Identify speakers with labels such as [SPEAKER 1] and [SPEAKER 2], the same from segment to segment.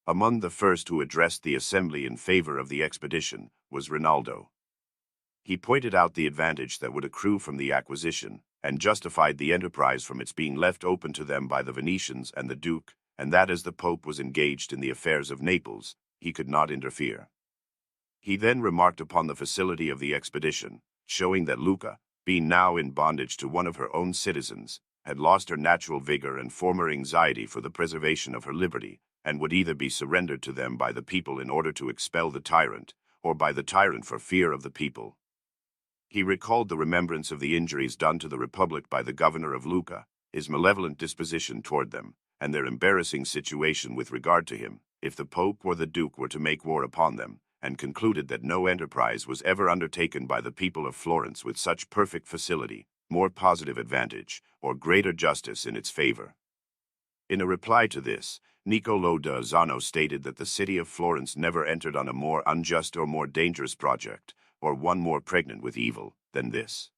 [SPEAKER 1] Among the first who addressed the assembly in favor of the expedition was Rinaldo. He pointed out the advantage that would accrue from the acquisition, and justified the enterprise from its being left open to them by the Venetians and the Duke, and that as the Pope was engaged in the affairs of Naples, he could not interfere. He then remarked upon the facility of the expedition, showing that Lucca, being now in bondage to one of her own citizens, had lost her natural vigor and former anxiety for the preservation of her liberty, and would either be surrendered to them by the people in order to expel the tyrant, or by the tyrant for fear of the people. He recalled the remembrance of the injuries done to the Republic by the governor of Lucca, his malevolent disposition toward them, and their embarrassing situation with regard to him, if the Pope or the Duke were to make war upon them, and concluded that no enterprise was ever undertaken by the people of Florence with such perfect facility, more positive advantage, or greater justice in its favor. In a reply to this, Niccolo da Zano stated that the city of Florence never entered on a more unjust or more dangerous project, or one more pregnant with evil, than this.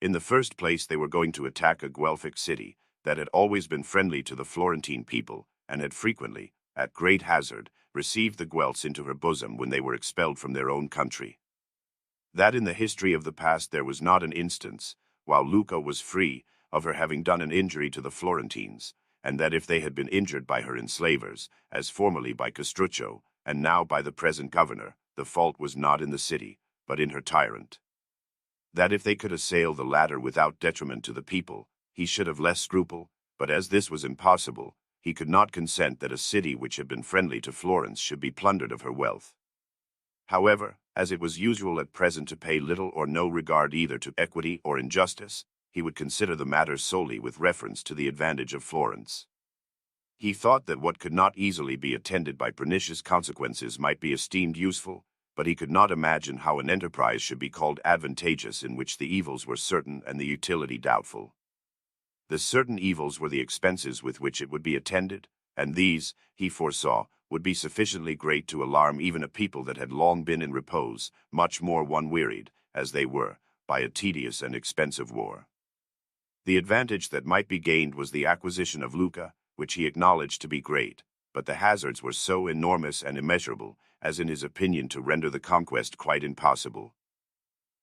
[SPEAKER 1] In the first place, they were going to attack a Guelphic city that had always been friendly to the Florentine people, and had frequently, at great hazard, received the Guelphs into her bosom when they were expelled from their own country. That in the history of the past there was not an instance, while Lucca was free, of her having done an injury to the Florentines, and that if they had been injured by her enslavers, as formerly by Castruccio, and now by the present governor, the fault was not in the city, but in her tyrant. That if they could assail the latter without detriment to the people, he should have less scruple, but as this was impossible, he could not consent that a city which had been friendly to Florence should be plundered of her wealth. However, as it was usual at present to pay little or no regard either to equity or injustice, he would consider the matter solely with reference to the advantage of Florence. He thought that what could not easily be attended by pernicious consequences might be esteemed useful, but he could not imagine how an enterprise should be called advantageous in which the evils were certain and the utility doubtful. The certain evils were the expenses with which it would be attended, and these, he foresaw, would be sufficiently great to alarm even a people that had long been in repose, much more one wearied, as they were, by a tedious and expensive war. The advantage that might be gained was the acquisition of Lucca, which he acknowledged to be great, but the hazards were so enormous and immeasurable, as in his opinion to render the conquest quite impossible.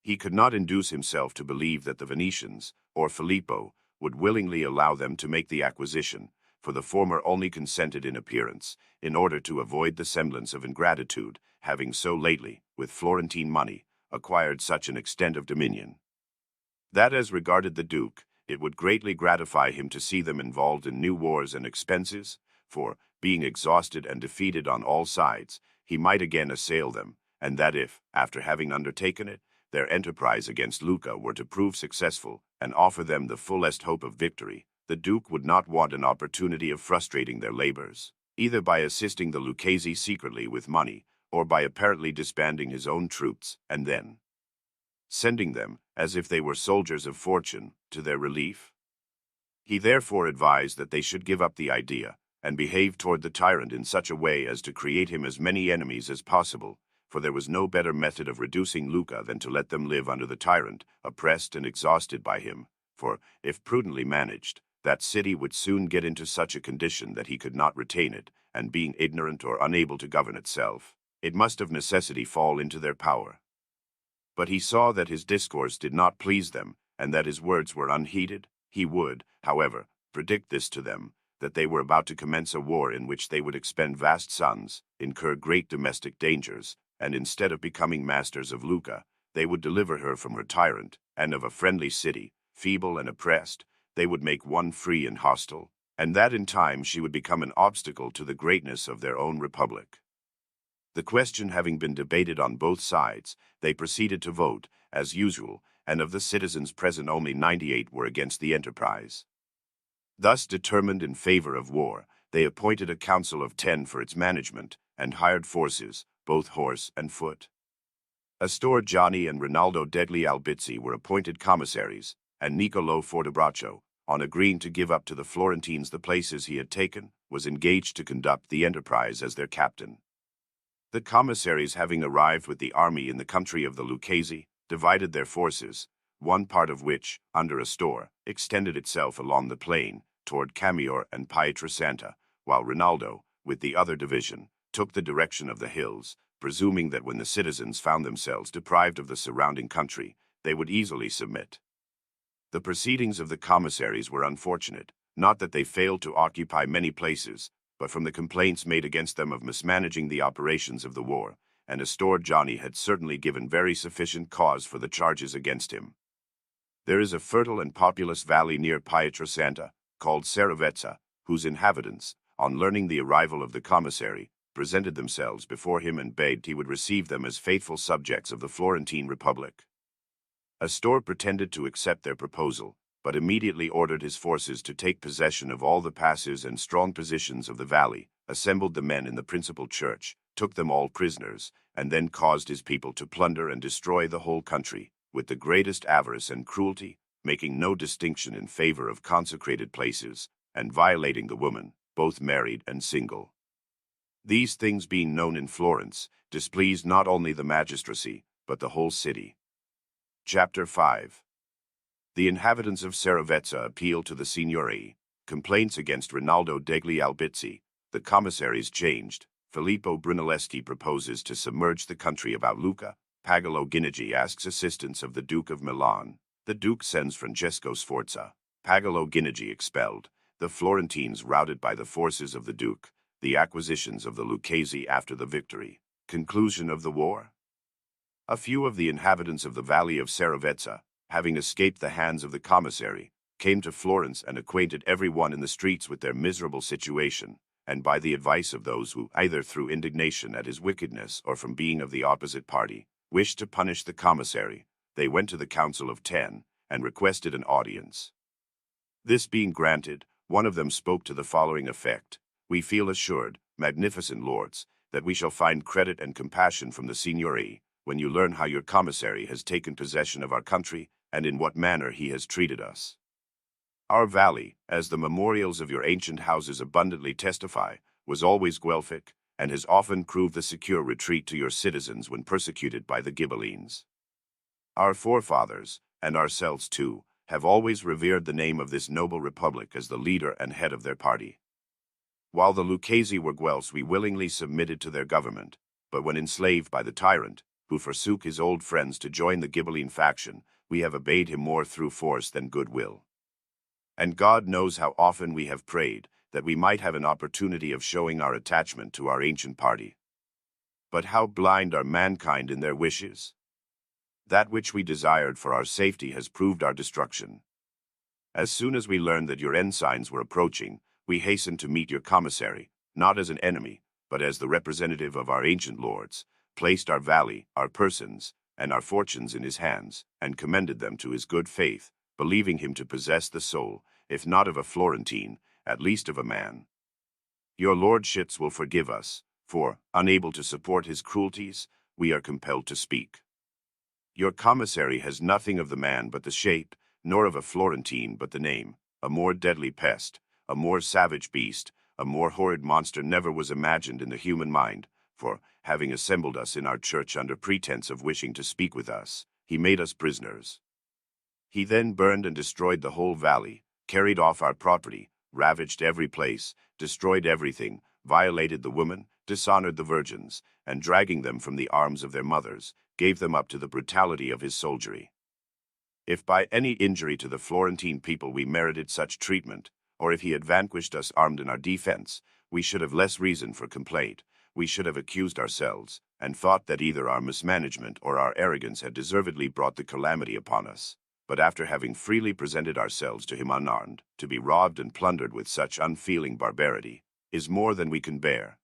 [SPEAKER 1] He could not induce himself to believe that the Venetians, or Filippo, would willingly allow them to make the acquisition, for the former only consented in appearance, in order to avoid the semblance of ingratitude, having so lately, with Florentine money, acquired such an extent of dominion. That as regarded the Duke, it would greatly gratify him to see them involved in new wars and expenses, for, being exhausted and defeated on all sides, he might again assail them, and that if, after having undertaken it, their enterprise against Lucca were to prove successful and offer them the fullest hope of victory, the Duke would not want an opportunity of frustrating their labors, either by assisting the Lucchese secretly with money, or by apparently disbanding his own troops, and then sending them, as if they were soldiers of fortune, to their relief. He therefore advised that they should give up the idea, and behave toward the tyrant in such a way as to create him as many enemies as possible, for there was no better method of reducing Lucca than to let them live under the tyrant, oppressed and exhausted by him, for, if prudently managed, that city would soon get into such a condition that he could not retain it, and being ignorant or unable to govern itself, it must of necessity fall into their power. But he saw that his discourse did not please them, and that his words were unheeded. He would, however, predict this to them, that they were about to commence a war in which they would expend vast sums, incur great domestic dangers, and instead of becoming masters of Lucca, they would deliver her from her tyrant, and of a friendly city, feeble and oppressed, they would make one free and hostile, and that in time she would become an obstacle to the greatness of their own republic. The question having been debated on both sides, they proceeded to vote, as usual, and of the citizens present only 98 were against the enterprise. Thus determined in favor of war, they appointed a council of 10 for its management, and hired forces, both horse and foot. Astor Gianni and Rinaldo degli Albizzi were appointed commissaries, and Niccolo Fortebraccio, on agreeing to give up to the Florentines the places he had taken, was engaged to conduct the enterprise as their captain. The commissaries, having arrived with the army in the country of the Lucchese, divided their forces, one part of which, under Astor, extended itself along the plain, toward Camior and Pietrasanta, while Rinaldo, with the other division, took the direction of the hills, presuming that when the citizens found themselves deprived of the surrounding country, they would easily submit. The proceedings of the commissaries were unfortunate, not that they failed to occupy many places, but from the complaints made against them of mismanaging the operations of the war, and Astor Johnny had certainly given very sufficient cause for the charges against him. There is a fertile and populous valley near Pietrasanta, called Seravezza, whose inhabitants, on learning the arrival of the commissary, presented themselves before him and begged he would receive them as faithful subjects of the Florentine Republic. Astor pretended to accept their proposal, but immediately ordered his forces to take possession of all the passes and strong positions of the valley, assembled the men in the principal church, took them all prisoners, and then caused his people to plunder and destroy the whole country, with the greatest avarice and cruelty, making no distinction in favor of consecrated places, and violating the women, both married and single. These things being known in Florence, displeased not only the magistracy, but the whole city. Chapter 5. The inhabitants of Seravezza appeal to the Signory. Complaints against Rinaldo degli Albizzi. The commissaries changed. Filippo Brunelleschi proposes to submerge the country about Lucca. Pagolo Guinigi asks assistance of the Duke of Milan. The Duke sends Francesco Sforza. Pagolo Guinigi expelled. The Florentines routed by the forces of the Duke. The acquisitions of the Lucchese after the victory. Conclusion of the war. A few of the inhabitants of the valley of Seravezza, having escaped the hands of the commissary, came to Florence and acquainted every one in the streets with their miserable situation, and by the advice of those who, either through indignation at his wickedness or from being of the opposite party, wished to punish the commissary, they went to the Council of Ten and requested an audience. This being granted, one of them spoke to the following effect: "We feel assured, magnificent lords, that we shall find credit and compassion from the Signory, when you learn how your commissary has taken possession of our country, and in what manner he has treated us. Our valley, as the memorials of your ancient houses abundantly testify, was always Guelphic, and has often proved the secure retreat to your citizens when persecuted by the Ghibellines. Our forefathers, and ourselves too, have always revered the name of this noble republic as the leader and head of their party. While the Lucchese were Guelphs, we willingly submitted to their government, but when enslaved by the tyrant, who forsook his old friends to join the Ghibelline faction, we have obeyed him more through force than goodwill. And God knows how often we have prayed that we might have an opportunity of showing our attachment to our ancient party. But how blind are mankind in their wishes! That which we desired for our safety has proved our destruction. As soon as we learned that your ensigns were approaching, we hastened to meet your commissary, not as an enemy, but as the representative of our ancient lords, placed our valley, our persons, and our fortunes in his hands, and commended them to his good faith, believing him to possess the soul, if not of a Florentine, at least of a man. Your lordships will forgive us, for, unable to support his cruelties, we are compelled to speak. Your commissary has nothing of the man but the shape, nor of a Florentine but the name. A more deadly pest, a more savage beast, a more horrid monster never was imagined in the human mind, for, having assembled us in our church under pretense of wishing to speak with us, he made us prisoners. He then burned and destroyed the whole valley, carried off our property, ravaged every place, destroyed everything, violated the women, dishonored the virgins, and dragging them from the arms of their mothers, gave them up to the brutality of his soldiery. If by any injury to the Florentine people we merited such treatment, or if he had vanquished us armed in our defense, we should have less reason for complaint. We should have accused ourselves, and thought that either our mismanagement or our arrogance had deservedly brought the calamity upon us. But after having freely presented ourselves to him unarmed, to be robbed and plundered with such unfeeling barbarity, is more than we can bear.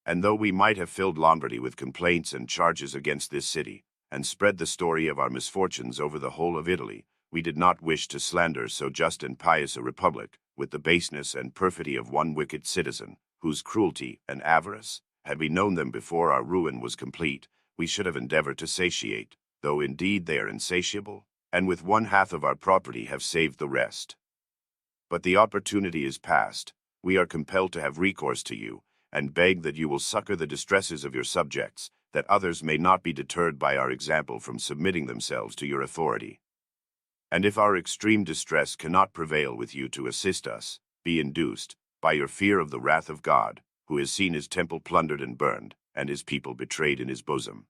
[SPEAKER 1] And though we might have filled Lombardy with complaints and charges against this city, and spread the story of our misfortunes over the whole of Italy, we did not wish to slander so just and pious a republic, with the baseness and perfidy of one wicked citizen, whose cruelty and avarice, had we known them before our ruin was complete, we should have endeavored to satiate, though indeed they are insatiable, and with 1/2 of our property have saved the rest. But the opportunity is past. We are compelled to have recourse to you, and beg that you will succor the distresses of your subjects, that others may not be deterred by our example from submitting themselves to your authority. And if our extreme distress cannot prevail with you to assist us, be induced, by your fear of the wrath of God, who has seen his temple plundered and burned, and his people betrayed in his bosom."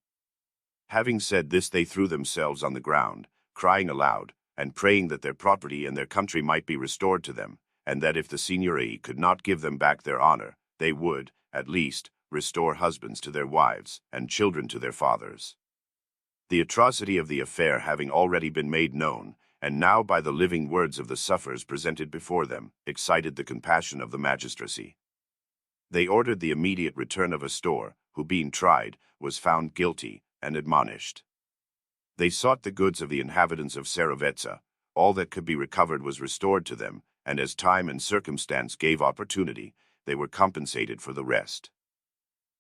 [SPEAKER 1] Having said this, they threw themselves on the ground, crying aloud, and praying that their property and their country might be restored to them, and that if the Signory could not give them back their honor, they would, at least, restore husbands to their wives, and children to their fathers. The atrocity of the affair having already been made known, and now by the living words of the sufferers presented before them, excited the compassion of the magistracy. They ordered the immediate return of Astor, who, being tried, was found guilty, and admonished. They sought the goods of the inhabitants of Saravezza. All that could be recovered was restored to them, and as time and circumstance gave opportunity, they were compensated for the rest.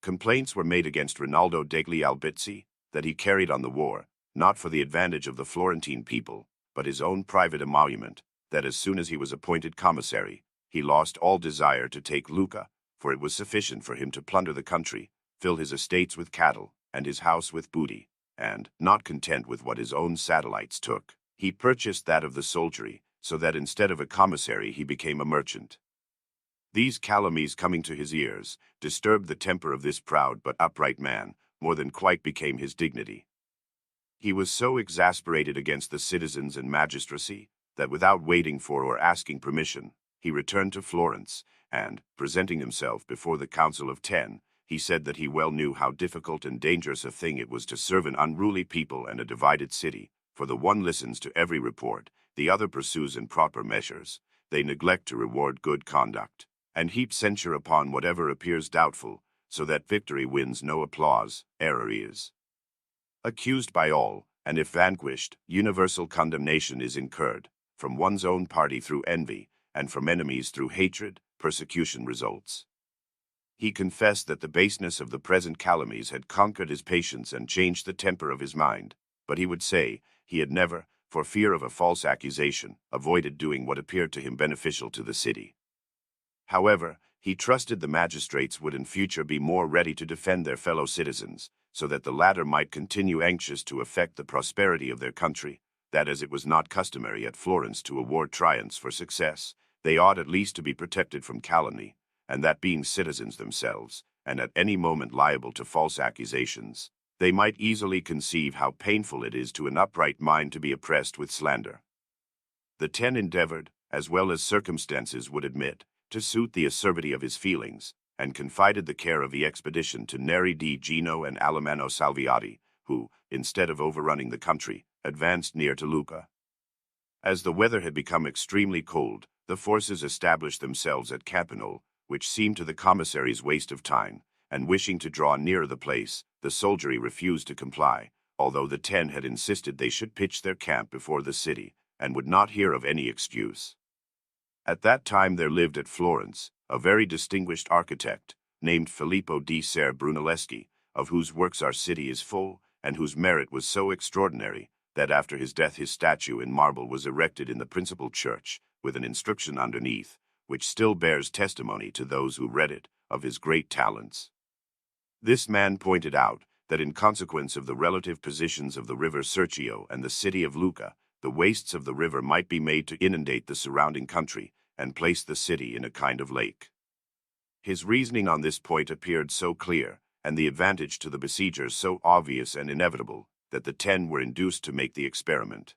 [SPEAKER 1] Complaints were made against Rinaldo degli Albizzi, that he carried on the war, not for the advantage of the Florentine people, but his own private emolument, that as soon as he was appointed commissary, he lost all desire to take Lucca, for it was sufficient for him to plunder the country, fill his estates with cattle, and his house with booty, and, not content with what his own satellites took, he purchased that of the soldiery, so that instead of a commissary he became a merchant. These calumnies coming to his ears, disturbed the temper of this proud but upright man, more than quite became his dignity. He was so exasperated against the citizens and magistracy, that without waiting for or asking permission, he returned to Florence, and, presenting himself before the Council of Ten, he said that he well knew how difficult and dangerous a thing it was to serve an unruly people and a divided city, for the one listens to every report, the other pursues in proper measures, they neglect to reward good conduct, and heap censure upon whatever appears doubtful, so that victory wins no applause, error is accused by all, and if vanquished, universal condemnation is incurred, from one's own party through envy, and from enemies through hatred, persecution results. He confessed that the baseness of the present calumnies had conquered his patience and changed the temper of his mind, but he would say he had never, for fear of a false accusation, avoided doing what appeared to him beneficial to the city. However, he trusted the magistrates would in future be more ready to defend their fellow citizens, so that the latter might continue anxious to effect the prosperity of their country, that as it was not customary at Florence to award triumphs for success, they ought at least to be protected from calumny, and that being citizens themselves, and at any moment liable to false accusations, they might easily conceive how painful it is to an upright mind to be oppressed with slander. The 10 endeavored, as well as circumstances would admit, to suit the acerbity of his feelings, and confided the care of the expedition to Neri di Gino and Alemanno Salviati, who, instead of overrunning the country, advanced near to Lucca. As the weather had become extremely cold, the forces established themselves at Campanile, which seemed to the commissaries waste of time, and wishing to draw nearer the place, the soldiery refused to comply, although the 10 had insisted they should pitch their camp before the city, and would not hear of any excuse. At that time there lived at Florence a very distinguished architect, named Filippo di Ser Brunelleschi, of whose works our city is full, and whose merit was so extraordinary, that after his death his statue in marble was erected in the principal church, with an inscription underneath, which still bears testimony to those who read it, of his great talents. This man pointed out that in consequence of the relative positions of the river Serchio and the city of Lucca, the wastes of the river might be made to inundate the surrounding country, and place the city in a kind of lake. His reasoning on this point appeared so clear, and the advantage to the besiegers so obvious and inevitable, that the 10 were induced to make the experiment.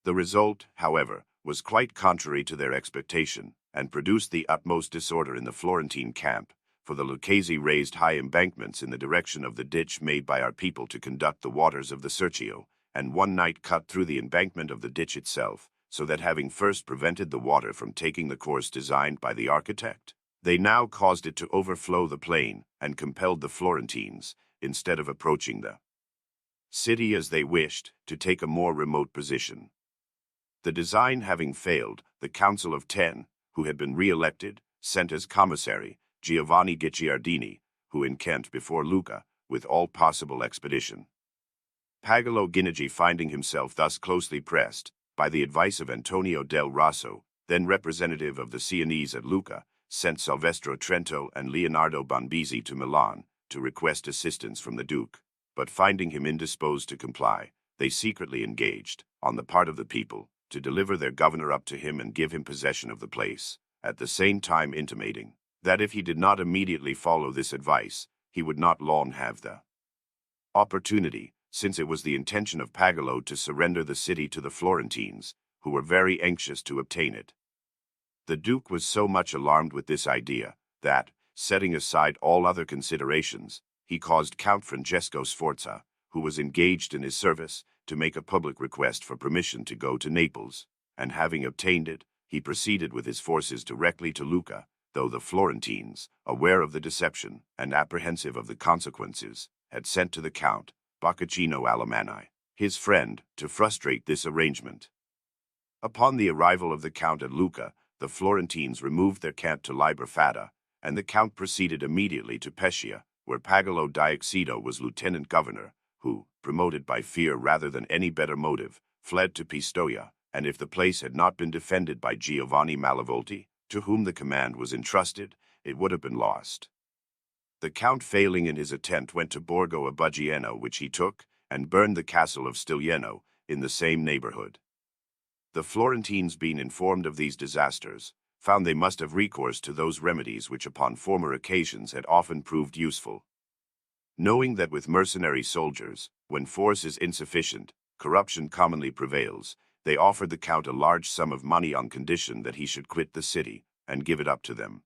[SPEAKER 1] The result, however, was quite contrary to their expectation, and produced the utmost disorder in the Florentine camp, for the Lucchese raised high embankments in the direction of the ditch made by our people to conduct the waters of the Serchio, and one night cut through the embankment of the ditch itself, so that having first prevented the water from taking the course designed by the architect, they now caused it to overflow the plain, and compelled the Florentines, instead of approaching the city as they wished, to take a more remote position. The design having failed, the Council of 10, who had been re-elected, sent as commissary Giovanni Guicciardini, who encamped before Lucca, with all possible expedition. Pagolo Guinigi, finding himself thus closely pressed, by the advice of Antonio del Rosso, then representative of the Sienese at Lucca, sent Silvestro Trento and Leonardo Bonbisi to Milan, to request assistance from the Duke, but finding him indisposed to comply, they secretly engaged, on the part of the people, to deliver their governor up to him and give him possession of the place, at the same time intimating that if he did not immediately follow this advice, he would not long have the opportunity, since it was the intention of Pagolo to surrender the city to the Florentines, who were very anxious to obtain it. The Duke was so much alarmed with this idea that, setting aside all other considerations, he caused Count Francesco Sforza, who was engaged in his service, to make a public request for permission to go to Naples, and having obtained it, he proceeded with his forces directly to Lucca, though the Florentines, aware of the deception and apprehensive of the consequences, had sent to the Count Boccaccino Alamanni, his friend, to frustrate this arrangement. Upon the arrival of the Count at Lucca, the Florentines removed their camp to Librafada, and the Count proceeded immediately to Pescia, where Pagolo Diaxido was lieutenant governor, who, promoted by fear rather than any better motive, fled to Pistoia, and if the place had not been defended by Giovanni Malavolti, to whom the command was entrusted, it would have been lost. The Count, failing in his attempt, went to Borgo a Buggiano, which he took, and burned the castle of Stigliano, in the same neighborhood. The Florentines, being informed of these disasters, found they must have recourse to those remedies which upon former occasions had often proved useful. Knowing that with mercenary soldiers, when force is insufficient, corruption commonly prevails, they offered the Count a large sum of money on condition that he should quit the city, and give it up to them.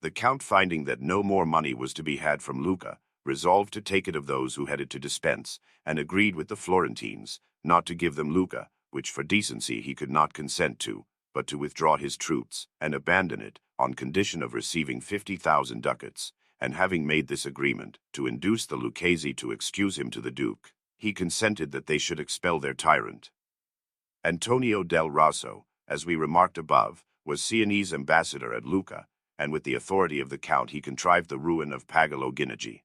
[SPEAKER 1] The Count, finding that no more money was to be had from Lucca, resolved to take it of those who had it to dispense, and agreed with the Florentines not to give them Lucca, which for decency he could not consent to, but to withdraw his troops, and abandon it, on condition of receiving 50,000 ducats, and having made this agreement, to induce the Lucchese to excuse him to the Duke, he consented that they should expel their tyrant. Antonio del Rosso, as we remarked above, was Sienese ambassador at Lucca, and with the authority of the Count he contrived the ruin of Pagolo Ginigi.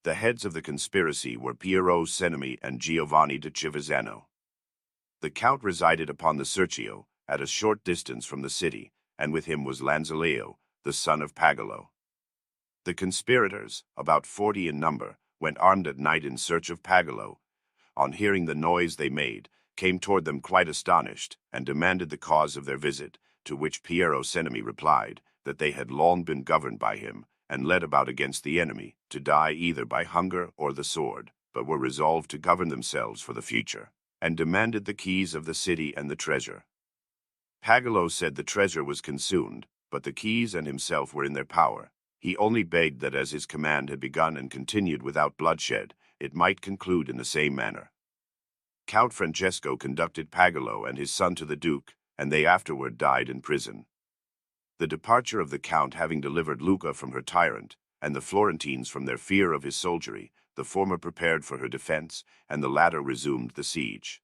[SPEAKER 1] The heads of the conspiracy were Piero Senemi and Giovanni de Chivazzano. The Count resided upon the Serchio, at a short distance from the city, and with him was Lanzileo, the son of Pagolo. The conspirators, about 40 in number, went armed at night in search of Pagolo. On hearing the noise they made, came toward them quite astonished, and demanded the cause of their visit, to which Piero Senemi replied that they had long been governed by him, and led about against the enemy, to die either by hunger or the sword, but were resolved to govern themselves for the future, and demanded the keys of the city and the treasure. Pagolo said the treasure was consumed, but the keys and himself were in their power. He only begged that as his command had begun and continued without bloodshed, it might conclude in the same manner. Count Francesco conducted Pagolo and his son to the Duke, and they afterward died in prison. The departure of the Count having delivered Lucca from her tyrant, and the Florentines from their fear of his soldiery, the former prepared for her defense, and the latter resumed the siege.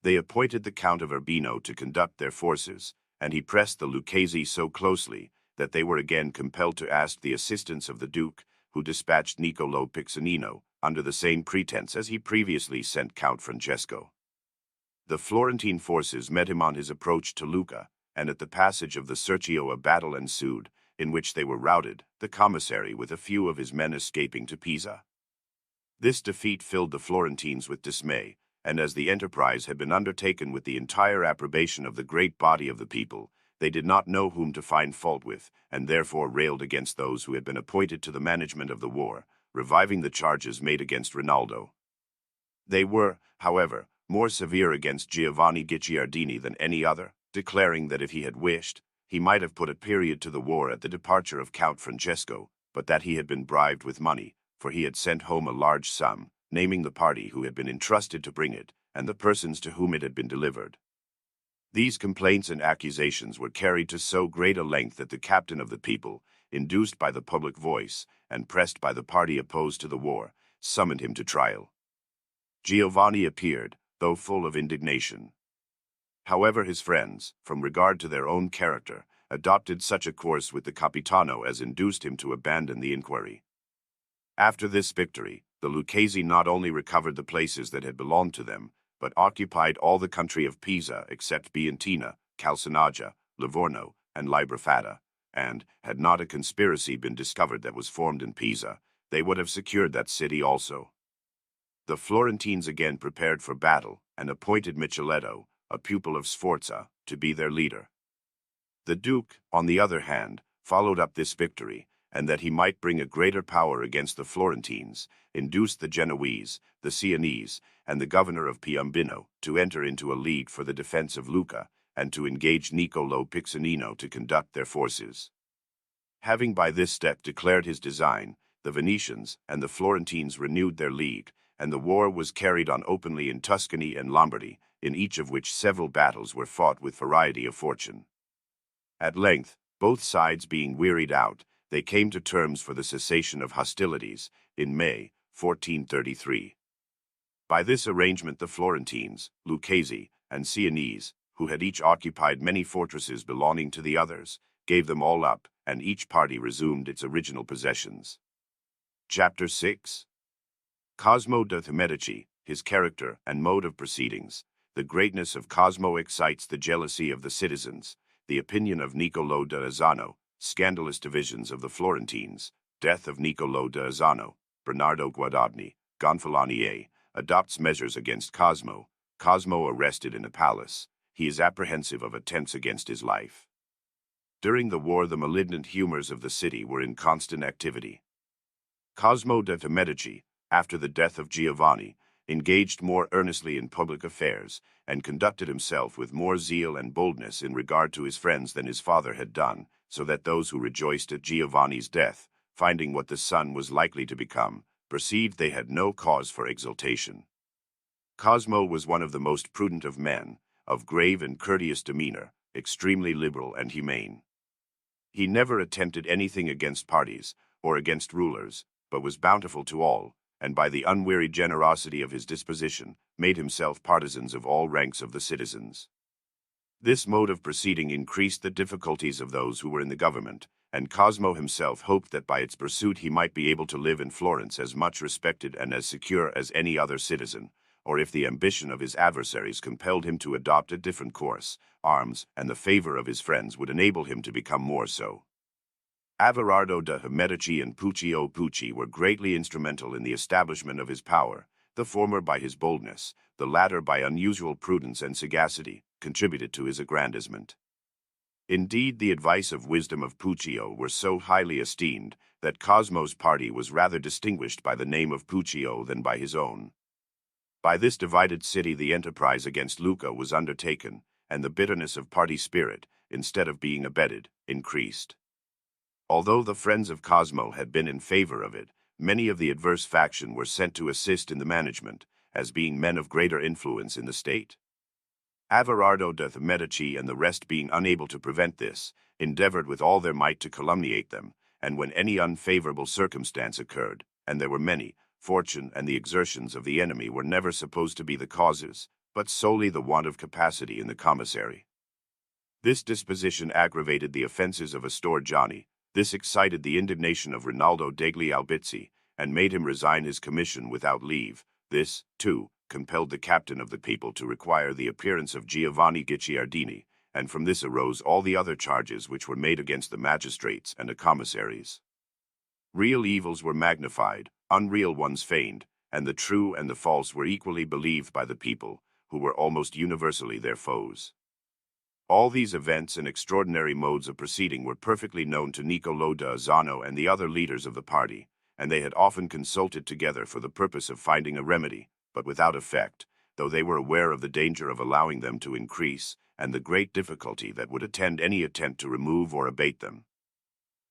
[SPEAKER 1] They appointed the Count of Urbino to conduct their forces, and he pressed the Lucchese so closely that they were again compelled to ask the assistance of the Duke, who dispatched Niccolo Piccinino, under the same pretense as he previously sent Count Francesco. The Florentine forces met him on his approach to Lucca, and at the passage of the Serchio a battle ensued, in which they were routed, the commissary with a few of his men escaping to Pisa. This defeat filled the Florentines with dismay, and as the enterprise had been undertaken with the entire approbation of the great body of the people, they did not know whom to find fault with, and therefore railed against those who had been appointed to the management of the war, reviving the charges made against Rinaldo. They were, however, more severe against Giovanni Guicciardini than any other, declaring that if he had wished, he might have put a period to the war at the departure of Count Francesco, but that he had been bribed with money, for he had sent home a large sum, naming the party who had been entrusted to bring it, and the persons to whom it had been delivered. These complaints and accusations were carried to so great a length that the captain of the people, induced by the public voice, and pressed by the party opposed to the war, summoned him to trial. Giovanni appeared, though full of indignation. However, his friends, from regard to their own character, adopted such a course with the Capitano as induced him to abandon the inquiry. After this victory, the Lucchese not only recovered the places that had belonged to them, but occupied all the country of Pisa except Biantina, Calzinaja, Livorno, and Librafada, and, had not a conspiracy been discovered that was formed in Pisa, they would have secured that city also. The Florentines again prepared for battle, and appointed Micheletto, a pupil of Sforza, to be their leader. The Duke, on the other hand, followed up this victory, and that he might bring a greater power against the Florentines, induced the Genoese, the Sienese, and the governor of Piombino to enter into a league for the defense of Lucca, and to engage Niccolo Piccinino to conduct their forces. Having by this step declared his design, the Venetians and the Florentines renewed their league, and the war was carried on openly in Tuscany and Lombardy, in each of which several battles were fought with variety of fortune. At length, both sides being wearied out, they came to terms for the cessation of hostilities, in May, 1433. By this arrangement the Florentines, Lucchese, and Sienese, who had each occupied many fortresses belonging to the others, gave them all up, and each party resumed its original possessions. Chapter 6. Cosmo de' Medici, his character and mode of proceedings. The greatness of Cosmo excites the jealousy of the citizens. The opinion of Niccolo da Uzzano, scandalous divisions of the Florentines. Death of Niccolo da Uzzano. Bernardo Guadagni, Gonfalonier, adopts measures against Cosmo. Cosmo arrested in a palace. He is apprehensive of attempts against his life. During the war the malignant humors of the city were in constant activity. Cosmo de' Medici, after the death of Giovanni, engaged more earnestly in public affairs, and conducted himself with more zeal and boldness in regard to his friends than his father had done, so that those who rejoiced at Giovanni's death, finding what the son was likely to become, perceived they had no cause for exultation. Cosmo was one of the most prudent of men, of grave and courteous demeanor, extremely liberal and humane. He never attempted anything against parties, or against rulers, but was bountiful to all, and by the unwearied generosity of his disposition, made himself partisans of all ranks of the citizens. This mode of proceeding increased the difficulties of those who were in the government, and Cosmo himself hoped that by its pursuit he might be able to live in Florence as much respected and as secure as any other citizen, or if the ambition of his adversaries compelled him to adopt a different course, arms and the favor of his friends would enable him to become more so. Averardo de' Medici and Puccio Pucci were greatly instrumental in the establishment of his power, the former by his boldness, the latter by unusual prudence and sagacity, contributed to his aggrandizement. Indeed, the advice of wisdom of Puccio were so highly esteemed that Cosmo's party was rather distinguished by the name of Puccio than by his own. By this divided city the enterprise against Lucca was undertaken, and the bitterness of party spirit, instead of being abated, increased. Although the friends of Cosmo had been in favor of it, many of the adverse faction were sent to assist in the management, as being men of greater influence in the state. Averardo de' Medici and the rest being unable to prevent this, endeavored with all their might to calumniate them, and when any unfavorable circumstance occurred, and there were many, fortune and the exertions of the enemy were never supposed to be the causes, but solely the want of capacity in the commissary. This disposition aggravated the offenses of Astor Gianni. This excited the indignation of Rinaldo degli Albizzi, and made him resign his commission without leave. This, too, compelled the captain of the people to require the appearance of Giovanni Guicciardini, and from this arose all the other charges which were made against the magistrates and the commissaries. Real evils were magnified, unreal ones feigned, and the true and the false were equally believed by the people, who were almost universally their foes. All these events and extraordinary modes of proceeding were perfectly known to Niccolo da Uzzano and the other leaders of the party, and they had often consulted together for the purpose of finding a remedy, but without effect, though they were aware of the danger of allowing them to increase, and the great difficulty that would attend any attempt to remove or abate them.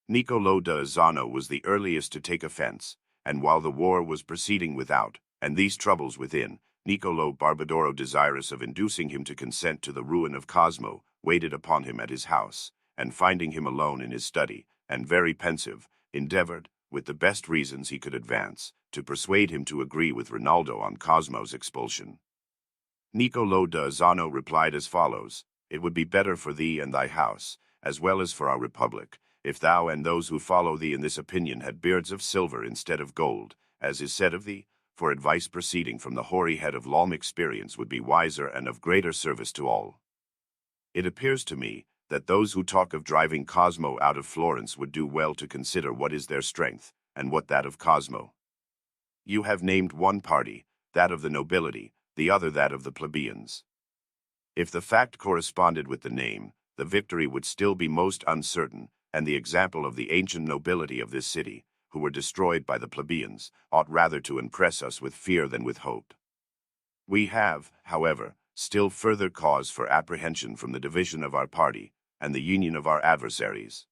[SPEAKER 1] Niccolo da Uzzano was the earliest to take offense, and while the war was proceeding without, and these troubles within, Niccolo Barbadoro, desirous of inducing him to consent to the ruin of Cosmo, waited upon him at his house, and finding him alone in his study, and very pensive, endeavored, with the best reasons he could advance, to persuade him to agree with Rinaldo on Cosmo's expulsion. Niccolo da Uzzano replied as follows: "It would be better for thee and thy house, as well as for our republic, if thou and those who follow thee in this opinion had beards of silver instead of gold, as is said of thee, for advice proceeding from the hoary head of long experience would be wiser and of greater service to all. It appears to me that those who talk of driving Cosmo out of Florence would do well to consider what is their strength, and what that of Cosmo. You have named one party, that of the nobility, the other that of the plebeians. If the fact corresponded with the name, the victory would still be most uncertain, and the example of the ancient nobility of this city, who were destroyed by the plebeians, ought rather to impress us with fear than with hope. We have, however, still further cause for apprehension from the division of our party and the union of our adversaries.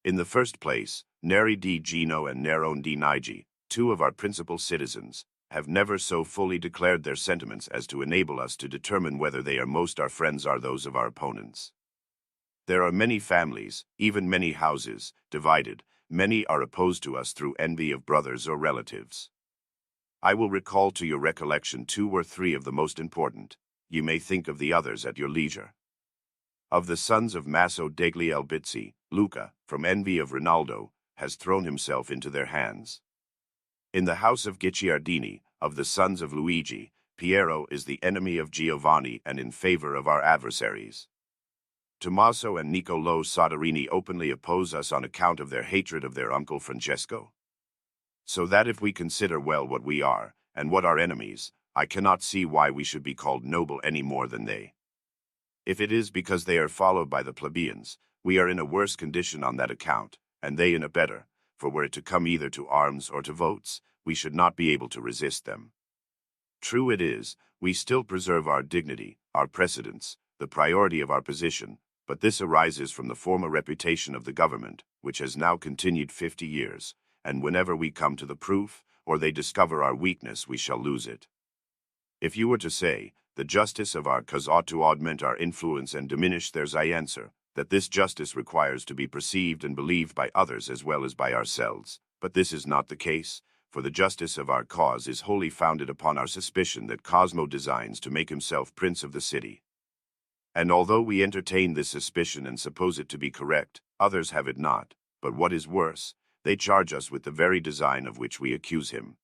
[SPEAKER 1] In the first place, Neri di Gino and Neron di Nigi, two of our principal citizens, have never so fully declared their sentiments as to enable us to determine whether they are most our friends or those of our opponents. There are many families, even many houses, divided. Many are opposed to us through envy of brothers or relatives. I will recall to your recollection 2 or 3 of the most important. You may think of the others at your leisure. Of the sons of Maso degli Albizzi, Luca, from envy of Rinaldo, has thrown himself into their hands. In the house of Guicciardini, of the sons of Luigi, Piero is the enemy of Giovanni and in favor of our adversaries. Tommaso and Niccolo Soderini openly oppose us on account of their hatred of their uncle Francesco. So that if we consider well what we are, and what our enemies, I cannot see why we should be called noble any more than they. If it is because they are followed by the plebeians, we are in a worse condition on that account, and they in a better, for were it to come either to arms or to votes, we should not be able to resist them. True it is, we still preserve our dignity, our precedence, the priority of our position, but this arises from the former reputation of the government, which has now continued 50 years, and whenever we come to the proof, or they discover our weakness, we shall lose it. If you were to say, the justice of our cause ought to augment our influence and diminish theirs, I answer, that this justice requires to be perceived and believed by others as well as by ourselves, but this is not the case, for the justice of our cause is wholly founded upon our suspicion that Cosmo designs to make himself prince of the city. And although we entertain this suspicion and suppose it to be correct, others have it not, but what is worse, they charge us with the very design of which we accuse him.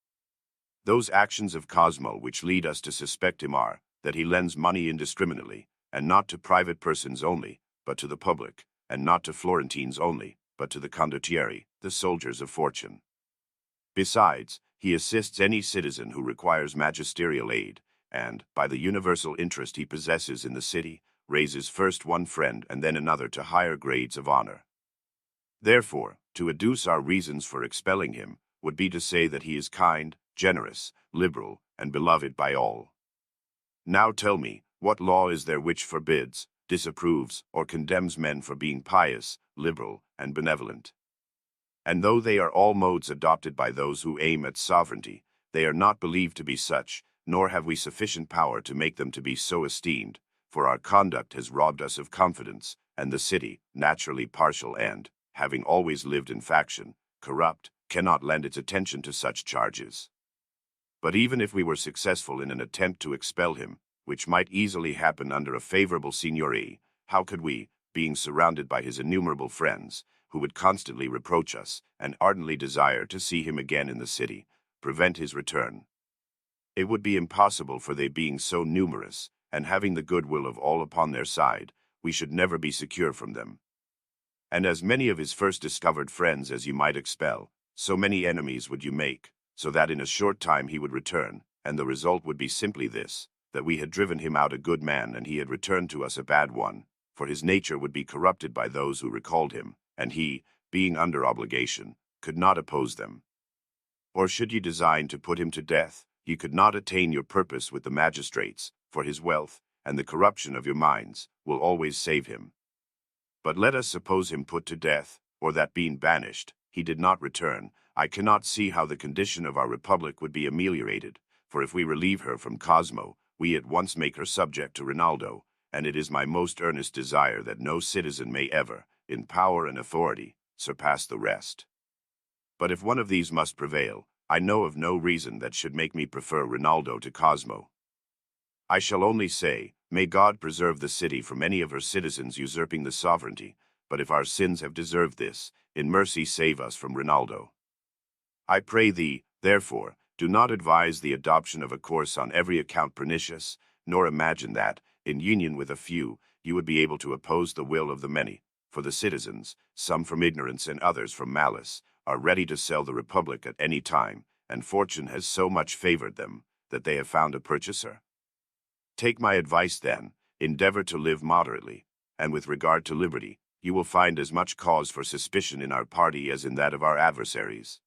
[SPEAKER 1] Those actions of Cosmo which lead us to suspect him are, that he lends money indiscriminately, and not to private persons only, but to the public, and not to Florentines only, but to the condottieri, the soldiers of fortune. Besides, he assists any citizen who requires magisterial aid, and, by the universal interest he possesses in the city, raises first one friend and then another to higher grades of honor. Therefore, to adduce our reasons for expelling him would be to say that he is kind, generous, liberal, and beloved by all. Now tell me, what law is there which forbids, disapproves, or condemns men for being pious, liberal, and benevolent? And though they are all modes adopted by those who aim at sovereignty, they are not believed to be such, nor have we sufficient power to make them to be so esteemed, for our conduct has robbed us of confidence, and the city, naturally partial and, having always lived in faction, corrupt, cannot lend its attention to such charges. But even if we were successful in an attempt to expel him, which might easily happen under a favorable signory, how could we, being surrounded by his innumerable friends, who would constantly reproach us, and ardently desire to see him again in the city, prevent his return? It would be impossible, for they being so numerous, and having the goodwill of all upon their side, we should never be secure from them. And as many of his first discovered friends as you might expel, so many enemies would you make, so that in a short time he would return, and the result would be simply this, that we had driven him out a good man and he had returned to us a bad one, for his nature would be corrupted by those who recalled him, and he, being under obligation, could not oppose them. Or should you design to put him to death, you could not attain your purpose with the magistrates, for his wealth, and the corruption of your minds, will always save him. But let us suppose him put to death, or that being banished, he did not return, I cannot see how the condition of our republic would be ameliorated, for if we relieve her from Cosmo, we at once make her subject to Rinaldo, and it is my most earnest desire that no citizen may ever, in power and authority, surpass the rest. But if one of these must prevail, I know of no reason that should make me prefer Rinaldo to Cosmo. I shall only say, may God preserve the city from any of her citizens usurping the sovereignty, but if our sins have deserved this, in mercy save us from Rinaldo. I pray thee, therefore, do not advise the adoption of a course on every account pernicious, nor imagine that, in union with a few, you would be able to oppose the will of the many, for the citizens, some from ignorance and others from malice, are ready to sell the republic at any time, and fortune has so much favored them, that they have found a purchaser. Take my advice then, endeavor to live moderately, and with regard to liberty, you will find as much cause for suspicion in our party as in that of our adversaries.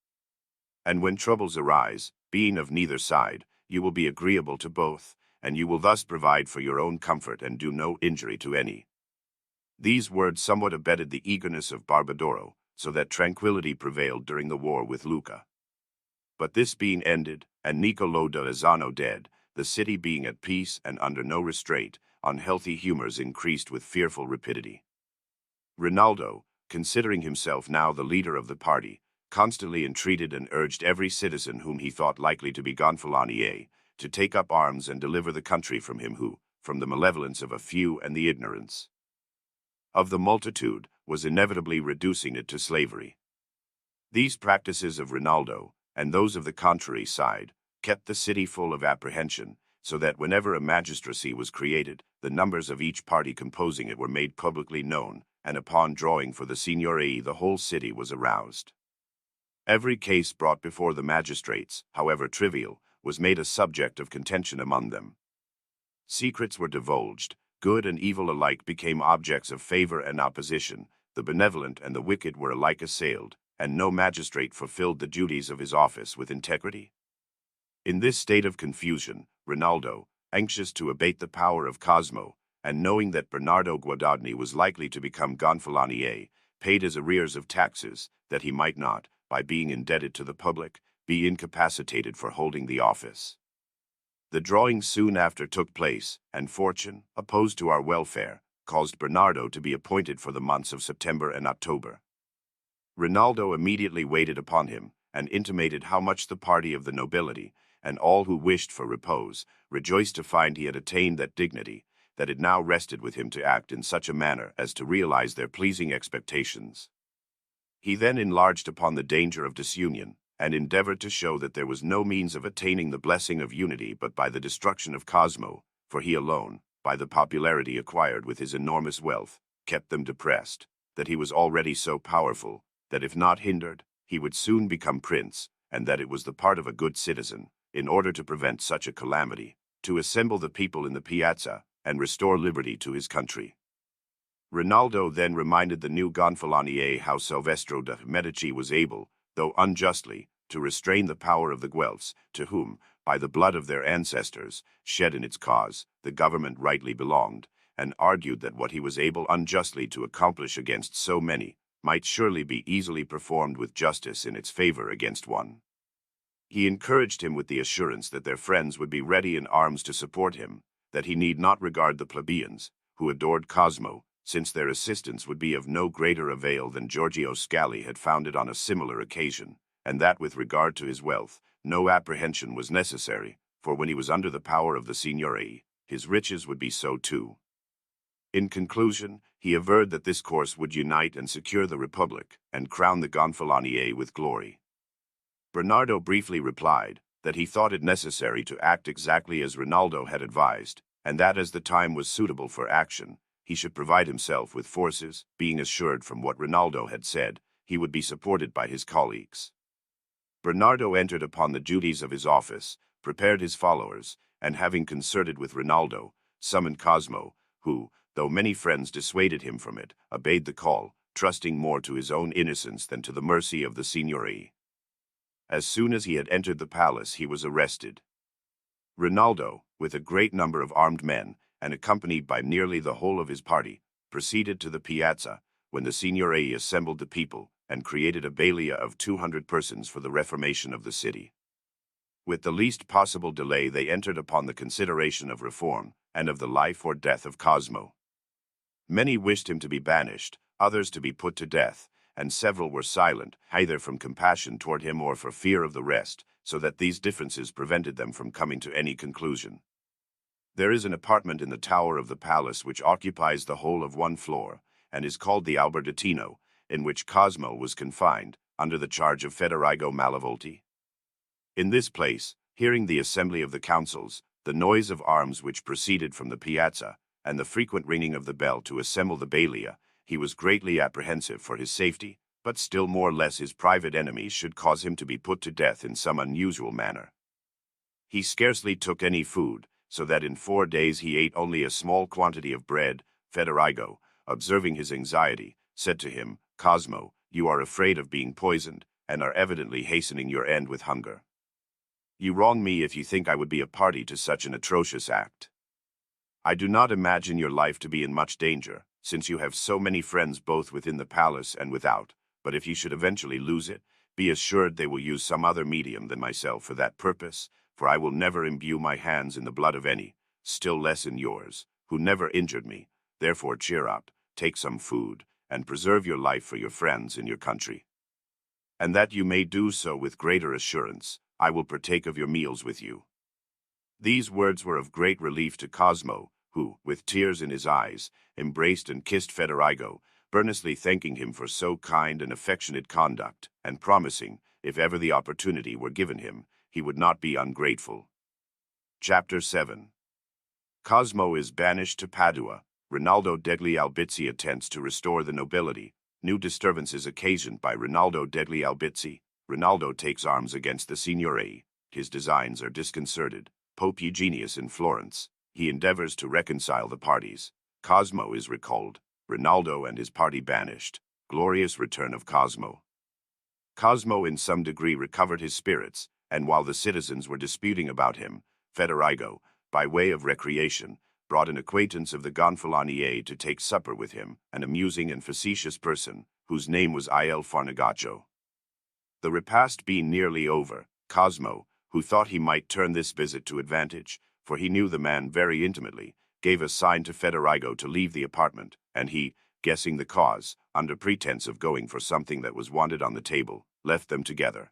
[SPEAKER 1] And when troubles arise, being of neither side, you will be agreeable to both, and you will thus provide for your own comfort and do no injury to any." These words somewhat abetted the eagerness of Barbadoro, so that tranquillity prevailed during the war with Lucca. But this being ended, and Niccolo da Lozano dead, the city being at peace and under no restraint, unhealthy humors increased with fearful rapidity. Rinaldo, considering himself now the leader of the party, constantly entreated and urged every citizen whom he thought likely to be Gonfalonier to take up arms and deliver the country from him who, from the malevolence of a few and the ignorance of the multitude, was inevitably reducing it to slavery. These practices of Rinaldo, and those of the contrary side, kept the city full of apprehension, so that whenever a magistracy was created, the numbers of each party composing it were made publicly known, and upon drawing for the Signory the whole city was aroused. Every case brought before the magistrates, however trivial, was made a subject of contention among them. Secrets were divulged, good and evil alike became objects of favor and opposition, the benevolent and the wicked were alike assailed, and no magistrate fulfilled the duties of his office with integrity. In this state of confusion, Rinaldo, anxious to abate the power of Cosmo, and knowing that Bernardo Guadagni was likely to become Gonfalonier, paid his arrears of taxes, that he might not, by being indebted to the public, be incapacitated for holding the office. The drawing soon after took place, and fortune, opposed to our welfare, caused Bernardo to be appointed for the months of September and October. Rinaldo immediately waited upon him, and intimated how much the party of the nobility, and all who wished for repose, rejoiced to find he had attained that dignity, that it now rested with him to act in such a manner as to realize their pleasing expectations. He then enlarged upon the danger of disunion, and endeavored to show that there was no means of attaining the blessing of unity but by the destruction of Cosmo, for he alone, by the popularity acquired with his enormous wealth, kept them depressed, that he was already so powerful, that if not hindered, he would soon become prince, and that it was the part of a good citizen, in order to prevent such a calamity, to assemble the people in the piazza, and restore liberty to his country. Rinaldo then reminded the new Gonfalonier how Silvestro de' Medici was able, though unjustly, to restrain the power of the Guelphs, to whom, by the blood of their ancestors, shed in its cause, the government rightly belonged, and argued that what he was able unjustly to accomplish against so many, might surely be easily performed with justice in its favor against one. He encouraged him with the assurance that their friends would be ready in arms to support him, that he need not regard the plebeians, who adored Cosmo, since their assistance would be of no greater avail than Giorgio Scali had found it on a similar occasion, and that with regard to his wealth, no apprehension was necessary, for when he was under the power of the Signory, his riches would be so too. In conclusion, he averred that this course would unite and secure the Republic, and crown the Gonfalonier with glory. Bernardo briefly replied that he thought it necessary to act exactly as Rinaldo had advised, and that as the time was suitable for action, he should provide himself with forces, being assured from what Rinaldo had said, he would be supported by his colleagues. Bernardo entered upon the duties of his office, prepared his followers, and having concerted with Rinaldo, summoned Cosmo, who, though many friends dissuaded him from it, obeyed the call, trusting more to his own innocence than to the mercy of the Signory. As soon as he had entered the palace, he was arrested. Rinaldo, with a great number of armed men, and accompanied by nearly the whole of his party, proceeded to the piazza, when the Signory assembled the people, and created a balia of 200 persons for the reformation of the city. With the least possible delay they entered upon the consideration of reform, and of the life or death of Cosmo. Many wished him to be banished, others to be put to death, and several were silent, either from compassion toward him or for fear of the rest, so that these differences prevented them from coming to any conclusion. There is an apartment in the tower of the palace which occupies the whole of one floor, and is called the Albertino, in which Cosmo was confined, under the charge of Federigo Malavolti. In this place, hearing the assembly of the councils, the noise of arms which proceeded from the piazza, and the frequent ringing of the bell to assemble the balia, he was greatly apprehensive for his safety, but still more lest his private enemies should cause him to be put to death in some unusual manner. He scarcely took any food, so that in 4 days he ate only a small quantity of bread. Federigo, observing his anxiety, said to him, "Cosmo, you are afraid of being poisoned, and are evidently hastening your end with hunger. You wrong me if you think I would be a party to such an atrocious act. I do not imagine your life to be in much danger, since you have so many friends both within the palace and without, but if you should eventually lose it, be assured they will use some other medium than myself for that purpose, for I will never imbue my hands in the blood of any, still less in yours, who never injured me. Therefore cheer up, take some food, and preserve your life for your friends in your country. And that you may do so with greater assurance, I will partake of your meals with you." These words were of great relief to Cosmo, who, with tears in his eyes, embraced and kissed Federigo, earnestly thanking him for so kind and affectionate conduct, and promising, if ever the opportunity were given him, he would not be ungrateful. Chapter 7. Cosmo is banished to Padua. Rinaldo degli Albizzi attempts to restore the nobility. New disturbances occasioned by Rinaldo degli Albizzi. Rinaldo takes arms against the Signory. His designs are disconcerted. Pope Eugenius in Florence. He endeavors to reconcile the parties. Cosmo is recalled. Rinaldo and his party banished. Glorious return of Cosmo. Cosmo in some degree recovered his spirits, and while the citizens were disputing about him, Federigo, by way of recreation, brought an acquaintance of the Gonfalonier to take supper with him, an amusing and facetious person, whose name was Il Farnagaccio. The repast being nearly over, Cosmo, who thought he might turn this visit to advantage, for he knew the man very intimately, gave a sign to Federigo to leave the apartment, and he, guessing the cause, under pretense of going for something that was wanted on the table, left them together.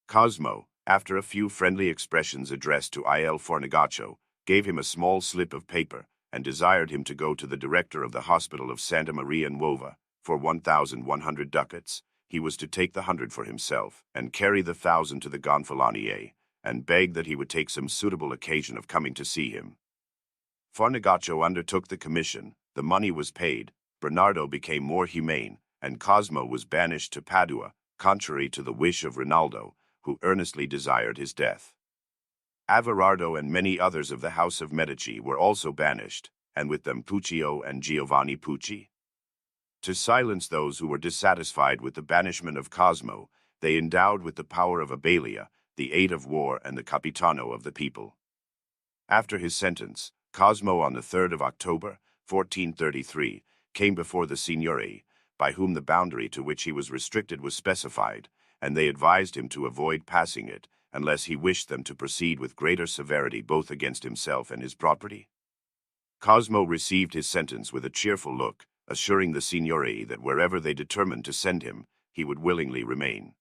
[SPEAKER 1] Cosmo, after a few friendly expressions addressed to Il Farnagaccio, gave him a small slip of paper, and desired him to go to the director of the hospital of Santa Maria Nuova, for 1,100 ducats. He was to take the 100 for himself, and carry the 1,000 to the Gonfalonier, and beg that he would take some suitable occasion of coming to see him. Farnagaccio undertook the commission, the money was paid, Bernardo became more humane, and Cosmo was banished to Padua, contrary to the wish of Rinaldo, who earnestly desired his death. Averardo and many others of the House of Medici were also banished, and with them Puccio and Giovanni Pucci. To silence those who were dissatisfied with the banishment of Cosmo, they endowed with the power of Abalia, the aid of war and the capitano of the people. After his sentence, Cosmo on the 3rd of October, 1433, came before the Signory, by whom the boundary to which he was restricted was specified, and they advised him to avoid passing it, unless he wished them to proceed with greater severity both against himself and his property. Cosmo received his sentence with a cheerful look, assuring the Signory that wherever they determined to send him, he would willingly remain.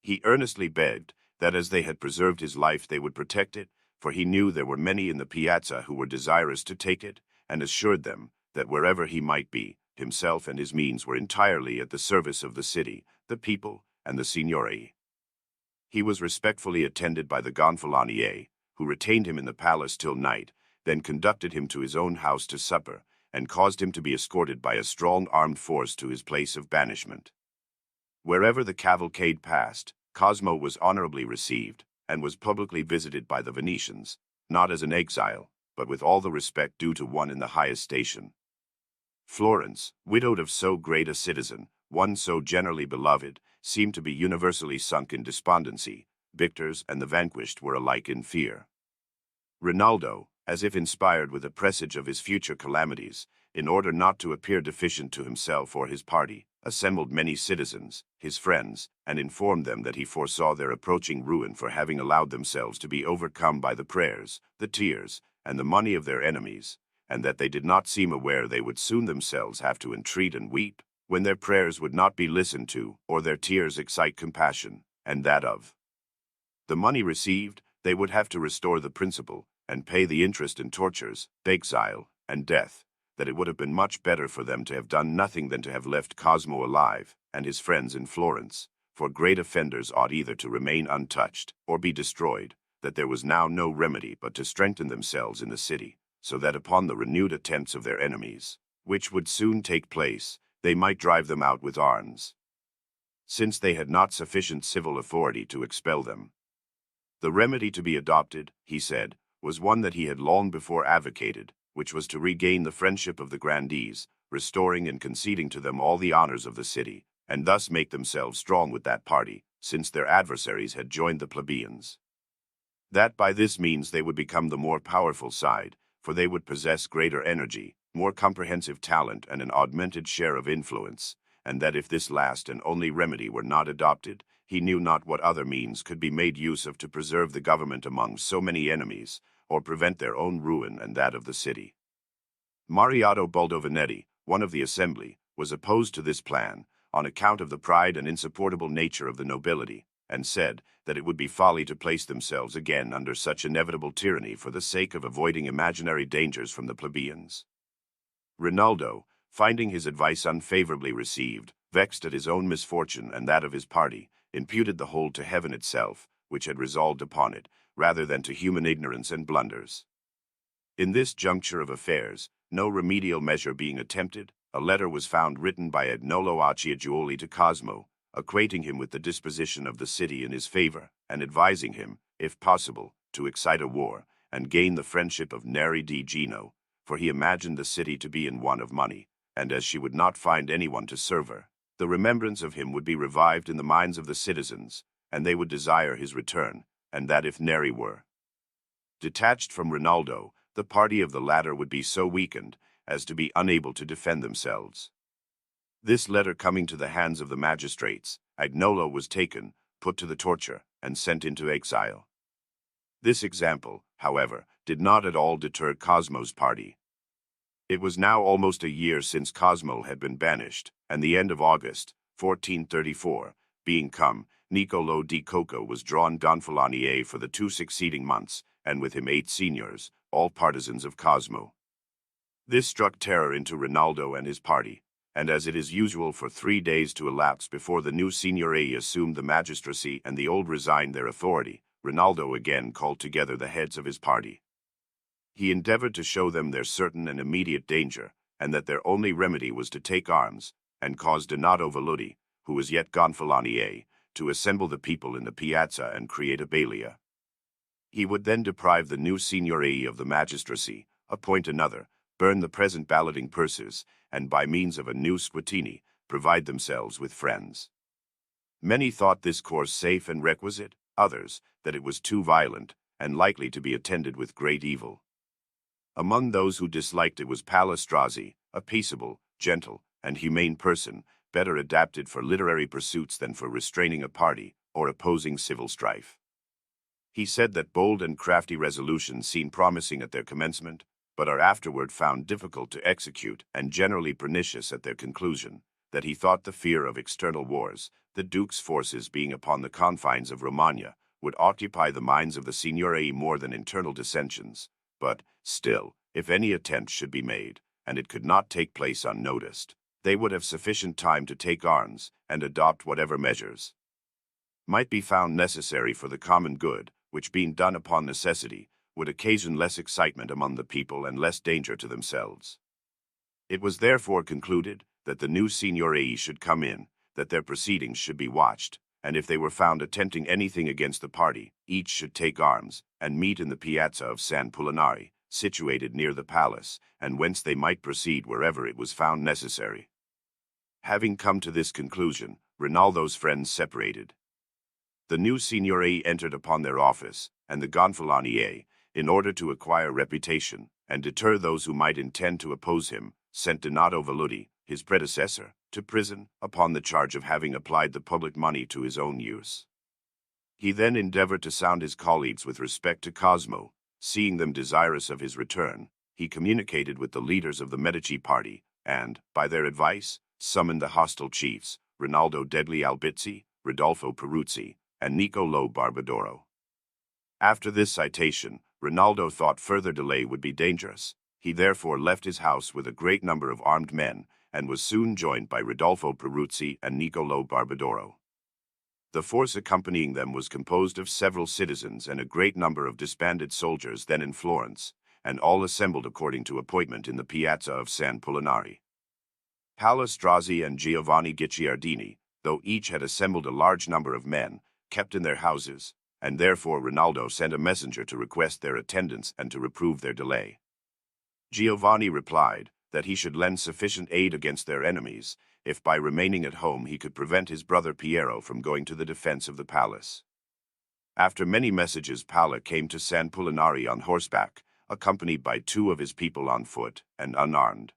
[SPEAKER 1] He earnestly begged that as they had preserved his life they would protect it, for he knew there were many in the piazza who were desirous to take it, and assured them that wherever he might be, himself and his means were entirely at the service of the city, the people, and the Signory. He was respectfully attended by the Gonfalonier, who retained him in the palace till night, then conducted him to his own house to supper, and caused him to be escorted by a strong armed force to his place of banishment. Wherever the cavalcade passed, Cosmo was honorably received, and was publicly visited by the Venetians, not as an exile, but with all the respect due to one in the highest station. Florence, widowed of so great a citizen, one so generally beloved, seemed to be universally sunk in despondency. Victors and the vanquished were alike in fear. Rinaldo, as if inspired with a presage of his future calamities, in order not to appear deficient to himself or his party, assembled many citizens, his friends, and informed them that he foresaw their approaching ruin for having allowed themselves to be overcome by the prayers, the tears, and the money of their enemies, and that they did not seem aware they would soon themselves have to entreat and weep, when their prayers would not be listened to, or their tears excite compassion, and that of the money received, they would have to restore the principal, and pay the interest and tortures, exile, and death, that it would have been much better for them to have done nothing than to have left Cosmo alive, and his friends in Florence, for great offenders ought either to remain untouched, or be destroyed, that there was now no remedy but to strengthen themselves in the city, so that upon the renewed attempts of their enemies, which would soon take place, they might drive them out with arms, since they had not sufficient civil authority to expel them. The remedy to be adopted, he said, was one that he had long before advocated, which was to regain the friendship of the grandees, restoring and conceding to them all the honors of the city, and thus make themselves strong with that party, since their adversaries had joined the plebeians. That by this means they would become the more powerful side, for they would possess greater energy, more comprehensive talent, and an augmented share of influence, and that if this last and only remedy were not adopted, he knew not what other means could be made use of to preserve the government among so many enemies, or prevent their own ruin and that of the city. Mariotto Baldovinetti, one of the assembly, was opposed to this plan, on account of the pride and insupportable nature of the nobility, and said that it would be folly to place themselves again under such inevitable tyranny for the sake of avoiding imaginary dangers from the plebeians. Rinaldo, finding his advice unfavorably received, vexed at his own misfortune and that of his party, imputed the whole to heaven itself, which had resolved upon it, rather than to human ignorance and blunders. In this juncture of affairs, no remedial measure being attempted, a letter was found written by Niccolo Acciajuoli to Cosmo, acquainting him with the disposition of the city in his favor, and advising him, if possible, to excite a war, and gain the friendship of Neri di Gino, for he imagined the city to be in want of money, and as she would not find anyone to serve her, the remembrance of him would be revived in the minds of the citizens, and they would desire his return, and that if Neri were detached from Rinaldo, the party of the latter would be so weakened as to be unable to defend themselves. This letter coming to the hands of the magistrates, Agnolo was taken, put to the torture, and sent into exile. This example, however, did not at all deter Cosmo's party. It was now almost a year since Cosmo had been banished, and the end of August, 1434, being come, Niccolo di Coco was drawn Gonfalonier for the 2 succeeding months, and with him 8 seniors, all partisans of Cosmo. This struck terror into Rinaldo and his party, and as it is usual for 3 days to elapse before the new signory assumed the magistracy and the old resigned their authority, Rinaldo again called together the heads of his party. He endeavored to show them their certain and immediate danger, and that their only remedy was to take arms, and cause Donato Velluti, who was yet Gonfalonier, to assemble the people in the piazza and create a balia. He would then deprive the new signory of the magistracy, appoint another, burn the present balloting purses, and by means of a new squittini, provide themselves with friends. Many thought this course safe and requisite, others, that it was too violent, and likely to be attended with great evil. Among those who disliked it was Palestrozzi, a peaceable, gentle, and humane person, better adapted for literary pursuits than for restraining a party or opposing civil strife. He said that bold and crafty resolutions seem promising at their commencement, but are afterward found difficult to execute and generally pernicious at their conclusion, that he thought the fear of external wars, the Duke's forces being upon the confines of Romagna, would occupy the minds of the Signory more than internal dissensions, but, still, if any attempt should be made, and it could not take place unnoticed, they would have sufficient time to take arms and adopt whatever measures might be found necessary for the common good, which being done upon necessity, would occasion less excitement among the people and less danger to themselves. It was therefore concluded that the new signory should come in, that their proceedings should be watched, and if they were found attempting anything against the party, each should take arms, and meet in the piazza of San Pulinari, situated near the palace, and whence they might proceed wherever it was found necessary. Having come to this conclusion, Rinaldo's friends separated. The new signory entered upon their office, and the Gonfalonier, in order to acquire reputation, and deter those who might intend to oppose him, sent Donato Velluti, his predecessor, to prison, upon the charge of having applied the public money to his own use. He then endeavored to sound his colleagues with respect to Cosmo. Seeing them desirous of his return, he communicated with the leaders of the Medici party, and, by their advice, summoned the hostile chiefs, Rinaldo degli Albizzi, Rodolfo Peruzzi, and Niccolo Barbadoro. After this citation, Rinaldo thought further delay would be dangerous. He therefore left his house with a great number of armed men, and was soon joined by Rodolfo Peruzzi and Niccolo Barbadoro. The force accompanying them was composed of several citizens and a great number of disbanded soldiers then in Florence, and all assembled according to appointment in the piazza of San Pulinari. Palestrozzi and Giovanni Guicciardini, though each had assembled a large number of men, kept in their houses, and therefore Rinaldo sent a messenger to request their attendance and to reprove their delay. Giovanni replied that he should lend sufficient aid against their enemies, if by remaining at home he could prevent his brother Piero from going to the defense of the palace. After many messages, Palla came to San Pulinari on horseback, accompanied by 2 of his people on foot and unarmed.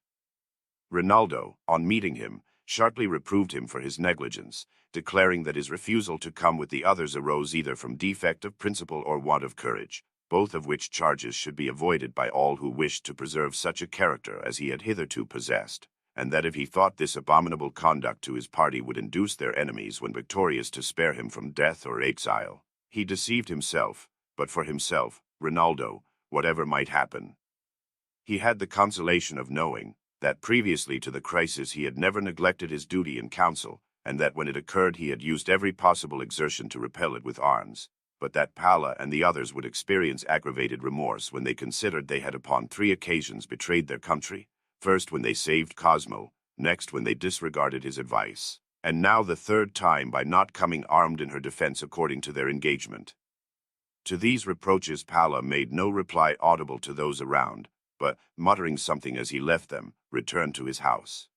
[SPEAKER 1] Rinaldo, on meeting him, sharply reproved him for his negligence, declaring that his refusal to come with the others arose either from defect of principle or want of courage, both of which charges should be avoided by all who wished to preserve such a character as he had hitherto possessed, and that if he thought this abominable conduct to his party would induce their enemies when victorious to spare him from death or exile, he deceived himself, but for himself, Rinaldo, whatever might happen. He had the consolation of knowing that previously to the crisis he had never neglected his duty in council, and that when it occurred he had used every possible exertion to repel it with arms, but that Palla and the others would experience aggravated remorse when they considered they had upon 3 occasions betrayed their country, first when they saved Cosmo, next when they disregarded his advice, and now the 3rd time by not coming armed in her defense according to their engagement. To these reproaches Palla made no reply audible to those around, but, muttering something as he left them, returned to his house.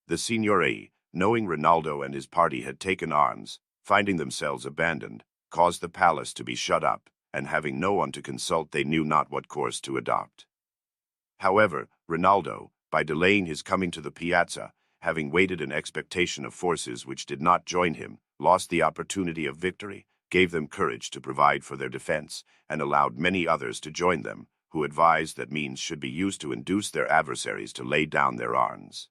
[SPEAKER 1] The Signory, knowing Rinaldo and his party had taken arms, finding themselves abandoned, caused the palace to be shut up, and having no one to consult they knew not what course to adopt. However, Rinaldo, by delaying his coming to the piazza, having waited in expectation of forces which did not join him, lost the opportunity of victory, gave them courage to provide for their defense, and allowed many others to join them, who advised that means should be used to induce their adversaries to lay down their arms.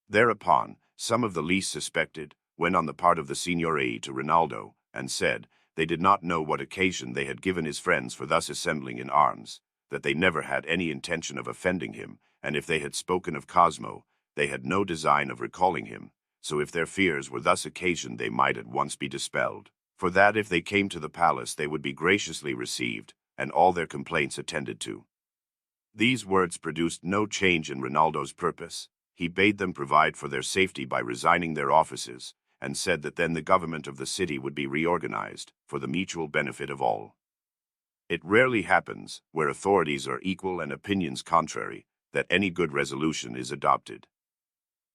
[SPEAKER 1] Thereupon, some of the least suspected went on the part of the Signory to Rinaldo, and said they did not know what occasion they had given his friends for thus assembling in arms, that they never had any intention of offending him, and if they had spoken of Cosmo, they had no design of recalling him, so if their fears were thus occasioned they might at once be dispelled, for that if they came to the palace they would be graciously received, and all their complaints attended to. These words produced no change in Rinaldo's purpose. He bade them provide for their safety by resigning their offices, and said that then the government of the city would be reorganized, for the mutual benefit of all. It rarely happens, where authorities are equal and opinions contrary, that any good resolution is adopted.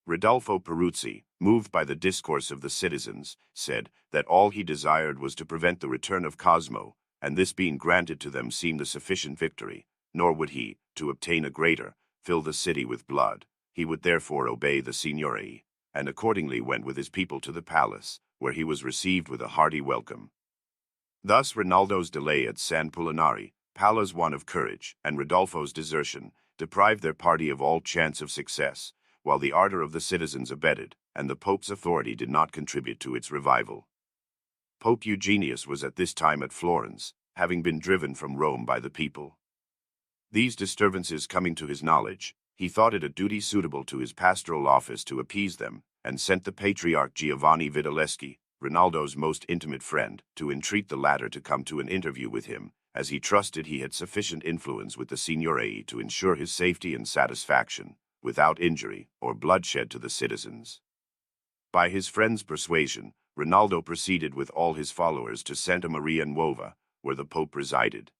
[SPEAKER 1] Rodolfo Peruzzi, moved by the discourse of the citizens, said that all he desired was to prevent the return of Cosmo, and this being granted to them seemed a sufficient victory, nor would he, to obtain a greater, fill the city with blood. He would therefore obey the Signory, and accordingly went with his people to the palace, where he was received with a hearty welcome. Thus Rinaldo's delay at San Pulinari, Palla's want of courage, and Rodolfo's desertion, deprived their party of all chance of success, while the ardor of the citizens abated, and the Pope's authority did not contribute to its revival. Pope Eugenius was at this time at Florence, having been driven from Rome by the people. These disturbances coming to his knowledge, he thought it a duty suitable to his pastoral office to appease them, and sent the Patriarch Giovanni Vidaleschi, Rinaldo's most intimate friend, to entreat the latter to come to an interview with him, as he trusted he had sufficient influence with the Signory to ensure his safety and satisfaction, without injury or bloodshed to the citizens. By his friend's persuasion, Rinaldo proceeded with all his followers to Santa Maria Nuova, where the Pope resided.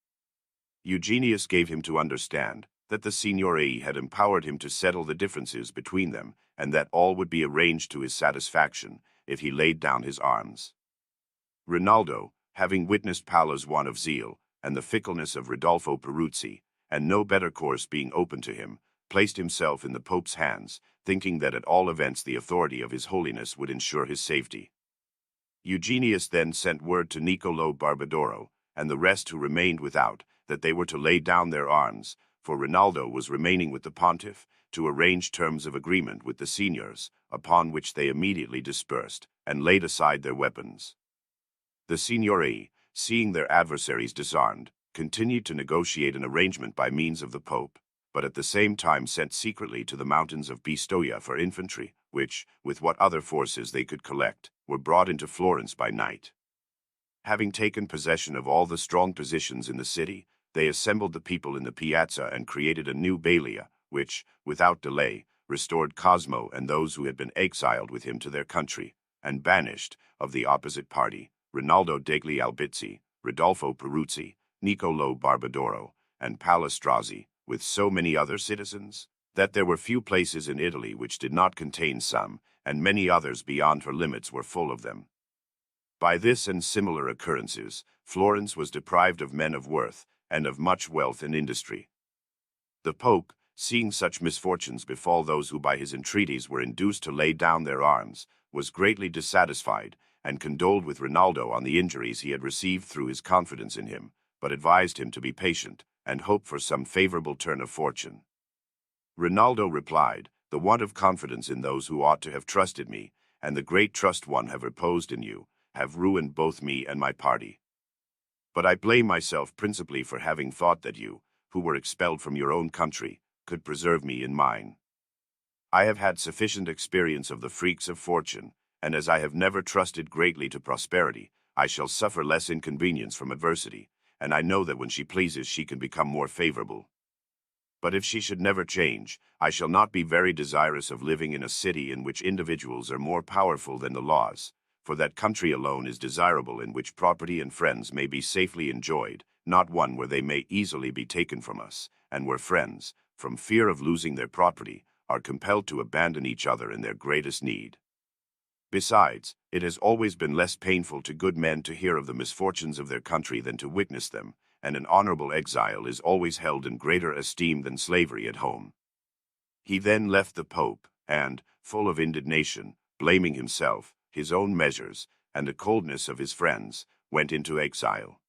[SPEAKER 1] Eugenius gave him to understand that the Signory had empowered him to settle the differences between them, and that all would be arranged to his satisfaction if he laid down his arms. Rinaldo, having witnessed Palla's want of zeal and the fickleness of Rodolfo Peruzzi, and no better course being open to him, placed himself in the Pope's hands, thinking that at all events the authority of His Holiness would ensure his safety. Eugenius then sent word to Niccolo Barbadoro, and the rest who remained without, that they were to lay down their arms, for Rinaldo was remaining with the pontiff, to arrange terms of agreement with the seniors, upon which they immediately dispersed, and laid aside their weapons. The Signory, seeing their adversaries disarmed, continued to negotiate an arrangement by means of the Pope, but at the same time sent secretly to the mountains of Pistoia for infantry, which, with what other forces they could collect, were brought into Florence by night. Having taken possession of all the strong positions in the city, they assembled the people in the piazza and created a new balia, which, without delay, restored Cosmo and those who had been exiled with him to their country, and banished, of the opposite party, Rinaldo degli Albizzi, Rodolfo Peruzzi, Niccolo Barbadoro, and Palla Strozzi, with so many other citizens, that there were few places in Italy which did not contain some, and many others beyond her limits were full of them. By this and similar occurrences, Florence was deprived of men of worth, and of much wealth and industry. The Pope, seeing such misfortunes befall those who by his entreaties were induced to lay down their arms, was greatly dissatisfied, and condoled with Rinaldo on the injuries he had received through his confidence in him, but advised him to be patient, and hope for some favorable turn of fortune. Rinaldo replied, "The want of confidence in those who ought to have trusted me, and the great trust one have reposed in you, have ruined both me and my party. But I blame myself principally for having thought that you, who were expelled from your own country, could preserve me in mine. I have had sufficient experience of the freaks of fortune, and as I have never trusted greatly to prosperity, I shall suffer less inconvenience from adversity, and I know that when she pleases she can become more favorable. But if she should never change, I shall not be very desirous of living in a city in which individuals are more powerful than the laws, for that country alone is desirable in which property and friends may be safely enjoyed, not one where they may easily be taken from us, and where friends, from fear of losing their property, are compelled to abandon each other in their greatest need. Besides, it has always been less painful to good men to hear of the misfortunes of their country than to witness them, and an honorable exile is always held in greater esteem than slavery at home." He then left the Pope, and, full of indignation, blaming himself, his own measures, and the coldness of his friends, went into exile.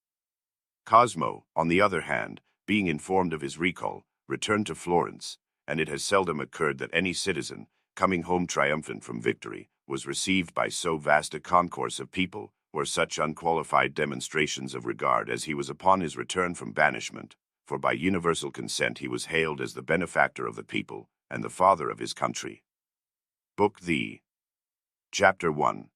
[SPEAKER 1] Cosmo, on the other hand, being informed of his recall, returned to Florence, and it has seldom occurred that any citizen, coming home triumphant from victory, was received by so vast a concourse of people, or such unqualified demonstrations of regard as he was upon his return from banishment, for by universal consent he was hailed as the benefactor of the people, and the father of his country. Book the Chapter 1.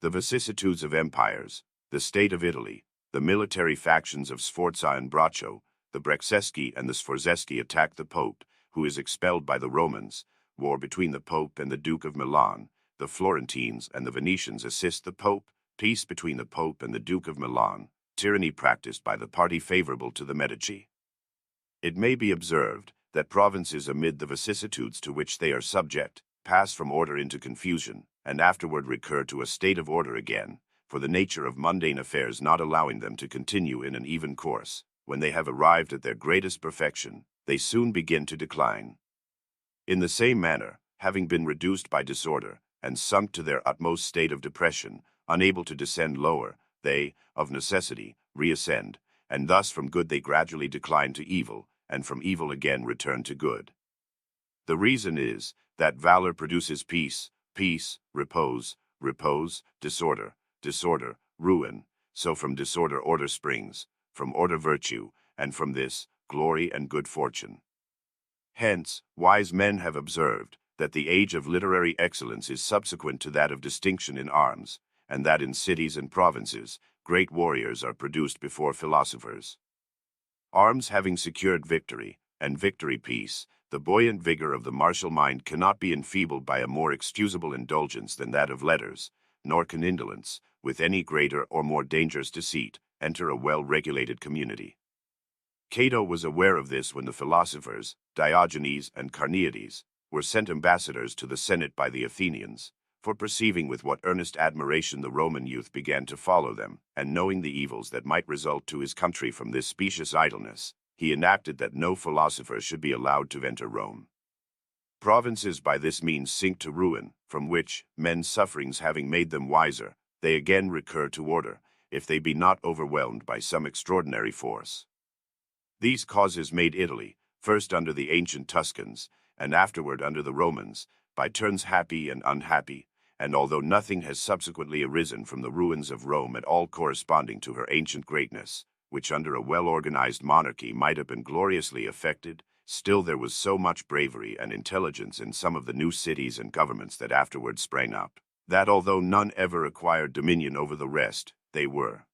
[SPEAKER 1] The vicissitudes of empires, the state of Italy, the military factions of Sforza and Braccio, the Brexeschi and the Sforzeschi attack the Pope, who is expelled by the Romans, war between the Pope and the Duke of Milan, the Florentines and the Venetians assist the Pope, peace between the Pope and the Duke of Milan, tyranny practiced by the party favorable to the Medici. It may be observed that provinces amid the vicissitudes to which they are subject pass from order into confusion, and afterward recur to a state of order again, for the nature of mundane affairs not allowing them to continue in an even course. When they have arrived at their greatest perfection, they soon begin to decline. In the same manner, having been reduced by disorder, and sunk to their utmost state of depression, unable to descend lower, they, of necessity, reascend, and thus from good they gradually decline to evil, and from evil again return to good. The reason is, that valor produces peace, peace, repose, repose, disorder, disorder, ruin, so from disorder order springs, from order virtue, and from this, glory and good fortune. Hence, wise men have observed that the age of literary excellence is subsequent to that of distinction in arms, and that in cities and provinces, great warriors are produced before philosophers. Arms having secured victory, and victory peace, the buoyant vigor of the martial mind cannot be enfeebled by a more excusable indulgence than that of letters, nor can indolence, with any greater or more dangerous deceit, enter a well-regulated community. Cato was aware of this when the philosophers, Diogenes and Carneades, were sent ambassadors to the Senate by the Athenians, for perceiving with what earnest admiration the Roman youth began to follow them, and knowing the evils that might result to his country from this specious idleness, he enacted that no philosopher should be allowed to enter Rome. Provinces by this means sink to ruin, from which, men's sufferings having made them wiser, they again recur to order, if they be not overwhelmed by some extraordinary force. These causes made Italy, first under the ancient Tuscans, and afterward under the Romans, by turns happy and unhappy, and although nothing has subsequently arisen from the ruins of Rome at all corresponding to her ancient greatness, which under a well-organized monarchy might have been gloriously effected, still there was so much bravery and intelligence in some of the new cities and governments that afterward sprang up, that although none ever acquired dominion over the rest, they were,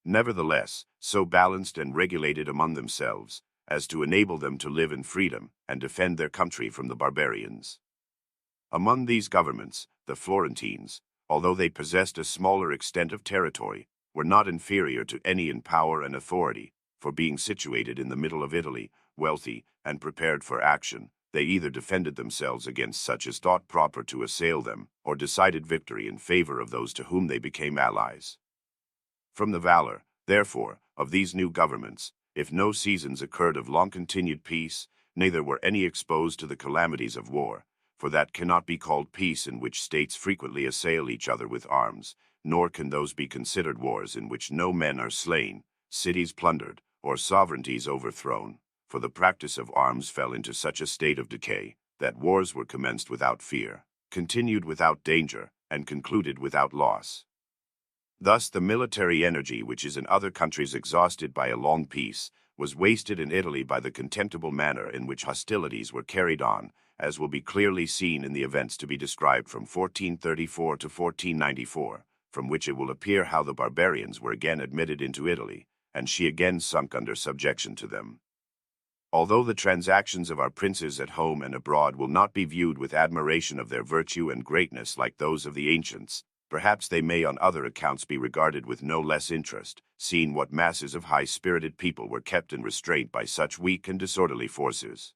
[SPEAKER 1] nevertheless, so balanced and regulated among themselves, as to enable them to live in freedom and defend their country from the barbarians. Among these governments, the Florentines, although they possessed a smaller extent of territory, were not inferior to any in power and authority, for being situated in the middle of Italy, wealthy, and prepared for action, They either defended themselves against such as thought proper to assail them, or decided victory in favor of those to whom they became allies. From the valor, therefore, of these new governments, if no seasons occurred of long-continued peace, neither were any exposed to the calamities of war, for that cannot be called peace in which states frequently assail each other with arms, nor can those be considered wars in which no men are slain, cities plundered, or sovereignties overthrown, for the practice of arms fell into such a state of decay, that wars were commenced without fear, continued without danger, and concluded without loss. Thus the military energy which is in other countries exhausted by a long peace, was wasted in Italy by the contemptible manner in which hostilities were carried on, as will be clearly seen in the events to be described from 1434 to 1494, from which it will appear how the barbarians were again admitted into Italy, and she again sunk under subjection to them. Although the transactions of our princes at home and abroad will not be viewed with admiration of their virtue and greatness like those of the ancients, perhaps they may on other accounts be regarded with no less interest, seeing what masses of high-spirited people were kept in restraint by such weak and disorderly forces.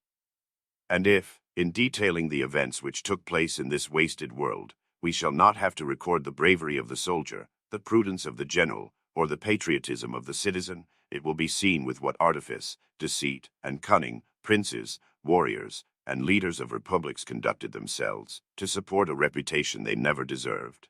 [SPEAKER 1] And if, in detailing the events which took place in this wasted world, we shall not have to record the bravery of the soldier, the prudence of the general, or the patriotism of the citizen, it will be seen with what artifice, deceit, and cunning princes, warriors, and leaders of republics conducted themselves, to support a reputation they never deserved.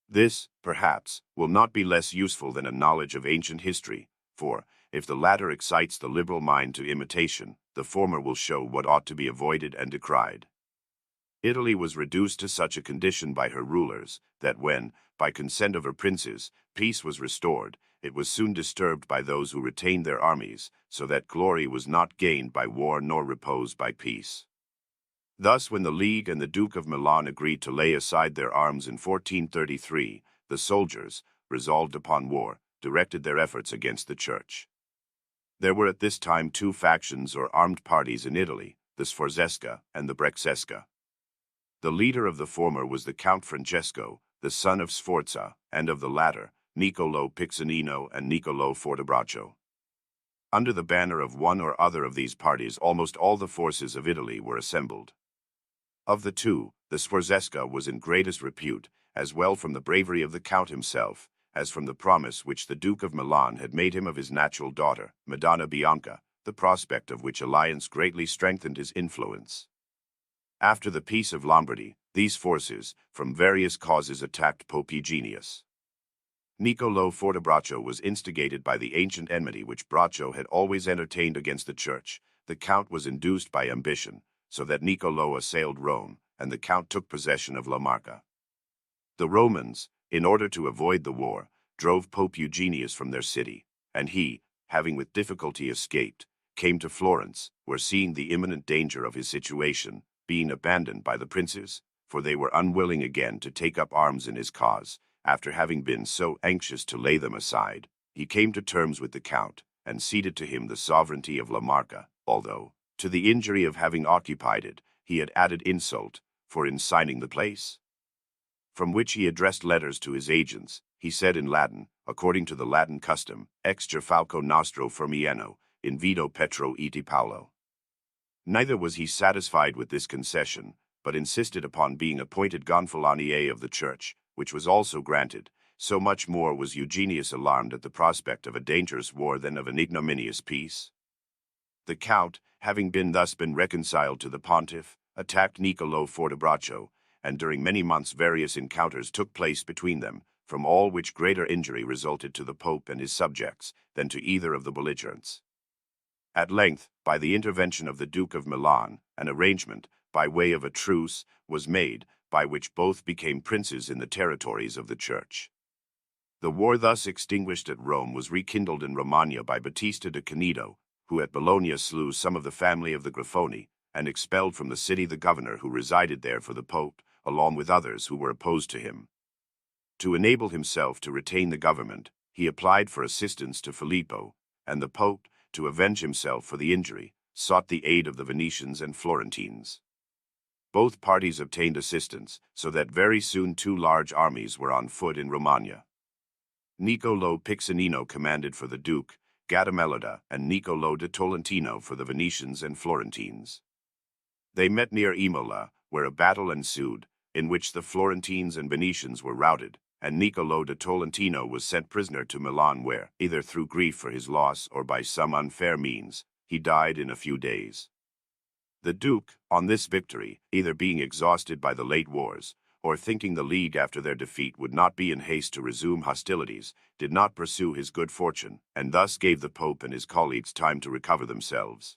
[SPEAKER 1] This, perhaps, will not be less useful than a knowledge of ancient history, for, if the latter excites the liberal mind to imitation, the former will show what ought to be avoided and decried. Italy was reduced to such a condition by her rulers, that when, by consent of her princes, peace was restored, it was soon disturbed by those who retained their armies, so that glory was not gained by war nor repose by peace. Thus, when the League and the Duke of Milan agreed to lay aside their arms in 1433, the soldiers, resolved upon war, directed their efforts against the Church. There were at this time two factions or armed parties in Italy, the Sforzesca and the Brexesca. The leader of the former was the Count Francesco, the son of Sforza, and of the latter, Niccolo Piccinino and Niccolo Fortebraccio. Under the banner of one or other of these parties almost all the forces of Italy were assembled. Of the two, the Sforzesca was in greatest repute, as well from the bravery of the Count himself, as from the promise which the Duke of Milan had made him of his natural daughter, Madonna Bianca, the prospect of which alliance greatly strengthened his influence. After the Peace of Lombardy, these forces, from various causes, attacked Pope Eugenius. Niccolo Fortebraccio was instigated by the ancient enmity which Braccio had always entertained against the Church. The Count was induced by ambition, so that Niccolo assailed Rome, and the Count took possession of La Marca. The Romans, in order to avoid the war, drove Pope Eugenius from their city, and he, having with difficulty escaped, came to Florence, where, seeing the imminent danger of his situation, being abandoned by the princes, for they were unwilling again to take up arms in his cause, after having been so anxious to lay them aside, he came to terms with the Count, and ceded to him the sovereignty of La Marca, although, to the injury of having occupied it, he had added insult, for in signing the place, from which he addressed letters to his agents, he said in Latin, according to the Latin custom, Exter falco nostro Firmiano, invido Petro iti Paulo. Neither was he satisfied with this concession, but insisted upon being appointed Gonfalonier of the Church, which was also granted. So much more was Eugenius alarmed at the prospect of a dangerous war than of an ignominious peace. The Count, having thus been reconciled to the pontiff, attacked Niccolo Fortebraccio, and during many months various encounters took place between them, from all which greater injury resulted to the Pope and his subjects than to either of the belligerents. At length, by the intervention of the Duke of Milan, an arrangement, by way of a truce, was made, by which both became princes in the territories of the Church. The war thus extinguished at Rome was rekindled in Romagna by Battista de Canedo, who at Bologna slew some of the family of the Grifoni, and expelled from the city the governor who resided there for the Pope, along with others who were opposed to him. To enable himself to retain the government, he applied for assistance to Filippo, and the Pope, to avenge himself for the injury, sought the aid of the Venetians and Florentines. Both parties obtained assistance, so that very soon two large armies were on foot in Romagna. Niccolo Piccinino commanded for the Duke, Gattamelida, and Niccolo de Tolentino for the Venetians and Florentines. They met near Imola, where a battle ensued, in which the Florentines and Venetians were routed, and Niccolo da Tolentino was sent prisoner to Milan where, either through grief for his loss or by some unfair means, he died in a few days. The Duke, on this victory, either being exhausted by the late wars, or thinking the League after their defeat would not be in haste to resume hostilities, did not pursue his good fortune, and thus gave the Pope and his colleagues time to recover themselves.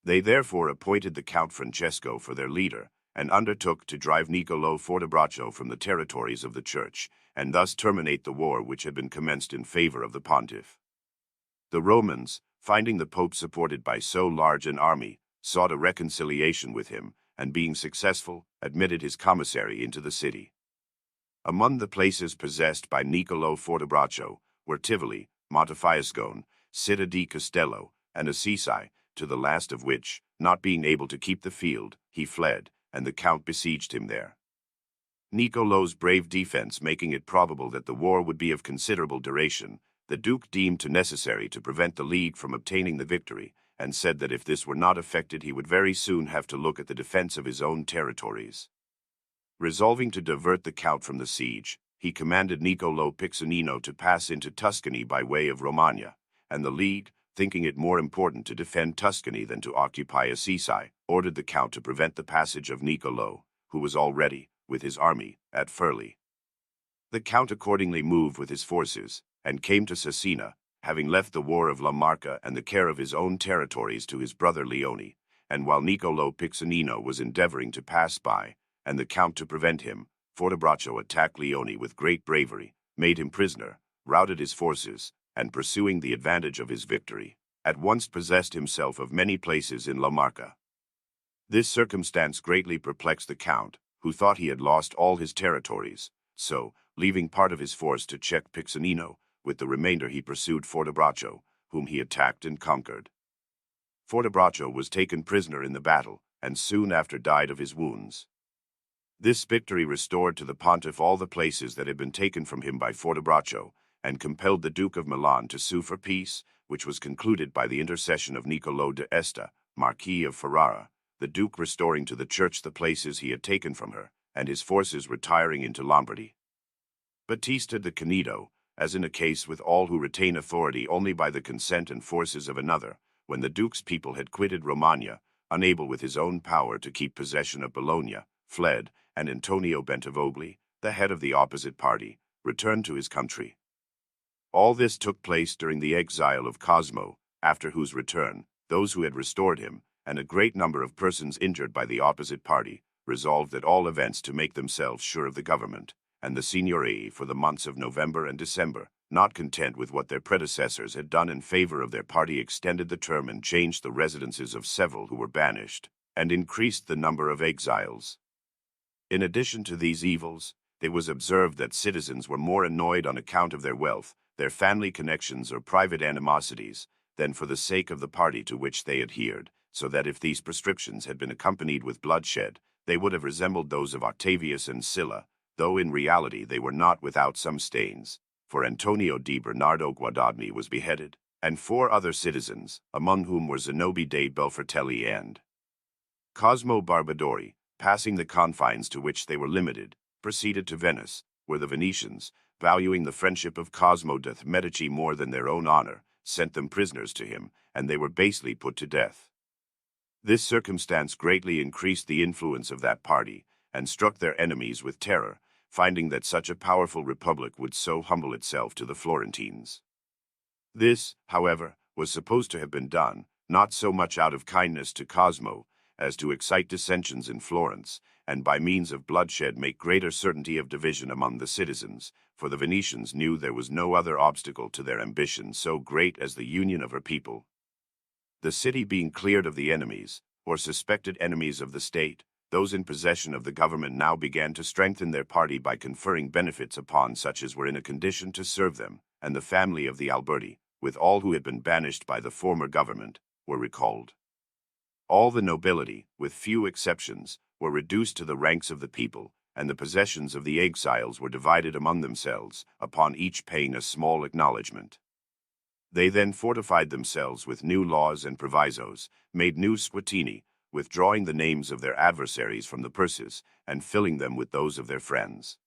[SPEAKER 1] They therefore appointed the Count Francesco for their leader, and undertook to drive Niccolo Fortebraccio from the territories of the Church, and thus terminate the war which had been commenced in favor of the pontiff. The Romans, finding the Pope supported by so large an army, sought a reconciliation with him, and being successful, admitted his commissary into the city. Among the places possessed by Niccolo Fortebraccio were Tivoli, Montefiascone, Città di Castello, and Assisi, to the last of which, not being able to keep the field, he fled, and the Count besieged him there. Niccolo's brave defense making it probable that the war would be of considerable duration, the Duke deemed it necessary to prevent the League from obtaining the victory, and said that if this were not effected he would very soon have to look at the defense of his own territories. Resolving to divert the Count from the siege, he commanded Niccolo Piccinino to pass into Tuscany by way of Romagna, and the League, thinking it more important to defend Tuscany than to occupy Assisi, ordered the Count to prevent the passage of Niccolo, who was already, with his army, at Furli. The Count accordingly moved with his forces, and came to Cesena, having left the war of La Marca and the care of his own territories to his brother Leone, and while Niccolo Piccinino was endeavoring to pass by, and the Count to prevent him, Fortebraccio attacked Leone with great bravery, made him prisoner, routed his forces, and pursuing the advantage of his victory, at once possessed himself of many places in La Marca. This circumstance greatly perplexed the Count, who thought he had lost all his territories, so, leaving part of his force to check Piccinino, with the remainder he pursued Fortebraccio, whom he attacked and conquered. Fortebraccio was taken prisoner in the battle, and soon after died of his wounds. This victory restored to the pontiff all the places that had been taken from him by Fortebraccio, and compelled the Duke of Milan to sue for peace, which was concluded by the intercession of Niccolo d'Este, Marquis of Ferrara, the Duke restoring to the Church the places he had taken from her, and his forces retiring into Lombardy. Battista da Canedo, as in a case with all who retain authority only by the consent and forces of another, when the Duke's people had quitted Romagna, unable with his own power to keep possession of Bologna, fled, and Antonio Bentivogli, the head of the opposite party, returned to his country. All this took place during the exile of Cosmo, after whose return, those who had restored him, and a great number of persons injured by the opposite party, resolved at all events to make themselves sure of the government, and the Signory for the months of November and December, not content with what their predecessors had done in favor of their party, extended the term and changed the residences of several who were banished, and increased the number of exiles. In addition to these evils, it was observed that citizens were more annoyed on account of their wealth, their family connections or private animosities, than for the sake of the party to which they adhered, so that if these proscriptions had been accompanied with bloodshed, they would have resembled those of Octavius and Sylla, though in reality they were not without some stains, for Antonio di Bernardo Guadagni was beheaded, and 4 other citizens, among whom were Zenobi dei Belfratelli and Cosmo Barbadori, passing the confines to which they were limited, proceeded to Venice, where the Venetians, valuing the friendship of Cosmo de' Medici more than their own honor, sent them prisoners to him, and they were basely put to death. This circumstance greatly increased the influence of that party, and struck their enemies with terror, finding that such a powerful republic would so humble itself to the Florentines. This, however, was supposed to have been done, not so much out of kindness to Cosmo, as to excite dissensions in Florence, and by means of bloodshed make greater certainty of division among the citizens, for the Venetians knew there was no other obstacle to their ambition so great as the union of her people. The city being cleared of the enemies, or suspected enemies of the state, those in possession of the government now began to strengthen their party by conferring benefits upon such as were in a condition to serve them, and the family of the Alberti, with all who had been banished by the former government, were recalled. All the nobility, with few exceptions, were reduced to the ranks of the people, and the possessions of the exiles were divided among themselves, upon each paying a small acknowledgment. They then fortified themselves with new laws and provisos, made new squittini, withdrawing the names of their adversaries from the purses and filling them with those of their friends.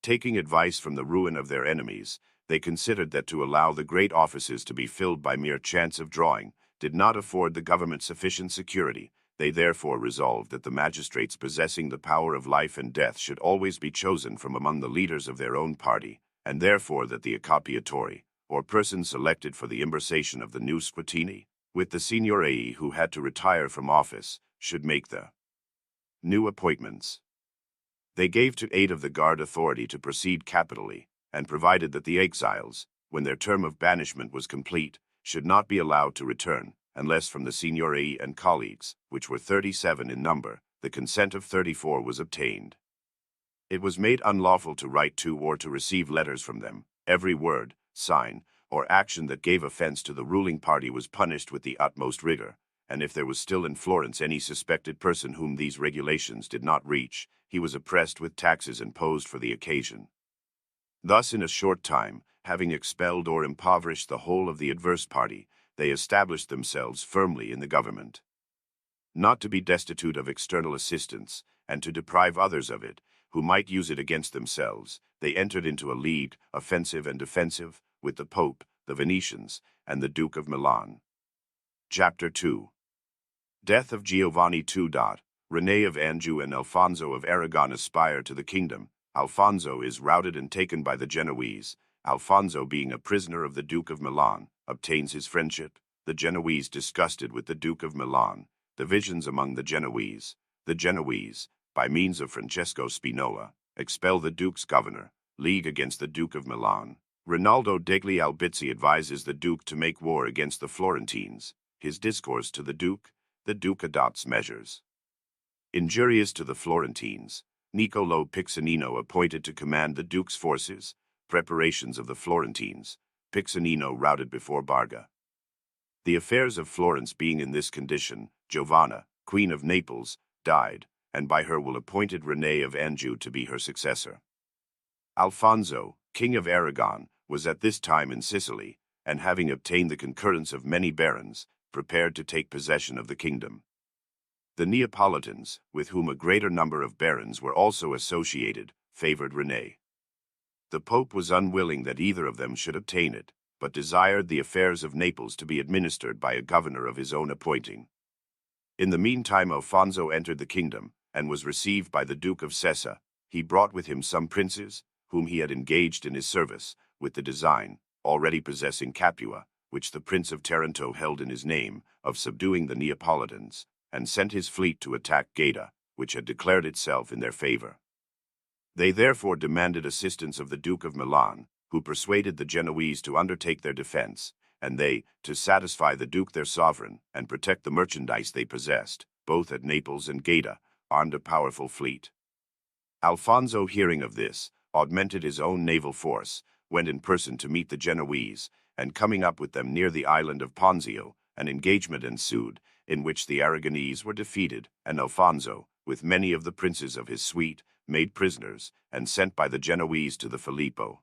[SPEAKER 1] Taking advice from the ruin of their enemies, they considered that to allow the great offices to be filled by mere chance of drawing did not afford the government sufficient security. They therefore resolved that the magistrates possessing the power of life and death should always be chosen from among the leaders of their own party, and therefore that the accoppiatori, or person selected for the imbrsation of the new squatini, with the signorii who had to retire from office, should make the new appointments. They gave to 8 of the guard authority to proceed capitally, and provided that the exiles, when their term of banishment was complete, should not be allowed to return, unless from the signorii and colleagues, which were 37 in number, the consent of 34 was obtained. It was made unlawful to write to or to receive letters from them. Every word, sign, or action that gave offense to the ruling party was punished with the utmost rigor, and if there was still in Florence any suspected person whom these regulations did not reach, he was oppressed with taxes imposed for the occasion. Thus, in a short time, having expelled or impoverished the whole of the adverse party, they established themselves firmly in the government. Not to be destitute of external assistance, and to deprive others of it, who might use it against themselves, they entered into a league, offensive and defensive, with the Pope, the Venetians, and the Duke of Milan. Chapter 2. Death of Giovanni II. René of Anjou and Alfonso of Aragon aspire to the kingdom. Alfonso is routed and taken by the Genoese. Alfonso, being a prisoner of the Duke of Milan, obtains his friendship. The Genoese, disgusted with the Duke of Milan. Divisions among the Genoese. The Genoese, by means of Francesco Spinola, expel the Duke's governor. League against the Duke of Milan. Rinaldo degli Albizzi advises the Duke to make war against the Florentines. His discourse to the Duke adopts measures injurious to the Florentines. Niccolo Piccinino appointed to command the Duke's forces. Preparations of the Florentines. Piccinino routed before Barga. The affairs of Florence being in this condition, Giovanna, Queen of Naples, died, and by her will appointed René of Anjou to be her successor. Alfonso, King of Aragon, was at this time in Sicily, and having obtained the concurrence of many barons, prepared to take possession of the kingdom. The Neapolitans, with whom a greater number of barons were also associated, favored René. The Pope was unwilling that either of them should obtain it, but desired the affairs of Naples to be administered by a governor of his own appointing. In the meantime Alfonso entered the kingdom, and was received by the Duke of Sessa. He brought with him some princes, whom he had engaged in his service, with the design, already possessing Capua, which the Prince of Taranto held in his name, of subduing the Neapolitans, and sent his fleet to attack Gaeta, which had declared itself in their favor. They therefore demanded assistance of the Duke of Milan, who persuaded the Genoese to undertake their defense, and they, to satisfy the Duke their sovereign, and protect the merchandise they possessed, both at Naples and Gaeta, armed a powerful fleet. Alfonso, hearing of this, augmented his own naval force, went in person to meet the Genoese, and coming up with them near the island of Ponzio, an engagement ensued, in which the Aragonese were defeated, and Alfonso, with many of the princes of his suite, made prisoners, and sent by the Genoese to the Filippo.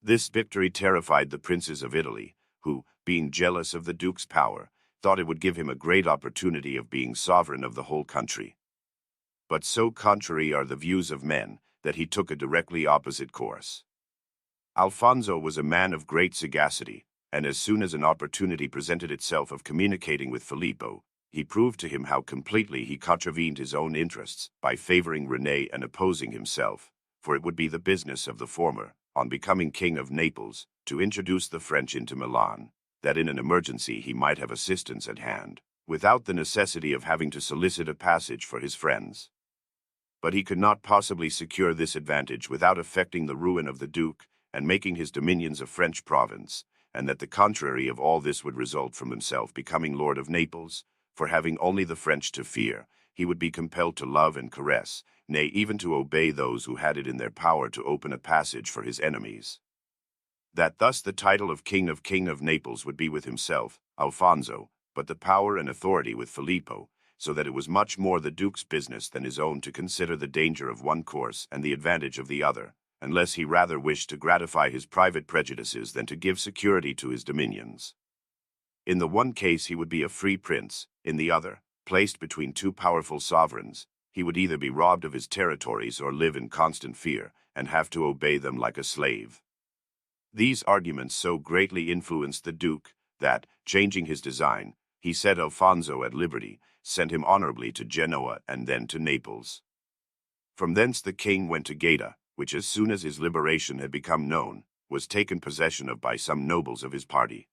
[SPEAKER 1] This victory terrified the princes of Italy, who, being jealous of the Duke's power, thought it would give him a great opportunity of being sovereign of the whole country. But so contrary are the views of men, that he took a directly opposite course. Alfonso was a man of great sagacity, and as soon as an opportunity presented itself of communicating with Filippo, he proved to him how completely he contravened his own interests by favoring René and opposing himself, for it would be the business of the former, on becoming King of Naples, to introduce the French into Milan, that in an emergency he might have assistance at hand, without the necessity of having to solicit a passage for his friends. But he could not possibly secure this advantage without effecting the ruin of the Duke, and making his dominions a French province, and that the contrary of all this would result from himself becoming Lord of Naples, for having only the French to fear, he would be compelled to love and caress, nay, even to obey those who had it in their power to open a passage for his enemies. That thus the title of King of Naples would be with himself, Alfonso, but the power and authority with Filippo, so that it was much more the Duke's business than his own to consider the danger of one course and the advantage of the other, unless he rather wished to gratify his private prejudices than to give security to his dominions. In the one case he would be a free prince, in the other, Placed between two powerful sovereigns, he would either be robbed of his territories or live in constant fear and have to obey them like a slave. These arguments so greatly influenced the Duke that, changing his design, he set Alfonso at liberty, sent him honorably to Genoa and then to Naples. From thence the king went to Gaeta, which as soon as his liberation had become known, was taken possession of by some nobles of his party.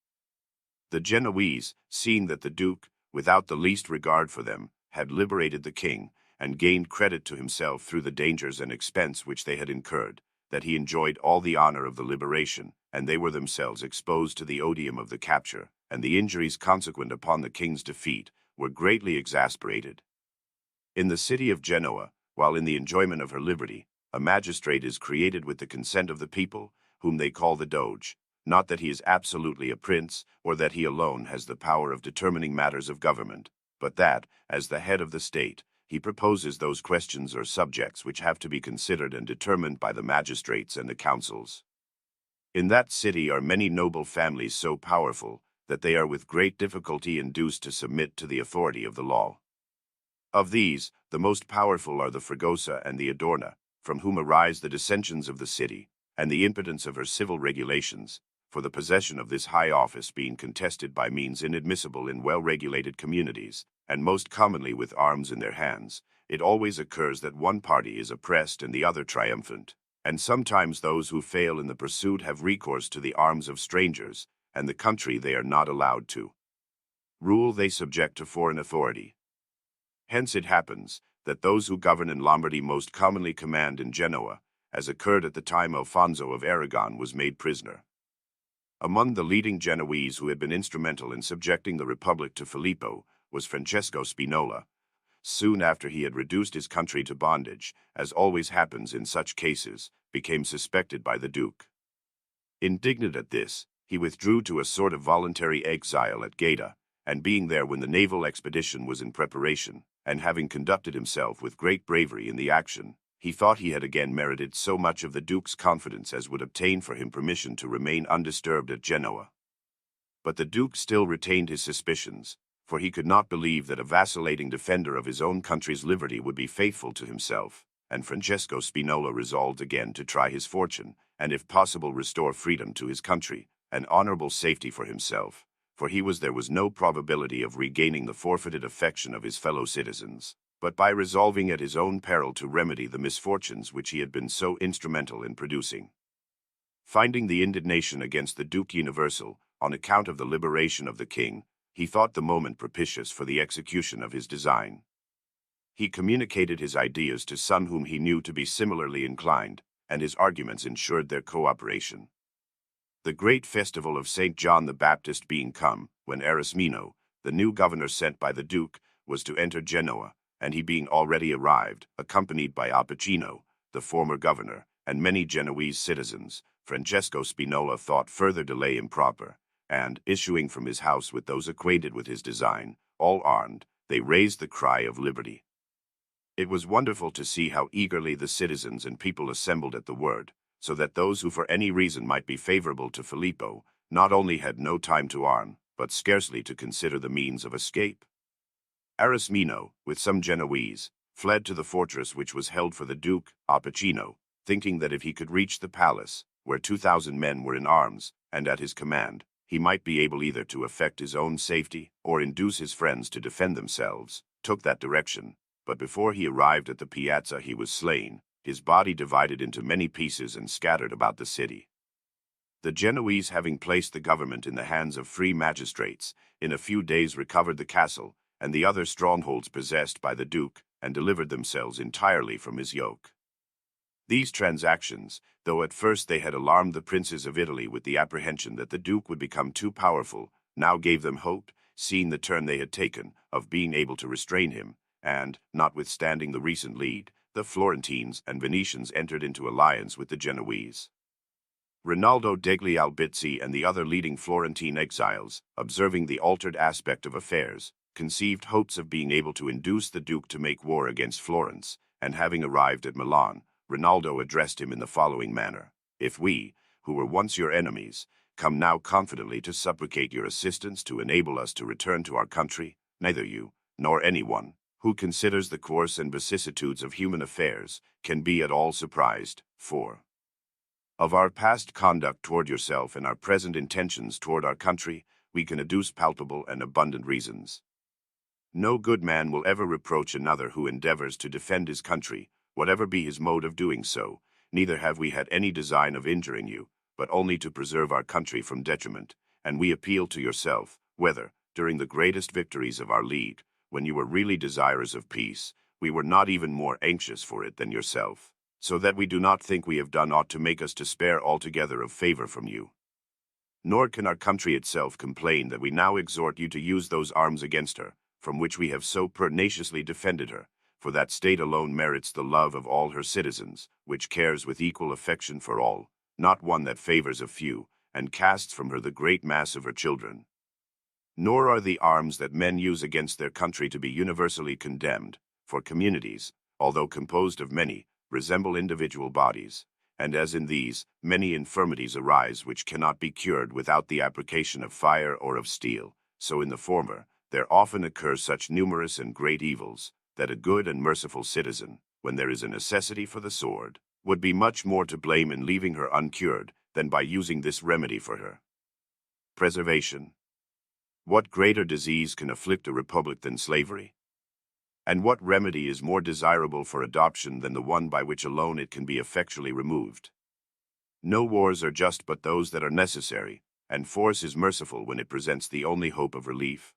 [SPEAKER 1] The Genoese, seeing that the Duke, without the least regard for them, had liberated the king, and gained credit to himself through the dangers and expense which they had incurred, that he enjoyed all the honor of the liberation, and they were themselves exposed to the odium of the capture, and the injuries consequent upon the king's defeat, were greatly exasperated. In the city of Genoa, while in the enjoyment of her liberty, a magistrate is created with the consent of the people, whom they call the Doge, not that he is absolutely a prince, or that he alone has the power of determining matters of government, but that, as the head of the state, he proposes those questions or subjects which have to be considered and determined by the magistrates and the councils. In that city are many noble families so powerful that they are with great difficulty induced to submit to the authority of the law. Of these, the most powerful are the Fregosa and the Adorna, from whom arise the dissensions of the city, and the impotence of her civil regulations, for the possession of this high office being contested by means inadmissible in well-regulated communities, and most commonly with arms in their hands, it always occurs that one party is oppressed and the other triumphant, and sometimes those who fail in the pursuit have recourse to the arms of strangers, and the country they are not allowed to rule they subject to foreign authority. Hence it happens that those who govern in Lombardy most commonly command in Genoa, as occurred at the time Alfonso of Aragon was made prisoner. Among the leading Genoese who had been instrumental in subjecting the Republic to Filippo was Francesco Spinola. Soon after he had reduced his country to bondage, as always happens in such cases, became suspected by the Duke. Indignant at this, he withdrew to a sort of voluntary exile at Gaeta, and being there when the naval expedition was in preparation, and having conducted himself with great bravery in the action, he thought he had again merited so much of the Duke's confidence as would obtain for him permission to remain undisturbed at Genoa. But the Duke still retained his suspicions, for he could not believe that a vacillating defender of his own country's liberty would be faithful to himself, and Francesco Spinola resolved again to try his fortune, and if possible restore freedom to his country, and honorable safety for himself, for there was no probability of regaining the forfeited affection of his fellow citizens, but by resolving at his own peril to remedy the misfortunes which he had been so instrumental in producing. Finding the indignation against the Duke universal, on account of the liberation of the king, he thought the moment propitious for the execution of his design. He communicated his ideas to some whom he knew to be similarly inclined, and his arguments ensured their cooperation. The great festival of St. John the Baptist being come, when Erasmino, the new governor sent by the Duke, was to enter Genoa, and he being already arrived, accompanied by Appuccino, the former governor, and many Genoese citizens, Francesco Spinola thought further delay improper, and, issuing from his house with those acquainted with his design, all armed, they raised the cry of liberty. It was wonderful to see how eagerly the citizens and people assembled at the word, so that those who for any reason might be favorable to Filippo, not only had no time to arm, but scarcely to consider the means of escape. Erasmino, with some Genoese, fled to the fortress which was held for the Duke, Appuccino, thinking that if he could reach the palace, where 2,000 men were in arms, and at his command, he might be able either to effect his own safety, or induce his friends to defend themselves, took that direction, but before he arrived at the piazza he was slain, his body divided into many pieces and scattered about the city. The Genoese, having placed the government in the hands of free magistrates, in a few days recovered the castle, and the other strongholds possessed by the Duke, and delivered themselves entirely from his yoke. These transactions, though at first they had alarmed the princes of Italy with the apprehension that the Duke would become too powerful, now gave them hope, seeing the turn they had taken, of being able to restrain him, and, notwithstanding the recent lead, the Florentines and Venetians entered into alliance with the Genoese. Rinaldo degli Albizzi and the other leading Florentine exiles, observing the altered aspect of affairs, conceived hopes of being able to induce the Duke to make war against Florence, and having arrived at Milan, Rinaldo addressed him in the following manner: "If we, who were once your enemies, come now confidently to supplicate your assistance to enable us to return to our country, neither you, nor anyone who considers the course and vicissitudes of human affairs can be at all surprised, for of our past conduct toward yourself and our present intentions toward our country, we can adduce palpable and abundant reasons. No good man will ever reproach another who endeavors to defend his country, whatever be his mode of doing so, neither have we had any design of injuring you, but only to preserve our country from detriment, and we appeal to yourself, whether, during the greatest victories of our league, when you were really desirous of peace, we were not even more anxious for it than yourself, so that we do not think we have done aught to make us despair altogether of favor from you. Nor can our country itself complain that we now exhort you to use those arms against her, from which we have so pertinaciously defended her, for that state alone merits the love of all her citizens, which cares with equal affection for all, not one that favors a few, and casts from her the great mass of her children. Nor are the arms that men use against their country to be universally condemned, for communities, although composed of many, resemble individual bodies, and as in these, many infirmities arise which cannot be cured without the application of fire or of steel, so in the former, there often occur such numerous and great evils, that a good and merciful citizen, when there is a necessity for the sword, would be much more to blame in leaving her uncured than by using this remedy for her preservation. What greater disease can afflict a republic than slavery? And what remedy is more desirable for adoption than the one by which alone it can be effectually removed? No wars are just but those that are necessary, and force is merciful when it presents the only hope of relief.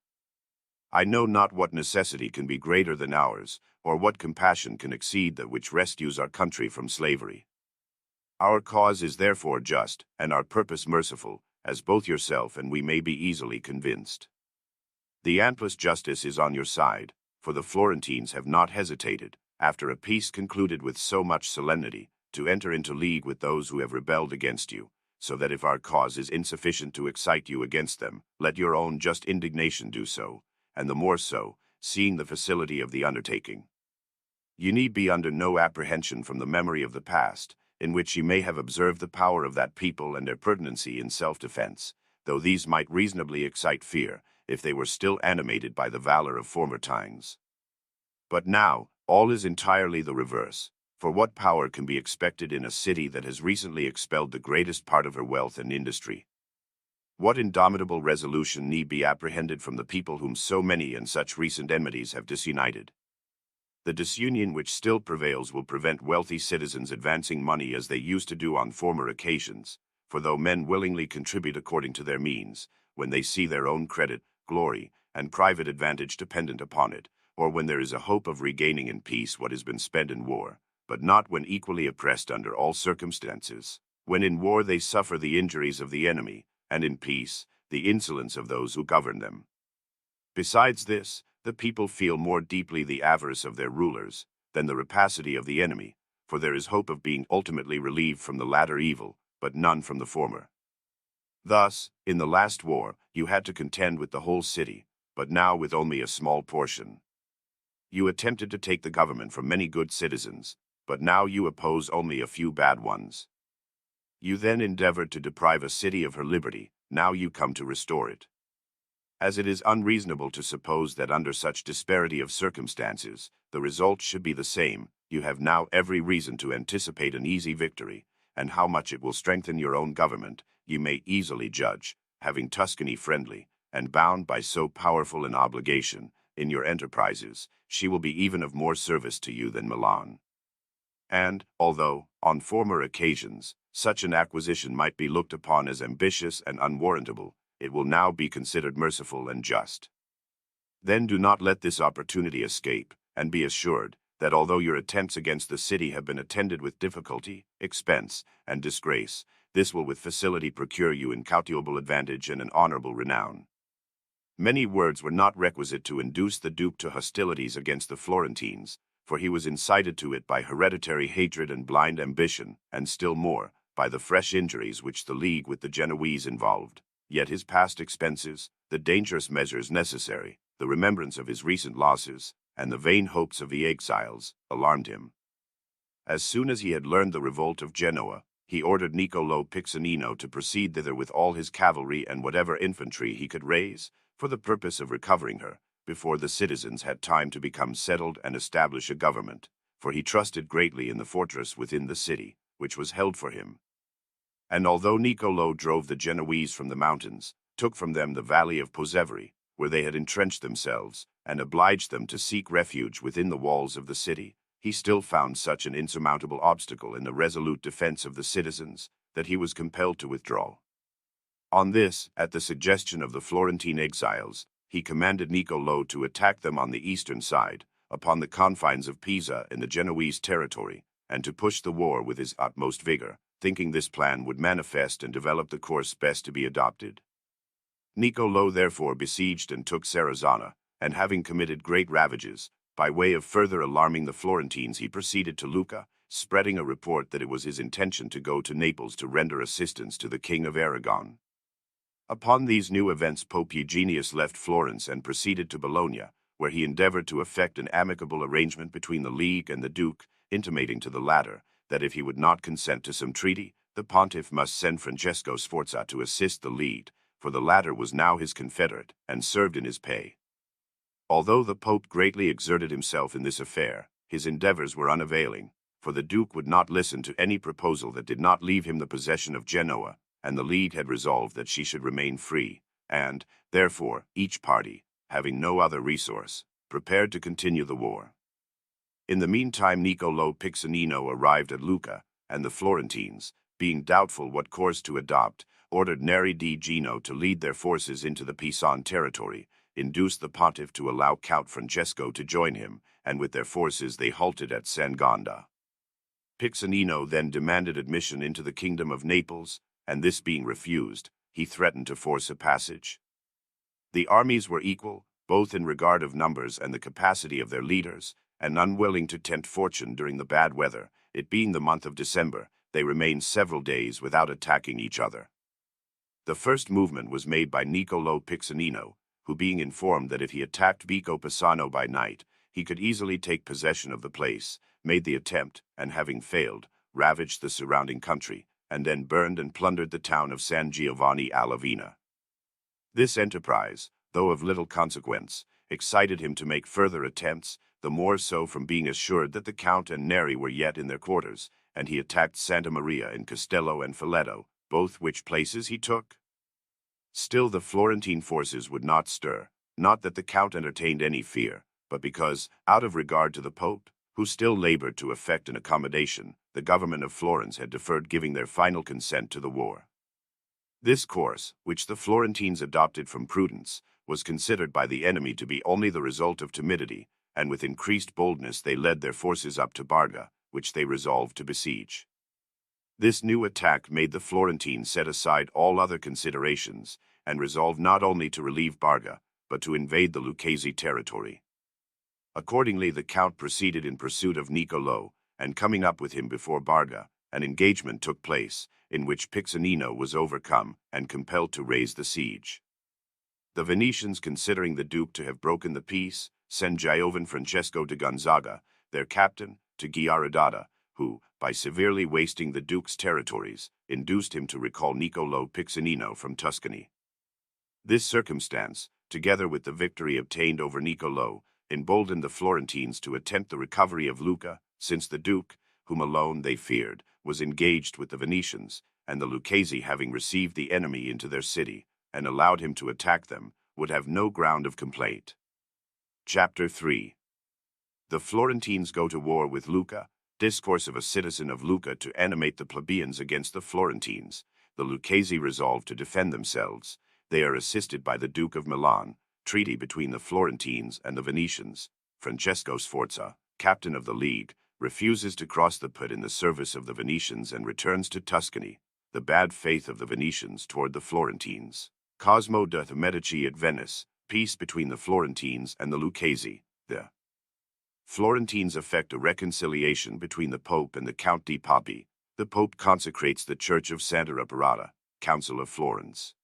[SPEAKER 1] I know not what necessity can be greater than ours, or what compassion can exceed that which rescues our country from slavery. Our cause is therefore just, and our purpose merciful, as both yourself and we may be easily convinced. The amplest justice is on your side, for the Florentines have not hesitated, after a peace concluded with so much solemnity, to enter into league with those who have rebelled against you, so that if our cause is insufficient to excite you against them, let your own just indignation do so, and the more so, seeing the facility of the undertaking. You need be under no apprehension from the memory of the past, in which you may have observed the power of that people and their pertinency in self-defense, though these might reasonably excite fear, if they were still animated by the valor of former times. But now, all is entirely the reverse, for what power can be expected in a city that has recently expelled the greatest part of her wealth and industry? What indomitable resolution need be apprehended from the people whom so many and such recent enmities have disunited? The disunion which still prevails will prevent wealthy citizens advancing money as they used to do on former occasions, for though men willingly contribute according to their means, when they see their own credit, glory, and private advantage dependent upon it, or when there is a hope of regaining in peace what has been spent in war, but not when equally oppressed under all circumstances, when in war they suffer the injuries of the enemy, and in peace, the insolence of those who govern them. Besides this, the people feel more deeply the avarice of their rulers than the rapacity of the enemy, for there is hope of being ultimately relieved from the latter evil, but none from the former. Thus, in the last war, you had to contend with the whole city, but now with only a small portion. You attempted to take the government from many good citizens, but now you oppose only a few bad ones. You then endeavored to deprive a city of her liberty, now you come to restore it. As it is unreasonable to suppose that under such disparity of circumstances, the result should be the same, you have now every reason to anticipate an easy victory, and how much it will strengthen your own government, you may easily judge, having Tuscany friendly, and bound by so powerful an obligation, in your enterprises, she will be even of more service to you than Milan. And, although, on former occasions, such an acquisition might be looked upon as ambitious and unwarrantable, it will now be considered merciful and just. Then do not let this opportunity escape, and be assured that although your attempts against the city have been attended with difficulty, expense, and disgrace, this will with facility procure you incalculable advantage and an honorable renown. Many words were not requisite to induce the Duke to hostilities against the Florentines, for he was incited to it by hereditary hatred and blind ambition, and still more, by the fresh injuries which the league with the Genoese involved. Yet his past expenses, the dangerous measures necessary, the remembrance of his recent losses, and the vain hopes of the exiles, alarmed him. As soon as he had learned the revolt of Genoa, he ordered Niccolo Piccinino to proceed thither with all his cavalry and whatever infantry he could raise, for the purpose of recovering her, before the citizens had time to become settled and establish a government, for he trusted greatly in the fortress within the city, which was held for him. And although Niccolo drove the Genoese from the mountains, took from them the valley of Poseveri, where they had entrenched themselves, and obliged them to seek refuge within the walls of the city, he still found such an insurmountable obstacle in the resolute defense of the citizens that he was compelled to withdraw. On this, at the suggestion of the Florentine exiles, he commanded Niccolo to attack them on the eastern side, upon the confines of Pisa in the Genoese territory, and to push the war with his utmost vigor, thinking this plan would manifest and develop the course best to be adopted. Niccolo therefore besieged and took Serezana, and having committed great ravages, by way of further alarming the Florentines he proceeded to Lucca, spreading a report that it was his intention to go to Naples to render assistance to the King of Aragon. Upon these new events Pope Eugenius left Florence and proceeded to Bologna, where he endeavored to effect an amicable arrangement between the League and the Duke, intimating to the latter that if he would not consent to some treaty, the pontiff must send Francesco Sforza to assist the League, for the latter was now his confederate and served in his pay. Although the Pope greatly exerted himself in this affair, his endeavors were unavailing, for the Duke would not listen to any proposal that did not leave him the possession of Genoa, and the League had resolved that she should remain free, and, therefore, each party, having no other resource, prepared to continue the war. In the meantime Niccolo Piccinino arrived at Lucca, and the Florentines, being doubtful what course to adopt, ordered Neri di Gino to lead their forces into the Pisan territory, induced the pontiff to allow Count Francesco to join him, and with their forces they halted at San Gonda. Piccinino then demanded admission into the kingdom of Naples, and this being refused, he threatened to force a passage. The armies were equal, both in regard of numbers and the capacity of their leaders, and unwilling to tempt fortune during the bad weather, it being the month of December, they remained several days without attacking each other. The first movement was made by Niccolo Piccinino, who being informed that if he attacked Vico Pisano by night, he could easily take possession of the place, made the attempt, and having failed, ravaged the surrounding country, and then burned and plundered the town of San Giovanni alla Vina. This enterprise, though of little consequence, excited him to make further attempts, the more so from being assured that the Count and Neri were yet in their quarters, and he attacked Santa Maria in Castello and Foleto, both which places he took. Still the Florentine forces would not stir, not that the Count entertained any fear, but because, out of regard to the Pope, who still labored to effect an accommodation, the government of Florence had deferred giving their final consent to the war. This course, which the Florentines adopted from prudence, was considered by the enemy to be only the result of timidity, and with increased boldness they led their forces up to Barga, which they resolved to besiege. This new attack made the Florentines set aside all other considerations, and resolved not only to relieve Barga, but to invade the Lucchese territory. Accordingly the Count proceeded in pursuit of Niccolo, and coming up with him before Barga, an engagement took place, in which Piccinino was overcome and compelled to raise the siege. The Venetians, considering the Duke to have broken the peace, sent Giovan Francesco de Gonzaga, their captain, to Giarodata, who, by severely wasting the Duke's territories, induced him to recall Niccolo Piccinino from Tuscany. This circumstance, together with the victory obtained over Niccolo, emboldened the Florentines to attempt the recovery of Lucca, since the Duke, whom alone they feared, was engaged with the Venetians, and the Lucchese, having received the enemy into their city, and allowed him to attack them, would have no ground of complaint. Chapter 3. The Florentines go to war with Lucca. Discourse of a citizen of Lucca to animate the plebeians against the Florentines. The Lucchese resolve to defend themselves. They are assisted by the Duke of Milan. Treaty between the Florentines and the Venetians. Francesco Sforza, captain of the League, refuses to cross the Put in the service of the Venetians and returns to Tuscany. The bad faith of the Venetians toward the Florentines. Cosmo de' Medici at Venice. Peace between the Florentines and the Lucchese. The Florentines effect a reconciliation between the Pope and the Count di Papi. The Pope consecrates the Church of Santa Reparata. Council of Florence.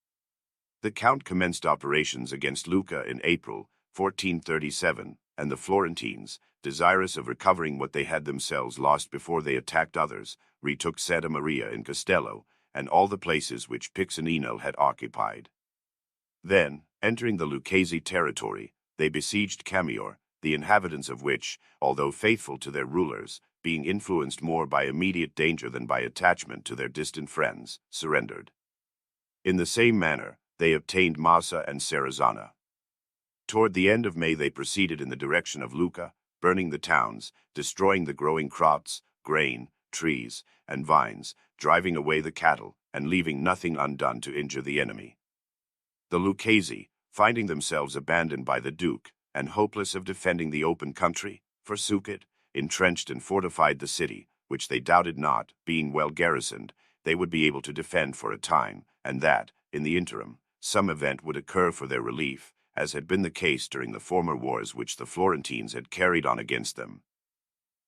[SPEAKER 1] The Count commenced operations against Lucca in April 1437, and the Florentines, desirous of recovering what they had themselves lost before they attacked others, retook Santa Maria in Castello, and all the places which Piccinino had occupied. Then, entering the Lucchese territory, they besieged Camior, the inhabitants of which, although faithful to their rulers, being influenced more by immediate danger than by attachment to their distant friends, surrendered. In the same manner, they obtained Massa and Serezana. Toward the end of May they proceeded in the direction of Lucca, burning the towns, destroying the growing crops, grain, trees, and vines, driving away the cattle, and leaving nothing undone to injure the enemy. The Lucchese, finding themselves abandoned by the Duke, and hopeless of defending the open country, forsook it, entrenched and fortified the city, which they doubted not, being well garrisoned, they would be able to defend for a time, and that, in the interim, some event would occur for their relief, as had been the case during the former wars which the Florentines had carried on against them.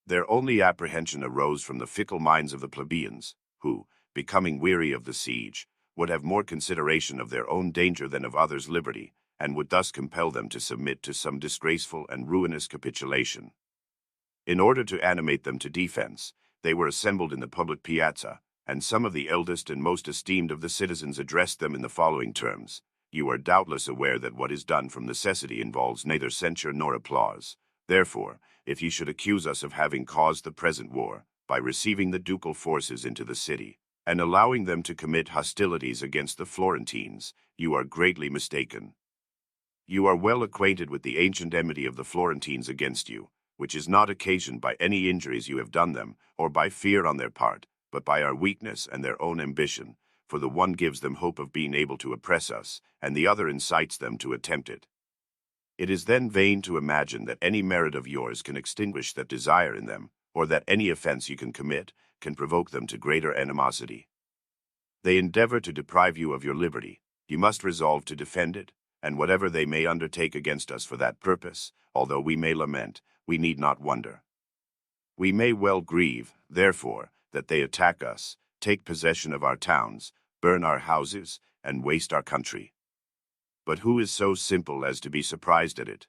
[SPEAKER 1] Their only apprehension arose from the fickle minds of the plebeians, who, becoming weary of the siege, would have more consideration of their own danger than of others' liberty, and would thus compel them to submit to some disgraceful and ruinous capitulation. In order to animate them to defense, they were assembled in the public piazza, and some of the eldest and most esteemed of the citizens addressed them in the following terms: "You are doubtless aware that what is done from necessity involves neither censure nor applause. Therefore, if you should accuse us of having caused the present war, by receiving the ducal forces into the city, and allowing them to commit hostilities against the Florentines, you are greatly mistaken. You are well acquainted with the ancient enmity of the Florentines against you, which is not occasioned by any injuries you have done them, or by fear on their part, but by our weakness and their own ambition, for the one gives them hope of being able to oppress us, and the other incites them to attempt it. It is then vain to imagine that any merit of yours can extinguish that desire in them, or that any offense you can commit can provoke them to greater animosity. They endeavor to deprive you of your liberty. You must resolve to defend it, and whatever they may undertake against us for that purpose, although we may lament, we need not wonder. We may well grieve, therefore, that they attack us, take possession of our towns, burn our houses, and waste our country. But who is so simple as to be surprised at it?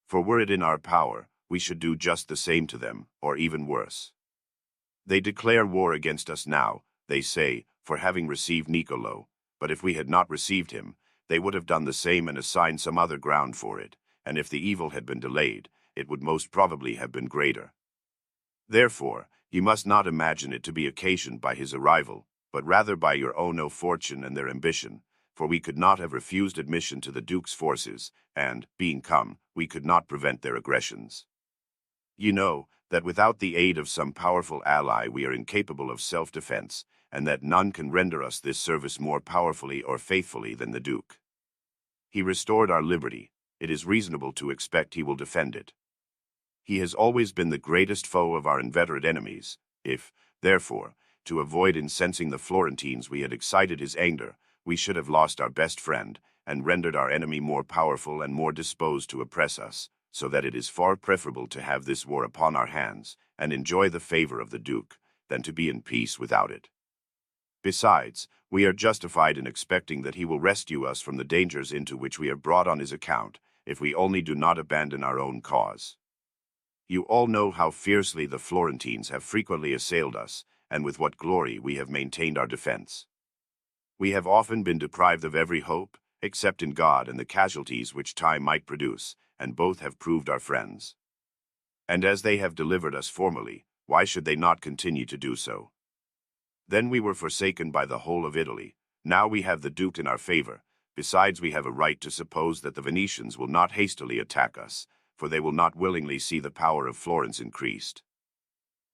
[SPEAKER 1] For were it in our power, we should do just the same to them, or even worse. They declare war against us now, they say, for having received Niccolo, but if we had not received him, they would have done the same and assigned some other ground for it, and if the evil had been delayed, it would most probably have been greater. Therefore, you must not imagine it to be occasioned by his arrival, but rather by your own ill fortune and their ambition, for we could not have refused admission to the Duke's forces, and, being come, we could not prevent their aggressions. You know that without the aid of some powerful ally we are incapable of self-defense, and that none can render us this service more powerfully or faithfully than the Duke. He restored our liberty. It is reasonable to expect he will defend it. He has always been the greatest foe of our inveterate enemies. If, therefore, to avoid incensing the Florentines we had excited his anger, we should have lost our best friend, and rendered our enemy more powerful and more disposed to oppress us, so that it is far preferable to have this war upon our hands, and enjoy the favor of the Duke, than to be in peace without it. Besides, we are justified in expecting that he will rescue us from the dangers into which we are brought on his account, if we only do not abandon our own cause. You all know how fiercely the Florentines have frequently assailed us, and with what glory we have maintained our defense. We have often been deprived of every hope, except in God and the casualties which time might produce, and both have proved our friends. And as they have delivered us formerly, why should they not continue to do so? Then we were forsaken by the whole of Italy. Now we have the Duke in our favor. Besides, we have a right to suppose that the Venetians will not hastily attack us, for they will not willingly see the power of Florence increased.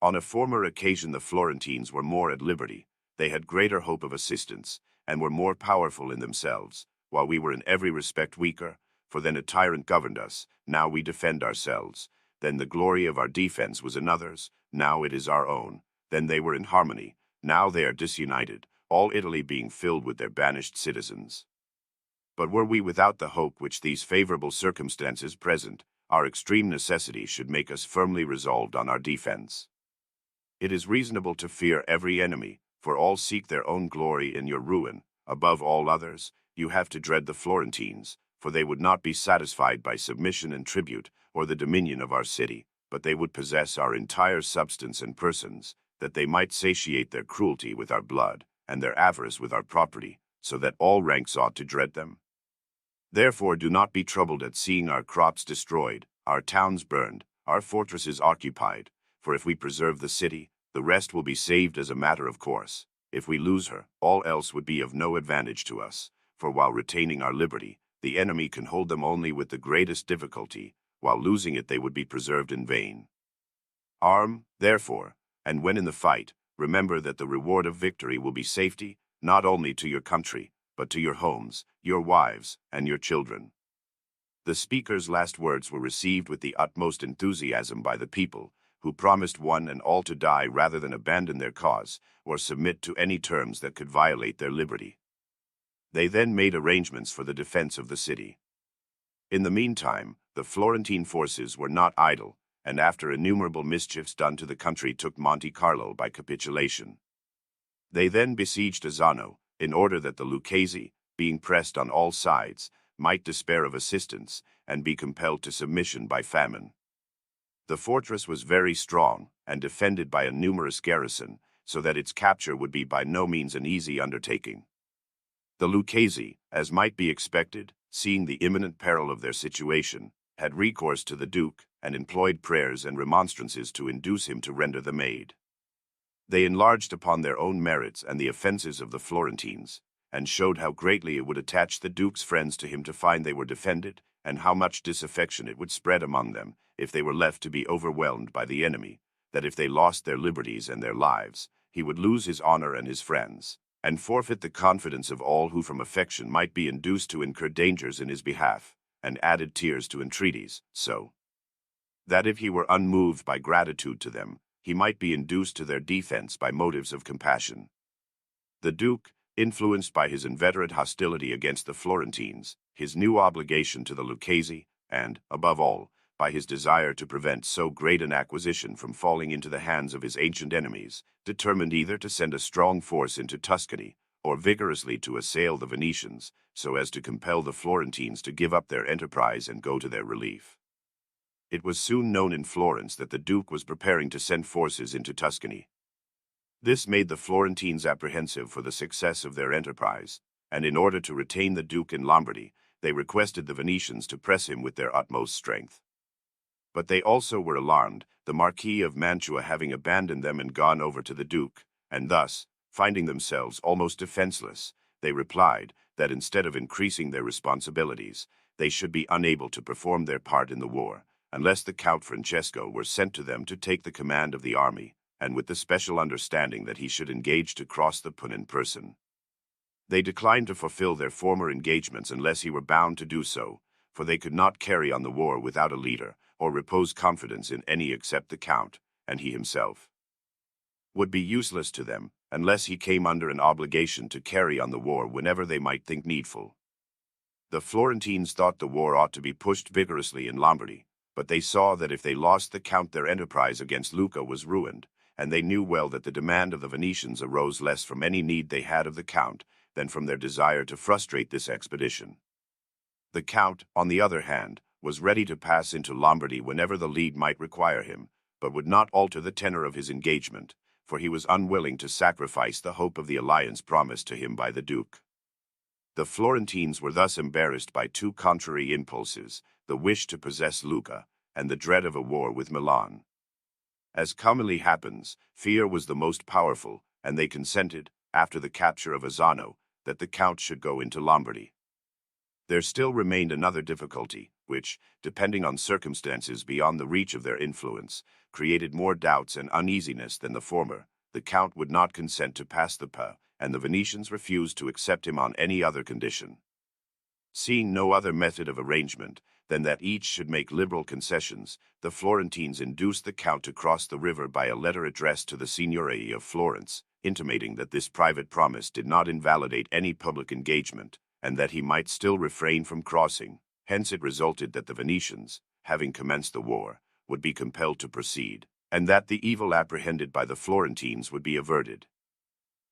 [SPEAKER 1] On a former occasion the Florentines were more at liberty, they had greater hope of assistance, and were more powerful in themselves, while we were in every respect weaker, for then a tyrant governed us, now we defend ourselves, then the glory of our defense was another's, now it is our own, then they were in harmony, now they are disunited, all Italy being filled with their banished citizens. But were we without the hope which these favorable circumstances present, our extreme necessity should make us firmly resolved on our defense. It is reasonable to fear every enemy, for all seek their own glory in your ruin. Above all others, you have to dread the Florentines, for they would not be satisfied by submission and tribute, or the dominion of our city, but they would possess our entire substance and persons, that they might satiate their cruelty with our blood, and their avarice with our property, so that all ranks ought to dread them. Therefore do not be troubled at seeing our crops destroyed, our towns burned, our fortresses occupied, for if we preserve the city, the rest will be saved as a matter of course. If we lose her, all else would be of no advantage to us, for while retaining our liberty, the enemy can hold them only with the greatest difficulty, while losing it they would be preserved in vain. Arm, therefore, and when in the fight, remember that the reward of victory will be safety, not only to your country, but to your homes, your wives, and your children. The speaker's last words were received with the utmost enthusiasm by the people, who promised one and all to die rather than abandon their cause, or submit to any terms that could violate their liberty. They then made arrangements for the defense of the city. In the meantime, the Florentine forces were not idle, and after innumerable mischiefs done to the country took Monte Carlo by capitulation. They then besieged Azzano, in order that the Lucchese, being pressed on all sides, might despair of assistance, and be compelled to submission by famine. The fortress was very strong, and defended by a numerous garrison, so that its capture would be by no means an easy undertaking. The Lucchese, as might be expected, seeing the imminent peril of their situation, had recourse to the Duke, and employed prayers and remonstrances to induce him to render them aid. They enlarged upon their own merits and the offences of the Florentines, and showed how greatly it would attach the Duke's friends to him to find they were defended, and how much disaffection it would spread among them if they were left to be overwhelmed by the enemy, that if they lost their liberties and their lives, he would lose his honor and his friends, and forfeit the confidence of all who from affection might be induced to incur dangers in his behalf, and added tears to entreaties, so that if he were unmoved by gratitude to them, he might be induced to their defense by motives of compassion. The Duke, influenced by his inveterate hostility against the Florentines, his new obligation to the Lucchese, and, above all, by his desire to prevent so great an acquisition from falling into the hands of his ancient enemies, determined either to send a strong force into Tuscany, or vigorously to assail the Venetians, so as to compel the Florentines to give up their enterprise and go to their relief. It was soon known in Florence that the Duke was preparing to send forces into Tuscany. This made the Florentines apprehensive for the success of their enterprise, and in order to retain the Duke in Lombardy, they requested the Venetians to press him with their utmost strength. But they also were alarmed, the Marquis of Mantua having abandoned them and gone over to the Duke, and thus, finding themselves almost defenseless, they replied that instead of increasing their responsibilities, they should be unable to perform their part in the war, unless the Count Francesco were sent to them to take the command of the army, and with the special understanding that he should engage to cross the Pun in person. They declined to fulfill their former engagements unless he were bound to do so, for they could not carry on the war without a leader, or repose confidence in any except the Count, and he himself would be useless to them, unless he came under an obligation to carry on the war whenever they might think needful. The Florentines thought the war ought to be pushed vigorously in Lombardy, but they saw that if they lost the Count their enterprise against Lucca was ruined, and they knew well that the demand of the Venetians arose less from any need they had of the Count than from their desire to frustrate this expedition. The Count, on the other hand, was ready to pass into Lombardy whenever the lead might require him, but would not alter the tenor of his engagement, for he was unwilling to sacrifice the hope of the alliance promised to him by the Duke. The Florentines were thus embarrassed by two contrary impulses, the wish to possess Lucca, and the dread of a war with Milan. As commonly happens, fear was the most powerful, and they consented, after the capture of Azzano, that the Count should go into Lombardy. There still remained another difficulty, which, depending on circumstances beyond the reach of their influence, created more doubts and uneasiness than the former. The Count would not consent to pass the Po, and the Venetians refused to accept him on any other condition. Seeing no other method of arrangement than that each should make liberal concessions, the Florentines induced the Count to cross the river by a letter addressed to the Signory of Florence, intimating that this private promise did not invalidate any public engagement, and that he might still refrain from crossing. Hence it resulted that the Venetians, having commenced the war, would be compelled to proceed, and that the evil apprehended by the Florentines would be averted.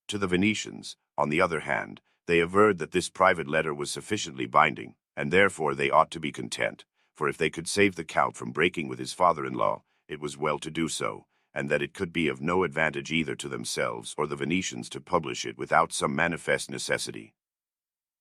[SPEAKER 1] To the Venetians, on the other hand, they averred that this private letter was sufficiently binding, and therefore they ought to be content, for if they could save the Count from breaking with his father-in-law, it was well to do so, and that it could be of no advantage either to themselves or the Venetians to publish it without some manifest necessity.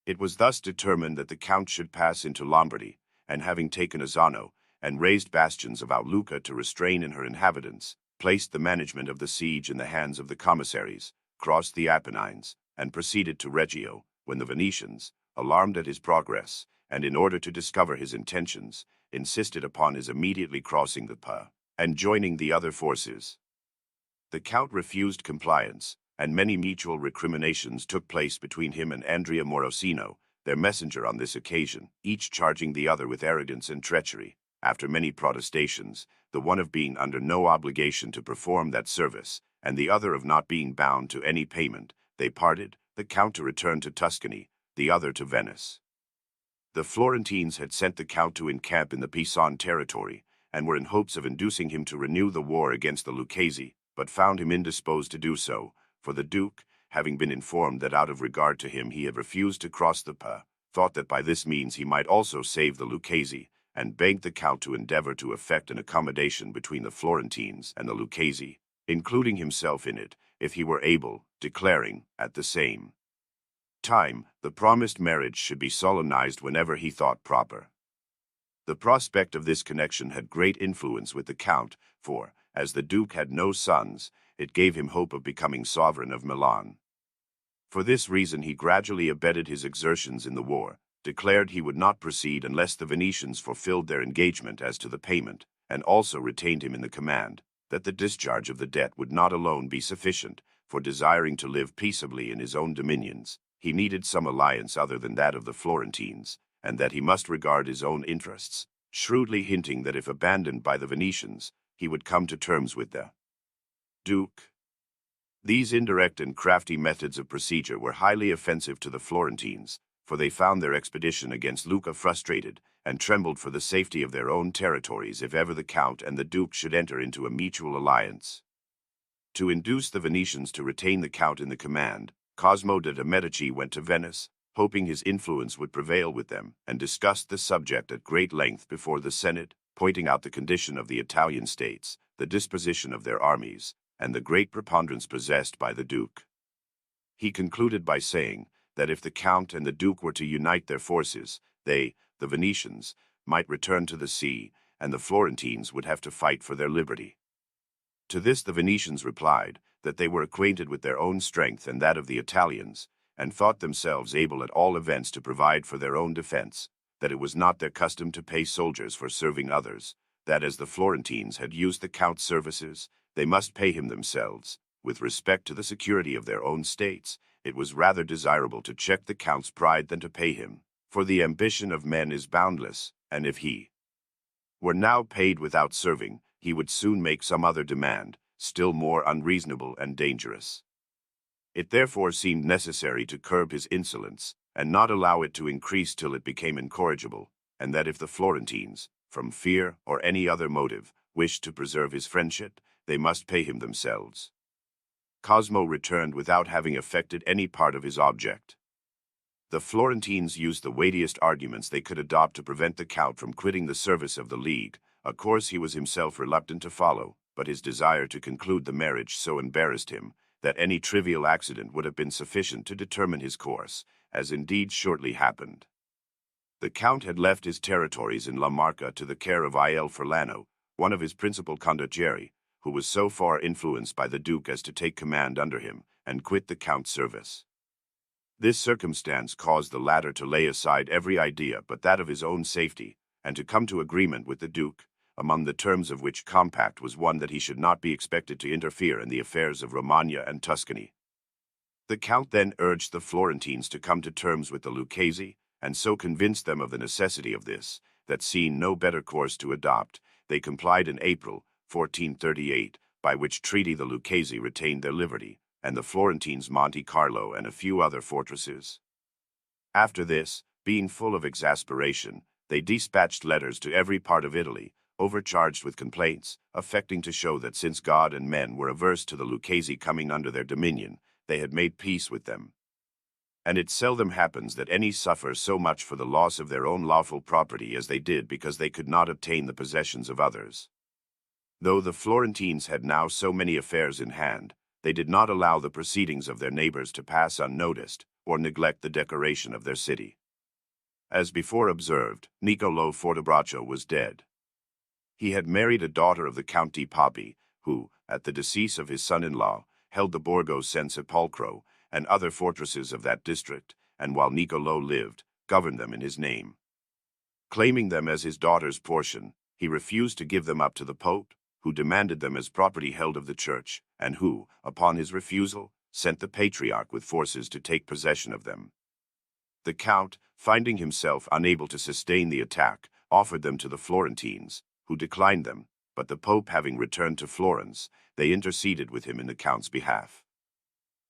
[SPEAKER 1] It was thus determined that the Count should pass into Lombardy, and having taken Azzano, and raised bastions about Lucca to restrain in her inhabitants, placed the management of the siege in the hands of the commissaries, crossed the Apennines, and proceeded to Reggio, when the Venetians, alarmed at his progress, and in order to discover his intentions, insisted upon his immediately crossing the Po, and joining the other forces. The Count refused compliance, and many mutual recriminations took place between him and Andrea Morosino, their messenger on this occasion, each charging the other with arrogance and treachery. After many protestations, the one of being under no obligation to perform that service, and the other of not being bound to any payment, they parted, the Count to return to Tuscany, the other to Venice. The Florentines had sent the Count to encamp in the Pisan territory, and were in hopes of inducing him to renew the war against the Lucchese, but found him indisposed to do so, for the Duke, having been informed that out of regard to him he had refused to cross the Po, thought that by this means he might also save the Lucchese, and begged the Count to endeavor to effect an accommodation between the Florentines and the Lucchese, including himself in it, if he were able, declaring, at the same time, the promised marriage should be solemnized whenever he thought proper. The prospect of this connection had great influence with the Count, for, as the Duke had no sons, it gave him hope of becoming sovereign of Milan. For this reason he gradually abated his exertions in the war, declared he would not proceed unless the Venetians fulfilled their engagement as to the payment, and also retained him in the command, that the discharge of the debt would not alone be sufficient, for desiring to live peaceably in his own dominions, he needed some alliance other than that of the Florentines, and that he must regard his own interests, shrewdly hinting that if abandoned by the Venetians, he would come to terms with the Duke. These indirect and crafty methods of procedure were highly offensive to the Florentines, for they found their expedition against Lucca frustrated, and trembled for the safety of their own territories if ever the Count and the Duke should enter into a mutual alliance. To induce the Venetians to retain the Count in the command, Cosmo de' Medici went to Venice, hoping his influence would prevail with them, and discussed the subject at great length before the Senate, pointing out the condition of the Italian states, the disposition of their armies, and the great preponderance possessed by the Duke. He concluded by saying that if the Count and the Duke were to unite their forces, they, the Venetians, might return to the sea, and the Florentines would have to fight for their liberty. To this the Venetians replied that they were acquainted with their own strength and that of the Italians, and thought themselves able at all events to provide for their own defense, that it was not their custom to pay soldiers for serving others, that as the Florentines had used the Count's services, they must pay him themselves. With respect to the security of their own states, it was rather desirable to check the Count's pride than to pay him, for the ambition of men is boundless, and if he were now paid without serving, he would soon make some other demand, still more unreasonable and dangerous. It therefore seemed necessary to curb his insolence, and not allow it to increase till it became incorrigible, and that if the Florentines, from fear or any other motive, wished to preserve his friendship, they must pay him themselves. Cosmo returned without having effected any part of his object. The Florentines used the weightiest arguments they could adopt to prevent the Count from quitting the service of the League, a course he was himself reluctant to follow, but his desire to conclude the marriage so embarrassed him that any trivial accident would have been sufficient to determine his course, as indeed shortly happened. The Count had left his territories in La Marca to the care of Il Furlano, one of his principal condottieri, who was so far influenced by the Duke as to take command under him, and quit the Count's service. This circumstance caused the latter to lay aside every idea but that of his own safety, and to come to agreement with the Duke, among the terms of which compact was one that he should not be expected to interfere in the affairs of Romagna and Tuscany. The Count then urged the Florentines to come to terms with the Lucchese, and so convinced them of the necessity of this, that seeing no better course to adopt, they complied in April, 1438, by which treaty the Lucchese retained their liberty, and the Florentines Monte Carlo and a few other fortresses. After this, being full of exasperation, they dispatched letters to every part of Italy, overcharged with complaints, affecting to show that since God and men were averse to the Lucchese coming under their dominion, they had made peace with them. And it seldom happens that any suffer so much for the loss of their own lawful property as they did because they could not obtain the possessions of others. Though the Florentines had now so many affairs in hand, they did not allow the proceedings of their neighbors to pass unnoticed, or neglect the decoration of their city. As before observed, Niccolo Fortebraccio was dead. He had married a daughter of the Count di Papi, who, at the decease of his son-in-law, held the Borgo San Sepolcro and other fortresses of that district, and while Niccolo lived, governed them in his name. Claiming them as his daughter's portion, he refused to give them up to the Pope, who demanded them as property held of the Church, and who, upon his refusal, sent the Patriarch with forces to take possession of them. The Count, finding himself unable to sustain the attack, offered them to the Florentines, who declined them, but the Pope having returned to Florence, they interceded with him in the Count's behalf.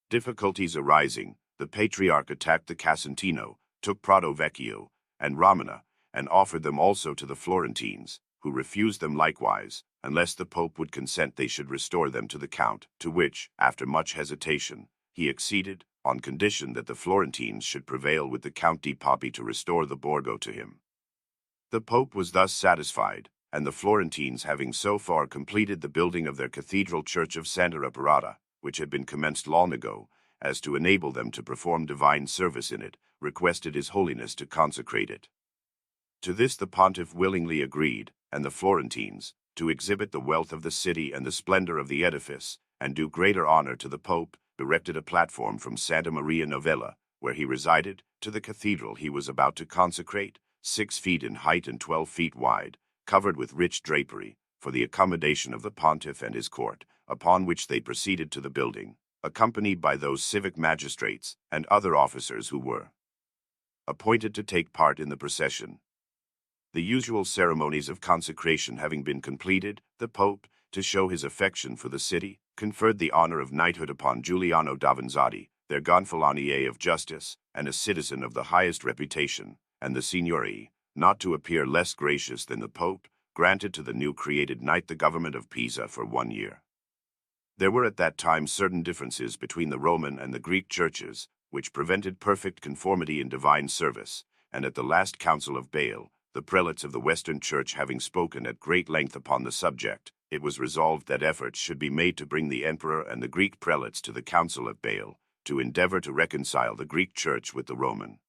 [SPEAKER 1] Difficulties arising, the Patriarch attacked the Casentino, took Prato Vecchio, and Ramena, and offered them also to the Florentines, who refused them likewise, unless the Pope would consent they should restore them to the Count, to which, after much hesitation, he acceded, on condition that the Florentines should prevail with the Count di Papi to restore the Borgo to him. The Pope was thus satisfied, and the Florentines having so far completed the building of their cathedral church of Santa Reparata, which had been commenced long ago, as to enable them to perform divine service in it, requested His Holiness to consecrate it. To this the Pontiff willingly agreed, and the Florentines, to exhibit the wealth of the city and the splendor of the edifice, and do greater honor to the Pope, erected a platform from Santa Maria Novella, where he resided, to the cathedral he was about to consecrate, 6 feet in height and 12 feet wide, covered with rich drapery, for the accommodation of the Pontiff and his court, upon which they proceeded to the building, accompanied by those civic magistrates and other officers who were appointed to take part in the procession. The usual ceremonies of consecration having been completed, the Pope, to show his affection for the city, conferred the honor of knighthood upon Giuliano Davanzati, their Gonfalonier of justice, and a citizen of the highest reputation, and the Signory, not to appear less gracious than the Pope, granted to the new created knight the government of Pisa for 1 year. There were at that time certain differences between the Roman and the Greek churches, which prevented perfect conformity in divine service, and at the last council of Bale, the prelates of the Western Church having spoken at great length upon the subject, it was resolved that efforts should be made to bring the emperor and the Greek prelates to the council of Bale, to endeavor to reconcile the Greek Church with the Roman.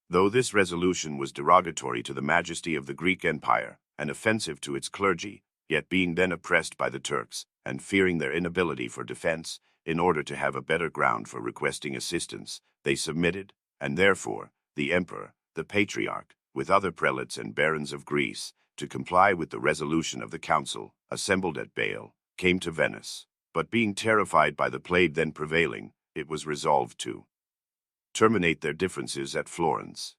[SPEAKER 1] Though this resolution was derogatory to the majesty of the Greek Empire, and offensive to its clergy, yet being then oppressed by the Turks, and fearing their inability for defense, in order to have a better ground for requesting assistance, they submitted, and therefore, the emperor, the Patriarch, with other prelates and barons of Greece, to comply with the resolution of the council, assembled at Bale, came to Venice. But being terrified by the plague then prevailing, it was resolved to terminate their differences at Florence.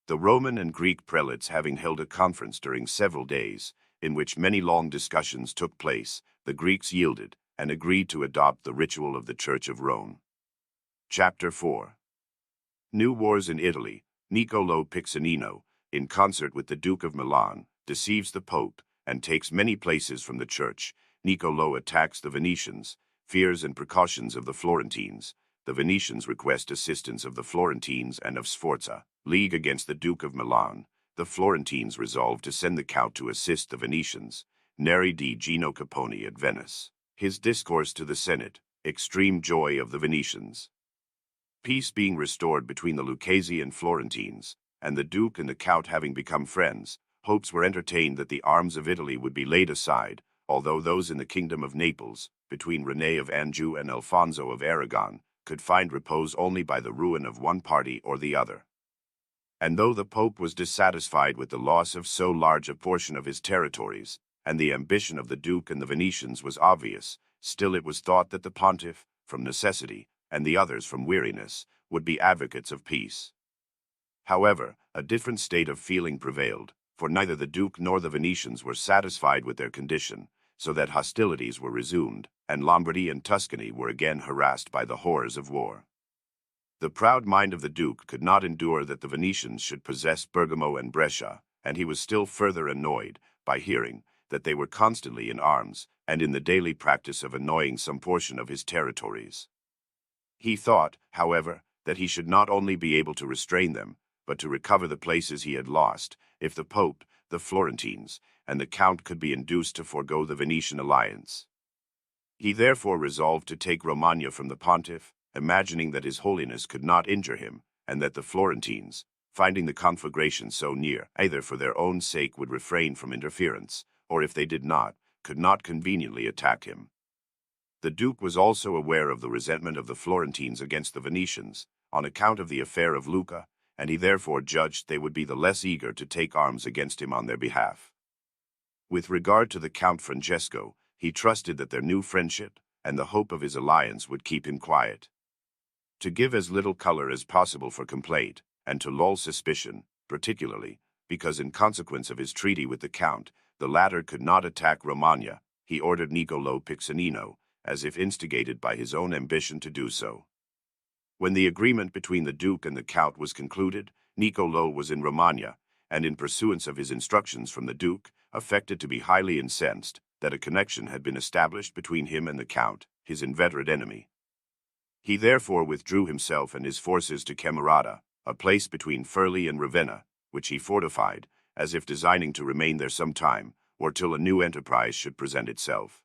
[SPEAKER 1] The Roman and Greek prelates having held a conference during several days, in which many long discussions took place, the Greeks yielded, and agreed to adopt the ritual of the Church of Rome. Chapter 4. New wars in Italy. Niccolo Piccinino, in concert with the Duke of Milan, deceives the Pope, and takes many places from the Church. Niccolo attacks the Venetians, fears and precautions of the Florentines. The Venetians request assistance of the Florentines and of Sforza, league against the Duke of Milan. The Florentines resolve to send the Count to assist the Venetians. Neri di Gino Capone at Venice. His discourse to the Senate, extreme joy of the Venetians. Peace being restored between the Lucchese and Florentines, and the Duke and the Count having become friends, hopes were entertained that the arms of Italy would be laid aside, although those in the kingdom of Naples, between René of Anjou and Alfonso of Aragon, could find repose only by the ruin of one party or the other. And though the Pope was dissatisfied with the loss of so large a portion of his territories, and the ambition of the Duke and the Venetians was obvious, still it was thought that the Pontiff, from necessity, and the others from weariness, would be advocates of peace. However, a different state of feeling prevailed, for neither the Duke nor the Venetians were satisfied with their condition, so that hostilities were resumed, and Lombardy and Tuscany were again harassed by the horrors of war. The proud mind of the Duke could not endure that the Venetians should possess Bergamo and Brescia, and he was still further annoyed by hearing that they were constantly in arms, and in the daily practice of annoying some portion of his territories. He thought, however, that he should not only be able to restrain them, but to recover the places he had lost, if the Pope, the Florentines, and the Count could be induced to forego the Venetian alliance. He therefore resolved to take Romagna from the Pontiff, imagining that his holiness could not injure him, and that the Florentines, finding the conflagration so near, either for their own sake would refrain from interference, or if they did not, could not conveniently attack him. The Duke was also aware of the resentment of the Florentines against the Venetians, on account of the affair of Lucca, and he therefore judged they would be the less eager to take arms against him on their behalf. With regard to the Count Francesco, he trusted that their new friendship and the hope of his alliance would keep him quiet. To give as little color as possible for complaint, and to lull suspicion, particularly because in consequence of his treaty with the Count, the latter could not attack Romagna, he ordered Niccolo Piccinino, as if instigated by his own ambition to do so. When the agreement between the Duke and the Count was concluded, Niccolo was in Romagna, and in pursuance of his instructions from the Duke, affected to be highly incensed that a connection had been established between him and the Count, his inveterate enemy. He therefore withdrew himself and his forces to Camerata, a place between Furli and Ravenna, which he fortified, as if designing to remain there some time, or till a new enterprise should present itself.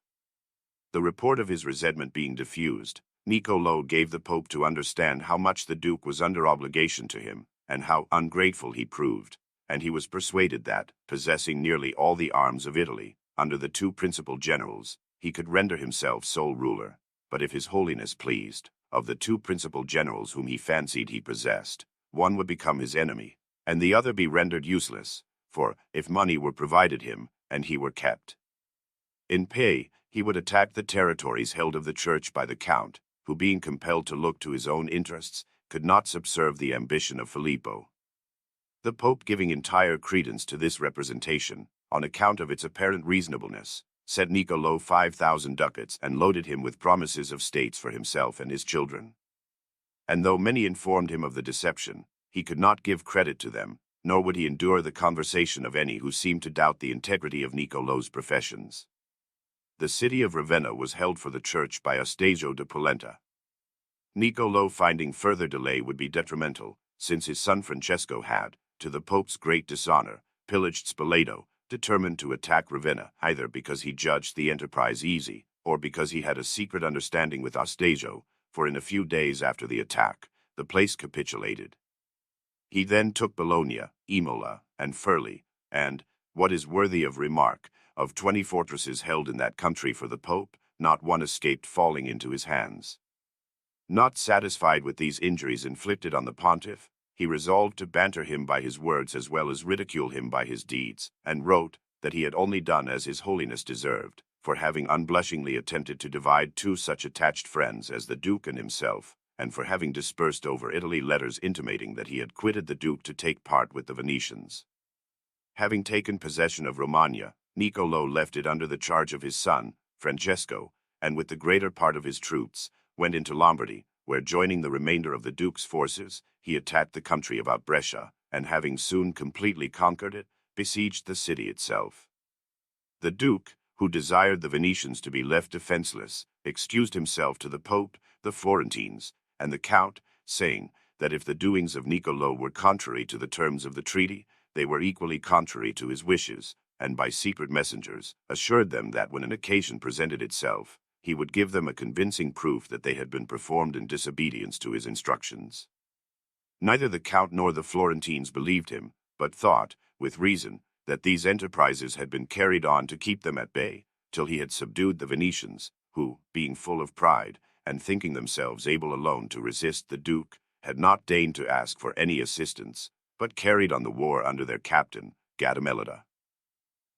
[SPEAKER 1] The report of his resentment being diffused, Niccolo gave the Pope to understand how much the Duke was under obligation to him, and how ungrateful he proved, and he was persuaded that, possessing nearly all the arms of Italy, under the two principal generals, he could render himself sole ruler. But if his holiness pleased, of the two principal generals whom he fancied he possessed, one would become his enemy, and the other be rendered useless, for, if money were provided him, and he were kept in pay, he would attack the territories held of the Church by the Count, who being compelled to look to his own interests, could not subserve the ambition of Filippo. The Pope, giving entire credence to this representation, on account of its apparent reasonableness, sent Niccolo 5,000 ducats and loaded him with promises of states for himself and his children. And though many informed him of the deception, he could not give credit to them, nor would he endure the conversation of any who seemed to doubt the integrity of Niccolo's professions. The city of Ravenna was held for the Church by Astasio de Polenta. Niccolo, finding further delay would be detrimental, since his son Francesco had, to the Pope's great dishonor, pillaged Spoleto, determined to attack Ravenna, either because he judged the enterprise easy, or because he had a secret understanding with Astasio, for in a few days after the attack, the place capitulated. He then took Bologna, Imola, and Furli, and, what is worthy of remark, of 20 fortresses held in that country for the Pope, not one escaped falling into his hands. Not satisfied with these injuries inflicted on the pontiff, he resolved to banter him by his words as well as ridicule him by his deeds, and wrote that he had only done as his holiness deserved, for having unblushingly attempted to divide two such attached friends as the Duke and himself, and for having dispersed over Italy letters intimating that he had quitted the Duke to take part with the Venetians. Having taken possession of Romagna, Niccolo left it under the charge of his son, Francesco, and with the greater part of his troops, went into Lombardy, where, joining the remainder of the Duke's forces, he attacked the country about Brescia, and having soon completely conquered it, besieged the city itself. The Duke, who desired the Venetians to be left defenseless, excused himself to the Pope, the Florentines, and the Count, saying that if the doings of Niccolo were contrary to the terms of the treaty, they were equally contrary to his wishes, and by secret messengers assured them that when an occasion presented itself, he would give them a convincing proof that they had been performed in disobedience to his instructions. Neither the Count nor the Florentines believed him, but thought, with reason, that these enterprises had been carried on to keep them at bay, till he had subdued the Venetians, who, being full of pride, and thinking themselves able alone to resist the Duke, had not deigned to ask for any assistance, but carried on the war under their captain, Gattamelata.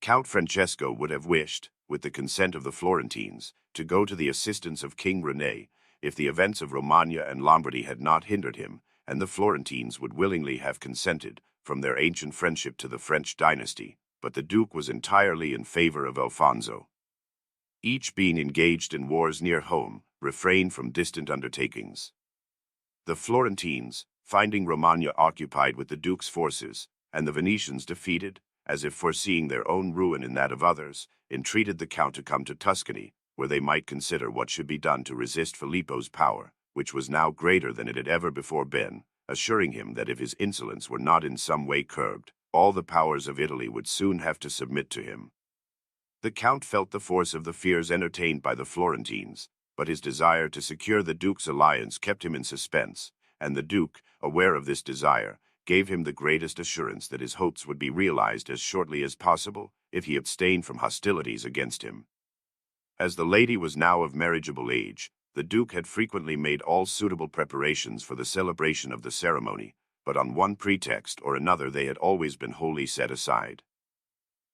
[SPEAKER 1] Count Francesco would have wished, with the consent of the Florentines, to go to the assistance of King René, if the events of Romagna and Lombardy had not hindered him, and the Florentines would willingly have consented, from their ancient friendship to the French dynasty, but the Duke was entirely in favor of Alfonso. Each, being engaged in wars near home, refrained from distant undertakings. The Florentines, finding Romagna occupied with the Duke's forces, and the Venetians defeated, as if foreseeing their own ruin in that of others, entreated the Count to come to Tuscany, where they might consider what should be done to resist Filippo's power, which was now greater than it had ever before been, assuring him that if his insolence were not in some way curbed, all the powers of Italy would soon have to submit to him. The Count felt the force of the fears entertained by the Florentines, but his desire to secure the Duke's alliance kept him in suspense, and the Duke, aware of this desire, gave him the greatest assurance that his hopes would be realized as shortly as possible if he abstained from hostilities against him. As the lady was now of marriageable age, the Duke had frequently made all suitable preparations for the celebration of the ceremony, but on one pretext or another they had always been wholly set aside.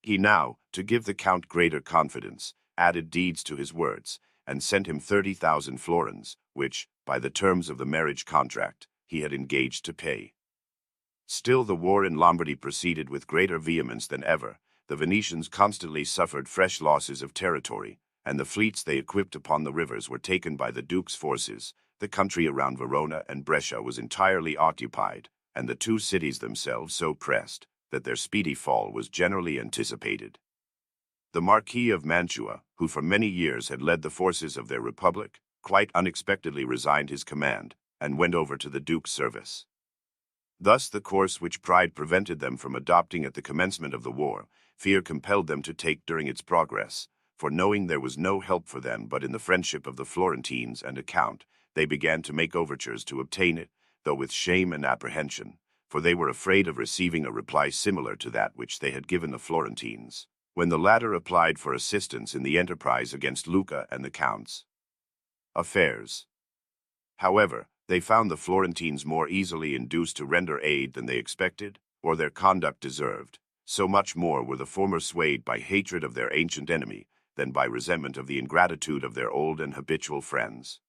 [SPEAKER 1] He now, to give the Count greater confidence, added deeds to his words, and sent him 30,000 florins, which, by the terms of the marriage contract, he had engaged to pay. Still the war in Lombardy proceeded with greater vehemence than ever. The Venetians constantly suffered fresh losses of territory, and the fleets they equipped upon the rivers were taken by the Duke's forces. The country around Verona and Brescia was entirely occupied, and the two cities themselves so pressed that their speedy fall was generally anticipated. The Marquis of Mantua, who for many years had led the forces of their republic, quite unexpectedly resigned his command, and went over to the Duke's service. Thus the course which pride prevented them from adopting at the commencement of the war, fear compelled them to take during its progress, for knowing there was no help for them but in the friendship of the Florentines and a Count, they began to make overtures to obtain it, though with shame and apprehension, for they were afraid of receiving a reply similar to that which they had given the Florentines, when the latter applied for assistance in the enterprise against Lucca and the Count's affairs. However, they found the Florentines more easily induced to render aid than they expected, or their conduct deserved. So much more were the former swayed by hatred of their ancient enemy than by resentment of the ingratitude of their old and habitual friends.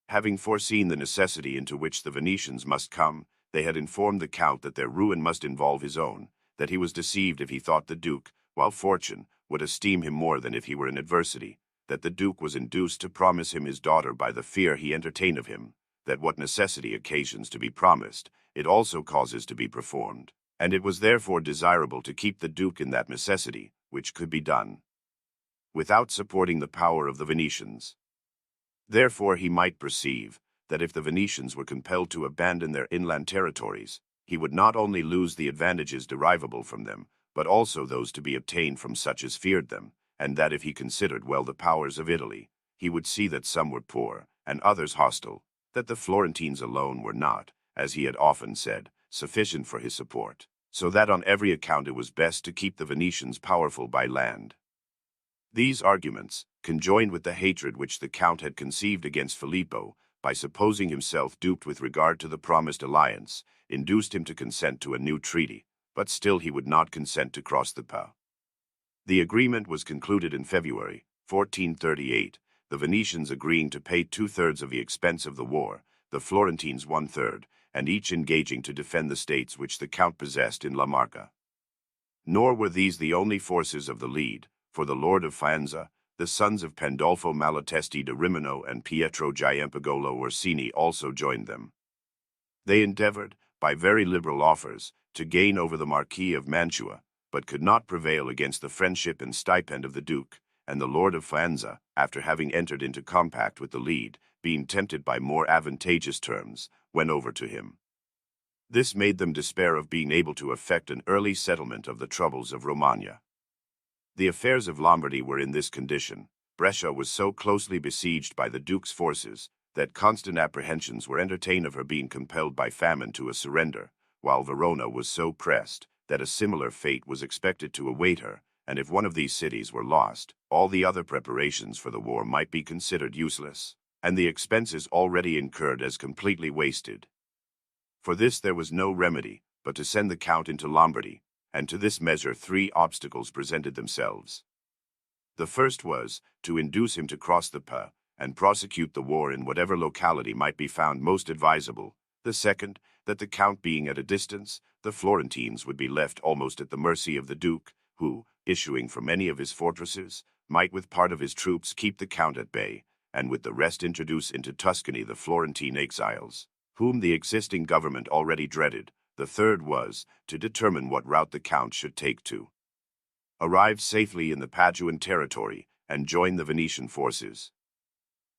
[SPEAKER 1] Having foreseen the necessity into which the Venetians must come, they had informed the Count that their ruin must involve his own, that he was deceived if he thought the Duke, while fortune, would esteem him more than if he were in adversity, that the Duke was induced to promise him his daughter by the fear he entertained of him, that what necessity occasions to be promised, it also causes to be performed, and it was therefore desirable to keep the Duke in that necessity, which could be done without supporting the power of the Venetians. Therefore he might perceive that if the Venetians were compelled to abandon their inland territories, he would not only lose the advantages derivable from them, but also those to be obtained from such as feared them, and that if he considered well the powers of Italy, he would see that some were poor, and others hostile, that the Florentines alone were not, as he had often said, sufficient for his support, so that on every account it was best to keep the Venetians powerful by land. These arguments, conjoined with the hatred which the Count had conceived against Filippo, by supposing himself duped with regard to the promised alliance, induced him to consent to a new treaty, but still he would not consent to cross the Po. The agreement was concluded in February, 1438, the Venetians agreeing to pay 2/3 of the expense of the war, the Florentines 1/3, and each engaging to defend the states which the Count possessed in La Marca. Nor were these the only forces of the lead, for the Lord of Faenza, the sons of Pandolfo Malatesti de Rimino and Pietro Giampagolo Orsini also joined them. They endeavored, by very liberal offers, to gain over the Marquis of Mantua, but could not prevail against the friendship and stipend of the Duke, and the Lord of Faenza, after having entered into compact with the lead, being tempted by more advantageous terms, went over to him. This made them despair of being able to effect an early settlement of the troubles of Romagna. The affairs of Lombardy were in this condition. Brescia was so closely besieged by the Duke's forces that constant apprehensions were entertained of her being compelled by famine to a surrender, while Verona was so pressed that a similar fate was expected to await her, and if one of these cities were lost, all the other preparations for the war might be considered useless, and the expenses already incurred as completely wasted. For this there was no remedy but to send the Count into Lombardy, and to this measure 3 obstacles presented themselves. The first was to induce him to cross the Po and prosecute the war in whatever locality might be found most advisable. The second, that the Count being at a distance, the Florentines would be left almost at the mercy of the Duke, who, issuing from any of his fortresses, might with part of his troops keep the Count at bay, and with the rest introduce into Tuscany the Florentine exiles, whom the existing government already dreaded. The third was to determine what route the Count should take to arrive safely in the Paduan territory and join the Venetian forces.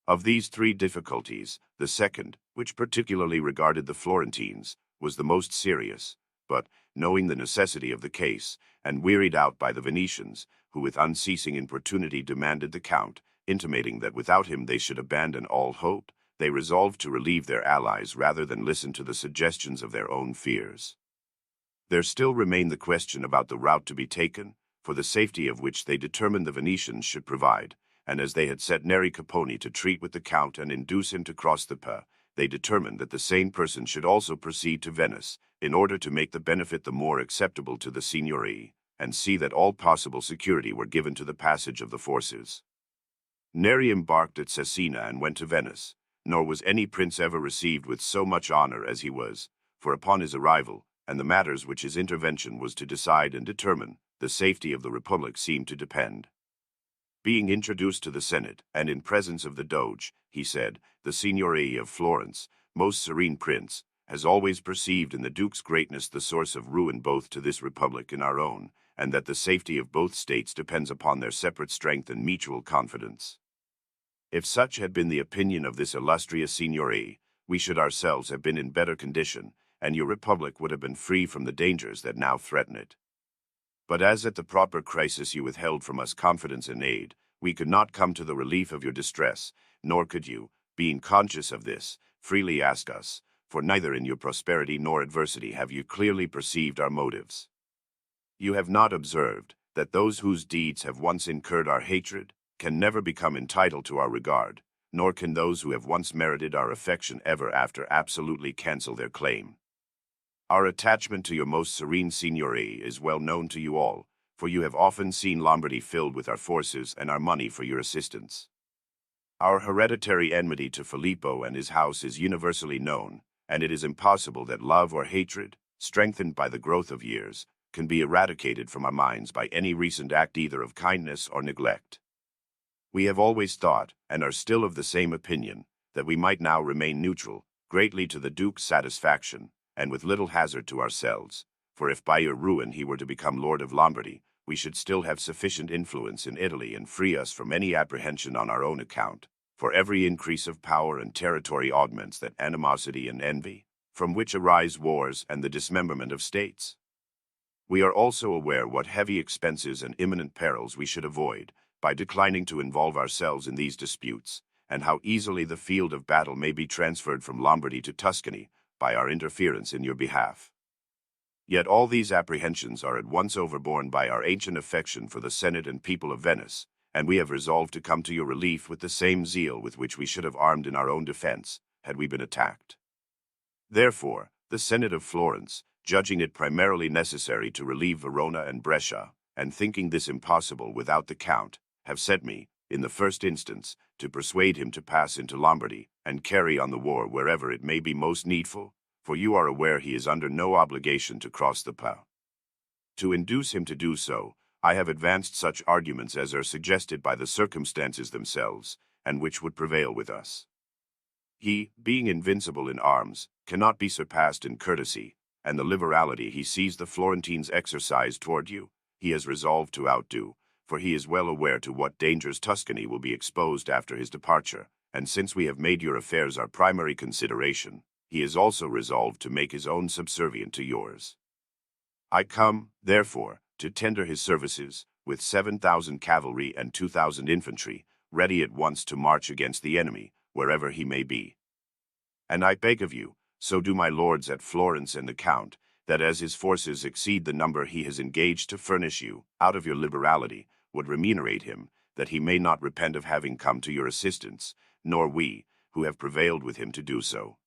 [SPEAKER 1] Of these 3 difficulties, the second, which particularly regarded the Florentines, was the most serious, but, knowing the necessity of the case, and wearied out by the Venetians, who with unceasing importunity demanded the Count, intimating that without him they should abandon all hope, they resolved to relieve their allies rather than listen to the suggestions of their own fears. There still remained the question about the route to be taken, for the safety of which they determined the Venetians should provide, and as they had set Neri Capponi to treat with the Count and induce him to cross the Po, they determined that the same person should also proceed to Venice, in order to make the benefit the more acceptable to the Signory, and see that all possible security were given to the passage of the forces. Neri embarked at Cesena and went to Venice, nor was any prince ever received with so much honor as he was, for upon his arrival, and the matters which his intervention was to decide and determine, the safety of the Republic seemed to depend. Being introduced to the Senate, and in presence of the Doge, he said, "The Signory of Florence, most serene prince, has always perceived in the Duke's greatness the source of ruin both to this Republic and our own, and that the safety of both states depends upon their separate strength and mutual confidence. If such had been the opinion of this illustrious Signory, we should ourselves have been in better condition, and your Republic would have been free from the dangers that now threaten it. But as at the proper crisis you withheld from us confidence and aid, we could not come to the relief of your distress, nor could you, being conscious of this, freely ask us, for neither in your prosperity nor adversity have you clearly perceived our motives. You have not observed that those whose deeds have once incurred our hatred can never become entitled to our regard, nor can those who have once merited our affection ever after absolutely cancel their claim. Our attachment to your most serene Signory is well known to you all, for you have often seen Lombardy filled with our forces and our money for your assistance. Our hereditary enmity to Filippo and his house is universally known, and it is impossible that love or hatred, strengthened by the growth of years, can be eradicated from our minds by any recent act either of kindness or neglect. We have always thought, and are still of the same opinion, that we might now remain neutral, greatly to the Duke's satisfaction, and with little hazard to ourselves, for if by your ruin he were to become Lord of Lombardy, we should still have sufficient influence in Italy and free us from any apprehension on our own account, for every increase of power and territory augments that animosity and envy, from which arise wars and the dismemberment of states. We are also aware what heavy expenses and imminent perils we should avoid by declining to involve ourselves in these disputes, and how easily the field of battle may be transferred from Lombardy to Tuscany by our interference in your behalf. Yet all these apprehensions are at once overborne by our ancient affection for the Senate and people of Venice, and we have resolved to come to your relief with the same zeal with which we should have armed in our own defense, had we been attacked. Therefore, the Senate of Florence, judging it primarily necessary to relieve Verona and Brescia, and thinking this impossible without the Count, have sent me, in the first instance, to persuade him to pass into Lombardy, and carry on the war wherever it may be most needful, for you are aware he is under no obligation to cross the Po. To induce him to do so, I have advanced such arguments as are suggested by the circumstances themselves, and which would prevail with us. He, being invincible in arms, cannot be surpassed in courtesy, and the liberality he sees the Florentines exercise toward you, he has resolved to outdo, for he is well aware to what dangers Tuscany will be exposed after his departure, and since we have made your affairs our primary consideration, he is also resolved to make his own subservient to yours. I come, therefore, to tender his services, with 7,000 cavalry and 2,000 infantry, ready at once to march against the enemy, wherever he may be. And I beg of you, so do my lords at Florence and the Count, that as his forces exceed the number he has engaged to furnish you, out of your liberality, would remunerate him, that he may not repent of having come to your assistance, nor we, who have prevailed with him to do so.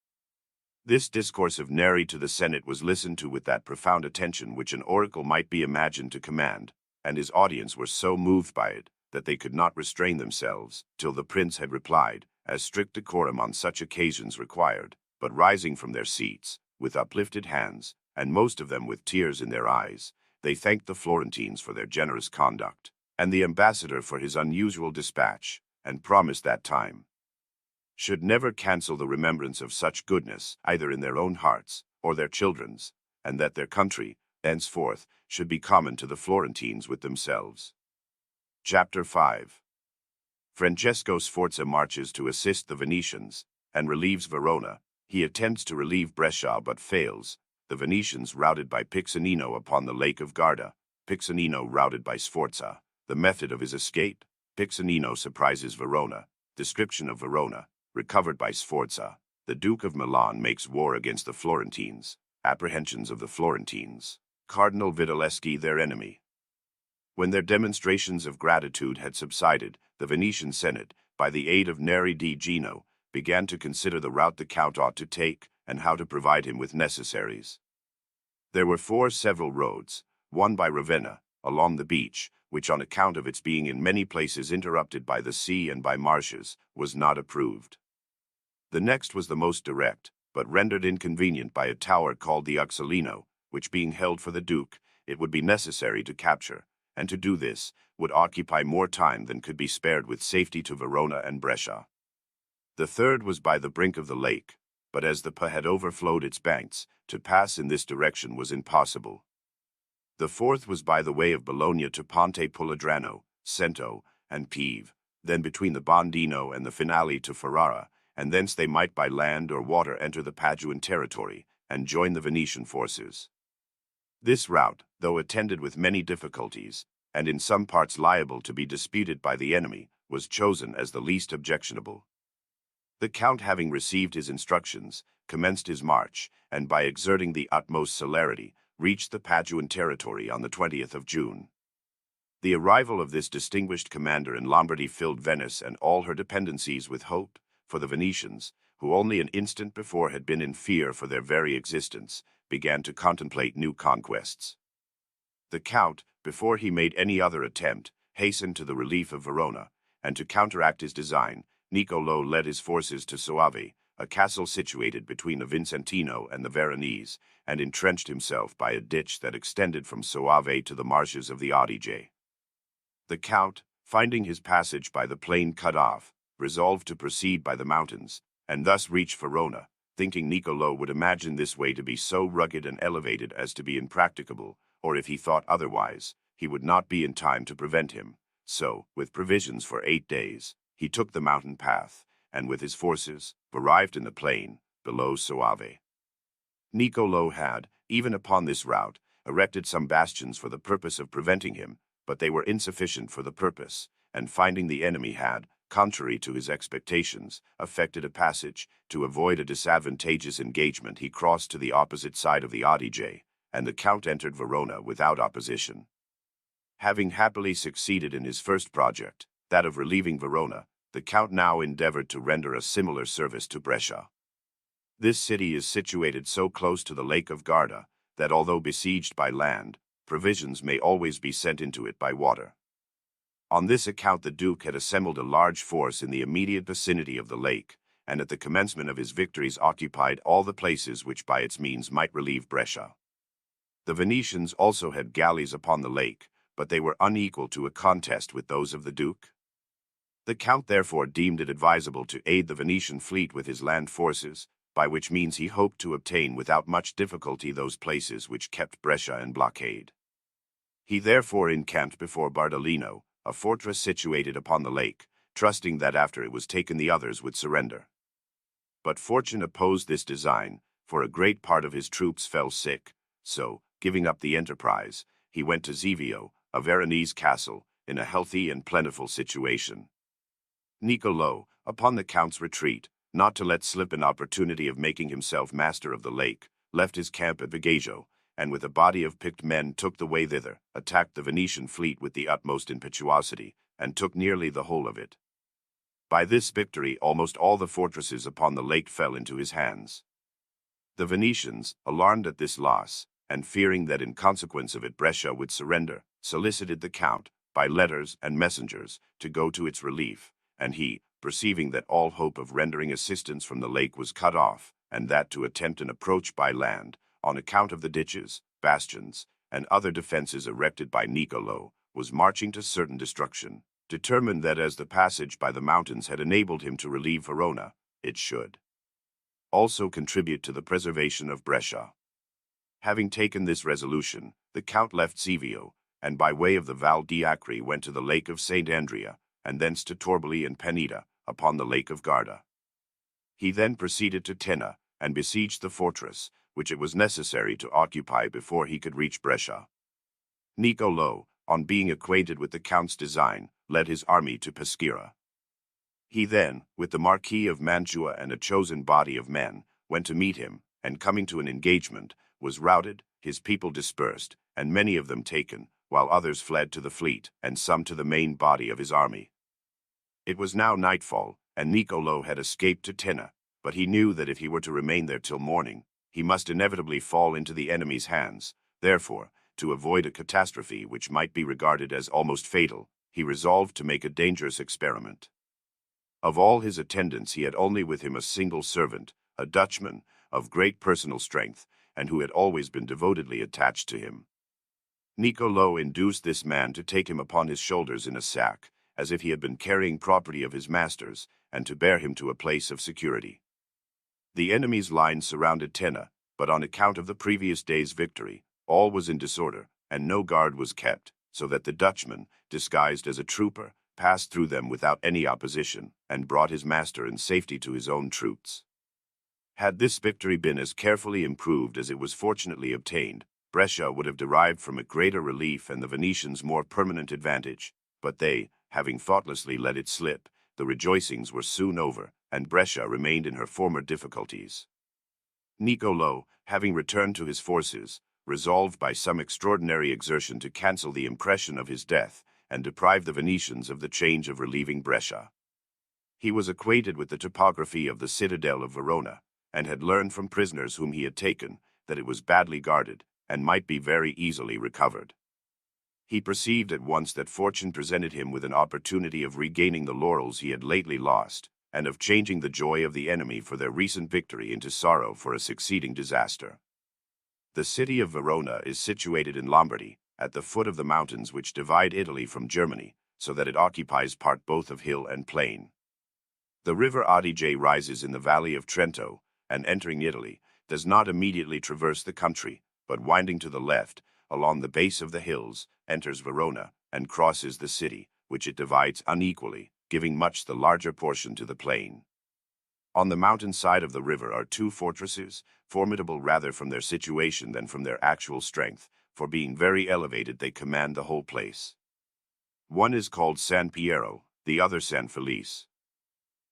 [SPEAKER 1] This discourse of Neri to the Senate was listened to with that profound attention which an oracle might be imagined to command, and his audience were so moved by it, that they could not restrain themselves, till the prince had replied, as strict decorum on such occasions required, but rising from their seats, with uplifted hands, and most of them with tears in their eyes, they thanked the Florentines for their generous conduct, and the ambassador for his unusual dispatch, and promised that time should never cancel the remembrance of such goodness, either in their own hearts, or their children's, and that their country, thenceforth, should be common to the Florentines with themselves. Chapter 5. Francesco Sforza marches to assist the Venetians, and relieves Verona. He attempts to relieve Brescia but fails, the Venetians routed by Piccinino upon the Lake of Garda, Piccinino routed by Sforza. The method of his escape. Piccinino surprises Verona. Description of Verona, recovered by Sforza. The Duke of Milan makes war against the Florentines. Apprehensions of the Florentines. Cardinal Vitelleschi their enemy. When their demonstrations of gratitude had subsided, the Venetian Senate, by the aid of Neri di Gino, began to consider the route the Count ought to take and how to provide him with necessaries. There were four several roads, one by Ravenna, along the beach, which on account of its being in many places interrupted by the sea and by marshes, was not approved. The next was the most direct, but rendered inconvenient by a tower called the Uxellino, which being held for the Duke, it would be necessary to capture, and to do this would occupy more time than could be spared with safety to Verona and Brescia. The third was by the brink of the lake, but as the Po had overflowed its banks, to pass in this direction was impossible. The fourth was by the way of Bologna to Ponte Puledrano, Cento, and Pieve, then between the Bondino and the Finale to Ferrara, and thence they might by land or water enter the Paduan territory, and join the Venetian forces. This route, though attended with many difficulties, and in some parts liable to be disputed by the enemy, was chosen as the least objectionable. The Count, having received his instructions, commenced his march, and by exerting the utmost celerity, reached the Paduan territory on the 20th of June. The arrival of this distinguished commander in Lombardy filled Venice and all her dependencies with hope, for the Venetians, who only an instant before had been in fear for their very existence, began to contemplate new conquests. The Count, before he made any other attempt, hastened to the relief of Verona, and to counteract his design, Niccolo led his forces to Soave, a castle situated between the Vicentino and the Veronese, and entrenched himself by a ditch that extended from Soave to the marshes of the Adige. The Count, finding his passage by the plain cut off, resolved to proceed by the mountains, and thus reach Verona, thinking Niccolo would imagine this way to be so rugged and elevated as to be impracticable, or if he thought otherwise, he would not be in time to prevent him. So, with provisions for 8 days, he took the mountain path, and with his forces, arrived in the plain, below Soave. Niccolo had, even upon this route, erected some bastions for the purpose of preventing him, but they were insufficient for the purpose, and finding the enemy had, contrary to his expectations, effected a passage, to avoid a disadvantageous engagement he crossed to the opposite side of the Adige, and the Count entered Verona without opposition. Having happily succeeded in his first project, that of relieving Verona, the Count now endeavored to render a similar service to Brescia. This city is situated so close to the Lake of Garda that although besieged by land, provisions may always be sent into it by water. On this account the Duke had assembled a large force in the immediate vicinity of the lake, and at the commencement of his victories occupied all the places which by its means might relieve Brescia. The Venetians also had galleys upon the lake, but they were unequal to a contest with those of the Duke. The Count therefore deemed it advisable to aid the Venetian fleet with his land forces, by which means he hoped to obtain without much difficulty those places which kept Brescia in blockade. He therefore encamped before Bardolino, a fortress situated upon the lake, trusting that after it was taken the others would surrender. But fortune opposed this design, for a great part of his troops fell sick, so, giving up the enterprise, he went to Zevio, a Veronese castle, in a healthy and plentiful situation. Niccolo, upon the Count's retreat, not to let slip an opportunity of making himself master of the lake, left his camp at Vigaggio, and with a body of picked men took the way thither, attacked the Venetian fleet with the utmost impetuosity, and took nearly the whole of it. By this victory almost all the fortresses upon the lake fell into his hands. The Venetians, alarmed at this loss, and fearing that in consequence of it Brescia would surrender, solicited the Count, by letters and messengers, to go to its relief, and he, perceiving that all hope of rendering assistance from the lake was cut off, and that to attempt an approach by land, on account of the ditches, bastions, and other defenses erected by Niccolo, was marching to certain destruction, determined that as the passage by the mountains had enabled him to relieve Verona, it should also contribute to the preservation of Brescia. Having taken this resolution, the Count left Zevio, and by way of the Val d'Acri went to the Lake of St. Andrea, and thence to Torboli and Peneda, upon the Lake of Garda. He then proceeded to Tenna, and besieged the fortress, which it was necessary to occupy before he could reach Brescia. Niccolo, on being acquainted with the Count's design, led his army to Peschiera. He then, with the Marquis of Mantua and a chosen body of men, went to meet him, and coming to an engagement, was routed, his people dispersed, and many of them taken, while others fled to the fleet, and some to the main body of his army. It was now nightfall, and Niccolo had escaped to Tenna, but he knew that if he were to remain there till morning, he must inevitably fall into the enemy's hands. Therefore, to avoid a catastrophe which might be regarded as almost fatal, he resolved to make a dangerous experiment. Of all his attendants he had only with him a single servant, a Dutchman, of great personal strength, and who had always been devotedly attached to him. Niccolo induced this man to take him upon his shoulders in a sack, as if he had been carrying property of his master's, and to bear him to a place of security. The enemy's line surrounded Tenna, but on account of the previous day's victory, all was in disorder, and no guard was kept, so that the Dutchman, disguised as a trooper, passed through them without any opposition, and brought his master in safety to his own troops. Had this victory been as carefully improved as it was fortunately obtained, Brescia would have derived from it greater relief and the Venetians more permanent advantage, but they, having thoughtlessly let it slip, the rejoicings were soon over, and Brescia remained in her former difficulties. Niccolo, having returned to his forces, resolved by some extraordinary exertion to cancel the impression of his death, and deprive the Venetians of the change of relieving Brescia. He was acquainted with the topography of the citadel of Verona, and had learned from prisoners whom he had taken that it was badly guarded, and might be very easily recovered. He perceived at once that fortune presented him with an opportunity of regaining the laurels he had lately lost, and of changing the joy of the enemy for their recent victory into sorrow for a succeeding disaster. The city of Verona is situated in Lombardy, at the foot of the mountains which divide Italy from Germany, so that it occupies part both of hill and plain. The river Adige rises in the valley of Trento, and entering Italy, does not immediately traverse the country, but winding to the left, along the base of the hills, enters Verona, and crosses the city, which it divides unequally, giving much the larger portion to the plain. On the mountain side of the river are two fortresses, formidable rather from their situation than from their actual strength, for being very elevated they command the whole place. One is called San Piero, the other San Felice.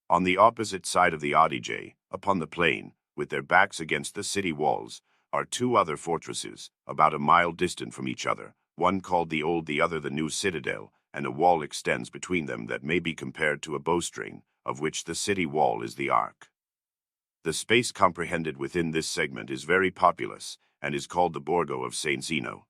[SPEAKER 1] On the opposite side of the Adige, upon the plain, with their backs against the city walls, are two other fortresses, about a mile distant from each other, one called the Old, the other the New Citadel, and a wall extends between them that may be compared to a bowstring, of which the city wall is the arc. The space comprehended within this segment is very populous, and is called the Borgo of Saint Zeno.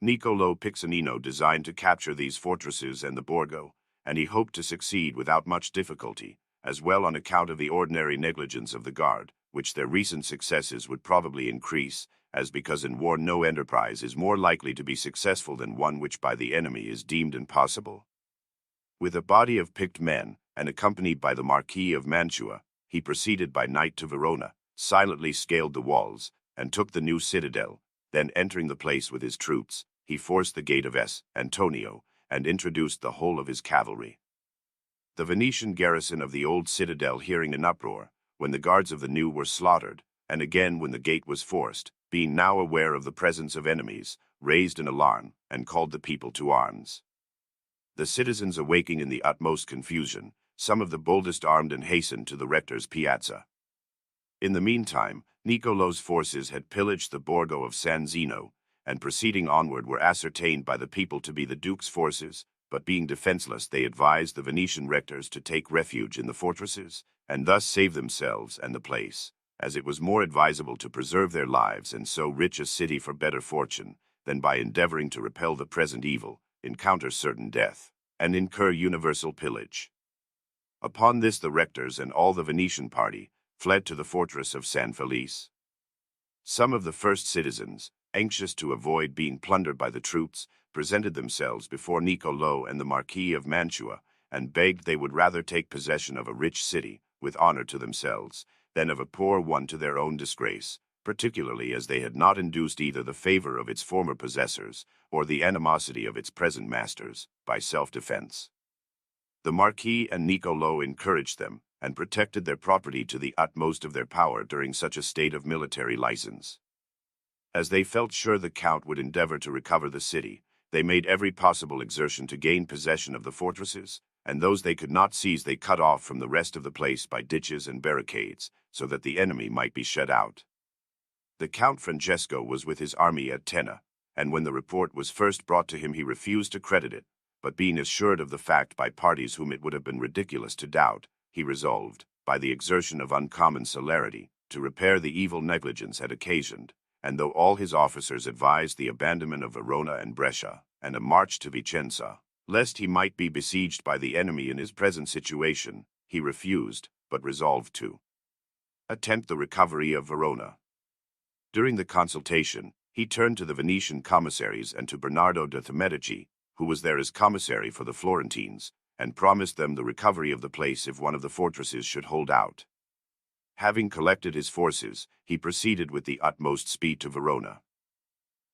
[SPEAKER 1] Niccolo Piccinino designed to capture these fortresses and the Borgo, and he hoped to succeed without much difficulty, as well on account of the ordinary negligence of the guard, which their recent successes would probably increase, as because in war no enterprise is more likely to be successful than one which by the enemy is deemed impossible. With a body of picked men, and accompanied by the Marquis of Mantua, he proceeded by night to Verona, silently scaled the walls, and took the new citadel. Then entering the place with his troops, he forced the gate of S. Antonio, and introduced the whole of his cavalry. The Venetian garrison of the old citadel hearing an uproar, when the guards of the new were slaughtered, and again when the gate was forced, being now aware of the presence of enemies, raised an alarm, and called the people to arms. The citizens awaking in the utmost confusion, some of the boldest armed and hastened to the rector's piazza. In the meantime, Niccolo's forces had pillaged the Borgo of San Zeno, and proceeding onward were ascertained by the people to be the Duke's forces, but being defenseless they advised the Venetian rectors to take refuge in the fortresses, and thus save themselves and the place, as it was more advisable to preserve their lives and so rich a city for better fortune, than by endeavoring to repel the present evil, encounter certain death, and incur universal pillage. Upon this the rectors and all the Venetian party fled to the fortress of San Felice. Some of the first citizens, anxious to avoid being plundered by the troops, presented themselves before Niccolo and the Marquis of Mantua, and begged they would rather take possession of a rich city, with honor to themselves, than of a poor one to their own disgrace, particularly as they had not induced either the favor of its former possessors, or the animosity of its present masters, by self-defense. The Marquis and Niccolo encouraged them, and protected their property to the utmost of their power during such a state of military license. As they felt sure the Count would endeavor to recover the city, They made every possible exertion to gain possession of the fortresses, and those they could not seize they cut off from the rest of the place by ditches and barricades, so that the enemy might be shut out. The Count Francesco was with his army at Tenna, and when the report was first brought to him he refused to credit it, but being assured of the fact by parties whom it would have been ridiculous to doubt, he resolved, by the exertion of uncommon celerity, to repair the evil negligence had occasioned, and though all his officers advised the abandonment of Verona and Brescia, and a march to Vicenza, lest he might be besieged by the enemy in his present situation, he refused, but resolved to attempt the recovery of Verona. During the consultation, he turned to the Venetian commissaries and to Bernardo de Medici, who was there as commissary for the Florentines, and promised them the recovery of the place if one of the fortresses should hold out. Having collected his forces, he proceeded with the utmost speed to Verona.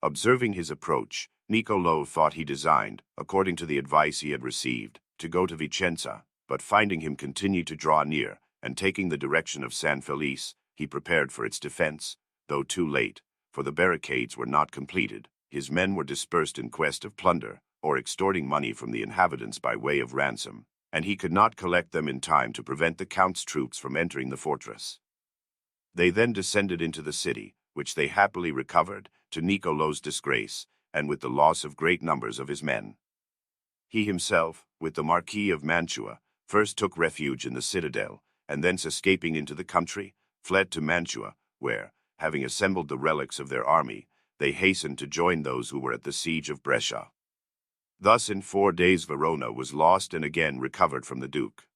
[SPEAKER 1] Observing his approach, Niccolo thought he designed, according to the advice he had received, to go to Vicenza, but finding him continue to draw near, and taking the direction of San Felice, he prepared for its defense, though too late, for the barricades were not completed. His men were dispersed in quest of plunder, or extorting money from the inhabitants by way of ransom, and he could not collect them in time to prevent the Count's troops from entering the fortress. They then descended into the city, which they happily recovered, to Niccolo's disgrace, and with the loss of great numbers of his men. He himself, with the Marquis of Mantua, first took refuge in the citadel, and thence escaping into the country, fled to Mantua, where, having assembled the relics of their army, they hastened to join those who were at the siege of Brescia. Thus in 4 days Verona was lost and again recovered from the Duke.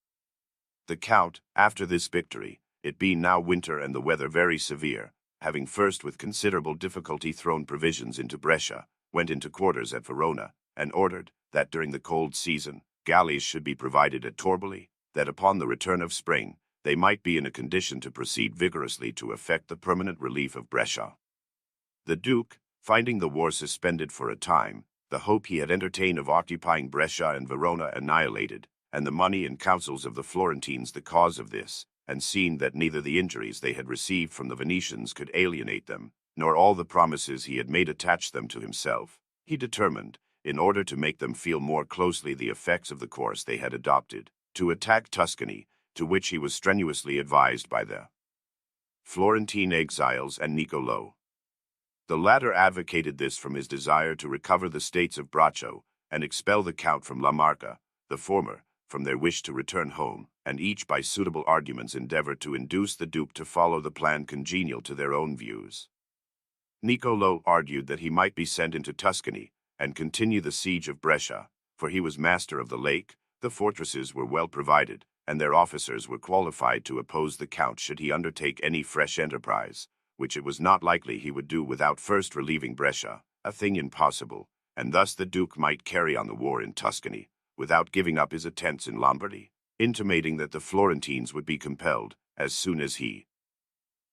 [SPEAKER 1] The Count, after this victory, it being now winter and the weather very severe, having first with considerable difficulty thrown provisions into Brescia, went into quarters at Verona, and ordered that during the cold season, galleys should be provided at Torboli, that upon the return of spring, they might be in a condition to proceed vigorously to effect the permanent relief of Brescia. The Duke, finding the war suspended for a time, the hope he had entertained of occupying Brescia and Verona annihilated, and the money and counsels of the Florentines the cause of this, and seeing that neither the injuries they had received from the Venetians could alienate them, nor all the promises he had made attach them to himself, he determined, in order to make them feel more closely the effects of the course they had adopted, to attack Tuscany, to which he was strenuously advised by the Florentine exiles and Niccolo. The latter advocated this from his desire to recover the states of Braccio and expel the Count from La Marca, the former from their wish to return home, and each by suitable arguments endeavored to induce the Duke to follow the plan congenial to their own views. Niccolo argued that he might be sent into Tuscany and continue the siege of Brescia, for he was master of the lake, the fortresses were well provided, and their officers were qualified to oppose the Count should he undertake any fresh enterprise, which it was not likely he would do without first relieving Brescia, a thing impossible, and thus the Duke might carry on the war in Tuscany, without giving up his attempts in Lombardy, intimating that the Florentines would be compelled, as soon as he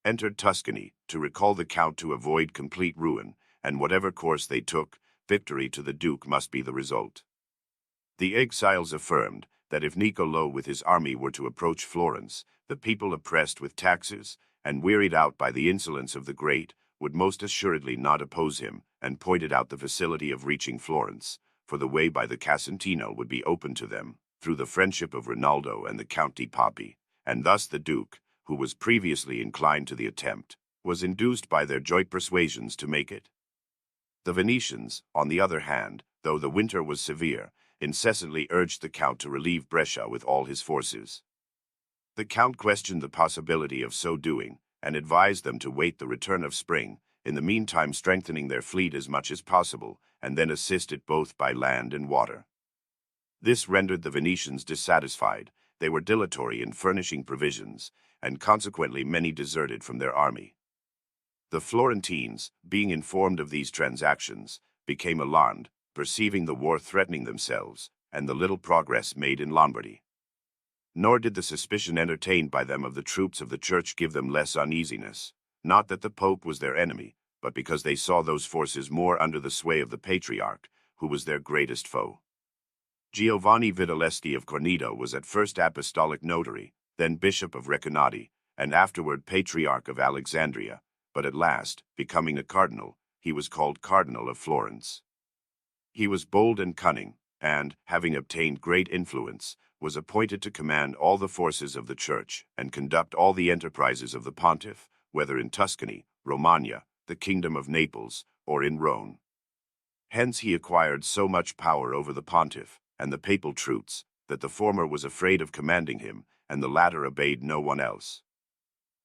[SPEAKER 1] entered Tuscany, to recall the Count to avoid complete ruin, and whatever course they took, victory to the Duke must be the result. The exiles affirmed that if Niccolo with his army were to approach Florence, the people oppressed with taxes, and wearied out by the insolence of the great, would most assuredly not oppose him, and pointed out the facility of reaching Florence, for the way by the Casentino would be open to them, through the friendship of Rinaldo and the Count di Papi, and thus the Duke, who was previously inclined to the attempt, was induced by their joint persuasions to make it. The Venetians, on the other hand, though the winter was severe, incessantly urged the Count to relieve Brescia with all his forces. The Count questioned the possibility of so doing, and advised them to wait the return of spring, in the meantime strengthening their fleet as much as possible, and then assist it both by land and water. This rendered the Venetians dissatisfied. They were dilatory in furnishing provisions, and consequently many deserted from their army. The Florentines, being informed of these transactions, became alarmed, perceiving the war threatening themselves, and the little progress made in Lombardy. Nor did the suspicion entertained by them of the troops of the Church give them less uneasiness, not that the Pope was their enemy, but because they saw those forces more under the sway of the Patriarch, who was their greatest foe. Giovanni Vitelleschi of Corneto was at first apostolic notary, then Bishop of Recanati, and afterward Patriarch of Alexandria, but at last, becoming a cardinal, he was called Cardinal of Florence. He was bold and cunning, and, having obtained great influence, was appointed to command all the forces of the Church and conduct all the enterprises of the pontiff, whether in Tuscany, Romagna, the kingdom of Naples, or in Rome. Hence he acquired so much power over the pontiff and the papal troops that the former was afraid of commanding him, and the latter obeyed no one else.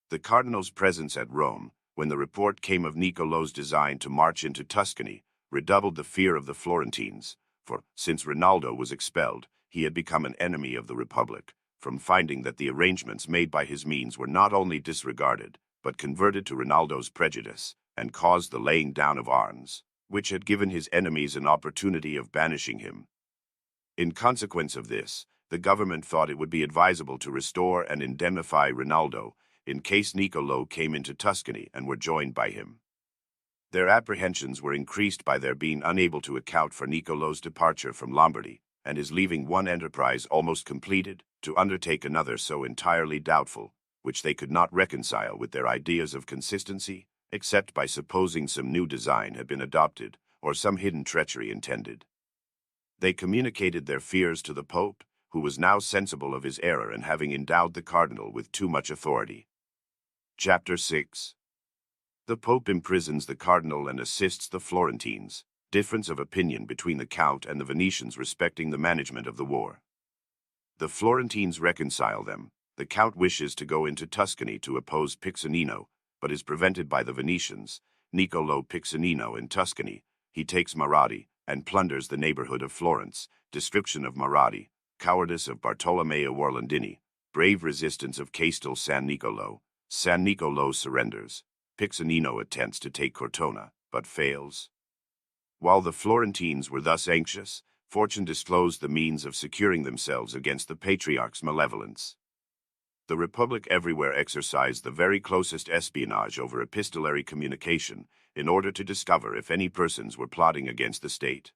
[SPEAKER 1] The cardinal's presence at Rome, when the report came of Niccolo's design to march into Tuscany, redoubled the fear of the Florentines, for, since Rinaldo was expelled, he had become an enemy of the Republic, from finding that the arrangements made by his means were not only disregarded, but converted to Rinaldo's prejudice, and caused the laying down of arms, which had given his enemies an opportunity of banishing him. In consequence of this, the government thought it would be advisable to restore and indemnify Rinaldo in case Niccolo came into Tuscany and were joined by him. Their apprehensions were increased by their being unable to account for Niccolo's departure from Lombardy, and his leaving one enterprise almost completed to undertake another so entirely doubtful, which they could not reconcile with their ideas of consistency, except by supposing some new design had been adopted, or some hidden treachery intended. They communicated their fears to the Pope, who was now sensible of his error in having endowed the cardinal with too much authority. Chapter 6. The Pope imprisons the cardinal and assists the Florentines. Difference of opinion between the Count and the Venetians respecting the management of the war. The Florentines reconcile them. The Count wishes to go into Tuscany to oppose Piccinino, but is prevented by the Venetians. Niccolo Piccinino in Tuscany. He takes Marradi and plunders the neighborhood of Florence. Description of Marradi. Cowardice of Bartolomeo Orlandini. Brave resistance of Castel San Niccolo. San Niccolo surrenders. Piccinino attempts to take Cortona, but fails. While the Florentines were thus anxious, fortune disclosed the means of securing themselves against the Patriarch's malevolence. The Republic everywhere exercised the very closest espionage over epistolary communication in order to discover if any persons were plotting against the state.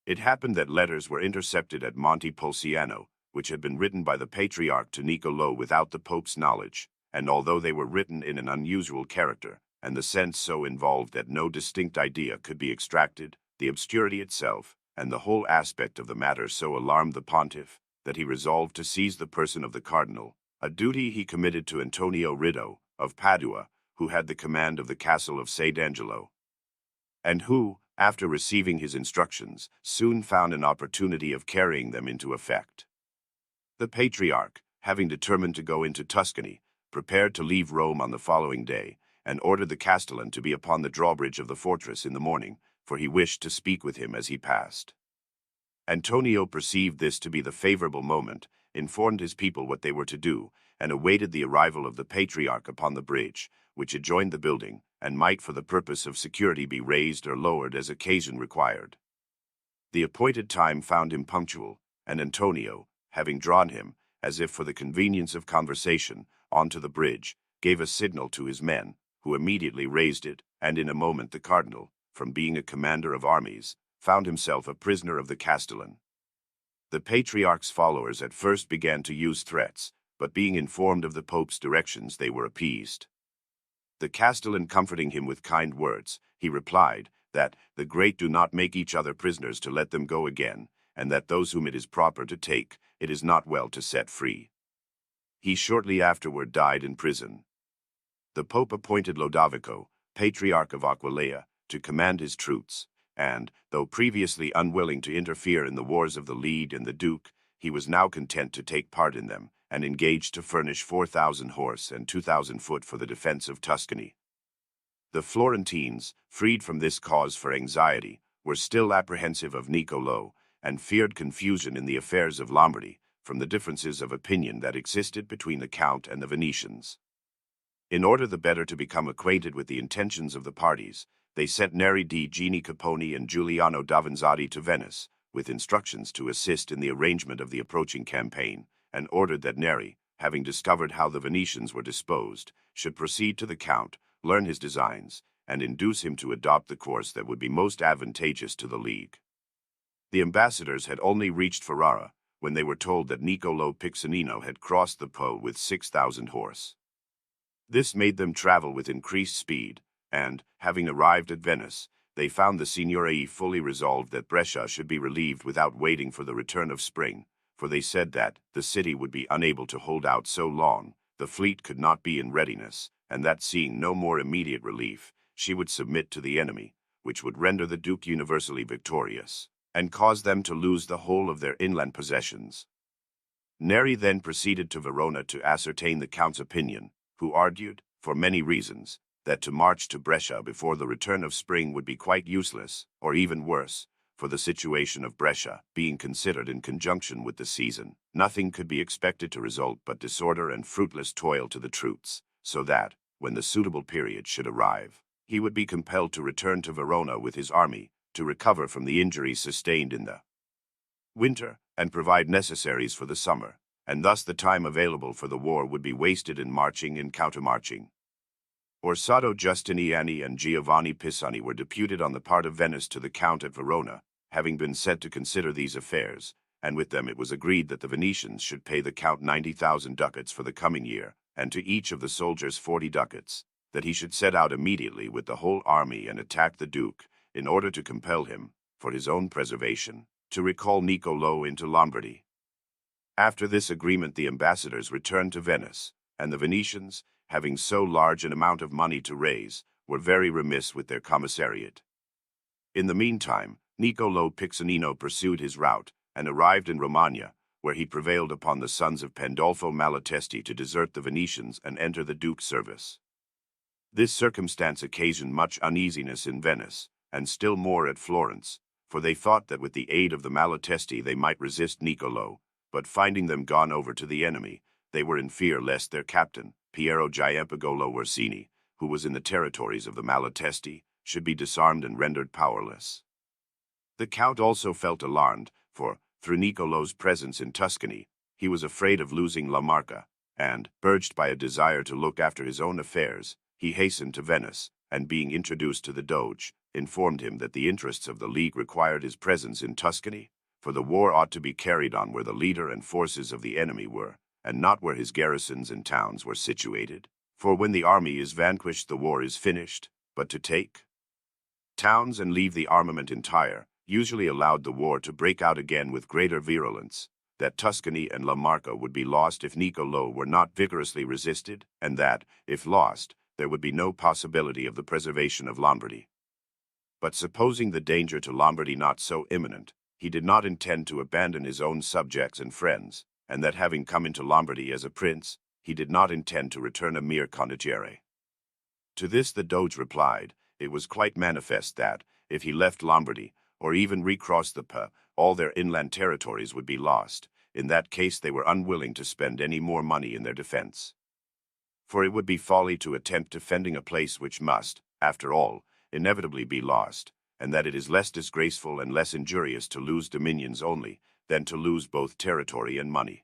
[SPEAKER 1] It happened that letters were intercepted at Monte Pulciano, which had been written by the Patriarch to Niccolo without the Pope's knowledge, and although they were written in an unusual character, and the sense so involved that no distinct idea could be extracted, the obscurity itself, and the whole aspect of the matter so alarmed the pontiff, that he resolved to seize the person of the cardinal, a duty he committed to Antonio Riddo, of Padua, who had the command of the castle of Sant'Angelo, and who, after receiving his instructions, soon found an opportunity of carrying them into effect. The Patriarch, having determined to go into Tuscany, prepared to leave Rome on the following day, and ordered the castellan to be upon the drawbridge of the fortress in the morning, for he wished to speak with him as he passed. Antonio perceived this to be the favorable moment, informed his people what they were to do, and awaited the arrival of the Patriarch upon the bridge, which adjoined the building, and might for the purpose of security be raised or lowered as occasion required. The appointed time found him punctual, and Antonio, having drawn him, as if for the convenience of conversation, onto the bridge, gave a signal to his men, who immediately raised it, and in a moment the cardinal, from being a commander of armies, found himself a prisoner of the castellan. The Patriarch's followers at first began to use threats, but being informed of the Pope's directions they were appeased. The castellan comforting him with kind words, he replied that the great do not make each other prisoners to let them go again, and that those whom it is proper to take, it is not well to set free. He shortly afterward died in prison. The Pope appointed Lodovico, Patriarch of Aquileia, to command his troops, and, though previously unwilling to interfere in the wars of the League and the Duke, he was now content to take part in them, and engaged to furnish 4,000 horse and 2,000 foot for the defense of Tuscany. The Florentines, freed from this cause for anxiety, were still apprehensive of Niccolo, and feared confusion in the affairs of Lombardy, from the differences of opinion that existed between the Count and the Venetians. In order the better to become acquainted with the intentions of the parties, they sent Neri di Gini Caponi and Giuliano Davanzati to Venice, with instructions to assist in the arrangement of the approaching campaign, and ordered that Neri, having discovered how the Venetians were disposed, should proceed to the Count, learn his designs, and induce him to adopt the course that would be most advantageous to the League. The ambassadors had only reached Ferrara, when they were told that Niccolo Piccinino had crossed the Po with 6,000 horse. This made them travel with increased speed, and, having arrived at Venice, they found the Signoria fully resolved that Brescia should be relieved without waiting for the return of spring, for they said that the city would be unable to hold out so long, the fleet could not be in readiness, and that seeing no more immediate relief, she would submit to the enemy, which would render the Duke universally victorious, and cause them to lose the whole of their inland possessions. Neri then proceeded to Verona to ascertain the Count's opinion, who argued, for many reasons, that to march to Brescia before the return of spring would be quite useless, or even worse, for the situation of Brescia being considered in conjunction with the season. Nothing could be expected to result but disorder and fruitless toil to the troops, so that, when the suitable period should arrive, he would be compelled to return to Verona with his army, to recover from the injuries sustained in the winter, and provide necessaries for the summer, and thus the time available for the war would be wasted in marching and countermarching. Orsado Giustiniani and Giovanni Pisani were deputed on the part of Venice to the Count at Verona, having been sent to consider these affairs, and with them it was agreed that the Venetians should pay the Count 90,000 ducats for the coming year, and to each of the soldiers 40 ducats, that he should set out immediately with the whole army and attack the Duke, in order to compel him, for his own preservation, to recall Niccolo into Lombardy. After this agreement the ambassadors returned to Venice, and the Venetians, having so large an amount of money to raise, were very remiss with their commissariat. In the meantime, Niccolo Piccinino pursued his route, and arrived in Romagna, where he prevailed upon the sons of Pandolfo Malatesti to desert the Venetians and enter the Duke's service. This circumstance occasioned much uneasiness in Venice, and still more at Florence, for they thought that with the aid of the Malatesti they might resist Niccolo, but finding them gone over to the enemy, they were in fear lest their captain, Piero Giampagolo Orsini, who was in the territories of the Malatesti, should be disarmed and rendered powerless. The Count also felt alarmed, for, through Niccolo's presence in Tuscany, he was afraid of losing La Marca, and, urged by a desire to look after his own affairs, he hastened to Venice, and being introduced to the Doge, informed him that the interests of the League required his presence in Tuscany, for the war ought to be carried on where the leader and forces of the enemy were, and not where his garrisons and towns were situated. For when the army is vanquished the war is finished, but to take towns and leave the armament entire usually allowed the war to break out again with greater virulence, that Tuscany and La Marca would be lost if Niccolo were not vigorously resisted, and that, if lost, there would be no possibility of the preservation of Lombardy. But supposing the danger to Lombardy not so imminent, he did not intend to abandon his own subjects and friends, and that having come into Lombardy as a prince, he did not intend to return a mere condottiere. To this the Doge replied, it was quite manifest that, if he left Lombardy, or even recrossed the Po, all their inland territories would be lost. In that case they were unwilling to spend any more money in their defense. For it would be folly to attempt defending a place which must, after all, inevitably be lost, and that it is less disgraceful and less injurious to lose dominions only, than to lose both territory and money.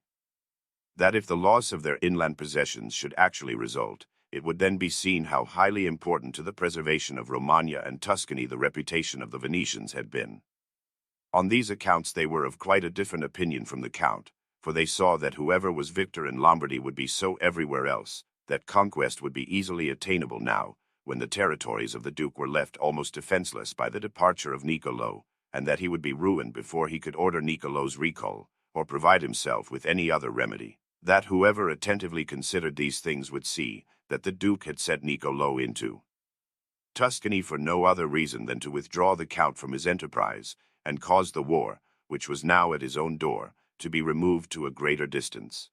[SPEAKER 1] That if the loss of their inland possessions should actually result, it would then be seen how highly important to the preservation of Romagna and Tuscany the reputation of the Venetians had been. On these accounts they were of quite a different opinion from the Count, for they saw that whoever was victor in Lombardy would be so everywhere else, that conquest would be easily attainable now, when the territories of the Duke were left almost defenseless by the departure of Niccolo, and that he would be ruined before he could order Niccolo's recall, or provide himself with any other remedy. That whoever attentively considered these things would see that the Duke had sent Niccolo into Tuscany for no other reason than to withdraw the Count from his enterprise, and cause the war, which was now at his own door, to be removed to a greater distance.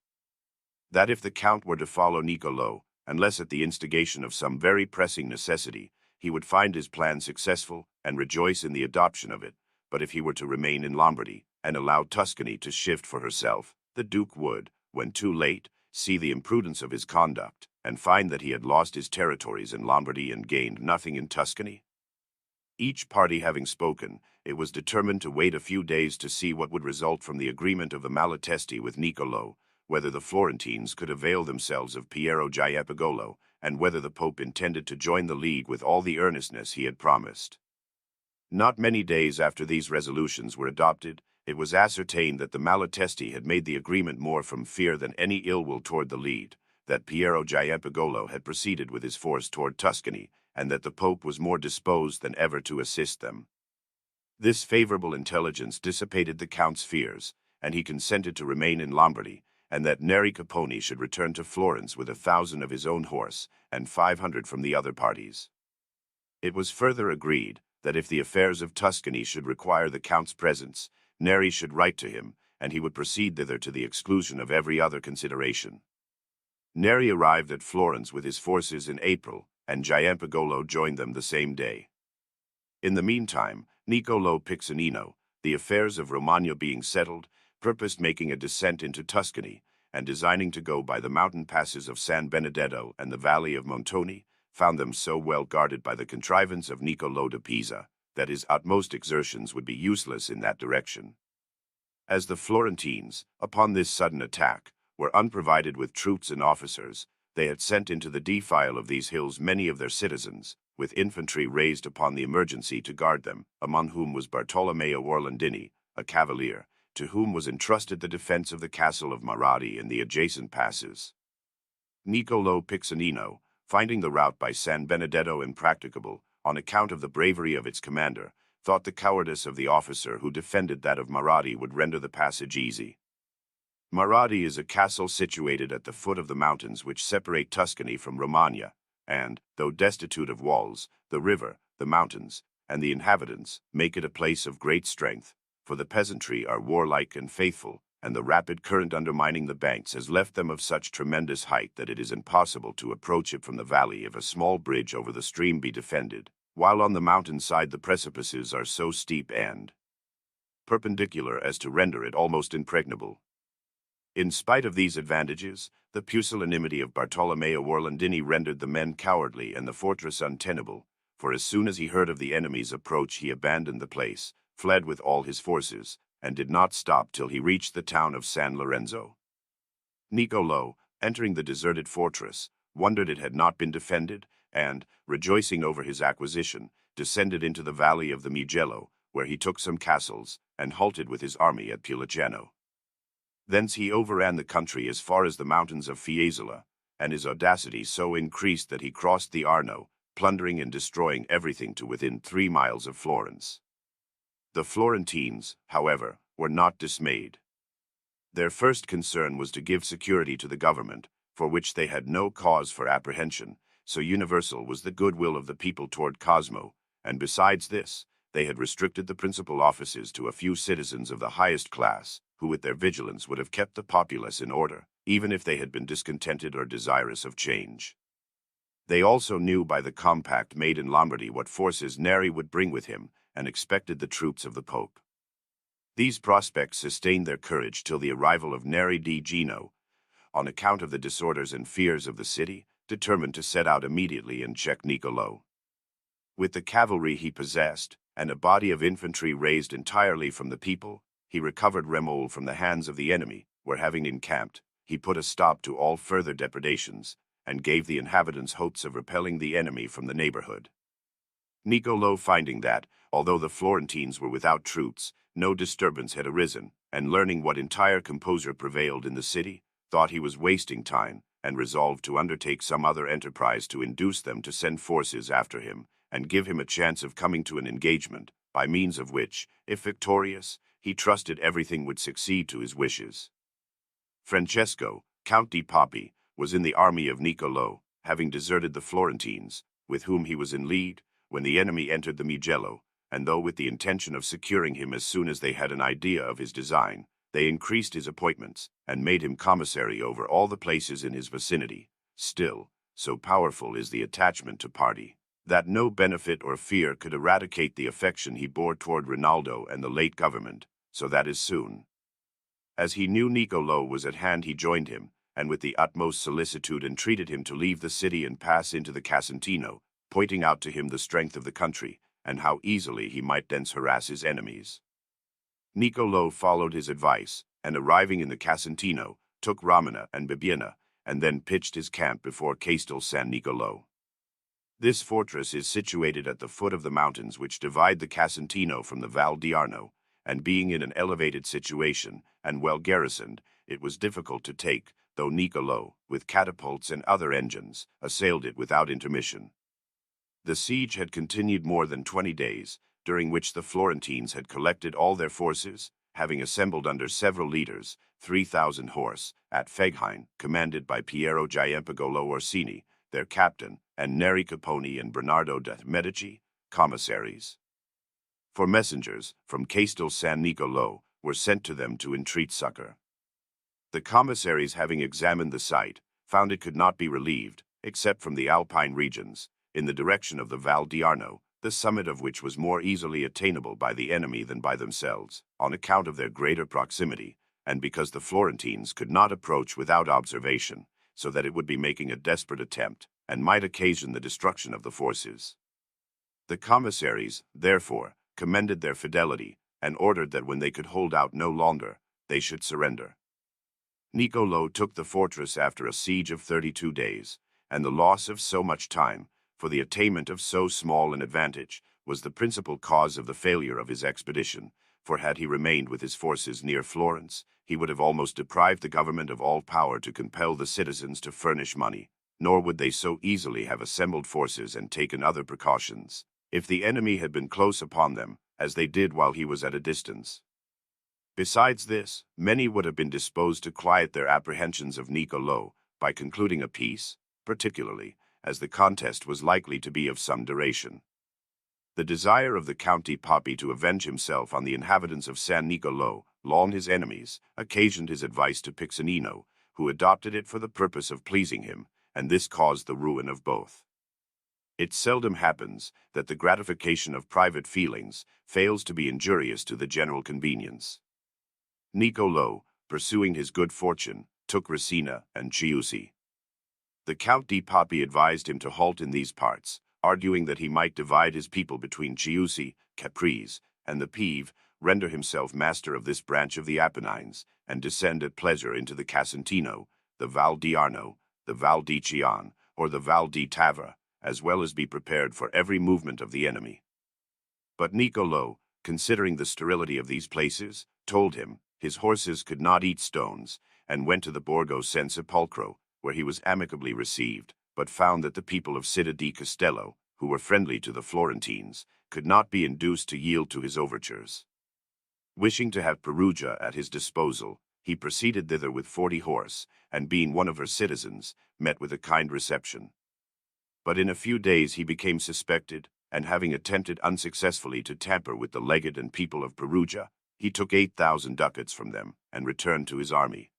[SPEAKER 1] That if the Count were to follow Niccolo, unless at the instigation of some very pressing necessity, he would find his plan successful and rejoice in the adoption of it, but if he were to remain in Lombardy, and allow Tuscany to shift for herself, the Duke would, when too late, see the imprudence of his conduct, and find that he had lost his territories in Lombardy and gained nothing in Tuscany. Each party having spoken, it was determined to wait a few days to see what would result from the agreement of the Malatesti with Niccolo, whether the Florentines could avail themselves of Piero Giampagolo, and whether the Pope intended to join the League with all the earnestness he had promised. Not many days after these resolutions were adopted, it was ascertained that the Malatesti had made the agreement more from fear than any ill will toward the League, that Piero Giampagolo had proceeded with his force toward Tuscany, and that the Pope was more disposed than ever to assist them. This favorable intelligence dissipated the Count's fears, and he consented to remain in Lombardy, and that Neri Capponi should return to Florence with 1,000 of his own horse and 500 from the other parties. It was further agreed that if the affairs of Tuscany should require the Count's presence, Neri should write to him, and he would proceed thither to the exclusion of every other consideration. Neri arrived at Florence with his forces in April, and Giampagolo joined them the same day. In the meantime, Niccolo Piccinino, the affairs of Romagna being settled, purposed making a descent into Tuscany, and designing to go by the mountain passes of San Benedetto and the valley of Montoni, found them so well guarded by the contrivance of Niccolo de Pisa that his utmost exertions would be useless in that direction. As the Florentines, upon this sudden attack, were unprovided with troops and officers, they had sent into the defile of these hills many of their citizens, with infantry raised upon the emergency to guard them, among whom was Bartolomeo Orlandini, a cavalier, to whom was entrusted the defense of the castle of Marradi and the adjacent passes. Niccolo Piccinino, finding the route by San Benedetto impracticable, on account of the bravery of its commander, thought the cowardice of the officer who defended that of Marradi would render the passage easy. Marradi is a castle situated at the foot of the mountains which separate Tuscany from Romagna, and, though destitute of walls, the river, the mountains, and the inhabitants make it a place of great strength, for the peasantry are warlike and faithful, and the rapid current undermining the banks has left them of such tremendous height that it is impossible to approach it from the valley if a small bridge over the stream be defended, while on the mountain side the precipices are so steep and perpendicular as to render it almost impregnable. In spite of these advantages, the pusillanimity of Bartolomeo Orlandini rendered the men cowardly and the fortress untenable, for as soon as he heard of the enemy's approach he abandoned the place, fled with all his forces, and did not stop till he reached the town of San Lorenzo. Niccolo, entering the deserted fortress, wondered it had not been defended, and, rejoicing over his acquisition, descended into the valley of the Mugello, where he took some castles, and halted with his army at Pulicano. Thence he overran the country as far as the mountains of Fiesole, and his audacity so increased that he crossed the Arno, plundering and destroying everything to within 3 miles of Florence. The Florentines, however, were not dismayed. Their first concern was to give security to the government, for which they had no cause for apprehension, so universal was the goodwill of the people toward Cosmo, and besides this, they had restricted the principal offices to a few citizens of the highest class, who with their vigilance would have kept the populace in order, even if they had been discontented or desirous of change. They also knew by the compact made in Lombardy what forces Neri would bring with him, and expected the troops of the Pope. These prospects sustained their courage till the arrival of Neri di Gino, on account of the disorders and fears of the city, determined to set out immediately and check Niccolo. With the cavalry he possessed, and a body of infantry raised entirely from the people, he recovered Remole from the hands of the enemy, where having encamped, he put a stop to all further depredations, and gave the inhabitants hopes of repelling the enemy from the neighborhood. Niccolo, finding that, although the Florentines were without troops, no disturbance had arisen, and learning what entire composure prevailed in the city, thought he was wasting time, and resolved to undertake some other enterprise to induce them to send forces after him, and give him a chance of coming to an engagement, by means of which, if victorious, he trusted everything would succeed to his wishes. Francesco, Count di Papi, was in the army of Niccolo, having deserted the Florentines, with whom he was in league, when the enemy entered the Mugello, and though with the intention of securing him as soon as they had an idea of his design, they increased his appointments, and made him commissary over all the places in his vicinity, still, so powerful is the attachment to party, that no benefit or fear could eradicate the affection he bore toward Rinaldo and the late government, so that as soon as he knew Niccolo was at hand he joined him, and with the utmost solicitude entreated him to leave the city and pass into the Casentino, pointing out to him the strength of the country, and how easily he might thence harass his enemies. Niccolo followed his advice, and arriving in the Casentino, took Ramena and Bibbiena, and then pitched his camp before Castel San Niccolo. This fortress is situated at the foot of the mountains which divide the Casentino from the Val di Arno, and being in an elevated situation, and well garrisoned, it was difficult to take, though Niccolo, with catapults and other engines, assailed it without intermission. The siege had continued more than 20 days, during which the Florentines had collected all their forces, having assembled under several leaders, 3,000 horse, at Fegheim, commanded by Piero Giampagolo Orsini, their captain, and Neri Caponi and Bernardo de' Medici, commissaries. For messengers from Castel San Niccolo were sent to them to entreat succor. The commissaries, having examined the site, found it could not be relieved, except from the Alpine regions, in the direction of the Val di Arno, the summit of which was more easily attainable by the enemy than by themselves, on account of their greater proximity, and because the Florentines could not approach without observation, so that it would be making a desperate attempt, and might occasion the destruction of the forces. The commissaries, therefore, commended their fidelity, and ordered that when they could hold out no longer, they should surrender. Niccolo took the fortress after a siege of 32 days, and the loss of so much time, for the attainment of so small an advantage, was the principal cause of the failure of his expedition, for had he remained with his forces near Florence, he would have almost deprived the government of all power to compel the citizens to furnish money, nor would they so easily have assembled forces and taken other precautions, if the enemy had been close upon them, as they did while he was at a distance. Besides this, many would have been disposed to quiet their apprehensions of Niccolo by concluding a peace, particularly as the contest was likely to be of some duration. The desire of the Count di Papi to avenge himself on the inhabitants of San Niccolo, long his enemies, occasioned his advice to Piccinino, who adopted it for the purpose of pleasing him, and this caused the ruin of both. It seldom happens that the gratification of private feelings fails to be injurious to the general convenience. Niccolo, pursuing his good fortune, took Resina and Chiusi. The Count di Papi advised him to halt in these parts, arguing that he might divide his people between Chiusi, Caprese, and the Pieve, render himself master of this branch of the Apennines, and descend at pleasure into the Casentino, the Val di Arno, the Val di Chian, or the Val di Tavra, as well as be prepared for every movement of the enemy. But Niccolo, considering the sterility of these places, told him his horses could not eat stones, and went to the Borgo San Sepolcro, where he was amicably received, but found that the people of Città di Castello, who were friendly to the Florentines, could not be induced to yield to his overtures. Wishing to have Perugia at his disposal, he proceeded thither with 40 horse, and being one of her citizens, met with a kind reception. But in a few days he became suspected, and having attempted unsuccessfully to tamper with the legate and people of Perugia, he took 8,000 ducats from them, and returned to his army.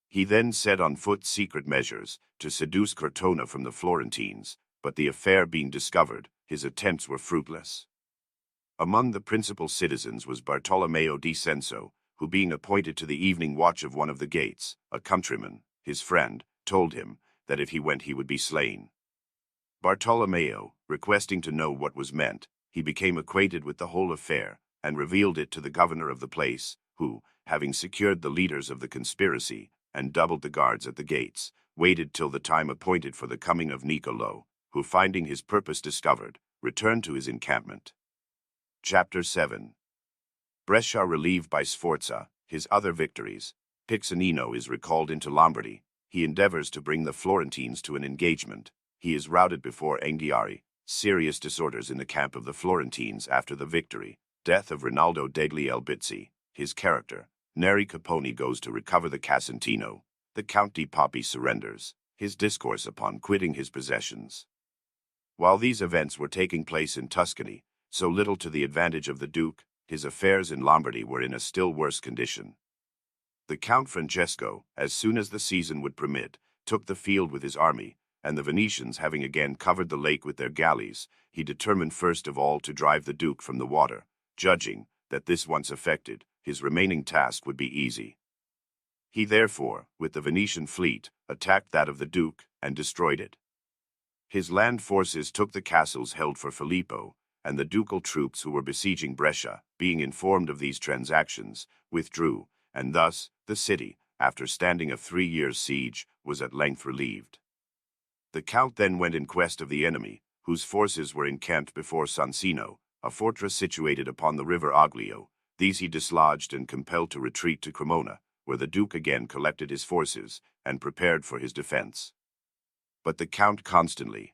[SPEAKER 1] He then set on foot secret measures to seduce Cortona from the Florentines, but the affair being discovered, his attempts were fruitless. Among the principal citizens was Bartolomeo di Censo, who being appointed to the evening watch of one of the gates, a countryman, his friend, told him that if he went he would be slain. Bartolomeo, requesting to know what was meant, he became acquainted with the whole affair, and revealed it to the governor of the place, who, having secured the leaders of the conspiracy, and doubled the guards at the gates, waited till the time appointed for the coming of Niccolo, who, finding his purpose discovered, returned to his encampment. Chapter 7. Brescia relieved by Sforza, his other victories. Piccinino is recalled into Lombardy. He endeavors to bring the Florentines to an engagement. He is routed before Anghiari. Serious disorders in the camp of the Florentines after the victory. Death of Rinaldo degli Albizzi. His character. Neri Caponi goes to recover the Casentino. The Count di Papi surrenders. His discourse upon quitting his possessions. While these events were taking place in Tuscany, so little to the advantage of the Duke, his affairs in Lombardy were in a still worse condition. The Count Francesco, as soon as the season would permit, took the field with his army, and the Venetians having again covered the lake with their galleys, he determined first of all to drive the Duke from the water, judging that this once effected, his remaining task would be easy. He therefore, with the Venetian fleet, attacked that of the Duke, and destroyed it. His land forces took the castles held for Filippo, and the ducal troops who were besieging Brescia, being informed of these transactions, withdrew, and thus, the city, after standing a 3 years' siege, was at length relieved. The Count then went in quest of the enemy, whose forces were encamped before Soncino, a fortress situated upon the river Oglio. These he dislodged and compelled to retreat to Cremona, where the Duke again collected his forces, and prepared for his defense. But the Count constantly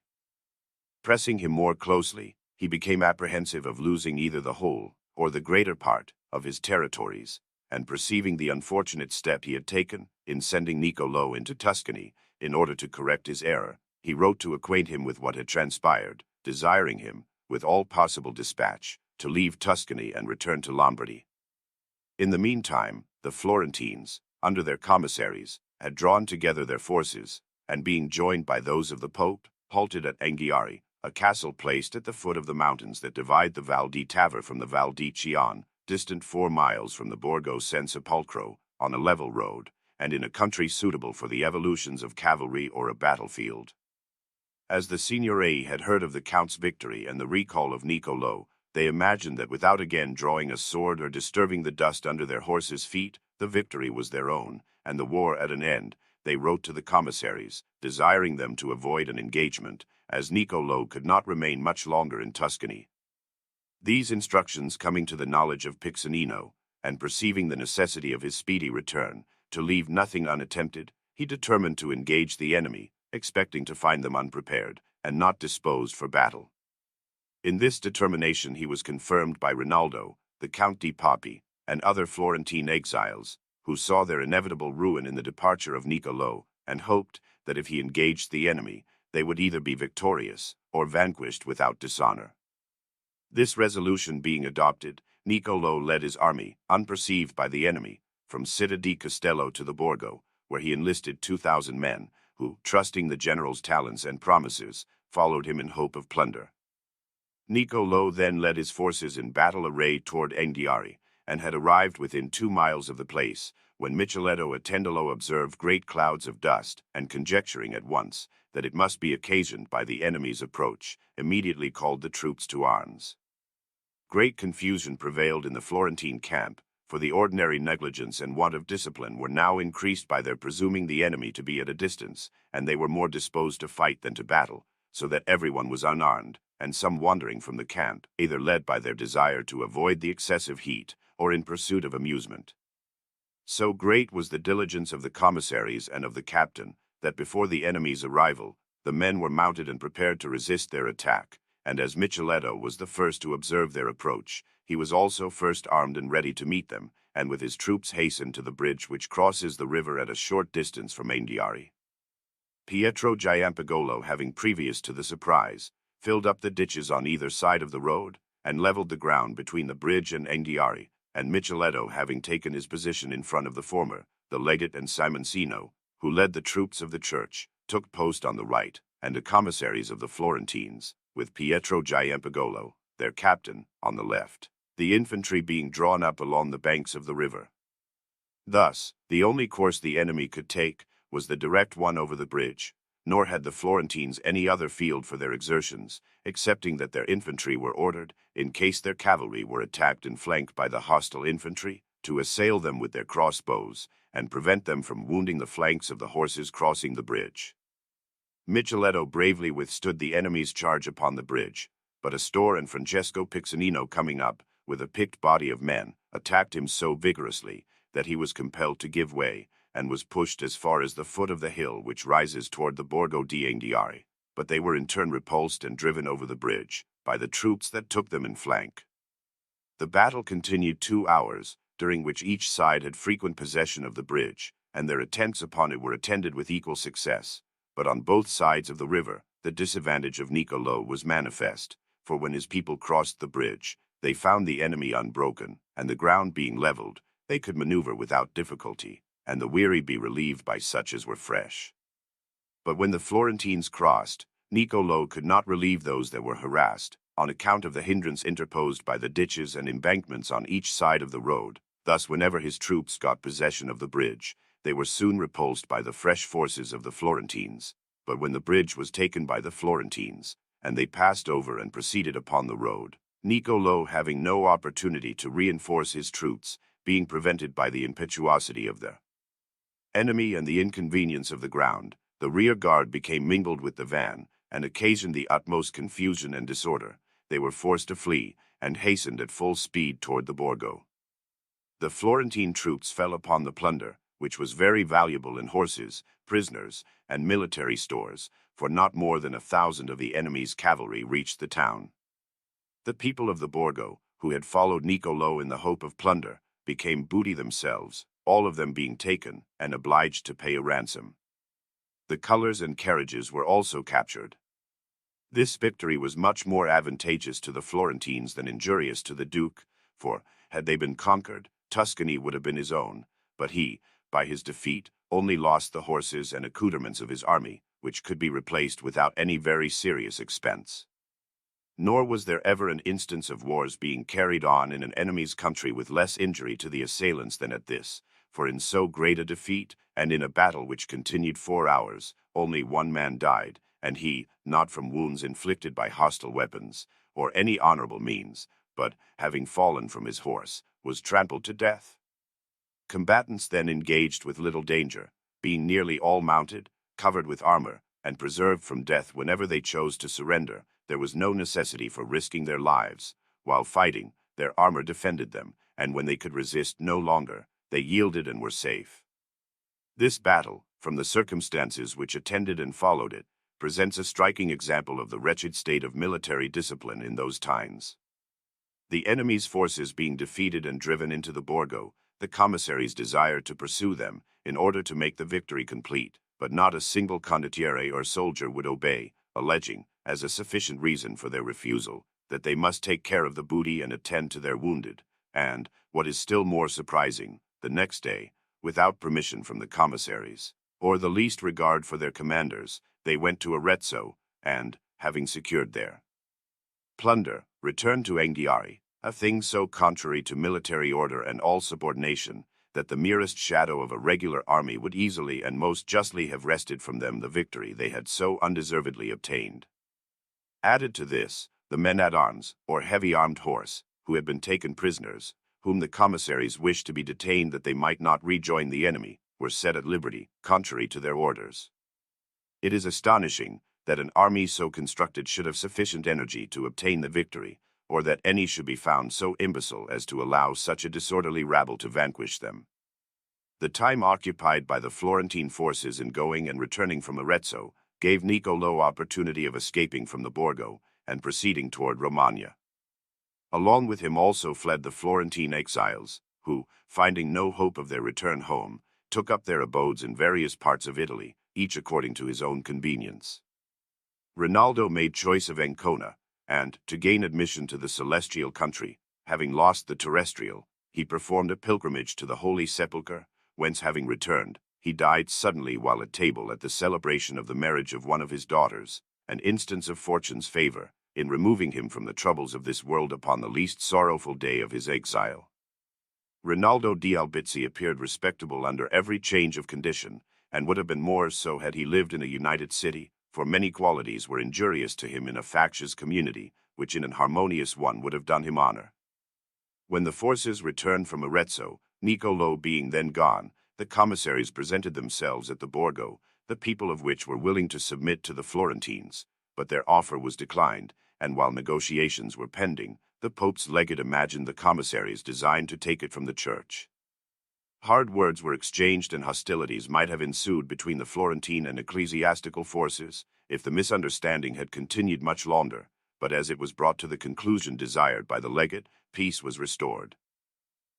[SPEAKER 1] Pressing him more closely, he became apprehensive of losing either the whole or the greater part of his territories, and perceiving the unfortunate step he had taken in sending Niccolo into Tuscany in order to correct his error, he wrote to acquaint him with what had transpired, desiring him, with all possible dispatch, to leave Tuscany and return to Lombardy. In the meantime, the Florentines, under their commissaries, had drawn together their forces, and being joined by those of the Pope, halted at Anghiari, a castle placed at the foot of the mountains that divide the Val di Tavor from the Val di Chion, distant 4 miles from the Borgo San Sepolcro, on a level road, and in a country suitable for the evolutions of cavalry or a battlefield. As the Signory had heard of the Count's victory and the recall of Niccolo, they imagined that without again drawing a sword or disturbing the dust under their horses' feet, the victory was their own, and the war at an end. They wrote to the commissaries, desiring them to avoid an engagement, as Niccolo could not remain much longer in Tuscany. These instructions coming to the knowledge of Piccinino, and perceiving the necessity of his speedy return, to leave nothing unattempted, he determined to engage the enemy, expecting to find them unprepared, and not disposed for battle. In this determination he was confirmed by Rinaldo, the Count di Papi, and other Florentine exiles, who saw their inevitable ruin in the departure of Niccolo, and hoped that if he engaged the enemy, they would either be victorious or vanquished without dishonor. This resolution being adopted, Niccolo led his army, unperceived by the enemy, from Città di Castello to the Borgo, where he enlisted 2,000 men, who, trusting the general's talents and promises, followed him in hope of plunder. Niccolo then led his forces in battle array toward Anghiari, and had arrived within 2 miles of the place, when Micheletto Attendolo observed great clouds of dust, and conjecturing at once that it must be occasioned by the enemy's approach, immediately called the troops to arms. Great confusion prevailed in the Florentine camp, for the ordinary negligence and want of discipline were now increased by their presuming the enemy to be at a distance, and they were more disposed to fight than to battle, so that everyone was unarmed, and some wandering from the camp, either led by their desire to avoid the excessive heat, or in pursuit of amusement. So great was the diligence of the commissaries and of the captain, that before the enemy's arrival, the men were mounted and prepared to resist their attack, and as Micheletto was the first to observe their approach, he was also first armed and ready to meet them, and with his troops hastened to the bridge which crosses the river at a short distance from Anghiari. Pietro Giampagolo, having previous to the surprise, filled up the ditches on either side of the road, and leveled the ground between the bridge and Anghiari, and Micheletto, having taken his position in front of the former, the legate and Simoncino, who led the troops of the church, took post on the right, and the commissaries of the Florentines, with Pietro Giampagolo, their captain, on the left, the infantry being drawn up along the banks of the river. Thus, the only course the enemy could take was the direct one over the bridge, nor had the Florentines any other field for their exertions, excepting that their infantry were ordered, in case their cavalry were attacked in flank by the hostile infantry, to assail them with their crossbows, and prevent them from wounding the flanks of the horses crossing the bridge. Micheletto bravely withstood the enemy's charge upon the bridge, but Astor and Francesco Piccinino coming up, with a picked body of men, attacked him so vigorously that he was compelled to give way, and was pushed as far as the foot of the hill which rises toward the Borgo di Anghiari, but they were in turn repulsed and driven over the bridge by the troops that took them in flank. The battle continued 2 hours, during which each side had frequent possession of the bridge, and their attempts upon it were attended with equal success, but on both sides of the river the disadvantage of Niccolo was manifest, for when his people crossed the bridge, they found the enemy unbroken, and the ground being leveled, they could maneuver without difficulty, and the weary be relieved by such as were fresh. But when the Florentines crossed, Niccolo could not relieve those that were harassed, on account of the hindrance interposed by the ditches and embankments on each side of the road. Thus, whenever his troops got possession of the bridge, they were soon repulsed by the fresh forces of the Florentines. But when the bridge was taken by the Florentines, and they passed over and proceeded upon the road, Niccolo, having no opportunity to reinforce his troops, being prevented by the impetuosity of the enemy and the inconvenience of the ground, the rear guard became mingled with the van, and occasioned the utmost confusion and disorder. They were forced to flee, and hastened at full speed toward the Borgo. The Florentine troops fell upon the plunder, which was very valuable in horses, prisoners, and military stores, for not more than 1,000 of the enemy's cavalry reached the town. The people of the Borgo, who had followed Niccolo in the hope of plunder, became booty themselves, all of them being taken and obliged to pay a ransom. The colors and carriages were also captured. This victory was much more advantageous to the Florentines than injurious to the Duke, for, had they been conquered, Tuscany would have been his own, but he, by his defeat, only lost the horses and accoutrements of his army, which could be replaced without any very serious expense. Nor was there ever an instance of wars being carried on in an enemy's country with less injury to the assailants than at this, for in so great a defeat, and in a battle which continued 4 hours, only one man died, and he, not from wounds inflicted by hostile weapons, or any honorable means, but, having fallen from his horse, was trampled to death. Combatants then engaged with little danger, being nearly all mounted, covered with armor, and preserved from death whenever they chose to surrender. There was no necessity for risking their lives. While fighting, their armor defended them, and when they could resist no longer, they yielded and were safe. This battle, from the circumstances which attended and followed it, presents a striking example of the wretched state of military discipline in those times. The enemy's forces being defeated and driven into the Borgo, the commissaries desired to pursue them, in order to make the victory complete, but not a single condottiere or soldier would obey, alleging, as a sufficient reason for their refusal, that they must take care of the booty and attend to their wounded, and, what is still more surprising, the next day, without permission from the commissaries, or the least regard for their commanders, they went to Arezzo, and, having secured their plunder, returned to Anghiari, a thing so contrary to military order and all subordination, that the merest shadow of a regular army would easily and most justly have wrested from them the victory they had so undeservedly obtained. Added to this, the men-at-arms, or heavy-armed horse, who had been taken prisoners, whom the commissaries wished to be detained that they might not rejoin the enemy, were set at liberty, contrary to their orders. It is astonishing that an army so constructed should have sufficient energy to obtain the victory, or that any should be found so imbecile as to allow such a disorderly rabble to vanquish them. The time occupied by the Florentine forces in going and returning from Arezzo gave Niccolo opportunity of escaping from the Borgo and proceeding toward Romagna. Along with him also fled the Florentine exiles, who, finding no hope of their return home, took up their abodes in various parts of Italy, each according to his own convenience. Rinaldo made choice of Ancona, and, to gain admission to the celestial country, having lost the terrestrial, he performed a pilgrimage to the Holy Sepulchre, whence having returned, he died suddenly while at table at the celebration of the marriage of one of his daughters, an instance of fortune's favor, in removing him from the troubles of this world upon the least sorrowful day of his exile. Rinaldo di Albizzi appeared respectable under every change of condition, and would have been more so had he lived in a united city, for many qualities were injurious to him in a factious community, which in an harmonious one would have done him honor. When the forces returned from Arezzo, Niccolo being then gone, the commissaries presented themselves at the Borgo, the people of which were willing to submit to the Florentines, but their offer was declined, and while negotiations were pending, the Pope's legate imagined the commissaries designed to take it from the church. Hard words were exchanged and hostilities might have ensued between the Florentine and ecclesiastical forces, if the misunderstanding had continued much longer, but as it was brought to the conclusion desired by the legate, peace was restored.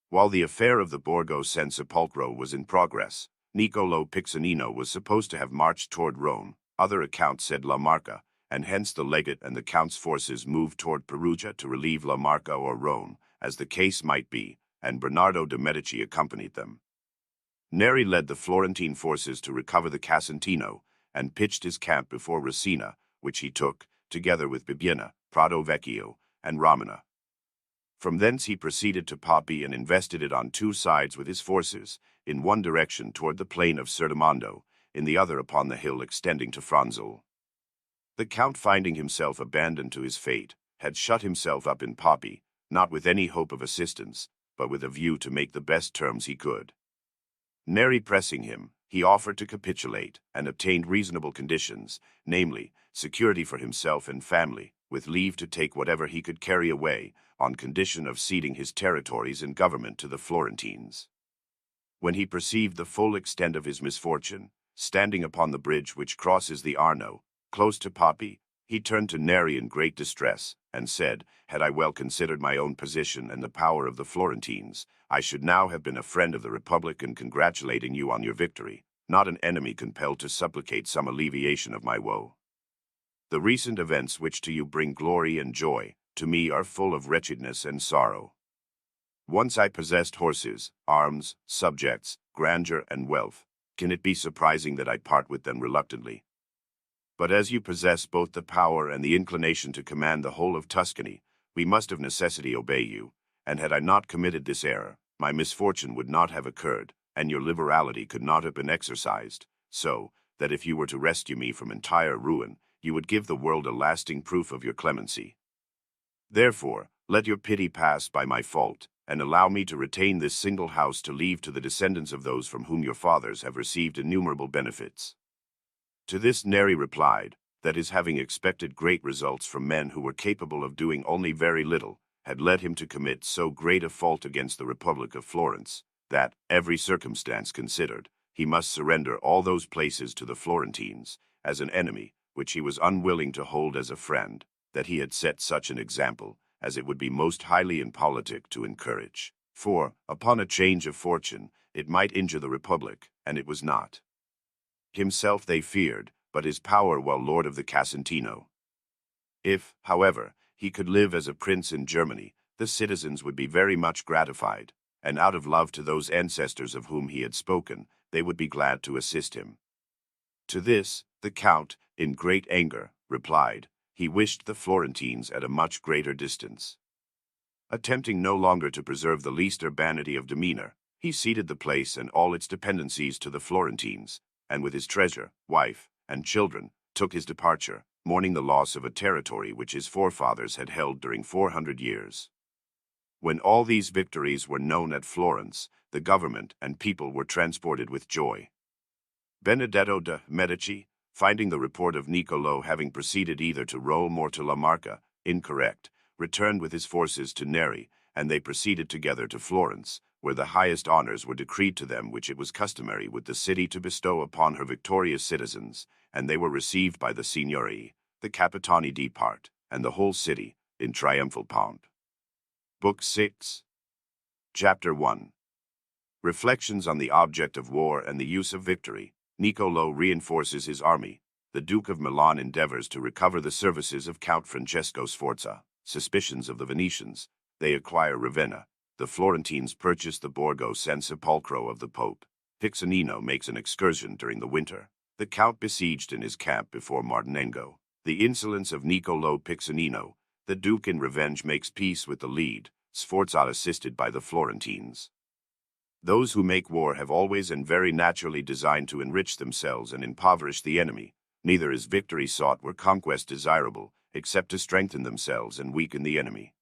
[SPEAKER 1] While the affair of the Borgo San Sepolcro was in progress, Niccolo Piccinino was supposed to have marched toward Rome, other accounts said La Marca, and hence the legate and the count's forces moved toward Perugia to relieve La Marca or Rome, as the case might be, and Bernardo de' Medici accompanied them. Neri led the Florentine forces to recover the Casentino, and pitched his camp before Rassina, which he took, together with Bibbiena, Prato Vecchio, and Ramena. From thence he proceeded to Poppi and invested it on 2 sides with his forces, in one direction toward the plain of Sertomondo, in the other upon the hill extending to Franzol. The Count, finding himself abandoned to his fate, had shut himself up in Poppi, not with any hope of assistance, but with a view to make the best terms he could. Neri pressing him, he offered to capitulate, and obtained reasonable conditions, namely, security for himself and family, with leave to take whatever he could carry away, on condition of ceding his territories and government to the Florentines. When he perceived the full extent of his misfortune, standing upon the bridge which crosses the Arno, Close to Poppy, he turned to Neri in great distress, and said, "Had I well considered my own position and the power of the Florentines, I should now have been a friend of the Republic and congratulating you on your victory, not an enemy compelled to supplicate some alleviation of my woe. The recent events which to you bring glory and joy, to me are full of wretchedness and sorrow. Once I possessed horses, arms, subjects, grandeur, and wealth. Can it be surprising that I part with them reluctantly? But as you possess both the power and the inclination to command the whole of Tuscany, we must of necessity obey you, and had I not committed this error, my misfortune would not have occurred, and your liberality could not have been exercised, so that if you were to rescue me from entire ruin, you would give the world a lasting proof of your clemency. Therefore, let your pity pass by my fault, and allow me to retain this single house to leave to the descendants of those from whom your fathers have received innumerable benefits." To this Neri replied, that his having expected great results from men who were capable of doing only very little, had led him to commit so great a fault against the Republic of Florence, that, every circumstance considered, he must surrender all those places to the Florentines, as an enemy, which he was unwilling to hold as a friend, that he had set such an example, as it would be most highly impolitic to encourage. For, upon a change of fortune, it might injure the Republic, and it was not. Himself they feared, but his power while lord of the Casentino. If, however, he could live as a prince in Germany, the citizens would be very much gratified, and out of love to those ancestors of whom he had spoken, they would be glad to assist him. To this, the Count, in great anger, replied, he wished the Florentines at a much greater distance. Attempting no longer to preserve the least urbanity of demeanor, he ceded the place and all its dependencies to the Florentines, and with his treasure, wife, and children, took his departure, mourning the loss of a territory which his forefathers had held during 400 years. When all these victories were known at Florence, the government and people were transported with joy. Benedetto de' Medici, finding the report of Niccolo having proceeded either to Rome or to La Marca incorrect, returned with his forces to Neri, and they proceeded together to Florence, where the highest honors were decreed to them which it was customary with the city to bestow upon her victorious citizens, and they were received by the Signory, the Capitani di Parte, and the whole city, in triumphal pomp. Book 6. Chapter 1. Reflections on the object of war and the use of victory. Niccolo reinforces his army. The Duke of Milan endeavors to recover the services of Count Francesco Sforza. Suspicions of the Venetians. They acquire Ravenna. The Florentines purchase the Borgo San Sepolcro of the Pope. Piccinino makes an excursion during the winter. The Count besieged in his camp before Martinengo. The insolence of Niccolo Piccinino. The Duke in revenge makes peace with the lead, Sforza assisted by the Florentines. Those who make war have always and very naturally designed to enrich themselves and impoverish the enemy. Neither is victory sought where conquest desirable, except to strengthen themselves and weaken the enemy.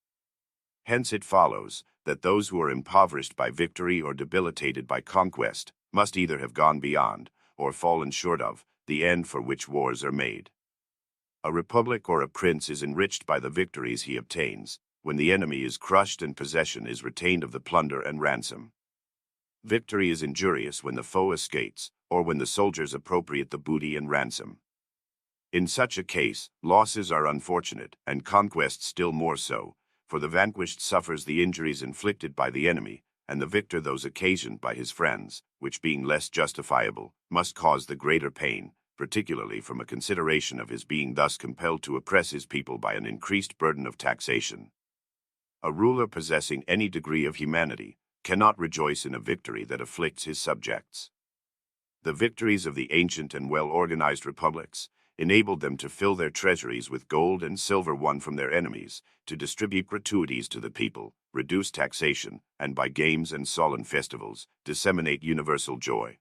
[SPEAKER 1] Hence it follows that those who are impoverished by victory or debilitated by conquest must either have gone beyond, or fallen short of, the end for which wars are made. A republic or a prince is enriched by the victories he obtains, when the enemy is crushed and possession is retained of the plunder and ransom. Victory is injurious when the foe escapes, or when the soldiers appropriate the booty and ransom. In such a case, losses are unfortunate, and conquest still more so, for the vanquished suffers the injuries inflicted by the enemy, and the victor those occasioned by his friends, which being less justifiable, must cause the greater pain, particularly from a consideration of his being thus compelled to oppress his people by an increased burden of taxation. A ruler possessing any degree of humanity cannot rejoice in a victory that afflicts his subjects. The victories of the ancient and well-organized republics enabled them to fill their treasuries with gold and silver won from their enemies, to distribute gratuities to the people, reduce taxation, and by games and solemn festivals, disseminate universal joy.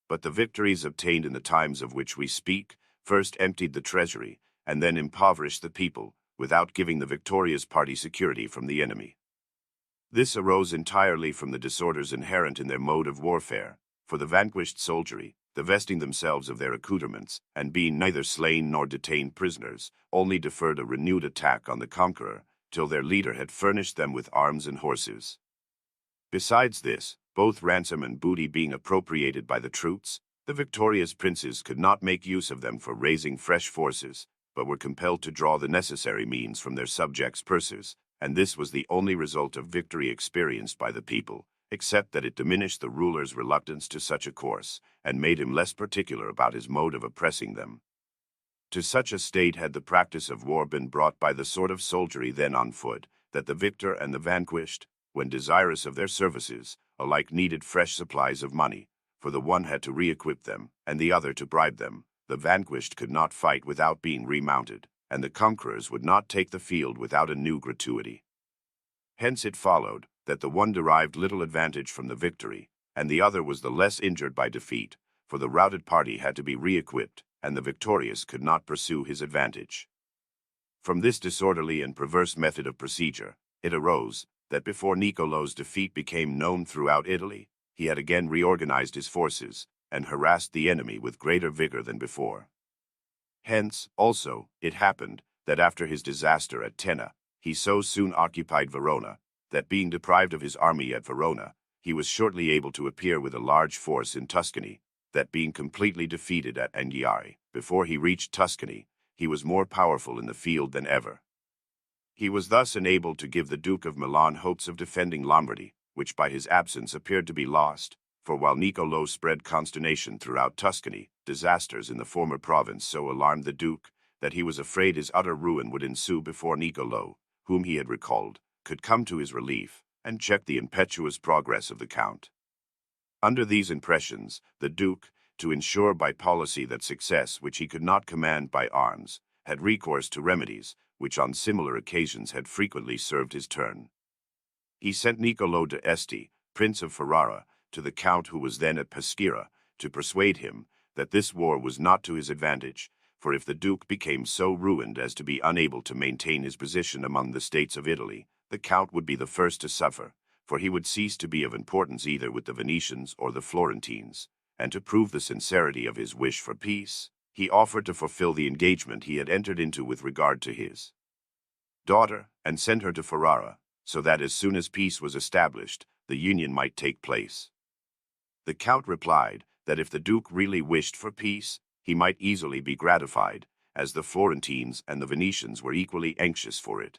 [SPEAKER 1] But the victories obtained in the times of which we speak first emptied the treasury, and then impoverished the people, without giving the victorious party security from the enemy. This arose entirely from the disorders inherent in their mode of warfare, for the vanquished soldiery, divesting themselves of their accoutrements, and being neither slain nor detained prisoners, only deferred a renewed attack on the conqueror, till their leader had furnished them with arms and horses. Besides this, both ransom and booty being appropriated by the troops, The victorious princes could not make use of them for raising fresh forces, but were compelled to draw the necessary means from their subjects' purses, and this was the only result of victory experienced by the people, except that it diminished the ruler's reluctance to such a course, and made him less particular about his mode of oppressing them. To such a state had the practice of war been brought by the sort of soldiery then on foot, that the victor and the vanquished, when desirous of their services, alike needed fresh supplies of money, for the one had to re-equip them, and the other to bribe them. The vanquished could not fight without being remounted, and the conquerors would not take the field without a new gratuity. Hence it followed that the one derived little advantage from the victory, and the other was the less injured by defeat, for the routed party had to be re-equipped, and the victorious could not pursue his advantage. From this disorderly and perverse method of procedure, it arose that before Niccolo's defeat became known throughout Italy, he had again reorganized his forces, and harassed the enemy with greater vigor than before. Hence, also, it happened that after his disaster at Tenna, he so soon occupied Verona, that being deprived of his army at Verona, he was shortly able to appear with a large force in Tuscany, that being completely defeated at Anghiari, before he reached Tuscany, he was more powerful in the field than ever. He was thus enabled to give the Duke of Milan hopes of defending Lombardy, which by his absence appeared to be lost, for while Niccolo spread consternation throughout Tuscany, disasters in the former province so alarmed the Duke that he was afraid his utter ruin would ensue before Niccolo, whom he had recalled, could come to his relief, and check the impetuous progress of the Count. Under these impressions, the Duke, to ensure by policy that success which he could not command by arms, had recourse to remedies, which on similar occasions had frequently served his turn. He sent Niccolo d'Este, Prince of Ferrara, to the Count who was then at Peschiera, to persuade him that this war was not to his advantage, for if the Duke became so ruined as to be unable to maintain his position among the states of Italy, the Count would be the first to suffer, for he would cease to be of importance either with the Venetians or the Florentines, and to prove the sincerity of his wish for peace, he offered to fulfill the engagement he had entered into with regard to his daughter, and send her to Ferrara, so that as soon as peace was established, the union might take place. The Count replied that if the Duke really wished for peace, he might easily be gratified, as the Florentines and the Venetians were equally anxious for it.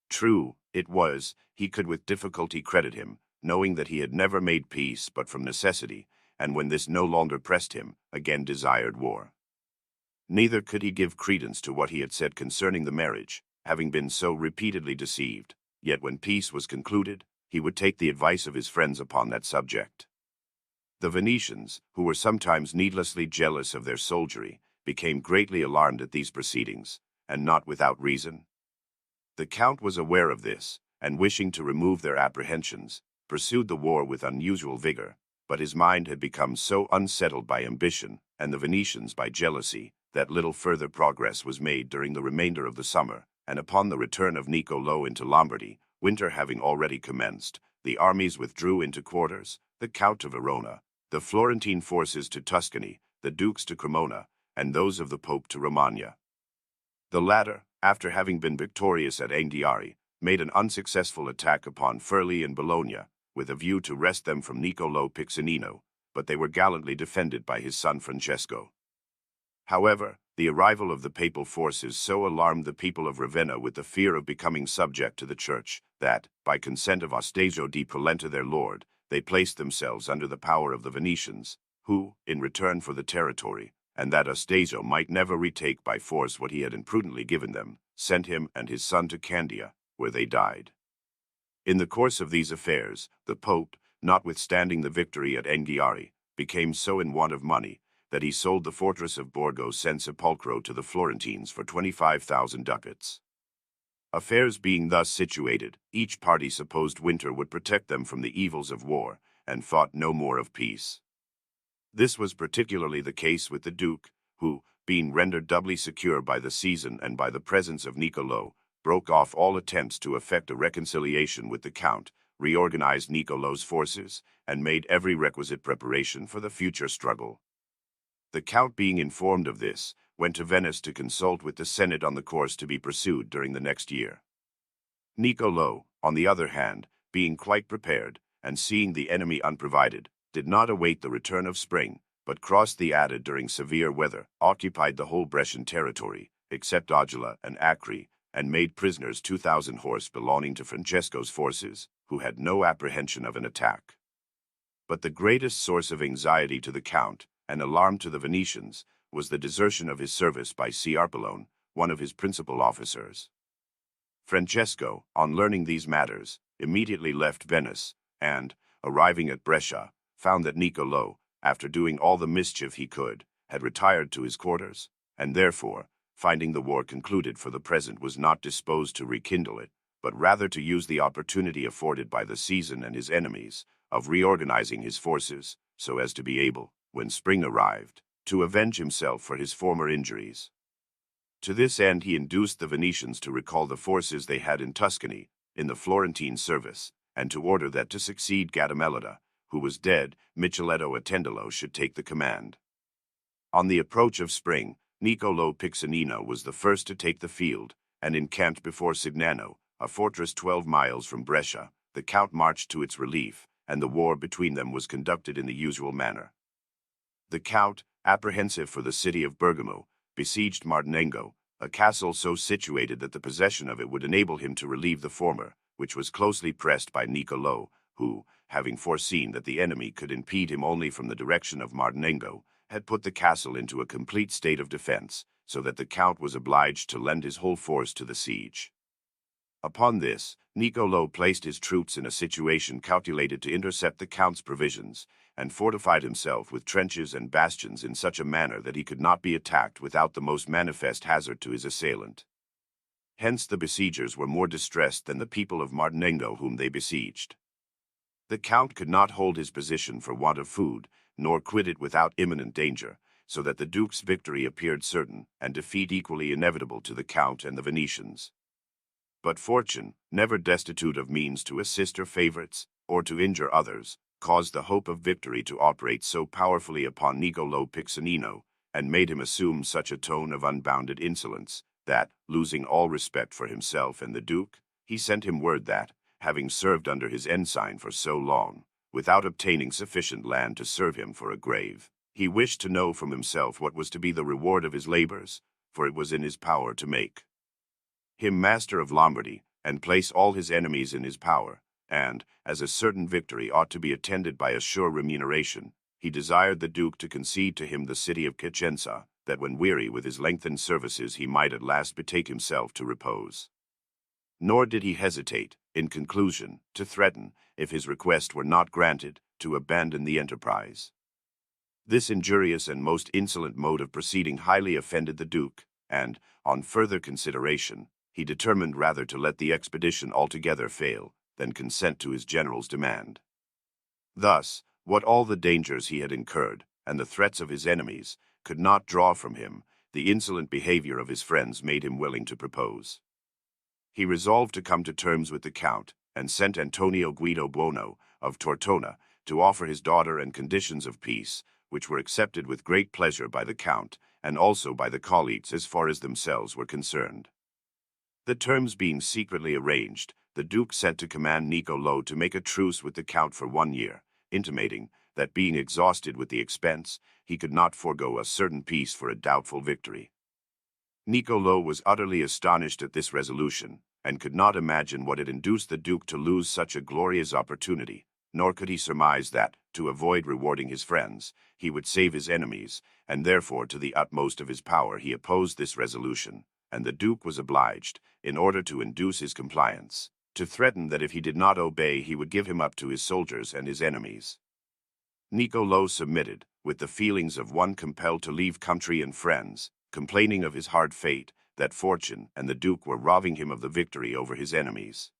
[SPEAKER 1] True, it was, he could with difficulty credit him, knowing that he had never made peace but from necessity, and when this no longer pressed him, again desired war. Neither could he give credence to what he had said concerning the marriage, having been so repeatedly deceived, yet when peace was concluded, he would take the advice of his friends upon that subject. The Venetians, who were sometimes needlessly jealous of their soldiery, became greatly alarmed at these proceedings, and not without reason. The Count was aware of this, and wishing to remove their apprehensions, pursued the war with unusual vigor, but his mind had become so unsettled by ambition, and the Venetians by jealousy, that little further progress was made during the remainder of the summer, and upon the return of Niccolo into Lombardy, winter having already commenced, the armies withdrew into quarters, the Count to Verona, the Florentine forces to Tuscany, the Dukes to Cremona, and those of the Pope to Romagna. The latter, after having been victorious at Anghiari, made an unsuccessful attack upon Furli and Bologna, with a view to wrest them from Niccolo Piccinino, but they were gallantly defended by his son Francesco. However, the arrival of the papal forces so alarmed the people of Ravenna with the fear of becoming subject to the Church, that, by consent of Ostasio di Polenta their lord, they placed themselves under the power of the Venetians, who, in return for the territory, and that Ostasio might never retake by force what he had imprudently given them, sent him and his son to Candia, where they died. In the course of these affairs, the Pope, notwithstanding the victory at Anghiari, became so in want of money that he sold the fortress of Borgo San Sepolcro to the Florentines for 25,000 ducats. Affairs being thus situated, each party supposed winter would protect them from the evils of war, and thought no more of peace. This was particularly the case with the Duke, who, being rendered doubly secure by the season and by the presence of Niccolo, broke off all attempts to effect a reconciliation with the Count, reorganized Niccolo's forces, and made every requisite preparation for the future struggle. The Count, being informed of this, went to Venice to consult with the Senate on the course to be pursued during the next year. Niccolo, on the other hand, being quite prepared, and seeing the enemy unprovided, did not await the return of spring, but crossed the Adda during severe weather, occupied the whole Brescian territory, except Augila and Acre, and made prisoners 2,000 horse belonging to Francesco's forces, who had no apprehension of an attack. But the greatest source of anxiety to the Count, and alarm to the Venetians, was the desertion of his service by Sciarpellone, one of his principal officers. Francesco, on learning these matters, immediately left Venice, and, arriving at Brescia, found that Niccolo, after doing all the mischief he could, had retired to his quarters, and therefore, finding the war concluded for the present, was not disposed to rekindle it, but rather to use the opportunity afforded by the season and his enemies, of reorganizing his forces, so as to be able, when spring arrived, to avenge himself for his former injuries. To this end he induced the Venetians to recall the forces they had in Tuscany, in the Florentine service, and to order that to succeed Gattamelata, who was dead, Micheletto Attendolo should take the command. On the approach of spring, Niccolo Piccinino was the first to take the field, and encamped before Signano, a fortress 12 miles from Brescia. The Count marched to its relief, and the war between them was conducted in the usual manner. The Count, apprehensive for the city of Bergamo, besieged Martinengo, a castle so situated that the possession of it would enable him to relieve the former, which was closely pressed by Niccolo, who, having foreseen that the enemy could impede him only from the direction of Martinengo, had put the castle into a complete state of defense, so that the Count was obliged to lend his whole force to the siege. Upon this, Niccolo placed his troops in a situation calculated to intercept the Count's provisions, and fortified himself with trenches and bastions in such a manner that he could not be attacked without the most manifest hazard to his assailant. Hence the besiegers were more distressed than the people of Martinengo whom they besieged. The Count could not hold his position for want of food, nor quit it without imminent danger, so that the Duke's victory appeared certain, and defeat equally inevitable to the Count and the Venetians. But fortune, never destitute of means to assist her favorites, or to injure others, caused the hope of victory to operate so powerfully upon Niccolo Piccinino, and made him assume such a tone of unbounded insolence, that, losing all respect for himself and the Duke, he sent him word that, having served under his ensign for so long, without obtaining sufficient land to serve him for a grave, he wished to know from himself what was to be the reward of his labors, for it was in his power to make him master of Lombardy, and place all his enemies in his power, and, as a certain victory ought to be attended by a sure remuneration, he desired the Duke to concede to him the city of Piacenza, that when weary with his lengthened services he might at last betake himself to repose. Nor did he hesitate, in conclusion, to threaten, if his request were not granted, to abandon the enterprise. This injurious and most insolent mode of proceeding highly offended the Duke, and, on further consideration, he determined rather to let the expedition altogether fail, than consent to his general's demand. Thus, what all the dangers he had incurred, and the threats of his enemies, could not draw from him, the insolent behavior of his friends made him willing to propose. He resolved to come to terms with the Count, and sent Antonio Guido Buono, of Tortona, to offer his daughter and conditions of peace, which were accepted with great pleasure by the Count, and also by the colleagues as far as themselves were concerned. The terms being secretly arranged, the Duke sent to command Niccolo to make a truce with the Count for 1 year, intimating that being exhausted with the expense, he could not forego a certain peace for a doubtful victory. Niccolo was utterly astonished at this resolution, and could not imagine what had induced the Duke to lose such a glorious opportunity, nor could he surmise that, to avoid rewarding his friends, he would save his enemies, and therefore to the utmost of his power he opposed this resolution, and the Duke was obliged, in order to induce his compliance, to threaten that if he did not obey he would give him up to his soldiers and his enemies. Niccolo submitted, with the feelings of one compelled to leave country and friends, complaining of his hard fate, that fortune and the Duke were robbing him of the victory over his enemies.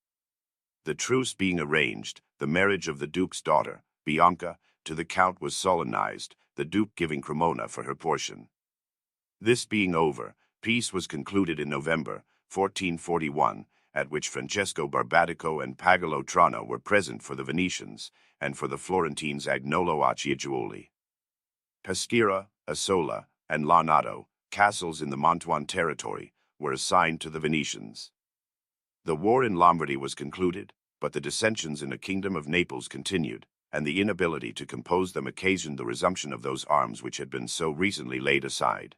[SPEAKER 1] The truce being arranged, the marriage of the Duke's daughter, Bianca, to the Count was solemnized, the Duke giving Cremona for her portion. This being over, peace was concluded in November, 1441, at which Francesco Barbatico and Pagolo Trano were present for the Venetians, and for the Florentines Agnolo Acciajuoli. Peschiera, Asola, and Larnato, castles in the Mantuan territory, were assigned to the Venetians. The war in Lombardy was concluded, but the dissensions in the kingdom of Naples continued, and the inability to compose them occasioned the resumption of those arms which had been so recently laid aside.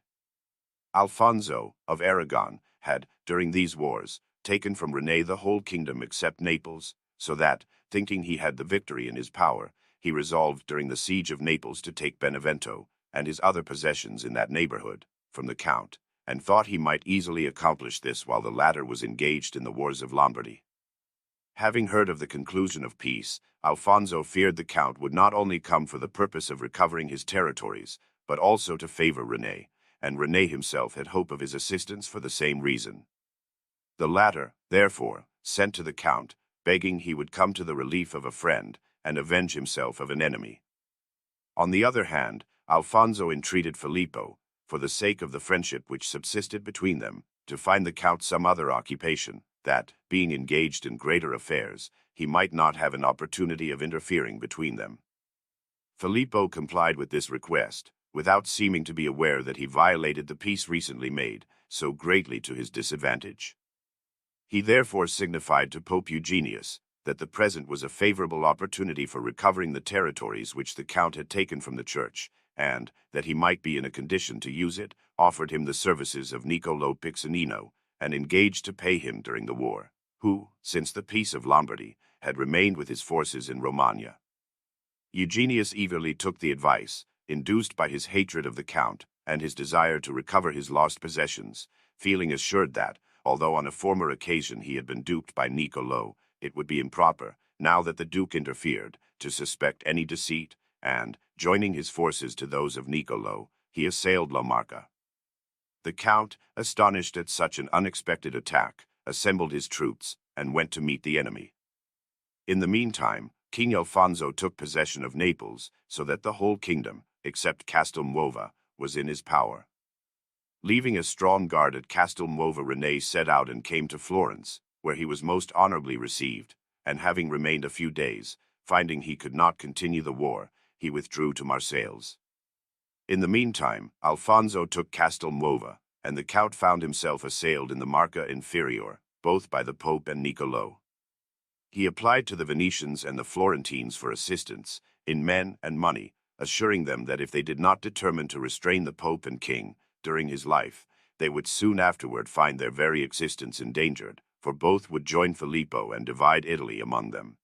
[SPEAKER 1] Alfonso of Aragon had, during these wars, taken from René the whole kingdom except Naples, so that, thinking he had the victory in his power, he resolved during the siege of Naples to take Benevento and his other possessions in that neighborhood from the count, and thought he might easily accomplish this while the latter was engaged in the wars of Lombardy. Having heard of the conclusion of peace, Alfonso feared the count would not only come for the purpose of recovering his territories, but also to favor René, and René himself had hope of his assistance for the same reason. The latter, therefore, sent to the count, begging he would come to the relief of a friend and avenge himself of an enemy. On the other hand, Alfonso entreated Filippo, for the sake of the friendship which subsisted between them, to find the count some other occupation, that, being engaged in greater affairs, he might not have an opportunity of interfering between them. Filippo complied with this request, without seeming to be aware that he violated the peace recently made, so greatly to his disadvantage. He therefore signified to Pope Eugenius that the present was a favorable opportunity for recovering the territories which the count had taken from the church, and, that he might be in a condition to use it, offered him the services of Niccolo Piccinino, and engaged to pay him during the war, who, since the peace of Lombardy, had remained with his forces in Romagna. Eugenius eagerly took the advice, induced by his hatred of the count and his desire to recover his lost possessions, feeling assured that, although on a former occasion he had been duped by Niccolo, it would be improper, now that the duke interfered, to suspect any deceit, and, joining his forces to those of Niccolo, he assailed La Marca. The count, astonished at such an unexpected attack, assembled his troops and went to meet the enemy. In the meantime, King Alfonso took possession of Naples, so that the whole kingdom, except Castelnuovo, was in his power. Leaving a strong guard at Castelnuovo, René set out and came to Florence, where he was most honorably received, and having remained a few days, finding he could not continue the war, he withdrew to Marseilles. In the meantime, Alfonso took Castelnuovo, and the count found himself assailed in the Marca Inferior, both by the Pope and Niccolo. He applied to the Venetians and the Florentines for assistance, in men and money, assuring them that if they did not determine to restrain the Pope and King during his life, they would soon afterward find their very existence endangered, for both would join Filippo and divide Italy among them.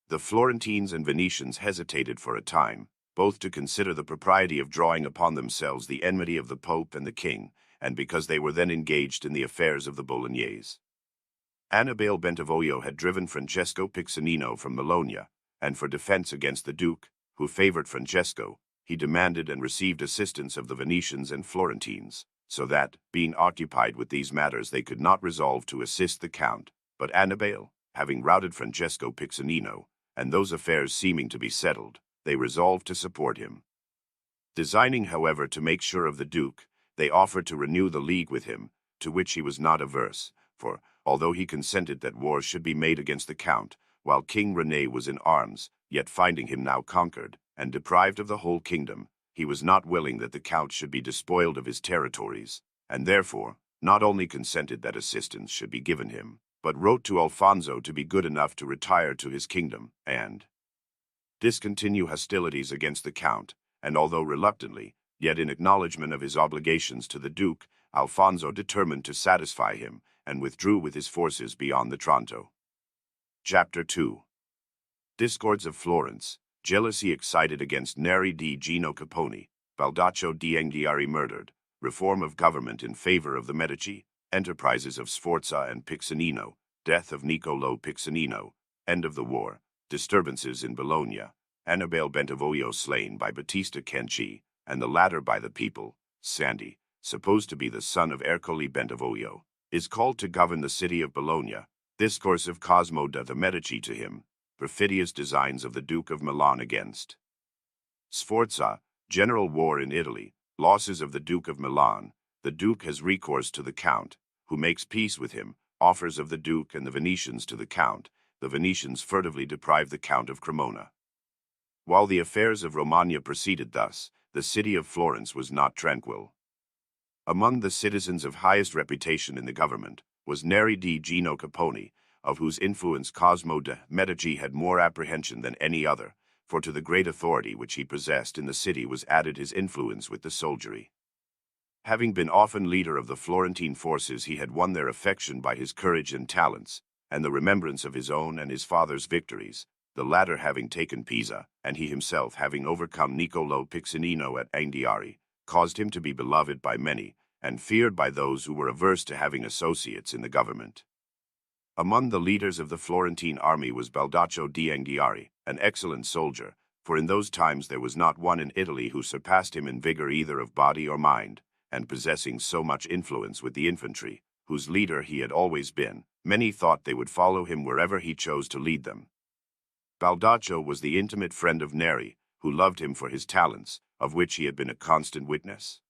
[SPEAKER 1] The Florentines and Venetians hesitated for a time, both to consider the propriety of drawing upon themselves the enmity of the Pope and the King, and because they were then engaged in the affairs of the Bolognese. Annibale Bentivoglio had driven Francesco Piccinino from Bologna, and for defense against the Duke, who favored Francesco, he demanded and received assistance of the Venetians and Florentines, so that, being occupied with these matters, they could not resolve to assist the Count, but Annibale, having routed Francesco Piccinino, and those affairs seeming to be settled, they resolved to support him. Designing, however, to make sure of the Duke, they offered to renew the league with him, to which he was not averse, for, although he consented that war should be made against the Count, while King René was in arms, yet finding him now conquered, and deprived of the whole kingdom, he was not willing that the Count should be despoiled of his territories, and therefore, not only consented that assistance should be given him, but wrote to Alfonso to be good enough to retire to his kingdom, and discontinue hostilities against the Count, and although reluctantly, yet in acknowledgment of his obligations to the Duke, Alfonso determined to satisfy him, and withdrew with his forces beyond the Tronto. Chapter 2. Discords of Florence, jealousy excited against Neri di Gino Capponi, Baldaccio di Anghiari murdered, reform of government in favor of the Medici, enterprises of Sforza and Piccinino, death of Niccolo Piccinino, end of the war, disturbances in Bologna, Annibale Bentivoglio slain by Battista Cenci, and the latter by the people. Sandy, supposed to be the son of Ercole Bentivoglio, is called to govern the city of Bologna. Discourse of Cosmo de' Medici to him, perfidious designs of the Duke of Milan against Sforza, general war in Italy, losses of the Duke of Milan. The Duke has recourse to the Count, who makes peace with him, offers of the Duke and the Venetians to the Count. The Venetians furtively deprive the Count of Cremona. While the affairs of Romagna proceeded thus, the city of Florence was not tranquil. Among the citizens of highest reputation in the government was Neri di Gino Capponi, of whose influence Cosmo de' Medici had more apprehension than any other, for to the great authority which he possessed in the city was added his influence with the soldiery. Having been often leader of the Florentine forces, he had won their affection by his courage and talents, and the remembrance of his own and his father's victories, the latter having taken Pisa, and he himself having overcome Niccolo Piccinino at Anghiari, caused him to be beloved by many, and feared by those who were averse to having associates in the government. Among the leaders of the Florentine army was Baldaccio di Anghiari, an excellent soldier, for in those times there was not one in Italy who surpassed him in vigor either of body or mind, and possessing so much influence with the infantry, whose leader he had always been, many thought they would follow him wherever he chose to lead them. Baldaccio was the intimate friend of Neri, who loved him for his talents, of which he had been a constant witness.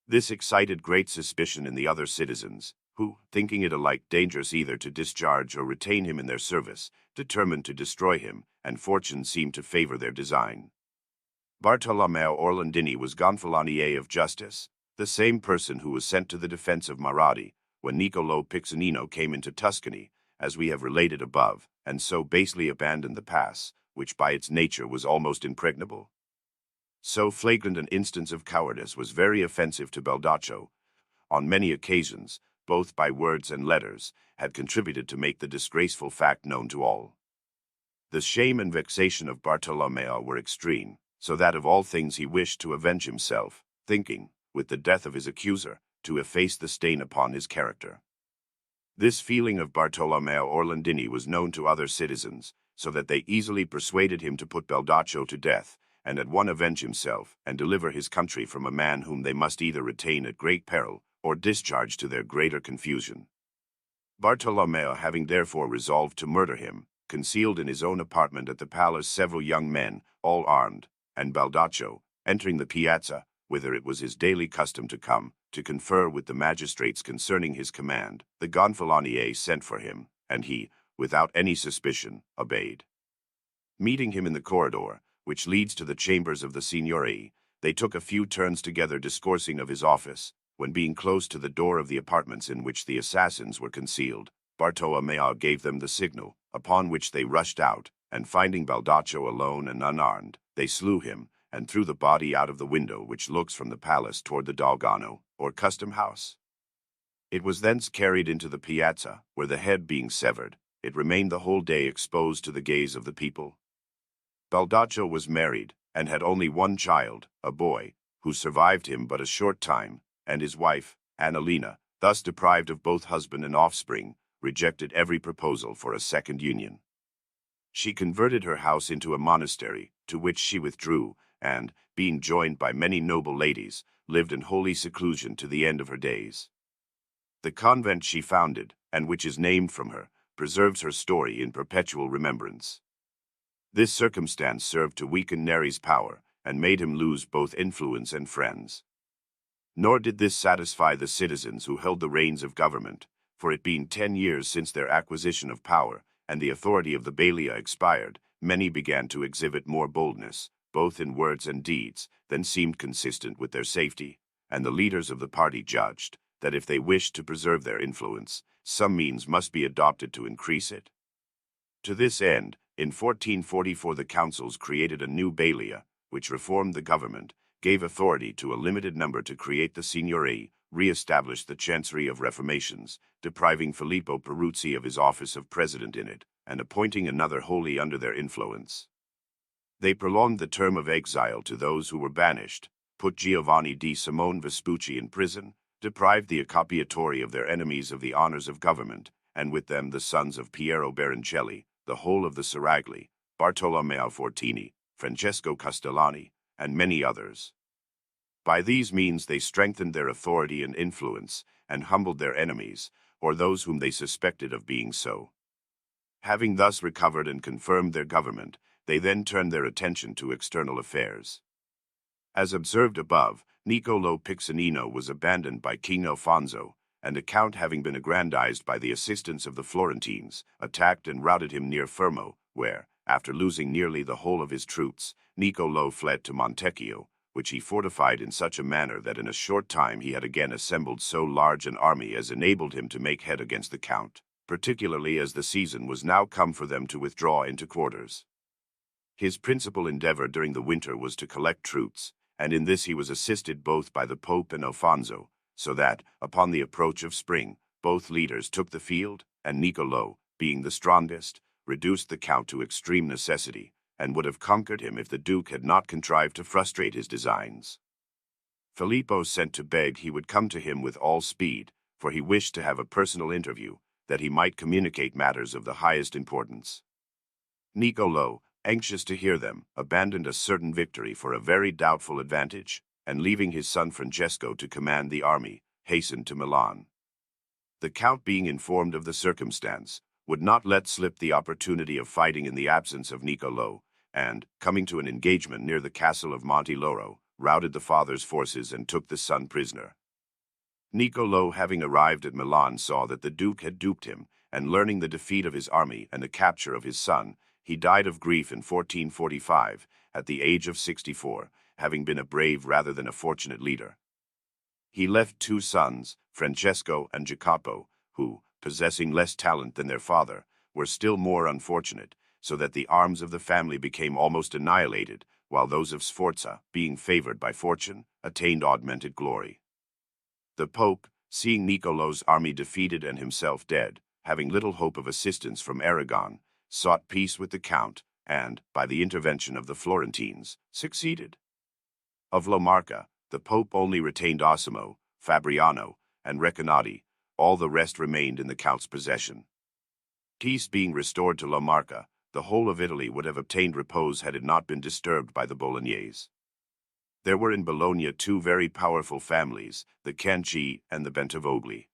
[SPEAKER 1] This excited great suspicion in the other citizens, who, thinking it alike dangerous either to discharge or retain him in their service, determined to destroy him, and fortune seemed to favor their design. Bartolomeo Orlandini was Gonfalonier of Justice, the same person who was sent to the defense of Marradi, when Niccolo Piccinino came into Tuscany, as we have related above, and so basely abandoned the pass, which by its nature was almost impregnable. So flagrant an instance of cowardice was very offensive to Baldaccio. On many occasions, both by words and letters, had contributed to make the disgraceful fact known to all. The shame and vexation of Bartolomeo were extreme, so that of all things he wished to avenge himself, thinking, with the death of his accuser, to efface the stain upon his character. This feeling of Bartolomeo Orlandini was known to other citizens, so that they easily persuaded him to put Baldaccio to death, and at once avenge himself, and deliver his country from a man whom they must either retain at great peril, or discharge to their greater confusion. Bartolomeo having therefore resolved to murder him, concealed in his own apartment at the palace several young men, all armed, and Baldaccio, entering the piazza, whither it was his daily custom to come, to confer with the magistrates concerning his command, the Gonfalonier sent for him, and he, without any suspicion, obeyed. Meeting him in the corridor, which leads to the chambers of the Signory, they took a few turns together discoursing of his office, when being close to the door of the apartments in which the assassins were concealed, Bartolomeo gave them the signal, upon which they rushed out, and finding Baldaccio alone and unarmed, they slew him, and threw the body out of the window which looks from the palace toward the Dogano, or custom house. It was thence carried into the piazza, where the head being severed, it remained the whole day exposed to the gaze of the people. Baldaccio was married, and had only one child, a boy, who survived him but a short time, and his wife, Annalena, thus deprived of both husband and offspring, rejected every proposal for a second union. She converted her house into a monastery, to which she withdrew, and, being joined by many noble ladies, lived in holy seclusion to the end of her days. The convent she founded, and which is named from her, preserves her story in perpetual remembrance. This circumstance served to weaken Neri's power, and made him lose both influence and friends. Nor did this satisfy the citizens who held the reins of government, for it being 10 years since their acquisition of power, and the authority of the Balia expired, many began to exhibit more boldness, both in words and deeds, than seemed consistent with their safety, and the leaders of the party judged that if they wished to preserve their influence, some means must be adopted to increase it. To this end, in 1444 the councils created a new Balia, which reformed the government, gave authority to a limited number to create the Signory, re-established the Chancery of Reformations, depriving Filippo Peruzzi of his office of president in it, and appointing another wholly under their influence. They prolonged the term of exile to those who were banished, put Giovanni di Simone Vespucci in prison, deprived the Accoppiatori of their enemies of the honors of government, and with them the sons of Piero Baroncelli, the whole of the Seragli, Bartolomeo Fortini, Francesco Castellani, and many others. By these means they strengthened their authority and influence, and humbled their enemies, or those whom they suspected of being so. Having thus recovered and confirmed their government, they then turned their attention to external affairs. As observed above, Niccolo Piccinino was abandoned by King Alfonso, and the Count, having been aggrandized by the assistance of the Florentines, attacked and routed him near Fermo, where, after losing nearly the whole of his troops, Niccolo fled to Montecchio, which he fortified in such a manner that in a short time he had again assembled so large an army as enabled him to make head against the Count, particularly as the season was now come for them to withdraw into quarters. His principal endeavor during the winter was to collect troops, and in this he was assisted both by the Pope and Alfonso, so that, upon the approach of spring, both leaders took the field, and Niccolo, being the strongest, reduced the Count to extreme necessity, and would have conquered him if the Duke had not contrived to frustrate his designs. Filippo sent to beg he would come to him with all speed, for he wished to have a personal interview, that he might communicate matters of the highest importance. Niccolo, anxious to hear them, abandoned a certain victory for a very doubtful advantage, and leaving his son Francesco to command the army, hastened to Milan. The Count, being informed of the circumstance, would not let slip the opportunity of fighting in the absence of Niccolo, and, coming to an engagement near the castle of Monte Loro, routed the father's forces and took the son prisoner. Niccolo, having arrived at Milan, saw that the Duke had duped him, and learning the defeat of his army and the capture of his son, he died of grief in 1445, at the age of 64, having been a brave rather than a fortunate leader. He left two sons, Francesco and Jacopo, who, possessing less talent than their father, were still more unfortunate, so that the arms of the family became almost annihilated, while those of Sforza, being favored by fortune, attained augmented glory. The Pope, seeing Niccolo's army defeated and himself dead, having little hope of assistance from Aragon, sought peace with the Count, and, by the intervention of the Florentines, succeeded. Of La Marca, the Pope only retained Osimo, Fabriano, and Recanati. All the rest remained in the Count's possession. Peace being restored to La Marca, the whole of Italy would have obtained repose had it not been disturbed by the Bolognese. There were in Bologna two very powerful families, the Canci and the Bentivogli.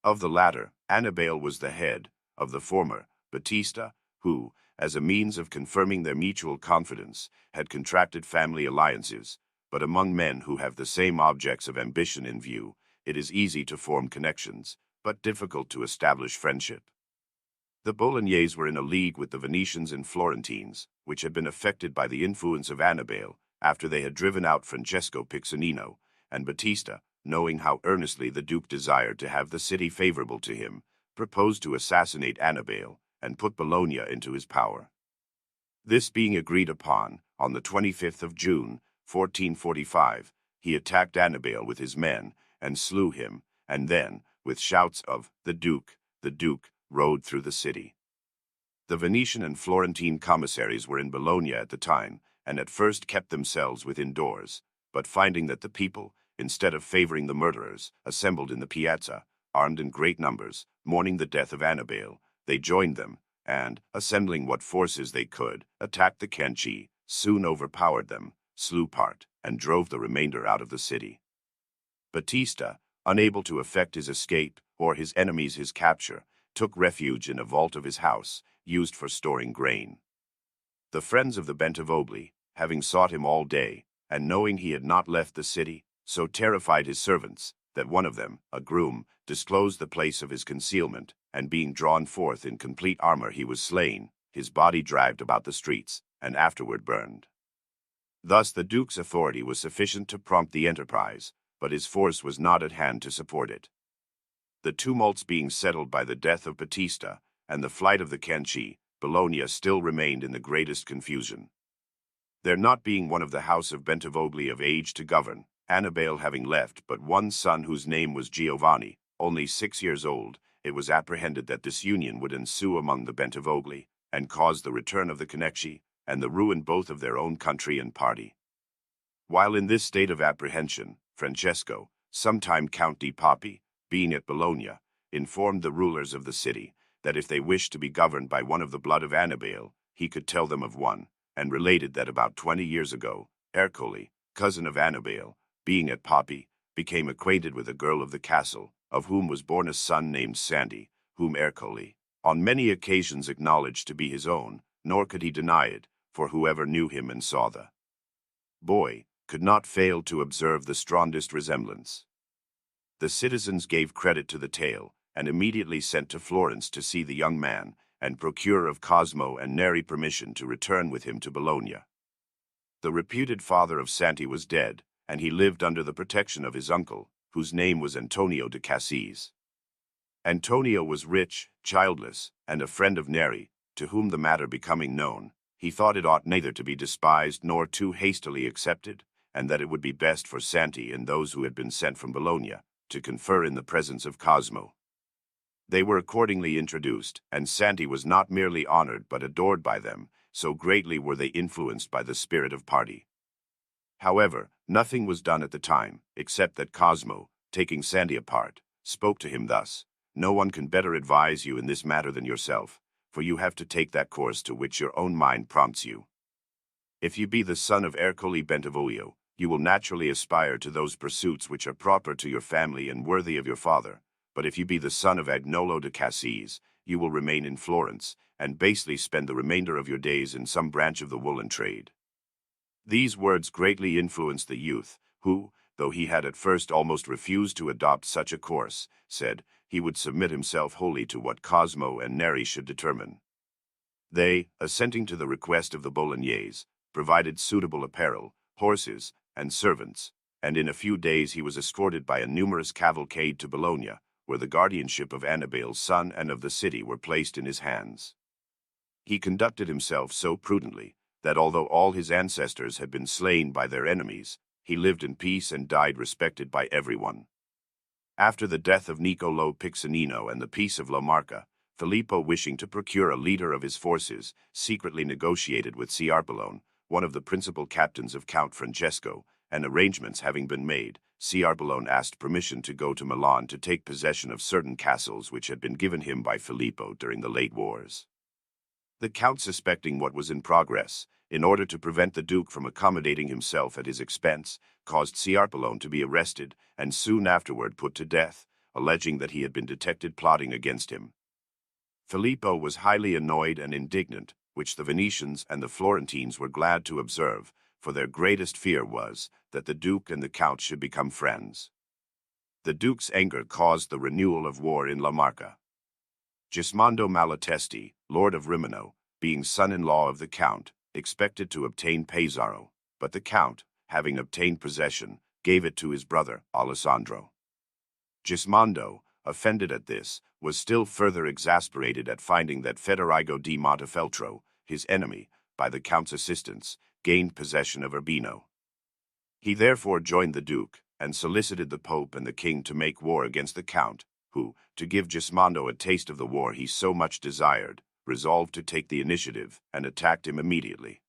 [SPEAKER 1] Of the latter, Annibale was the head; of the former, Battista, who, as a means of confirming their mutual confidence, had contracted family alliances. But among men who have the same objects of ambition in view, it is easy to form connections, but difficult to establish friendship. The Bolognese were in a league with the Venetians and Florentines, which had been affected by the influence of Annibale, after they had driven out Francesco Piccinino, and Battista, knowing how earnestly the Duke desired to have the city favorable to him, proposed to assassinate Annibale and put Bologna into his power. This being agreed upon, on the 25th of June, 1445, he attacked Annibale with his men, and slew him, and then, with shouts of the Duke, rode through the city. The Venetian and Florentine commissaries were in Bologna at the time, and at first kept themselves within doors, but finding that the people, instead of favoring the murderers, assembled in the piazza, armed in great numbers, mourning the death of Annibale, they joined them, and, assembling what forces they could, attacked the Canci, soon overpowered them, slew part, and drove the remainder out of the city. Battista, unable to effect his escape, or his enemies his capture, took refuge in a vault of his house, used for storing grain. The friends of the Bentivogli, having sought him all day, and knowing he had not left the city, so terrified his servants, that one of them, a groom, disclosed the place of his concealment, and being drawn forth in complete armor he was slain, his body dragged about the streets, and afterward burned. Thus the Duke's authority was sufficient to prompt the enterprise, but his force was not at hand to support it. The tumults being settled by the death of Battista, and the flight of the Canci, Bologna still remained in the greatest confusion. There not being one of the house of Bentivogli of age to govern, Annibale having left but one son whose name was Giovanni, only 6 years old, it was apprehended that disunion would ensue among the Bentivogli, and cause the return of the Canci, and the ruin both of their own country and party. While in this state of apprehension, Francesco, sometime Count di Papi, being at Bologna, informed the rulers of the city that if they wished to be governed by one of the blood of Annibale, he could tell them of one, and related that about 20 years ago, Ercole, cousin of Annibale, being at Papi, became acquainted with a girl of the castle, of whom was born a son named Sandy, whom Ercole, on many occasions acknowledged to be his own, nor could he deny it, for whoever knew him and saw the boy could not fail to observe the strongest resemblance. The citizens gave credit to the tale, and immediately sent to Florence to see the young man, and procure of Cosmo and Neri permission to return with him to Bologna. The reputed father of Santi was dead, and he lived under the protection of his uncle, whose name was Antonio de Cassis. Antonio was rich, childless, and a friend of Neri, to whom the matter becoming known, He thought it ought neither to be despised nor too hastily accepted, and that it would be best for Santi and those who had been sent from Bologna to confer in the presence of Cosmo. They were accordingly introduced, and Santi was not merely honored but adored by them, so greatly were they influenced by the spirit of party. However, nothing was done at the time, except that Cosmo, taking Santi apart, spoke to him thus: "No one can better advise you in this matter than yourself, for you have to take that course to which your own mind prompts you. If you be the son of Ercole Bentivoglio, you will naturally aspire to those pursuits which are proper to your family and worthy of your father, but if you be the son of Agnolo de Cassis, you will remain in Florence, and basely spend the remainder of your days in some branch of the woolen trade." These words greatly influenced the youth, who, though he had at first almost refused to adopt such a course, said he would submit himself wholly to what Cosmo and Neri should determine. They, assenting to the request of the Bolognese, provided suitable apparel, horses, and servants, and in a few days he was escorted by a numerous cavalcade to Bologna, where the guardianship of Annibale's son and of the city were placed in his hands. He conducted himself so prudently that although all his ancestors had been slain by their enemies, he lived in peace and died respected by everyone. After the death of Niccolo Piccinino and the peace of La Marca, Filippo, wishing to procure a leader of his forces, secretly negotiated with Ciarpellone, one of the principal captains of Count Francesco, and arrangements having been made, Ciarpellone asked permission to go to Milan to take possession of certain castles which had been given him by Filippo during the late wars. The Count, suspecting what was in progress, in order to prevent the Duke from accommodating himself at his expense, caused Ciarpellone to be arrested and soon afterward put to death, alleging that he had been detected plotting against him. Filippo was highly annoyed and indignant, which the Venetians and the Florentines were glad to observe, for their greatest fear was that the Duke and the Count should become friends. The Duke's anger caused the renewal of war in La Marca. Gismondo Malatesti, Lord of Rimino, being son-in-law of the Count, expected to obtain Pesaro, but the Count, having obtained possession, gave it to his brother, Alessandro. Gismondo, offended at this, was still further exasperated at finding that Federigo di Montefeltro, his enemy, by the Count's assistance, gained possession of Urbino. He therefore joined the Duke, and solicited the Pope and the King to make war against the Count, who, to give Gismondo a taste of the war he so much desired, resolved to take the initiative and attacked him immediately.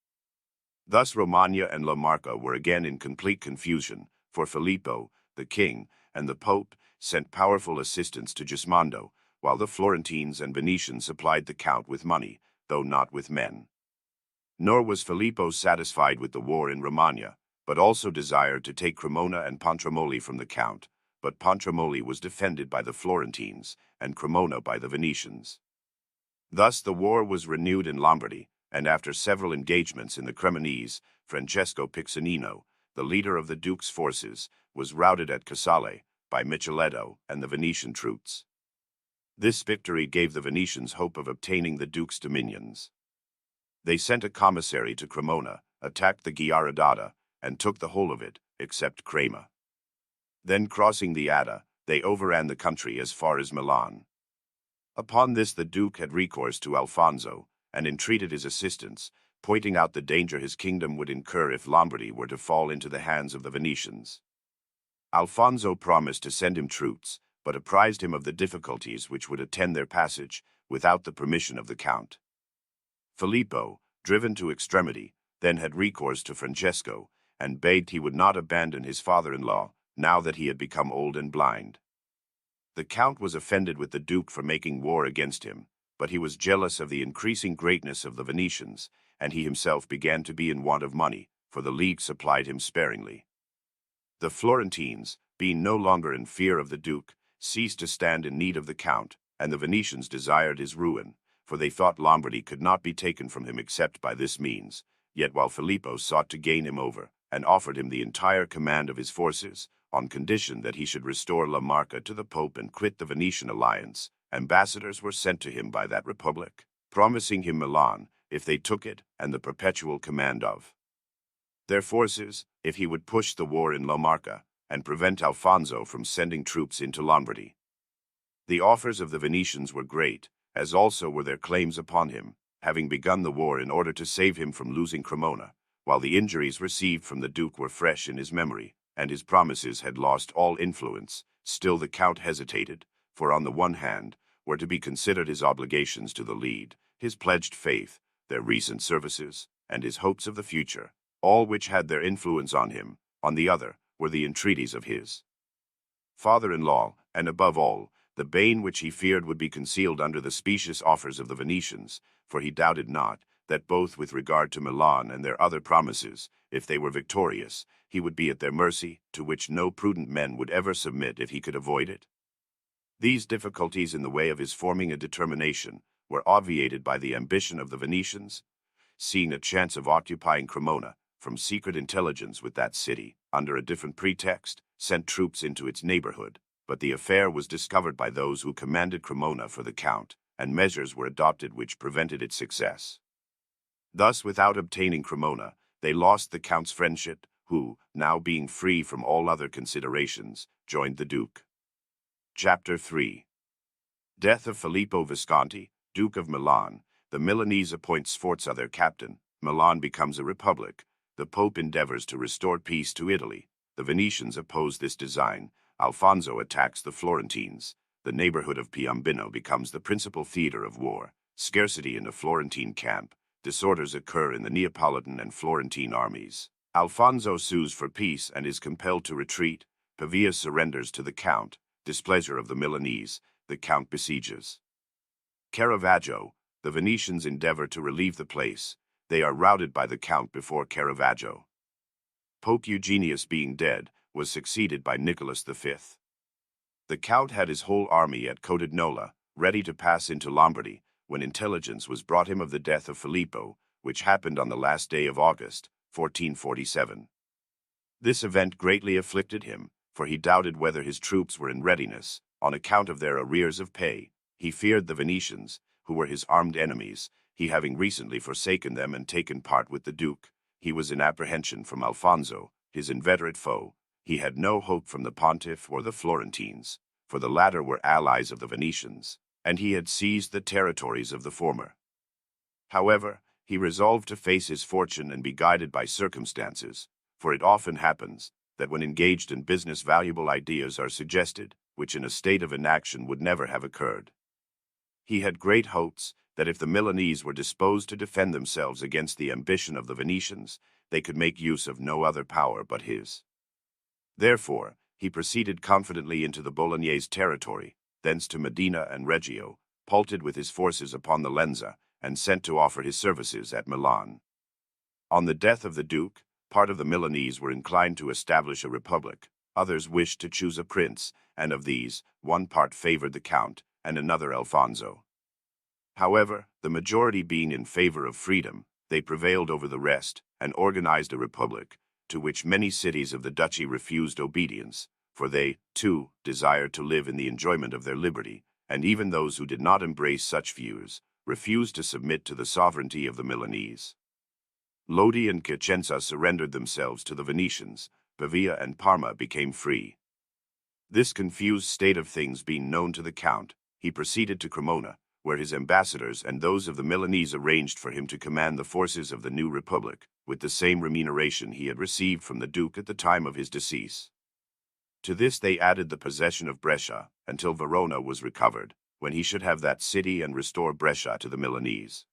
[SPEAKER 1] Thus Romagna and La Marca were again in complete confusion, for Filippo, the king, and the Pope sent powerful assistance to Gismondo, while the Florentines and Venetians supplied the Count with money, though not with men. Nor was Filippo satisfied with the war in Romagna, but also desired to take Cremona and Pontremoli from the Count, but Pontremoli was defended by the Florentines, and Cremona by the Venetians. Thus the war was renewed in Lombardy, and after several engagements in the Cremonese, Francesco Piccinino, the leader of the Duke's forces, was routed at Casale by Micheletto and the Venetian troops. This victory gave the Venetians hope of obtaining the Duke's dominions. They sent a commissary to Cremona, attacked the Ghiaradata, and took the whole of it, except Crema. Then, crossing the Adda, they overran the country as far as Milan. Upon this the Duke had recourse to Alfonso, and entreated his assistance, pointing out the danger his kingdom would incur if Lombardy were to fall into the hands of the Venetians. Alfonso promised to send him troops, but apprised him of the difficulties which would attend their passage, without the permission of the Count. Filippo, driven to extremity, then had recourse to Francesco, and begged he would not abandon his father-in-law, now that he had become old and blind. The Count was offended with the Duke for making war against him, but he was jealous of the increasing greatness of the Venetians, and he himself began to be in want of money, for the League supplied him sparingly. The Florentines, being no longer in fear of the Duke, ceased to stand in need of the Count, and the Venetians desired his ruin, for they thought Lombardy could not be taken from him except by this means. Yet while Filippo sought to gain him over, and offered him the entire command of his forces, on condition that he should restore La Marca to the Pope and quit the Venetian alliance, ambassadors were sent to him by that republic, promising him Milan, if they took it, and the perpetual command of their forces, if he would push the war in La Marca, and prevent Alfonso from sending troops into Lombardy. The offers of the Venetians were great, as also were their claims upon him, having begun the war in order to save him from losing Cremona, while the injuries received from the Duke were fresh in his memory, and his promises had lost all influence. Still the Count hesitated, for on the one hand were to be considered his obligations to the League, his pledged faith, their recent services, and his hopes of the future, all which had their influence on him. On the other were the entreaties of his father-in-law, and above all, the bane which he feared would be concealed under the specious offers of the Venetians, for he doubted not that both with regard to Milan and their other promises, if they were victorious, he would be at their mercy, to which no prudent men would ever submit if he could avoid it. These difficulties in the way of his forming a determination were obviated by the ambition of the Venetians, seeing a chance of occupying Cremona, from secret intelligence with that city, under a different pretext, sent troops into its neighborhood. But the affair was discovered by those who commanded Cremona for the Count, and measures were adopted which prevented its success. Thus, without obtaining Cremona, they lost the Count's friendship, who, now being free from all other considerations, joined the Duke. Chapter 3. Death of Filippo Visconti, Duke of Milan. The Milanese appoint Sforza their captain. Milan becomes a republic. The Pope endeavors to restore peace to Italy. The Venetians oppose this design. Alfonso attacks the Florentines. The neighborhood of Piombino becomes the principal theater of war. Scarcity in the Florentine camp. Disorders occur in the Neapolitan and Florentine armies. Alfonso sues for peace and is compelled to retreat. Pavia surrenders to the Count. Displeasure of the Milanese. The Count besieges Caravaggio. The Venetians endeavor to relieve the place. They are routed by the Count before Caravaggio. Pope Eugenius, being dead, was succeeded by Nicholas V. The Count had his whole army at Codognola, ready to pass into Lombardy, when intelligence was brought him of the death of Filippo, which happened on the last day of August, 1447. This event greatly afflicted him, for he doubted whether his troops were in readiness, on account of their arrears of pay. He feared the Venetians, who were his armed enemies, he having recently forsaken them and taken part with the Duke. He was in apprehension from Alfonso, his inveterate foe. He had no hope from the Pontiff or the Florentines, for the latter were allies of the Venetians, and he had seized the territories of the former. However, he resolved to face his fortune and be guided by circumstances, for it often happens that when engaged in business valuable ideas are suggested, which in a state of inaction would never have occurred. He had great hopes that if the Milanese were disposed to defend themselves against the ambition of the Venetians, they could make use of no other power but his. Therefore, he proceeded confidently into the Bolognese territory, thence to Medina and Reggio, halted with his forces upon the Lenza, and sent to offer his services at Milan. On the death of the Duke, part of the Milanese were inclined to establish a republic, others wished to choose a prince, and of these, one part favored the Count, and another Alfonso. However, the majority being in favor of freedom, they prevailed over the rest, and organized a republic, to which many cities of the duchy refused obedience, for they, too, desired to live in the enjoyment of their liberty, and even those who did not embrace such views, refused to submit to the sovereignty of the Milanese. Lodi and Piacenza surrendered themselves to the Venetians. Pavia and Parma became free. This confused state of things being known to the Count, he proceeded to Cremona, where his ambassadors and those of the Milanese arranged for him to command the forces of the new republic, with the same remuneration he had received from the Duke at the time of his decease. To this they added the possession of Brescia, until Verona was recovered, when he should have that city and restore Brescia to the Milanese.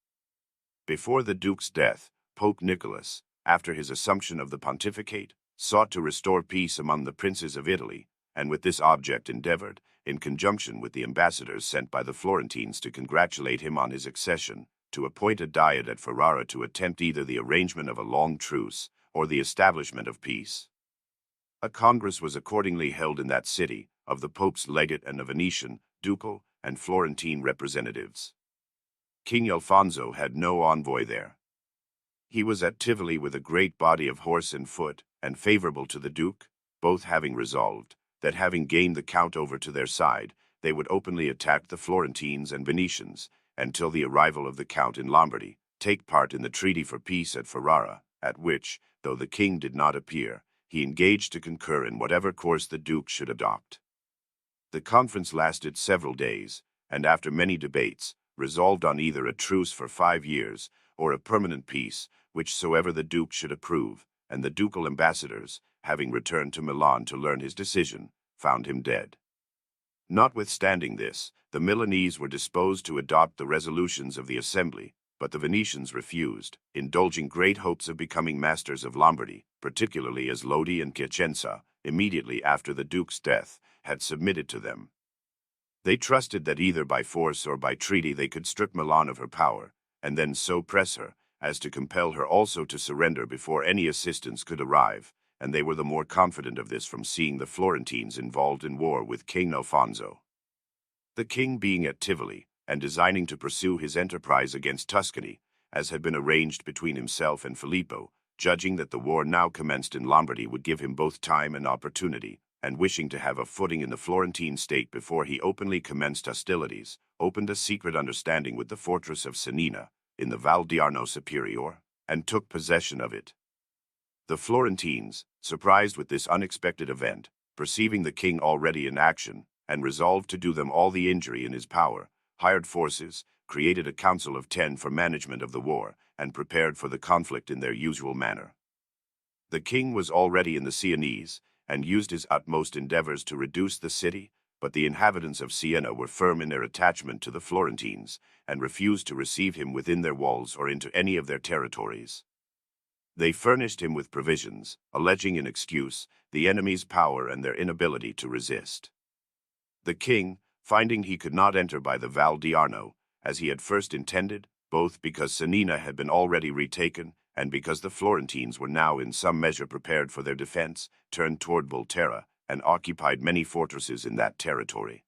[SPEAKER 1] Before the Duke's death, Pope Nicholas, after his assumption of the pontificate, sought to restore peace among the princes of Italy, and with this object endeavored, in conjunction with the ambassadors sent by the Florentines to congratulate him on his accession, to appoint a diet at Ferrara to attempt either the arrangement of a long truce or the establishment of peace. A congress was accordingly held in that city, of the Pope's legate and the Venetian, ducal, and Florentine representatives. King Alfonso had no envoy there. He was at Tivoli with a great body of horse and foot, and favorable to the Duke, both having resolved that having gained the Count over to their side, they would openly attack the Florentines and Venetians, and till the arrival of the Count in Lombardy, take part in the treaty for peace at Ferrara, at which, though the king did not appear, he engaged to concur in whatever course the Duke should adopt. The conference lasted several days, and after many debates, resolved on either a truce for 5 years, or a permanent peace, whichsoever the Duke should approve, and the ducal ambassadors, having returned to Milan to learn his decision, found him dead. Notwithstanding this, the Milanese were disposed to adopt the resolutions of the Assembly, but the Venetians refused, indulging great hopes of becoming masters of Lombardy, particularly as Lodi and Piacenza, immediately after the Duke's death, had submitted to them. They trusted that either by force or by treaty they could strip Milan of her power, and then so press her as to compel her also to surrender before any assistance could arrive, and they were the more confident of this from seeing the Florentines involved in war with King Alfonso. The king being at Tivoli, and designing to pursue his enterprise against Tuscany, as had been arranged between himself and Filippo, judging that the war now commenced in Lombardy would give him both time and opportunity, and wishing to have a footing in the Florentine state before he openly commenced hostilities, opened a secret understanding with the fortress of Cennina, in the Val d'Arno Superior, and took possession of it. The Florentines, surprised with this unexpected event, perceiving the king already in action, and resolved to do them all the injury in his power, hired forces, created a council of 10 for management of the war, and prepared for the conflict in their usual manner. The king was already in the Siennese, and used his utmost endeavors to reduce the city, but the inhabitants of Siena were firm in their attachment to the Florentines, and refused to receive him within their walls or into any of their territories. They furnished him with provisions, alleging in excuse the enemy's power and their inability to resist. The king, finding he could not enter by the Val d'Arno, as he had first intended, both because Cennina had been already retaken, and because the Florentines were now in some measure prepared for their defense, turned toward Volterra, and occupied many fortresses in that territory.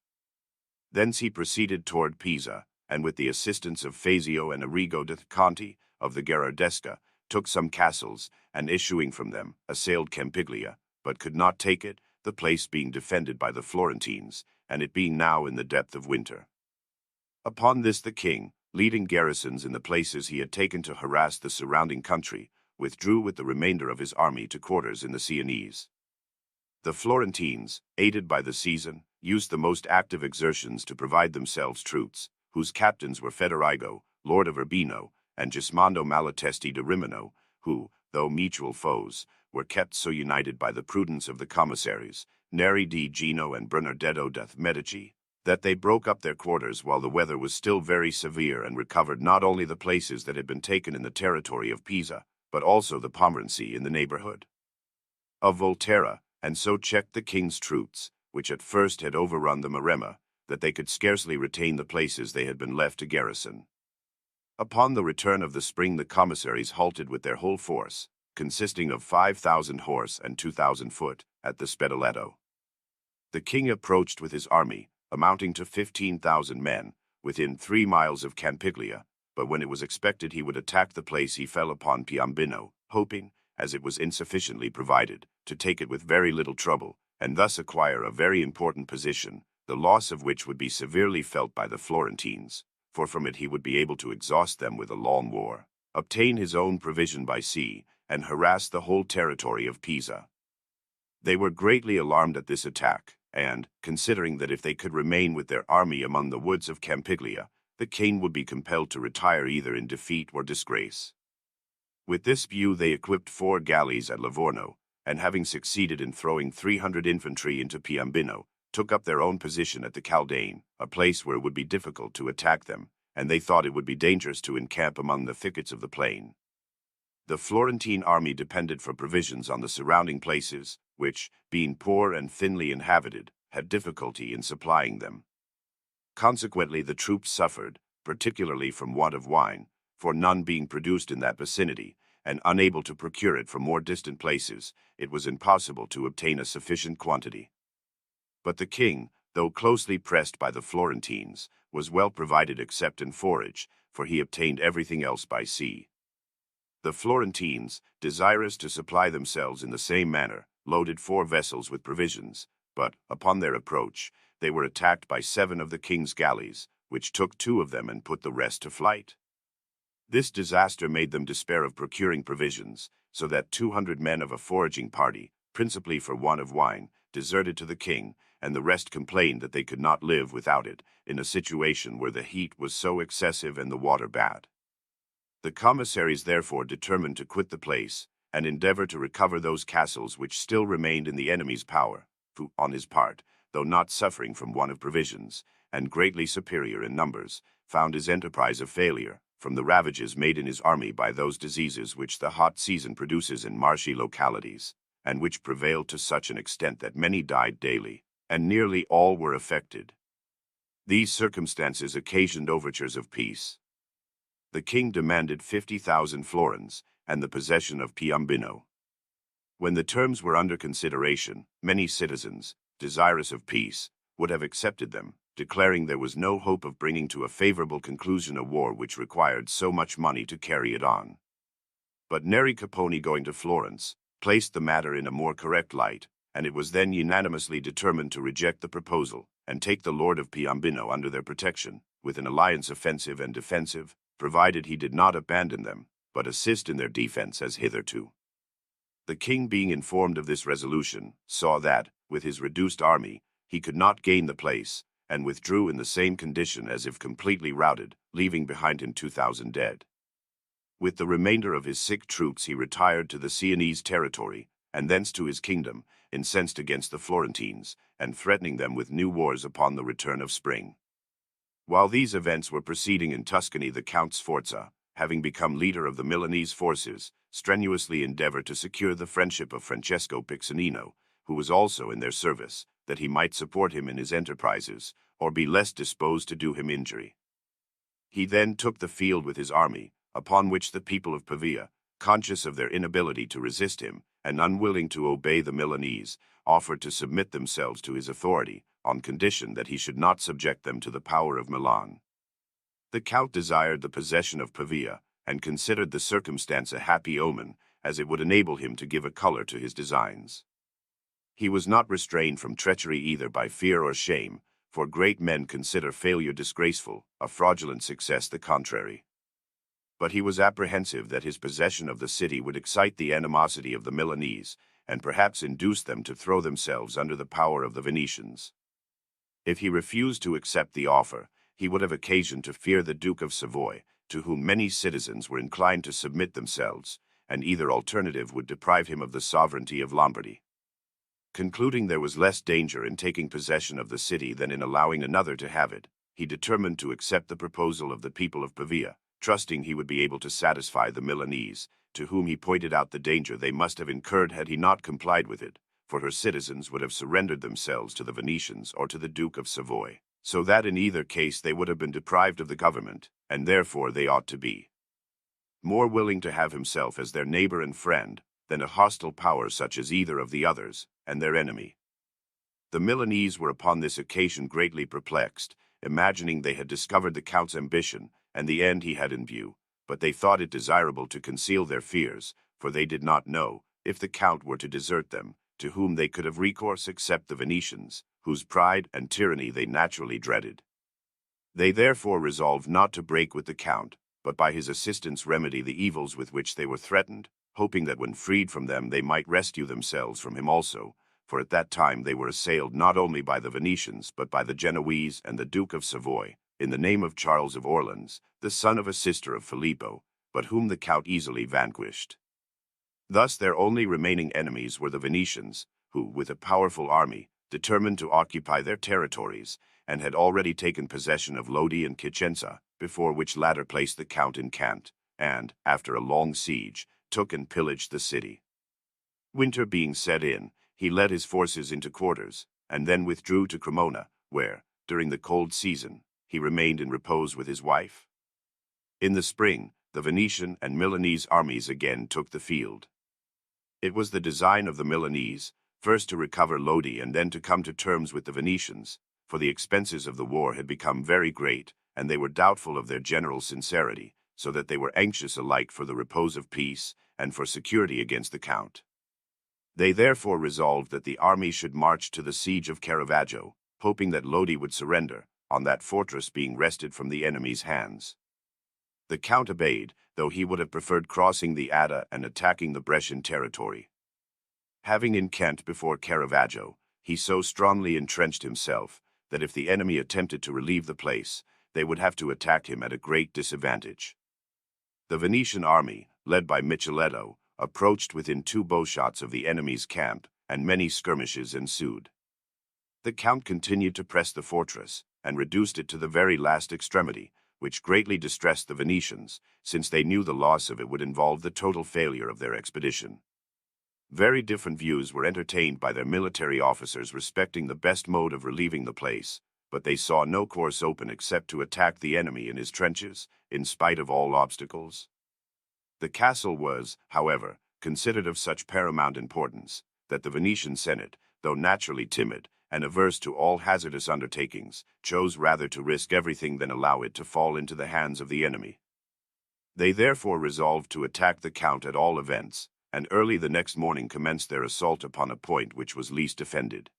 [SPEAKER 1] Thence he proceeded toward Pisa, and with the assistance of Fazio and Arrigo de Conti, of the Gherardesca, took some castles, and issuing from them, assailed Campiglia, but could not take it, the place being defended by the Florentines, and it being now in the depth of winter. Upon this the king, leading garrisons in the places he had taken to harass the surrounding country, withdrew with the remainder of his army to quarters in the Siennese. The Florentines, aided by the season, used the most active exertions to provide themselves troops, whose captains were Federigo, lord of Urbino, and Gismondo Malatesti de Rimino, who, though mutual foes, were kept so united by the prudence of the commissaries, Neri di Gino and Bernardetto de Medici, that they broke up their quarters while the weather was still very severe, and recovered not only the places that had been taken in the territory of Pisa, but also the Pomerancy in the neighborhood of Volterra, and so checked the king's troops, which at first had overrun the Maremma, that they could scarcely retain the places they had been left to garrison. Upon the return of the spring the commissaries halted with their whole force, consisting of 5,000 horse and 2,000 foot, at the Spedoletto. The king approached with his army, amounting to 15,000 men, within 3 miles of Campiglia, but when it was expected he would attack the place he fell upon Piombino, hoping, as it was insufficiently provided, to take it with very little trouble, and thus acquire a very important position, the loss of which would be severely felt by the Florentines, for from it he would be able to exhaust them with a long war, obtain his own provision by sea, and harass the whole territory of Pisa. They were greatly alarmed at this attack, and, considering that if they could remain with their army among the woods of Campiglia, the king would be compelled to retire either in defeat or disgrace. With this view they equipped 4 galleys at Livorno, and having succeeded in throwing 300 infantry into Piombino, took up their own position at the Caldane, a place where it would be difficult to attack them, and they thought it would be dangerous to encamp among the thickets of the plain. The Florentine army depended for provisions on the surrounding places, which, being poor and thinly inhabited, had difficulty in supplying them. Consequently the troops suffered, particularly from want of wine, for none being produced in that vicinity, and unable to procure it from more distant places, it was impossible to obtain a sufficient quantity. But the king, though closely pressed by the Florentines, was well provided except in forage, for he obtained everything else by sea. The Florentines, desirous to supply themselves in the same manner, loaded 4 vessels with provisions, but, upon their approach, they were attacked by 7 of the king's galleys, which took 2 of them and put the rest to flight. This disaster made them despair of procuring provisions, so that 200 men of a foraging party, principally for want of wine, deserted to the king, and the rest complained that they could not live without it, in a situation where the heat was so excessive and the water bad. The commissaries therefore determined to quit the place, and endeavor to recover those castles which still remained in the enemy's power, who, on his part, though not suffering from want of provisions, and greatly superior in numbers, found his enterprise a failure, from the ravages made in his army by those diseases which the hot season produces in marshy localities, and which prevailed to such an extent that many died daily, and nearly all were affected. These circumstances occasioned overtures of peace. The king demanded 50,000 florins, and the possession of Piombino. When the terms were under consideration, many citizens, desirous of peace, would have accepted them, declaring there was no hope of bringing to a favorable conclusion a war which required so much money to carry it on. But Neri Caponi, going to Florence, placed the matter in a more correct light, and it was then unanimously determined to reject the proposal, and take the Lord of Piombino under their protection, with an alliance offensive and defensive, provided he did not abandon them, but assist in their defense as hitherto. The king, being informed of this resolution, saw that, with his reduced army, he could not gain the place, and withdrew in the same condition as if completely routed, leaving behind him 2,000 dead. With the remainder of his sick troops he retired to the Sienese territory, and thence to his kingdom, incensed against the Florentines, and threatening them with new wars upon the return of spring. While these events were proceeding in Tuscany, the Count Sforza, having become leader of the Milanese forces, strenuously endeavored to secure the friendship of Francesco Piccinino, who was also in their service, that he might support him in his enterprises, or be less disposed to do him injury. He then took the field with his army, upon which the people of Pavia, conscious of their inability to resist him, and unwilling to obey the Milanese, offered to submit themselves to his authority, on condition that he should not subject them to the power of Milan. The Count desired the possession of Pavia, and considered the circumstance a happy omen, as it would enable him to give a color to his designs. He was not restrained from treachery either by fear or shame, for great men consider failure disgraceful, a fraudulent success the contrary. But he was apprehensive that his possession of the city would excite the animosity of the Milanese, and perhaps induce them to throw themselves under the power of the Venetians. If he refused to accept the offer, he would have occasion to fear the Duke of Savoy, to whom many citizens were inclined to submit themselves, and either alternative would deprive him of the sovereignty of Lombardy. Concluding there was less danger in taking possession of the city than in allowing another to have it, he determined to accept the proposal of the people of Pavia, trusting he would be able to satisfy the Milanese, to whom he pointed out the danger they must have incurred had he not complied with it, for her citizens would have surrendered themselves to the Venetians or to the Duke of Savoy, so that in either case they would have been deprived of the government, and therefore they ought to be more willing to have himself as their neighbor and friend, than a hostile power such as either of the others, and their enemy. The Milanese were upon this occasion greatly perplexed, imagining they had discovered the Count's ambition, and the end he had in view, but they thought it desirable to conceal their fears, for they did not know, if the Count were to desert them, to whom they could have recourse except the Venetians, whose pride and tyranny they naturally dreaded. They therefore resolved not to break with the Count, but by his assistance remedy the evils with which they were threatened, hoping that when freed from them they might rescue themselves from him also, for at that time they were assailed not only by the Venetians but by the Genoese and the Duke of Savoy, in the name of Charles of Orleans, the son of a sister of Filippo, but whom the Count easily vanquished. Thus their only remaining enemies were the Venetians, who, with a powerful army, determined to occupy their territories, and had already taken possession of Lodi and Piacenza, before which latter place the Count encamped, and, after a long siege, took and pillaged the city. Winter being set in, he led his forces into quarters, and then withdrew to Cremona, where, during the cold season, he remained in repose with his wife. In the spring, the Venetian and Milanese armies again took the field. It was the design of the Milanese, first to recover Lodi and then to come to terms with the Venetians, for the expenses of the war had become very great, and they were doubtful of their general sincerity, so that they were anxious alike for the repose of peace and for security against the Count. They therefore resolved that the army should march to the siege of Caravaggio, hoping that Lodi would surrender, on that fortress being wrested from the enemy's hands. The Count obeyed, though he would have preferred crossing the Adda and attacking the Brescian territory. Having encamped before Caravaggio, He so strongly entrenched himself that if the enemy attempted to relieve the place, they would have to attack him at a great disadvantage. The Venetian army, led by Micheletto, approached within 2 bowshots of the enemy's camp, and many skirmishes ensued. The Count continued to press the fortress, and reduced it to the very last extremity, which greatly distressed the Venetians, since they knew the loss of it would involve the total failure of their expedition. Very different views were entertained by their military officers respecting the best mode of relieving the place, but they saw no course open except to attack the enemy in his trenches, in spite of all obstacles. The castle was, however, considered of such paramount importance, that the Venetian Senate, though naturally timid, and averse to all hazardous undertakings, chose rather to risk everything than allow it to fall into the hands of the enemy. They therefore resolved to attack the Count at all events, and early the next morning commenced their assault upon a point which was least defended.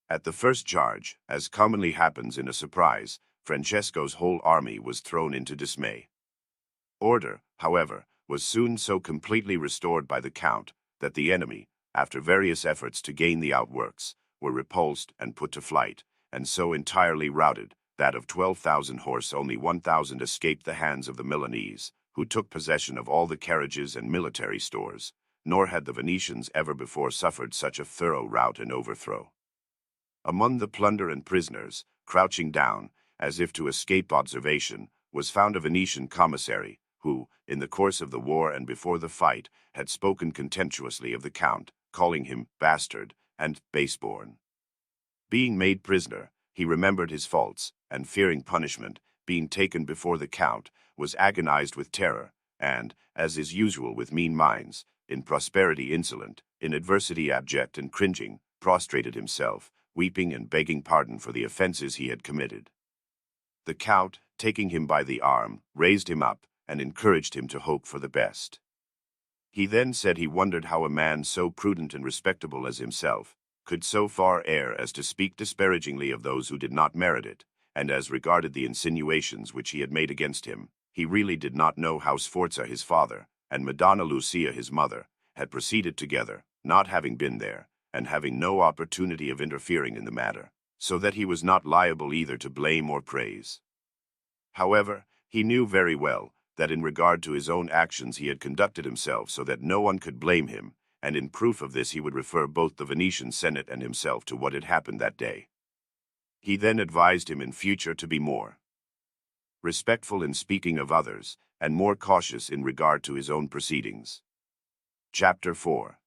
[SPEAKER 1] At the first charge, as commonly happens in a surprise, Francesco's whole army was thrown into dismay. Order, however, was soon so completely restored by the Count that the enemy, after various efforts to gain the outworks, were repulsed and put to flight, and so entirely routed that of 12,000 horse only 1,000 escaped the hands of the Milanese, who took possession of all the carriages and military stores, nor had the Venetians ever before suffered such a thorough rout and overthrow. Among the plunder and prisoners, crouching down, as if to escape observation, was found a Venetian commissary, who, in the course of the war and before the fight, had spoken contemptuously of the Count, calling him bastard and baseborn. Being made prisoner, he remembered his faults, and fearing punishment, being taken before the Count, was agonized with terror, and, as is usual with mean minds, in prosperity insolent, in adversity abject and cringing, prostrated himself, weeping and begging pardon for the offenses he had committed. The Count, taking him by the arm, raised him up, and encouraged him to hope for the best. He then said he wondered how a man so prudent and respectable as himself could so far err as to speak disparagingly of those who did not merit it, and as regarded the insinuations which he had made against him, he really did not know how Sforza his father, and Madonna Lucia his mother, had proceeded together, not having been there, and having no opportunity of interfering in the matter, so that he was not liable either to blame or praise. However, he knew very well that in regard to his own actions he had conducted himself so that no one could blame him, and in proof of this he would refer both the Venetian Senate and himself to what had happened that day. He then advised him in future to be more respectful in speaking of others, and more cautious in regard to his own proceedings. Chapter 4.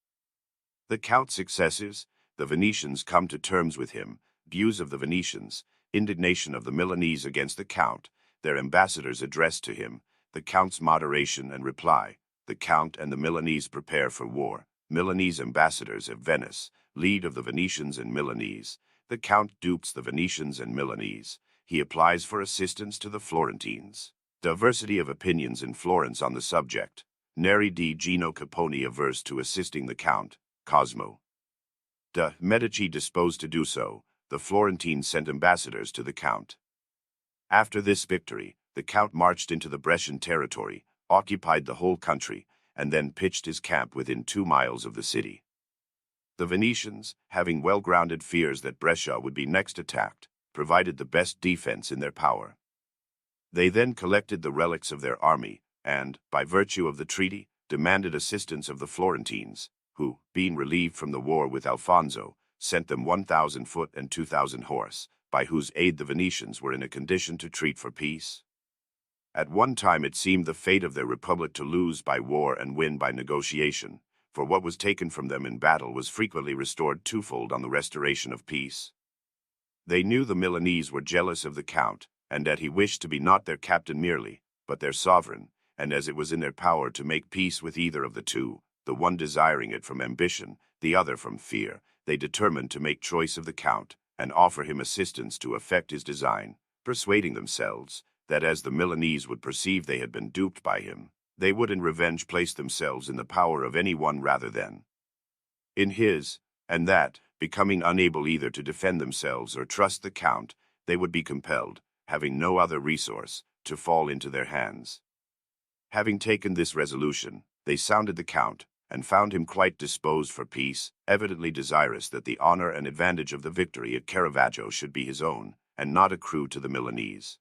[SPEAKER 1] The Count's successes, the Venetians come to terms with him, views of the Venetians, indignation of the Milanese against the Count, their ambassadors addressed to him, the Count's moderation and reply, the Count and the Milanese prepare for war, Milanese ambassadors at Venice, lead of the Venetians and Milanese, the Count dupes the Venetians and Milanese, he applies for assistance to the Florentines. Diversity of opinions in Florence on the subject, Neri di Gino Capponi averse to assisting the Count, Cosmo de' Medici disposed to do so, the Florentines sent ambassadors to the Count. After this victory, the Count marched into the Brescian territory, occupied the whole country, and then pitched his camp within 2 miles of the city. The Venetians, having well-grounded fears that Brescia would be next attacked, provided the best defense in their power. They then collected the relics of their army, and, by virtue of the treaty, demanded assistance of the Florentines, who, being relieved from the war with Alfonso, sent them 1,000 foot and 2,000 horse, by whose aid the Venetians were in a condition to treat for peace. At one time it seemed the fate of their republic to lose by war and win by negotiation, for what was taken from them in battle was frequently restored twofold on the restoration of peace. They knew the Milanese were jealous of the Count, and that he wished to be not their captain merely, but their sovereign, and as it was in their power to make peace with either of the two, the one desiring it from ambition, the other from fear, they determined to make choice of the Count, and offer him assistance to effect his design, persuading themselves that as the Milanese would perceive they had been duped by him, they would in revenge place themselves in the power of any one rather than in his, and that, becoming unable either to defend themselves or trust the Count, they would be compelled, having no other resource, to fall into their hands. Having taken this resolution, they sounded the Count, and found him quite disposed for peace, evidently desirous that the honor and advantage of the victory at Caravaggio should be his own, and not accrue to the Milanese.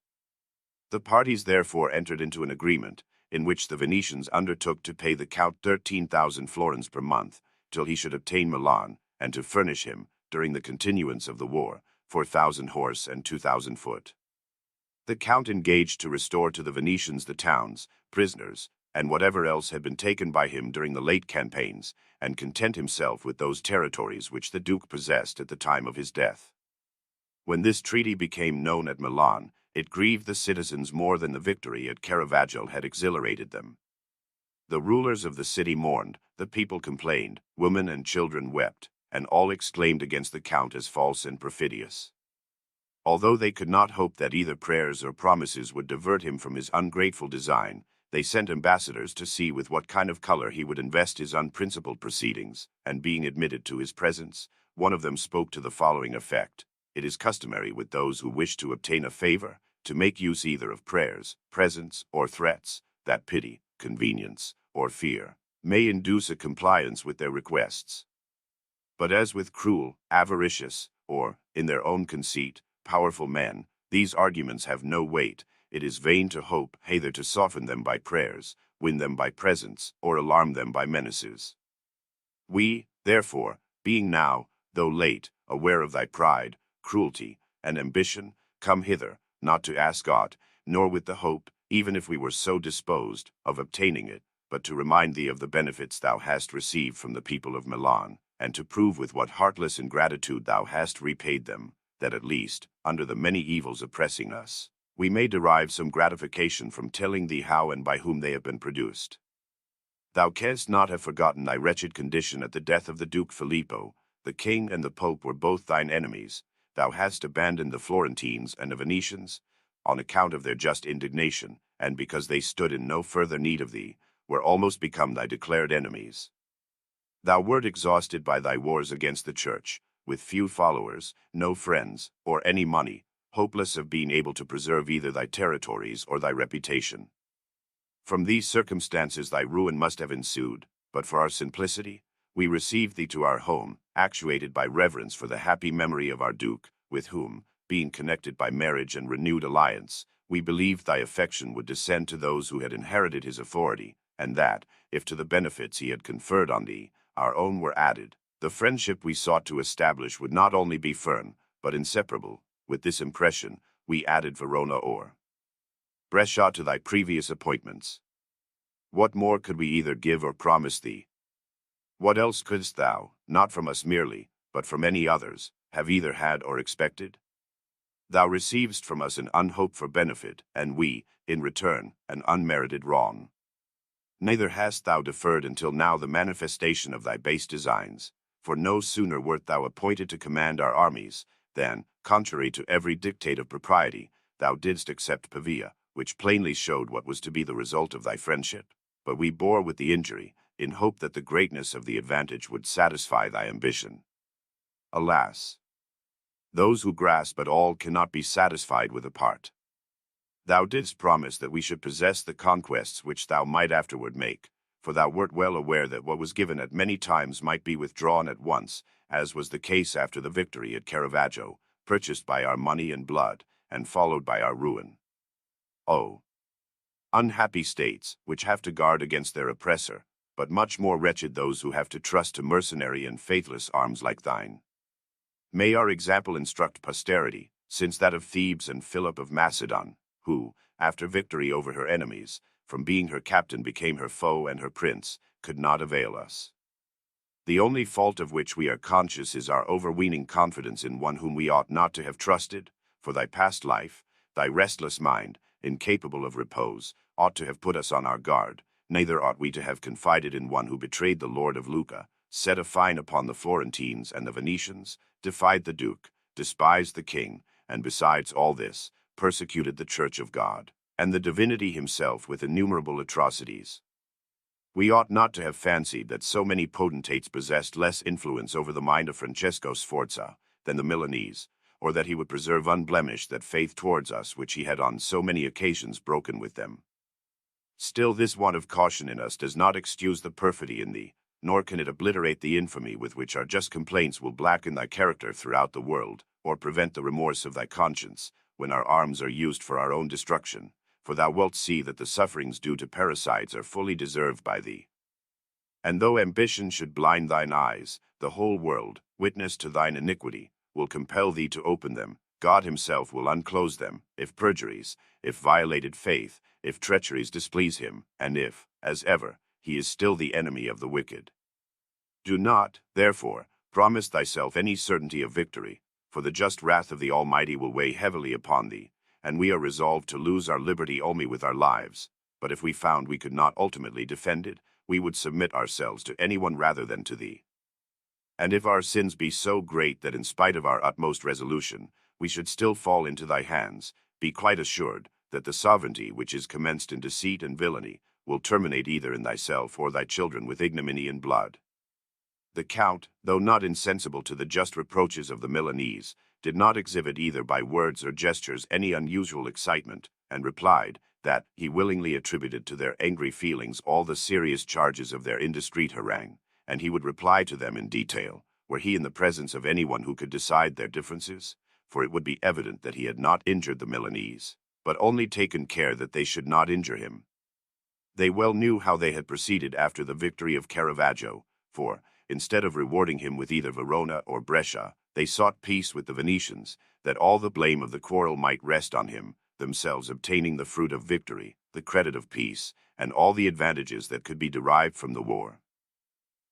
[SPEAKER 1] The parties therefore entered into an agreement, in which the Venetians undertook to pay the Count 13,000 florins per month, till he should obtain Milan, and to furnish him, during the continuance of the war, 4,000 horse and 2,000 foot. The Count engaged to restore to the Venetians the towns, prisoners, and whatever else had been taken by him during the late campaigns, and content himself with those territories which the Duke possessed at the time of his death. When this treaty became known at Milan, it grieved the citizens more than the victory at Caravaggio had exhilarated them. The rulers of the city mourned, the people complained, women and children wept, and all exclaimed against the Count as false and perfidious. Although they could not hope that either prayers or promises would divert him from his ungrateful design, they sent ambassadors to see with what kind of color he would invest his unprincipled proceedings, and being admitted to his presence, one of them spoke to the following effect: "It is customary with those who wish to obtain a favor, to make use either of prayers, presents, or threats, that pity, convenience, or fear may induce a compliance with their requests. But as with cruel, avaricious, or, in their own conceit, powerful men, these arguments have no weight. It is vain to hope either to soften them by prayers, win them by presents, or alarm them by menaces. We, therefore, being now, though late, aware of thy pride, cruelty, and ambition, come hither, not to ask aught, nor with the hope, even if we were so disposed, of obtaining it, but to remind thee of the benefits thou hast received from the people of Milan, and to prove with what heartless ingratitude thou hast repaid them, that at least, under the many evils oppressing us, we may derive some gratification from telling thee how and by whom they have been produced. Thou canst not have forgotten thy wretched condition at the death of the Duke Filippo. The king and the Pope were both thine enemies. Thou hast abandoned the Florentines and the Venetians, on account of their just indignation, and because they stood in no further need of thee, were almost become thy declared enemies. Thou wert exhausted by thy wars against the Church, with few followers, no friends, or any money, hopeless of being able to preserve either thy territories or thy reputation. From these circumstances thy ruin must have ensued, but for our simplicity, we received thee to our home, actuated by reverence for the happy memory of our Duke, with whom, being connected by marriage and renewed alliance, we believed thy affection would descend to those who had inherited his authority, and that, if to the benefits he had conferred on thee, our own were added, the friendship we sought to establish would not only be firm, but inseparable. With this impression, we added Verona or Brescia to thy previous appointments. What more could we either give or promise thee? What else couldst thou, not from us merely, but from any others, have either had or expected? Thou receivest from us an unhoped for benefit, and we, in return, an unmerited wrong. Neither hast thou deferred until now the manifestation of thy base designs, for no sooner wert thou appointed to command our armies, than, contrary to every dictate of propriety, thou didst accept Pavia, which plainly showed what was to be the result of thy friendship. But we bore with the injury, in hope that the greatness of the advantage would satisfy thy ambition. Alas! Those who grasp at all cannot be satisfied with a part. Thou didst promise that we should possess the conquests which thou might afterward make, for thou wert well aware that what was given at many times might be withdrawn at once, as was the case after the victory at Caravaggio, purchased by our money and blood, and followed by our ruin. Oh! Unhappy states, which have to guard against their oppressor, but much more wretched those who have to trust to mercenary and faithless arms like thine. May our example instruct posterity, since that of Thebes and Philip of Macedon, who, after victory over her enemies, from being her captain became her foe and her prince, could not avail us. The only fault of which we are conscious is our overweening confidence in one whom we ought not to have trusted. For thy past life, thy restless mind, incapable of repose, ought to have put us on our guard. Neither ought we to have confided in one who betrayed the Lord of Lucca, set a fine upon the Florentines and the Venetians, defied the Duke, despised the king, and besides all this, persecuted the Church of God, and the divinity himself with innumerable atrocities. We ought not to have fancied that so many potentates possessed less influence over the mind of Francesco Sforza than the Milanese, or that he would preserve unblemished that faith towards us which he had on so many occasions broken with them. Still this want of caution in us does not excuse the perfidy in thee, nor can it obliterate the infamy with which our just complaints will blacken thy character throughout the world, or prevent the remorse of thy conscience, when our arms are used for our own destruction. For thou wilt see that the sufferings due to parricides are fully deserved by thee. And though ambition should blind thine eyes, the whole world, witness to thine iniquity, will compel thee to open them. God himself will unclose them, if perjuries, if violated faith, if treacheries displease him, and if, as ever, he is still the enemy of the wicked. Do not, therefore, promise thyself any certainty of victory, for the just wrath of the Almighty will weigh heavily upon thee, and we are resolved to lose our liberty only with our lives. But if we found we could not ultimately defend it, we would submit ourselves to anyone rather than to thee. And if our sins be so great that in spite of our utmost resolution, we should still fall into thy hands, be quite assured that the sovereignty which is commenced in deceit and villainy will terminate either in thyself or thy children with ignominy and blood. The Count, though not insensible to the just reproaches of the Milanese, did not exhibit either by words or gestures any unusual excitement, and replied that he willingly attributed to their angry feelings all the serious charges of their indiscreet harangue, and he would reply to them in detail, were he in the presence of anyone who could decide their differences, for it would be evident that he had not injured the Milanese, but only taken care that they should not injure him. They well knew how they had proceeded after the victory of Caravaggio, for, instead of rewarding him with either Verona or Brescia, they sought peace with the Venetians, that all the blame of the quarrel might rest on him, themselves obtaining the fruit of victory, the credit of peace, and all the advantages that could be derived from the war.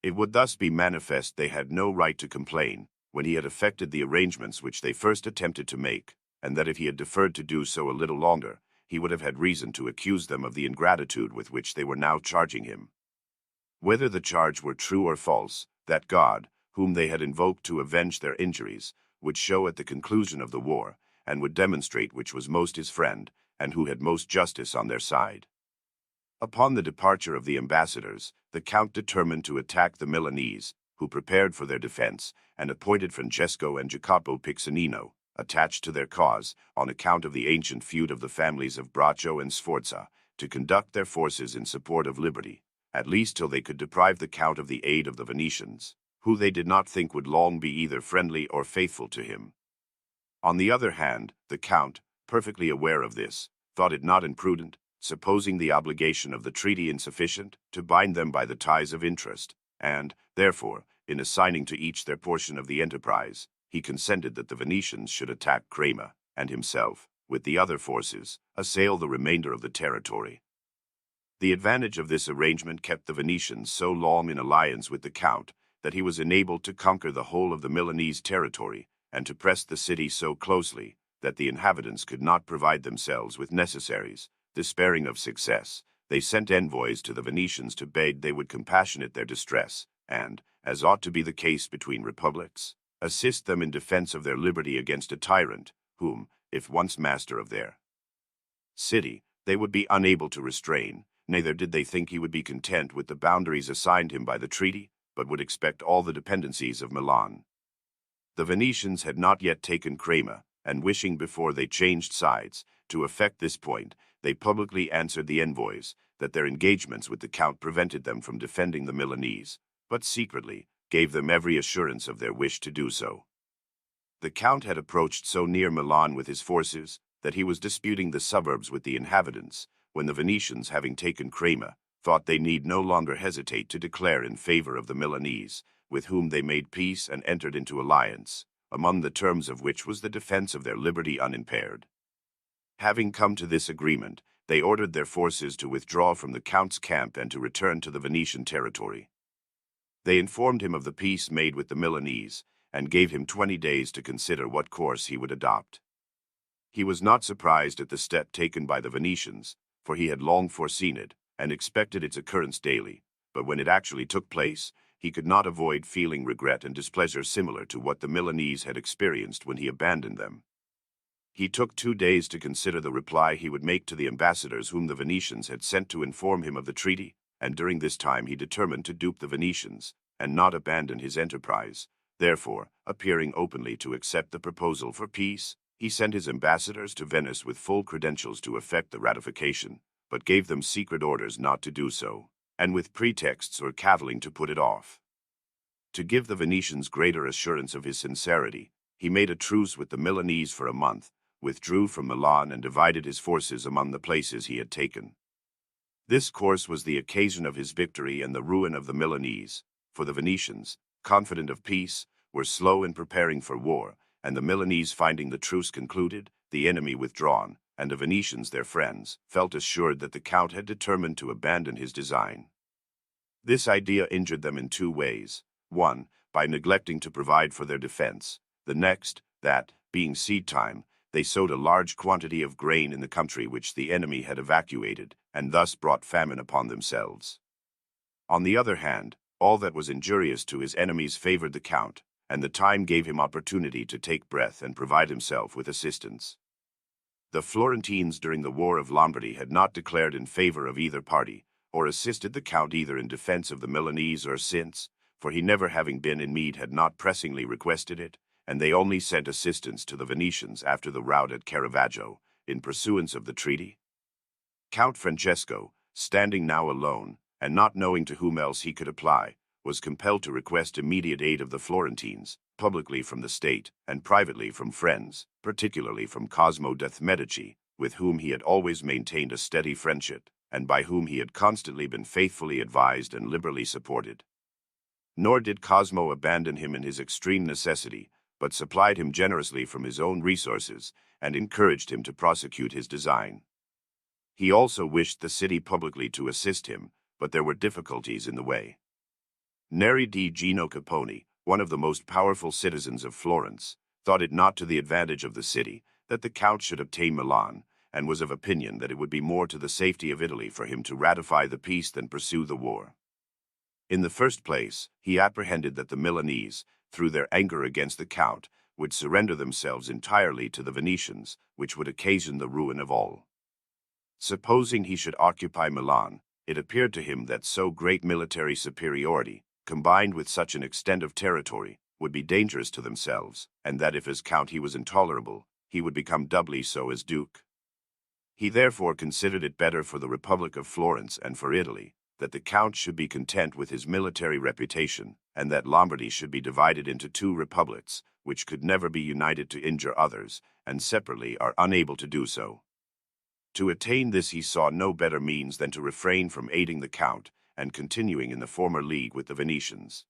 [SPEAKER 1] It would thus be manifest they had no right to complain, when he had effected the arrangements which they first attempted to make, and that if he had deferred to do so a little longer, he would have had reason to accuse them of the ingratitude with which they were now charging him. Whether the charge were true or false, that God, whom they had invoked to avenge their injuries, would show at the conclusion of the war, and would demonstrate which was most his friend, and who had most justice on their side. Upon the departure of the ambassadors, the Count determined to attack the Milanese, who prepared for their defense, and appointed Francesco and Jacopo Piccinino, attached to their cause, on account of the ancient feud of the families of Braccio and Sforza, to conduct their forces in support of liberty, at least till they could deprive the Count of the aid of the Venetians, who they did not think would long be either friendly or faithful to him. On the other hand, the Count, perfectly aware of this, thought it not imprudent, supposing the obligation of the treaty insufficient, to bind them by the ties of interest, and, therefore, in assigning to each their portion of the enterprise, he consented that the Venetians should attack Crema, and himself, with the other forces, assail the remainder of the territory. The advantage of this arrangement kept the Venetians so long in alliance with the Count that he was enabled to conquer the whole of the Milanese territory, and to press the city so closely that the inhabitants could not provide themselves with necessaries. Despairing of success, they sent envoys to the Venetians to beg they would compassionate their distress, and, as ought to be the case between republics, assist them in defense of their liberty against a tyrant, whom, if once master of their city, they would be unable to restrain. Neither did they think he would be content with the boundaries assigned him by the treaty, but would expect all the dependencies of Milan. The Venetians had not yet taken Crema, and wishing before they changed sides, to effect this point, they publicly answered the envoys that their engagements with the Count prevented them from defending the Milanese, but secretly gave them every assurance of their wish to do so. The Count had approached so near Milan with his forces that he was disputing the suburbs with the inhabitants, when the Venetians, having taken Crema, thought they need no longer hesitate to declare in favor of the Milanese, with whom they made peace and entered into alliance, among the terms of which was the defense of their liberty unimpaired. Having come to this agreement, they ordered their forces to withdraw from the Count's camp and to return to the Venetian territory. They informed him of the peace made with the Milanese, and gave him 20 days to consider what course he would adopt. He was not surprised at the step taken by the Venetians, for he had long foreseen it, and expected its occurrence daily, but when it actually took place, he could not avoid feeling regret and displeasure similar to what the Milanese had experienced when he abandoned them. He took 2 days to consider the reply he would make to the ambassadors whom the Venetians had sent to inform him of the treaty, and during this time he determined to dupe the Venetians, and not abandon his enterprise. Therefore, appearing openly to accept the proposal for peace, he sent his ambassadors to Venice with full credentials to effect the ratification, but gave them secret orders not to do so, and with pretexts or cavilling to put it off. To give the Venetians greater assurance of his sincerity, he made a truce with the Milanese for a month, withdrew from Milan and divided his forces among the places he had taken. This course was the occasion of his victory and the ruin of the Milanese, for the Venetians, confident of peace, were slow in preparing for war, and the Milanese, finding the truce concluded, the enemy withdrawn, and the Venetians, their friends, felt assured that the Count had determined to abandon his design. This idea injured them in two ways: one, by neglecting to provide for their defense; the next, that, being seed time, they sowed a large quantity of grain in the country which the enemy had evacuated, and thus brought famine upon themselves. On the other hand, all that was injurious to his enemies favored the Count, and the time gave him opportunity to take breath and provide himself with assistance. The Florentines during the War of Lombardy had not declared in favor of either party, or assisted the Count either in defense of the Milanese or since, for he, never having been in need, had not pressingly requested it, and they only sent assistance to the Venetians after the rout at Caravaggio, in pursuance of the treaty. Count Francesco, standing now alone, and not knowing to whom else he could apply, was compelled to request immediate aid of the Florentines, publicly from the state, and privately from friends, particularly from Cosmo de' Medici, with whom he had always maintained a steady friendship, and by whom he had constantly been faithfully advised and liberally supported. Nor did Cosmo abandon him in his extreme necessity, but supplied him generously from his own resources, and encouraged him to prosecute his design. He also wished the city publicly to assist him, but there were difficulties in the way. Neri di Gino Capponi, one of the most powerful citizens of Florence, thought it not to the advantage of the city that the Count should obtain Milan, and was of opinion that it would be more to the safety of Italy for him to ratify the peace than pursue the war. In the first place, he apprehended that the Milanese, through their anger against the Count, would surrender themselves entirely to the Venetians, which would occasion the ruin of all. Supposing he should occupy Milan, it appeared to him that so great military superiority, combined with such an extent of territory, would be dangerous to themselves, and that if as Count he was intolerable, he would become doubly so as Duke. He therefore considered it better for the Republic of Florence and for Italy that the Count should be content with his military reputation, and that Lombardy should be divided into two republics, which could never be united to injure others, and separately are unable to do so. To attain this he saw no better means than to refrain from aiding the Count, and continuing in the former league with the Venetians.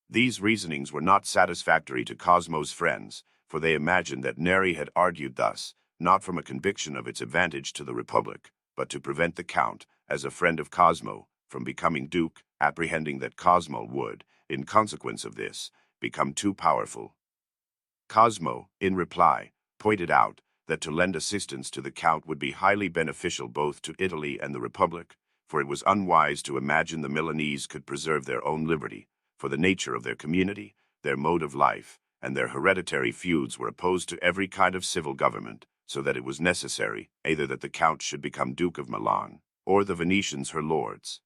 [SPEAKER 1] These reasonings were not satisfactory to Cosmo's friends, for they imagined that Neri had argued thus, not from a conviction of its advantage to the Republic, but to prevent the Count, as a friend of Cosmo, from becoming Duke, apprehending that Cosmo would, in consequence of this, become too powerful. Cosmo, in reply, pointed out that to lend assistance to the Count would be highly beneficial both to Italy and the Republic, for it was unwise to imagine the Milanese could preserve their own liberty, for the nature of their community, their mode of life, and their hereditary feuds were opposed to every kind of civil government, so that it was necessary either that the Count should become Duke of Milan, or the Venetians her lords.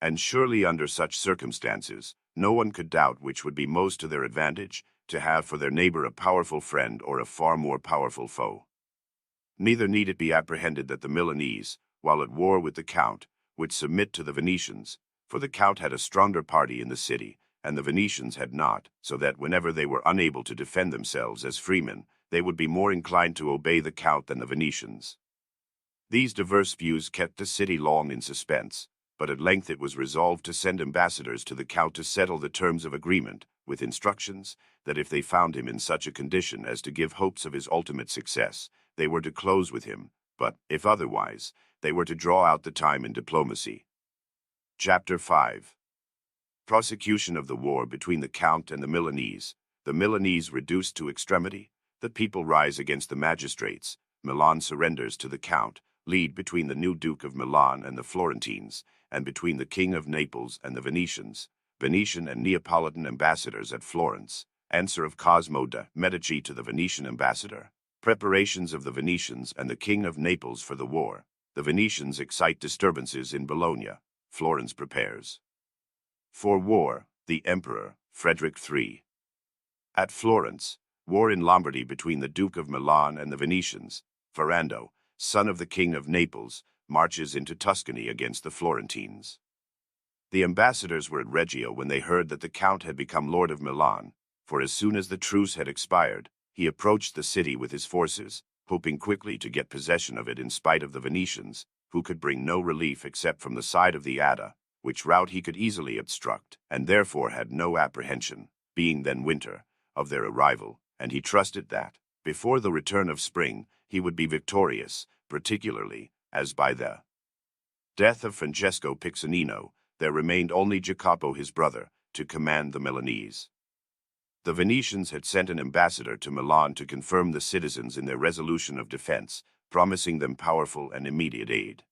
[SPEAKER 1] And surely under such circumstances, no one could doubt which would be most to their advantage, to have for their neighbor a powerful friend or a far more powerful foe. Neither need it be apprehended that the Milanese, while at war with the Count, would submit to the Venetians, for the Count had a stronger party in the city, and the Venetians had not, so that whenever they were unable to defend themselves as freemen, they would be more inclined to obey the Count than the Venetians. These diverse views kept the city long in suspense, but at length it was resolved to send ambassadors to the Count to settle the terms of agreement, with instructions that if they found him in such a condition as to give hopes of his ultimate success, they were to close with him, but, if otherwise, they were to draw out the time in diplomacy. Chapter 5. Prosecution of the war between the Count and the Milanese reduced to extremity, the people rise against the magistrates, Milan surrenders to the Count, lead between the new Duke of Milan and the Florentines, and between the King of Naples and the Venetians, Venetian and Neapolitan ambassadors at Florence, answer of Cosmo de' Medici to the Venetian ambassador, preparations of the Venetians and the King of Naples for the war, the Venetians excite disturbances in Bologna, Florence prepares for war, the Emperor, Frederick III. At Florence, war in Lombardy between the Duke of Milan and the Venetians, Ferrando, son of the King of Naples, marches into Tuscany against the Florentines. The ambassadors were at Reggio when they heard that the Count had become Lord of Milan, for as soon as the truce had expired, he approached the city with his forces, hoping quickly to get possession of it in spite of the Venetians, who could bring no relief except from the side of the Adda, which route he could easily obstruct, and therefore had no apprehension, being then winter, of their arrival, and he trusted that, before the return of spring, he would be victorious, particularly, as by the death of Francesco Piccinino, there remained only Jacopo his brother, to command the Milanese. The Venetians had sent an ambassador to Milan to confirm the citizens in their resolution of defense, promising them powerful and immediate aid.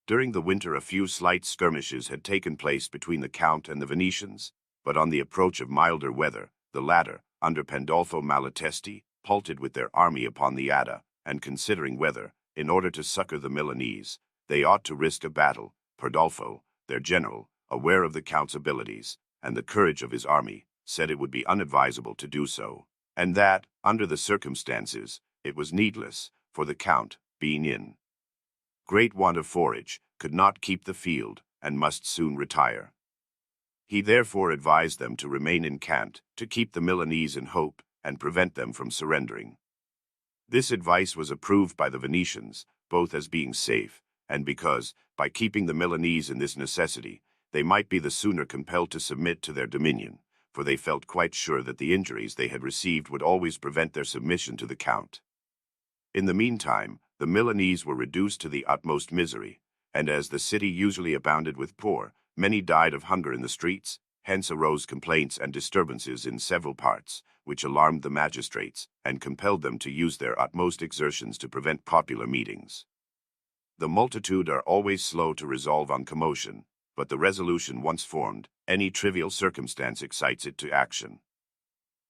[SPEAKER 1] During the winter a few slight skirmishes had taken place between the Count and the Venetians, but on the approach of milder weather, the latter, under Pandolfo Malatesti, halted with their army upon the Adda, and considering whether, in order to succor the Milanese, they ought to risk a battle, Pandolfo, their general, aware of the Count's abilities, and the courage of his army, said it would be unadvisable to do so, and that, under the circumstances, it was needless, for the Count, being in great want of forage, could not keep the field, and must soon retire. He therefore advised them to remain encamped, to keep the Milanese in hope, and prevent them from surrendering. This advice was approved by the Venetians, both as being safe, and because, by keeping the Milanese in this necessity, they might be the sooner compelled to submit to their dominion, for they felt quite sure that the injuries they had received would always prevent their submission to the Count. In the meantime, the Milanese were reduced to the utmost misery, and as the city usually abounded with poor, many died of hunger in the streets, hence arose complaints and disturbances in several parts, which alarmed the magistrates, and compelled them to use their utmost exertions to prevent popular meetings. The multitude are always slow to resolve on commotion, but the resolution once formed, any trivial circumstance excites it to action.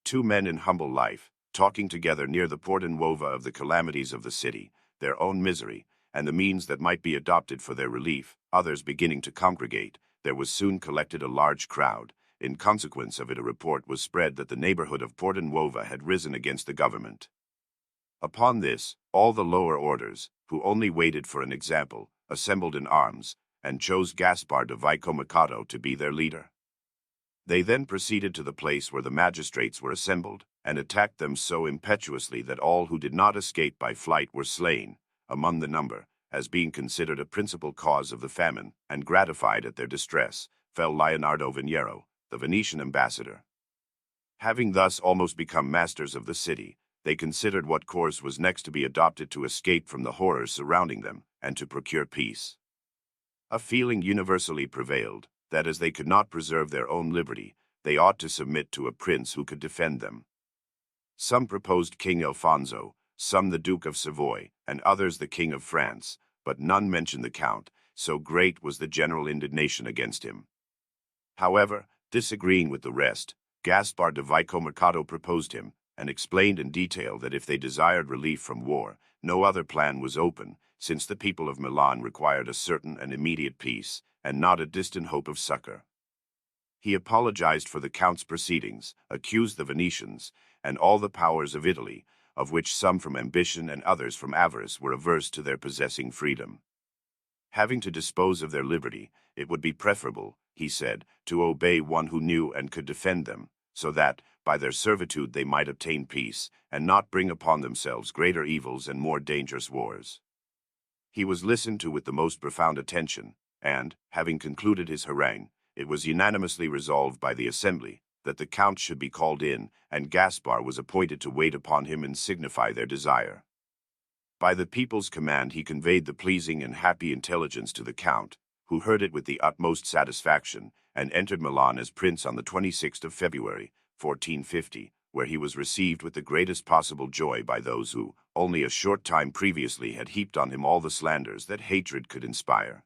[SPEAKER 1] Two men in humble life, talking together near the Porta Nuova of the calamities of the city, their own misery, and the means that might be adopted for their relief, others beginning to congregate, there was soon collected a large crowd. In consequence of it a report was spread that the neighborhood of Porta Nuova had risen against the government. Upon this, all the lower orders, who only waited for an example, assembled in arms, and chose Gaspar de Vicomercato to be their leader. They then proceeded to the place where the magistrates were assembled, and attacked them so impetuously that all who did not escape by flight were slain, among the number, as being considered a principal cause of the famine, and gratified at their distress, fell Leonardo Veniero, the Venetian ambassador. Having thus almost become masters of the city, they considered what course was next to be adopted to escape from the horrors surrounding them, and to procure peace. A feeling universally prevailed, that as they could not preserve their own liberty, they ought to submit to a prince who could defend them. Some proposed King Alfonso, some the Duke of Savoy, and others the King of France, but none mentioned the Count, so great was the general indignation against him. However, disagreeing with the rest, Gaspar de Vicomercato proposed him, and explained in detail that if they desired relief from war, no other plan was open, since the people of Milan required a certain and immediate peace, and not a distant hope of succor. He apologized for the Count's proceedings, accused the Venetians, and all the powers of Italy, of which some from ambition and others from avarice were averse to their possessing freedom. Having to dispose of their liberty, it would be preferable, he said, to obey one who knew and could defend them, so that, by their servitude they might obtain peace, and not bring upon themselves greater evils and more dangerous wars. He was listened to with the most profound attention, and, having concluded his harangue, it was unanimously resolved by the assembly that the Count should be called in, and Gaspar was appointed to wait upon him and signify their desire. By the people's command he conveyed the pleasing and happy intelligence to the Count, who heard it with the utmost satisfaction, and entered Milan as prince on the 26th of February, 1450, where he was received with the greatest possible joy by those who, only a short time previously, had heaped on him all the slanders that hatred could inspire.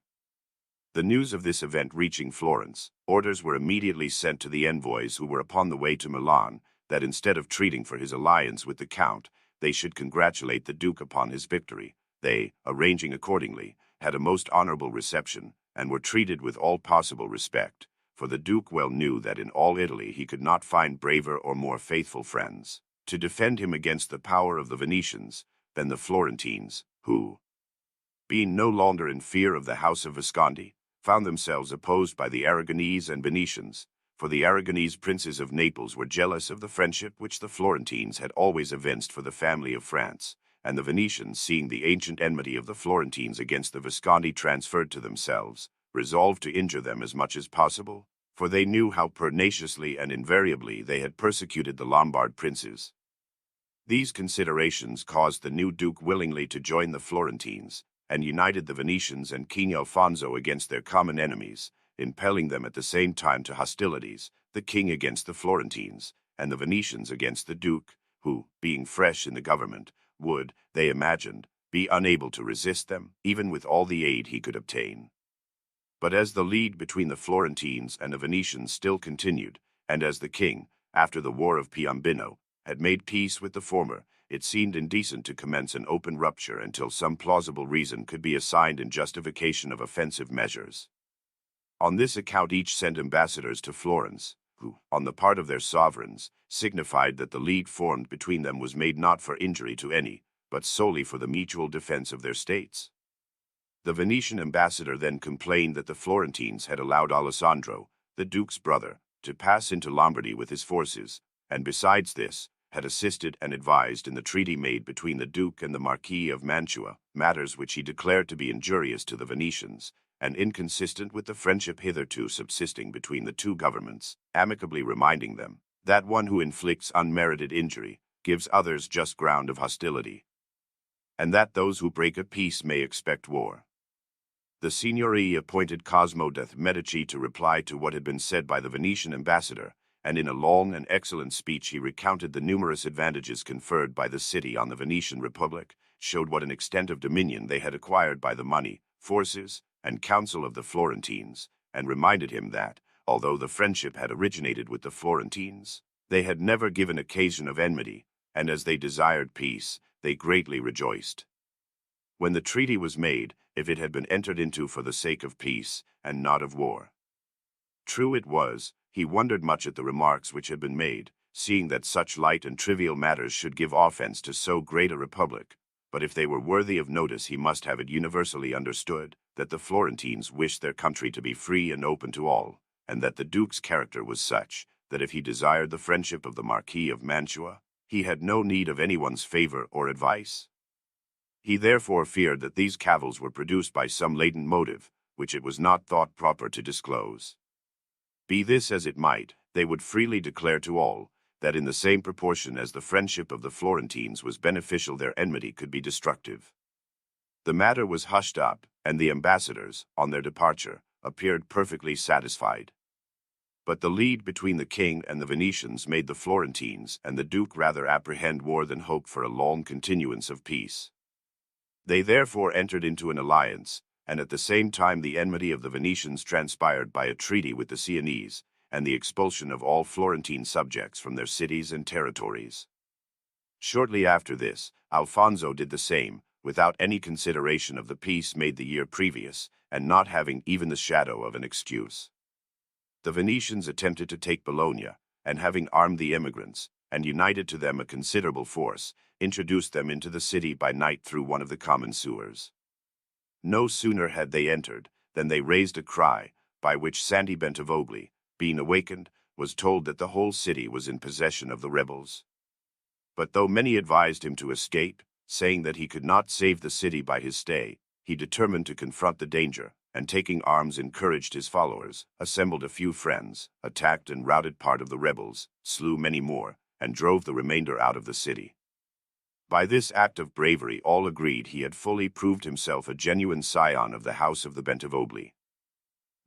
[SPEAKER 1] The news of this event reaching Florence, orders were immediately sent to the envoys who were upon the way to Milan, that instead of treating for his alliance with the Count, they should congratulate the Duke upon his victory. They, arranging accordingly, had a most honorable reception, and were treated with all possible respect, for the Duke well knew that in all Italy he could not find braver or more faithful friends, to defend him against the power of the Venetians, than the Florentines, who, being no longer in fear of the house of Visconti, found themselves opposed by the Aragonese and Venetians, for the Aragonese princes of Naples were jealous of the friendship which the Florentines had always evinced for the family of France, and the Venetians, seeing the ancient enmity of the Florentines against the Visconti transferred to themselves, resolved to injure them as much as possible, for they knew how pertinaciously and invariably they had persecuted the Lombard princes. These considerations caused the new duke willingly to join the Florentines, and united the Venetians and King Alfonso against their common enemies, impelling them at the same time to hostilities, the king against the Florentines, and the Venetians against the duke, who, being fresh in the government, would, they imagined, be unable to resist them, even with all the aid he could obtain. But as the league between the Florentines and the Venetians still continued, and as the king, after the War of Piombino, had made peace with the former, it seemed indecent to commence an open rupture until some plausible reason could be assigned in justification of offensive measures. On this account each sent ambassadors to Florence, who, on the part of their sovereigns, signified that the league formed between them was made not for injury to any, but solely for the mutual defense of their states. The Venetian ambassador then complained that the Florentines had allowed Alessandro, the duke's brother, to pass into Lombardy with his forces, and besides this, had assisted and advised in the treaty made between the Duke and the Marquis of Mantua, matters which he declared to be injurious to the Venetians, and inconsistent with the friendship hitherto subsisting between the two governments, amicably reminding them that one who inflicts unmerited injury gives others just ground of hostility, and that those who break a peace may expect war. The Signory appointed Cosmo de' Medici to reply to what had been said by the Venetian ambassador, and in a long and excellent speech he recounted the numerous advantages conferred by the city on the Venetian Republic, showed what an extent of dominion they had acquired by the money, forces, and counsel of the Florentines, and reminded him that, although the friendship had originated with the Florentines, they had never given occasion of enmity, and as they desired peace, they greatly rejoiced. When the treaty was made, if it had been entered into for the sake of peace, and not of war. True it was, he wondered much at the remarks which had been made, seeing that such light and trivial matters should give offense to so great a republic, but if they were worthy of notice he must have it universally understood that the Florentines wished their country to be free and open to all, and that the duke's character was such that if he desired the friendship of the Marquis of Mantua, he had no need of anyone's favor or advice. He therefore feared that these cavils were produced by some latent motive, which it was not thought proper to disclose. Be this as it might, they would freely declare to all that in the same proportion as the friendship of the Florentines was beneficial their enmity could be destructive. The matter was hushed up, and the ambassadors, on their departure, appeared perfectly satisfied. But the league between the king and the Venetians made the Florentines and the duke rather apprehend war than hope for a long continuance of peace. They therefore entered into an alliance, and at the same time the enmity of the Venetians transpired by a treaty with the Sienese, and the expulsion of all Florentine subjects from their cities and territories. Shortly after this, Alfonso did the same, without any consideration of the peace made the year previous, and not having even the shadow of an excuse. The Venetians attempted to take Bologna, and having armed the immigrants, and united to them a considerable force, introduced them into the city by night through one of the common sewers. No sooner had they entered than they raised a cry, by which Santi Bentivogli, being awakened, was told that the whole city was in possession of the rebels. But though many advised him to escape, saying that he could not save the city by his stay, he determined to confront the danger, and taking arms encouraged his followers, assembled a few friends, attacked and routed part of the rebels, slew many more, and drove the remainder out of the city. By this act of bravery all agreed he had fully proved himself a genuine scion of the house of the Bentivogli.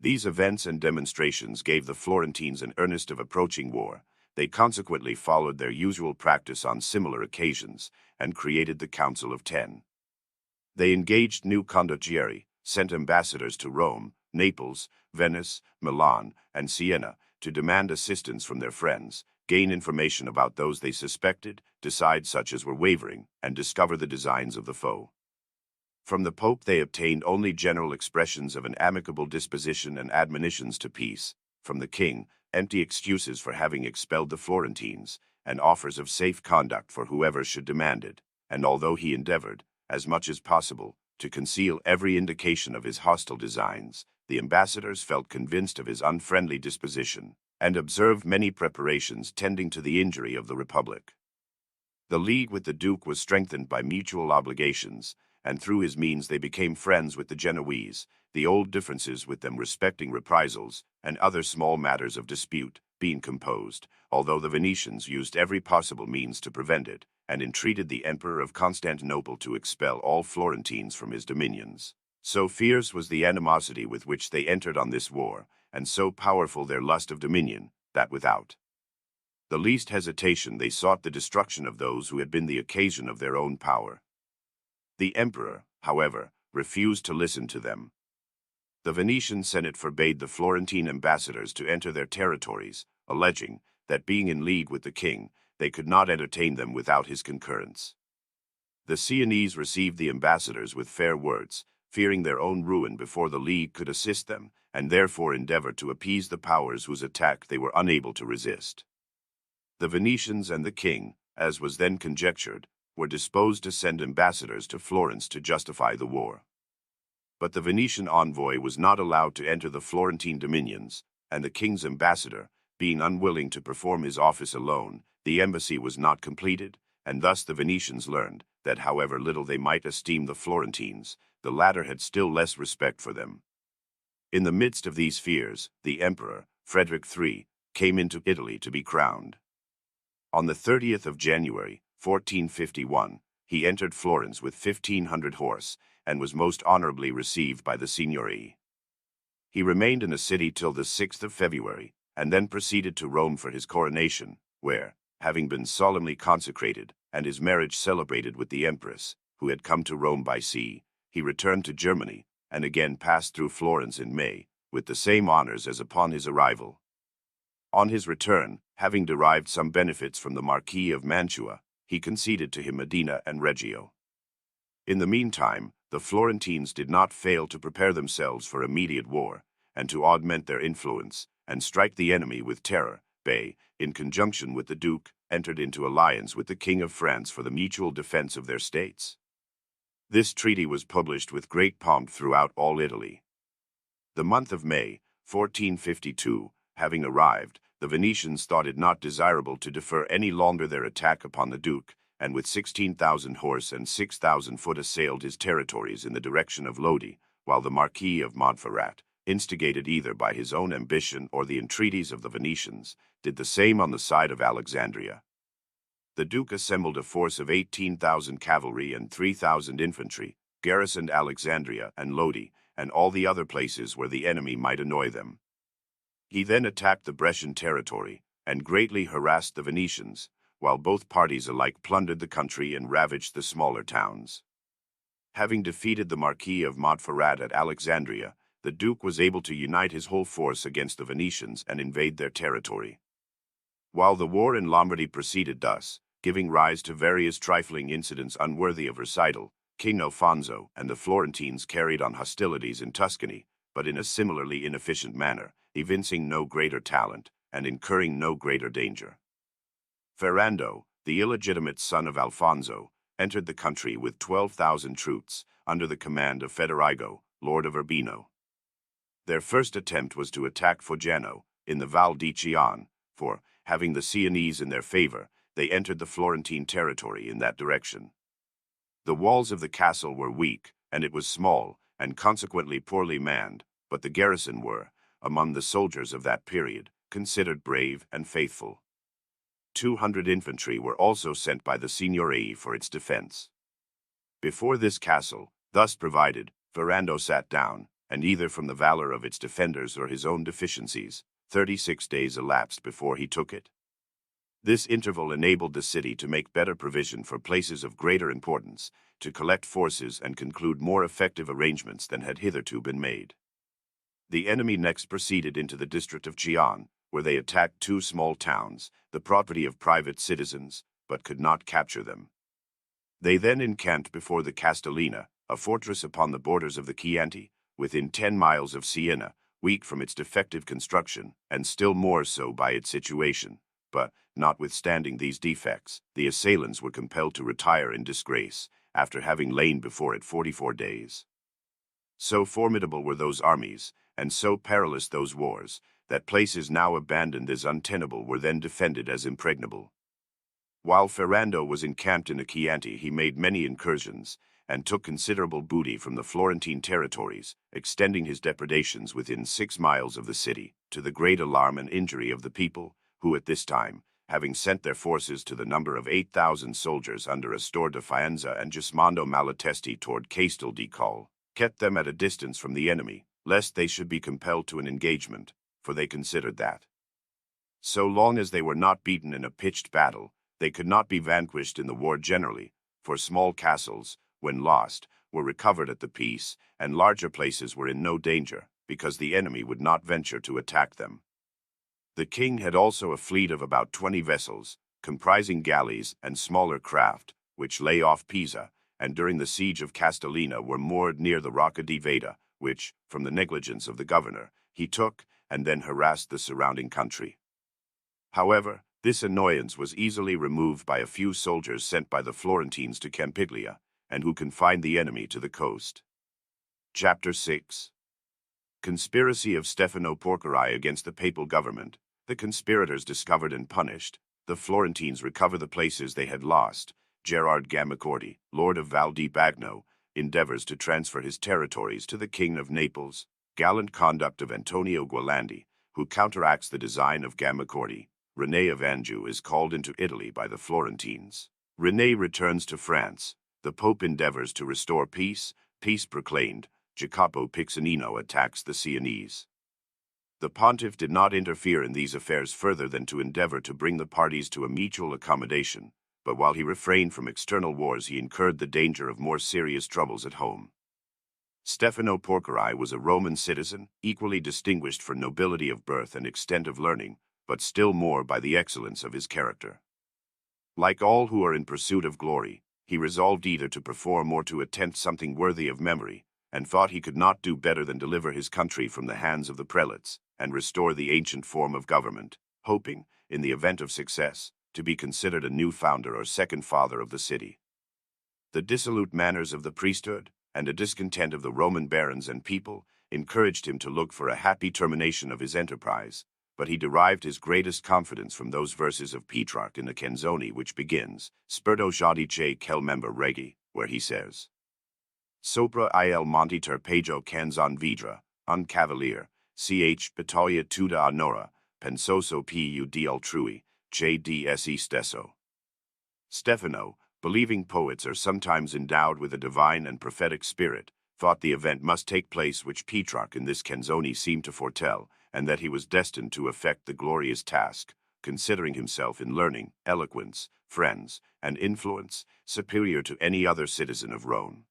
[SPEAKER 1] These events and demonstrations gave the Florentines an earnest of approaching war. They consequently followed their usual practice on similar occasions, and created the Council of Ten. They engaged new condottieri, sent ambassadors to Rome, Naples, Venice, Milan, and Siena, to demand assistance from their friends, gain information about those they suspected, decide such as were wavering, and discover the designs of the foe. From the Pope they obtained only general expressions of an amicable disposition and admonitions to peace. From the king, empty excuses for having expelled the Florentines, and offers of safe conduct for whoever should demand it, and although he endeavored, as much as possible, to conceal every indication of his hostile designs, the ambassadors felt convinced of his unfriendly disposition, and observed many preparations tending to the injury of the Republic. The league with the Duke was strengthened by mutual obligations, and through his means they became friends with the Genoese, the old differences with them respecting reprisals and other small matters of dispute being composed, although the Venetians used every possible means to prevent it, and entreated the Emperor of Constantinople to expel all Florentines from his dominions. So fierce was the animosity with which they entered on this war, and so powerful their lust of dominion, that without the least hesitation they sought the destruction of those who had been the occasion of their own power. The emperor, however, refused to listen to them. The Venetian Senate forbade the Florentine ambassadors to enter their territories, alleging that being in league with the king, they could not entertain them without his concurrence. The Sienese received the ambassadors with fair words, fearing their own ruin before the league could assist them, and therefore endeavored to appease the powers whose attack they were unable to resist. The Venetians and the king, as was then conjectured, were disposed to send ambassadors to Florence to justify the war. But the Venetian envoy was not allowed to enter the Florentine dominions, and the king's ambassador, being unwilling to perform his office alone, the embassy was not completed, and thus the Venetians learned that however little they might esteem the Florentines, the latter had still less respect for them. In the midst of these fears, the emperor, Frederick III, came into Italy to be crowned. On the 30th of January, 1451, he entered Florence with 1,500 horse, and was most honorably received by the Signory. He remained in the city till the 6th of February, and then proceeded to Rome for his coronation, where, having been solemnly consecrated, and his marriage celebrated with the Empress, who had come to Rome by sea, he returned to Germany, and again passed through Florence in May, with the same honors as upon his arrival. On his return, having derived some benefits from the Marquis of Mantua, he conceded to him Modena and Reggio. In the meantime, the Florentines did not fail to prepare themselves for immediate war, and to augment their influence, and strike the enemy with terror. They, in conjunction with the Duke, entered into alliance with the King of France for the mutual defense of their states. This treaty was published with great pomp throughout all Italy. The month of May, 1452, having arrived, the Venetians thought it not desirable to defer any longer their attack upon the Duke, and with 16,000 horse and 6,000 foot assailed his territories in the direction of Lodi, while the Marquis of Montferrat, instigated either by his own ambition or the entreaties of the Venetians, did the same on the side of Alexandria. The Duke assembled a force of 18,000 cavalry and 3,000 infantry, garrisoned Alexandria and Lodi, and all the other places where the enemy might annoy them. He then attacked the Brescian territory, and greatly harassed the Venetians, while both parties alike plundered the country and ravaged the smaller towns. Having defeated the Marquis of Montferrat at Alexandria, the Duke was able to unite his whole force against the Venetians and invade their territory. While the war in Lombardy proceeded thus, giving rise to various trifling incidents unworthy of recital, King Alfonso and the Florentines carried on hostilities in Tuscany, but in a similarly inefficient manner, evincing no greater talent, and incurring no greater danger. Ferrando, the illegitimate son of Alfonso, entered the country with 12,000 troops, under the command of Federigo, Lord of Urbino. Their first attempt was to attack Foggiano, in the Val di Chian, for, having the Sienese in their favor, they entered the Florentine territory in that direction. The walls of the castle were weak, and it was small, and consequently poorly manned, but the garrison were, among the soldiers of that period, considered brave and faithful. 200 infantry were also sent by the Signory for its defense. Before this castle, thus provided, Ferrando sat down, and either from the valor of its defenders or his own deficiencies, 36 days elapsed before he took it. This interval enabled the city to make better provision for places of greater importance, to collect forces and conclude more effective arrangements than had hitherto been made. The enemy next proceeded into the district of Chian, where they attacked two small towns, the property of private citizens, but could not capture them. They then encamped before the Castellina, a fortress upon the borders of the Chianti, within 10 miles of Siena, weak from its defective construction, and still more so by its situation. But, notwithstanding these defects, the assailants were compelled to retire in disgrace, after having lain before it 44 days. So formidable were those armies, and so perilous those wars, that places now abandoned as untenable were then defended as impregnable. While Ferrando was encamped in the Chianti, he made many incursions, and took considerable booty from the Florentine territories, extending his depredations within 6 miles of the city, to the great alarm and injury of the people, who at this time, having sent their forces to the number of 8,000 soldiers under Astor de Faenza and Gismondo Malatesti toward Castel di Colle, kept them at a distance from the enemy, lest they should be compelled to an engagement, for they considered that, so long as they were not beaten in a pitched battle, they could not be vanquished in the war generally, for small castles, when lost, were recovered at the peace, and larger places were in no danger, because the enemy would not venture to attack them. The king had also a fleet of about 20 vessels, comprising galleys and smaller craft, which lay off Pisa, and during the siege of Castellina were moored near the Rocca di Veda, which, from the negligence of the governor, he took, and then harassed the surrounding country. However, this annoyance was easily removed by a few soldiers sent by the Florentines to Campiglia, and who confined the enemy to the coast. Chapter 6. Conspiracy of Stefano Porcari against the papal government. The conspirators discovered and punished. The Florentines recover the places they had lost. Gerard Gammacordi, Lord of Val di Bagno, endeavors to transfer his territories to the King of Naples. Gallant conduct of Antonio Gualandi, who counteracts the design of Gammacordi. René of Anjou is called into Italy by the Florentines. René returns to France. The Pope endeavors to restore peace. Peace proclaimed. Jacopo Piccinino attacks the Sienese. The pontiff did not interfere in these affairs further than to endeavor to bring the parties to a mutual accommodation, but while he refrained from external wars, he incurred the danger of more serious troubles at home. Stefano Porcari was a Roman citizen, equally distinguished for nobility of birth and extent of learning, but still more by the excellence of his character. Like all who are in pursuit of glory, he resolved either to perform or to attempt something worthy of memory, and thought he could not do better than deliver his country from the hands of the prelates, and restore the ancient form of government, hoping, in the event of success, to be considered a new founder or second father of the city. The dissolute manners of the priesthood, and a discontent of the Roman barons and people, encouraged him to look for a happy termination of his enterprise, but he derived his greatest confidence from those verses of Petrarch in the Canzoni which begins, Spirito giudice quel member regi, where he says, Sopra il monte terpeggio canzon vidra, un cavalier, ch battaglia tutta onora, pensoso più di altrui, che di se stesso. Stefano, believing poets are sometimes endowed with a divine and prophetic spirit, thought the event must take place which Petrarch in this Canzoni seemed to foretell, and that he was destined to effect the glorious task, considering himself in learning, eloquence, friends, and influence superior to any other citizen of Rome.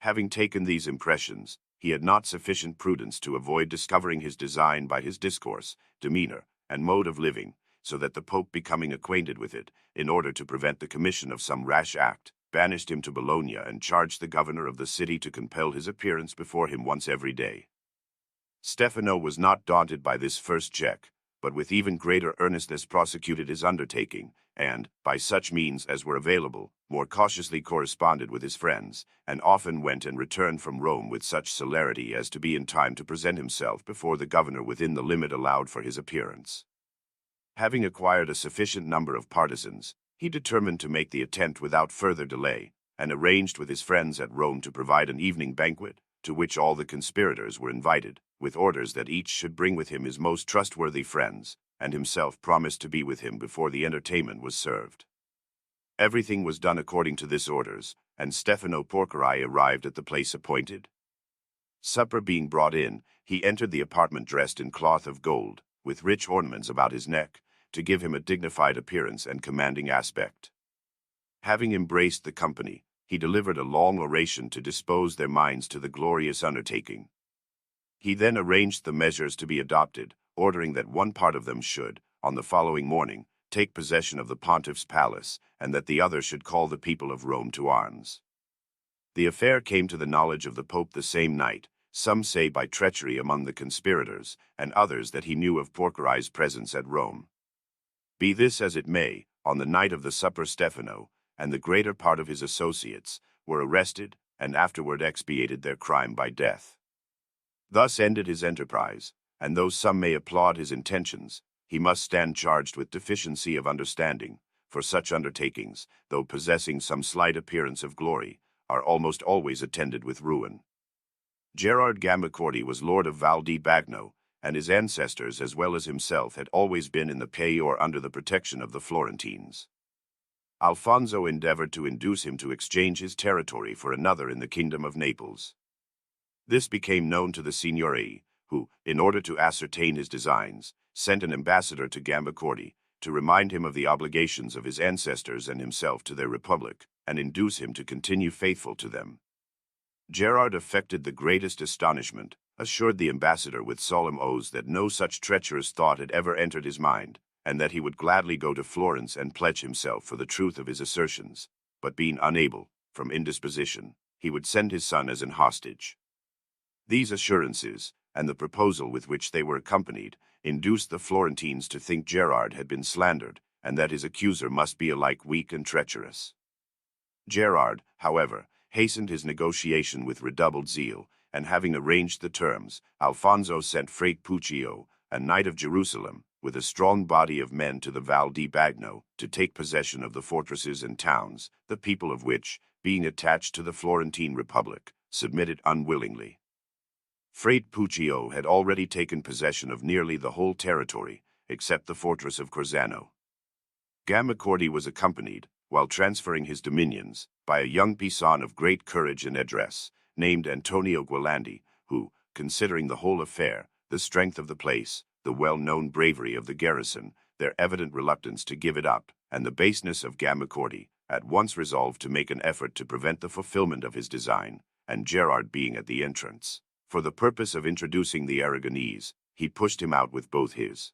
[SPEAKER 1] Having taken these impressions, he had not sufficient prudence to avoid discovering his design by his discourse, demeanor, and mode of living, so that the Pope, becoming acquainted with it, in order to prevent the commission of some rash act, banished him to Bologna and charged the governor of the city to compel his appearance before him once every day. Stefano was not daunted by this first check, but with even greater earnestness prosecuted his undertaking, and, by such means as were available, more cautiously corresponded with his friends, and often went and returned from Rome with such celerity as to be in time to present himself before the governor within the limit allowed for his appearance. Having acquired a sufficient number of partisans, he determined to make the attempt without further delay, and arranged with his friends at Rome to provide an evening banquet, to which all the conspirators were invited, with orders that each should bring with him his most trustworthy friends, and himself promised to be with him before the entertainment was served. Everything was done according to this orders, and Stefano Porcari arrived at the place appointed. Supper being brought in, he entered the apartment dressed in cloth of gold, with rich ornaments about his neck, to give him a dignified appearance and commanding aspect. Having embraced the company, he delivered a long oration to dispose their minds to the glorious undertaking. He then arranged the measures to be adopted, ordering that one part of them should, on the following morning, take possession of the pontiff's palace, and that the other should call the people of Rome to arms. The affair came to the knowledge of the Pope the same night, some say by treachery among the conspirators, and others that he knew of Porcari's presence at Rome. Be this as it may, on the night of the supper Stefano, and the greater part of his associates, were arrested, and afterward expiated their crime by death. Thus ended his enterprise, and though some may applaud his intentions, he must stand charged with deficiency of understanding, for such undertakings, though possessing some slight appearance of glory, are almost always attended with ruin. Gerard Gambacordi was lord of Val di Bagno, and his ancestors as well as himself had always been in the pay or under the protection of the Florentines. Alfonso endeavored to induce him to exchange his territory for another in the kingdom of Naples. This became known to the Signory, who, in order to ascertain his designs, sent an ambassador to Gambacordi to remind him of the obligations of his ancestors and himself to their republic, and induce him to continue faithful to them. Gerard affected the greatest astonishment, assured the ambassador with solemn oaths that no such treacherous thought had ever entered his mind, and that he would gladly go to Florence and pledge himself for the truth of his assertions, but being unable, from indisposition, he would send his son as an hostage. These assurances, and the proposal with which they were accompanied, induced the Florentines to think Gerard had been slandered, and that his accuser must be alike weak and treacherous. Gerard, however, hastened his negotiation with redoubled zeal, and having arranged the terms, Alfonso sent Frate Puccio, a knight of Jerusalem, with a strong body of men to the Val di Bagno, to take possession of the fortresses and towns, the people of which, being attached to the Florentine Republic, submitted unwillingly. Frate Puccio had already taken possession of nearly the whole territory, except the fortress of Corzano. Gambacordi was accompanied, while transferring his dominions, by a young Pisan of great courage and address, named Antonio Gualandi, who, considering the whole affair, the strength of the place, the well-known bravery of the garrison, their evident reluctance to give it up, and the baseness of Gambacordi, at once resolved to make an effort to prevent the fulfillment of his design, and Gerard being at the entrance, for the purpose of introducing the Aragonese, he pushed him out with both his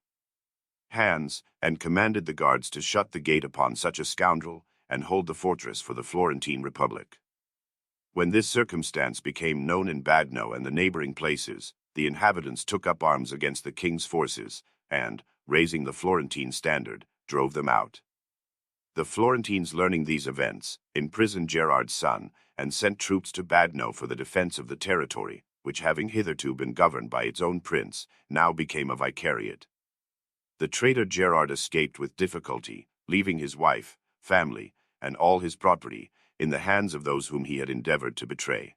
[SPEAKER 1] hands, and commanded the guards to shut the gate upon such a scoundrel, and hold the fortress for the Florentine Republic. When this circumstance became known in Bagno and the neighboring places, the inhabitants took up arms against the king's forces, and, raising the Florentine standard, drove them out. The Florentines, learning these events, imprisoned Gerard's son, and sent troops to Bagno for the defense of the territory, which, having hitherto been governed by its own prince, now became a vicariate. The traitor Gerard escaped with difficulty, leaving his wife, family, and all his property in the hands of those whom he had endeavored to betray.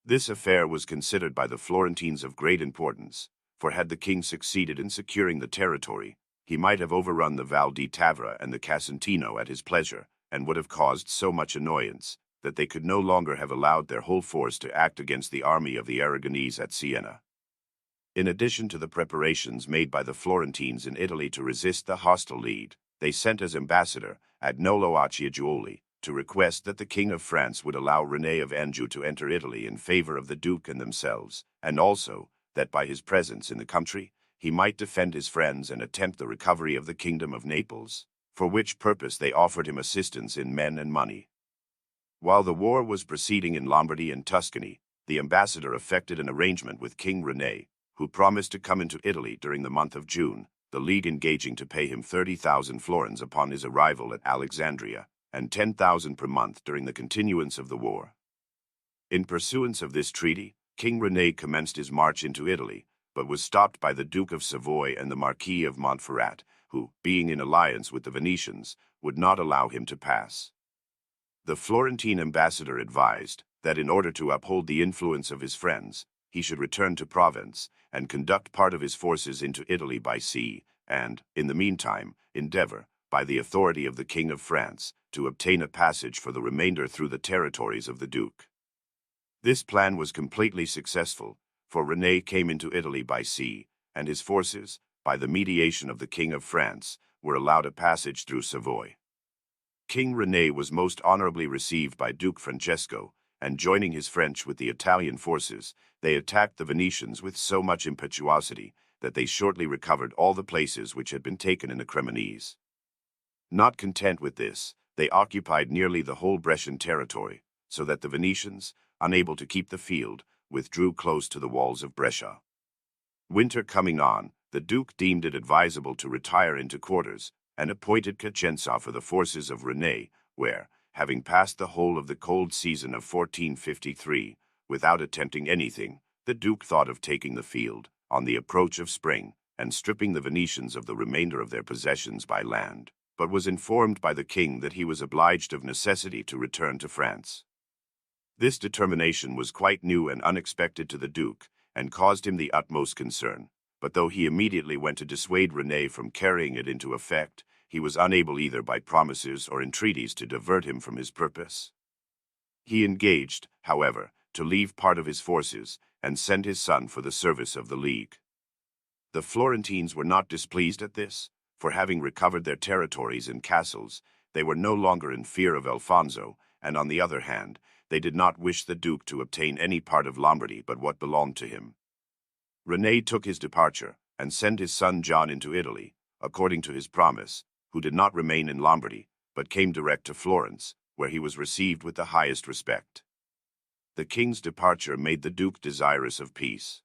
[SPEAKER 1] This affair was considered by the Florentines of great importance, for had the king succeeded in securing the territory, he might have overrun the Val di Tavra and the Casentino at his pleasure, and would have caused so much annoyance that they could no longer have allowed their whole force to act against the army of the Aragonese at Siena. In addition to the preparations made by the Florentines in Italy to resist the hostile league, they sent as ambassador Agnolo Acciajuoli to request that the King of France would allow René of Anjou to enter Italy in favor of the Duke and themselves, and also that by his presence in the country he might defend his friends and attempt the recovery of the kingdom of Naples, for which purpose they offered him assistance in men and money. While the war was proceeding in Lombardy and Tuscany, the ambassador effected an arrangement with King René, who promised to come into Italy during the month of June, the League engaging to pay him 30,000 florins upon his arrival at Alexandria, and 10,000 per month during the continuance of the war. In pursuance of this treaty, King René commenced his march into Italy, but was stopped by the Duke of Savoy and the Marquis of Montferrat, who, being in alliance with the Venetians, would not allow him to pass. The Florentine ambassador advised that in order to uphold the influence of his friends, he should return to Provence and conduct part of his forces into Italy by sea, and, in the meantime, endeavor, by the authority of the King of France, to obtain a passage for the remainder through the territories of the Duke. This plan was completely successful, for René came into Italy by sea, and his forces, by the mediation of the King of France, were allowed a passage through Savoy. King René was most honorably received by Duke Francesco, and joining his French with the Italian forces, they attacked the Venetians with so much impetuosity that they shortly recovered all the places which had been taken in the Cremonese. Not content with this, they occupied nearly the whole Brescian territory, so that the Venetians, unable to keep the field, withdrew close to the walls of Brescia. Winter coming on, the Duke deemed it advisable to retire into quarters, and appointed Cacenza for the forces of René, where, having passed the whole of the cold season of 1453, without attempting anything, The Duke thought of taking the field on the approach of spring and stripping the Venetians of the remainder of their possessions by land, but was informed by the king that he was obliged of necessity to return to France. This determination was quite new and unexpected to the Duke, and caused him the utmost concern, but though he immediately went to dissuade René from carrying it into effect, he was unable either by promises or entreaties to divert him from his purpose. He engaged, however, to leave part of his forces and send his son for the service of the League. The Florentines were not displeased at this, for having recovered their territories and castles, they were no longer in fear of Alfonso, and on the other hand, they did not wish the Duke to obtain any part of Lombardy but what belonged to him. René took his departure, and sent his son John into Italy, according to his promise, who did not remain in Lombardy, but came direct to Florence, where he was received with the highest respect. The king's departure made the Duke desirous of peace.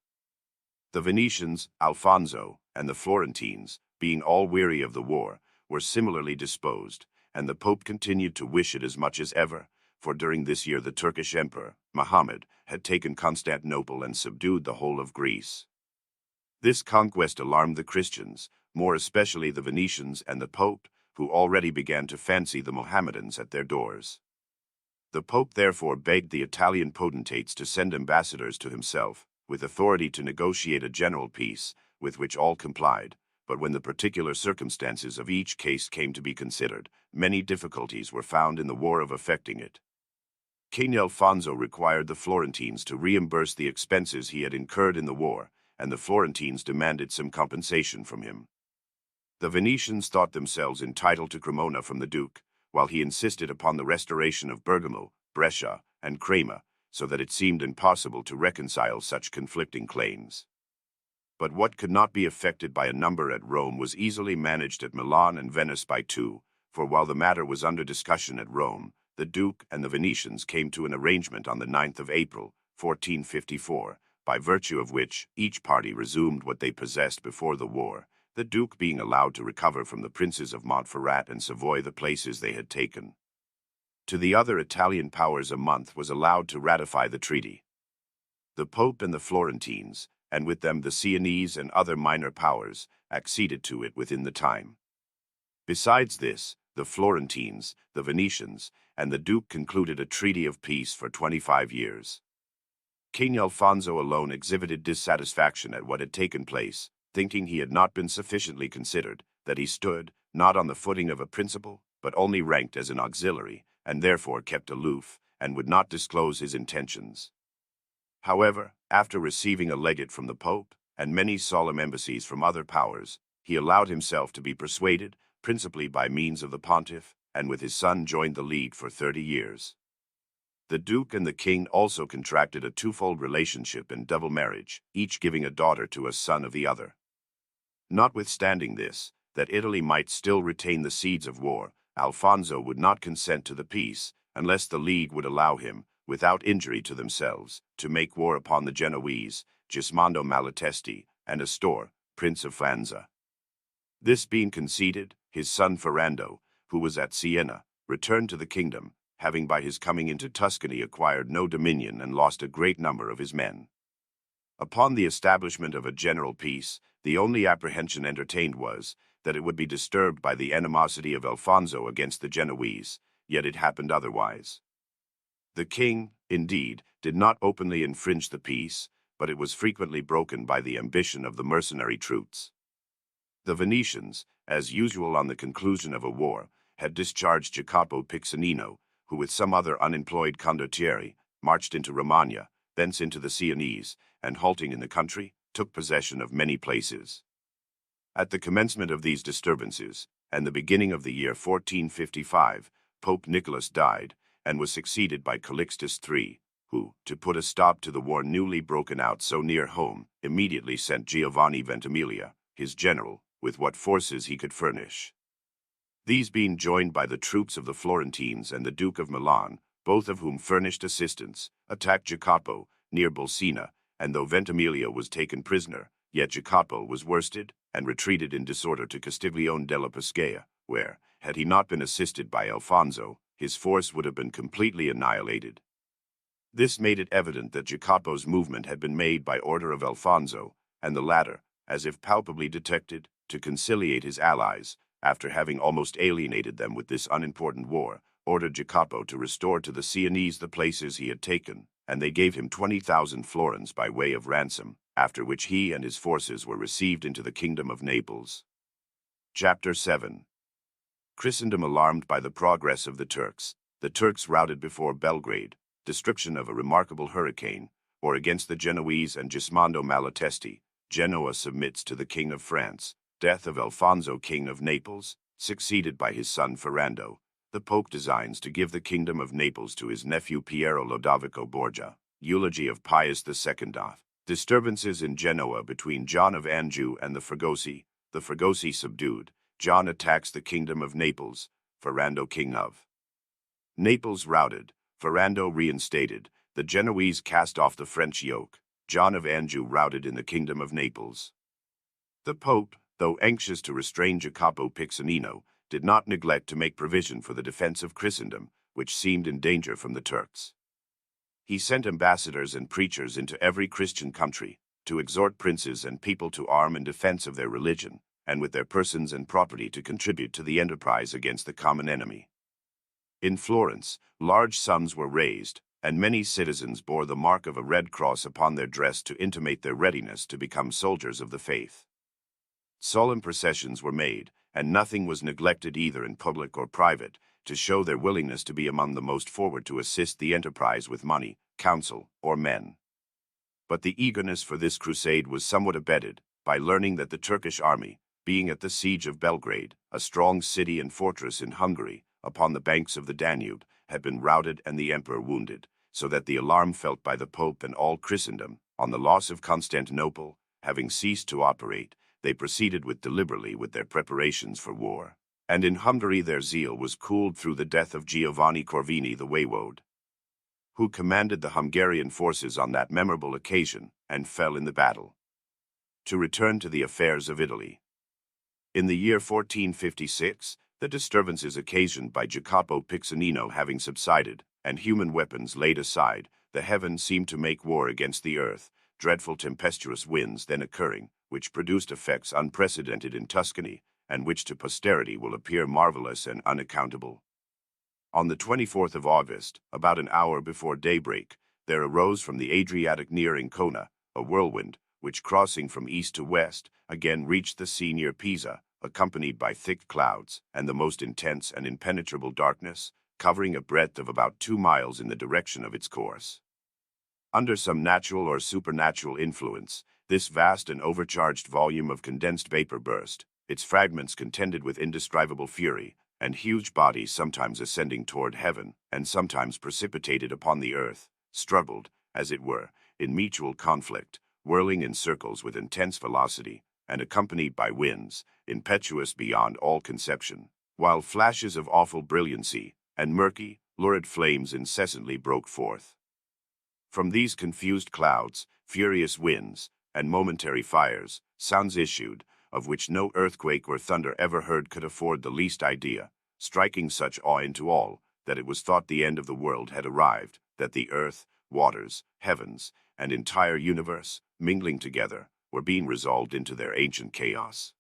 [SPEAKER 1] The Venetians, Alfonso, and the Florentines, being all weary of the war, were similarly disposed, and the Pope continued to wish it as much as ever, for during this year the Turkish Emperor, Mohammed, had taken Constantinople and subdued the whole of Greece. This conquest alarmed the Christians, more especially the Venetians and the Pope, who already began to fancy the Mohammedans at their doors. The Pope therefore begged the Italian potentates to send ambassadors to himself, with authority to negotiate a general peace, with which all complied, but when the particular circumstances of each case came to be considered, many difficulties were found in the war of effecting it. King Alfonso required the Florentines to reimburse the expenses he had incurred in the war, and the Florentines demanded some compensation from him. The Venetians thought themselves entitled to Cremona from the Duke, while he insisted upon the restoration of Bergamo, Brescia, and Crema, so that it seemed impossible to reconcile such conflicting claims. But what could not be effected by a number at Rome was easily managed at Milan and Venice by two, for while the matter was under discussion at Rome, the Duke and the Venetians came to an arrangement on the 9th of April, 1454, by virtue of which each party resumed what they possessed before the war, the Duke being allowed to recover from the princes of Montferrat and Savoy the places they had taken. To the other Italian powers a month was allowed to ratify the treaty. The Pope and the Florentines, and with them the Sienese and other minor powers, acceded to it within the time. Besides this, the Florentines, the Venetians, and the Duke concluded a treaty of peace for 25 years. King Alfonso alone exhibited dissatisfaction at what had taken place, thinking he had not been sufficiently considered, that he stood, not on the footing of a principal, but only ranked as an auxiliary, and therefore kept aloof, and would not disclose his intentions. However, after receiving a legate from the Pope, and many solemn embassies from other powers, he allowed himself to be persuaded, principally by means of the pontiff, and with his son joined the League for 30 years. The Duke and the King also contracted a twofold relationship and double marriage, each giving a daughter to a son of the other. Notwithstanding this, that Italy might still retain the seeds of war, Alfonso would not consent to the peace, unless the League would allow him, without injury to themselves, to make war upon the Genoese, Gismondo Malatesti, and Astor, Prince of Faenza. This being conceded, his son Ferrando, who was at Siena, returned to the kingdom, having by his coming into Tuscany acquired no dominion and lost a great number of his men. Upon the establishment of a general peace, the only apprehension entertained was that it would be disturbed by the animosity of Alfonso against the Genoese, yet it happened otherwise. The king, indeed, did not openly infringe the peace, but it was frequently broken by the ambition of the mercenary troops. The Venetians, as usual on the conclusion of a war, had discharged Jacopo Piccinino, who with some other unemployed condottieri, marched into Romagna, thence into the Sienese, and halting in the country, took possession of many places. At the commencement of these disturbances, and the beginning of the year 1455, Pope Nicholas died, and was succeeded by Calixtus III, who, to put a stop to the war newly broken out so near home, immediately sent Giovanni Ventimiglia, his general, with what forces he could furnish. These being joined by the troops of the Florentines and the Duke of Milan, both of whom furnished assistance, attacked Jacopo, near Bolsena, and though Ventimiglia was taken prisoner, yet Jacopo was worsted, and retreated in disorder to Castiglione della Pescaia, where, had he not been assisted by Alfonso, his force would have been completely annihilated. This made it evident that Jacopo's movement had been made by order of Alfonso, and the latter, as if palpably detected, to conciliate his allies, after having almost alienated them with this unimportant war, ordered Jacopo to restore to the Sienese the places he had taken, and they gave him 20,000 florins by way of ransom, after which he and his forces were received into the kingdom of Naples. Chapter 7. Christendom alarmed by the progress of the Turks routed before Belgrade, description of a remarkable hurricane, or against the Genoese and Gismondo Malatesti, Genoa submits to the King of France, death of Alfonso King of Naples, succeeded by his son Ferrando, the Pope designs to give the kingdom of Naples to his nephew Piero Lodovico Borgia, eulogy of Pius II, disturbances in Genoa between John of Anjou and the Fregosi subdued, John attacks the kingdom of Naples, Ferrando King of Naples routed, Ferrando reinstated, the Genoese cast off the French yoke, John of Anjou routed in the kingdom of Naples. The Pope, though anxious to restrain Jacopo Piccinino, did not neglect to make provision for the defense of Christendom, which seemed in danger from the Turks. He sent ambassadors and preachers into every Christian country, to exhort princes and people to arm in defense of their religion, and with their persons and property to contribute to the enterprise against the common enemy. In Florence, large sums were raised, and many citizens bore the mark of a red cross upon their dress to intimate their readiness to become soldiers of the faith. Solemn processions were made, and nothing was neglected either in public or private, to show their willingness to be among the most forward to assist the enterprise with money, counsel, or men. But the eagerness for this crusade was somewhat abetted by learning that the Turkish army, being at the siege of Belgrade, a strong city and fortress in Hungary, upon the banks of the Danube, had been routed and the emperor wounded, so that the alarm felt by the Pope and all Christendom, on the loss of Constantinople, having ceased to operate, they proceeded deliberately with their preparations for war. And in Hungary their zeal was cooled through the death of Giovanni Corvini the Waywode, who commanded the Hungarian forces on that memorable occasion, and fell in the battle. To return to the affairs of Italy. In the year 1456, the disturbances occasioned by Jacopo Piccinino having subsided, and human weapons laid aside, the heavens seemed to make war against the earth, dreadful tempestuous winds then occurring, which produced effects unprecedented in Tuscany, and which to posterity will appear marvelous and unaccountable. On the 24th of August, about an hour before daybreak, there arose from the Adriatic near Ancona, a whirlwind, which crossing from east to west, again reached the sea near Pisa, accompanied by thick clouds, and the most intense and impenetrable darkness, covering a breadth of about 2 miles in the direction of its course. Under some natural or supernatural influence, this vast and overcharged volume of condensed vapor burst, its fragments contended with indescribable fury, and huge bodies sometimes ascending toward heaven, and sometimes precipitated upon the earth, struggled, as it were, in mutual conflict, whirling in circles with intense velocity, and accompanied by winds, impetuous beyond all conception, while flashes of awful brilliancy, and murky, lurid flames incessantly broke forth. From these confused clouds, furious winds, and momentary fires, sounds issued, of which no earthquake or thunder ever heard could afford the least idea, striking such awe into all, that it was thought the end of the world had arrived, that the earth, waters, heavens, and entire universe, mingling together, were being resolved into their ancient chaos.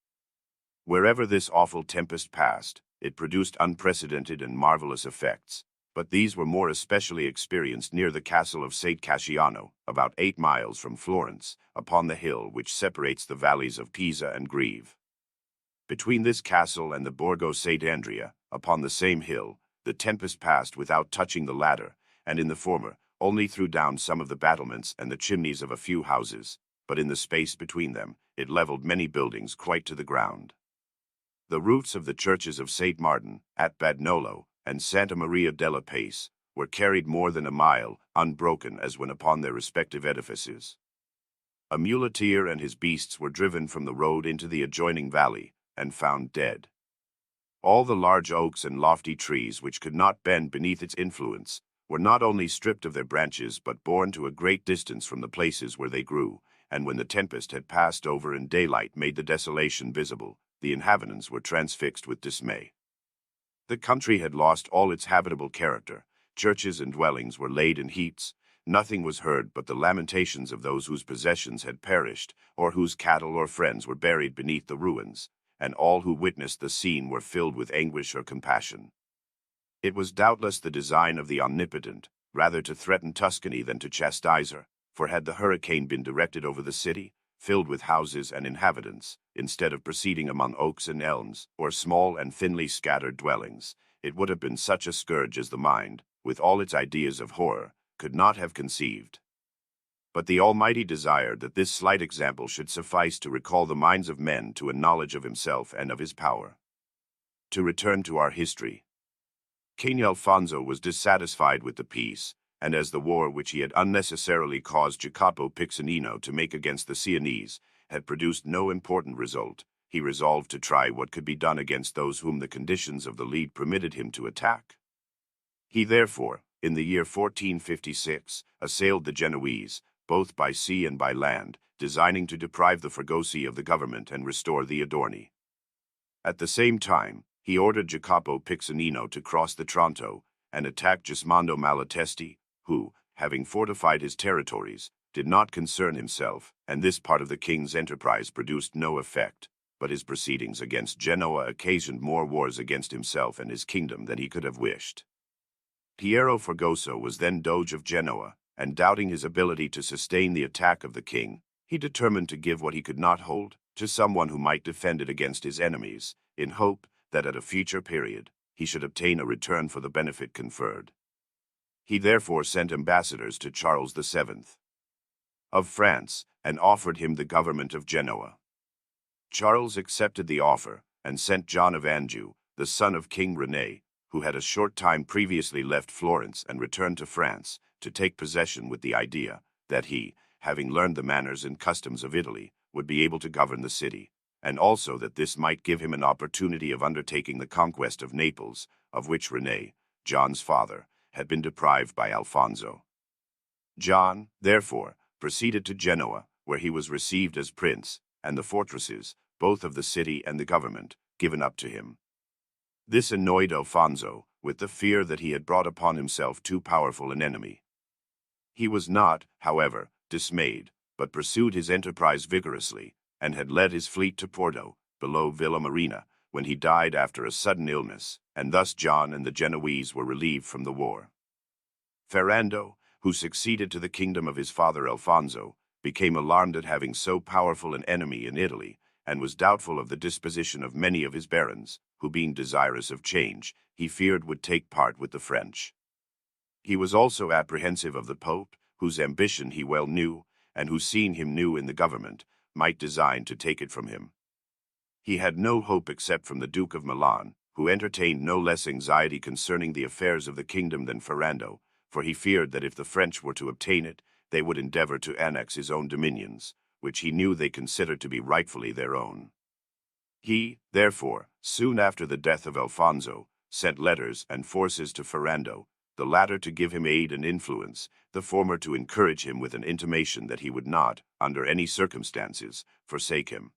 [SPEAKER 1] Wherever this awful tempest passed, it produced unprecedented and marvelous effects, but these were more especially experienced near the castle of St. Casciano, about 8 miles from Florence, upon the hill which separates the valleys of Pisa and Greve. Between this castle and the Borgo St. Andrea, upon the same hill, the tempest passed without touching the latter, and in the former, only threw down some of the battlements and the chimneys of a few houses, but in the space between them, it leveled many buildings quite to the ground. The roofs of the churches of St. Martin, at Badnolo, and Santa Maria della Pace, were carried more than a mile, unbroken as when upon their respective edifices. A muleteer and his beasts were driven from the road into the adjoining valley, and found dead. All the large oaks and lofty trees which could not bend beneath its influence, were not only stripped of their branches but borne to a great distance from the places where they grew, and when the tempest had passed over and daylight made the desolation visible, the inhabitants were transfixed with dismay. The country had lost all its habitable character, churches and dwellings were laid in heaps, nothing was heard but the lamentations of those whose possessions had perished, or whose cattle or friends were buried beneath the ruins, and all who witnessed the scene were filled with anguish or compassion. It was doubtless the design of the Omnipotent, rather to threaten Tuscany than to chastise her, for had the hurricane been directed over the city, filled with houses and inhabitants, instead of proceeding among oaks and elms, or small and thinly scattered dwellings, it would have been such a scourge as the mind, with all its ideas of horror, could not have conceived. But the Almighty desired that this slight example should suffice to recall the minds of men to a knowledge of himself and of his power. To return to our history. King Alfonso was dissatisfied with the peace, and as the war which he had unnecessarily caused Jacopo Piccinino to make against the Sienese had produced no important result, he resolved to try what could be done against those whom the conditions of the league permitted him to attack. He therefore, in the year 1456, assailed the Genoese, both by sea and by land, designing to deprive the Fregosi of the government and restore the Adorni. At the same time, he ordered Jacopo Piccinino to cross the Tronto and attack Gismondo Malatesti, who, having fortified his territories, did not concern himself, and this part of the king's enterprise produced no effect, but his proceedings against Genoa occasioned more wars against himself and his kingdom than he could have wished. Piero Fregoso was then Doge of Genoa, and doubting his ability to sustain the attack of the king, he determined to give what he could not hold to someone who might defend it against his enemies, in hope that at a future period he should obtain a return for the benefit conferred. He therefore sent ambassadors to Charles VII of France and offered him the government of Genoa. Charles accepted the offer and sent John of Anjou, the son of King René, who had a short time previously left Florence and returned to France, to take possession with the idea that he, having learned the manners and customs of Italy, would be able to govern the city, and also that this might give him an opportunity of undertaking the conquest of Naples, of which René, John's father, had been deprived by Alfonso. John, therefore, proceeded to Genoa, where he was received as prince, and the fortresses, both of the city and the government, given up to him. This annoyed Alfonso, with the fear that he had brought upon himself too powerful an enemy. He was not, however, dismayed, but pursued his enterprise vigorously, and had led his fleet to Porto, below Villa Marina, when he died after a sudden illness, and thus John and the Genoese were relieved from the war. Ferrando, who succeeded to the kingdom of his father Alfonso, became alarmed at having so powerful an enemy in Italy, and was doubtful of the disposition of many of his barons, who being desirous of change, he feared would take part with the French. He was also apprehensive of the Pope, whose ambition he well knew, and who seeing him new in the government, might design to take it from him. He had no hope except from the Duke of Milan, who entertained no less anxiety concerning the affairs of the kingdom than Ferrando, for he feared that if the French were to obtain it, they would endeavor to annex his own dominions, which he knew they considered to be rightfully their own. He, therefore, soon after the death of Alfonso, sent letters and forces to Ferrando, the latter to give him aid and influence, the former to encourage him with an intimation that he would not, under any circumstances, forsake him.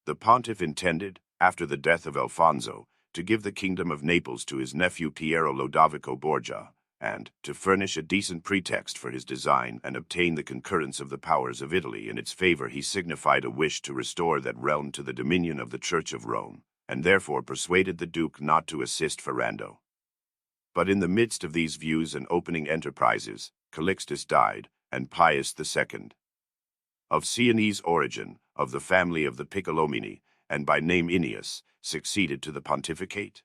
[SPEAKER 1] The pontiff intended, after the death of Alfonso, to give the kingdom of Naples to his nephew Piero Lodovico Borgia, and to furnish a decent pretext for his design and obtain the concurrence of the powers of Italy in its favor, he signified a wish to restore that realm to the dominion of the Church of Rome, and therefore persuaded the Duke not to assist Ferrando. But in the midst of these views and opening enterprises, Calixtus died, and Pius II, of Sienese origin, of the family of the Piccolomini, and by name Aeneas, succeeded to the pontificate.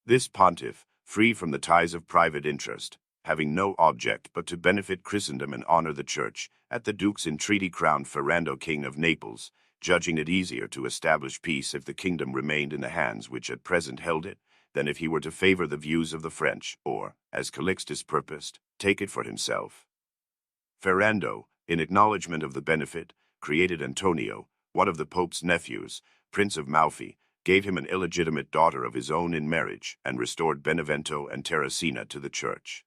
[SPEAKER 1] This pontiff, free from the ties of private interest, having no object but to benefit Christendom and honor the Church, at the Duke's entreaty crowned Ferrando King of Naples, judging it easier to establish peace if the kingdom remained in the hands which at present held it, than if he were to favor the views of the French, or, as Calixtus purposed, take it for himself. Ferrando, in acknowledgment of the benefit, created Antonio, one of the Pope's nephews, Prince of Malfi, gave him an illegitimate daughter of his own in marriage, and restored Benevento and Terracina to the Church.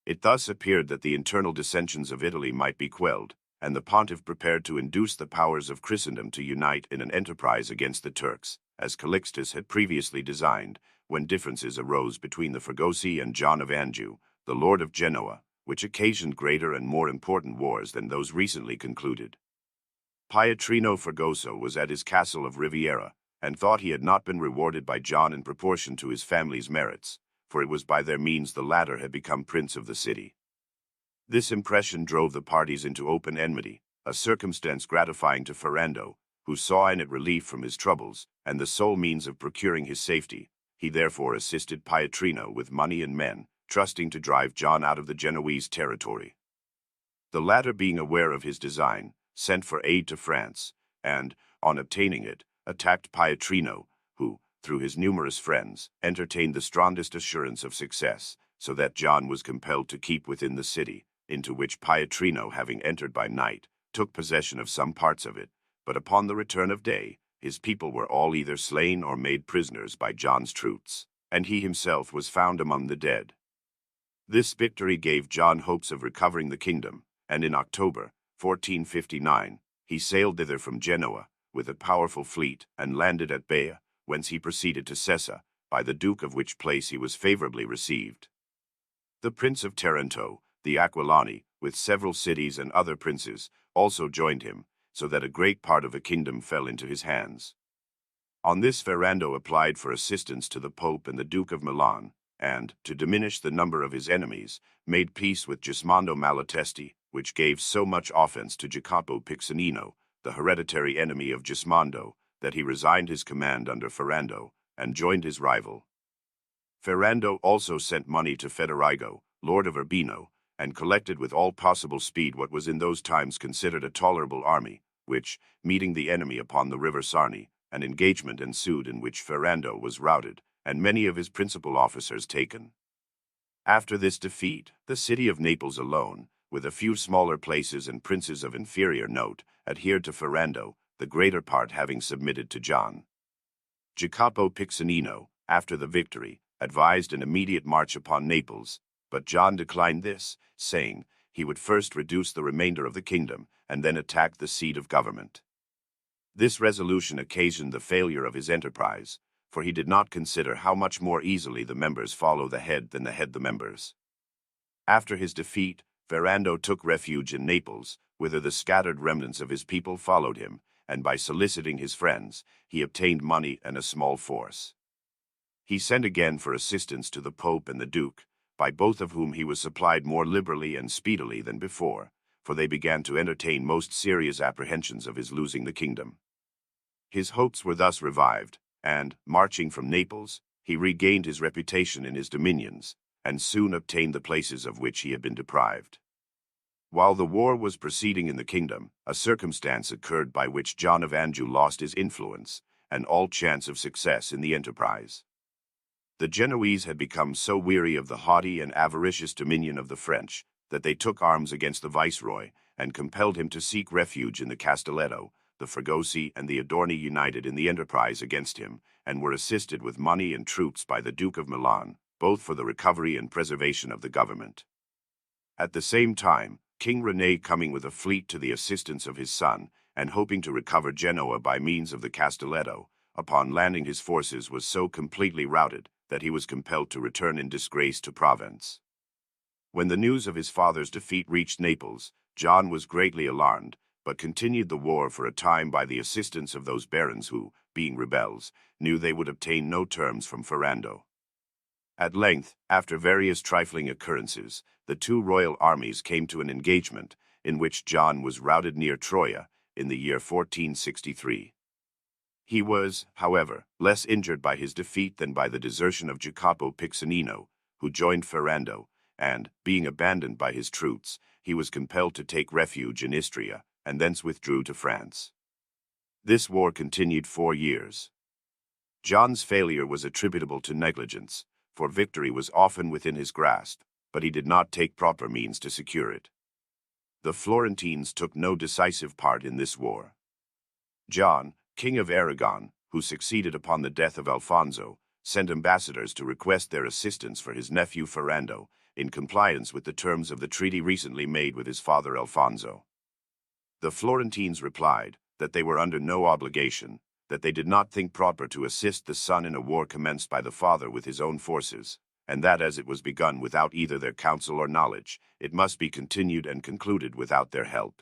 [SPEAKER 1] It thus appeared that the internal dissensions of Italy might be quelled, and the pontiff prepared to induce the powers of Christendom to unite in an enterprise against the Turks, as Calixtus had previously designed, when differences arose between the Fregosi and John of Anjou, the Lord of Genoa, which occasioned greater and more important wars than those recently concluded. Pietrino Fregoso was at his castle of Riviera, and thought he had not been rewarded by John in proportion to his family's merits, for it was by their means the latter had become prince of the city. This impression drove the parties into open enmity, a circumstance gratifying to Ferrando, who saw in it relief from his troubles, and the sole means of procuring his safety. He therefore assisted Pietrino with money and men, trusting to drive John out of the Genoese territory. The latter, being aware of his design, sent for aid to France, and, on obtaining it, attacked Pietrino, who, through his numerous friends, entertained the strongest assurance of success, so that John was compelled to keep within the city, into which Pietrino, having entered by night, took possession of some parts of it, but upon the return of day, his people were all either slain or made prisoners by John's troops, and he himself was found among the dead. This victory gave John hopes of recovering the kingdom, and in October 1459, he sailed thither from Genoa, with a powerful fleet, and landed at Baia, whence he proceeded to Sessa, by the Duke of which place he was favorably received. The Prince of Taranto, the Aquilani, with several cities and other princes, also joined him, so that a great part of the kingdom fell into his hands. On this Ferrando applied for assistance to the Pope and the Duke of Milan, and, to diminish the number of his enemies, made peace with Gismondo Malatesti, which gave so much offense to Jacopo Piccinino, the hereditary enemy of Gismondo, that he resigned his command under Ferrando, and joined his rival. Ferrando also sent money to Federigo, lord of Urbino, and collected with all possible speed what was in those times considered a tolerable army, which, meeting the enemy upon the river Sarni, an engagement ensued in which Ferrando was routed, and many of his principal officers taken. After this defeat, the city of Naples alone, with a few smaller places and princes of inferior note, adhered to Ferrando, the greater part having submitted to John. Jacopo Piccinino, after the victory, advised an immediate march upon Naples, but John declined this, saying he would first reduce the remainder of the kingdom, and then attack the seat of government. This resolution occasioned the failure of his enterprise, for he did not consider how much more easily the members follow the head than the head the members. After his defeat, Ferrando took refuge in Naples, whither the scattered remnants of his people followed him, and by soliciting his friends, he obtained money and a small force. He sent again for assistance to the Pope and the Duke, by both of whom he was supplied more liberally and speedily than before, for they began to entertain most serious apprehensions of his losing the kingdom. His hopes were thus revived, and, marching from Naples, he regained his reputation in his dominions, and soon obtained the places of which he had been deprived. While the war was proceeding in the kingdom, a circumstance occurred by which John of Anjou lost his influence, and all chance of success in the enterprise. The Genoese had become so weary of the haughty and avaricious dominion of the French, that they took arms against the viceroy, and compelled him to seek refuge in the Castelletto. The Fregosi and the Adorni united in the enterprise against him, and were assisted with money and troops by the Duke of Milan, both for the recovery and preservation of the government. At the same time, King René, coming with a fleet to the assistance of his son, and hoping to recover Genoa by means of the Castelletto, upon landing his forces was so completely routed that he was compelled to return in disgrace to Provence. When the news of his father's defeat reached Naples, John was greatly alarmed, but continued the war for a time by the assistance of those barons who, being rebels, knew they would obtain no terms from Ferrando. At length, after various trifling occurrences, the two royal armies came to an engagement, in which John was routed near Troia, in the year 1463. He was, however, less injured by his defeat than by the desertion of Jacopo Piccinino, who joined Ferrando, and, being abandoned by his troops, he was compelled to take refuge in Istria, and thence withdrew to France. This war continued 4 years. John's failure was attributable to negligence, for victory was often within his grasp, but he did not take proper means to secure it. The Florentines took no decisive part in this war. John, King of Aragon, who succeeded upon the death of Alfonso, sent ambassadors to request their assistance for his nephew Ferrando, in compliance with the terms of the treaty recently made with his father Alfonso. The Florentines replied that they were under no obligation, that they did not think proper to assist the son in a war commenced by the father with his own forces, and that as it was begun without either their counsel or knowledge, it must be continued and concluded without their help.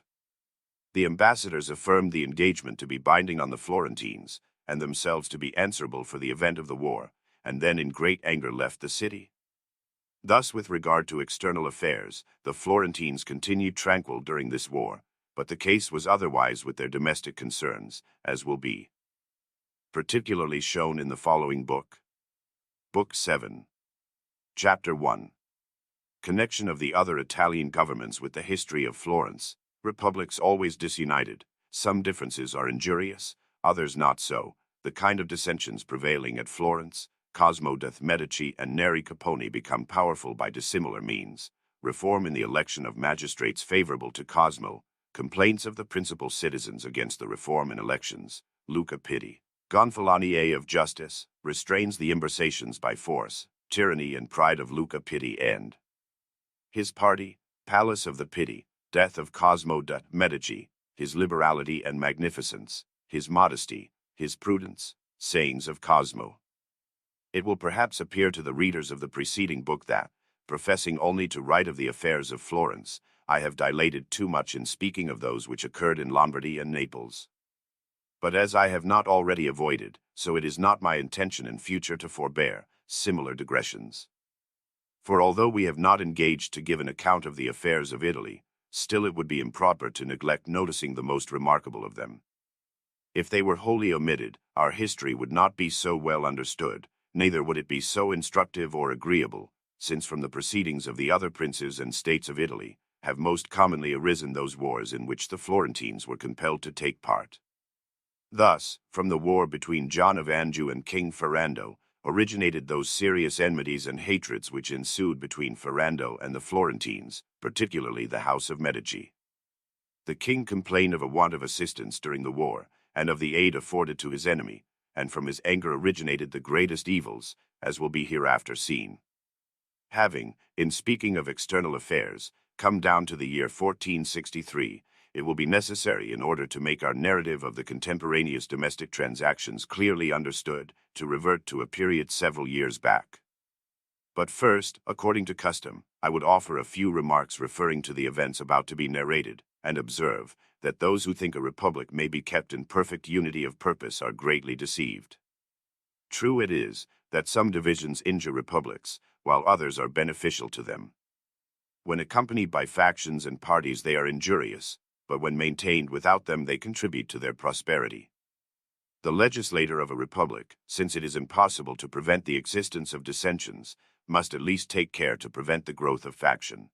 [SPEAKER 1] The ambassadors affirmed the engagement to be binding on the Florentines, and themselves to be answerable for the event of the war, and then in great anger left the city. Thus, with regard to external affairs, the Florentines continued tranquil during this war, but the case was otherwise with their domestic concerns, as will be particularly shown in the following book. Book 7. Chapter 1. Connection of the other Italian governments with the history of Florence. Republics always disunited. Some differences are injurious, others not so. The kind of dissensions prevailing at Florence, Cosmo de' Medici and Neri Caponi become powerful by dissimilar means. Reform in the election of magistrates favorable to Cosmo. Complaints of the principal citizens against the reform in elections. Luca Pitti. Gonfalonier of justice, restrains the imbersations by force. Tyranny and pride of Luca Pitti end. His party, Palace of the Pitti. Death of Cosmo de' Medici. His liberality and magnificence. His modesty. His prudence. Sayings of Cosmo. It will perhaps appear to the readers of the preceding book that, professing only to write of the affairs of Florence, I have dilated too much in speaking of those which occurred in Lombardy and Naples. But as I have not already avoided, so it is not my intention in future to forbear similar digressions. For although we have not engaged to give an account of the affairs of Italy, still it would be improper to neglect noticing the most remarkable of them. If they were wholly omitted, our history would not be so well understood, neither would it be so instructive or agreeable, since from the proceedings of the other princes and states of Italy have most commonly arisen those wars in which the Florentines were compelled to take part. Thus, from the war between John of Anjou and King Ferrando, originated those serious enmities and hatreds which ensued between Ferrando and the Florentines, particularly the House of Medici. The king complained of a want of assistance during the war, and of the aid afforded to his enemy, and from his anger originated the greatest evils, as will be hereafter seen. Having, in speaking of external affairs, come down to the year 1463, it will be necessary, in order to make our narrative of the contemporaneous domestic transactions clearly understood, to revert to a period several years back. But first, according to custom, I would offer a few remarks referring to the events about to be narrated, and observe that those who think a republic may be kept in perfect unity of purpose are greatly deceived. True it is that some divisions injure republics, while others are beneficial to them. When accompanied by factions and parties they are injurious, but when maintained without them they contribute to their prosperity. The legislator of a republic, since it is impossible to prevent the existence of dissensions, must at least take care to prevent the growth of faction.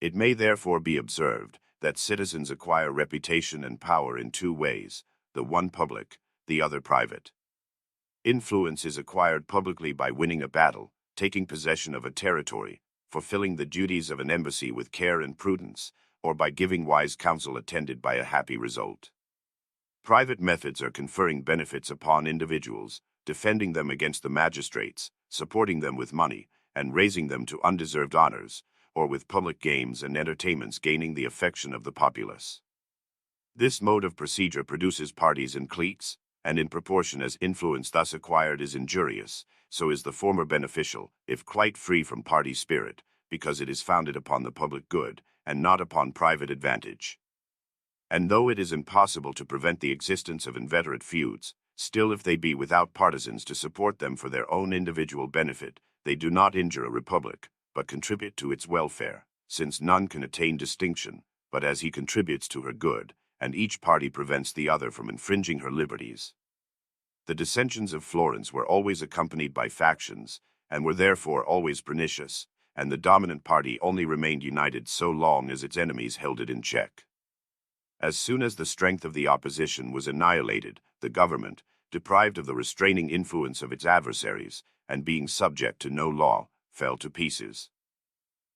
[SPEAKER 1] It may therefore be observed that citizens acquire reputation and power in two ways, the one public, the other private. Influence is acquired publicly by winning a battle, taking possession of a territory, fulfilling the duties of an embassy with care and prudence, or by giving wise counsel attended by a happy result. Private methods are conferring benefits upon individuals, defending them against the magistrates, supporting them with money, and raising them to undeserved honors, or with public games and entertainments gaining the affection of the populace. This mode of procedure produces parties and cliques, and in proportion as influence thus acquired is injurious, so is the former beneficial, if quite free from party spirit, because it is founded upon the public good, and not upon private advantage. And though it is impossible to prevent the existence of inveterate feuds, still if they be without partisans to support them for their own individual benefit, they do not injure a republic, but contribute to its welfare, since none can attain distinction, but as he contributes to her good, and each party prevents the other from infringing her liberties. The dissensions of Florence were always accompanied by factions, and were therefore always pernicious, and the dominant party only remained united so long as its enemies held it in check. As soon as the strength of the opposition was annihilated, the government, deprived of the restraining influence of its adversaries, and being subject to no law, fell to pieces.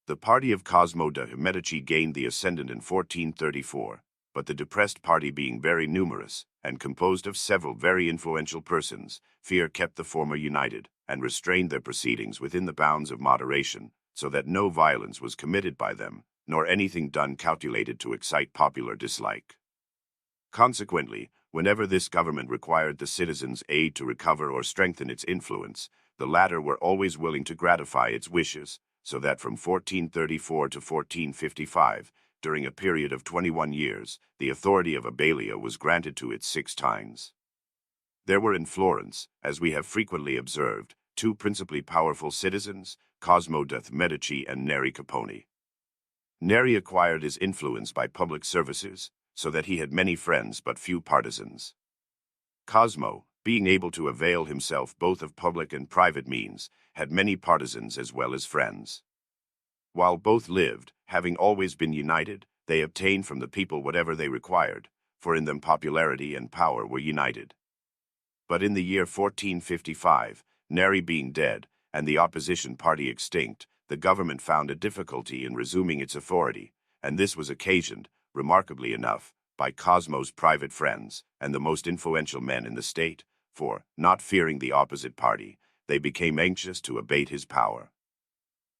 [SPEAKER 1] The party of Cosmo de' Medici gained the ascendant in 1434, but the depressed party being very numerous, and composed of several very influential persons, fear kept the former united, and restrained their proceedings within the bounds of moderation, so that no violence was committed by them, nor anything done calculated to excite popular dislike. Consequently, Whenever this government required the citizens' aid to recover or strengthen its influence, the latter were always willing to gratify its wishes, so that from 1434 to 1455, during a period of 21 years, the authority of a balia was granted to it 6 times. There were in Florence, as we have frequently observed, 2 principally powerful citizens, Cosmo de' Medici and Neri Caponi. Neri acquired his influence by public services, so that he had many friends but few partisans. Cosmo, being able to avail himself both of public and private means, had many partisans as well as friends. While both lived, having always been united, they obtained from the people whatever they required, for in them popularity and power were united. But in the year 1455, Neri being dead, and the opposition party extinct, the government found a difficulty in resuming its authority, and this was occasioned, remarkably enough, by Cosmo's private friends and the most influential men in the state, for, not fearing the opposite party, they became anxious to abate his power.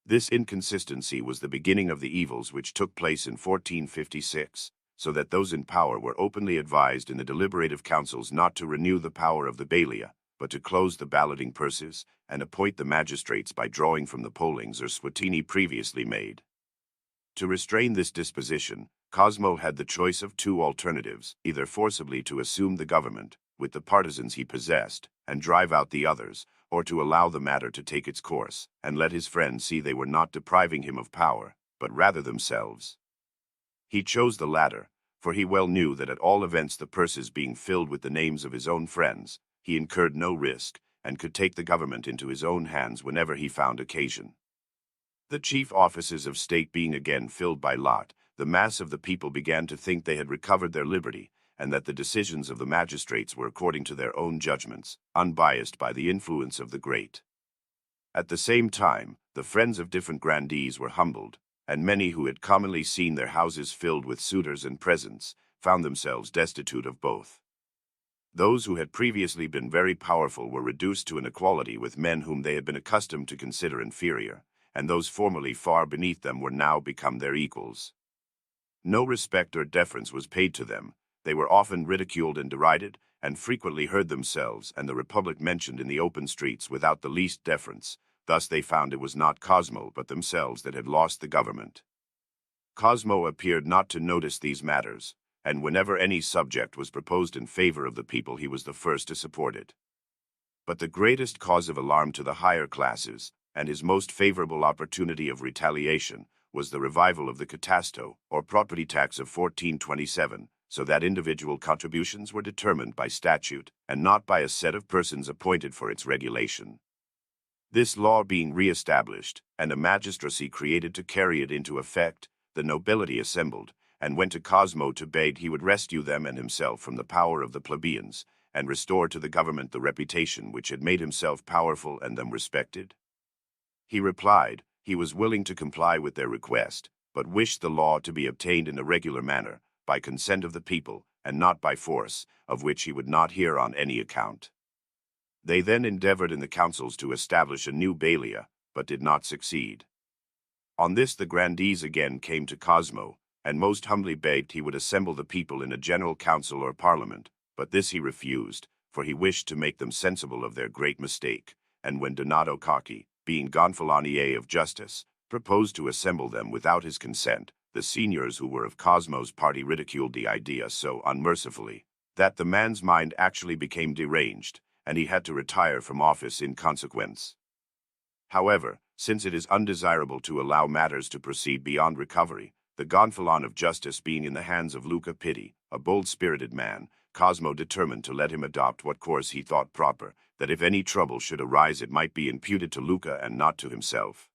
[SPEAKER 1] This inconsistency was the beginning of the evils which took place in 1456, so that those in power were openly advised in the deliberative councils not to renew the power of the balia, but to close the balloting purses and appoint the magistrates by drawing from the pollings or squatini previously made. To restrain this disposition, Cosmo had the choice of 2 alternatives, either forcibly to assume the government, with the partisans he possessed, and drive out the others, or to allow the matter to take its course, and let his friends see they were not depriving him of power, but rather themselves. He chose the latter, for he well knew that at all events the purses being filled with the names of his own friends, he incurred no risk, and could take the government into his own hands whenever he found occasion. The chief offices of state being again filled by lot, the mass of the people began to think they had recovered their liberty, and that the decisions of the magistrates were according to their own judgments, unbiased by the influence of the great. At the same time, the friends of different grandees were humbled, and many who had commonly seen their houses filled with suitors and presents, found themselves destitute of both. Those who had previously been very powerful were reduced to an equality with men whom they had been accustomed to consider inferior, and those formerly far beneath them were now become their equals. No respect or deference was paid to them. They were often ridiculed and derided, and frequently heard themselves and the Republic mentioned in the open streets without the least deference. Thus they found it was not Cosmo but themselves that had lost the government. Cosmo appeared not to notice these matters, and whenever any subject was proposed in favor of the people he was the first to support it. But the greatest cause of alarm to the higher classes, and his most favorable opportunity of retaliation, was the revival of the catasto, or property tax of 1427, so that individual contributions were determined by statute, and not by a set of persons appointed for its regulation. This law being re-established, and a magistracy created to carry it into effect, the nobility assembled, and went to Cosmo to beg he would rescue them and himself from the power of the plebeians, and restore to the government the reputation which had made himself powerful and them respected. He replied, he was willing to comply with their request, but wished the law to be obtained in a regular manner, by consent of the people, and not by force, of which he would not hear on any account. They then endeavored in the councils to establish a new balia, but did not succeed. On this the grandees again came to Cosmo, and most humbly begged he would assemble the people in a general council or parliament, but this he refused, for he wished to make them sensible of their great mistake, and when Donato Cocchi, being Gonfalonier of Justice, proposed to assemble them without his consent, the seniors who were of Cosmo's party ridiculed the idea so unmercifully, that the man's mind actually became deranged, and he had to retire from office in consequence. However, since it is undesirable to allow matters to proceed beyond recovery, the Gonfalon of Justice being in the hands of Luca Pitti, a bold-spirited man, Cosmo determined to let him adopt what course he thought proper, that if any trouble should arise it might be imputed to Luca and not to himself.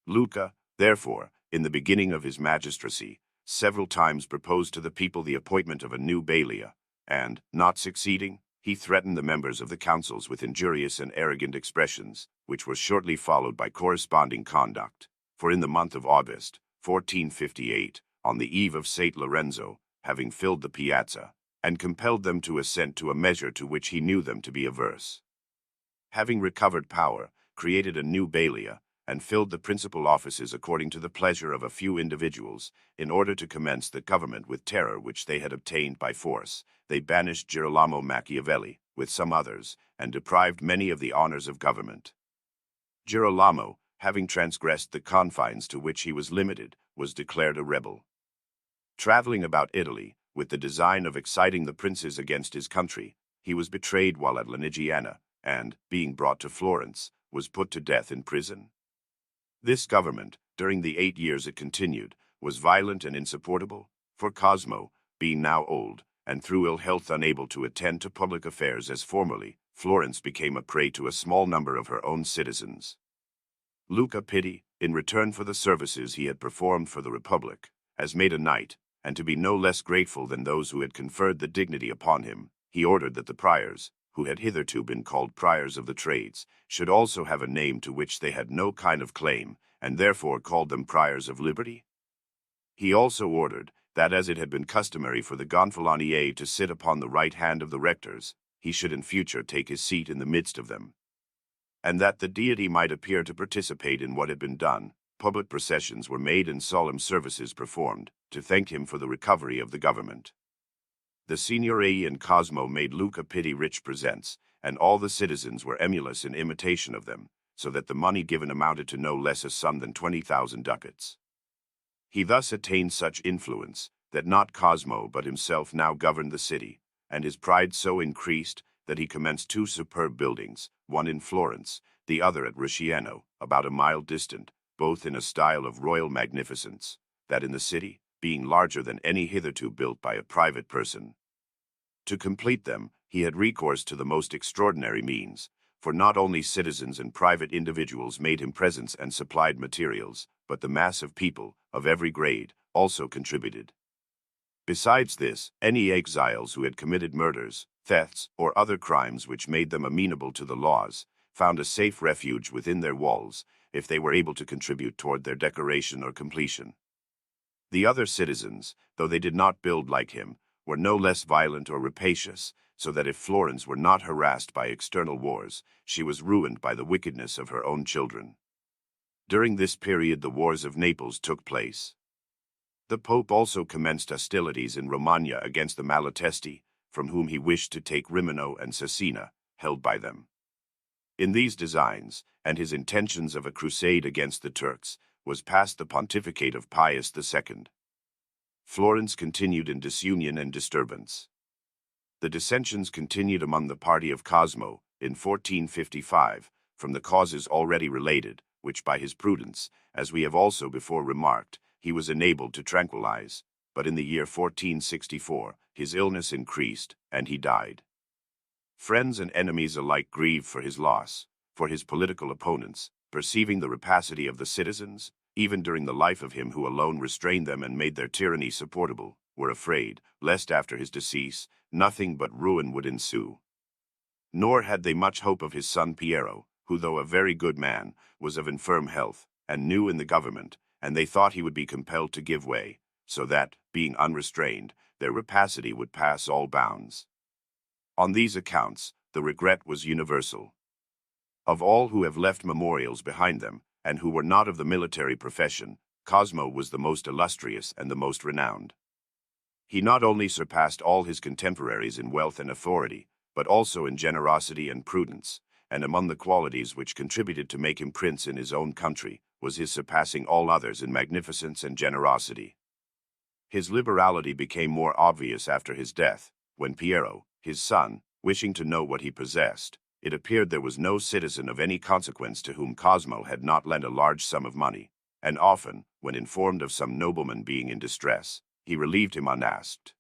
[SPEAKER 1] Luca, therefore, in the beginning of his magistracy, several times proposed to the people the appointment of a new balia, and, not succeeding, he threatened the members of the councils with injurious and arrogant expressions, which were shortly followed by corresponding conduct. For in the month of August, 1458, on the eve of St. Lorenzo, having filled the piazza, and compelled them to assent to a measure to which he knew them to be averse. Having recovered power, created a new balia, and filled the principal offices according to the pleasure of a few individuals, in order to commence the government with terror which they had obtained by force. They banished Girolamo Machiavelli, with some others, and deprived many of the honors of government. Girolamo, having transgressed the confines to which he was limited, was declared a rebel. Traveling about Italy, with the design of exciting the princes against his country, he was betrayed while at Lunigiana, and, being brought to Florence, was put to death in prison. This government, during the 8 years it continued, was violent and insupportable, for Cosmo, being now old, and through ill health unable to attend to public affairs as formerly, Florence became a prey to a small number of her own citizens. Luca Pitti, in return for the services he had performed for the Republic, as made a knight, and to be no less grateful than those who had conferred the dignity upon him, he ordered that the priors, who had hitherto been called priors of the trades, should also have a name to which they had no kind of claim, and therefore called them priors of liberty. He also ordered that, as it had been customary for the gonfalonier to sit upon the right hand of the rectors, he should in future take his seat in the midst of them. And that the deity might appear to participate in what had been done, public processions were made and solemn services performed, to thank him for the recovery of the government. The Signorii and Cosmo made Luca Pitti rich presents, and all the citizens were emulous in imitation of them, so that the money given amounted to no less a sum than 20,000 ducats. He thus attained such influence, that not Cosmo but himself now governed the city, and his pride so increased that he commenced 2 superb buildings, one in Florence, the other at Rusciano, about a mile distant, both in a style of royal magnificence, that in the city, being larger than any hitherto built by a private person. To complete them, he had recourse to the most extraordinary means, for not only citizens and private individuals made him presents and supplied materials, but the mass of people, of every grade, also contributed. Besides this, any exiles who had committed murders, thefts, or other crimes which made them amenable to the laws, found a safe refuge within their walls, if they were able to contribute toward their decoration or completion. The other citizens, though they did not build like him, were no less violent or rapacious, so that if Florence were not harassed by external wars, she was ruined by the wickedness of her own children. During this period the wars of Naples took place. The Pope also commenced hostilities in Romagna against the Malatesti, from whom he wished to take Rimino and Cesena, held by them. In these designs, and his intentions of a crusade against the Turks, was passed the pontificate of Pius II. Florence continued in disunion and disturbance. The dissensions continued among the party of Cosmo, in 1455, from the causes already related, which by his prudence, as we have also before remarked, he was enabled to tranquilize, but in the year 1464, his illness increased, and he died. Friends and enemies alike grieved for his loss, for his political opponents, perceiving the rapacity of the citizens, even during the life of him who alone restrained them and made their tyranny supportable, were afraid, lest after his decease, nothing but ruin would ensue. Nor had they much hope of his son Piero, who, though a very good man, was of infirm health, and new in the government, and they thought he would be compelled to give way, so that, being unrestrained, their rapacity would pass all bounds. On these accounts, the regret was universal. Of all who have left memorials behind them, and who were not of the military profession, Cosmo was the most illustrious and the most renowned. He not only surpassed all his contemporaries in wealth and authority, but also in generosity and prudence, and among the qualities which contributed to make him prince in his own country, was his surpassing all others in magnificence and generosity. His liberality became more obvious after his death, when Piero, his son, wishing to know what he possessed, it appeared there was no citizen of any consequence to whom Cosmo had not lent a large sum of money, and often, when informed of some nobleman being in distress, he relieved him unasked.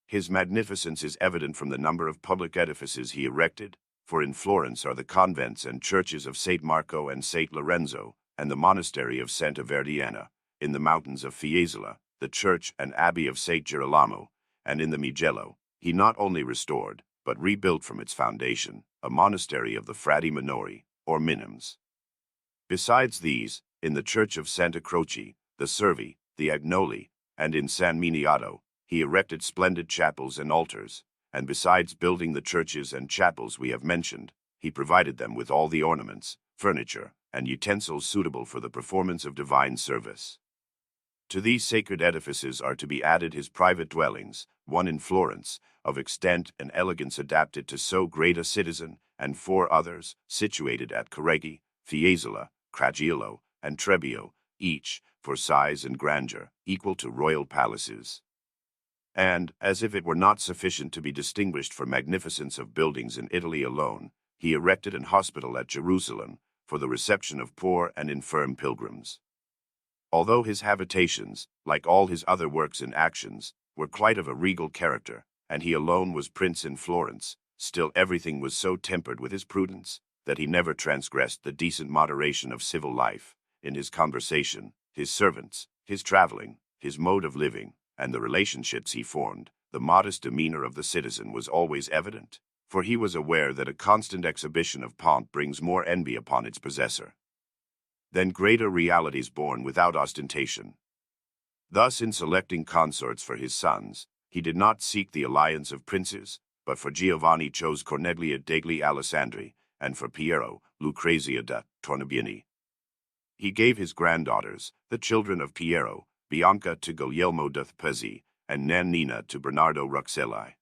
[SPEAKER 1] His magnificence is evident from the number of public edifices he erected, for in Florence are the convents and churches of St. Marco and St. Lorenzo, and the monastery of Santa Verdiana, in the mountains of Fiesole, the church and abbey of St. Girolamo, and in the Mugello, he not only restored, but rebuilt from its foundation, a monastery of the Frati Minori, or Minims. Besides these, in the church of Santa Croce, the Servi, the Agnoli, and in San Miniato, he erected splendid chapels and altars, and besides building the churches and chapels we have mentioned, he provided them with all the ornaments, furniture, and utensils suitable for the performance of divine service. To these sacred edifices are to be added his private dwellings, one in Florence, of extent and elegance adapted to so great a citizen, and 4 others, situated at Careggi, Fiesole, Craggiolo, and Trebbio, each, for size and grandeur, equal to royal palaces. And, as if it were not sufficient to be distinguished for magnificence of buildings in Italy alone, he erected an hospital at Jerusalem for the reception of poor and infirm pilgrims. Although his habitations, like all his other works and actions, were quite of a regal character, and he alone was prince in Florence, still everything was so tempered with his prudence that he never transgressed the decent moderation of civil life. In his conversation, his servants, his traveling, his mode of living, and the relationships he formed, the modest demeanor of the citizen was always evident, for he was aware that a constant exhibition of pomp brings more envy upon its possessor than greater realities born without ostentation. Thus, in selecting consorts for his sons, he did not seek the alliance of princes, but for Giovanni chose Cornelia degli Alessandri, and for Piero, Lucrezia da Tornabuoni. He gave his granddaughters, the children of Piero, Bianca to Guglielmo da Pezzi, and Nannina to Bernardo Ruxelli.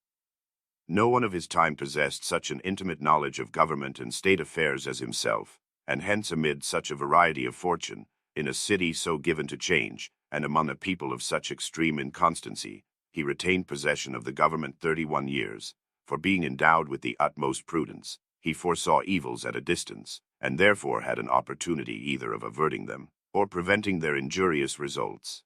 [SPEAKER 1] No one of his time possessed such an intimate knowledge of government and state affairs as himself, and hence amid such a variety of fortune, in a city so given to change, and among a people of such extreme inconstancy, he retained possession of the government 31 years, for being endowed with the utmost prudence, he foresaw evils at a distance, and therefore had an opportunity either of averting them, or preventing their injurious results.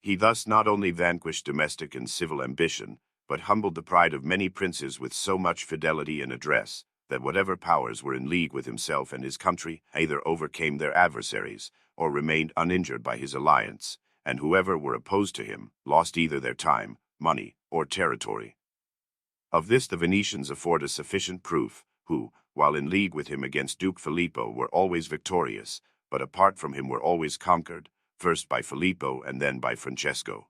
[SPEAKER 1] He thus not only vanquished domestic and civil ambition, but humbled the pride of many princes with so much fidelity and address, that whatever powers were in league with himself and his country either overcame their adversaries, or remained uninjured by his alliance, and whoever were opposed to him lost either their time, money, or territory. Of this the Venetians afford a sufficient proof, who, while in league with him against Duke Filippo, were always victorious, but apart from him were always conquered, first by Filippo and then by Francesco.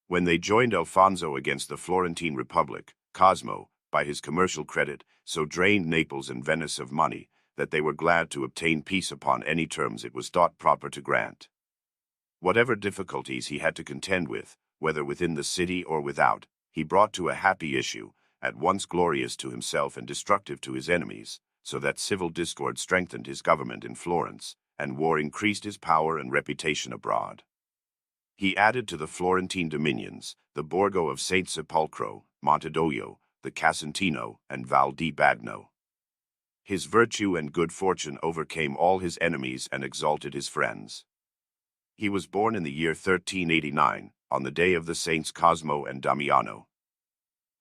[SPEAKER 1] When they joined Alfonso against the Florentine Republic, Cosmo, by his commercial credit, so drained Naples and Venice of money that they were glad to obtain peace upon any terms it was thought proper to grant. Whatever difficulties he had to contend with, whether within the city or without, he brought to a happy issue, at once glorious to himself and destructive to his enemies, so that civil discord strengthened his government in Florence, and war increased his power and reputation abroad. He added to the Florentine dominions the Borgo of St. Sepolcro, Montedoglio, the Casentino, and Val di Bagno. His virtue and good fortune overcame all his enemies and exalted his friends. He was born in the year 1389, on the day of the Saints Cosmo and Damiano.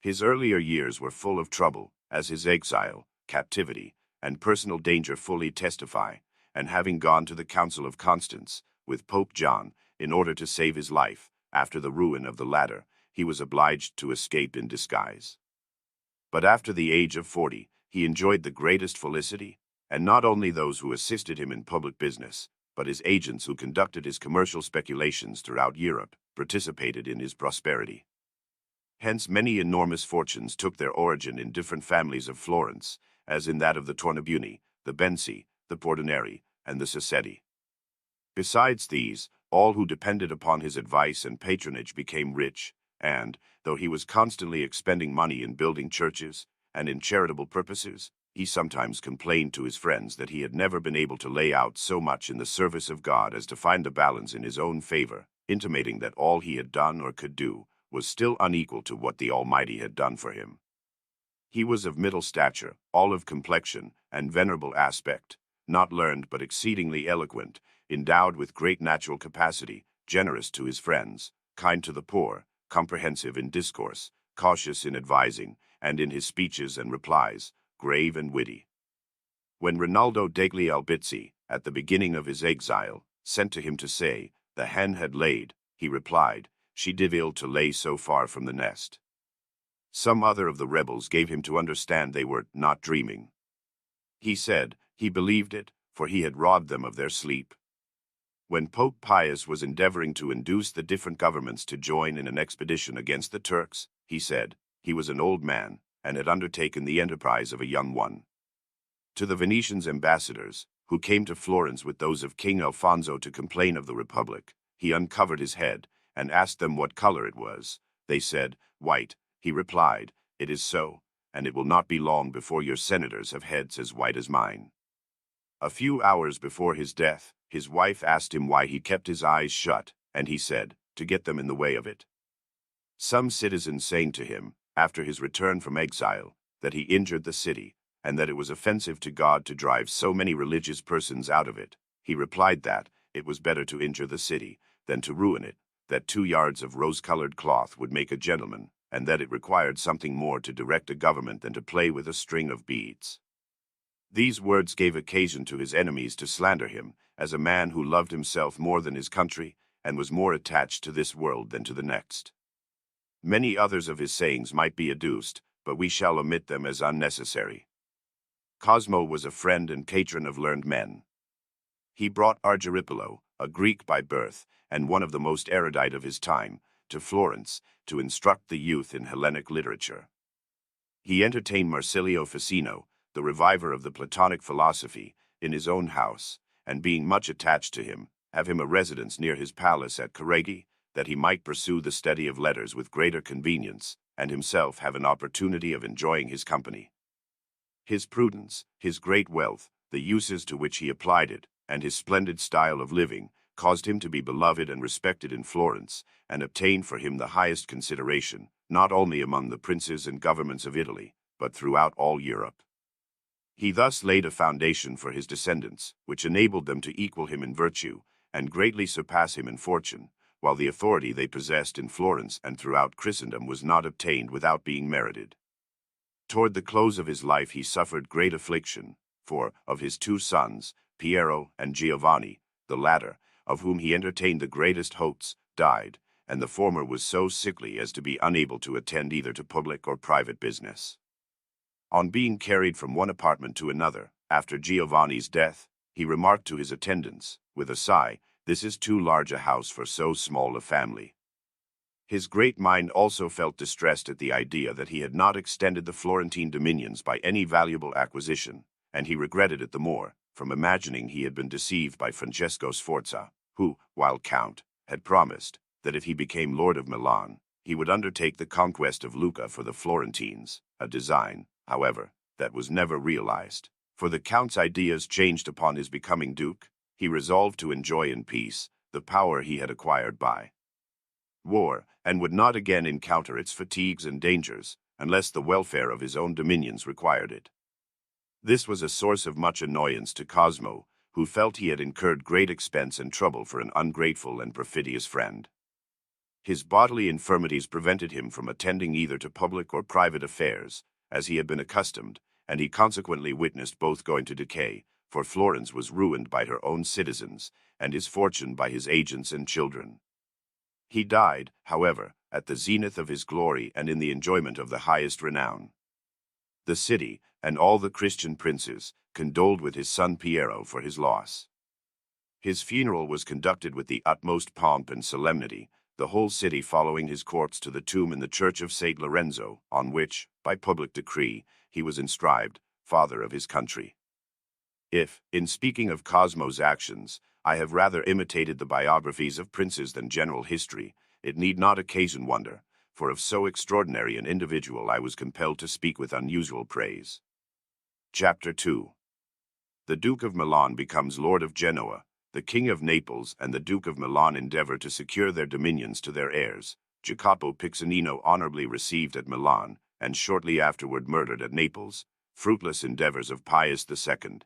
[SPEAKER 1] His earlier years were full of trouble, as his exile, captivity, and personal danger fully testify, and having gone to the Council of Constance, with Pope John, in order to save his life, after the ruin of the latter, he was obliged to escape in disguise. But after the age of 40, he enjoyed the greatest felicity, and not only those who assisted him in public business, but his agents who conducted his commercial speculations throughout Europe, participated in his prosperity. Hence many enormous fortunes took their origin in different families of Florence, as in that of the Tornabuoni, the Benci, the Pordenari, and the Sassetti. Besides these, all who depended upon his advice and patronage became rich, and, though he was constantly expending money in building churches and in charitable purposes, he sometimes complained to his friends that he had never been able to lay out so much in the service of God as to find the balance in his own favor, intimating that all he had done or could do was still unequal to what the Almighty had done for him. He was of middle stature, olive complexion, and venerable aspect, not learned but exceedingly eloquent, endowed with great natural capacity, generous to his friends, kind to the poor, comprehensive in discourse, cautious in advising, and in his speeches and replies, grave and witty. When Rinaldo degli Albizzi, at the beginning of his exile, sent to him to say, "The hen had laid," he replied, "She did ill to lay so far from the nest." Some other of the rebels gave him to understand they were not dreaming. He said he believed it, for he had robbed them of their sleep. When Pope Pius was endeavoring to induce the different governments to join in an expedition against the Turks, he said he was an old man and had undertaken the enterprise of a young one. To the Venetians' ambassadors, who came to Florence with those of King Alfonso to complain of the Republic. He uncovered his head and asked them what color it was. They said, "White." He replied, "It is so, and it will not be long before your senators have heads as white as mine." A few hours before his death, his wife asked him why he kept his eyes shut, and he said, "To get them in the way of it." Some citizens saying to him, after his return from exile, that he injured the city, and that it was offensive to God to drive so many religious persons out of it, he replied that it was better to injure the city than to ruin it, that 2 yards of rose-colored cloth would make a gentleman, and that it required something more to direct a government than to play with a string of beads. These words gave occasion to his enemies to slander him as a man who loved himself more than his country and was more attached to this world than to the next. Many others of his sayings might be adduced, but we shall omit them as unnecessary. Cosmo was a friend and patron of learned men. He brought Argyropoulos, a Greek by birth and one of the most erudite of his time, to Florence to instruct the youth in Hellenic literature. He entertained Marsilio Ficino, the reviver of the Platonic philosophy, in his own house, and being much attached to him, have him a residence near his palace at Carregi, that he might pursue the study of letters with greater convenience, and himself have an opportunity of enjoying his company. His prudence, his great wealth, the uses to which he applied it, and his splendid style of living, caused him to be beloved and respected in Florence, and obtained for him the highest consideration, not only among the princes and governments of Italy, but throughout all Europe. He thus laid a foundation for his descendants, which enabled them to equal him in virtue, and greatly surpass him in fortune, while the authority they possessed in Florence and throughout Christendom was not obtained without being merited. Toward the close of his life he suffered great affliction, for, of his 2 sons, Piero and Giovanni, the latter, of whom he entertained the greatest hopes, died, and the former was so sickly as to be unable to attend either to public or private business. On being carried from one apartment to another, after Giovanni's death, he remarked to his attendants, with a sigh, "This is too large a house for so small a family." His great mind also felt distressed at the idea that he had not extended the Florentine dominions by any valuable acquisition, and he regretted it the more, from imagining he had been deceived by Francesco Sforza, who, while count, had promised that if he became Lord of Milan, he would undertake the conquest of Lucca for the Florentines, a design, however, that was never realized. For the count's ideas changed upon his becoming duke, he resolved to enjoy in peace the power he had acquired by war, and would not again encounter its fatigues and dangers, unless the welfare of his own dominions required it. This was a source of much annoyance to Cosmo, who felt he had incurred great expense and trouble for an ungrateful and perfidious friend. His bodily infirmities prevented him from attending either to public or private affairs, as he had been accustomed, and he consequently witnessed both going to decay, for Florence was ruined by her own citizens, and his fortune by his agents and children. He died, however, at the zenith of his glory and in the enjoyment of the highest renown. The city, and all the Christian princes, condoled with his son Piero for his loss. His funeral was conducted with the utmost pomp and solemnity, the whole city following his corpse to the tomb in the church of St. Lorenzo, on which, by public decree, he was inscribed, Father of his country. If, in speaking of Cosmo's actions, I have rather imitated the biographies of princes than general history, it need not occasion wonder, for of so extraordinary an individual I was compelled to speak with unusual praise. Chapter 2. The Duke of Milan becomes Lord of Genoa. The King of Naples and the Duke of Milan endeavor to secure their dominions to their heirs. Jacopo Piccinino honorably received at Milan, and shortly afterward murdered at Naples. Fruitless endeavors of Pius II.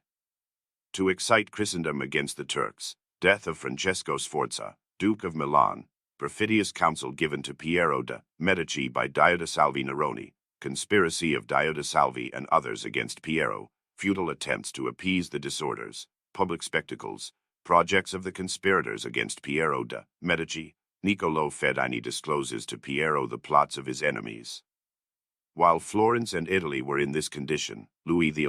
[SPEAKER 1] To excite Christendom against the Turks. Death of Francesco Sforza, Duke of Milan. Perfidious counsel given to Piero de' Medici by Salvi Neroni. Conspiracy of Salvi and others against Piero. Futile attempts to appease the disorders. Public spectacles. Projects of the conspirators against Piero de' Medici. Niccolo Fedini discloses to Piero the plots of his enemies. While Florence and Italy were in this condition, Louis XI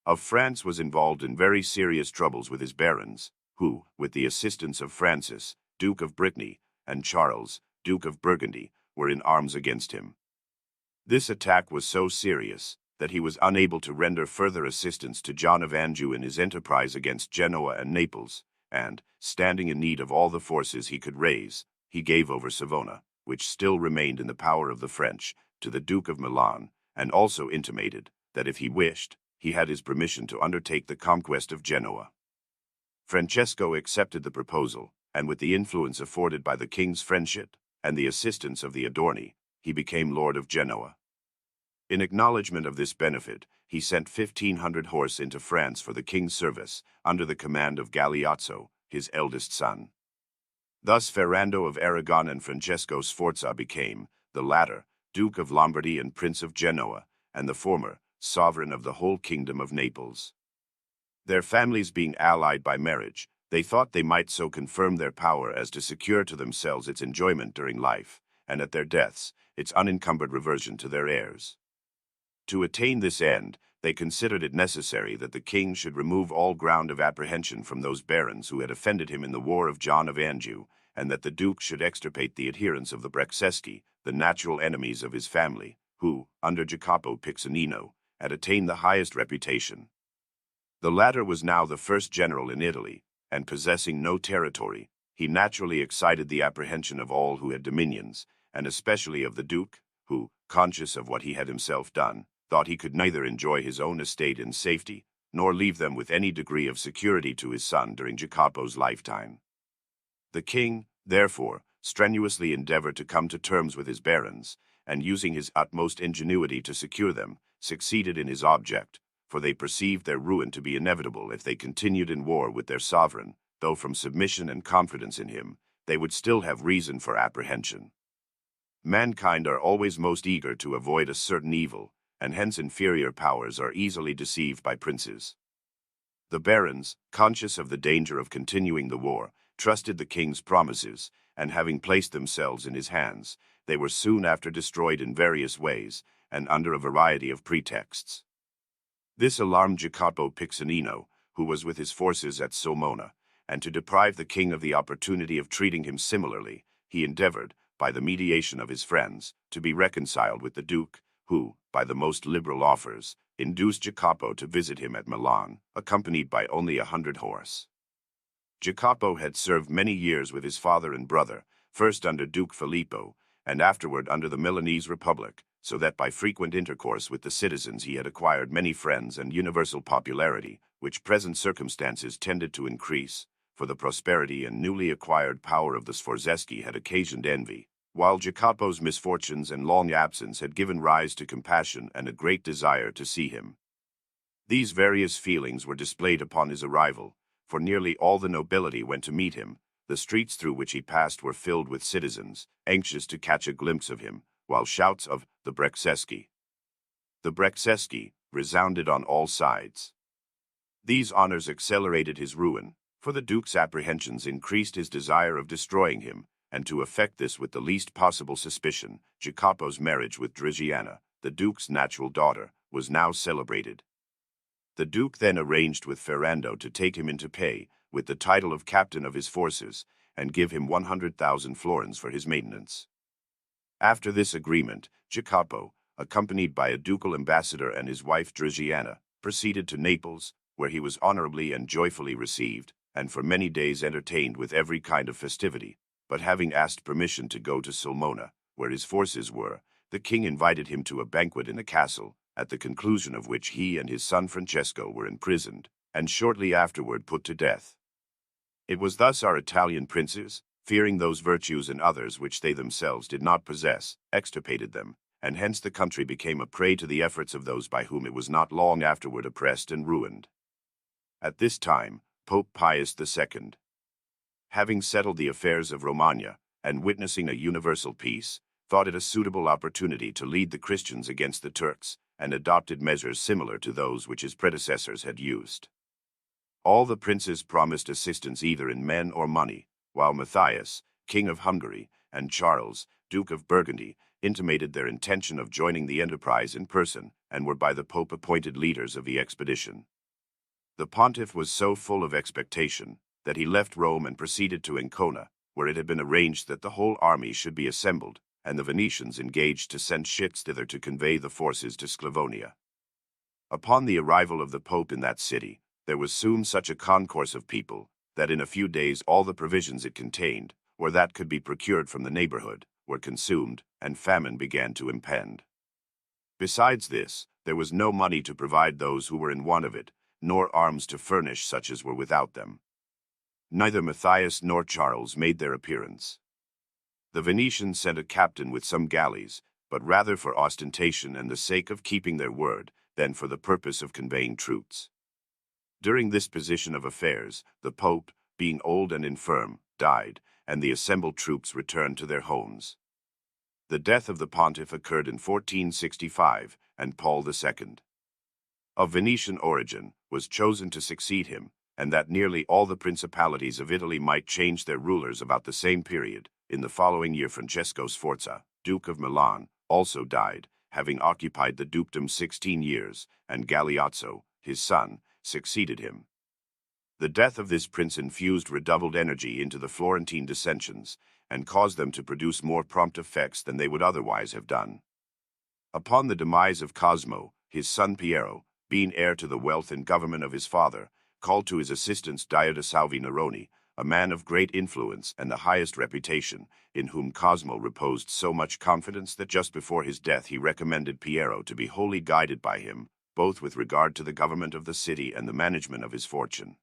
[SPEAKER 1] of France was involved in very serious troubles with his barons, who, with the assistance of Francis, Duke of Brittany, and Charles, Duke of Burgundy, were in arms against him. This attack was so serious that he was unable to render further assistance to John of Anjou in his enterprise against Genoa and Naples, and, standing in need of all the forces he could raise, he gave over Savona, which still remained in the power of the French, to the Duke of Milan, and also intimated that if he wished, he had his permission to undertake the conquest of Genoa. Francesco accepted the proposal, and with the influence afforded by the king's friendship and the assistance of the Adorni, he became Lord of Genoa. In acknowledgment of this benefit, he sent 1,500 horse into France for the king's service, under the command of Galeazzo, his eldest son. Thus Ferrando of Aragon and Francesco Sforza became, the latter, Duke of Lombardy and Prince of Genoa, and the former, sovereign of the whole kingdom of Naples. Their families being allied by marriage, they thought they might so confirm their power as to secure to themselves its enjoyment during life, and at their deaths, its unencumbered reversion to their heirs. To attain this end, they considered it necessary that the king should remove all ground of apprehension from those barons who had offended him in the war of John of Anjou, and that the duke should extirpate the adherents of the Bracceschi, the natural enemies of his family, who, under Jacopo Piccinino, had attained the highest reputation. The latter was now the first general in Italy, and possessing no territory, he naturally excited the apprehension of all who had dominions, and especially of the duke, who, conscious of what he had himself done, thought he could neither enjoy his own estate in safety, nor leave them with any degree of security to his son during Jacopo's lifetime. The king, therefore, strenuously endeavored to come to terms with his barons, and using his utmost ingenuity to secure them, succeeded in his object, for they perceived their ruin to be inevitable if they continued in war with their sovereign, though from submission and confidence in him, they would still have reason for apprehension. Mankind are always most eager to avoid a certain evil, and hence inferior powers are easily deceived by princes. The barons, conscious of the danger of continuing the war, trusted the king's promises, and having placed themselves in his hands, they were soon after destroyed in various ways, and under a variety of pretexts. This alarmed Jacopo Piccinino, who was with his forces at Sulmona, and to deprive the king of the opportunity of treating him similarly, he endeavored, by the mediation of his friends, to be reconciled with the duke, who, by the most liberal offers, induced Jacopo to visit him at Milan, accompanied by only 100 horse. Jacopo had served many years with his father and brother, first under Duke Filippo, and afterward under the Milanese Republic, so that by frequent intercourse with the citizens he had acquired many friends and universal popularity, which present circumstances tended to increase, for the prosperity and newly acquired power of the Sforzeschi had occasioned envy, while Jacopo's misfortunes and long absence had given rise to compassion and a great desire to see him. These various feelings were displayed upon his arrival, for nearly all the nobility went to meet him. The streets through which he passed were filled with citizens, anxious to catch a glimpse of him, while shouts of the Bracceschi resounded on all sides. These honors accelerated his ruin, for the duke's apprehensions increased his desire of destroying him, and to effect this with the least possible suspicion, Jacopo's marriage with Drigiana, the duke's natural daughter, was now celebrated. The duke then arranged with Ferrando to take him into pay, with the title of captain of his forces, and give him 100,000 florins for his maintenance. After this agreement, Jacopo, accompanied by a ducal ambassador and his wife Drigiana, proceeded to Naples, where he was honorably and joyfully received, and for many days entertained with every kind of festivity. But having asked permission to go to Sulmona, where his forces were, the king invited him to a banquet in the castle, at the conclusion of which he and his son Francesco were imprisoned, and shortly afterward put to death. It was thus our Italian princes, fearing those virtues and others which they themselves did not possess, extirpated them, and hence the country became a prey to the efforts of those by whom it was not long afterward oppressed and ruined. At this time, Pope Pius II, having settled the affairs of Romagna, and witnessing a universal peace, thought it a suitable opportunity to lead the Christians against the Turks, and adopted measures similar to those which his predecessors had used. All the princes promised assistance either in men or money, while Matthias, King of Hungary, and Charles, Duke of Burgundy, intimated their intention of joining the enterprise in person, and were by the Pope appointed leaders of the expedition. The pontiff was so full of expectation that he left Rome and proceeded to Ancona, where it had been arranged that the whole army should be assembled, and the Venetians engaged to send ships thither to convey the forces to Sclavonia. Upon the arrival of the Pope in that city, there was soon such a concourse of people that in a few days all the provisions it contained, or that could be procured from the neighborhood, were consumed, and famine began to impend. Besides this, there was no money to provide those who were in want of it, nor arms to furnish such as were without them. Neither Matthias nor Charles made their appearance. The Venetians sent a captain with some galleys, but rather for ostentation and the sake of keeping their word, than for the purpose of conveying troops. During this position of affairs, the Pope, being old and infirm, died, and the assembled troops returned to their homes. The death of the pontiff occurred in 1465, and Paul II, of Venetian origin, was chosen to succeed him, and that nearly all the principalities of Italy might change their rulers about the same period. In the following year Francesco Sforza, Duke of Milan, also died, having occupied the dukedom 16 years, and Galeazzo, his son, succeeded him. The death of this prince infused redoubled energy into the Florentine dissensions, and caused them to produce more prompt effects than they would otherwise have done. Upon the demise of Cosmo, his son Piero, being heir to the wealth and government of his father, called to his assistance Dio de Salvi Neroni, a man of great influence and the highest reputation, in whom Cosmo reposed so much confidence that just before his death he recommended Piero to be wholly guided by him, both with regard to the government of the city and the management of his fortune.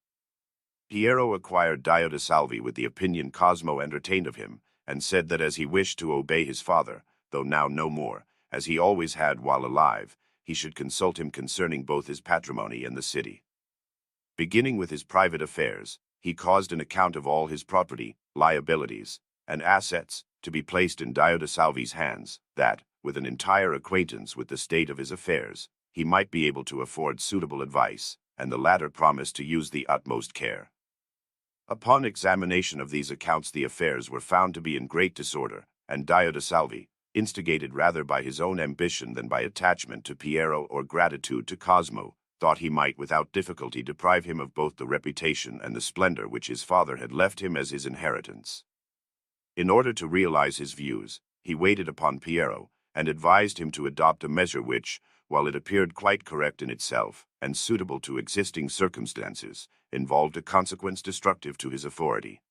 [SPEAKER 1] Piero acquired Dio de Salvi with the opinion Cosmo entertained of him, and said that as he wished to obey his father, though now no more, as he always had while alive, he should consult him concerning both his patrimony and the city. Beginning with his private affairs, he caused an account of all his property, liabilities, and assets to be placed in Dio de Salvi's hands, that, with an entire acquaintance with the state of his affairs, he might be able to afford suitable advice, and the latter promised to use the utmost care. Upon examination of these accounts the affairs were found to be in great disorder, and Dio de Salvi, instigated rather by his own ambition than by attachment to Piero or gratitude to Cosmo, thought he might without difficulty deprive him of both the reputation and the splendor which his father had left him as his inheritance. In order to realize his views, he waited upon Piero, and advised him to adopt a measure which, while it appeared quite correct in itself, and suitable to existing circumstances, involved a consequence destructive to his authority.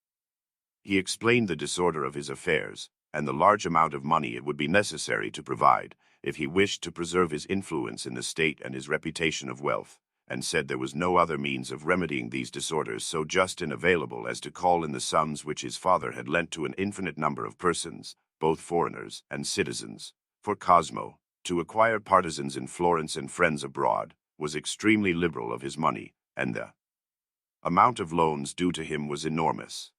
[SPEAKER 1] He explained the disorder of his affairs, and the large amount of money it would be necessary to provide, if he wished to preserve his influence in the state and his reputation of wealth, and said there was no other means of remedying these disorders so just and available as to call in the sums which his father had lent to an infinite number of persons, both foreigners and citizens. For Cosmo, to acquire partisans in Florence and friends abroad, was extremely liberal of his money, and the amount of loans due to him was enormous.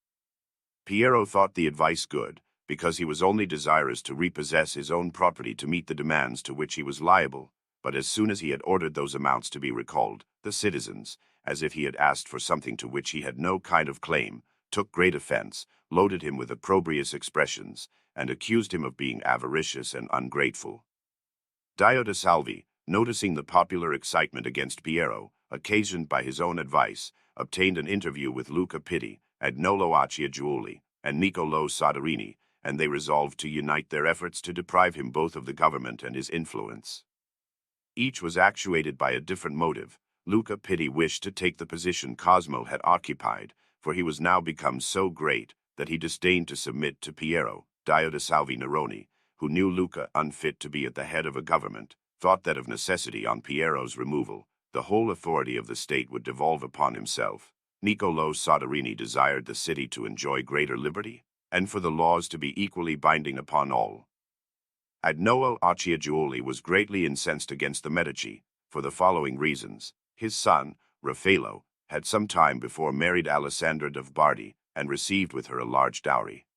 [SPEAKER 1] Piero thought the advice good, because he was only desirous to repossess his own property to meet the demands to which he was liable, but as soon as he had ordered those amounts to be recalled, the citizens, as if he had asked for something to which he had no kind of claim, took great offense, loaded him with opprobrious expressions, and accused him of being avaricious and ungrateful. Dio de Salvi, noticing the popular excitement against Piero, occasioned by his own advice, obtained an interview with Luca Pitti, Agnolo Acciajuoli, and Niccolo Soderini, and they resolved to unite their efforts to deprive him both of the government and his influence. Each was actuated by a different motive. Luca Pitti wished to take the position Cosmo had occupied, for he was now become so great that he disdained to submit to Piero. Dio de Salvi Neroni, who knew Luca unfit to be at the head of a government, thought that of necessity on Piero's removal, the whole authority of the state would devolve upon himself. Niccolo Soderini desired the city to enjoy greater liberty, and for the laws to be equally binding upon all. Agnolo Acciajuoli was greatly incensed against the Medici, for the following reasons. His son, Raffaello, had some time before married Alessandra of Bardi, and received with her a large dowry.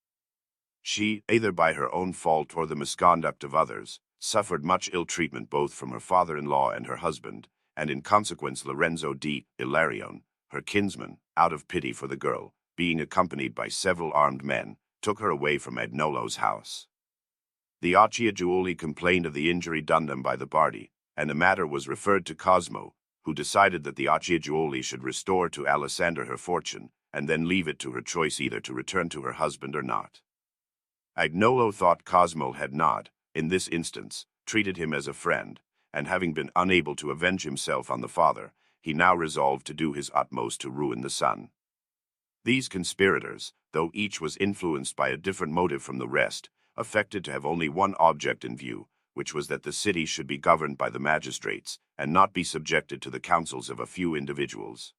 [SPEAKER 1] She, either by her own fault or the misconduct of others, suffered much ill treatment both from her father-in-law and her husband, and in consequence Lorenzo di Ilarione, her kinsman, out of pity for the girl, being accompanied by several armed men, took her away from Agnolo's house. The Acciajuoli complained of the injury done them by the Bardi, and the matter was referred to Cosmo, who decided that the Acciajuoli should restore to Alessandra her fortune, and then leave it to her choice either to return to her husband or not. Agnolo thought Cosmo had not, in this instance, treated him as a friend, and having been unable to avenge himself on the father, he now resolved to do his utmost to ruin the son. These conspirators, though each was influenced by a different motive from the rest, affected to have only one object in view, which was that the city should be governed by the magistrates, and not be subjected to the counsels of a few individuals.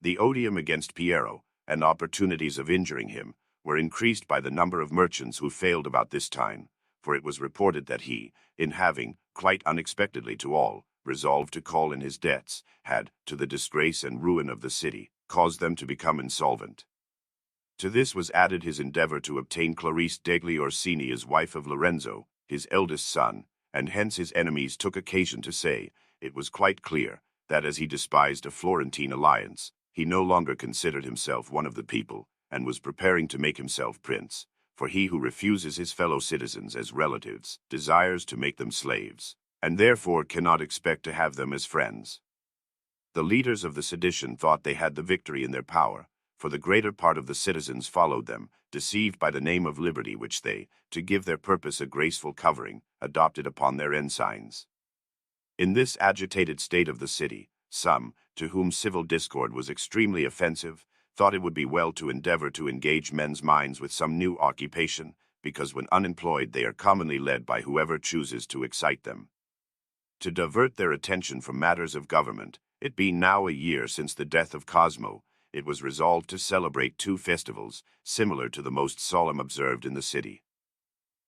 [SPEAKER 1] The odium against Piero, and opportunities of injuring him, were increased by the number of merchants who failed about this time, for it was reported that he, in having, quite unexpectedly to all, resolved to call in his debts, had, to the disgrace and ruin of the city, caused them to become insolvent. To this was added his endeavor to obtain Clarice degli Orsini as wife of Lorenzo, his eldest son, and hence his enemies took occasion to say, it was quite clear, that as he despised a Florentine alliance, he no longer considered himself one of the people, and was preparing to make himself prince, for he who refuses his fellow citizens as relatives desires to make them slaves, and therefore cannot expect to have them as friends. The leaders of the sedition thought they had the victory in their power, for the greater part of the citizens followed them, deceived by the name of liberty which they, to give their purpose a graceful covering, adopted upon their ensigns. In this agitated state of the city, some, to whom civil discord was extremely offensive, thought it would be well to endeavor to engage men's minds with some new occupation, because when unemployed they are commonly led by whoever chooses to excite them. To divert their attention from matters of government, it being now a year since the death of Cosmo, it was resolved to celebrate two festivals, similar to the most solemn observed in the city.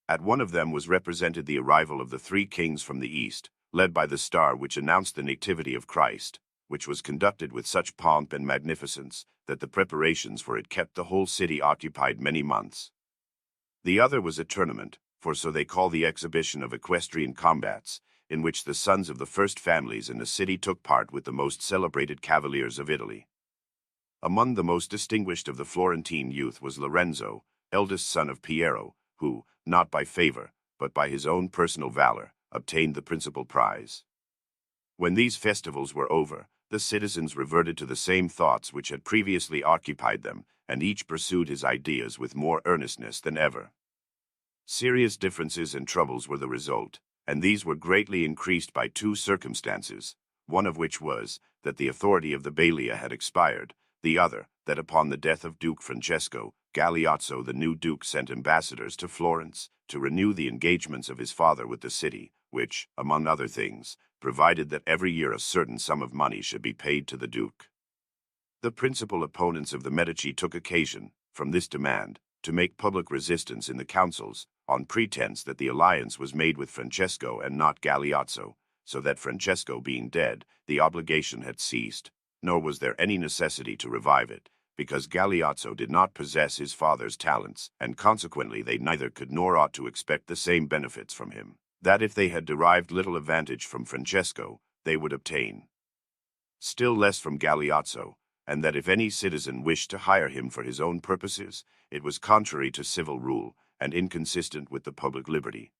[SPEAKER 1] At one of them was represented the arrival of the three kings from the east, led by the star which announced the nativity of Christ, which was conducted with such pomp and magnificence that the preparations for it kept the whole city occupied many months. The other was a tournament, for so they call the exhibition of equestrian combats, in which the sons of the first families in the city took part with the most celebrated cavaliers of Italy. Among the most distinguished of the Florentine youth was Lorenzo, eldest son of Piero, who, not by favor, but by his own personal valor, obtained the principal prize. When these festivals were over, the citizens reverted to the same thoughts which had previously occupied them, and each pursued his ideas with more earnestness than ever. Serious differences and troubles were the result, and these were greatly increased by two circumstances, one of which was, that the authority of the Balia had expired, the other, that upon the death of Duke Francesco, Galeazzo the new duke sent ambassadors to Florence to renew the engagements of his father with the city, which, among other things, provided that every year a certain sum of money should be paid to the duke. The principal opponents of the Medici took occasion, from this demand, to make public resistance in the councils, on pretense that the alliance was made with Francesco and not Galeazzo, so that Francesco being dead, the obligation had ceased, nor was there any necessity to revive it, because Galeazzo did not possess his father's talents, and consequently they neither could nor ought to expect the same benefits from him, that if they had derived little advantage from Francesco, they would obtain still less from Galeazzo, and that if any citizen wished to hire him for his own purposes, it was contrary to civil rule, and inconsistent with the public liberty.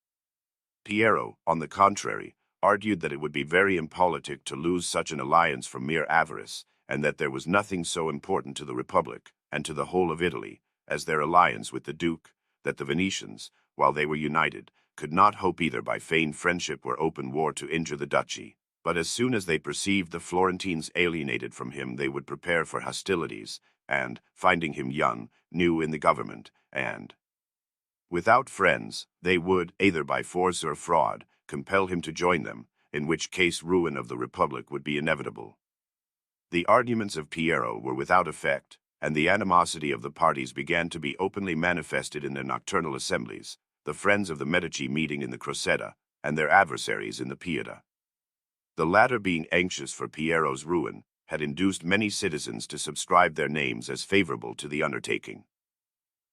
[SPEAKER 1] Piero, on the contrary, argued that it would be very impolitic to lose such an alliance from mere avarice, and that there was nothing so important to the Republic, and to the whole of Italy, as their alliance with the Duke, that the Venetians, while they were united, could not hope either by feigned friendship or open war to injure the duchy, but as soon as they perceived the Florentines alienated from him they would prepare for hostilities, and, finding him young, new in the government, and without friends, they would, either by force or fraud, compel him to join them, in which case ruin of the Republic would be inevitable. The arguments of Piero were without effect, and the animosity of the parties began to be openly manifested in their nocturnal assemblies, the friends of the Medici meeting in the Crocetta, and their adversaries in the Pieta. The latter, being anxious for Piero's ruin, had induced many citizens to subscribe their names as favorable to the undertaking.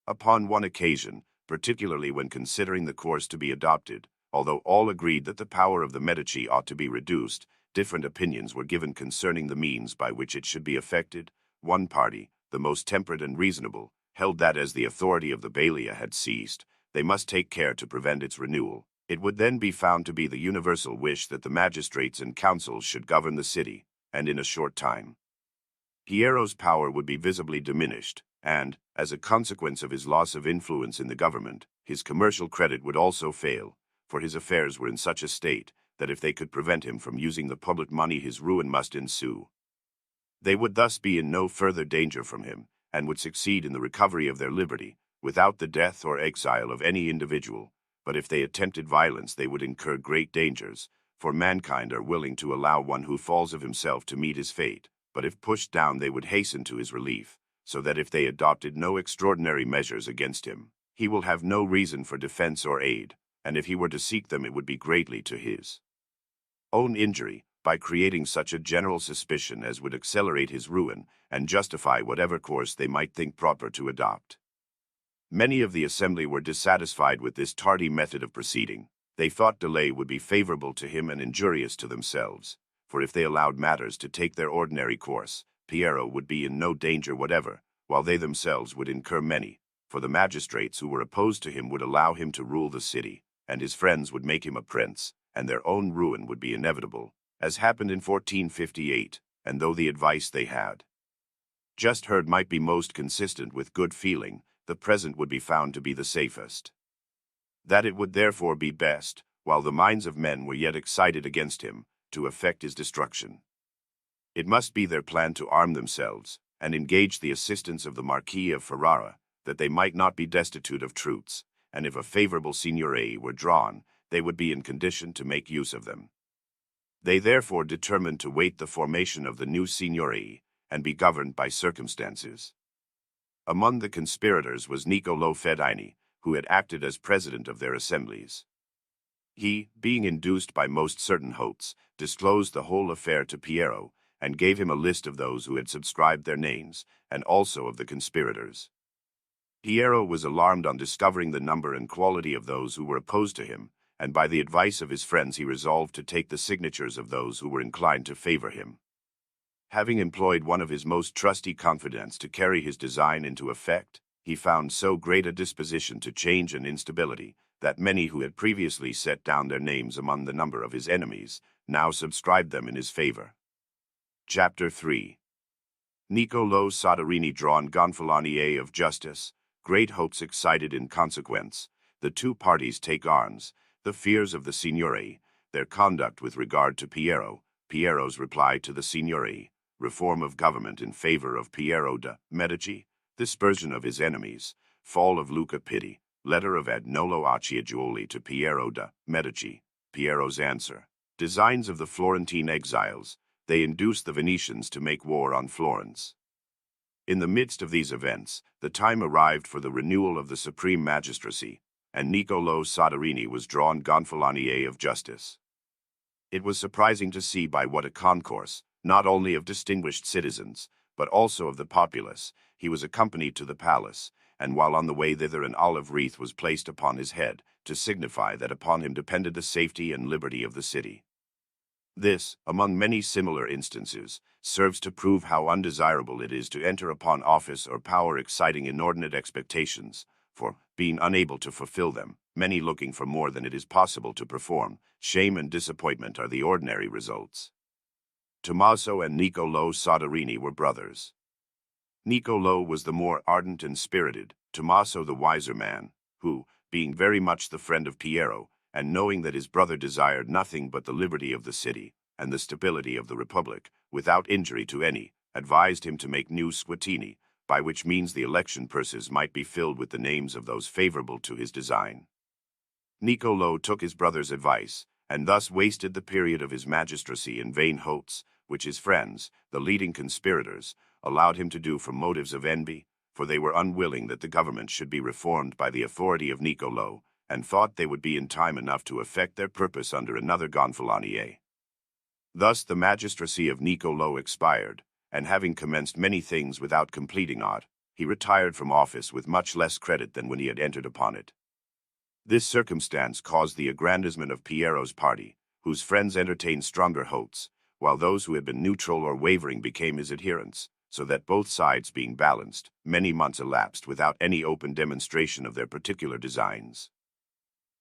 [SPEAKER 1] Upon one occasion, particularly when considering the course to be adopted, although all agreed that the power of the Medici ought to be reduced, different opinions were given concerning the means by which it should be effected. One party, the most temperate and reasonable, held that as the authority of the Balia had ceased, they must take care to prevent its renewal. It would then be found to be the universal wish that the magistrates and councils should govern the city, and in a short time Piero's power would be visibly diminished, and, as a consequence of his loss of influence in the government, his commercial credit would also fail, for his affairs were in such a state that if they could prevent him from using the public money, his ruin must ensue. They would thus be in no further danger from him, and would succeed in the recovery of their liberty, without the death or exile of any individual. But if they attempted violence, they would incur great dangers, for mankind are willing to allow one who falls of himself to meet his fate, but if pushed down they would hasten to his relief, so that if they adopted no extraordinary measures against him, he will have no reason for defense or aid, and if he were to seek them it would be greatly to his own injury, by creating such a general suspicion as would accelerate his ruin and justify whatever course they might think proper to adopt. Many of the assembly were dissatisfied with this tardy method of proceeding. They thought delay would be favorable to him and injurious to themselves, for if they allowed matters to take their ordinary course, Piero would be in no danger whatever, while they themselves would incur many, for the magistrates who were opposed to him would allow him to rule the city, and his friends would make him a prince, and their own ruin would be inevitable, as happened in 1458, and though the advice they had just heard might be most consistent with good feeling, the present would be found to be the safest. That it would therefore be best, while the minds of men were yet excited against him, to effect his destruction. It must be their plan to arm themselves, and engage the assistance of the Marquis of Ferrara, that they might not be destitute of troops, and if a favorable signory were drawn, they would be in condition to make use of them. They therefore determined to wait the formation of the new signory, and be governed by circumstances. Among the conspirators was Niccolo Fedini, who had acted as president of their assemblies. He, being induced by most certain hopes, disclosed the whole affair to Piero, and gave him a list of those who had subscribed their names, and also of the conspirators. Piero was alarmed on discovering the number and quality of those who were opposed to him, and by the advice of his friends he resolved to take the signatures of those who were inclined to favor him. Having employed one of his most trusty confidants to carry his design into effect, he found so great a disposition to change and instability, that many who had previously set down their names among the number of his enemies, now subscribed them in his favor. Chapter 3. Niccolo Soderini drawn Gonfalonier of Justice, great hopes excited in consequence, the two parties take arms, the fears of the Signory, their conduct with regard to Piero, Piero's reply to the Signory, reform of government in favor of Piero de' Medici, dispersion of his enemies, fall of Luca Pitti, letter of Agnolo Acciajuoli to Piero de' Medici, Piero's answer, designs of the Florentine exiles, they induced the Venetians to make war on Florence. In the midst of these events, the time arrived for the renewal of the supreme magistracy, and Niccolo Soderini was drawn Gonfalonier of Justice. It was surprising to see by what a concourse, not only of distinguished citizens, but also of the populace, he was accompanied to the palace, and while on the way thither an olive wreath was placed upon his head, to signify that upon him depended the safety and liberty of the city. This, among many similar instances, serves to prove how undesirable it is to enter upon office or power exciting inordinate expectations, for, being unable to fulfill them, many looking for more than it is possible to perform, shame and disappointment are the ordinary results. Tommaso and Niccolo Soderini were brothers. Niccolo was the more ardent and spirited, Tommaso the wiser man, who, being very much the friend of Piero, and knowing that his brother desired nothing but the liberty of the city, and the stability of the Republic, without injury to any, advised him to make new squittini, by which means the election purses might be filled with the names of those favorable to his design. Niccolo took his brother's advice, and thus wasted the period of his magistracy in vain hopes, which his friends, the leading conspirators, allowed him to do from motives of envy, for they were unwilling that the government should be reformed by the authority of Niccolo, and thought they would be in time enough to effect their purpose under another Gonfalonier. Thus the magistracy of Niccolo expired, and having commenced many things without completing aught, he retired from office with much less credit than when he had entered upon it. This circumstance caused the aggrandizement of Piero's party, whose friends entertained stronger hopes, while those who had been neutral or wavering became his adherents, so that both sides being balanced, many months elapsed without any open demonstration of their particular designs.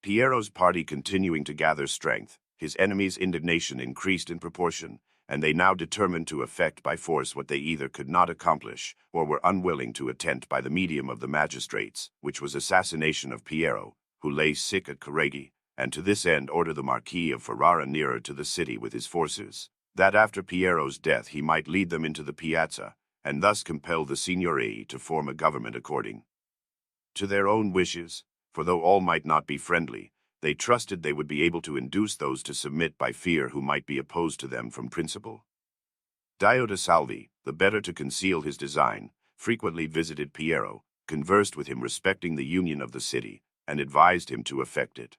[SPEAKER 1] Piero's party continuing to gather strength, his enemies' indignation increased in proportion, and they now determined to effect by force what they either could not accomplish, or were unwilling to attempt by the medium of the magistrates, which was assassination of Piero, who lay sick at Careggi, and to this end order the Marquis of Ferrara nearer to the city with his forces, that after Piero's death he might lead them into the piazza, and thus compel the Signorii to form a government according to their own wishes, for though all might not be friendly, they trusted they would be able to induce those to submit by fear who might be opposed to them from principle. Dio de Salvi, the better to conceal his design, frequently visited Piero, conversed with him respecting the union of the city, and advised him to effect it.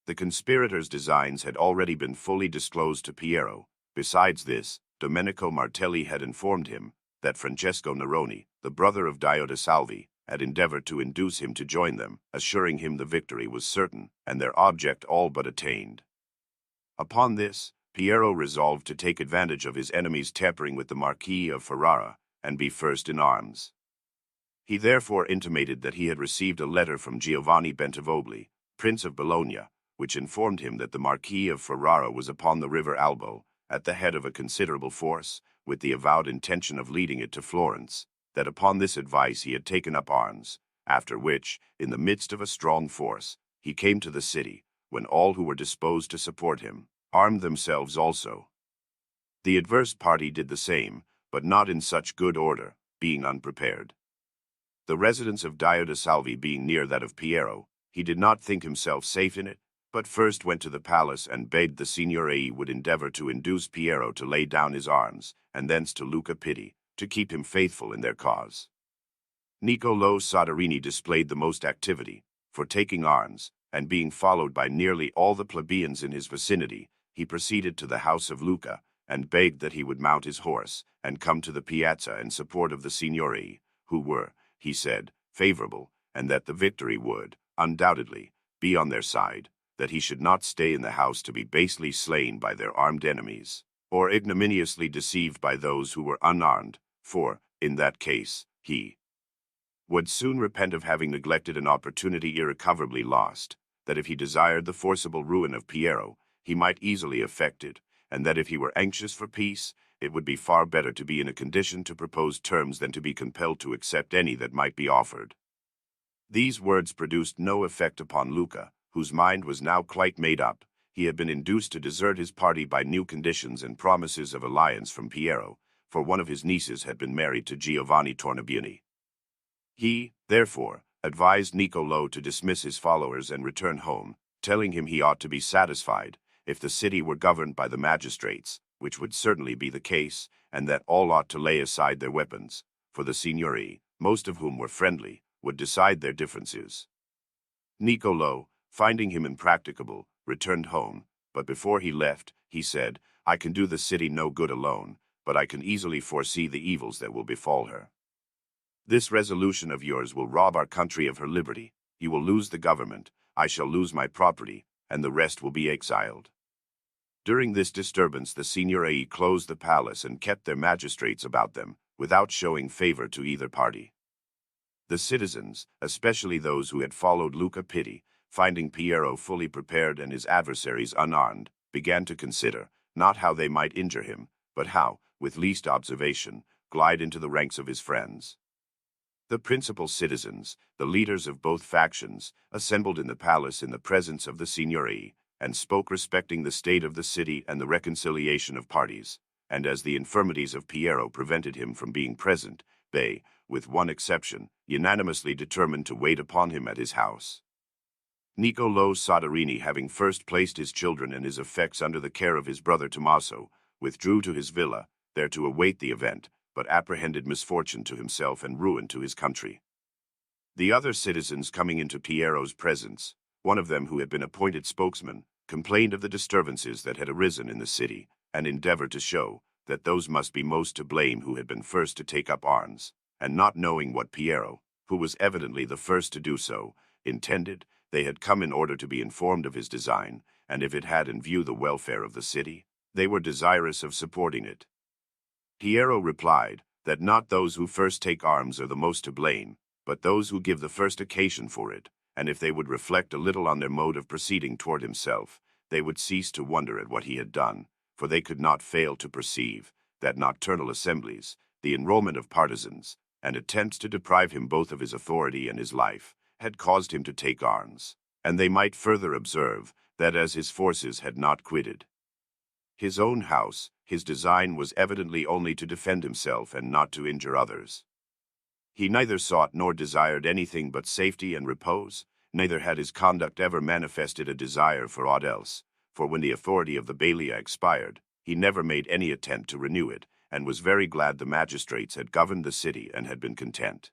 [SPEAKER 1] The conspirators' designs had already been fully disclosed to Piero. Besides this, Domenico Martelli had informed him that Francesco Neroni, the brother of Dio de Salvi, had endeavored to induce him to join them, assuring him the victory was certain, and their object all but attained. Upon this, Piero resolved to take advantage of his enemies' tampering with the Marquis of Ferrara, and be first in arms. He therefore intimated that he had received a letter from Giovanni Bentivogli, Prince of Bologna, which informed him that the Marquis of Ferrara was upon the river Albo, at the head of a considerable force, with the avowed intention of leading it to Florence, that upon this advice he had taken up arms, after which, in the midst of a strong force, he came to the city, when all who were disposed to support him armed themselves also. The adverse party did the same, but not in such good order, being unprepared. The residence of Dio de Salvi being near that of Piero, he did not think himself safe in it, but first went to the palace and begged the Signorii would endeavor to induce Piero to lay down his arms, and thence to Luca Pitti, to keep him faithful in their cause. Niccolo Soderini displayed the most activity, for taking arms, and being followed by nearly all the plebeians in his vicinity, he proceeded to the house of Luca, and begged that he would mount his horse, and come to the piazza in support of the Signorii, who were, he said, favorable, and that the victory would, undoubtedly, be on their side, that he should not stay in the house to be basely slain by their armed enemies, or ignominiously deceived by those who were unarmed, for, in that case, he would soon repent of having neglected an opportunity irrecoverably lost, that if he desired the forcible ruin of Piero, he might easily effect it, and that if he were anxious for peace, it would be far better to be in a condition to propose terms than to be compelled to accept any that might be offered. These words produced no effect upon Luca, whose mind was now quite made up. He had been induced to desert his party by new conditions and promises of alliance from Piero, for one of his nieces had been married to Giovanni Tornabuoni. He, therefore, advised Niccolo to dismiss his followers and return home, telling him he ought to be satisfied if the city were governed by the magistrates, which would certainly be the case, and that all ought to lay aside their weapons, for the Signorii, most of whom were friendly, would decide their differences. Niccolo, finding him impracticable, returned home, but before he left, he said, "I can do the city no good alone, but I can easily foresee the evils that will befall her. This resolution of yours will rob our country of her liberty. You will lose the government, I shall lose my property, and the rest will be exiled." During this disturbance the Signorii closed the palace and kept their magistrates about them, without showing favor to either party. The citizens, especially those who had followed Luca Pitti, finding Piero fully prepared and his adversaries unarmed, began to consider, not how they might injure him, but how, with least observation, glide into the ranks of his friends. The principal citizens, the leaders of both factions, assembled in the palace in the presence of the Signorii, and spoke respecting the state of the city and the reconciliation of parties, and as the infirmities of Piero prevented him from being present, they, with one exception, unanimously determined to wait upon him at his house. Niccolo Soderini, having first placed his children and his effects under the care of his brother Tommaso, withdrew to his villa, there to await the event, but apprehended misfortune to himself and ruin to his country. The other citizens coming into Piero's presence, one of them who had been appointed spokesman, complained of the disturbances that had arisen in the city, and endeavored to show that those must be most to blame who had been first to take up arms, and not knowing what Piero, who was evidently the first to do so, intended, they had come in order to be informed of his design, and if it had in view the welfare of the city, they were desirous of supporting it. Piero replied that not those who first take arms are the most to blame, but those who give the first occasion for it, and if they would reflect a little on their mode of proceeding toward himself, they would cease to wonder at what he had done, for they could not fail to perceive that nocturnal assemblies, the enrollment of partisans, and attempts to deprive him both of his authority and his life, had caused him to take arms, and they might further observe that as his forces had not quitted his own house, his design was evidently only to defend himself and not to injure others. He neither sought nor desired anything but safety and repose, neither had his conduct ever manifested a desire for aught else, for when the authority of the Balia expired, he never made any attempt to renew it, and was very glad the magistrates had governed the city and had been content.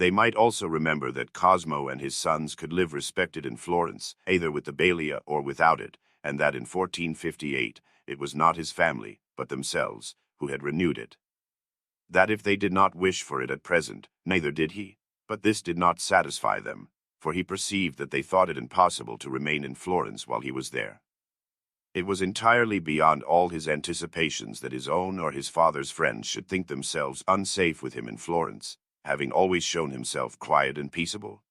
[SPEAKER 1] They might also remember that Cosmo and his sons could live respected in Florence, either with the Balia or without it, and that in 1458 it was not his family, but themselves, who had renewed it. That if they did not wish for it at present, neither did he, but this did not satisfy them, for he perceived that they thought it impossible to remain in Florence while he was there. It was entirely beyond all his anticipations that his own or his father's friends should think themselves unsafe with him in Florence, having always shown himself quiet and peaceable.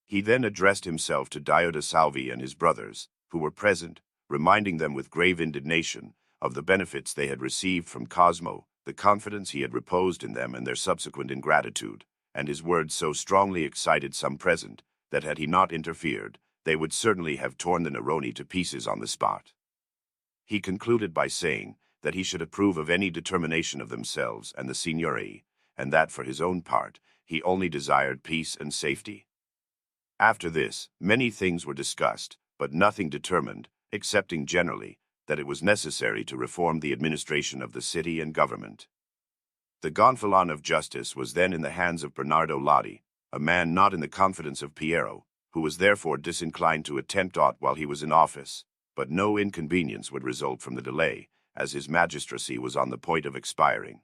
[SPEAKER 1] He then addressed himself to Dio Salvi and his brothers, who were present, reminding them with grave indignation of the benefits they had received from Cosmo, the confidence he had reposed in them and their subsequent ingratitude, and his words so strongly excited some present, that had he not interfered, they would certainly have torn the Neroni to pieces on the spot. He concluded by saying that he should approve of any determination of themselves and the Signory, and that for his own part, he only desired peace and safety. After this, many things were discussed, but nothing determined, excepting generally that it was necessary to reform the administration of the city and government. The gonfalon of justice was then in the hands of Bernardo Lodi, a man not in the confidence of Piero, who was therefore disinclined to attempt aught while he was in office, but no inconvenience would result from the delay, as his magistracy was on the point of expiring.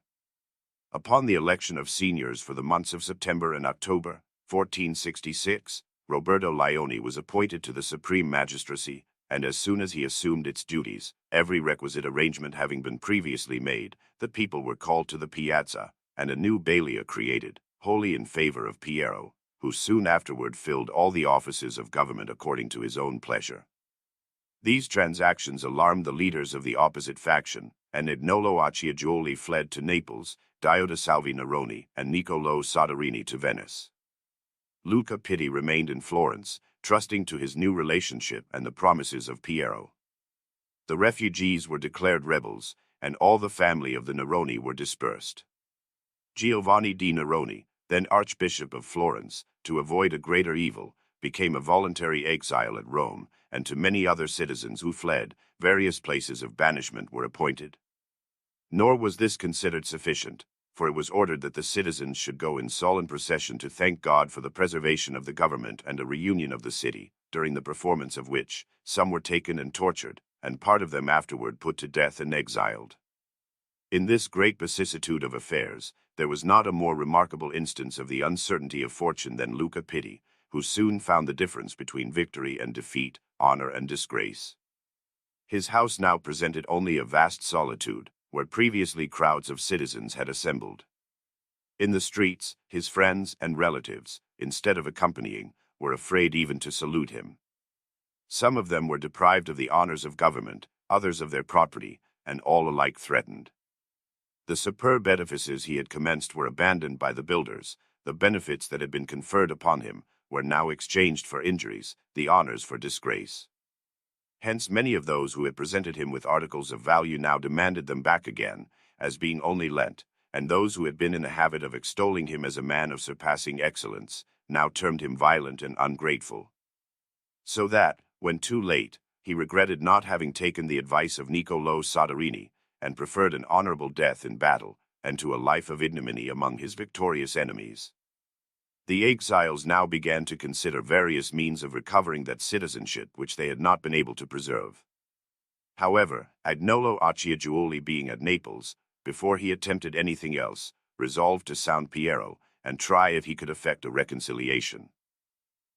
[SPEAKER 1] Upon the election of seniors for the months of September and October, 1466, Roberto Lioni was appointed to the supreme magistracy, and as soon as he assumed its duties, every requisite arrangement having been previously made, the people were called to the piazza, and a new balia created, wholly in favor of Piero, who soon afterward filled all the offices of government according to his own pleasure. These transactions alarmed the leaders of the opposite faction, and Niccolo Acciajuoli fled to Naples, Dio Salvi Neroni, and Niccolo Soderini to Venice. Luca Pitti remained in Florence, trusting to his new relationship and the promises of Piero. The refugees were declared rebels, and all the family of the Neroni were dispersed. Giovanni di Neroni, then Archbishop of Florence, to avoid a greater evil, became a voluntary exile at Rome, and to many other citizens who fled, various places of banishment were appointed. Nor was this considered sufficient, for it was ordered that the citizens should go in solemn procession to thank God for the preservation of the government and a reunion of the city, during the performance of which, some were taken and tortured, and part of them afterward put to death and exiled. In this great vicissitude of affairs, there was not a more remarkable instance of the uncertainty of fortune than Luca Pitti, who soon found the difference between victory and defeat, honor and disgrace. His house now presented only a vast solitude, where previously crowds of citizens had assembled. In the streets, his friends and relatives, instead of accompanying, were afraid even to salute him. Some of them were deprived of the honors of government, others of their property, and all alike threatened. The superb edifices he had commenced were abandoned by the builders, the benefits that had been conferred upon him were now exchanged for injuries, the honors for disgrace. Hence many of those who had presented him with articles of value now demanded them back again, as being only lent, and those who had been in the habit of extolling him as a man of surpassing excellence, now termed him violent and ungrateful. So that, when too late, he regretted not having taken the advice of Niccolo Soderini, and preferred an honorable death in battle, and to a life of ignominy among his victorious enemies. The exiles now began to consider various means of recovering that citizenship which they had not been able to preserve. However, Agnolo Acciajuoli being at Naples, before he attempted anything else, resolved to sound Piero, and try if he could effect a reconciliation.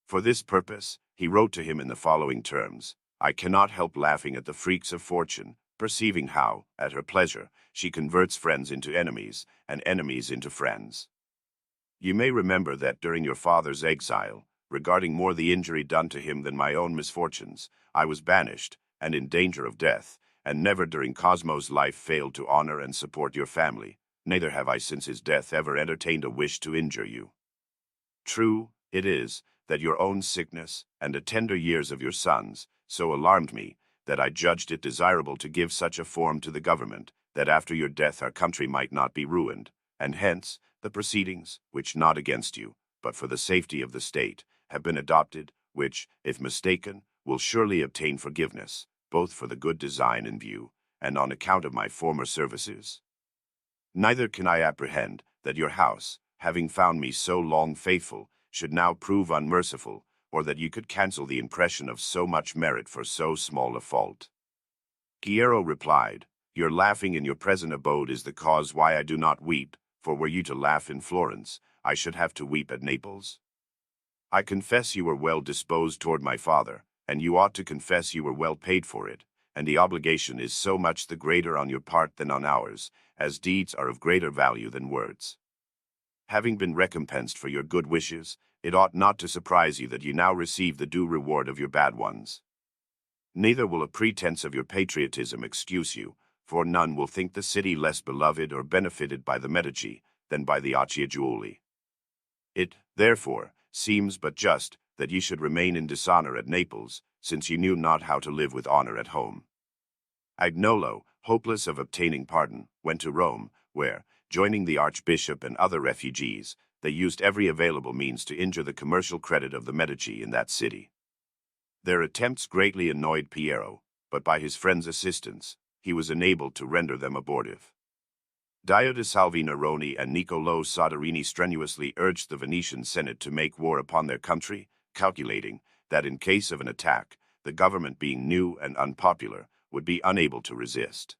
[SPEAKER 1] For this purpose, he wrote to him in the following terms: "I cannot help laughing at the freaks of fortune, perceiving how, at her pleasure, she converts friends into enemies, and enemies into friends. You may remember that during your father's exile, regarding more the injury done to him than my own misfortunes, I was banished, and in danger of death, and never during Cosmo's life failed to honor and support your family, neither have I since his death ever entertained a wish to injure you. True, it is, that your own sickness and the tender years of your sons so alarmed me that I judged it desirable to give such a form to the government that after your death our country might not be ruined, and hence the proceedings, which not against you, but for the safety of the state, have been adopted, which, if mistaken, will surely obtain forgiveness, both for the good design in view, and on account of my former services. Neither can I apprehend that your house, having found me so long faithful, should now prove unmerciful, or that you could cancel the impression of so much merit for so small a fault. Piero replied, Your laughing in your present abode is the cause why I do not weep, for were you to laugh in Florence, I should have to weep at Naples. I confess you were well disposed toward my father, and you ought to confess you were well paid for it, and the obligation is so much the greater on your part than on ours, as deeds are of greater value than words. Having been recompensed for your good wishes, it ought not to surprise you that you now receive the due reward of your bad ones. Neither will a pretense of your patriotism excuse you, for none will think the city less beloved or benefited by the Medici than by the Acciajuoli. It, therefore, seems but just that ye should remain in dishonor at Naples, since ye knew not how to live with honor at home. Agnolo, hopeless of obtaining pardon, went to Rome, where, joining the archbishop and other refugees, they used every available means to injure the commercial credit of the Medici in that city. Their attempts greatly annoyed Piero, but by his friend's assistance, he was enabled to render them abortive. Dio de Salvi Neroni and Niccolo Soderini strenuously urged the Venetian Senate to make war upon their country, calculating that in case of an attack, the government being new and unpopular, would be unable to resist.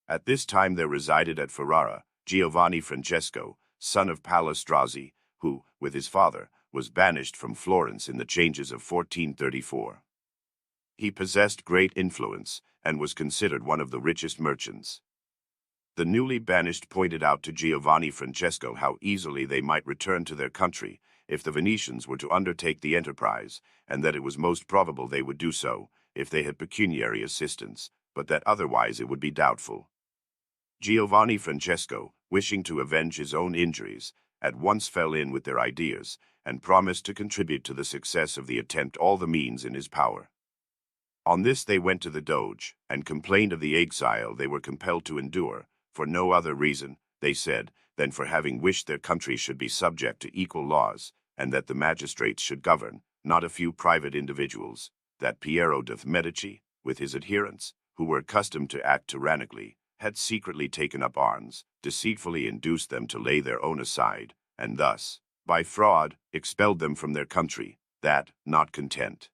[SPEAKER 1] At this time there resided at Ferrara Giovanni Francesco, son of Palestrozzi, who, with his father, was banished from Florence in the changes of 1434. He possessed great influence, and was considered one of the richest merchants. The newly banished pointed out to Giovanni Francesco how easily they might return to their country if the Venetians were to undertake the enterprise, and that it was most probable they would do so if they had pecuniary assistance, but that otherwise it would be doubtful. Giovanni Francesco, wishing to avenge his own injuries, at once fell in with their ideas, and promised to contribute to the success of the attempt all the means in his power. On this they went to the Doge, and complained of the exile they were compelled to endure, for no other reason, they said, than for having wished their country should be subject to equal laws, and that the magistrates should govern, not a few private individuals, that Piero de' Medici, with his adherents, who were accustomed to act tyrannically, had secretly taken up arms, deceitfully induced them to lay their own aside, and thus, by fraud, expelled them from their country, that, not content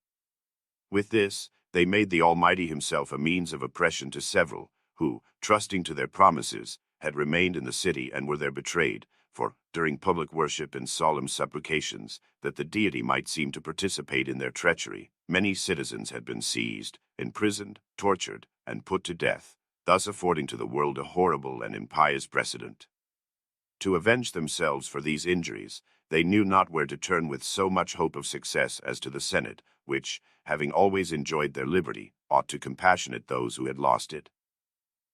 [SPEAKER 1] with this, they made the Almighty himself a means of oppression to several, who, trusting to their promises, had remained in the city and were there betrayed, for, during public worship and solemn supplications, that the deity might seem to participate in their treachery, many citizens had been seized, imprisoned, tortured, and put to death, thus affording to the world a horrible and impious precedent. To avenge themselves for these injuries, they knew not where to turn with so much hope of success as to the Senate, which, having always enjoyed their liberty, ought to compassionate those who had lost it.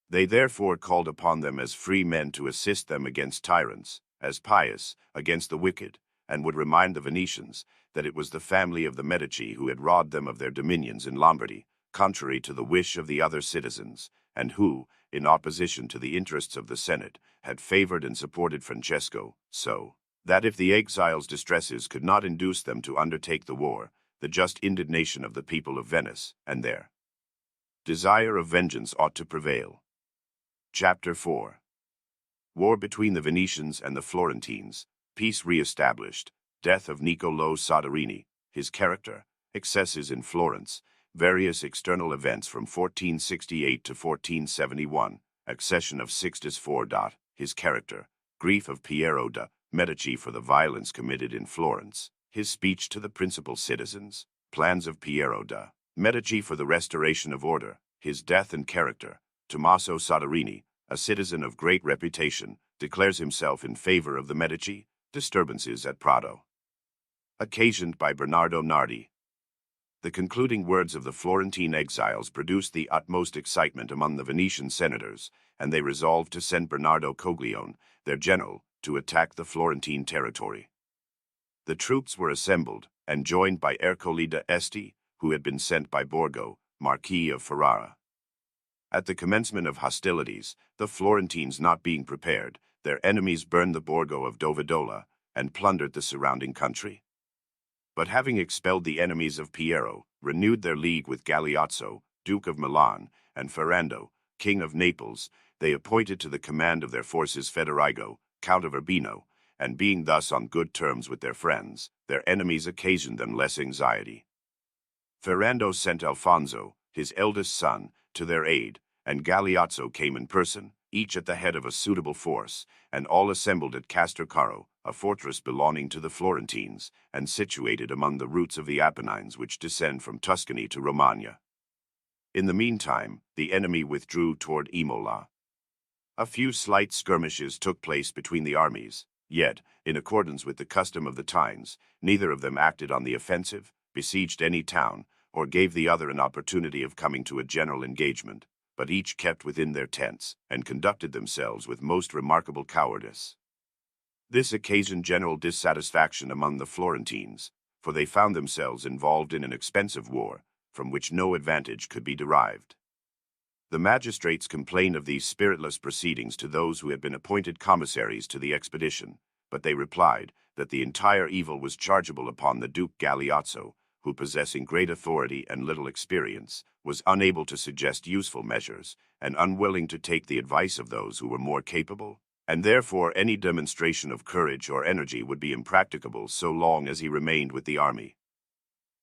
[SPEAKER 1] They therefore called upon them as free men to assist them against tyrants, as pious against the wicked, and would remind the Venetians that it was the family of the Medici who had robbed them of their dominions in Lombardy, contrary to the wish of the other citizens, and who, in opposition to the interests of the Senate, had favored and supported Francesco, so that if the exiles' distresses could not induce them to undertake the war, the just indignation of the people of Venice, and their desire of vengeance ought to prevail. Chapter 4. War between the Venetians and the Florentines, peace re-established, death of Niccolo Soderini, his character, excesses in Florence, various external events from 1468 to 1471, accession of Sixtus IV. His character, grief of Piero de' Medici for the violence committed in Florence, his speech to the principal citizens, plans of Piero de' Medici for the restoration of order, his death and character. Tommaso Soderini, a citizen of great reputation, declares himself in favor of the Medici, disturbances at Prato. Occasioned by Bernardo Nardi. The concluding words of the Florentine exiles produced the utmost excitement among the Venetian senators, and they resolved to send Bernardo Coglione, their general, to attack the Florentine territory. The troops were assembled, and joined by Ercole d'Este, who had been sent by Borgo, Marquis of Ferrara. At the commencement of hostilities, the Florentines not being prepared, their enemies burned the Borgo of Dovadola and plundered the surrounding country. But having expelled the enemies of Piero, renewed their league with Galeazzo, Duke of Milan, and Ferrando, King of Naples, they appointed to the command of their forces Federigo, Count of Urbino, and being thus on good terms with their friends, their enemies occasioned them less anxiety. Ferrando sent Alfonso, his eldest son, to their aid, and Galeazzo came in person, each at the head of a suitable force, and all assembled at Castrocaro, a fortress belonging to the Florentines, and situated among the roots of the Apennines which descend from Tuscany to Romagna. In the meantime, the enemy withdrew toward Imola. A few slight skirmishes took place between the armies, yet, in accordance with the custom of the times, neither of them acted on the offensive, besieged any town, or gave the other an opportunity of coming to a general engagement, but each kept within their tents, and conducted themselves with most remarkable cowardice. This occasioned general dissatisfaction among the Florentines, for they found themselves involved in an expensive war, from which no advantage could be derived. The magistrates complained of these spiritless proceedings to those who had been appointed commissaries to the expedition, but they replied that the entire evil was chargeable upon the Duke Galeazzo, who, possessing great authority and little experience, was unable to suggest useful measures, and unwilling to take the advice of those who were more capable, and therefore any demonstration of courage or energy would be impracticable so long as he remained with the army.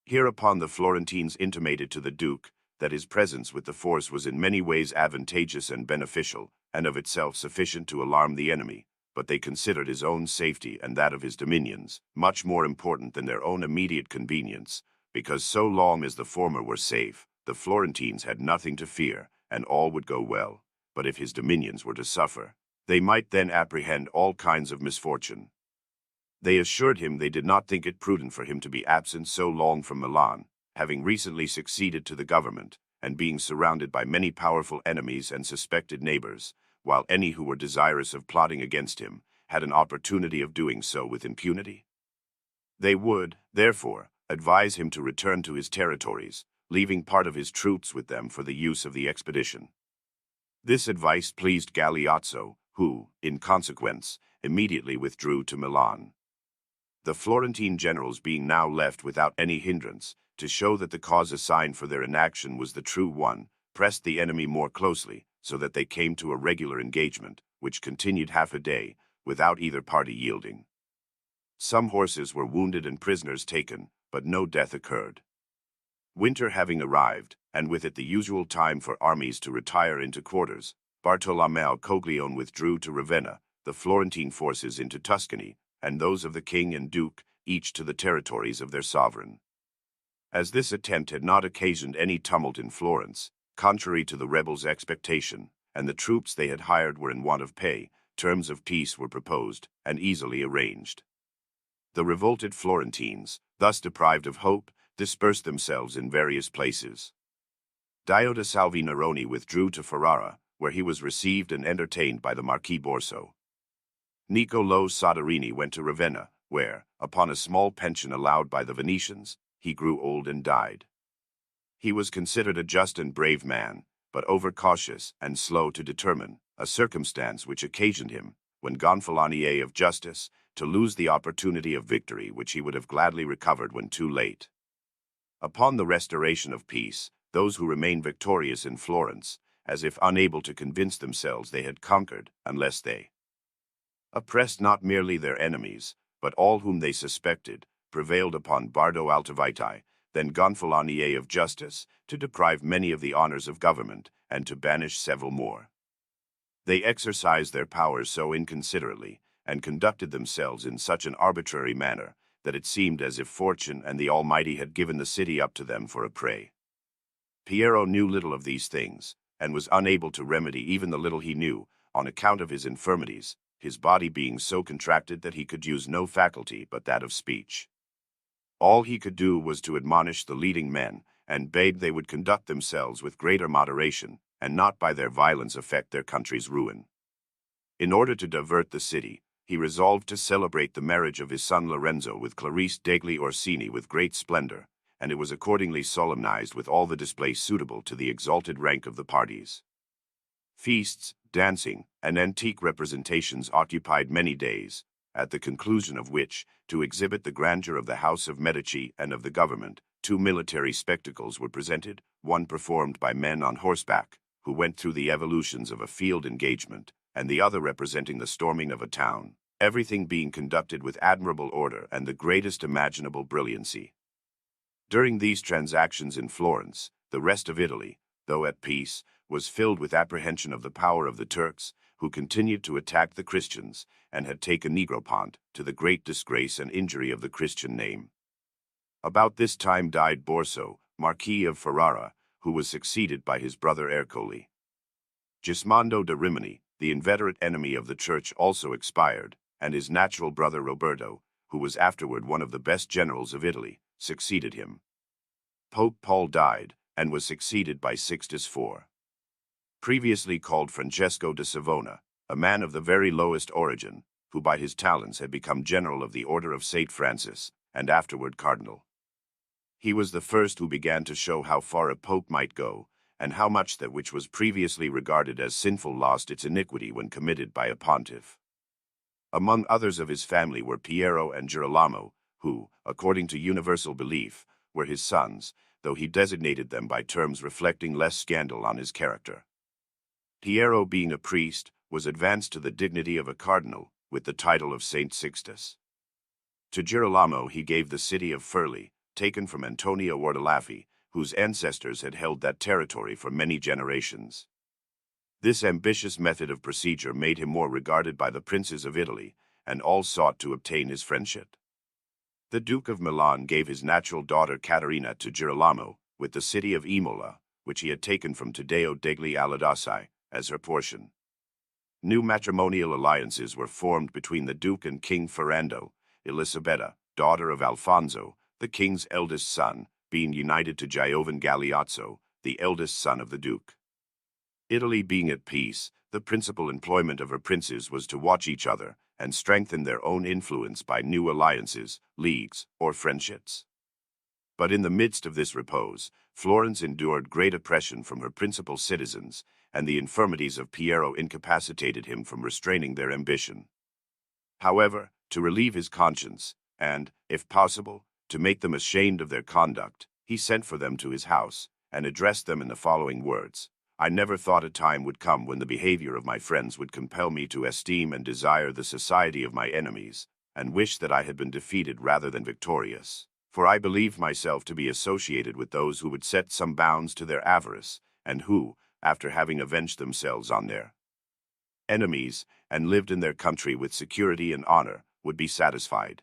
[SPEAKER 1] Hereupon the Florentines intimated to the Duke that his presence with the force was in many ways advantageous and beneficial, and of itself sufficient to alarm the enemy, but they considered his own safety and that of his dominions much more important than their own immediate convenience, because so long as the former were safe, the Florentines had nothing to fear, and all would go well, but if his dominions were to suffer, they might then apprehend all kinds of misfortune. They assured him they did not think it prudent for him to be absent so long from Milan, having recently succeeded to the government, and being surrounded by many powerful enemies and suspected neighbors, while any who were desirous of plotting against him had an opportunity of doing so with impunity. They would, therefore, advise him to return to his territories, leaving part of his troops with them for the use of the expedition. This advice pleased Galeazzo, who, in consequence, immediately withdrew to Milan. The Florentine generals being now left without any hindrance, to show that the cause assigned for their inaction was the true one, pressed the enemy more closely, so that they came to a regular engagement, which continued half a day, without either party yielding. Some horses were wounded and prisoners taken, but no death occurred. Winter having arrived, and with it the usual time for armies to retire into quarters, Bartolomeo Coglione withdrew to Ravenna, the Florentine forces into Tuscany, and those of the king and duke, each to the territories of their sovereign. As this attempt had not occasioned any tumult in Florence, contrary to the rebels' expectation, and the troops they had hired were in want of pay, terms of peace were proposed, and easily arranged. The revolted Florentines, thus deprived of hope, dispersed themselves in various places. Dio de Salvi withdrew to Ferrara, where he was received and entertained by the Marquis Borso. Niccolo Soderini went to Ravenna, where, upon a small pension allowed by the Venetians, he grew old and died. He was considered a just and brave man, but overcautious and slow to determine, a circumstance which occasioned him, when Gonfalonier of Justice, to lose the opportunity of victory which he would have gladly recovered when too late. Upon the restoration of peace, those who remained victorious in Florence, as if unable to convince themselves they had conquered, unless they oppressed not merely their enemies, but all whom they suspected, prevailed upon Bardo Altoviti, then Gonfalonier of Justice, to deprive many of the honors of government, and to banish several more. They exercised their powers so inconsiderately, and conducted themselves in such an arbitrary manner, that it seemed as if fortune and the Almighty had given the city up to them for a prey. Piero knew little of these things, and was unable to remedy even the little he knew, on account of his infirmities, his body being so contracted that he could use no faculty but that of speech. All he could do was to admonish the leading men, and beg they would conduct themselves with greater moderation, and not by their violence affect their country's ruin. In order to divert the city, he resolved to celebrate the marriage of his son Lorenzo with Clarice degli Orsini with great splendor, and it was accordingly solemnized with all the display suitable to the exalted rank of the parties. Feasts, dancing, and antique representations occupied many days, at the conclusion of which, to exhibit the grandeur of the House of Medici and of the government, two military spectacles were presented, one performed by men on horseback, who went through the evolutions of a field engagement, and the other representing the storming of a town, everything being conducted with admirable order and the greatest imaginable brilliancy. During these transactions in Florence, the rest of Italy, though at peace, was filled with apprehension of the power of the Turks, who continued to attack the Christians, and had taken Negropont, to the great disgrace and injury of the Christian name. About this time died Borso, Marquis of Ferrara, who was succeeded by his brother Ercole. Gismondo da Rimini, the inveterate enemy of the Church, also expired, and his natural brother Roberto, who was afterward one of the best generals of Italy, succeeded him. Pope Paul died, and was succeeded by Sixtus IV. Previously called Francesco da Savona, a man of the very lowest origin, who by his talents had become General of the Order of St. Francis, and afterward Cardinal. He was the first who began to show how far a pope might go, and how much that which was previously regarded as sinful lost its iniquity when committed by a pontiff. Among others of his family were Piero and Girolamo, who, according to universal belief, were his sons, though he designated them by terms reflecting less scandal on his character. Piero, being a priest, was advanced to the dignity of a cardinal, with the title of Saint Sixtus. To Girolamo he gave the city of Furli, taken from Antonio Ordelaffi, whose ancestors had held that territory for many generations. This ambitious method of procedure made him more regarded by the princes of Italy, and all sought to obtain his friendship. The Duke of Milan gave his natural daughter Caterina to Girolamo, with the city of Imola, which he had taken from Taddeo degli Aladossi, as her portion. New matrimonial alliances were formed between the Duke and King Ferrando, Elisabetta, daughter of Alfonso, the king's eldest son, being united to Giovan Galeazzo, the eldest son of the Duke. Italy being at peace, the principal employment of her princes was to watch each other and strengthen their own influence by new alliances, leagues, or friendships. But in the midst of this repose, Florence endured great oppression from her principal citizens, and the infirmities of Piero incapacitated him from restraining their ambition. However, to relieve his conscience, and, if possible, to make them ashamed of their conduct, he sent for them to his house, and addressed them in the following words: "I never thought a time would come when the behavior of my friends would compel me to esteem and desire the society of my enemies, and wish that I had been defeated rather than victorious. For I believed myself to be associated with those who would set some bounds to their avarice, and who, after having avenged themselves on their enemies, and lived in their country with security and honor, would be satisfied.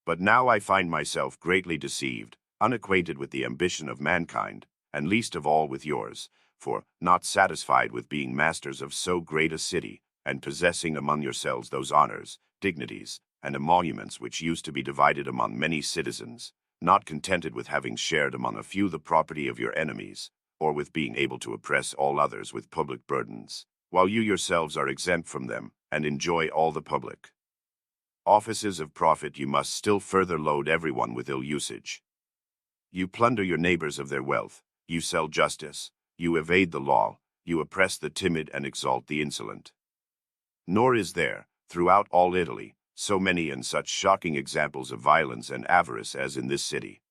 [SPEAKER 1] But now I find myself greatly deceived, unacquainted with the ambition of mankind, and least of all with yours, for, not satisfied with being masters of so great a city, and possessing among yourselves those honors, dignities, and emoluments which used to be divided among many citizens, not contented with having shared among a few the property of your enemies, or with being able to oppress all others with public burdens, while you yourselves are exempt from them, and enjoy all the public offices of profit, you must still further load everyone with ill usage. You plunder your neighbors of their wealth, you sell justice, you evade the law, you oppress the timid and exalt the insolent. Nor is there, throughout all Italy, so many and such shocking examples of violence and avarice as in this city.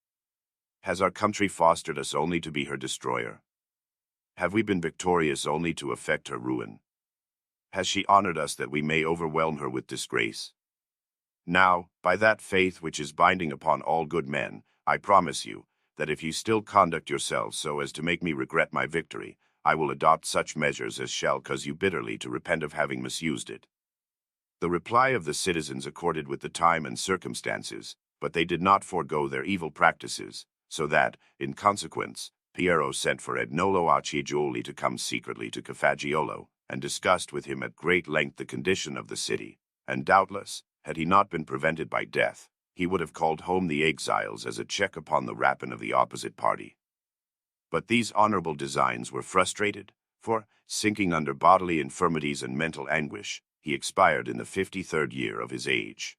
[SPEAKER 1] Has our country fostered us only to be her destroyer? Have we been victorious only to effect her ruin? Has she honored us that we may overwhelm her with disgrace? Now, by that faith which is binding upon all good men, I promise you, that if you still conduct yourselves so as to make me regret my victory, I will adopt such measures as shall cause you bitterly to repent of having misused it." The reply of the citizens accorded with the time and circumstances, but they did not forego their evil practices, so that, in consequence, Piero sent for Agnolo Acciaiuoli to come secretly to Cafaggiolo, and discussed with him at great length the condition of the city, and doubtless, had he not been prevented by death, he would have called home the exiles as a check upon the rapine of the opposite party. But these honorable designs were frustrated, for, sinking under bodily infirmities and mental anguish, he expired in the 53rd year of his age.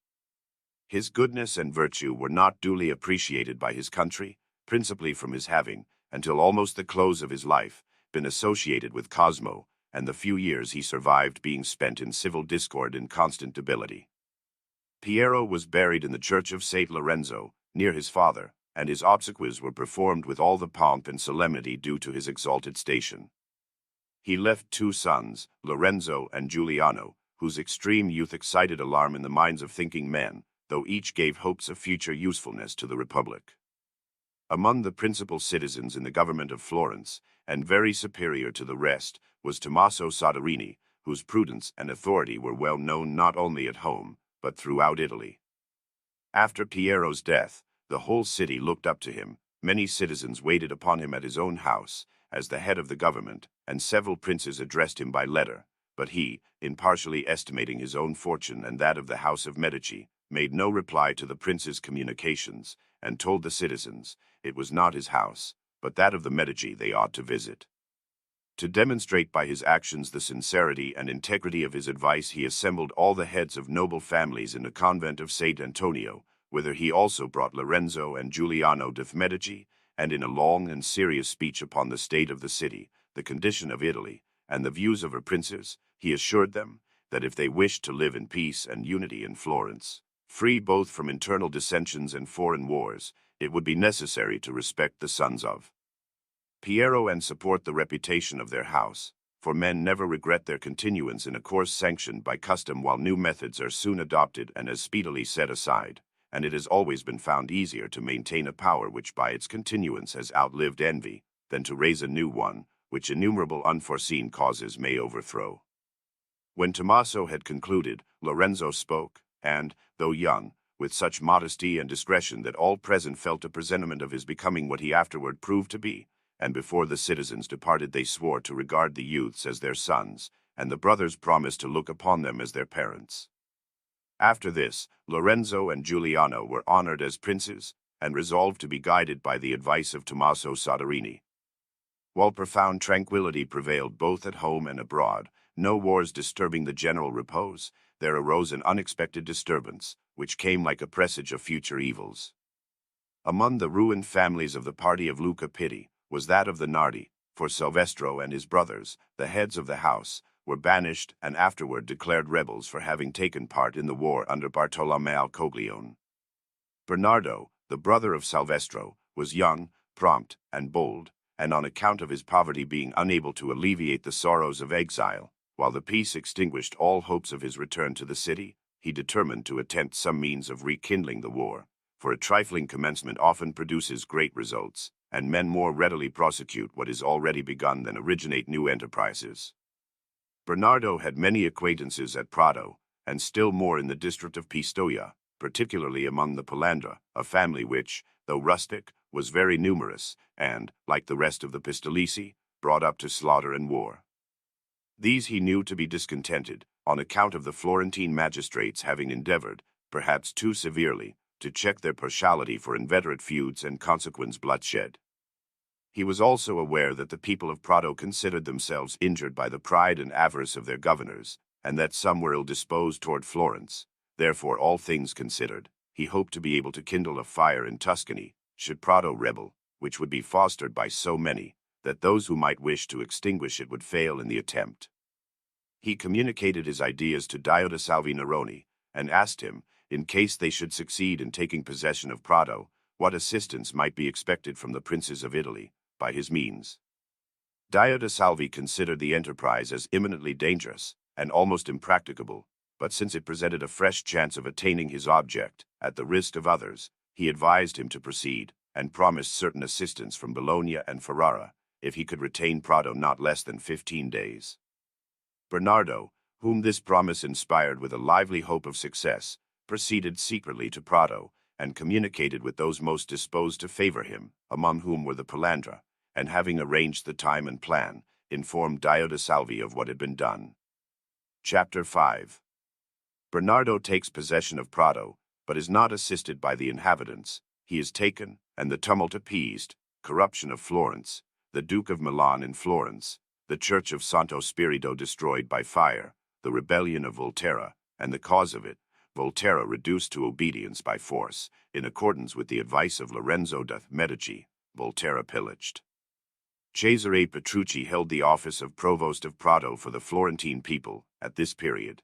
[SPEAKER 1] His goodness and virtue were not duly appreciated by his country, principally from his having, until almost the close of his life, been associated with Cosmo, and the few years he survived being spent in civil discord and constant debility. Piero was buried in the church of St. Lorenzo, near his father, and his obsequies were performed with all the pomp and solemnity due to his exalted station. He left 2 sons, Lorenzo and Giuliano, whose extreme youth excited alarm in the minds of thinking men, though each gave hopes of future usefulness to the Republic. Among the principal citizens in the government of Florence, and very superior to the rest, was Tommaso Soderini, whose prudence and authority were well known not only at home, but throughout Italy. After Piero's death, the whole city looked up to him. Many citizens waited upon him at his own house, as the head of the government, and several princes addressed him by letter, but he, impartially estimating his own fortune and that of the House of Medici, made no reply to the prince's communications, and told the citizens it was not his house, but that of the Medici they ought to visit. To demonstrate by his actions the sincerity and integrity of his advice, he assembled all the heads of noble families in the convent of St. Antonio, whither he also brought Lorenzo and Giuliano de' Medici, and in a long and serious speech upon the state of the city, the condition of Italy, and the views of her princes, he assured them that if they wished to live in peace and unity in Florence, free both from internal dissensions and foreign wars, it would be necessary to respect the sons of Piero and support the reputation of their house, for men never regret their continuance in a course sanctioned by custom, while new methods are soon adopted and as speedily set aside, and it has always been found easier to maintain a power which by its continuance has outlived envy, than to raise a new one, which innumerable unforeseen causes may overthrow. When Tommaso had concluded, Lorenzo spoke, and, though young, with such modesty and discretion that all present felt a presentiment of his becoming what he afterward proved to be, and before the citizens departed they swore to regard the youths as their sons, and the brothers promised to look upon them as their parents. After this, Lorenzo and Giuliano were honored as princes, and resolved to be guided by the advice of Tommaso Soderini. While profound tranquility prevailed both at home and abroad, no wars disturbing the general repose, there arose an unexpected disturbance, which came like a presage of future evils. Among the ruined families of the party of Luca Pitti was that of the Nardi, for Silvestro and his brothers, the heads of the house, were banished and afterward declared rebels for having taken part in the war under Bartolomeo Coglione. Bernardo, the brother of Silvestro, was young, prompt, and bold, and on account of his poverty being unable to alleviate the sorrows of exile, while the peace extinguished all hopes of his return to the city, he determined to attempt some means of rekindling the war, for a trifling commencement often produces great results, and men more readily prosecute what is already begun than originate new enterprises. Bernardo had many acquaintances at Prato, and still more in the district of Pistoia, particularly among the Palandra, a family which, though rustic, was very numerous, and, like the rest of the Pistolesi, brought up to slaughter and war. These he knew to be discontented, on account of the Florentine magistrates having endeavored, perhaps too severely, to check their partiality for inveterate feuds and consequent bloodshed. He was also aware that the people of Prato considered themselves injured by the pride and avarice of their governors, and that some were ill-disposed toward Florence. Therefore, all things considered, he hoped to be able to kindle a fire in Tuscany, should Prato rebel, which would be fostered by so many, that those who might wish to extinguish it would fail in the attempt. He communicated his ideas to Dio de Salvi Neroni, and asked him, in case they should succeed in taking possession of Prato, what assistance might be expected from the princes of Italy, by his means. Dio de Salvi considered the enterprise as imminently dangerous, and almost impracticable, but since it presented a fresh chance of attaining his object, at the risk of others, he advised him to proceed, and promised certain assistance from Bologna and Ferrara, if he could retain Prato not less than 15 days. Bernardo, whom this promise inspired with a lively hope of success, proceeded secretly to Prato, and communicated with those most disposed to favor him, among whom were the Palandra, and having arranged the time and plan, informed Dio de Salvi of what had been done. Chapter 5. Bernardo takes possession of Prato, but is not assisted by the inhabitants. He is taken, and the tumult appeased. Corruption of Florence, the Duke of Milan in Florence, the church of Santo Spirito destroyed by fire, the rebellion of Volterra, and the cause of it, Volterra reduced to obedience by force, in accordance with the advice of Lorenzo de' Medici, Volterra pillaged. Cesare Petrucci held the office of Provost of Prato for the Florentine people at this period.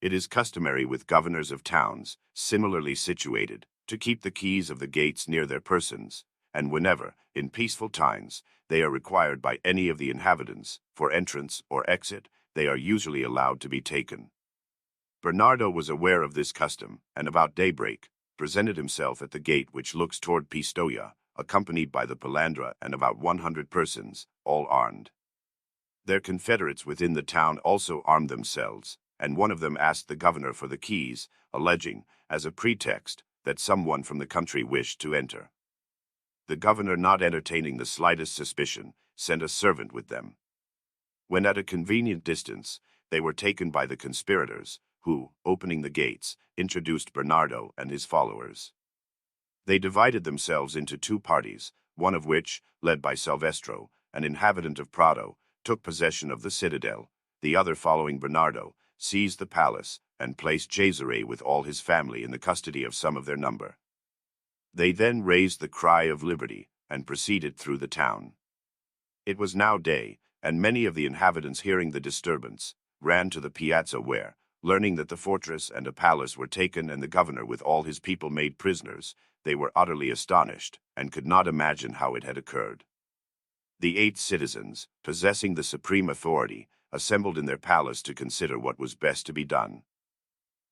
[SPEAKER 1] It is customary with governors of towns, similarly situated, to keep the keys of the gates near their persons, and whenever, in peaceful times, they are required by any of the inhabitants, for entrance or exit, they are usually allowed to be taken. Bernardo was aware of this custom, and about daybreak, presented himself at the gate which looks toward Pistoia, accompanied by the Palandra and about 100 persons, all armed. Their confederates within the town also armed themselves, and one of them asked the governor for the keys, alleging, as a pretext, that someone from the country wished to enter. The governor, not entertaining the slightest suspicion, sent a servant with them. When at a convenient distance, they were taken by the conspirators, who, opening the gates, introduced Bernardo and his followers. They divided themselves into two parties, one of which, led by Silvestro, an inhabitant of Prato, took possession of the citadel, the other, following Bernardo, seized the palace and placed Cesare with all his family in the custody of some of their number. They then raised the cry of liberty and proceeded through the town. It was now day, and many of the inhabitants, hearing the disturbance, ran to the piazza where, learning that the fortress and a palace were taken and the governor with all his people made prisoners, they were utterly astonished and could not imagine how it had occurred. The 8 citizens, possessing the supreme authority, assembled in their palace to consider what was best to be done.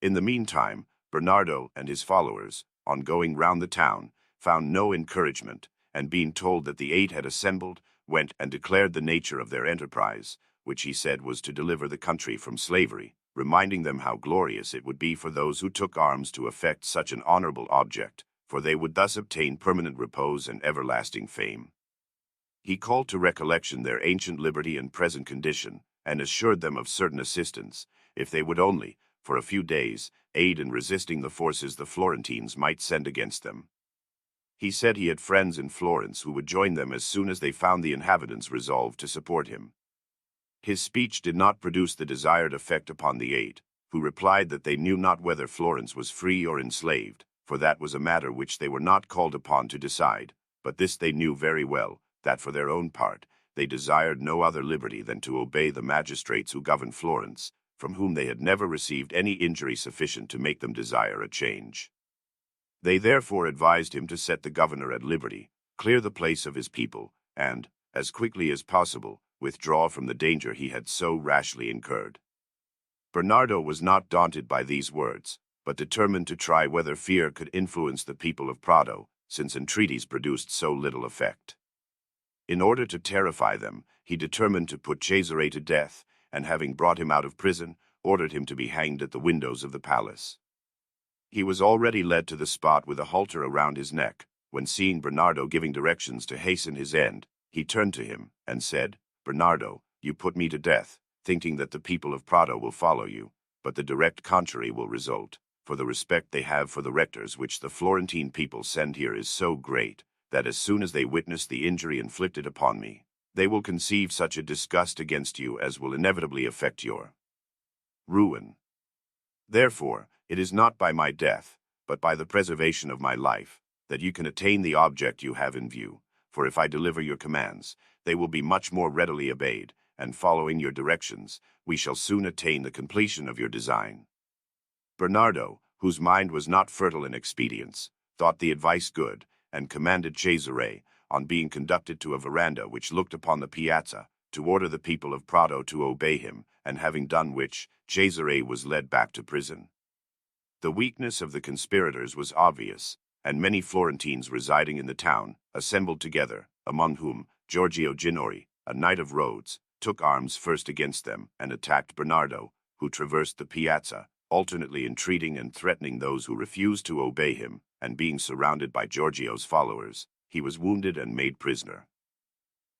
[SPEAKER 1] In the meantime, Bernardo and his followers, on going round the town, found no encouragement, and being told that the 8 had assembled, went and declared the nature of their enterprise, which he said was to deliver the country from slavery, reminding them how glorious it would be for those who took arms to effect such an honorable object, for they would thus obtain permanent repose and everlasting fame. He called to recollection their ancient liberty and present condition, and assured them of certain assistance, if they would only, for a few days, aid in resisting the forces the Florentines might send against them. He said he had friends in Florence who would join them as soon as they found the inhabitants resolved to support him. His speech did not produce the desired effect upon the 8, who replied that they knew not whether Florence was free or enslaved, for that was a matter which they were not called upon to decide, but this they knew very well, that for their own part, they desired no other liberty than to obey the magistrates who governed Florence, from whom they had never received any injury sufficient to make them desire a change. They therefore advised him to set the governor at liberty, clear the place of his people, and, as quickly as possible, withdraw from the danger he had so rashly incurred. Bernardo was not daunted by these words, but determined to try whether fear could influence the people of Prato, since entreaties produced so little effect. In order to terrify them, he determined to put Cesare to death, and having brought him out of prison, ordered him to be hanged at the windows of the palace. He was already led to the spot with a halter around his neck, when seeing Bernardo giving directions to hasten his end, he turned to him and said, "Bernardo, you put me to death, thinking that the people of Prato will follow you, but the direct contrary will result, for the respect they have for the rectors which the Florentine people send here is so great, that as soon as they witness the injury inflicted upon me, they will conceive such a disgust against you as will inevitably affect your ruin. Therefore, it is not by my death, but by the preservation of my life, that you can attain the object you have in view, for if I deliver your commands, they will be much more readily obeyed, and following your directions, we shall soon attain the completion of your design." Bernardo, whose mind was not fertile in expedients, thought the advice good, and commanded Cesare, on being conducted to a veranda which looked upon the piazza, to order the people of Prato to obey him, and having done which, Cesare was led back to prison. The weakness of the conspirators was obvious, and many Florentines residing in the town assembled together, among whom Giorgio Ginori, a knight of Rhodes, took arms first against them and attacked Bernardo, who traversed the piazza, alternately entreating and threatening those who refused to obey him, and being surrounded by Giorgio's followers, he was wounded and made prisoner.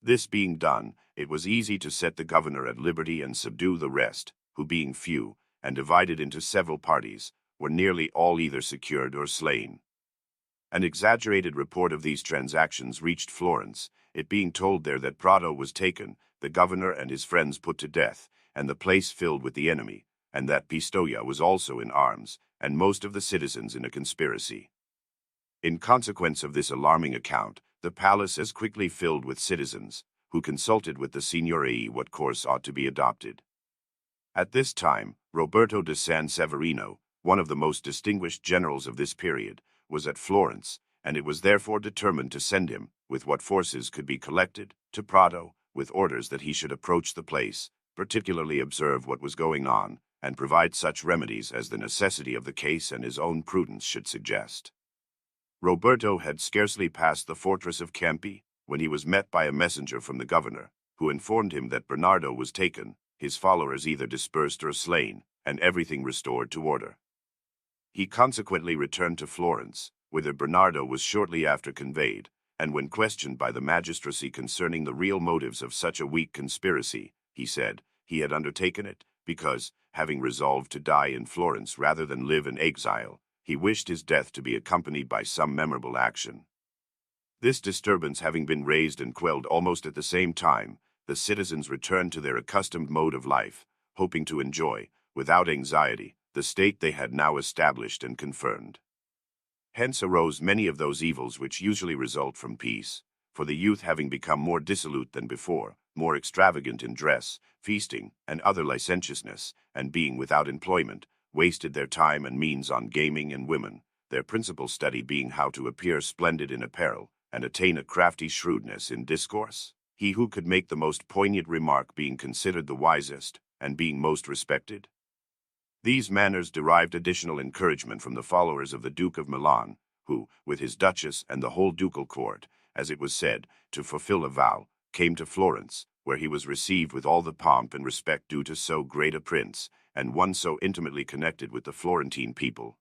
[SPEAKER 1] This being done, it was easy to set the governor at liberty and subdue the rest, who being few, and divided into several parties, were nearly all either secured or slain. An exaggerated report of these transactions reached Florence, it being told there that Prato was taken, the governor and his friends put to death, and the place filled with the enemy, and that Pistoia was also in arms, and most of the citizens in a conspiracy. In consequence of this alarming account, the palace as quickly filled with citizens, who consulted with the Signorii what course ought to be adopted. At this time, Roberto de San Severino, one of the most distinguished generals of this period, was at Florence, and it was therefore determined to send him, with what forces could be collected, to Prato, with orders that he should approach the place, particularly observe what was going on, and provide such remedies as the necessity of the case and his own prudence should suggest. Roberto had scarcely passed the fortress of Campi when he was met by a messenger from the governor, who informed him that Bernardo was taken, his followers either dispersed or slain, and everything restored to order. He consequently returned to Florence, whither Bernardo was shortly after conveyed, and when questioned by the magistracy concerning the real motives of such a weak conspiracy, he said he had undertaken it because, having resolved to die in Florence rather than live in exile, he wished his death to be accompanied by some memorable action. This disturbance having been raised and quelled almost at the same time, the citizens returned to their accustomed mode of life, hoping to enjoy, without anxiety, the state they had now established and confirmed. Hence arose many of those evils which usually result from peace, for the youth having become more dissolute than before, more extravagant in dress, feasting, and other licentiousness, and being without employment, wasted their time and means on gaming and women, their principal study being how to appear splendid in apparel, and attain a crafty shrewdness in discourse, he who could make the most poignant remark being considered the wisest, and being most respected. These manners derived additional encouragement from the followers of the Duke of Milan, who, with his Duchess and the whole ducal court, as it was said, to fulfill a vow, came to Florence, where he was received with all the pomp and respect due to so great a prince, and one so intimately connected with the Florentine people.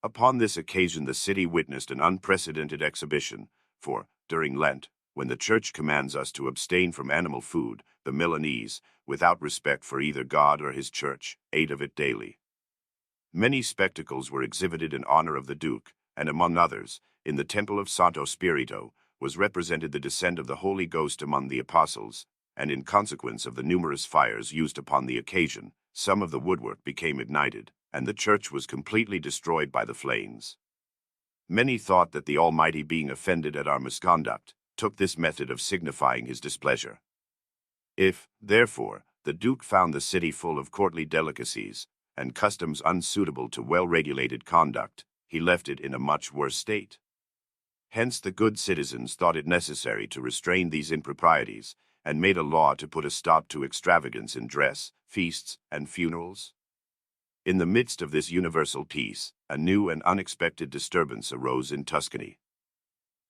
[SPEAKER 1] Upon this occasion the city witnessed an unprecedented exhibition, for, during Lent, when the Church commands us to abstain from animal food, the Milanese, without respect for either God or his Church, ate of it daily. Many spectacles were exhibited in honor of the Duke, and among others, in the Temple of Santo Spirito, was represented the descent of the Holy Ghost among the apostles, and in consequence of the numerous fires used upon the occasion, some of the woodwork became ignited, and the church was completely destroyed by the flames. Many thought that the Almighty, being offended at our misconduct, took this method of signifying his displeasure. If, therefore, the Duke found the city full of courtly delicacies, and customs unsuitable to well-regulated conduct, he left it in a much worse state. Hence the good citizens thought it necessary to restrain these improprieties, and made a law to put a stop to extravagance in dress, feasts, and funerals. In the midst of this universal peace, a new and unexpected disturbance arose in Tuscany.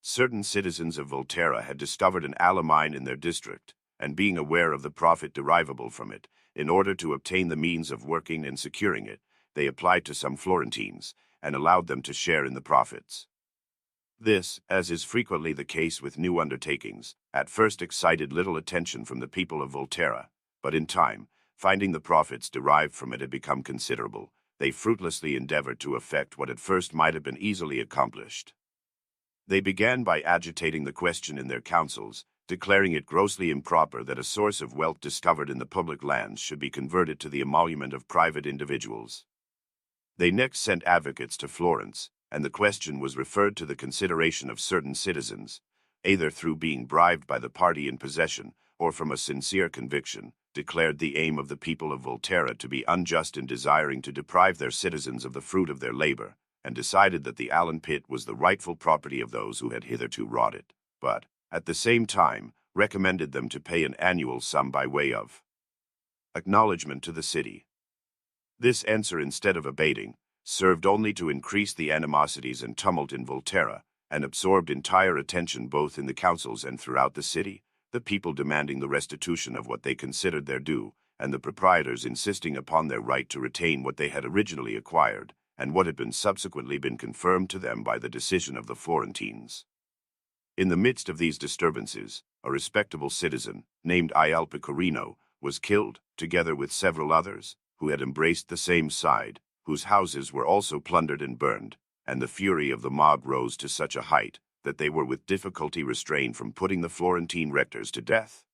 [SPEAKER 1] Certain citizens of Volterra had discovered an alamine in their district, and being aware of the profit derivable from it, in order to obtain the means of working and securing it, they applied to some Florentines, and allowed them to share in the profits. This, as is frequently the case with new undertakings, at first excited little attention from the people of Volterra, but in time, finding the profits derived from it had become considerable, they fruitlessly endeavored to effect what at first might have been easily accomplished. They began by agitating the question in their councils, declaring it grossly improper that a source of wealth discovered in the public lands should be converted to the emolument of private individuals. They next sent advocates to Florence, and the question was referred to the consideration of certain citizens, either through being bribed by the party in possession, or from a sincere conviction, declared the aim of the people of Volterra to be unjust in desiring to deprive their citizens of the fruit of their labor, and decided that the Allen pit was the rightful property of those who had hitherto wrought it, but, at the same time, recommended them to pay an annual sum by way of acknowledgment to the city. This answer, instead of abating, served only to increase the animosities and tumult in Volterra, and absorbed entire attention both in the councils and throughout the city, the people demanding the restitution of what they considered their due, and the proprietors insisting upon their right to retain what they had originally acquired, and what had subsequently been confirmed to them by the decision of the Florentines. In the midst of these disturbances, a respectable citizen, named Il Pecorino, was killed, together with several others, who had embraced the same side, whose houses were also plundered and burned, and the fury of the mob rose to such a height that they were with difficulty restrained from putting the Florentine rectors to death.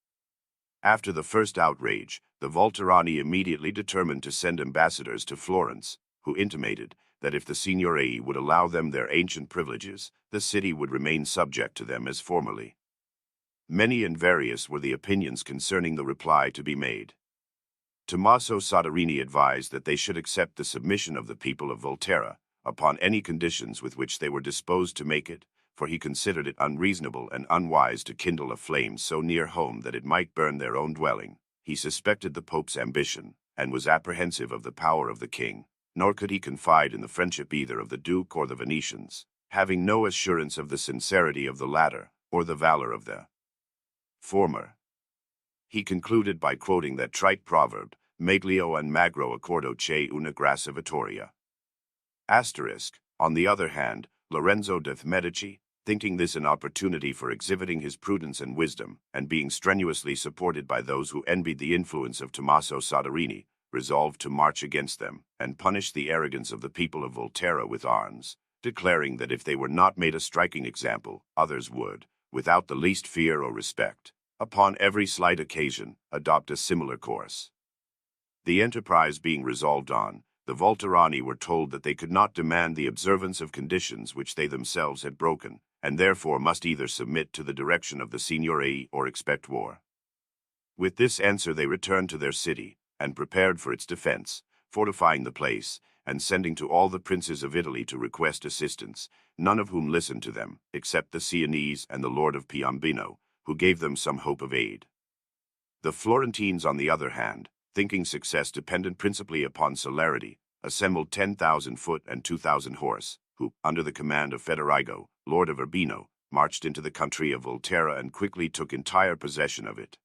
[SPEAKER 1] After the first outrage, the Volterrani immediately determined to send ambassadors to Florence, who intimated that if the Signorii would allow them their ancient privileges, the city would remain subject to them as formerly. Many and various were the opinions concerning the reply to be made. Tommaso Soderini advised that they should accept the submission of the people of Volterra, upon any conditions with which they were disposed to make it, for he considered it unreasonable and unwise to kindle a flame so near home that it might burn their own dwelling. He suspected the Pope's ambition, and was apprehensive of the power of the king, nor could he confide in the friendship either of the Duke or the Venetians, having no assurance of the sincerity of the latter, or the valor of the former. He concluded by quoting that trite proverb, Meglio and magro accordo c'è una grassa vittoria. On the other hand, Lorenzo de' Medici, thinking this an opportunity for exhibiting his prudence and wisdom, and being strenuously supported by those who envied the influence of Tommaso Soderini, resolved to march against them, and punish the arrogance of the people of Volterra with arms, declaring that if they were not made a striking example, others would, without the least fear or respect, upon every slight occasion, adopt a similar course. The enterprise being resolved on, the Volterrani were told that they could not demand the observance of conditions which they themselves had broken, and therefore must either submit to the direction of the Signorii or expect war. With this answer they returned to their city, and prepared for its defense, fortifying the place, and sending to all the princes of Italy to request assistance, none of whom listened to them, except the Sienese and the Lord of Piombino, who gave them some hope of aid. The Florentines, on the other hand, thinking success dependent principally upon celerity, assembled 10,000 foot and 2,000 horse, who, under the command of Federigo, Lord of Urbino, marched into the country of Volterra and quickly took entire possession of it.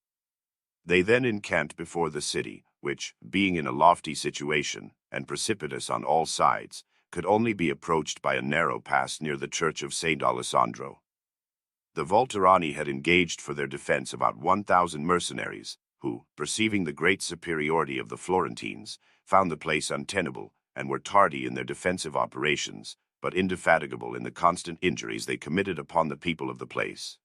[SPEAKER 1] They then encamped before the city, which, being in a lofty situation, and precipitous on all sides, could only be approached by a narrow pass near the church of St. Alessandro. The Volterrani had engaged for their defense about 1,000 mercenaries, who, perceiving the great superiority of the Florentines, found the place untenable, and were tardy in their defensive operations, but indefatigable in the constant injuries they committed upon the people of the place.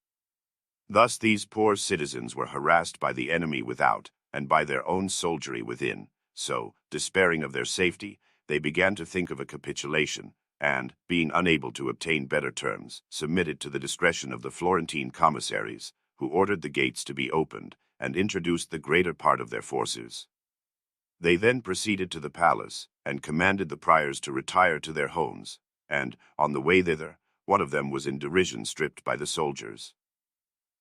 [SPEAKER 1] Thus these poor citizens were harassed by the enemy without, and by their own soldiery within, so, despairing of their safety, they began to think of a capitulation, and, being unable to obtain better terms, submitted to the discretion of the Florentine commissaries, who ordered the gates to be opened, and introduced the greater part of their forces. They then proceeded to the palace, and commanded the priors to retire to their homes, and, on the way thither, one of them was in derision stripped by the soldiers.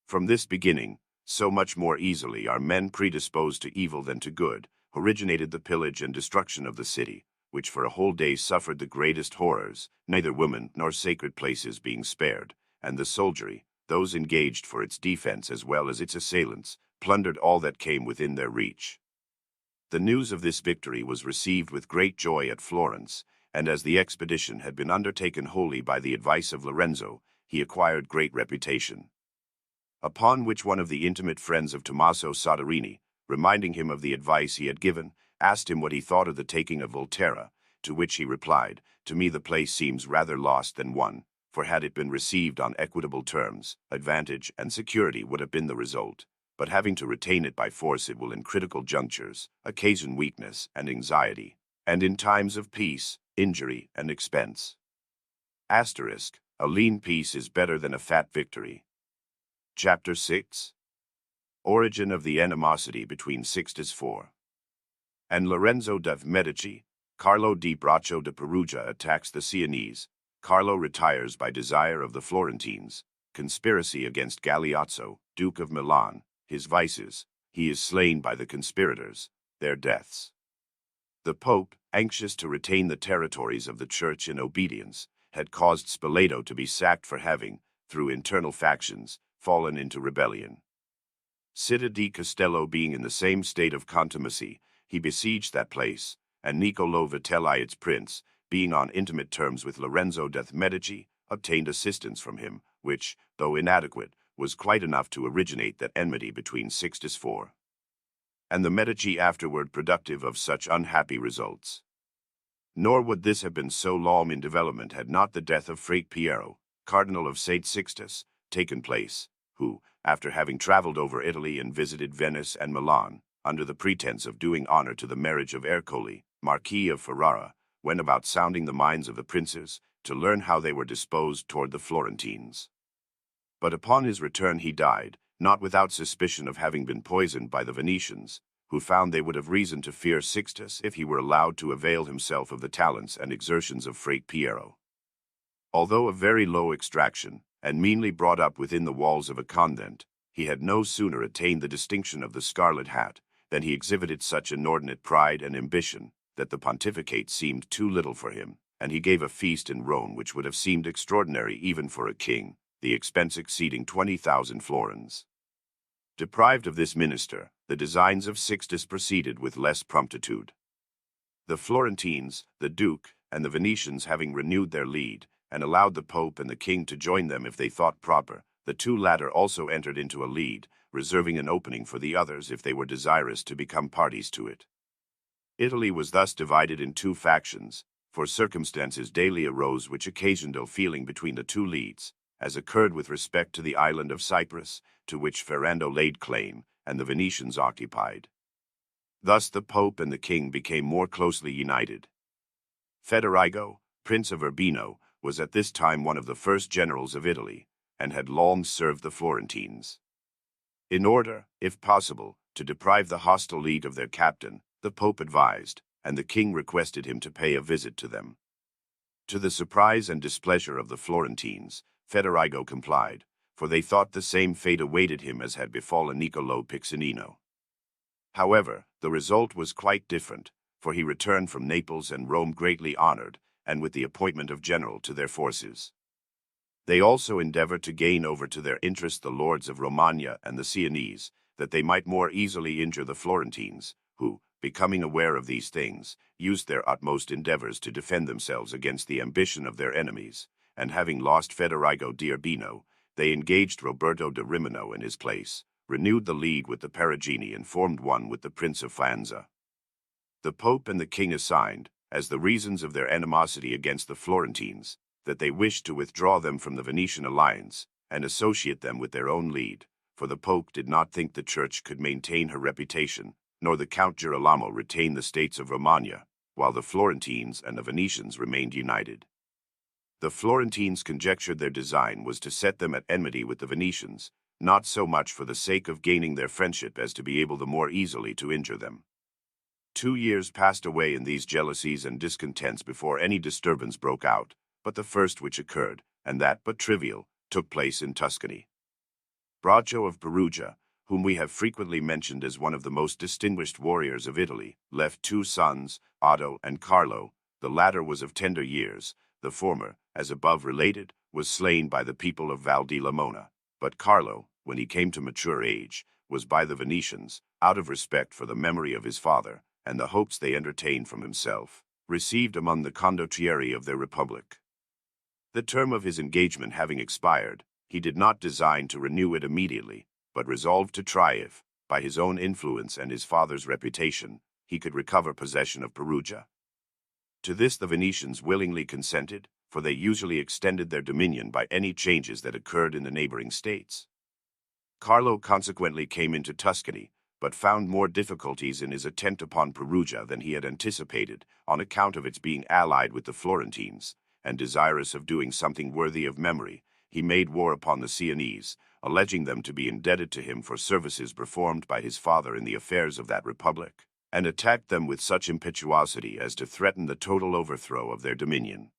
[SPEAKER 1] From this beginning, so much more easily are men predisposed to evil than to good, originated the pillage and destruction of the city, which for a whole day suffered the greatest horrors, neither women nor sacred places being spared, and the soldiery, those engaged for its defense as well as its assailants, plundered all that came within their reach. The news of this victory was received with great joy at Florence, and as the expedition had been undertaken wholly by the advice of Lorenzo, he acquired great reputation. Upon which one of the intimate friends of Tommaso Soderini, reminding him of the advice he had given, asked him what he thought of the taking of Volterra, to which he replied, "To me the place seems rather lost than won, for had it been received on equitable terms, advantage and security would have been the result, but having to retain it by force it will in critical junctures occasion weakness and anxiety, and in times of peace, injury and expense. A lean peace is better than a fat victory." Chapter 6. Origin of the animosity between Sixtus IV and Lorenzo de' Medici. Carlo di Braccio de Perugia attacks the Sienese. Carlo retires by desire of the Florentines. Conspiracy against Galeazzo, Duke of Milan. His vices. He is slain by the conspirators. Their deaths. The Pope, anxious to retain the territories of the Church in obedience, had caused Spoleto to be sacked for having, through internal factions, fallen into rebellion. Città di Castello being in the same state of contumacy, he besieged that place, and Niccolo Vitelli its prince, being on intimate terms with Lorenzo de' Medici, obtained assistance from him, which, though inadequate, was quite enough to originate that enmity between Sixtus IV and the Medici afterward productive of such unhappy results. Nor would this have been so long in development had not the death of Fra Piero, Cardinal of St. Sixtus, taken place, who, after having traveled over Italy and visited Venice and Milan, under the pretense of doing honor to the marriage of Ercole, Marquis of Ferrara, went about sounding the minds of the princes to learn how they were disposed toward the Florentines. But upon his return he died, not without suspicion of having been poisoned by the Venetians, who found they would have reason to fear Sixtus if he were allowed to avail himself of the talents and exertions of Fra Piero. Although of very low extraction, and meanly brought up within the walls of a convent, he had no sooner attained the distinction of the scarlet hat than he exhibited such inordinate pride and ambition that the pontificate seemed too little for him, and he gave a feast in Rome which would have seemed extraordinary even for a king, the expense exceeding 20,000 florins. Deprived of this minister, the designs of Sixtus proceeded with less promptitude. The Florentines, the Duke, and the Venetians having renewed their lead, and allowed the Pope and the King to join them if they thought proper, the two latter also entered into a league, reserving an opening for the others if they were desirous to become parties to it. Italy was thus divided in two factions, for circumstances daily arose which occasioned ill feeling between the two leads, as occurred with respect to the island of Cyprus, to which Ferrando laid claim, and the Venetians occupied. Thus the Pope and the King became more closely united. Federigo, Prince of Urbino, was at this time one of the first generals of Italy, and had long served the Florentines. In order, if possible, to deprive the hostile league of their captain, the Pope advised, and the King requested him to pay a visit to them. To the surprise and displeasure of the Florentines, Federigo complied, for they thought the same fate awaited him as had befallen Niccolo Piccinino. However, the result was quite different, for he returned from Naples and Rome greatly honored, and with the appointment of general to their forces. They also endeavored to gain over to their interest the lords of Romagna and the Sienese, that they might more easily injure the Florentines, who, becoming aware of these things, used their utmost endeavors to defend themselves against the ambition of their enemies, and having lost Federigo d'Urbino, they engaged Roberto de Rimino in his place, renewed the league with the Perugini and formed one with the Prince of Faenza. The Pope and the King assigned, as the reasons of their animosity against the Florentines, that they wished to withdraw them from the Venetian alliance, and associate them with their own lead, for the Pope did not think the Church could maintain her reputation, nor the Count Girolamo retain the states of Romagna, while the Florentines and the Venetians remained united. The Florentines conjectured their design was to set them at enmity with the Venetians, not so much for the sake of gaining their friendship as to be able the more easily to injure them. 2 years passed away in these jealousies and discontents before any disturbance broke out, but the first which occurred, and that but trivial, took place in Tuscany. Braccio of Perugia, whom we have frequently mentioned as one of the most distinguished warriors of Italy, left 2 sons, Otto and Carlo. The latter was of tender years, the former, as above related, was slain by the people of Val di Lamona, but Carlo, when he came to mature age, was by the Venetians, out of respect for the memory of his father, and the hopes they entertained from himself, received among the condottieri of their republic. The term of his engagement having expired, he did not design to renew it immediately, but resolved to try if, by his own influence and his father's reputation, he could recover possession of Perugia. To this the Venetians willingly consented, for they usually extended their dominion by any changes that occurred in the neighboring states. Carlo consequently came into Tuscany, but found more difficulties in his attempt upon Perugia than he had anticipated, on account of its being allied with the Florentines, and desirous of doing something worthy of memory, he made war upon the Sienese, alleging them to be indebted to him for services performed by his father in the affairs of that republic, and attacked them with such impetuosity as to threaten the total overthrow of their dominion.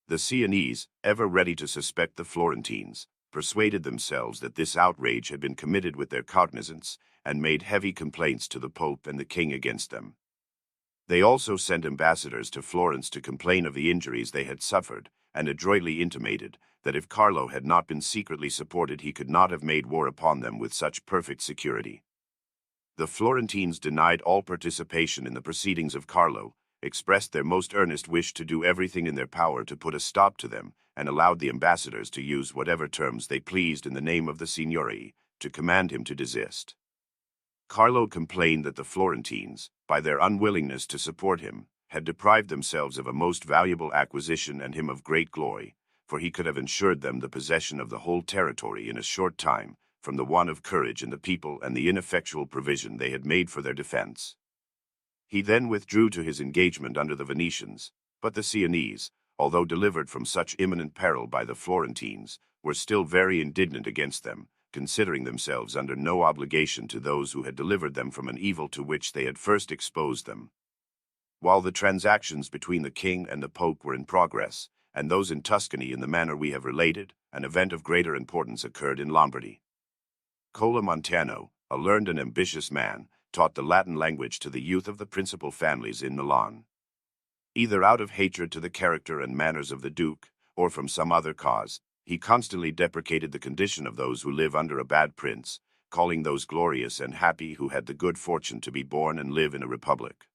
[SPEAKER 1] The Sienese, ever ready to suspect the Florentines, persuaded themselves that this outrage had been committed with their cognizance, and made heavy complaints to the Pope and the King against them. They also sent ambassadors to Florence to complain of the injuries they had suffered, and adroitly intimated that if Carlo had not been secretly supported he could not have made war upon them with such perfect security. The Florentines denied all participation in the proceedings of Carlo, expressed their most earnest wish to do everything in their power to put a stop to them, and allowed the ambassadors to use whatever terms they pleased in the name of the Signory, to command him to desist. Carlo complained that the Florentines, by their unwillingness to support him, had deprived themselves of a most valuable acquisition and him of great glory, for he could have ensured them the possession of the whole territory in a short time, from the want of courage in the people and the ineffectual provision they had made for their defense. He then withdrew to his engagement under the Venetians, but the Siennese, although delivered from such imminent peril by the Florentines, were still very indignant against them, considering themselves under no obligation to those who had delivered them from an evil to which they had first exposed them. While the transactions between the king and the pope were in progress, and those in Tuscany in the manner we have related, an event of greater importance occurred in Lombardy. Niccolo Montano, a learned and ambitious man, taught the Latin language to the youth of the principal families in Milan. Either out of hatred to the character and manners of the duke, or from some other cause, he constantly deprecated the condition of those who live under a bad prince, calling those glorious and happy who had the good fortune to be born and live in a republic.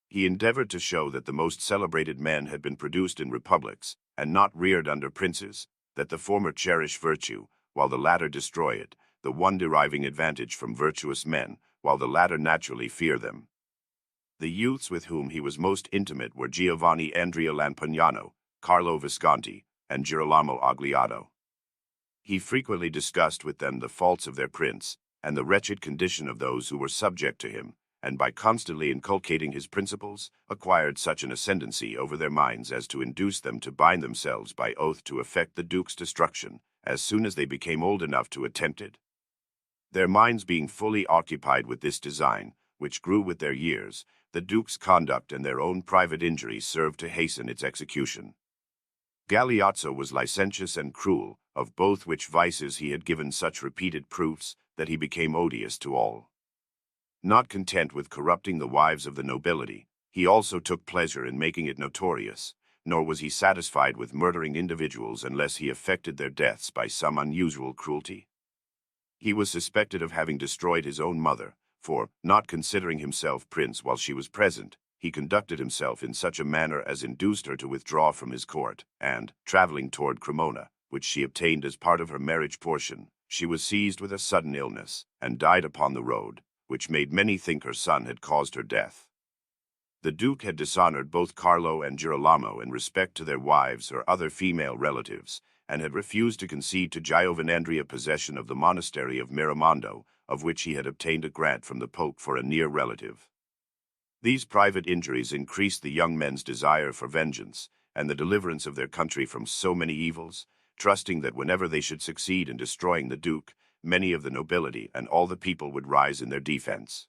[SPEAKER 1] He endeavored to show that the most celebrated men had been produced in republics, and not reared under princes, that the former cherish virtue, while the latter destroy it, the one deriving advantage from virtuous men, while the latter naturally fear them. The youths with whom he was most intimate were Giovanni Andrea Lampagnano, Carlo Visconti, and Girolamo Agliato. He frequently discussed with them the faults of their prince, and the wretched condition of those who were subject to him, and by constantly inculcating his principles, acquired such an ascendancy over their minds as to induce them to bind themselves by oath to effect the duke's destruction, as soon as they became old enough to attempt it. Their minds being fully occupied with this design, which grew with their years, the duke's conduct and their own private injuries served to hasten its execution. Galeazzo was licentious and cruel, of both which vices he had given such repeated proofs that he became odious to all. Not content with corrupting the wives of the nobility, he also took pleasure in making it notorious, nor was he satisfied with murdering individuals unless he effected their deaths by some unusual cruelty. He was suspected of having destroyed his own mother, for, not considering himself prince while she was present, he conducted himself in such a manner as induced her to withdraw from his court, and, traveling toward Cremona, which she obtained as part of her marriage portion, she was seized with a sudden illness, and died upon the road, which made many think her son had caused her death. The duke had dishonored both Carlo and Girolamo in respect to their wives or other female relatives, and had refused to concede to Giovanandrea possession of the monastery of Miramondo, of which he had obtained a grant from the Pope for a near relative. These private injuries increased the young men's desire for vengeance, and the deliverance of their country from so many evils, trusting that whenever they should succeed in destroying the duke, many of the nobility and all the people would rise in their defense.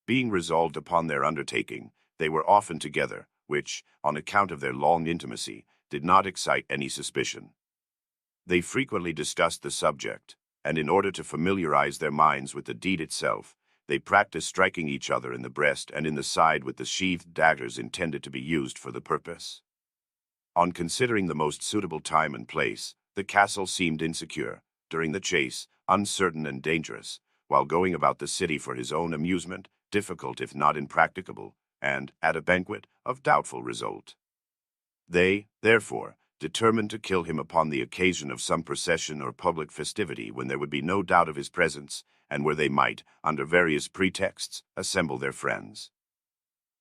[SPEAKER 1] Being resolved upon their undertaking, they were often together, which, on account of their long intimacy, did not excite any suspicion. They frequently discussed the subject, and in order to familiarize their minds with the deed itself, they practiced striking each other in the breast and in the side with the sheathed daggers intended to be used for the purpose. On considering the most suitable time and place, the castle seemed insecure, during the chase, uncertain and dangerous, while going about the city for his own amusement, difficult if not impracticable, and, at a banquet, of doubtful result. They, therefore, determined to kill him upon the occasion of some procession or public festivity when there would be no doubt of his presence, and where they might, under various pretexts, assemble their friends.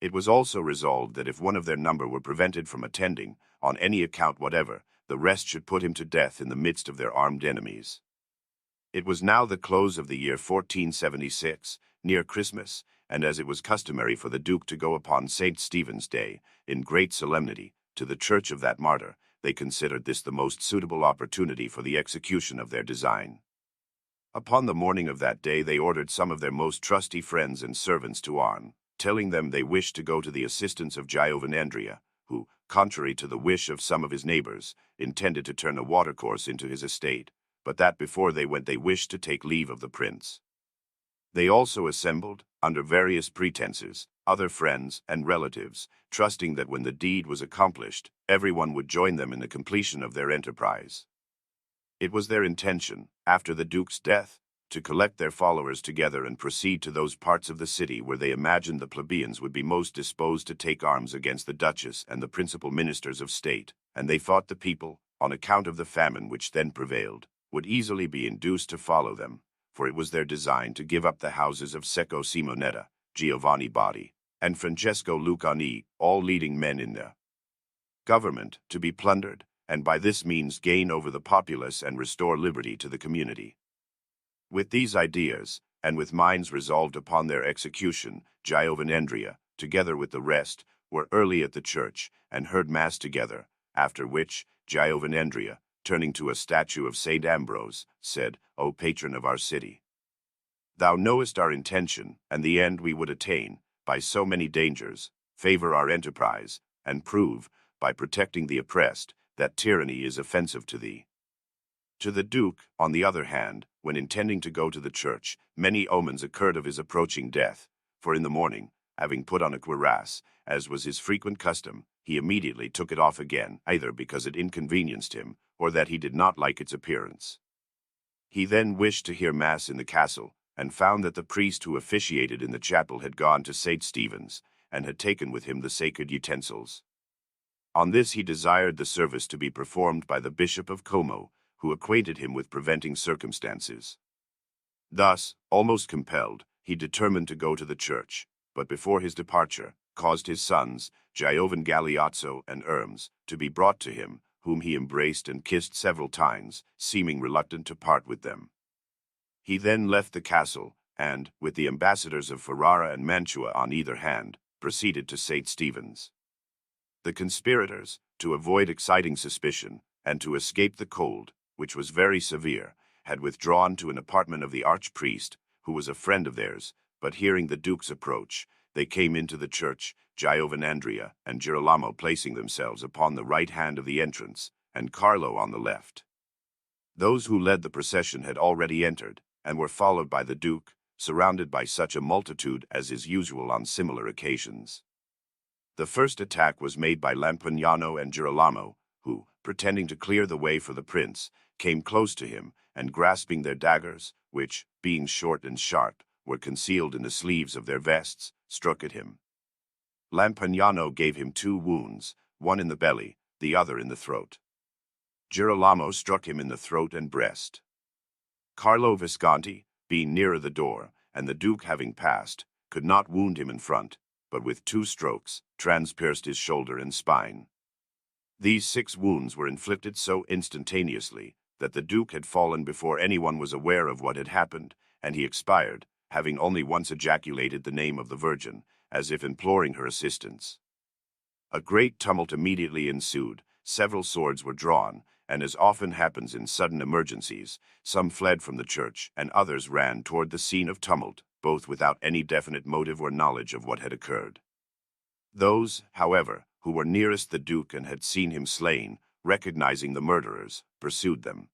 [SPEAKER 1] It was also resolved that if one of their number were prevented from attending, on any account whatever, the rest should put him to death in the midst of their armed enemies. It was now the close of the year 1476, near Christmas, and as it was customary for the Duke to go upon St. Stephen's Day, in great solemnity, to the church of that martyr, they considered this the most suitable opportunity for the execution of their design. Upon the morning of that day they ordered some of their most trusty friends and servants to arm, telling them they wished to go to the assistance of Giovanandrea, who, contrary to the wish of some of his neighbors, intended to turn a watercourse into his estate, but that before they went they wished to take leave of the prince. They also assembled, under various pretenses, other friends and relatives, trusting that when the deed was accomplished, everyone would join them in the completion of their enterprise. It was their intention, after the Duke's death, to collect their followers together and proceed to those parts of the city where they imagined the plebeians would be most disposed to take arms against the Duchess and the principal ministers of state, and they thought the people, on account of the famine which then prevailed, would easily be induced to follow them, for it was their design to give up the houses of Secco Simonetta, Giovanni Badi, and Francesco Lucani, all leading men in the government, to be plundered, and by this means gain over the populace and restore liberty to the community. With these ideas, and with minds resolved upon their execution, Giovanandria, together with the rest, were early at the church, and heard Mass together, after which Giovanandria, turning to a statue of St. Ambrose, said, O patron of our city, thou knowest our intention, and the end we would attain, by so many dangers, favor our enterprise, and prove, by protecting the oppressed, that tyranny is offensive to thee. To the Duke, on the other hand, when intending to go to the church, many omens occurred of his approaching death, for in the morning, having put on a cuirass, as was his frequent custom, he immediately took it off again, either because it inconvenienced him, or that he did not like its appearance. He then wished to hear Mass in the castle, and found that the priest who officiated in the chapel had gone to St. Stephen's, and had taken with him the sacred utensils. On this he desired the service to be performed by the Bishop of Como, who acquainted him with preventing circumstances. Thus, almost compelled, he determined to go to the church, but before his departure, caused his sons, Giovan Galeazzo and Ermes, to be brought to him, whom he embraced and kissed several times, seeming reluctant to part with them. He then left the castle, and, with the ambassadors of Ferrara and Mantua on either hand, proceeded to St. Stephen's. The conspirators, to avoid exciting suspicion, and to escape the cold, which was very severe, had withdrawn to an apartment of the archpriest, who was a friend of theirs, but hearing the Duke's approach, they came into the church, Giovanandria and Girolamo placing themselves upon the right hand of the entrance, and Carlo on the left. Those who led the procession had already entered, and were followed by the Duke, surrounded by such a multitude as is usual on similar occasions. The first attack was made by Lampugnano and Girolamo, who, pretending to clear the way for the prince, came close to him, and grasping their daggers, which, being short and sharp, were concealed in the sleeves of their vests, struck at him. Lampugnano gave him 2 wounds, one in the belly, the other in the throat. Girolamo struck him in the throat and breast. Carlo Visconti, being nearer the door, and the Duke having passed, could not wound him in front, but with 2 strokes, transpierced his shoulder and spine. These 6 wounds were inflicted so instantaneously that the Duke had fallen before anyone was aware of what had happened, and he expired, having only once ejaculated the name of the Virgin, as if imploring her assistance. A great tumult immediately ensued, several swords were drawn, and as often happens in sudden emergencies, some fled from the church, and others ran toward the scene of tumult, both without any definite motive or knowledge of what had occurred. Those, however, who were nearest the Duke and had seen him slain, recognizing the murderers, pursued them.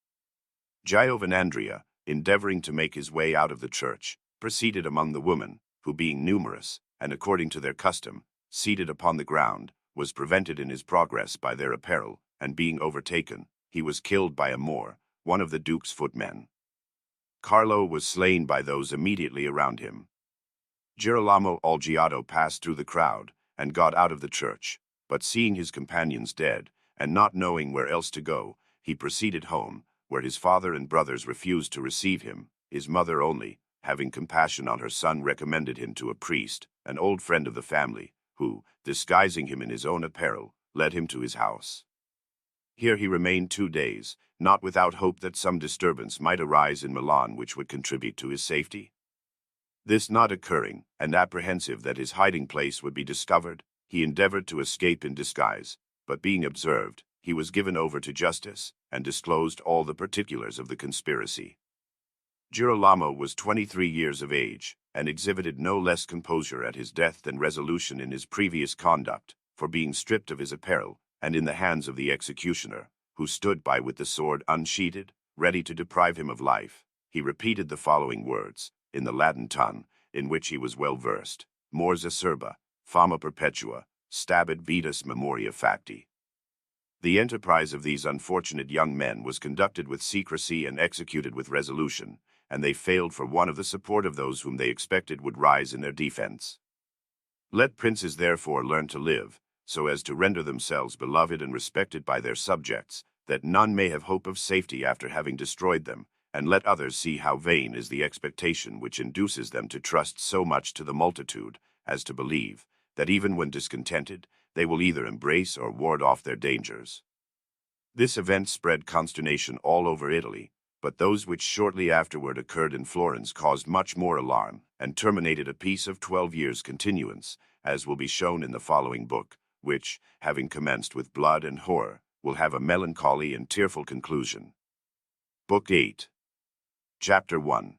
[SPEAKER 1] Giovanandria, endeavoring to make his way out of the church, proceeded among the women, who being numerous, and according to their custom, seated upon the ground, was prevented in his progress by their apparel, and being overtaken, he was killed by a Moor, one of the Duke's footmen. Carlo was slain by those immediately around him. Girolamo Algiato passed through the crowd, and got out of the church, but seeing his companions dead, and not knowing where else to go, he proceeded home, where his father and brothers refused to receive him. His mother only, having compassion on her son, recommended him to a priest, an old friend of the family, who, disguising him in his own apparel, led him to his house. Here he remained 2 days, not without hope that some disturbance might arise in Milan which would contribute to his safety. This not occurring, and apprehensive that his hiding place would be discovered, he endeavored to escape in disguise, but being observed, he was given over to justice, and disclosed all the particulars of the conspiracy. Girolamo was 23 years of age, and exhibited no less composure at his death than resolution in his previous conduct, for being stripped of his apparel, and in the hands of the executioner, who stood by with the sword unsheathed, ready to deprive him of life, he repeated the following words, in the Latin tongue, in which he was well versed: Mors acerba, fama perpetua, stabit vitas memoria facti. The enterprise of these unfortunate young men was conducted with secrecy and executed with resolution, and they failed for want of the support of those whom they expected would rise in their defense. Let princes therefore learn to live, so as to render themselves beloved and respected by their subjects, that none may have hope of safety after having destroyed them, and let others see how vain is the expectation which induces them to trust so much to the multitude, as to believe, that even when discontented, they will either embrace or ward off their dangers. This event spread consternation all over Italy, but those which shortly afterward occurred in Florence caused much more alarm and terminated a peace of 12 years' continuance, as will be shown in the following book, which, having commenced with blood and horror, will have a melancholy and tearful conclusion. Book 8. Chapter 1.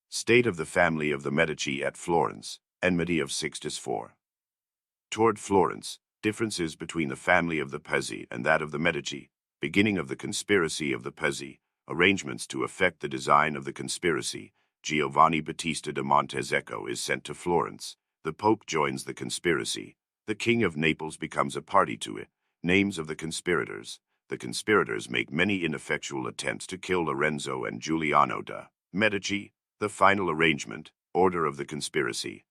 [SPEAKER 1] State of the family of the Medici at Florence, enmity of Sixtus IV. Toward Florence, differences between the family of the Pezzi and that of the Medici, beginning of the conspiracy of the Pezzi, arrangements to effect the design of the conspiracy. Giovanni Battista da Montesecco is sent to Florence. The Pope joins the conspiracy. The King of Naples becomes a party to it. Names of the conspirators. The conspirators make many ineffectual attempts to kill Lorenzo and Giuliano da Medici. The final arrangement, order of the conspiracy.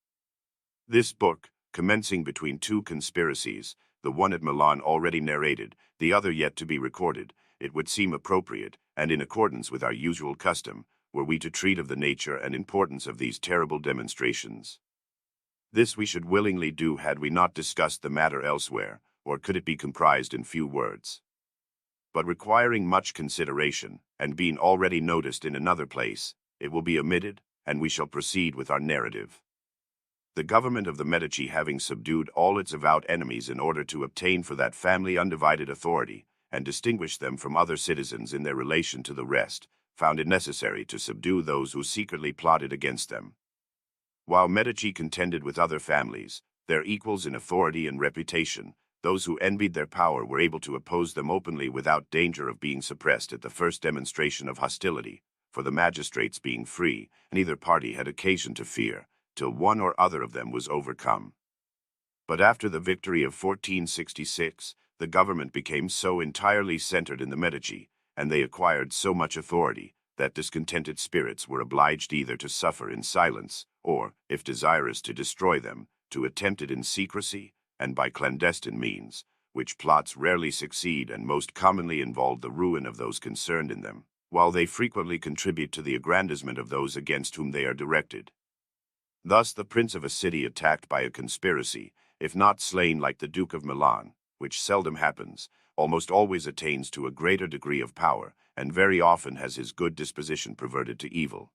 [SPEAKER 1] This book, commencing between two conspiracies, the one at Milan already narrated, the other yet to be recorded, it would seem appropriate, and in accordance with our usual custom, were we to treat of the nature and importance of these terrible demonstrations. This we should willingly do had we not discussed the matter elsewhere, or could it be comprised in few words. But requiring much consideration, and being already noticed in another place, it will be omitted, and we shall proceed with our narrative. The government of the Medici, having subdued all its avowed enemies in order to obtain for that family undivided authority, and distinguish them from other citizens in their relation to the rest, found it necessary to subdue those who secretly plotted against them. While Medici contended with other families, their equals in authority and reputation, those who envied their power were able to oppose them openly without danger of being suppressed at the first demonstration of hostility, for the magistrates being free, neither party had occasion to fear, till one or other of them was overcome. But after the victory of 1466, the government became so entirely centered in the Medici, and they acquired so much authority, that discontented spirits were obliged either to suffer in silence, or, if desirous to destroy them, to attempt it in secrecy, and by clandestine means, which plots rarely succeed and most commonly involve the ruin of those concerned in them, while they frequently contribute to the aggrandizement of those against whom they are directed. Thus the prince of a city attacked by a conspiracy, if not slain like the Duke of Milan, which seldom happens, almost always attains to a greater degree of power, and very often has his good disposition perverted to evil.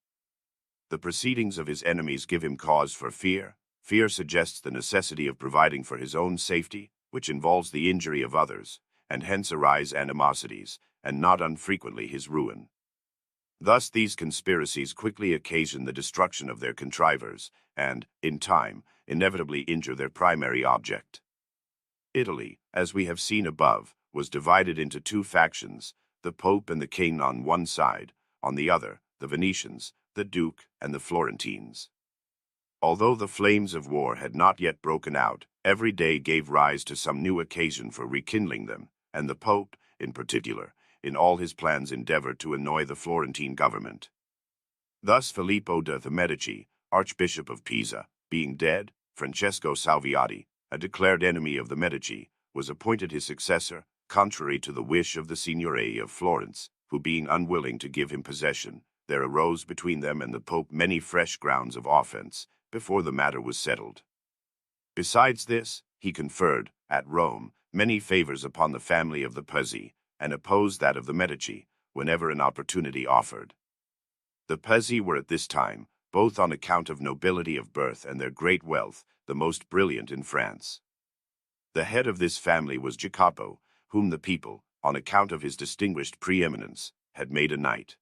[SPEAKER 1] The proceedings of his enemies give him cause for fear. Fear suggests the necessity of providing for his own safety, which involves the injury of others, and hence arise animosities, and not unfrequently his ruin. Thus these conspiracies quickly occasion the destruction of their contrivers, and, in time, inevitably injure their primary object. Italy, as we have seen above, was divided into two factions, the Pope and the King on one side, on the other, the Venetians, the Duke, and the Florentines. Although the flames of war had not yet broken out, every day gave rise to some new occasion for rekindling them, and the Pope, in particular, in all his plans endeavored to annoy the Florentine government. Thus Filippo de' Medici, Archbishop of Pisa, being dead, Francesco Salviati, a declared enemy of the Medici, was appointed his successor, contrary to the wish of the Signory of Florence, who being unwilling to give him possession, there arose between them and the Pope many fresh grounds of offense, before the matter was settled. Besides this, he conferred, at Rome, many favors upon the family of the Pezzi, and opposed that of the Medici, whenever an opportunity offered. The Pezzi were at this time, both on account of nobility of birth and their great wealth, the most brilliant in France. The head of this family was Jacopo, whom the people, on account of his distinguished preeminence, had made a knight.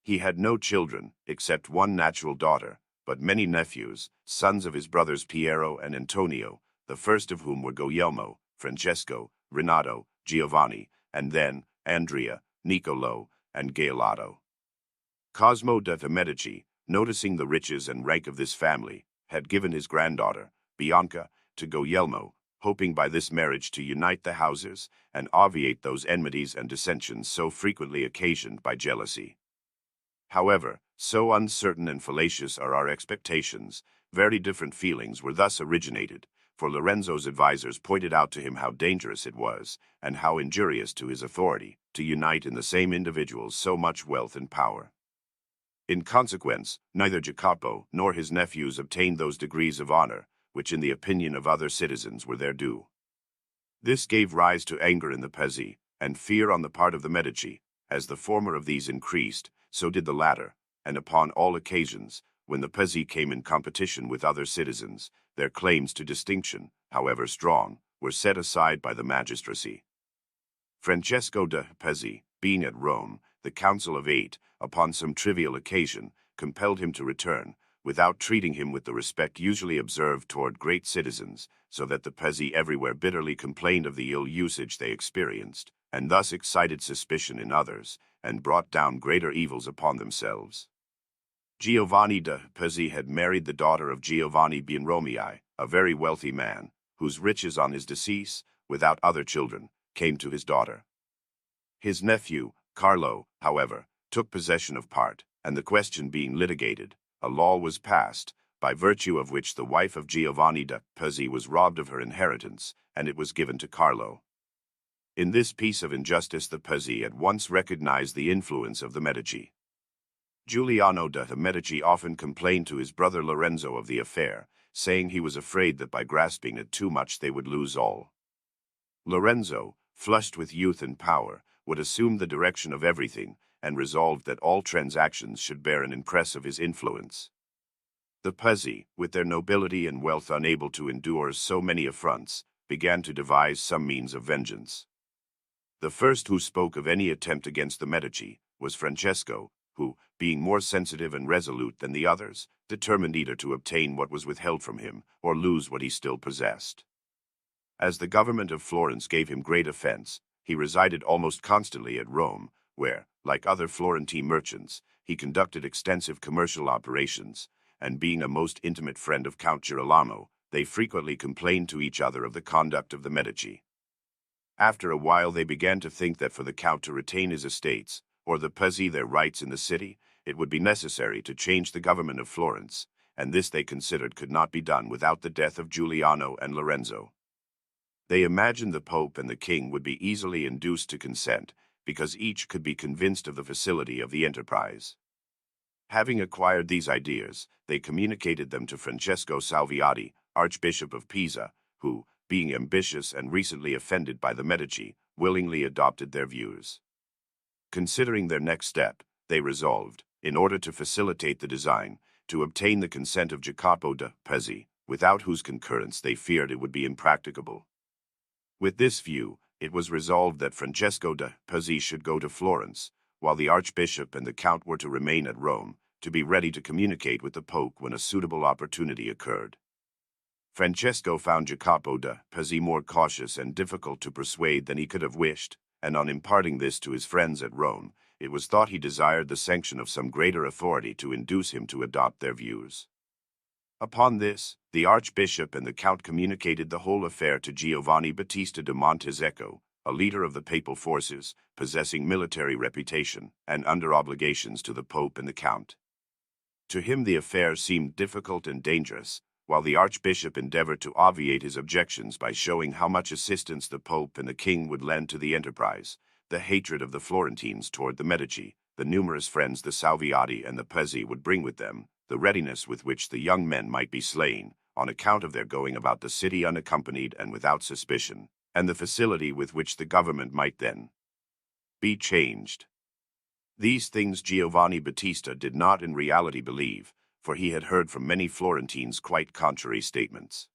[SPEAKER 1] He had no children, except one natural daughter, but many nephews, sons of his brothers Piero and Antonio, the first of whom were Guglielmo, Francesco, Renato, Giovanni, and then Andrea, Niccolo, and Galeotto. Cosmo de' Medici, noticing the riches and rank of this family, had given his granddaughter, Bianca, to Guglielmo, hoping by this marriage to unite the houses and obviate those enmities and dissensions so frequently occasioned by jealousy. However, so uncertain and fallacious are our expectations, very different feelings were thus originated, for Lorenzo's advisers pointed out to him how dangerous it was, and how injurious to his authority, to unite in the same individuals so much wealth and power. In consequence, neither Jacopo nor his nephews obtained those degrees of honor, which in the opinion of other citizens were their due. This gave rise to anger in the Pezzi, and fear on the part of the Medici, As the former of these increased, so did the latter, and upon all occasions, when the Pezzi came in competition with other citizens, their claims to distinction, however strong, were set aside by the magistracy. Francesco de' Pezzi, being at Rome, the Council of Eight, upon some trivial occasion, compelled him to return, without treating him with the respect usually observed toward great citizens, so that the Pezzi everywhere bitterly complained of the ill usage they experienced, and thus excited suspicion in others, and brought down greater evils upon themselves. Giovanni de' Pezzi had married the daughter of Giovanni Buonromei, a very wealthy man, whose riches on his decease, without other children, came to his daughter. His nephew, Carlo, however, took possession of part, and the question being litigated, a law was passed, by virtue of which the wife of Giovanni de' Pezzi was robbed of her inheritance, and it was given to Carlo. In this piece of injustice the Pezzi at once recognized the influence of the Medici. Giuliano de' Medici often complained to his brother Lorenzo of the affair, saying he was afraid that by grasping it too much they would lose all. Lorenzo, flushed with youth and power, would assume the direction of everything, and resolved that all transactions should bear an impress of his influence. The Pezzi, with their nobility and wealth unable to endure so many affronts, began to devise some means of vengeance. The first who spoke of any attempt against the Medici was Francesco, who, being more sensitive and resolute than the others, determined either to obtain what was withheld from him, or lose what he still possessed. As the government of Florence gave him great offense, he resided almost constantly at Rome, where, like other Florentine merchants, he conducted extensive commercial operations, and being a most intimate friend of Count Girolamo, they frequently complained to each other of the conduct of the Medici. After a while they began to think that for the Count to retain his estates, or the Pezzi their rights in the city, it would be necessary to change the government of Florence, and this they considered could not be done without the death of Giuliano and Lorenzo. They imagined the Pope and the King would be easily induced to consent, because each could be convinced of the facility of the enterprise. Having acquired these ideas, they communicated them to Francesco Salviati, Archbishop of Pisa, who, being ambitious and recently offended by the Medici, willingly adopted their views. Considering their next step, they resolved, in order to facilitate the design, to obtain the consent of Jacopo de' Pezzi, without whose concurrence they feared it would be impracticable. With this view, it was resolved that Francesco de' Pezzi should go to Florence, while the Archbishop and the Count were to remain at Rome, to be ready to communicate with the Pope when a suitable opportunity occurred. Francesco found Jacopo de' Pezzi more cautious and difficult to persuade than he could have wished, and on imparting this to his friends at Rome, it was thought he desired the sanction of some greater authority to induce him to adopt their views. Upon this, the Archbishop and the Count communicated the whole affair to Giovanni Battista de Montezecco, a leader of the papal forces, possessing military reputation, and under obligations to the Pope and the Count. To him the affair seemed difficult and dangerous, while the Archbishop endeavored to obviate his objections by showing how much assistance the Pope and the King would lend to the enterprise, the hatred of the Florentines toward the Medici, the numerous friends the Salviati and the Pezzi would bring with them, the readiness with which the young men might be slain, on account of their going about the city unaccompanied and without suspicion, and the facility with which the government might then be changed. These things Giovanni Battista did not in reality believe, for he had heard from many Florentines quite contrary statements.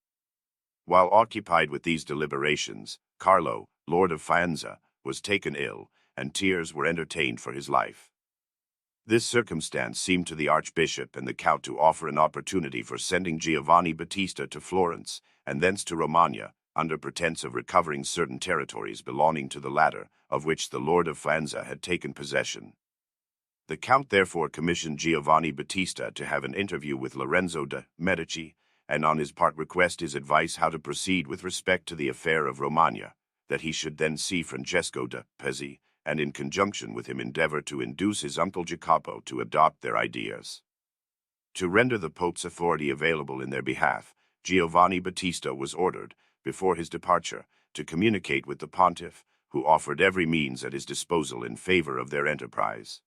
[SPEAKER 1] While occupied with these deliberations, Carlo, Lord of Faenza, was taken ill, and tears were entertained for his life. This circumstance seemed to the Archbishop and the Count to offer an opportunity for sending Giovanni Battista to Florence, and thence to Romagna, under pretense of recovering certain territories belonging to the latter, of which the Lord of Faenza had taken possession. The Count therefore commissioned Giovanni Battista to have an interview with Lorenzo de' Medici, and on his part request his advice how to proceed with respect to the affair of Romagna, that he should then see Francesco de' Pezzi, and in conjunction with him endeavor to induce his uncle Jacopo to adopt their ideas. To render the Pope's authority available in their behalf, Giovanni Battista was ordered, before his departure, to communicate with the Pontiff, who offered every means at his disposal in favor of their enterprise.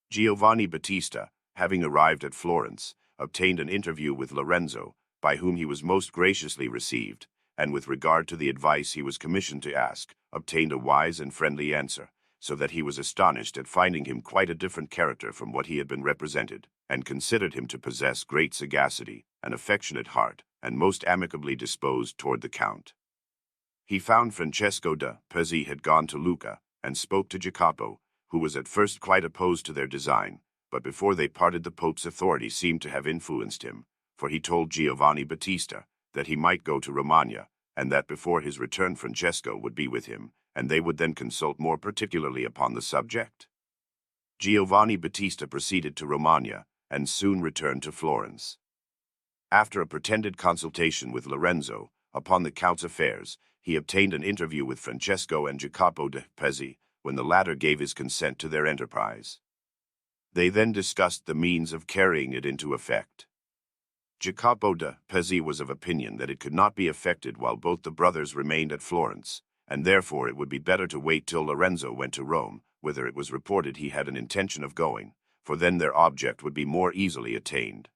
[SPEAKER 1] Giovanni Battista, having arrived at Florence, obtained an interview with Lorenzo, by whom he was most graciously received, and with regard to the advice he was commissioned to ask, obtained a wise and friendly answer, so that he was astonished at finding him quite a different character from what he had been represented, and considered him to possess great sagacity, an affectionate heart, and most amicably disposed toward the Count. He found Francesco da Pezzi had gone to Lucca, and spoke to Jacopo, who was at first quite opposed to their design, but before they parted the Pope's authority seemed to have influenced him, for he told Giovanni Battista that he might go to Romagna, and that before his return Francesco would be with him, and they would then consult more particularly upon the subject. Giovanni Battista proceeded to Romagna, and soon returned to Florence. After a pretended consultation with Lorenzo upon the Count's affairs, he obtained an interview with Francesco and Jacopo de' Pezzi, when the latter gave his consent to their enterprise. They then discussed the means of carrying it into effect. Jacopo de' Pezzi was of opinion that it could not be effected while both the brothers remained at Florence, and therefore it would be better to wait till Lorenzo went to Rome, whither it was reported he had an intention of going, for then their object would be more easily attained.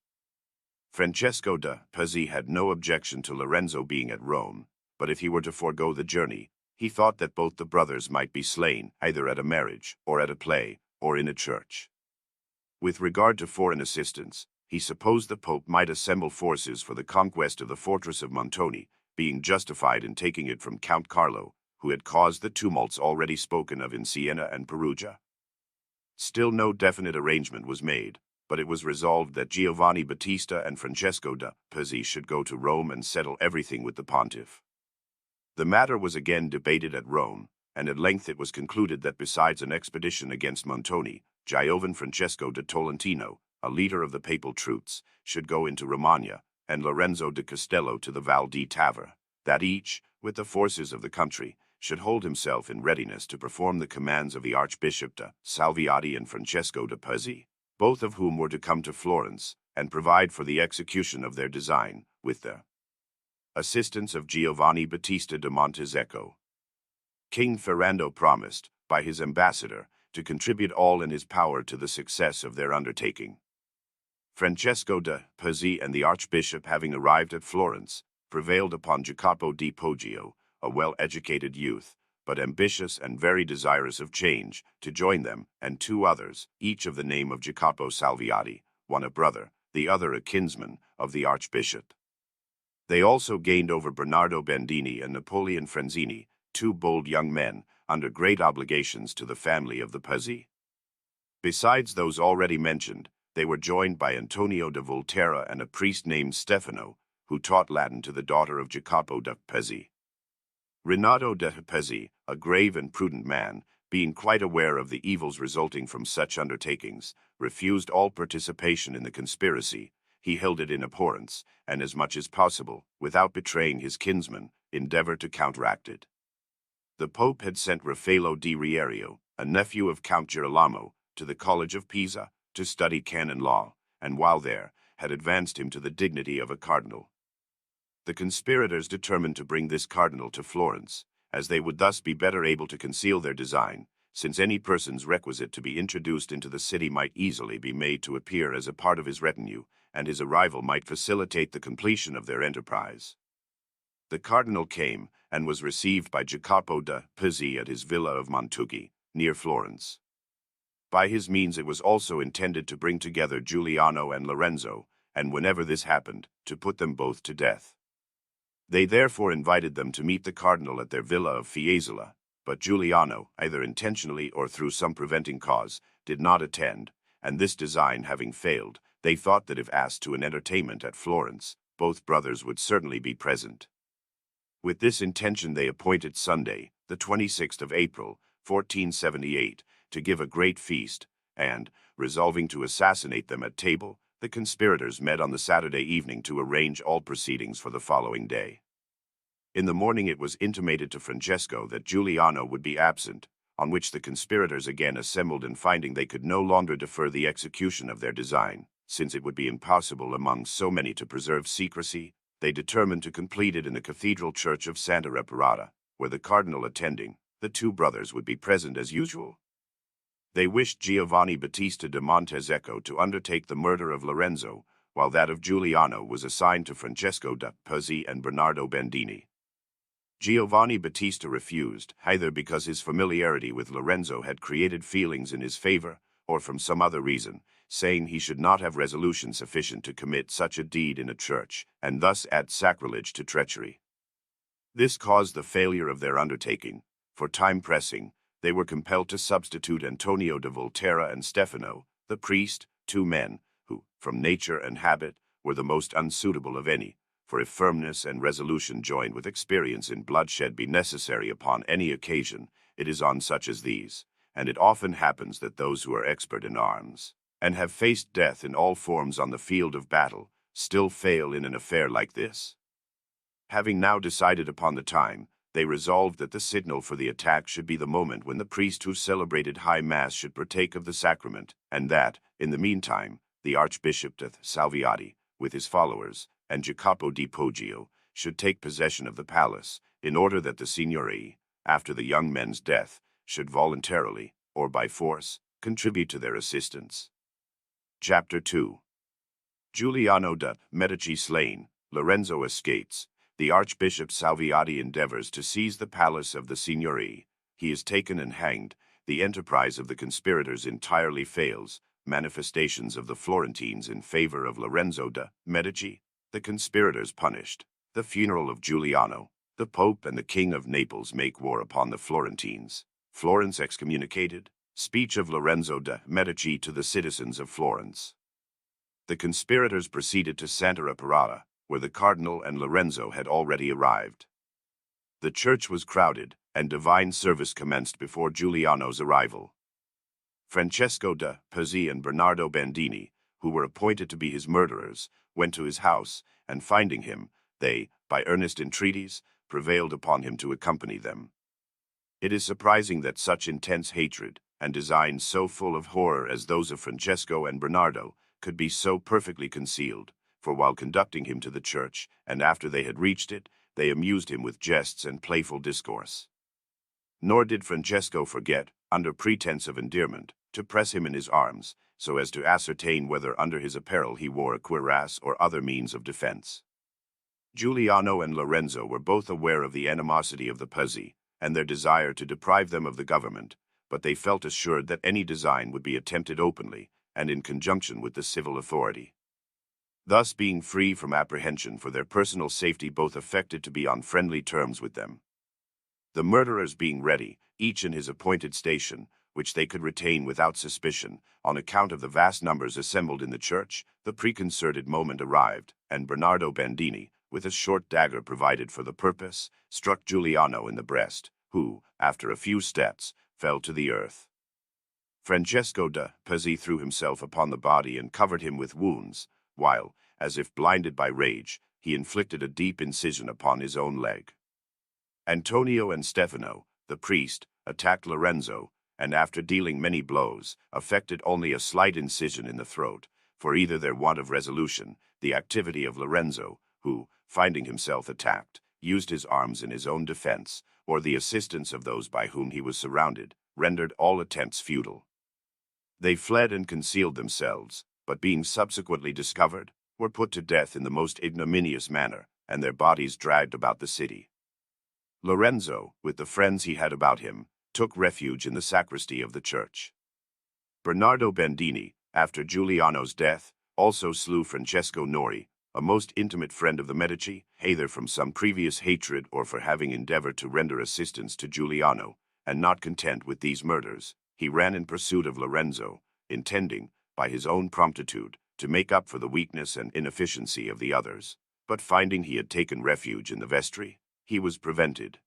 [SPEAKER 1] Francesco de' Pezzi had no objection to Lorenzo being at Rome, but if he were to forego the journey, he thought that both the brothers might be slain either at a marriage, or at a play, or in a church. With regard to foreign assistance, he supposed the Pope might assemble forces for the conquest of the fortress of Montoni, being justified in taking it from Count Carlo, who had caused the tumults already spoken of in Siena and Perugia. Still no definite arrangement was made, but it was resolved that Giovanni Battista and Francesco da Pezzi should go to Rome and settle everything with the pontiff. The matter was again debated at Rome, and at length it was concluded that besides an expedition against Montoni, Giovan Francesco da Tolentino, a leader of the papal troops, should go into Romagna, and Lorenzo de Castello to the Val di Tavere, that each, with the forces of the country, should hold himself in readiness to perform the commands of the Archbishop de Salviati and Francesco de' Pezzi, both of whom were to come to Florence, and provide for the execution of their design, with the assistance of Giovanni Battista de Montezecco. King Ferrando promised, by his ambassador, to contribute all in his power to the success of their undertaking. Francesco de' Pezzi and the Archbishop having arrived at Florence, prevailed upon Jacopo di Poggio, a well-educated youth, but ambitious and very desirous of change, to join them, and two others, each of the name of Jacopo Salviati, one a brother, the other a kinsman, of the Archbishop. They also gained over Bernardo Bandini and Napoleon Franzini, two bold young men, under great obligations to the family of the Pezzi. Besides those already mentioned, they were joined by Antonio de Volterra and a priest named Stefano, who taught Latin to the daughter of Jacopo de' Pezzi. Renato de' Pezzi, a grave and prudent man, being quite aware of the evils resulting from such undertakings, refused all participation in the conspiracy. He held it in abhorrence, and as much as possible, without betraying his kinsman, endeavored to counteract it. The Pope had sent Raffaello di Rierio, a nephew of Count Girolamo, to the College of Pisa, to study canon law, and while there, had advanced him to the dignity of a cardinal. The conspirators determined to bring this cardinal to Florence, as they would thus be better able to conceal their design, since any persons requisite to be introduced into the city might easily be made to appear as a part of his retinue, and his arrival might facilitate the completion of their enterprise. The cardinal came, and was received by Jacopo da Pezzi at his villa of Montughi, near Florence. By his means it was also intended to bring together Giuliano and Lorenzo, and whenever this happened, to put them both to death. They therefore invited them to meet the cardinal at their villa of Fiesole, but Giuliano, either intentionally or through some preventing cause, did not attend, and this design having failed, they thought that if asked to an entertainment at Florence, both brothers would certainly be present. With this intention they appointed Sunday, the 26th of April, 1478, to give a great feast, and, resolving to assassinate them at table, the conspirators met on the Saturday evening to arrange all proceedings for the following day. In the morning it was intimated to Francesco that Giuliano would be absent, on which the conspirators again assembled, and finding they could no longer defer the execution of their design, since it would be impossible among so many to preserve secrecy, they determined to complete it in the cathedral church of Santa Reparata, where the cardinal attending, the two brothers would be present as usual. They wished Giovanni Battista de Montezecco to undertake the murder of Lorenzo, while that of Giuliano was assigned to Francesco da Pezzi and Bernardo Bandini. Giovanni Battista refused, either because his familiarity with Lorenzo had created feelings in his favor, or from some other reason, saying he should not have resolution sufficient to commit such a deed in a church, and thus add sacrilege to treachery. This caused the failure of their undertaking. For time pressing, they were compelled to substitute Antonio de Volterra and Stefano, the priest, 2 men, who, from nature and habit, were the most unsuitable of any. For if firmness and resolution joined with experience in bloodshed be necessary upon any occasion, it is on such as these, and it often happens that those who are expert in arms, and have faced death in all forms on the field of battle, still fail in an affair like this. Having now decided upon the time, they resolved that the signal for the attack should be the moment when the priest who celebrated high mass should partake of the sacrament, and that, in the meantime, the Archbishop de Salviati, with his followers, and Jacopo di Poggio, should take possession of the palace, in order that the Signory, after the young men's death, should voluntarily, or by force, contribute to their assistance. Chapter 2. Giuliano de' Medici slain, Lorenzo escapes. The Archbishop Salviati endeavors to seize the palace of the Signory. He is taken and hanged. The enterprise of the conspirators entirely fails. Manifestations of the Florentines in favor of Lorenzo de' Medici. The conspirators punished. The funeral of Giuliano. The Pope and the King of Naples make war upon the Florentines. Florence excommunicated. Speech of Lorenzo de' Medici to the citizens of Florence. The conspirators proceeded to Santa Reparata, where the Cardinal and Lorenzo had already arrived. The church was crowded, and divine service commenced before Giuliano's arrival. Francesco de' Pazzi and Bernardo Bandini, who were appointed to be his murderers, went to his house, and finding him, they, by earnest entreaties, prevailed upon him to accompany them. It is surprising that such intense hatred, and designs so full of horror as those of Francesco and Bernardo, could be so perfectly concealed, for while conducting him to the church, and after they had reached it, they amused him with jests and playful discourse. Nor did Francesco forget, under pretense of endearment, to press him in his arms, so as to ascertain whether under his apparel he wore a cuirass or other means of defense. Giuliano and Lorenzo were both aware of the animosity of the Pazzi, and their desire to deprive them of the government, but they felt assured that any design would be attempted openly, and in conjunction with the civil authority. Thus, being free from apprehension for their personal safety, both affected to be on friendly terms with them. The murderers being ready, each in his appointed station, which they could retain without suspicion, on account of the vast numbers assembled in the church, the preconcerted moment arrived, and Bernardo Bandini, with a short dagger provided for the purpose, struck Giuliano in the breast, who, after a few steps, fell to the earth. Francesco de' Pazzi threw himself upon the body and covered him with wounds, while, as if blinded by rage, he inflicted a deep incision upon his own leg. Antonio and Stefano, the priest, attacked Lorenzo, and after dealing many blows, effected only a slight incision in the throat, for either their want of resolution, the activity of Lorenzo, who, finding himself attacked, used his arms in his own defense, or the assistance of those by whom he was surrounded, rendered all attempts futile. They fled and concealed themselves, but being subsequently discovered, were put to death in the most ignominious manner, and their bodies dragged about the city. Lorenzo, with the friends he had about him, took refuge in the sacristy of the church. Bernardo Bandini, after Giuliano's death, also slew Francesco Nori, a most intimate friend of the Medici, either from some previous hatred or for having endeavored to render assistance to Giuliano, and not content with these murders, he ran in pursuit of Lorenzo, intending, by his own promptitude, to make up for the weakness and inefficiency of the others, but finding he had taken refuge in the vestry, he was prevented.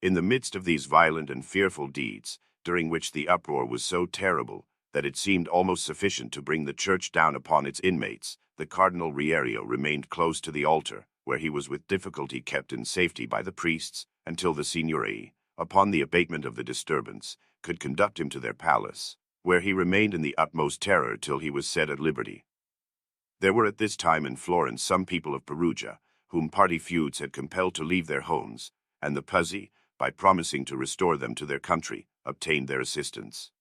[SPEAKER 1] In the midst of these violent and fearful deeds, during which the uproar was so terrible that it seemed almost sufficient to bring the church down upon its inmates, the Cardinal Rierio remained close to the altar, where he was with difficulty kept in safety by the priests, until the Signory, upon the abatement of the disturbance, could conduct him to their palace, where he remained in the utmost terror till he was set at liberty. There were at this time in Florence some people of Perugia, whom party feuds had compelled to leave their homes, and the Pazzi, by promising to restore them to their country, obtained their assistance.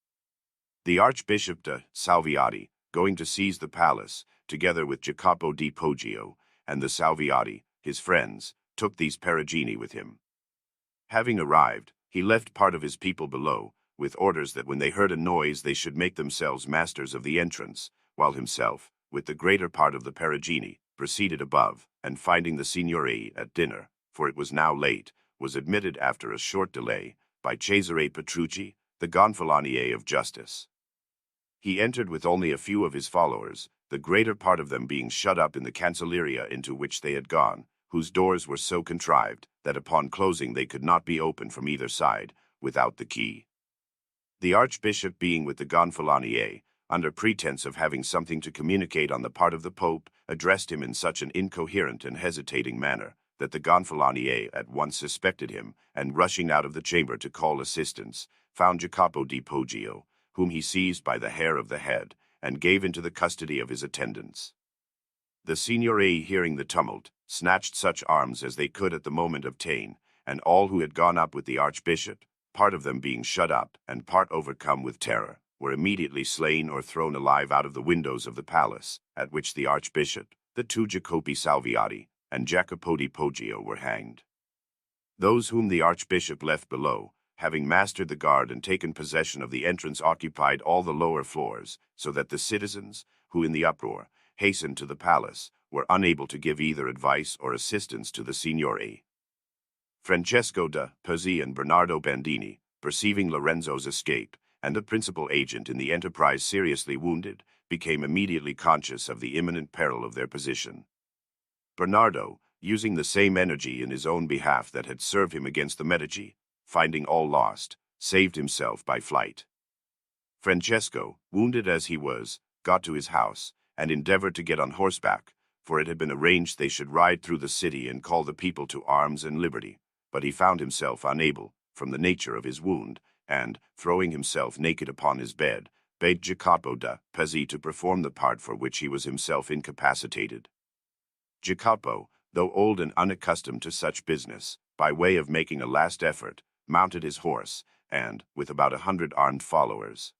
[SPEAKER 1] The Archbishop de' Salviati, going to seize the palace, together with Jacopo di Poggio, and the Salviati, his friends, took these Perugini with him. Having arrived, he left part of his people below, with orders that when they heard a noise they should make themselves masters of the entrance, while himself, with the greater part of the Perugini, proceeded above, and finding the Signore at dinner, for it was now late, was admitted after a short delay, by Cesare Petrucci, the Gonfalonier of Justice. He entered with only a few of his followers, the greater part of them being shut up in the cancelleria into which they had gone, whose doors were so contrived that upon closing they could not be opened from either side, without the key. The archbishop being with the Gonfalonier, under pretense of having something to communicate on the part of the Pope, addressed him in such an incoherent and hesitating manner, that the Gonfalonier at once suspected him, and rushing out of the chamber to call assistance, found Jacopo di Poggio, whom he seized by the hair of the head, and gave into the custody of his attendants. The Signore, hearing the tumult, snatched such arms as they could at the moment obtain, and all who had gone up with the archbishop, part of them being shut up and part overcome with terror, were immediately slain or thrown alive out of the windows of the palace, at which the archbishop, the two Jacopi Salviati, and Jacopo di Poggio were hanged. Those whom the archbishop left below, having mastered the guard and taken possession of the entrance, occupied all the lower floors, so that the citizens, who in the uproar hastened to the palace, were unable to give either advice or assistance to the Signore. Francesco da Pezzi and Bernardo Bandini, perceiving Lorenzo's escape, and the principal agent in the enterprise seriously wounded, became immediately conscious of the imminent peril of their position. Bernardo, using the same energy in his own behalf that had served him against the Medici, finding all lost, saved himself by flight. Francesco, wounded as he was, got to his house, and endeavored to get on horseback, for it had been arranged they should ride through the city and call the people to arms and liberty, but he found himself unable, from the nature of his wound, and, throwing himself naked upon his bed, begged Jacopo da Pezzi to perform the part for which he was himself incapacitated. Jacopo, though old and unaccustomed to such business, by way of making a last effort, mounted his horse, and, with about 100 armed followers,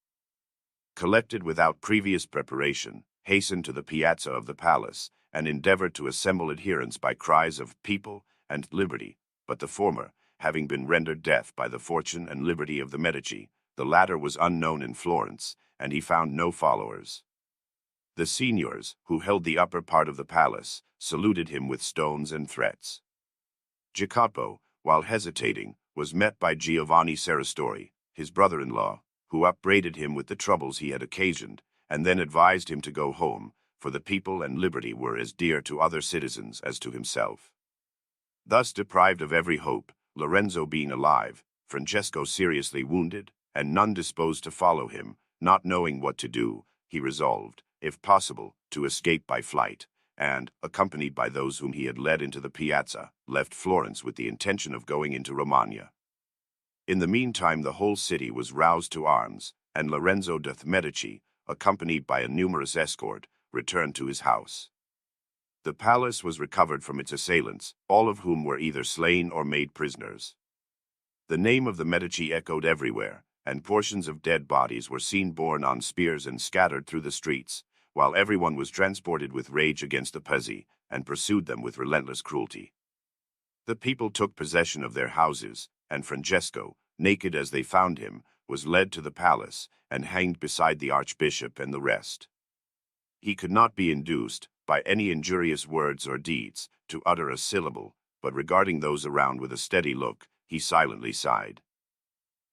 [SPEAKER 1] collected without previous preparation, hastened to the piazza of the palace, and endeavored to assemble adherents by cries of "People" and "Liberty," but the former, having been rendered deaf by the fortune and liberty of the Medici, the latter was unknown in Florence, and he found no followers. The signors, who held the upper part of the palace, saluted him with stones and threats. Jacopo, while hesitating, was met by Giovanni Serristori, his brother-in-law, who upbraided him with the troubles he had occasioned, and then advised him to go home, for the people and liberty were as dear to other citizens as to himself. Thus deprived of every hope, Lorenzo being alive, Francesco seriously wounded, and none disposed to follow him, not knowing what to do, he resolved, if possible, to escape by flight, and, accompanied by those whom he had led into the piazza, left Florence with the intention of going into Romagna. In the meantime the whole city was roused to arms, and Lorenzo de' Medici, accompanied by a numerous escort, returned to his house. The palace was recovered from its assailants, all of whom were either slain or made prisoners. The name of the Medici echoed everywhere, and portions of dead bodies were seen borne on spears and scattered through the streets, while everyone was transported with rage against the Pezzi, and pursued them with relentless cruelty. The people took possession of their houses, and Francesco, naked as they found him, was led to the palace, and hanged beside the archbishop and the rest. He could not be induced, by any injurious words or deeds, to utter a syllable, but regarding those around with a steady look, he silently sighed.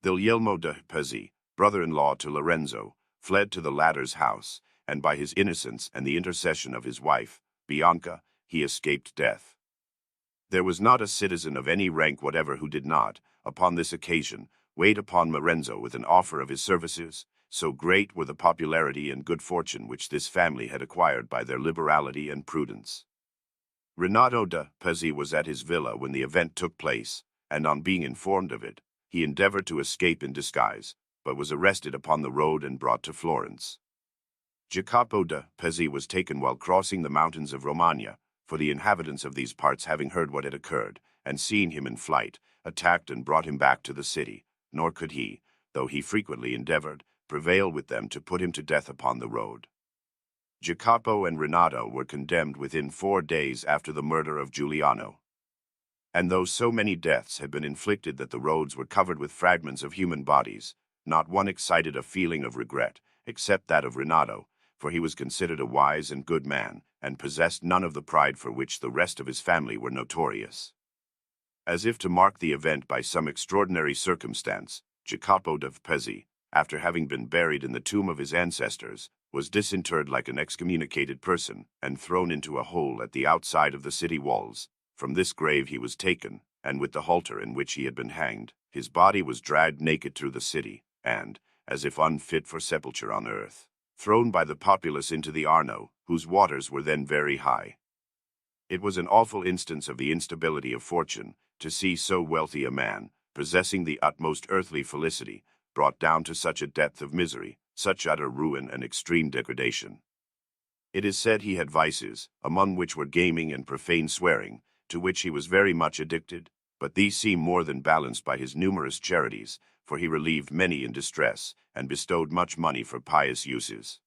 [SPEAKER 1] Guglielmo de' Pezzi, brother-in-law to Lorenzo, fled to the latter's house, and by his innocence and the intercession of his wife, Bianca, he escaped death. There was not a citizen of any rank whatever who did not, upon this occasion, wait upon Lorenzo with an offer of his services, so great were the popularity and good fortune which this family had acquired by their liberality and prudence. Renato da Pezzi was at his villa when the event took place, and on being informed of it, he endeavored to escape in disguise, but was arrested upon the road and brought to Florence. Jacopo da Pezzi was taken while crossing the mountains of Romagna, for the inhabitants of these parts, having heard what had occurred, and seeing him in flight, attacked and brought him back to the city, nor could he, though he frequently endeavored, prevail with them to put him to death upon the road. Jacopo and Renato were condemned within 4 days after the murder of Giuliano. And though so many deaths had been inflicted that the roads were covered with fragments of human bodies, not one excited a feeling of regret, except that of Renato, for he was considered a wise and good man, and possessed none of the pride for which the rest of his family were notorious. As if to mark the event by some extraordinary circumstance, Jacopo de Pezzi, after having been buried in the tomb of his ancestors, was disinterred like an excommunicated person, and thrown into a hole at the outside of the city walls. From this grave he was taken, and with the halter in which he had been hanged, his body was dragged naked through the city, and, as if unfit for sepulture on earth, thrown by the populace into the Arno, whose waters were then very high. It was an awful instance of the instability of fortune, to see so wealthy a man, possessing the utmost earthly felicity, brought down to such a depth of misery, such utter ruin and extreme degradation. It is said he had vices, among which were gaming and profane swearing, to which he was very much addicted, but these seem more than balanced by his numerous charities, for he relieved many in distress, and bestowed much money for pious uses.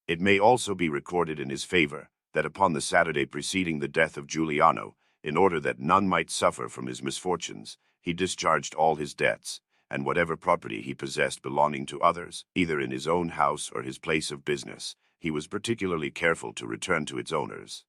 [SPEAKER 1] It may also be recorded in his favor, that upon the Saturday preceding the death of Giuliano, in order that none might suffer from his misfortunes, he discharged all his debts, and whatever property he possessed belonging to others, either in his own house or his place of business, he was particularly careful to return to its owners.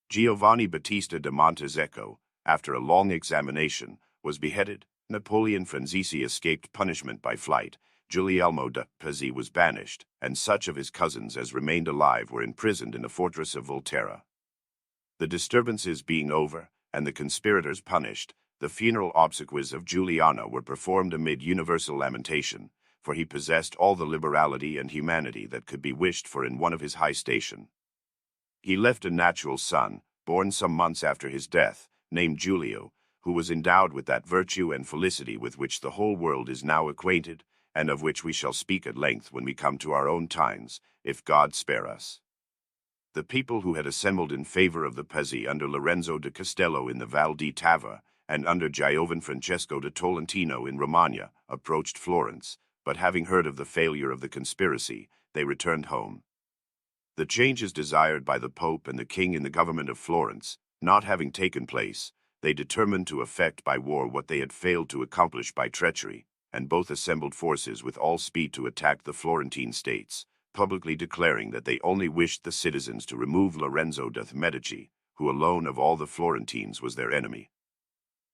[SPEAKER 1] Giovanni Battista da Montezecco, after a long examination, was beheaded. Napoleon Franzesi escaped punishment by flight. Guglielmo de Pezzi was banished, and such of his cousins as remained alive were imprisoned in the fortress of Volterra. The disturbances being over, and the conspirators punished, the funeral obsequies of Giuliano were performed amid universal lamentation, for he possessed all the liberality and humanity that could be wished for in one of his high station. He left a natural son, born some months after his death, named Giulio, who was endowed with that virtue and felicity with which the whole world is now acquainted, and of which we shall speak at length when we come to our own times, if God spare us. The people who had assembled in favor of the Pezzi under Lorenzo de Castello in the Val di Tava, and under Giovan Francesco de Tolentino in Romagna, approached Florence, but having heard of the failure of the conspiracy, they returned home. The changes desired by the Pope and the King in the government of Florence, not having taken place, they determined to effect by war what they had failed to accomplish by treachery, and both assembled forces with all speed to attack the Florentine states, publicly declaring that they only wished the citizens to remove Lorenzo de' Medici, who alone of all the Florentines was their enemy.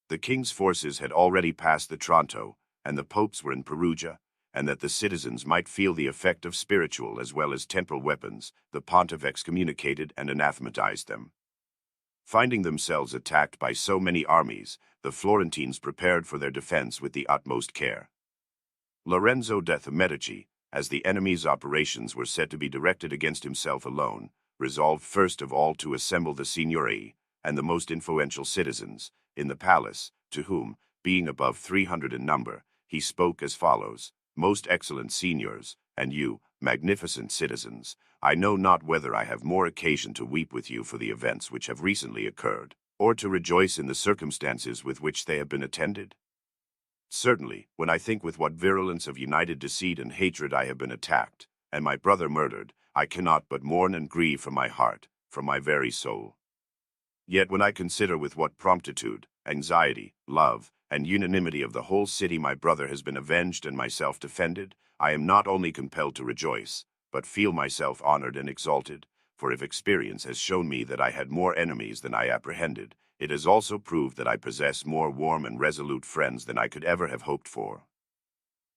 [SPEAKER 1] The king's forces had already passed the Tronto, and the popes were in Perugia, and that the citizens might feel the effect of spiritual as well as temporal weapons, the pontiff excommunicated and anathematized them. Finding themselves attacked by so many armies, the Florentines prepared for their defense with the utmost care. Lorenzo de' Medici, as the enemy's operations were said to be directed against himself alone, resolved first of all to assemble the Signory, and the most influential citizens, in the palace, to whom, being above 300 in number, he spoke as follows: "Most excellent signors, and you, magnificent citizens, I know not whether I have more occasion to weep with you for the events which have recently occurred, or to rejoice in the circumstances with which they have been attended. Certainly, when I think with what virulence of united deceit and hatred I have been attacked, and my brother murdered, I cannot but mourn and grieve from my heart, from my very soul. Yet when I consider with what promptitude, anxiety, love, and unanimity of the whole city my brother has been avenged and myself defended, I am not only compelled to rejoice, but feel myself honored and exalted, for if experience has shown me that I had more enemies than I apprehended, it has also proved that I possess more warm and resolute friends than I could ever have hoped for.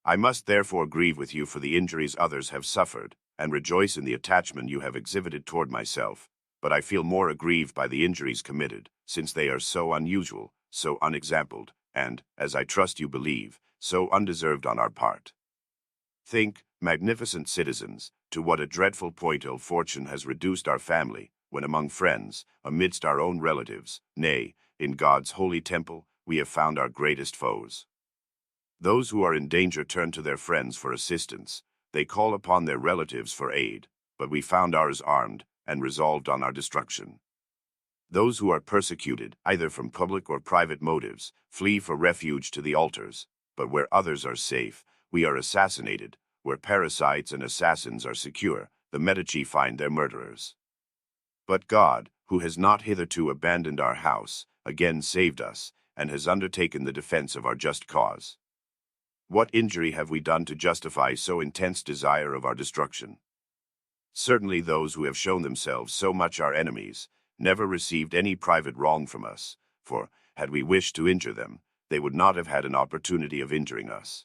[SPEAKER 1] I must therefore grieve with you for the injuries others have suffered, and rejoice in the attachment you have exhibited toward myself, but I feel more aggrieved by the injuries committed, since they are so unusual, so unexampled, and, as I trust you believe, so undeserved on our part. Think, magnificent citizens, to what a dreadful point ill fortune has reduced our family, when among friends, amidst our own relatives, nay, in God's holy temple, we have found our greatest foes. Those who are in danger turn to their friends for assistance, they call upon their relatives for aid, but we found ours armed, and resolved on our destruction. Those who are persecuted, either from public or private motives, flee for refuge to the altars, but where others are safe, we are assassinated. Where parasites and assassins are secure, the Medici find their murderers. But God, who has not hitherto abandoned our house, again saved us, and has undertaken the defense of our just cause. What injury have we done to justify so intense desire of our destruction? Certainly those who have shown themselves so much our enemies never received any private wrong from us, for, had we wished to injure them, they would not have had an opportunity of injuring us.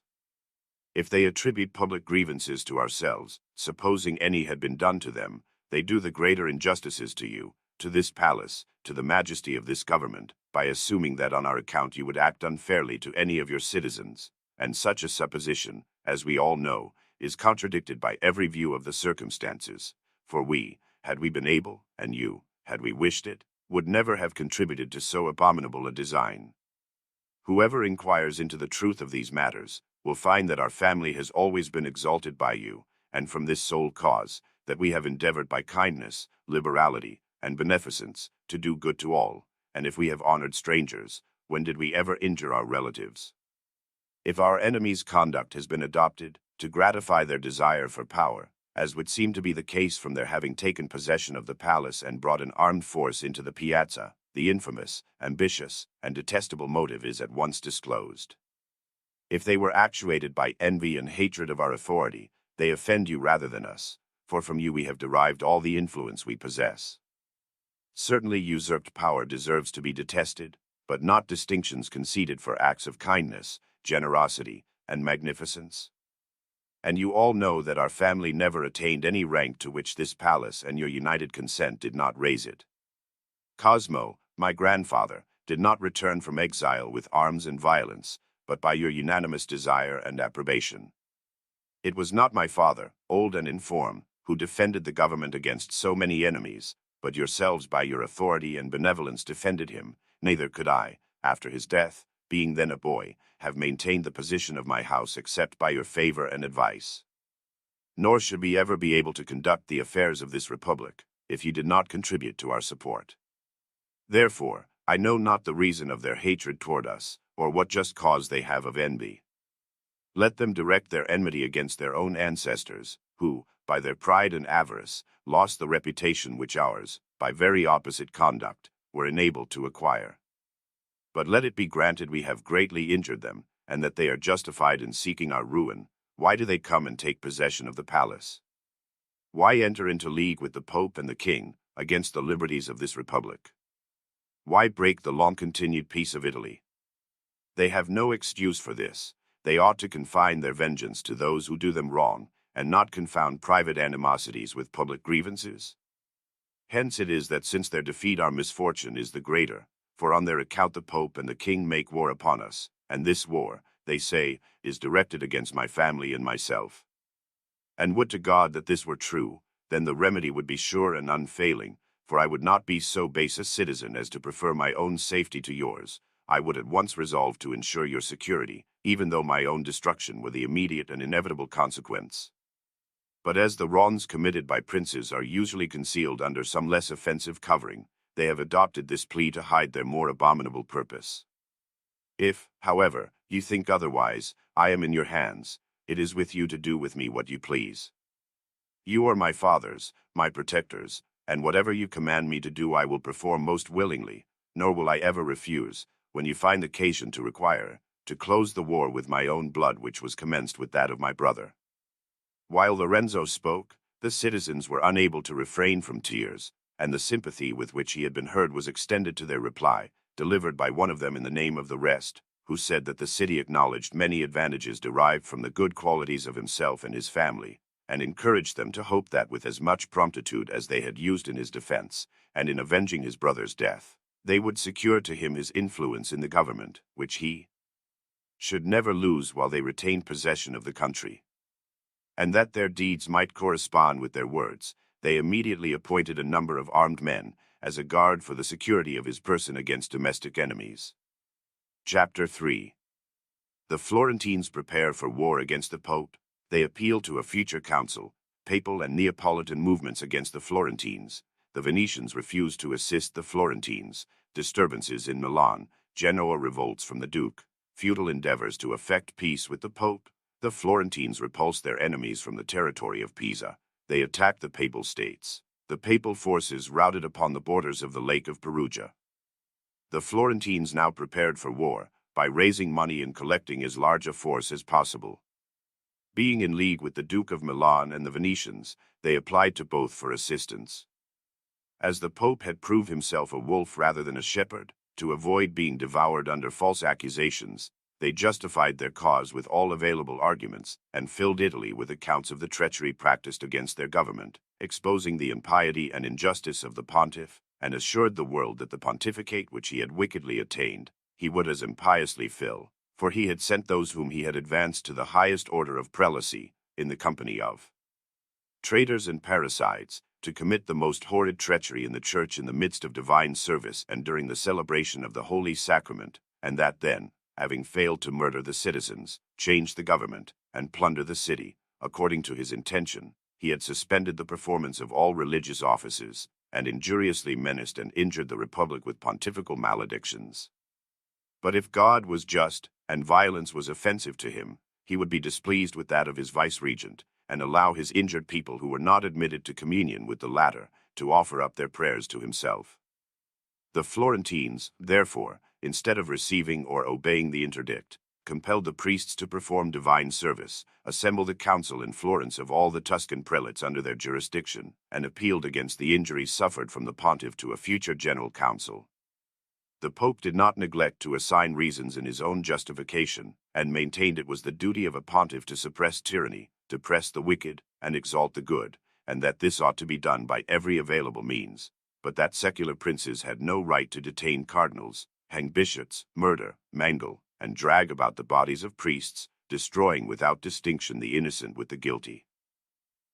[SPEAKER 1] If they attribute public grievances to ourselves, supposing any had been done to them, they do the greater injustices to you, to this palace, to the majesty of this government, by assuming that on our account you would act unfairly to any of your citizens, and such a supposition, as we all know, is contradicted by every view of the circumstances, for we, had we been able, and you, had we wished it, would never have contributed to so abominable a design. Whoever inquires into the truth of these matters will find that our family has always been exalted by you, and from this sole cause, that we have endeavored by kindness, liberality, and beneficence to do good to all, and if we have honored strangers, when did we ever injure our relatives? If our enemies' conduct has been adopted to gratify their desire for power, as would seem to be the case from their having taken possession of the palace and brought an armed force into the piazza, the infamous, ambitious, and detestable motive is at once disclosed. If they were actuated by envy and hatred of our authority, they offend you rather than us, for from you we have derived all the influence we possess. Certainly usurped power deserves to be detested, but not distinctions conceded for acts of kindness, generosity, and magnificence. And you all know that our family never attained any rank to which this palace and your united consent did not raise it. Cosmo, my grandfather, did not return from exile with arms and violence, but by your unanimous desire and approbation. It was not my father, old and infirm, who defended the government against so many enemies, but yourselves by your authority and benevolence defended him, neither could I, after his death, being then a boy, have maintained the position of my house except by your favor and advice. Nor should we ever be able to conduct the affairs of this republic, if you did not contribute to our support. Therefore, I know not the reason of their hatred toward us, or what just cause they have of envy. Let them direct their enmity against their own ancestors, who, by their pride and avarice, lost the reputation which ours, by very opposite conduct, were enabled to acquire. But let it be granted we have greatly injured them, and that they are justified in seeking our ruin. Why do they come and take possession of the palace? Why enter into league with the Pope and the King against the liberties of this republic? Why break the long-continued peace of Italy? They have no excuse for this. They ought to confine their vengeance to those who do them wrong, and not confound private animosities with public grievances. Hence it is that since their defeat our misfortune is the greater, for on their account the Pope and the King make war upon us, and this war, they say, is directed against my family and myself. And would to God that this were true, then the remedy would be sure and unfailing, for I would not be so base a citizen as to prefer my own safety to yours. I would at once resolve to ensure your security, even though my own destruction were the immediate and inevitable consequence. But as the wrongs committed by princes are usually concealed under some less offensive covering, they have adopted this plea to hide their more abominable purpose. If, however, you think otherwise, I am in your hands. It is with you to do with me what you please. You are my fathers, my protectors, and whatever you command me to do I will perform most willingly, nor will I ever refuse, when you find occasion to require, to close the war with my own blood which was commenced with that of my brother. While Lorenzo spoke, the citizens were unable to refrain from tears, and the sympathy with which he had been heard was extended to their reply, delivered by one of them in the name of the rest, who said that the city acknowledged many advantages derived from the good qualities of himself and his family, and encouraged them to hope that with as much promptitude as they had used in his defense, and in avenging his brother's death, they would secure to him his influence in the government, which he should never lose while they retained possession of the country. And that their deeds might correspond with their words, they immediately appointed a number of armed men as a guard for the security of his person against domestic enemies. Chapter 3. The Florentines prepare for war against the Pope. They appeal to a future council. Papal and Neapolitan movements against the Florentines. The Venetians refuse to assist the Florentines. Disturbances in Milan. Genoa revolts from the Duke. Futile endeavors to effect peace with the Pope. The Florentines repulse their enemies from the territory of Pisa. They attack the Papal States. the papal forces routed upon the borders of the Lake of Perugia. The Florentines now prepared for war by raising money and collecting as large a force as possible. Being in league with the Duke of Milan and the Venetians, they applied to both for assistance. As the Pope had proved himself a wolf rather than a shepherd, to avoid being devoured under false accusations, they justified their cause with all available arguments and filled Italy with accounts of the treachery practiced against their government, exposing the impiety and injustice of the pontiff, and assured the world that the pontificate which he had wickedly attained, he would as impiously fill, for he had sent those whom he had advanced to the highest order of prelacy, in the company of traitors and parricides, to commit the most horrid treachery in the Church in the midst of divine service and during the celebration of the Holy Sacrament, and that then, having failed to murder the citizens, change the government, and plunder the city, according to his intention, he had suspended the performance of all religious offices, and injuriously menaced and injured the Republic with pontifical maledictions. But if God was just, and violence was offensive to him, he would be displeased with that of his vice-regent, and allow his injured people who were not admitted to communion with the latter to offer up their prayers to himself. The Florentines, therefore, instead of receiving or obeying the interdict, compelled the priests to perform divine service, assembled a council in Florence of all the Tuscan prelates under their jurisdiction, and appealed against the injuries suffered from the pontiff to a future general council. The Pope did not neglect to assign reasons in his own justification, and maintained it was the duty of a pontiff to suppress tyranny, depress the wicked, and exalt the good, and that this ought to be done by every available means, but that secular princes had no right to detain cardinals, hang bishops, murder, mangle, and drag about the bodies of priests, destroying without distinction the innocent with the guilty.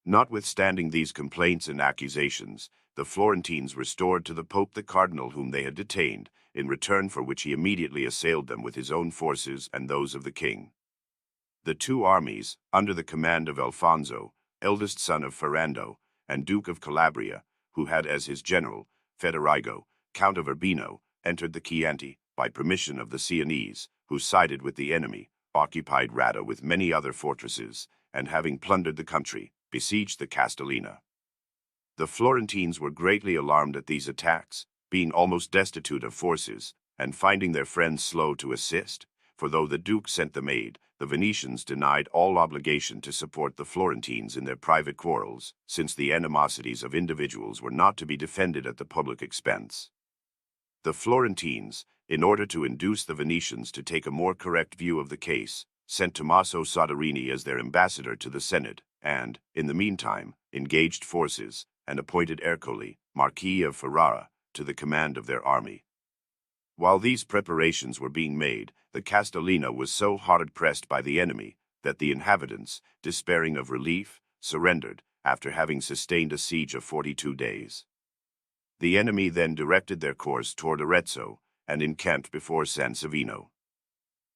[SPEAKER 1] Notwithstanding these complaints and accusations, the Florentines restored to the Pope the cardinal whom they had detained, in return for which he immediately assailed them with his own forces and those of the king. The two armies, under the command of Alfonso, eldest son of Ferrando, and Duke of Calabria, who had as his general, Federigo, Count of Urbino, entered the Chianti, by permission of the Sienese, who sided with the enemy, occupied Radda with many other fortresses, and having plundered the country, besieged the Castellina. The Florentines were greatly alarmed at these attacks, being almost destitute of forces, and finding their friends slow to assist, for though the Duke sent them aid, the Venetians denied all obligation to support the Florentines in their private quarrels, since the animosities of individuals were not to be defended at the public expense. The Florentines, in order to induce the Venetians to take a more correct view of the case, sent Tommaso Soderini as their ambassador to the Senate, and, in the meantime, engaged forces, and appointed Ercole, Marquis of Ferrara, to the command of their army. While these preparations were being made, the Castellina was so hard-pressed by the enemy that the inhabitants, despairing of relief, surrendered, after having sustained a siege of 42 days. The enemy then directed their course toward Arezzo, and encamped before San Savino.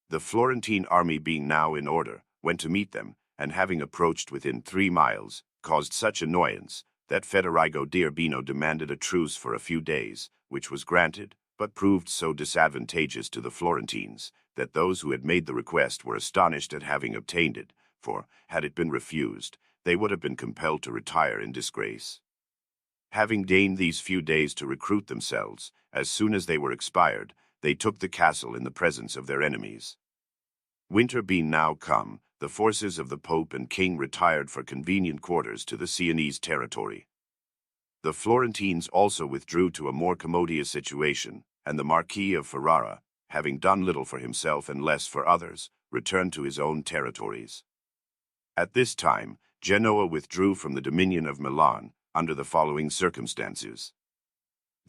[SPEAKER 1] The Florentine army being now in order, went to meet them, and having approached within 3 miles, caused such annoyance that Federigo d'Urbino demanded a truce for a few days, which was granted, but proved so disadvantageous to the Florentines that those who had made the request were astonished at having obtained it, for, had it been refused, they would have been compelled to retire in disgrace. Having gained these few days to recruit themselves, as soon as they were expired, they took the castle in the presence of their enemies. Winter being now come, the forces of the Pope and King retired for convenient quarters to the Sienese territory. The Florentines also withdrew to a more commodious situation, and the Marquis of Ferrara, having done little for himself and less for others, returned to his own territories. At this time, Genoa withdrew from the dominion of Milan, under the following circumstances.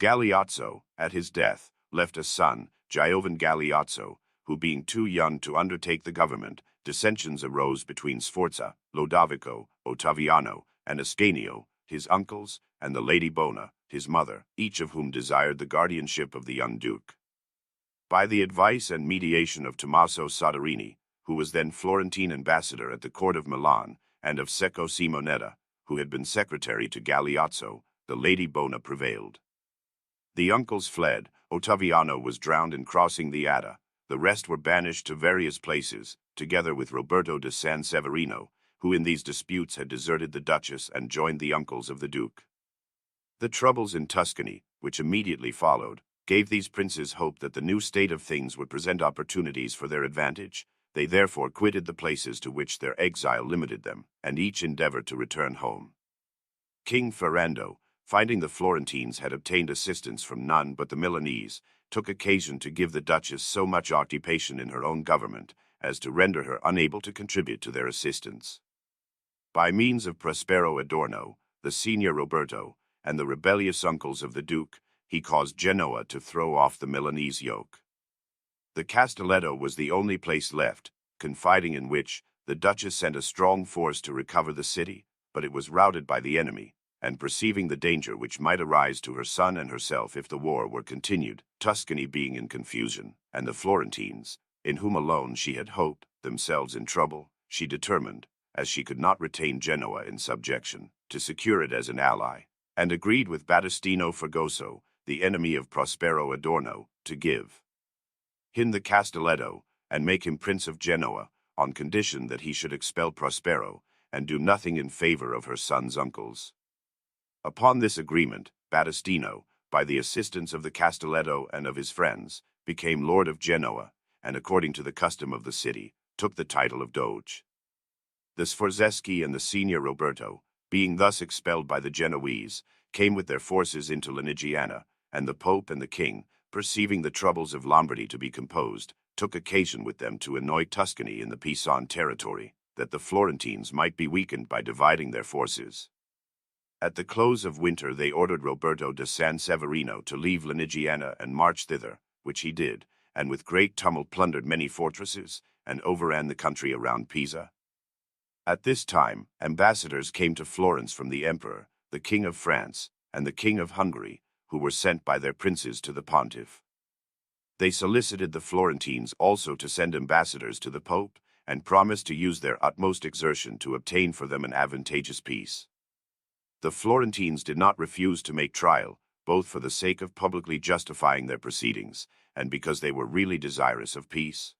[SPEAKER 1] Galeazzo, at his death, left a son, Giovan Galeazzo, who being too young to undertake the government, dissensions arose between Sforza, Lodovico, Ottaviano, and Ascanio, his uncles, and the Lady Bona, his mother, each of whom desired the guardianship of the young duke. By the advice and mediation of Tommaso Soderini, who was then Florentine ambassador at the court of Milan, and of Cecco Simonetta, who had been secretary to Galeazzo, the Lady Bona prevailed. The uncles fled, Ottaviano was drowned in crossing the Adda, the rest were banished to various places, together with Roberto de San Severino, who in these disputes had deserted the Duchess and joined the uncles of the Duke. The troubles in Tuscany, which immediately followed, gave these princes hope that the new state of things would present opportunities for their advantage. They therefore quitted the places to which their exile limited them, and each endeavored to return home. King Ferrando, finding the Florentines had obtained assistance from none but the Milanese, took occasion to give the Duchess so much occupation in her own government as to render her unable to contribute to their assistance. By means of Prospero Adorno, the senior Roberto, and the rebellious uncles of the Duke, he caused Genoa to throw off the Milanese yoke. The Castelletto was the only place left, confiding in which the Duchess sent a strong force to recover the city, but it was routed by the enemy, and perceiving the danger which might arise to her son and herself if the war were continued, Tuscany being in confusion, and the Florentines, in whom alone she had hoped, themselves in trouble, she determined, as she could not retain Genoa in subjection, to secure it as an ally, and agreed with Battistino Fregoso, the enemy of Prospero Adorno, to give him the Castelletto, and make him Prince of Genoa, on condition that he should expel Prospero, and do nothing in favor of her son's uncles. Upon this agreement, Battistino, by the assistance of the Castelletto and of his friends, became Lord of Genoa, and according to the custom of the city, took the title of Doge. The Sforzeschi and the senior Roberto, being thus expelled by the Genoese, came with their forces into Lunigiana, and the Pope and the King, perceiving the troubles of Lombardy to be composed, took occasion with them to annoy Tuscany in the Pisan territory, that the Florentines might be weakened by dividing their forces. At the close of winter they ordered Roberto de San Severino to leave Lunigiana and march thither, which he did, and with great tumult plundered many fortresses, and overran the country around Pisa. At this time, ambassadors came to Florence from the Emperor, the King of France, and the King of Hungary, who were sent by their princes to the pontiff. They solicited the Florentines also to send ambassadors to the Pope, and promised to use their utmost exertion to obtain for them an advantageous peace. The Florentines did not refuse to make trial, both for the sake of publicly justifying their proceedings, and because they were really desirous of peace.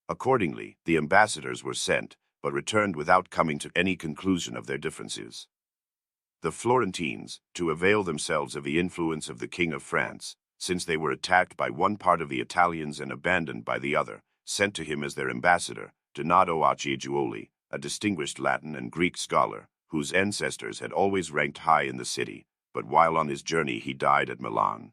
[SPEAKER 1] Accordingly, the ambassadors were sent, but returned without coming to any conclusion of their differences. The Florentines, to avail themselves of the influence of the King of France, since they were attacked by one part of the Italians and abandoned by the other, sent to him as their ambassador, Donato Acciajuoli, a distinguished Latin and Greek scholar, whose ancestors had always ranked high in the city, but while on his journey he died at Milan.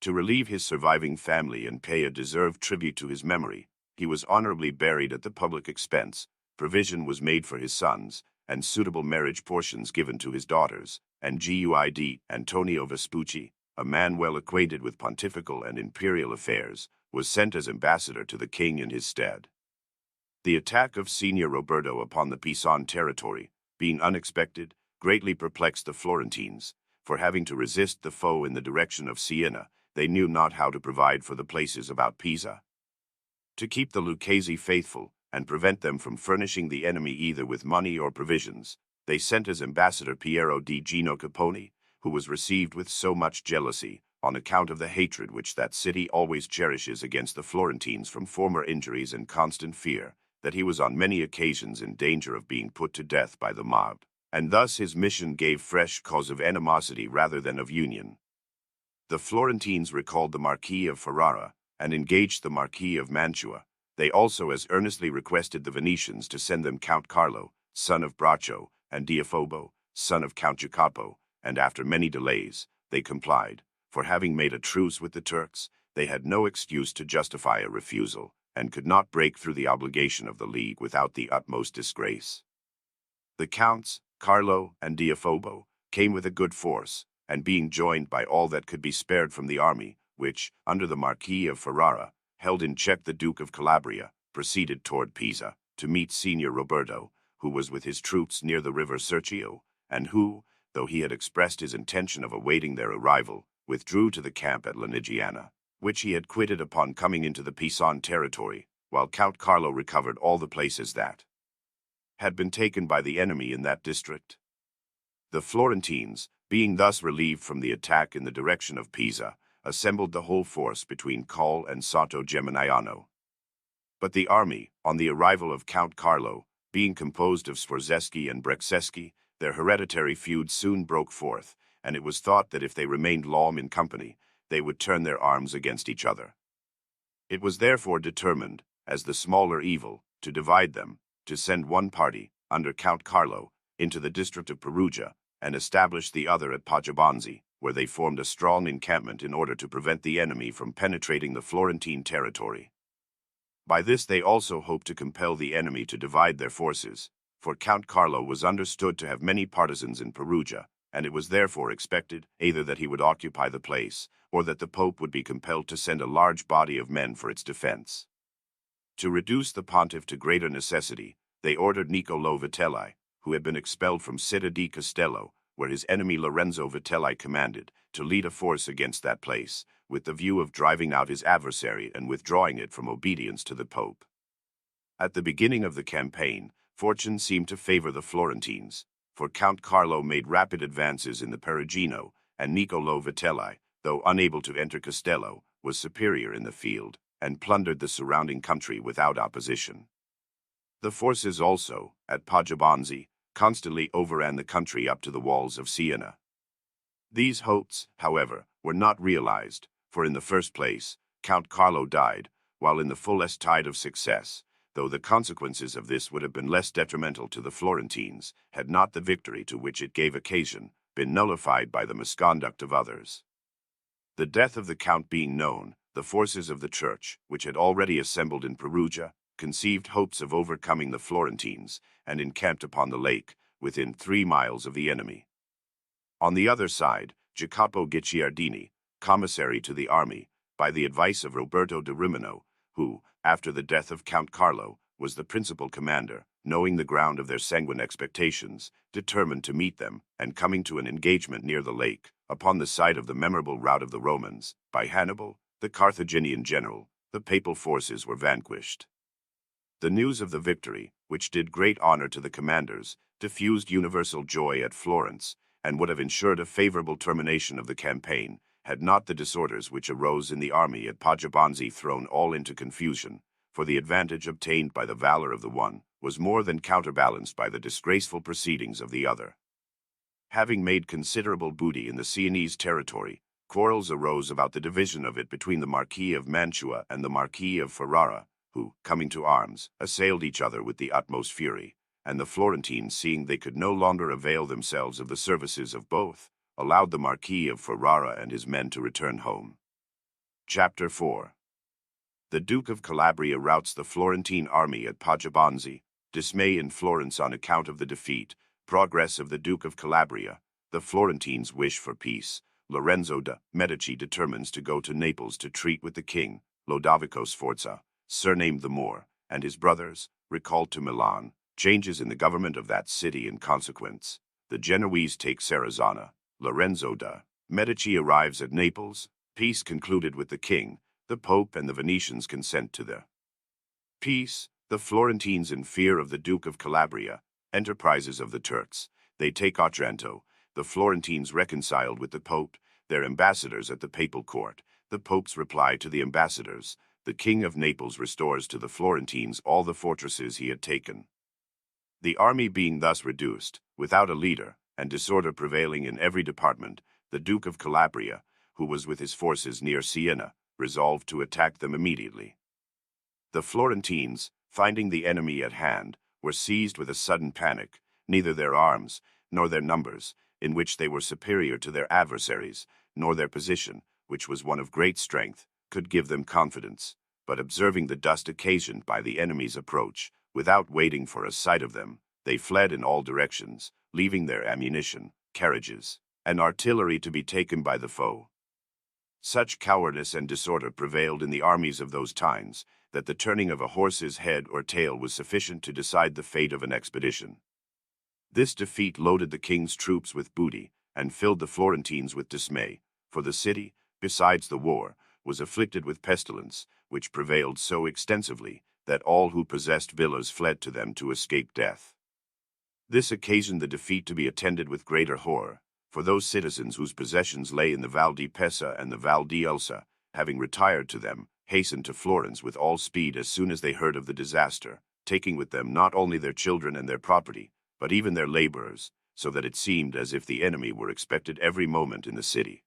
[SPEAKER 1] To relieve his surviving family and pay a deserved tribute to his memory, he was honorably buried at the public expense, provision was made for his sons, and suitable marriage portions given to his daughters, and Guid Antonio Vespucci, a man well acquainted with pontifical and imperial affairs, was sent as ambassador to the king in his stead. The attack of Senior Roberto upon the Pisan territory, being unexpected, greatly perplexed the Florentines, for having to resist the foe in the direction of Siena, they knew not how to provide for the places about Pisa. To keep the Lucchese faithful, and prevent them from furnishing the enemy either with money or provisions, they sent as ambassador Piero di Gino Capponi, who was received with so much jealousy, on account of the hatred which that city always cherishes against the Florentines from former injuries and constant fear, that he was on many occasions in danger of being put to death by the mob, and thus his mission gave fresh cause of animosity rather than of union. The Florentines recalled the Marquis of Ferrara, and engaged the Marquis of Mantua. They also as earnestly requested the Venetians to send them Count Carlo, son of Braccio, and Diofobo, son of Count Jacopo, and after many delays, they complied, for having made a truce with the Turks, they had no excuse to justify a refusal, and could not break through the obligation of the League without the utmost disgrace. The Counts, Carlo and Diofobo, came with a good force, and being joined by all that could be spared from the army, which, under the Marquis of Ferrara, held in check the Duke of Calabria, proceeded toward Pisa, to meet Senior Roberto, who was with his troops near the river Serchio, and who, though he had expressed his intention of awaiting their arrival, withdrew to the camp at Lunigiana, which he had quitted upon coming into the Pisan territory, while Count Carlo recovered all the places that had been taken by the enemy in that district. The Florentines, being thus relieved from the attack in the direction of Pisa, assembled the whole force between Colle and Sotto Geminiano. But the army, on the arrival of Count Carlo, being composed of Sforzeschi and Brexeschi, their hereditary feud soon broke forth, and it was thought that if they remained long in company, they would turn their arms against each other. It was therefore determined, as the smaller evil, to divide them, to send one party, under Count Carlo, into the district of Perugia, and establish the other at Poggiobanzi, where they formed a strong encampment in order to prevent the enemy from penetrating the Florentine territory. By this they also hoped to compel the enemy to divide their forces, for Count Carlo was understood to have many partisans in Perugia, and it was therefore expected either that he would occupy the place, or that the Pope would be compelled to send a large body of men for its defense. To reduce the pontiff to greater necessity, they ordered Niccolo Vitelli, who had been expelled from Città di Castello, where his enemy Lorenzo Vitelli commanded, to lead a force against that place, with the view of driving out his adversary and withdrawing it from obedience to the Pope. At the beginning of the campaign, fortune seemed to favor the Florentines, for Count Carlo made rapid advances in the Perugino, and Niccolo Vitelli, though unable to enter Castello, was superior in the field, and plundered the surrounding country without opposition. The forces also, at Poggiobanzi, constantly overran the country up to the walls of Siena. These hopes, however, were not realized, for in the first place, Count Carlo died, while in the fullest tide of success, though the consequences of this would have been less detrimental to the Florentines, had not the victory to which it gave occasion been nullified by the misconduct of others. The death of the Count being known, the forces of the Church, which had already assembled in Perugia, conceived hopes of overcoming the Florentines, and encamped upon the lake, within 3 miles of the enemy. On the other side, Jacopo Guicciardini, commissary to the army, by the advice of Roberto de Rimino, who, after the death of Count Carlo, was the principal commander, knowing the ground of their sanguine expectations, determined to meet them, and coming to an engagement near the lake, upon the site of the memorable rout of the Romans, by Hannibal, the Carthaginian general, the papal forces were vanquished. The news of the victory, which did great honor to the commanders, diffused universal joy at Florence, and would have ensured a favorable termination of the campaign, had not the disorders which arose in the army at Poggiobanzi thrown all into confusion, for the advantage obtained by the valor of the one was more than counterbalanced by the disgraceful proceedings of the other. Having made considerable booty in the Sienese territory, quarrels arose about the division of it between the Marquis of Mantua and the Marquis of Ferrara, who, coming to arms, assailed each other with the utmost fury, and the Florentines, seeing they could no longer avail themselves of the services of both, allowed the Marquis of Ferrara and his men to return home. Chapter 4. The Duke of Calabria routs the Florentine army at Poggiobanzi, dismay in Florence on account of the defeat, progress of the Duke of Calabria, the Florentines' wish for peace. Lorenzo de' Medici determines to go to Naples to treat with the king, Lodovico Sforza, surnamed the Moor, and his brothers, recalled to Milan, changes in the government of that city in consequence. The Genoese take Serezana. Lorenzo de' Medici arrives at Naples, peace concluded with the king, the Pope and the Venetians consent to the peace. The Florentines, in fear of the Duke of Calabria, enterprises of the Turks, they take Otranto. The Florentines reconciled with the Pope, their ambassadors at the papal court. The Pope's reply to the ambassadors: the King of Naples restores to the Florentines all the fortresses he had taken. The army being thus reduced, without a leader, and disorder prevailing in every department, the Duke of Calabria, who was with his forces near Siena, resolved to attack them immediately. The Florentines, finding the enemy at hand, were seized with a sudden panic. Neither their arms, nor their numbers, in which they were superior to their adversaries, nor their position, which was one of great strength, could give them confidence, but observing the dust occasioned by the enemy's approach, without waiting for a sight of them, they fled in all directions, leaving their ammunition, carriages, and artillery to be taken by the foe. Such cowardice and disorder prevailed in the armies of those times, that the turning of a horse's head or tail was sufficient to decide the fate of an expedition. This defeat loaded the king's troops with booty, and filled the Florentines with dismay, for the city, besides the war, was afflicted with pestilence, which prevailed so extensively that all who possessed villas fled to them to escape death. This occasioned the defeat to be attended with greater horror, for those citizens whose possessions lay in the Val di Pesa and the Val di Elsa, having retired to them, hastened to Florence with all speed as soon as they heard of the disaster, taking with them not only their children and their property, but even their laborers, so that it seemed as if the enemy were expected every moment in the city.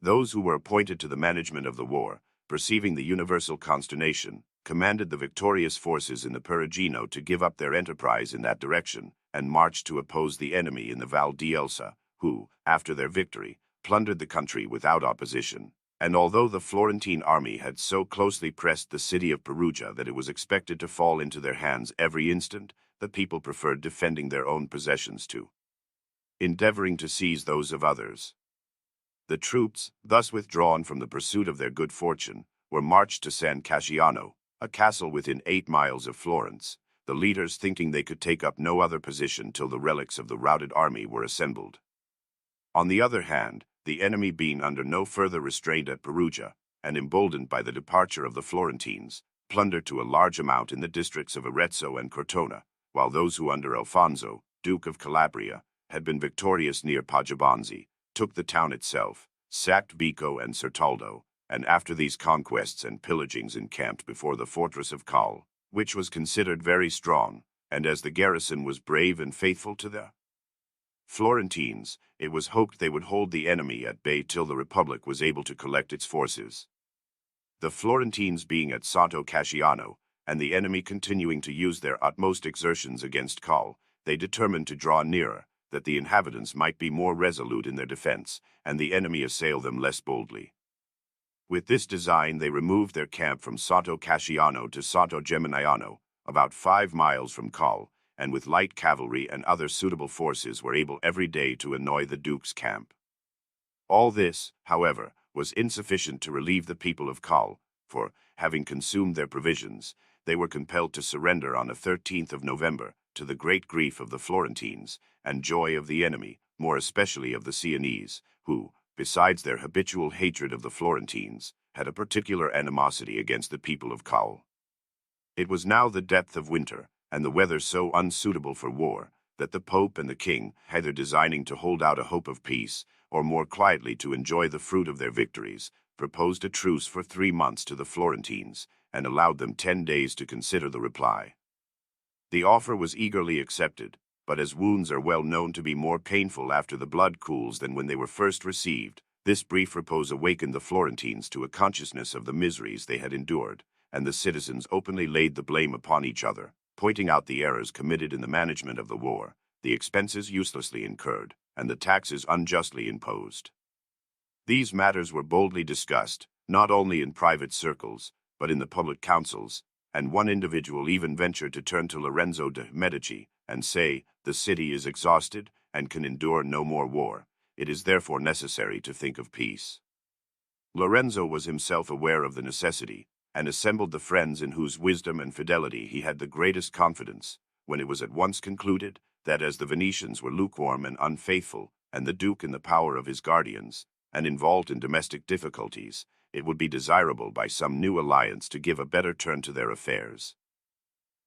[SPEAKER 1] Those who were appointed to the management of the war, perceiving the universal consternation, commanded the victorious forces in the Perugino to give up their enterprise in that direction, and march to oppose the enemy in the Val d'Elsa, who, after their victory, plundered the country without opposition. And although the Florentine army had so closely pressed the city of Perugia that it was expected to fall into their hands every instant, the people preferred defending their own possessions to endeavoring to seize those of others. The troops, thus withdrawn from the pursuit of their good fortune, were marched to San Casciano, a castle within 8 miles of Florence, the leaders thinking they could take up no other position till the relics of the routed army were assembled. On the other hand, the enemy being under no further restraint at Perugia, and emboldened by the departure of the Florentines, plundered to a large amount in the districts of Arezzo and Cortona, while those who under Alfonso, Duke of Calabria, had been victorious near Poggibonsi, took the town itself, sacked Bico and Certaldo, and after these conquests and pillagings encamped before the fortress of Cal, which was considered very strong, and as the garrison was brave and faithful to the Florentines, it was hoped they would hold the enemy at bay till the Republic was able to collect its forces. The Florentines being at Santo Casciano, and the enemy continuing to use their utmost exertions against Cal, they determined to draw nearer, that the inhabitants might be more resolute in their defense, and the enemy assail them less boldly. With this design they removed their camp from Santo Casciano to Santo Geminiano, about 5 miles from Cal, and with light cavalry and other suitable forces were able every day to annoy the Duke's camp. All this, however, was insufficient to relieve the people of Cal, for, having consumed their provisions, they were compelled to surrender on the 13th of November, to the great grief of the Florentines, and joy of the enemy, more especially of the Sienese, who, besides their habitual hatred of the Florentines, had a particular animosity against the people of Cal. It was now the depth of winter, and the weather so unsuitable for war, that the Pope and the King, either designing to hold out a hope of peace, or more quietly to enjoy the fruit of their victories, proposed a truce for 3 months to the Florentines, and allowed them 10 days to consider the reply. The offer was eagerly accepted, but as wounds are well known to be more painful after the blood cools than when they were first received, this brief repose awakened the Florentines to a consciousness of the miseries they had endured, and the citizens openly laid the blame upon each other, pointing out the errors committed in the management of the war, the expenses uselessly incurred, and the taxes unjustly imposed. These matters were boldly discussed, not only in private circles, but in the public councils, and one individual even ventured to turn to Lorenzo de' Medici and say, "The city is exhausted and can endure no more war. It is therefore necessary to think of peace." Lorenzo was himself aware of the necessity, and assembled the friends in whose wisdom and fidelity he had the greatest confidence, when it was at once concluded that as the Venetians were lukewarm and unfaithful, and the Duke in the power of his guardians, and involved in domestic difficulties, it would be desirable by some new alliance to give a better turn to their affairs.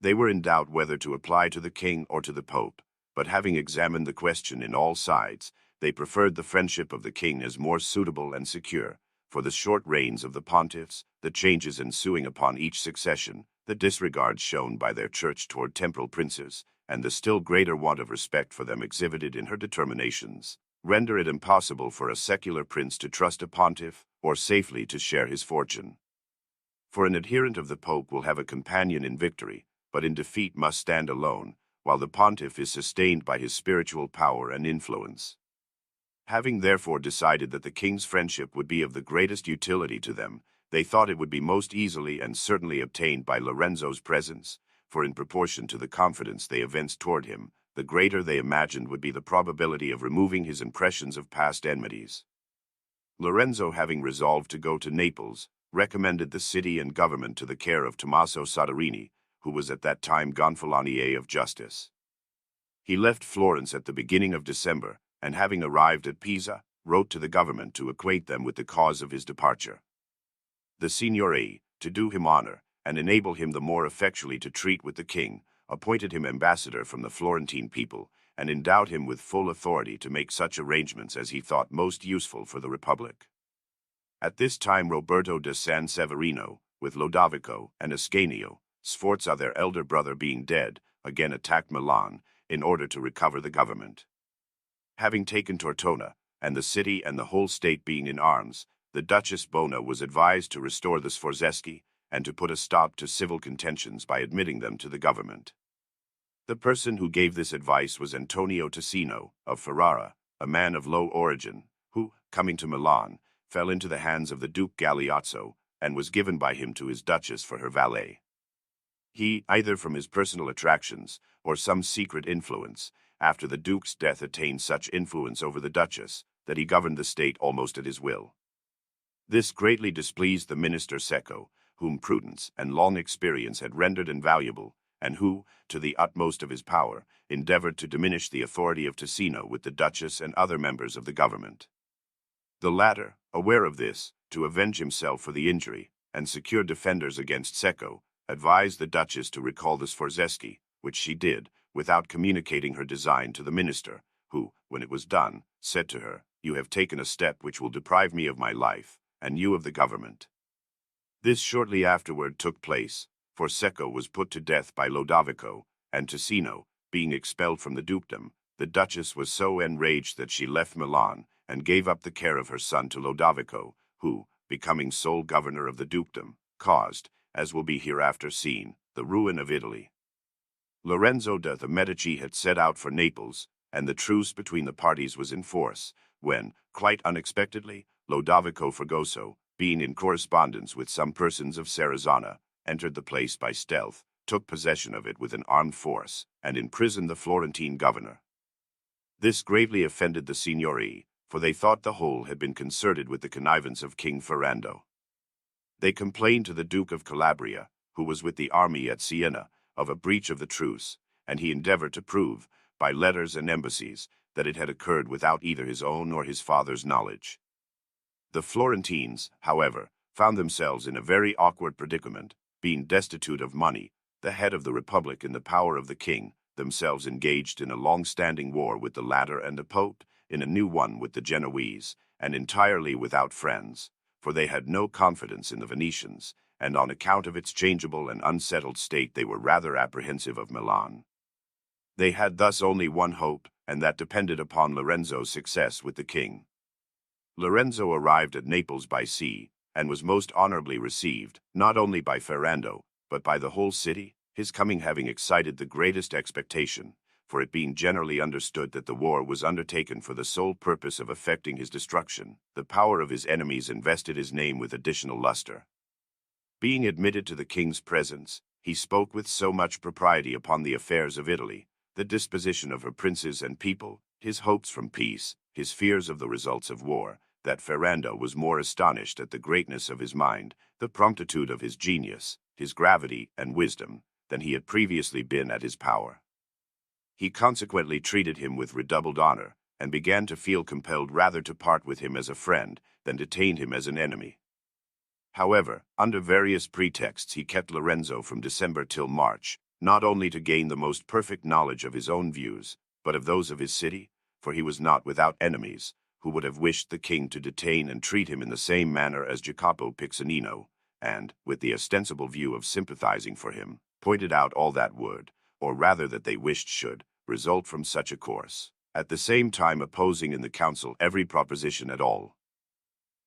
[SPEAKER 1] They were in doubt whether to apply to the King or to the Pope, but having examined the question in all sides, they preferred the friendship of the King as more suitable and secure, for the short reigns of the pontiffs, the changes ensuing upon each succession, the disregard shown by their church toward temporal princes, and the still greater want of respect for them exhibited in her determinations, render it impossible for a secular prince to trust a pontiff, or safely to share his fortune. For an adherent of the Pope will have a companion in victory, but in defeat must stand alone, while the pontiff is sustained by his spiritual power and influence. Having therefore decided that the king's friendship would be of the greatest utility to them, they thought it would be most easily and certainly obtained by Lorenzo's presence, for in proportion to the confidence they evinced toward him, the greater they imagined would be the probability of removing his impressions of past enmities. Lorenzo, having resolved to go to Naples, recommended the city and government to the care of Tommaso Soderini, who was at that time Gonfalonier of Justice. He left Florence at the beginning of December, and having arrived at Pisa, wrote to the government to acquaint them with the cause of his departure. The Signory, to do him honor, and enable him the more effectually to treat with the king, appointed him ambassador from the Florentine people, and endowed him with full authority to make such arrangements as he thought most useful for the Republic. At this time Roberto de San Severino, with Lodovico and Ascanio, Sforza their elder brother being dead, again attacked Milan, in order to recover the government. Having taken Tortona, and the city and the whole state being in arms, the Duchess Bona was advised to restore the Sforzeschi and to put a stop to civil contentions by admitting them to the government. The person who gave this advice was Antonio Tassino, of Ferrara, a man of low origin, who, coming to Milan, fell into the hands of the Duke Galeazzo, and was given by him to his duchess for her valet. He, either from his personal attractions, or some secret influence, after the duke's death attained such influence over the duchess, that he governed the state almost at his will. This greatly displeased the minister Secco, whom prudence and long experience had rendered invaluable, and who, to the utmost of his power, endeavored to diminish the authority of Tassino with the duchess and other members of the government. The latter, aware of this, to avenge himself for the injury, and secure defenders against Secco, advised the duchess to recall the Sforzeschi, which she did, without communicating her design to the minister, who, when it was done, said to her, "You have taken a step which will deprive me of my life, and you of the government." This shortly afterward took place, for Secco was put to death by Lodovico, and Tassino, being expelled from the dukedom, the duchess was so enraged that she left Milan, and gave up the care of her son to Lodovico, who, becoming sole governor of the dukedom, caused, as will be hereafter seen, the ruin of Italy. Lorenzo de' Medici had set out for Naples, and the truce between the parties was in force, when, quite unexpectedly, Lodovico Fregoso, being in correspondence with some persons of Serezana, entered the place by stealth, took possession of it with an armed force, and imprisoned the Florentine governor. This gravely offended the Signory, for they thought the whole had been concerted with the connivance of King Ferrando. They complained to the Duke of Calabria, who was with the army at Siena, of a breach of the truce, and he endeavored to prove, by letters and embassies, that it had occurred without either his own or his father's knowledge. The Florentines, however, found themselves in a very awkward predicament, being destitute of money, the head of the republic in the power of the king, themselves engaged in a long-standing war with the latter and the pope, in a new one with the Genoese, and entirely without friends, for they had no confidence in the Venetians, and on account of its changeable and unsettled state they were rather apprehensive of Milan. They had thus only one hope, and that depended upon Lorenzo's success with the king. Lorenzo arrived at Naples by sea, and was most honorably received, not only by Ferrando, but by the whole city, his coming having excited the greatest expectation, for it being generally understood that the war was undertaken for the sole purpose of effecting his destruction. The power of his enemies invested his name with additional luster. Being admitted to the king's presence, he spoke with so much propriety upon the affairs of Italy, the disposition of her princes and people, his hopes from peace, his fears of the results of war, that Ferrando was more astonished at the greatness of his mind, the promptitude of his genius, his gravity and wisdom, than he had previously been at his power. He consequently treated him with redoubled honor, and began to feel compelled rather to part with him as a friend than detain him as an enemy. However, under various pretexts he kept Lorenzo from December till March, not only to gain the most perfect knowledge of his own views, but of those of his city, for he was not without enemies, who would have wished the king to detain and treat him in the same manner as Jacopo Piccinino, and, with the ostensible view of sympathizing for him, pointed out all that would, or rather that they wished should, result from such a course, at the same time opposing in the council every proposition at all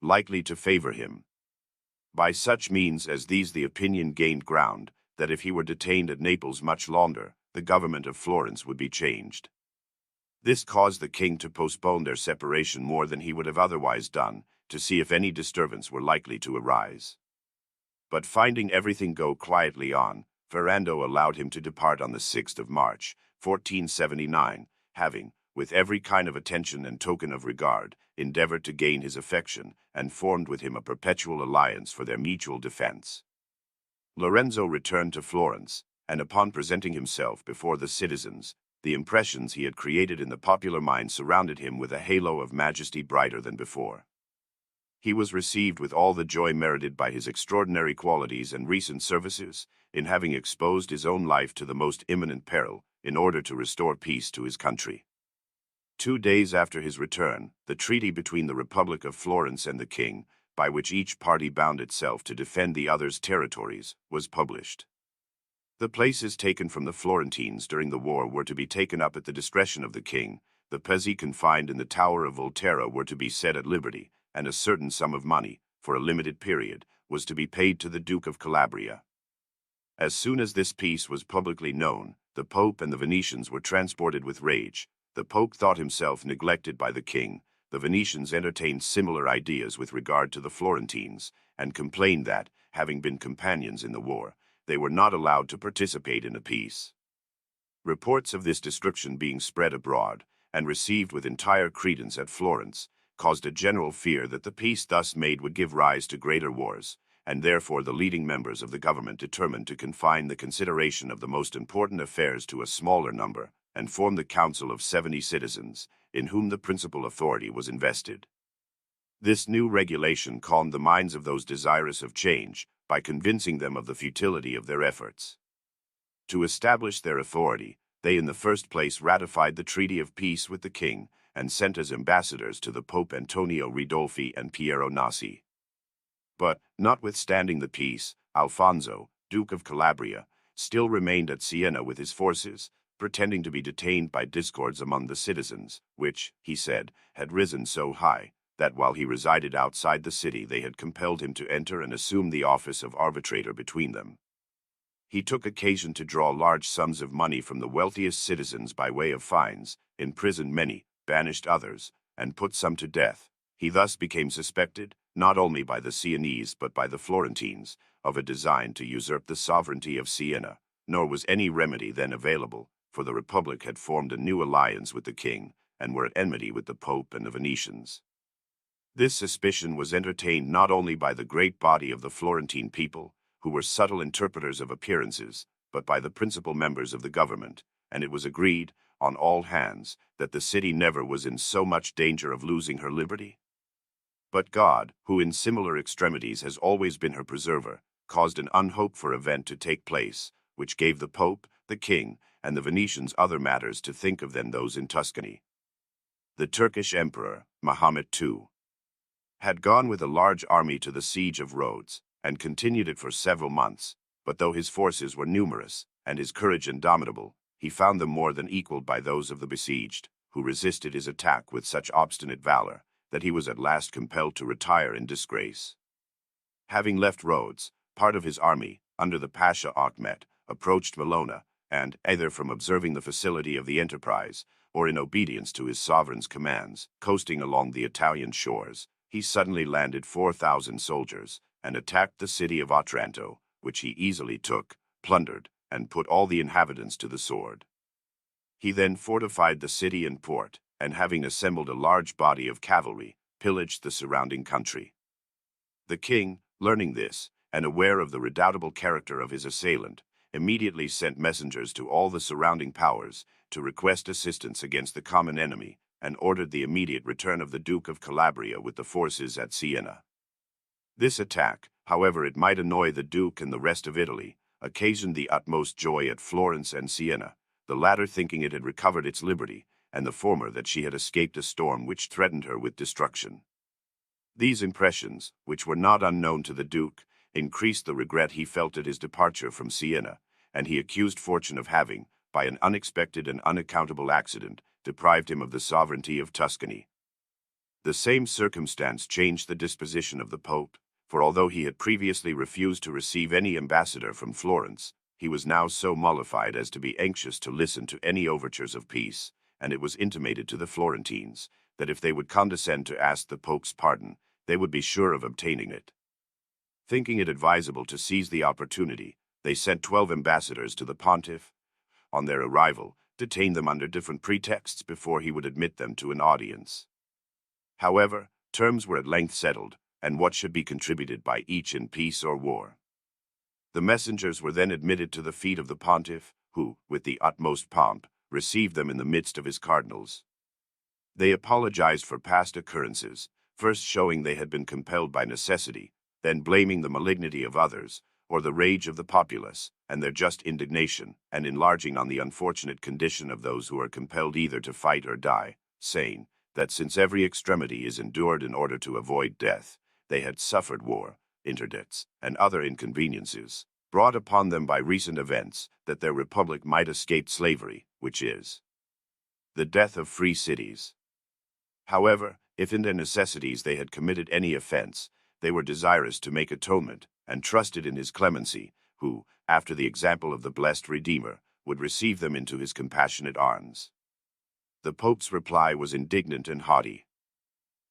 [SPEAKER 1] likely to favor him. By such means as these the opinion gained ground, that if he were detained at Naples much longer, the government of Florence would be changed. This caused the king to postpone their separation more than he would have otherwise done, to see if any disturbance were likely to arise. But finding everything go quietly on, Ferrando allowed him to depart on the 6th of March, 1479, having, with every kind of attention and token of regard, endeavored to gain his affection, and formed with him a perpetual alliance for their mutual defense. Lorenzo returned to Florence, and upon presenting himself before the citizens, the impressions he had created in the popular mind surrounded him with a halo of majesty brighter than before. He was received with all the joy merited by his extraordinary qualities and recent services, in having exposed his own life to the most imminent peril, in order to restore peace to his country. 2 days after his return, the treaty between the Republic of Florence and the king, by which each party bound itself to defend the other's territories, was published. The places taken from the Florentines during the war were to be taken up at the discretion of the king, the Pezzi confined in the Tower of Volterra were to be set at liberty, and a certain sum of money, for a limited period, was to be paid to the Duke of Calabria. As soon as this peace was publicly known, the Pope and the Venetians were transported with rage. The Pope thought himself neglected by the king. The Venetians entertained similar ideas with regard to the Florentines, and complained that, having been companions in the war, they were not allowed to participate in the peace. Reports of this description being spread abroad, and received with entire credence at Florence, caused a general fear that the peace thus made would give rise to greater wars, and therefore the leading members of the government determined to confine the consideration of the most important affairs to a smaller number, and form the Council of 70 citizens, in whom the principal authority was invested. This new regulation calmed the minds of those desirous of change, by convincing them of the futility of their efforts. To establish their authority, they in the first place ratified the treaty of peace with the king, and sent as ambassadors to the Pope Antonio Ridolfi and Piero Nasi. But, notwithstanding the peace, Alfonso, Duke of Calabria, still remained at Siena with his forces, pretending to be detained by discords among the citizens, which, he said, had risen so high, that while he resided outside the city they had compelled him to enter and assume the office of arbitrator between them. He took occasion to draw large sums of money from the wealthiest citizens by way of fines, imprisoned many, banished others, and put some to death. He thus became suspected, not only by the Sienese but by the Florentines, of a design to usurp the sovereignty of Siena, nor was any remedy then available, for the Republic had formed a new alliance with the king, and were at enmity with the Pope and the Venetians. This suspicion was entertained not only by the great body of the Florentine people, who were subtle interpreters of appearances, but by the principal members of the government, and it was agreed, on all hands, that the city never was in so much danger of losing her liberty. But God, who in similar extremities has always been her preserver, caused an unhoped-for event to take place, which gave the Pope, the King, and the Venetians other matters to think of than those in Tuscany. The Turkish Emperor, Mahomet II, had gone with a large army to the siege of Rhodes, and continued it for several months, but though his forces were numerous, and his courage indomitable, he found them more than equaled by those of the besieged, who resisted his attack with such obstinate valor, that he was at last compelled to retire in disgrace. Having left Rhodes, part of his army, under the Pasha Achmet, approached Valona, and, either from observing the facility of the enterprise, or in obedience to his sovereign's commands, coasting along the Italian shores, he suddenly landed 4,000 soldiers, and attacked the city of Otranto, which he easily took, plundered, and put all the inhabitants to the sword. He then fortified the city and port, and having assembled a large body of cavalry, pillaged the surrounding country. The king, learning this, and aware of the redoubtable character of his assailant, immediately sent messengers to all the surrounding powers to request assistance against the common enemy, and ordered the immediate return of the Duke of Calabria with the forces at Siena. This attack, however it might annoy the Duke and the rest of Italy, occasioned the utmost joy at Florence and Siena, the latter thinking it had recovered its liberty, and the former that she had escaped a storm which threatened her with destruction. These impressions, which were not unknown to the Duke, increased the regret he felt at his departure from Siena, and he accused fortune of having, by an unexpected and unaccountable accident, deprived him of the sovereignty of Tuscany. The same circumstance changed the disposition of the Pope, for although he had previously refused to receive any ambassador from Florence, he was now so mollified as to be anxious to listen to any overtures of peace, and it was intimated to the Florentines that if they would condescend to ask the Pope's pardon, they would be sure of obtaining it. Thinking it advisable to seize the opportunity, they sent 12 ambassadors to the pontiff. On their arrival, detained them under different pretexts before he would admit them to an audience. However, terms were at length settled, and what should be contributed by each in peace or war. The messengers were then admitted to the feet of the pontiff, who, with the utmost pomp, received them in the midst of his cardinals. They apologized for past occurrences, first showing they had been compelled by necessity, then blaming the malignity of others, or the rage of the populace, and their just indignation, and enlarging on the unfortunate condition of those who are compelled either to fight or die, saying that since every extremity is endured in order to avoid death, they had suffered war, interdicts, and other inconveniences, brought upon them by recent events, that their republic might escape slavery, which is The death of free cities. However, if in their necessities they had committed any offense, they were desirous to make atonement, and trusted in his clemency, who, after the example of the blessed Redeemer, would receive them into his compassionate arms. The Pope's reply was indignant and haughty.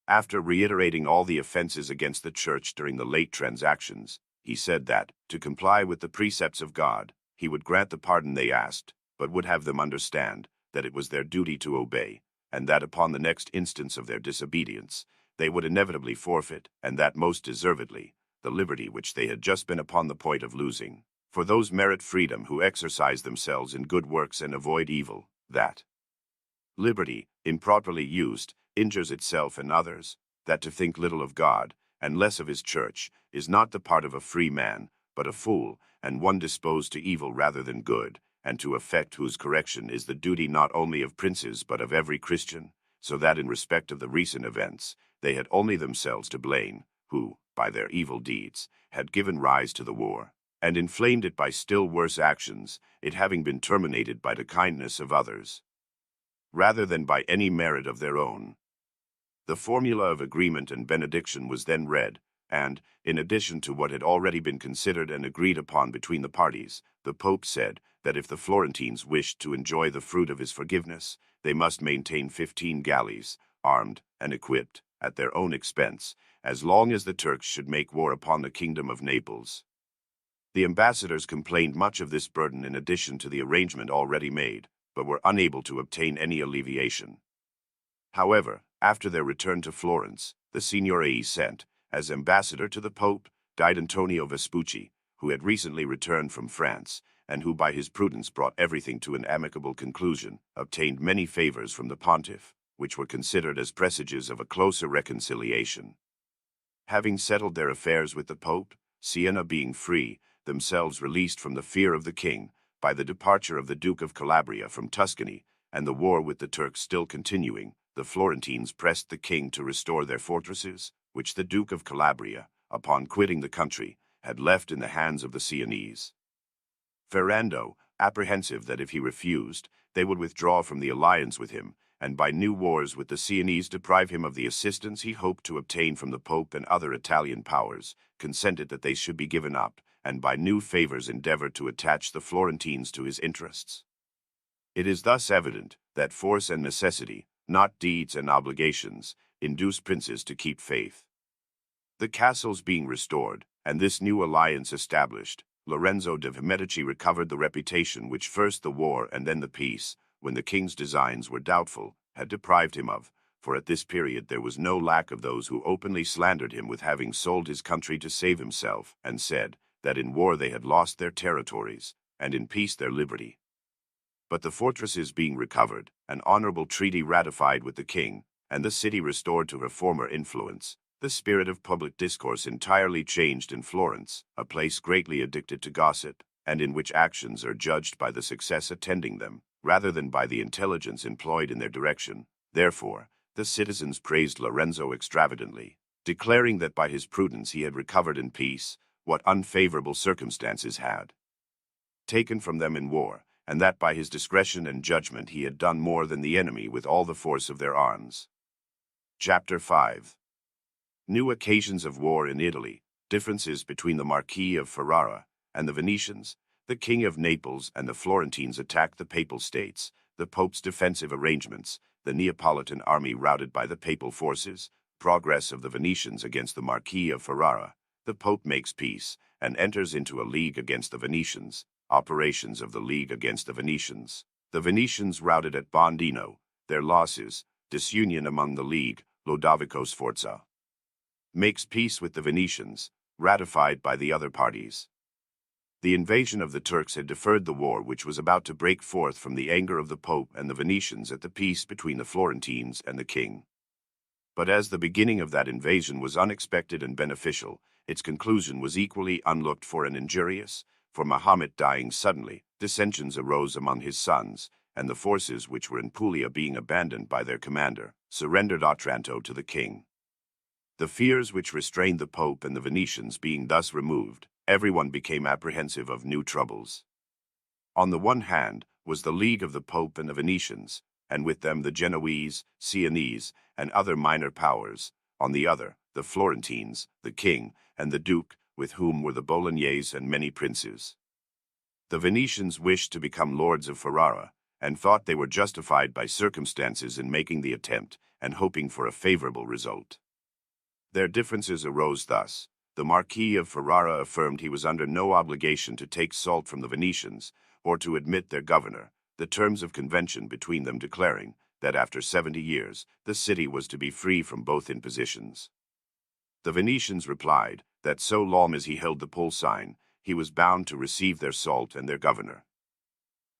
[SPEAKER 1] After reiterating all the offenses against the Church during the late transactions, he said that, to comply with the precepts of God, he would grant the pardon they asked, but would have them understand that it was their duty to obey, and that upon the next instance of their disobedience, they would inevitably forfeit, and that most deservedly, the liberty which they had just been upon the point of losing. For those merit freedom who exercise themselves in good works and avoid evil, that liberty, improperly used, injures itself and others, that to think little of God, and less of his church, is not the part of a free man, but a fool, and one disposed to evil rather than good, and to effect whose correction is the duty not only of princes but of every Christian, so that in respect of the recent events, they had only themselves to blame, who, by their evil deeds, had given rise to the war, and inflamed it by still worse actions, it having been terminated by the kindness of others, rather than by any merit of their own. The formula of agreement and benediction was then read, and, in addition to what had already been considered and agreed upon between the parties, the Pope said that if the Florentines wished to enjoy the fruit of his forgiveness, they must maintain 15 galleys, armed and equipped, at their own expense, as long as the Turks should make war upon the kingdom of Naples. The ambassadors complained much of this burden in addition to the arrangement already made, but were unable to obtain any alleviation. However, after their return to Florence, the Signory sent, as ambassador to the Pope, died Antonio Vespucci, who had recently returned from France, and who by his prudence brought everything to an amicable conclusion, obtained many favors from the pontiff, which were considered as presages of a closer reconciliation. Having settled their affairs with the Pope, Siena being free, themselves released from the fear of the king, by the departure of the Duke of Calabria from Tuscany, and the war with the Turks still continuing, the Florentines pressed the king to restore their fortresses, which the Duke of Calabria, upon quitting the country, had left in the hands of the Sienese. Ferrando, apprehensive that if he refused, they would withdraw from the alliance with him, and by new wars with the Sienese deprive him of the assistance he hoped to obtain from the Pope and other Italian powers, consented that they should be given up, and by new favors endeavored to attach the Florentines to his interests. It is thus evident that force and necessity, not deeds and obligations, induce princes to keep faith. The castles being restored, and this new alliance established, Lorenzo de' Medici recovered the reputation which first the war and then the peace, when the king's designs were doubtful, had deprived him of, for at this period there was no lack of those who openly slandered him with having sold his country to save himself, and said that in war they had lost their territories, and in peace their liberty. But the fortresses being recovered, an honorable treaty ratified with the king, and the city restored to her former influence, the spirit of public discourse entirely changed in Florence, a place greatly addicted to gossip, and in which actions are judged by the success attending them, rather than by the intelligence employed in their direction. Therefore, the citizens praised Lorenzo extravagantly, declaring that by his prudence he had recovered in peace what unfavorable circumstances had taken from them in war, and that by his discretion and judgment he had done more than the enemy with all the force of their arms. Chapter 5. New occasions of war in Italy, differences between the Marquis of Ferrara and the Venetians, the King of Naples and the Florentines attacked the Papal States, the Pope's defensive arrangements, the Neapolitan army routed by the Papal forces, progress of the Venetians against the Marquis of Ferrara, the Pope makes peace, and enters into a league against the Venetians, operations of the league against the Venetians, the Venetians routed at Bondino, their losses, disunion among the league, Lodovico Sforza makes peace with the Venetians, ratified by the other parties. The invasion of the Turks had deferred the war which was about to break forth from the anger of the Pope and the Venetians at the peace between the Florentines and the king. But as the beginning of that invasion was unexpected and beneficial, its conclusion was equally unlooked for and injurious, for Mahomet dying suddenly, dissensions arose among his sons, and the forces which were in Puglia being abandoned by their commander, surrendered Otranto to the king. The fears which restrained the Pope and the Venetians being thus removed, everyone became apprehensive of new troubles. On the one hand was the league of the Pope and the Venetians, and with them the Genoese, Sienese, and other minor powers. On the other, the Florentines, the king, and the duke, with whom were the Bolognese and many princes. The Venetians wished to become lords of Ferrara, and thought they were justified by circumstances in making the attempt and hoping for a favorable result. Their differences arose thus. The Marquis of Ferrara affirmed he was under no obligation to take salt from the Venetians, or to admit their governor, the terms of convention between them declaring that after 70 years the city was to be free from both impositions. The Venetians replied that so long as he held the pole sign, he was bound to receive their salt and their governor.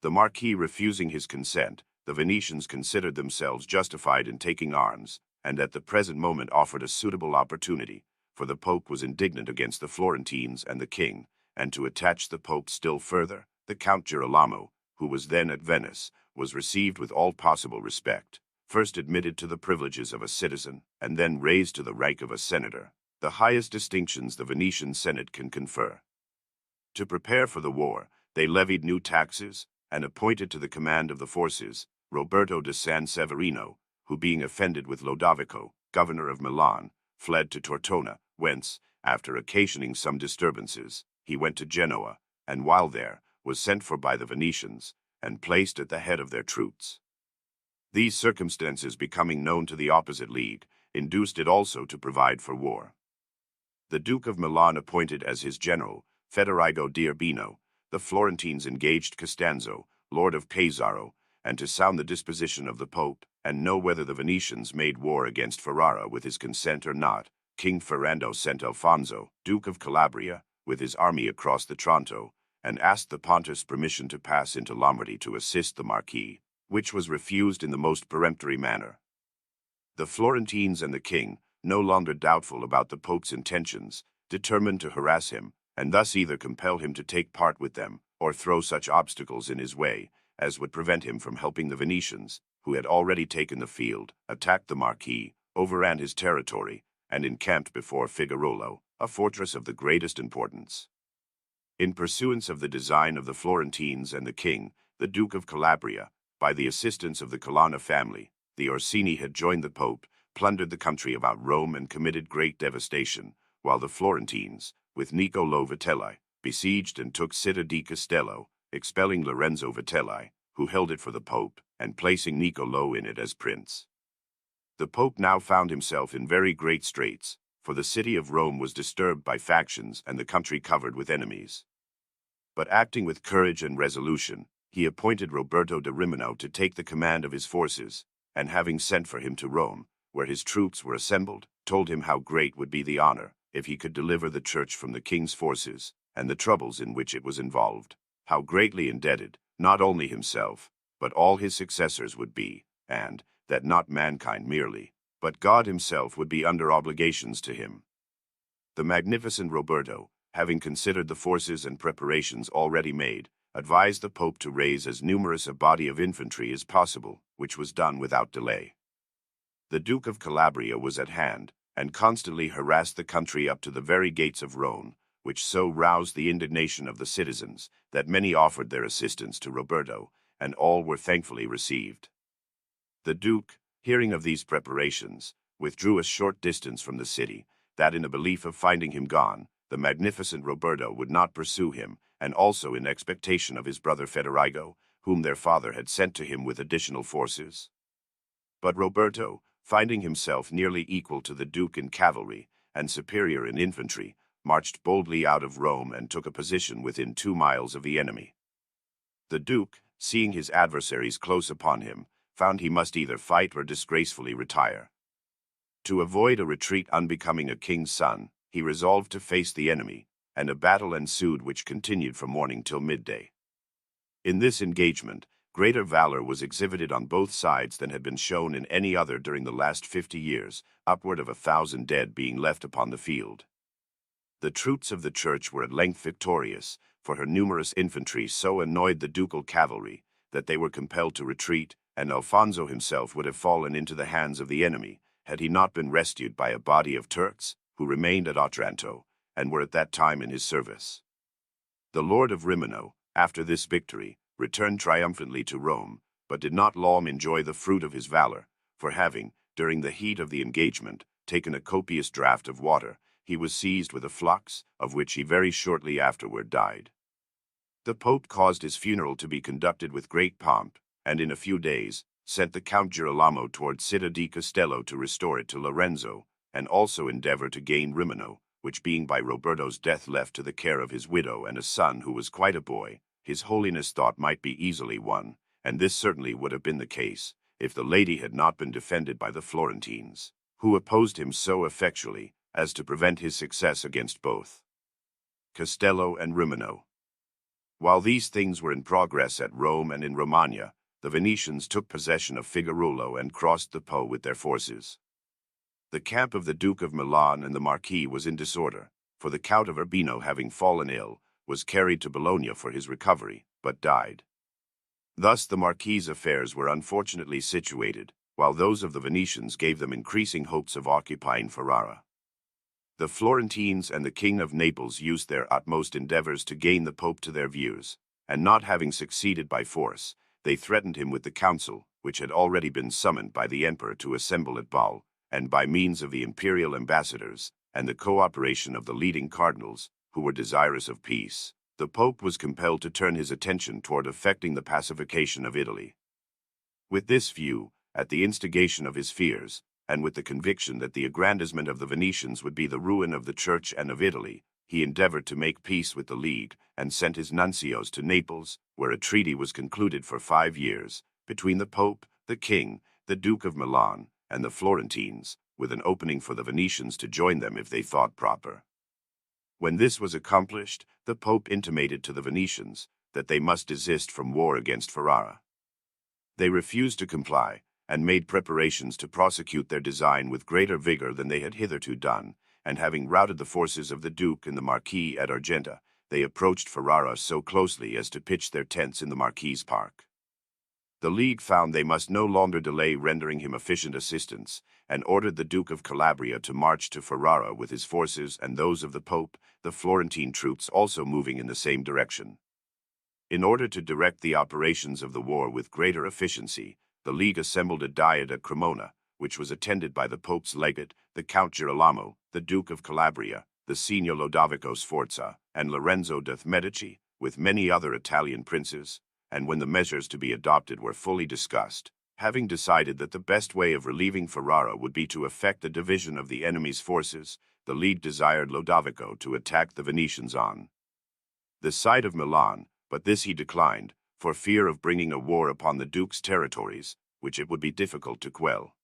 [SPEAKER 1] The Marquis refusing his consent, the Venetians considered themselves justified in taking arms, and at the present moment offered a suitable opportunity, for the Pope was indignant against the Florentines and the king, and to attach the Pope still further, the Count Girolamo, who was then at Venice, was received with all possible respect, first admitted to the privileges of a citizen, and then raised to the rank of a senator, the highest distinctions the Venetian Senate can confer. To prepare for the war, they levied new taxes, and appointed to the command of the forces Roberto de San Severino, who being offended with Lodovico, governor of Milan, fled to Tortona, whence, after occasioning some disturbances, he went to Genoa, and while there, was sent for by the Venetians, and placed at the head of their troops. These circumstances becoming known to the opposite league, induced it also to provide for war. The Duke of Milan appointed as his general Federigo d'Urbino, the Florentines engaged Costanzo, lord of Pesaro, and to sound the disposition of the Pope, and know whether the Venetians made war against Ferrara with his consent or not, King Ferrando sent Alfonso, Duke of Calabria, with his army across the Tronto, and asked the Pontiff's permission to pass into Lombardy to assist the Marquis, which was refused in the most peremptory manner. The Florentines and the king, no longer doubtful about the Pope's intentions, determined to harass him, and thus either compel him to take part with them, or throw such obstacles in his way as would prevent him from helping the Venetians, who had already taken the field, attacked the Marquis, overran his territory, and encamped before Figarolo, a fortress of the greatest importance. In pursuance of the design of the Florentines and the king, the Duke of Calabria, by the assistance of the Colonna family, the Orsini had joined the Pope, plundered the country about Rome and committed great devastation, while the Florentines, with Niccolo Vitelli, besieged and took Città di Castello, expelling Lorenzo Vitelli, who held it for the Pope, and placing Niccolo in it as prince. The Pope now found himself in very great straits, for the city of Rome was disturbed by factions and the country covered with enemies. But acting with courage and resolution, he appointed Roberto de Rimino to take the command of his forces, and having sent for him to Rome, where his troops were assembled, told him how great would be the honor if he could deliver the church from the king's forces, and the troubles in which it was involved, how greatly indebted, not only himself, but all his successors would be, and that not mankind merely, but God himself would be under obligations to him. The magnificent Roberto, having considered the forces and preparations already made, advised the Pope to raise as numerous a body of infantry as possible, which was done without delay. The Duke of Calabria was at hand, and constantly harassed the country up to the very gates of Rome, which so roused the indignation of the citizens that many offered their assistance to Roberto, and all were thankfully received. The Duke, hearing of these preparations, withdrew a short distance from the city, that in a belief of finding him gone, the magnificent Roberto would not pursue him, and also in expectation of his brother Federigo, whom their father had sent to him with additional forces. But Roberto, finding himself nearly equal to the Duke in cavalry, and superior in infantry, marched boldly out of Rome and took a position within 2 miles of the enemy. The Duke, seeing his adversaries close upon him, found he must either fight or disgracefully retire. To avoid a retreat unbecoming a king's son, he resolved to face the enemy, and a battle ensued which continued from morning till midday. In this engagement, greater valor was exhibited on both sides than had been shown in any other during the last 50 years, upward of 1,000 dead being left upon the field. The troops of the church were at length victorious, for her numerous infantry so annoyed the ducal cavalry that they were compelled to retreat, and Alfonso himself would have fallen into the hands of the enemy, had he not been rescued by a body of Turks, who remained at Otranto, and were at that time in his service. The Lord of Rimino, after this victory, returned triumphantly to Rome, but did not long enjoy the fruit of his valor, for having, during the heat of the engagement, taken a copious draught of water, he was seized with a flux, of which he very shortly afterward died. The Pope caused his funeral to be conducted with great pomp, and in a few days sent the Count Girolamo toward Città di Castello to restore it to Lorenzo, and also endeavor to gain Rimino, which being by Roberto's death left to the care of his widow and a son who was quite a boy, his holiness thought might be easily won, and this certainly would have been the case, if the lady had not been defended by the Florentines, who opposed him so effectually as to prevent his success against both Castello and Rimino. While these things were in progress at Rome and in Romagna, the Venetians took possession of Figueruolo and crossed the Po with their forces. The camp of the Duke of Milan and the Marquis was in disorder, for the Count of Urbino, having fallen ill, was carried to Bologna for his recovery, but died. Thus the Marquis's affairs were unfortunately situated, while those of the Venetians gave them increasing hopes of occupying Ferrara. The Florentines and the King of Naples used their utmost endeavors to gain the Pope to their views, and not having succeeded by force, they threatened him with the council, which had already been summoned by the emperor to assemble at Bâle, and by means of the imperial ambassadors, and the cooperation of the leading cardinals, who were desirous of peace, the Pope was compelled to turn his attention toward effecting the pacification of Italy. With this view, at the instigation of his fears, and with the conviction that the aggrandizement of the Venetians would be the ruin of the Church and of Italy, he endeavored to make peace with the League, and sent his nuncios to Naples, where a treaty was concluded for 5 years, between the Pope, the King, the Duke of Milan, and the Florentines, with an opening for the Venetians to join them if they thought proper. When this was accomplished, the Pope intimated to the Venetians that they must desist from war against Ferrara. They refused to comply, and made preparations to prosecute their design with greater vigor than they had hitherto done, and having routed the forces of the Duke and the Marquis at Argenta, they approached Ferrara so closely as to pitch their tents in the Marquis' park. The League found they must no longer delay rendering him efficient assistance, and ordered the Duke of Calabria to march to Ferrara with his forces and those of the Pope, the Florentine troops also moving in the same direction. In order to direct the operations of the war with greater efficiency, the League assembled a diet at Cremona, which was attended by the Pope's legate, the Count Girolamo, the Duke of Calabria, the Signor Lodovico Sforza, and Lorenzo de' Medici, with many other Italian princes, and when the measures to be adopted were fully discussed, having decided that the best way of relieving Ferrara would be to effect the division of the enemy's forces, the League desired Lodovico to attack the Venetians on the side of Milan, but this he declined, for fear of bringing a war upon the Duke's territories, which it would be difficult to quell.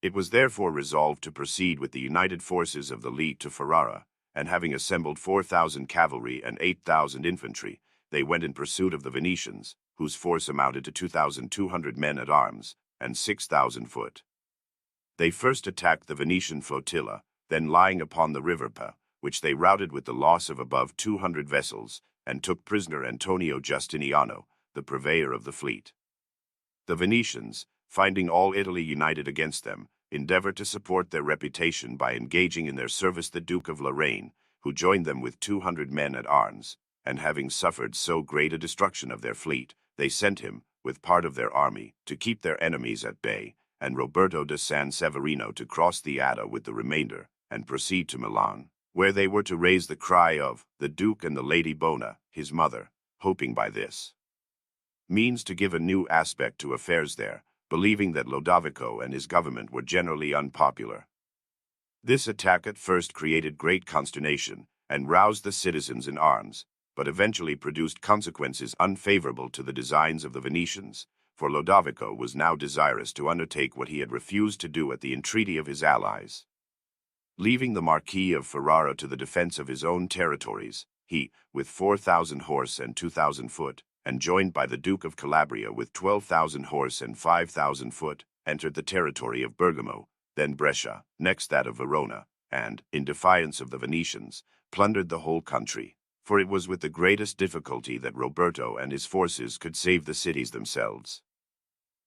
[SPEAKER 1] It was therefore resolved to proceed with the united forces of the League to Ferrara, and having assembled 4,000 cavalry and 8,000 infantry, they went in pursuit of the Venetians, whose force amounted to 2,200 men at arms, and 6,000 foot. They first attacked the Venetian flotilla, then lying upon the river Po, which they routed with the loss of above 200 vessels, and took prisoner Antonio Giustiniano, the purveyor of the fleet. The Venetians, finding all Italy united against them, endeavored to support their reputation by engaging in their service the Duke of Lorraine, who joined them with 200 men at arms, and having suffered so great a destruction of their fleet, they sent him, with part of their army, to keep their enemies at bay, and Roberto de San Severino to cross the Adda with the remainder, and proceed to Milan, where they were to raise the cry of the Duke and the Lady Bona, his mother, hoping by this means to give a new aspect to affairs there, believing that Lodovico and his government were generally unpopular. This attack at first created great consternation, and roused the citizens in arms, but eventually produced consequences unfavorable to the designs of the Venetians, for Lodovico was now desirous to undertake what he had refused to do at the entreaty of his allies. Leaving the Marquis of Ferrara to the defense of his own territories, he, with 4,000 horse and 2,000 foot, and joined by the Duke of Calabria with 12,000 horse and 5,000 foot, entered the territory of Bergamo, then Brescia, next that of Verona, and, in defiance of the Venetians, plundered the whole country, for it was with the greatest difficulty that Roberto and his forces could save the cities themselves.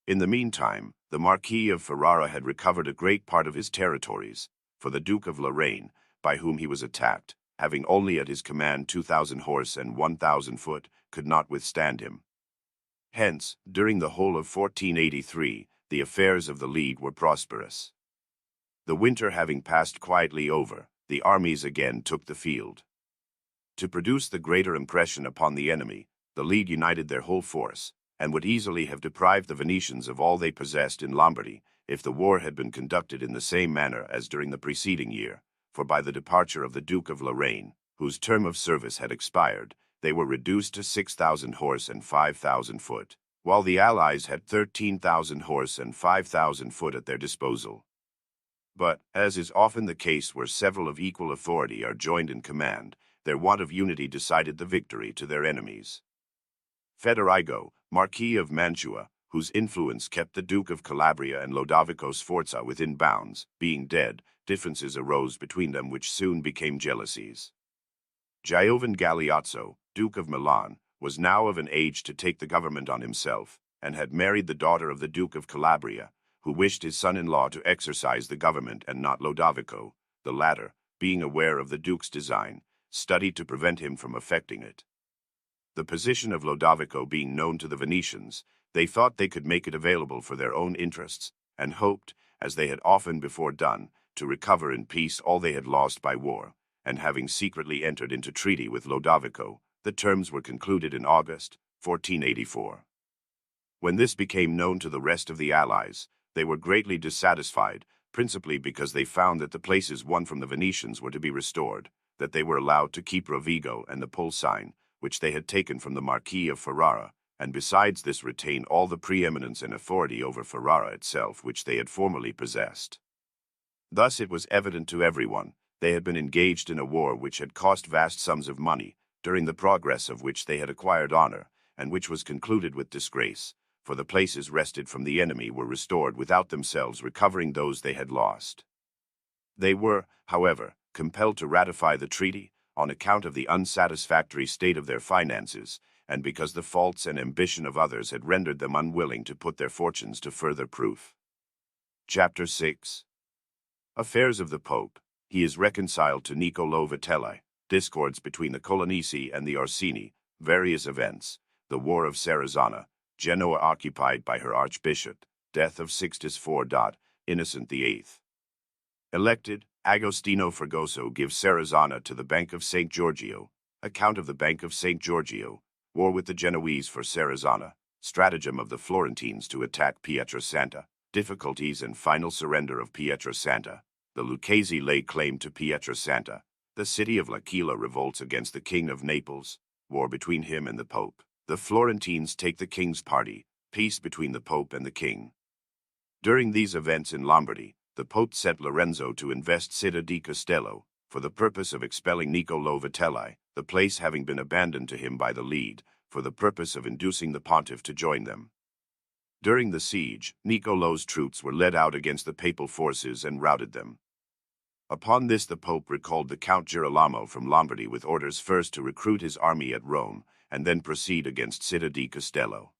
[SPEAKER 1] In the meantime, the Marquis of Ferrara had recovered a great part of his territories, for the Duke of Lorraine, by whom he was attacked, having only at his command 2,000 horse and 1,000 foot, could not withstand him. Hence, during the whole of 1483, the affairs of the League were prosperous. The winter having passed quietly over, the armies again took the field. To produce the greater impression upon the enemy, the League united their whole force, and would easily have deprived the Venetians of all they possessed in Lombardy, if the war had been conducted in the same manner as during the preceding year, for by the departure of the Duke of Lorraine, whose term of service had expired, they were reduced to 6,000 horse and 5,000 foot, while the Allies had 13,000 horse and 5,000 foot at their disposal. But, as is often the case where several of equal authority are joined in command, their want of unity decided the victory to their enemies. Federigo, Marquis of Mantua, whose influence kept the Duke of Calabria and Lodovico Sforza within bounds, being dead, differences arose between them which soon became jealousies. Giovan Galeazzo, Duke of Milan, was now of an age to take the government on himself, and had married the daughter of the Duke of Calabria, who wished his son-in-law to exercise the government and not Lodovico. The latter, being aware of the Duke's design, studied to prevent him from effecting it. The position of Lodovico being known to the Venetians, they thought they could make it available for their own interests, and hoped, as they had often before done, to recover in peace all they had lost by war, and having secretly entered into treaty with Lodovico, the terms were concluded in August, 1484. When this became known to the rest of the Allies, they were greatly dissatisfied, principally because they found that the places won from the Venetians were to be restored, that they were allowed to keep Rovigo and the Polsine, which they had taken from the Marquis of Ferrara, and besides this retain all the preeminence and authority over Ferrara itself which they had formerly possessed. Thus it was evident to everyone, they had been engaged in a war which had cost vast sums of money, during the progress of which they had acquired honor, and which was concluded with disgrace, for the places wrested from the enemy were restored without themselves recovering those they had lost. They were, however, compelled to ratify the treaty, on account of the unsatisfactory state of their finances, and because the faults and ambition of others had rendered them unwilling to put their fortunes to further proof. Chapter 6. Affairs of the Pope. He is reconciled to Niccolo Vitelli. Discords between the Colonnesi and the Orsini. Various events. The War of Serezana. Genoa occupied by her Archbishop. Death of Sixtus IV. Innocent VIII. Elected, Agostino Fregoso gives Serezana to the Bank of St. Giorgio. Account of the Bank of St. Giorgio. War with the Genoese for Serezana. Stratagem of the Florentines to attack Pietrasanta. Difficulties and final surrender of Pietrasanta. The Lucchese lay claim to Pietrasanta. The city of L'Aquila revolts against the King of Naples. War between him and the Pope. The Florentines take the king's party. Peace between the Pope and the king. During these events in Lombardy, the Pope sent Lorenzo to invest Città di Castello, for the purpose of expelling Niccolo Vitelli, the place having been abandoned to him by the League, for the purpose of inducing the pontiff to join them. During the siege, Niccolo's troops were led out against the papal forces and routed them. Upon this the Pope recalled the Count Girolamo from Lombardy with orders first to recruit his army at Rome, and then proceed against Città di Castello.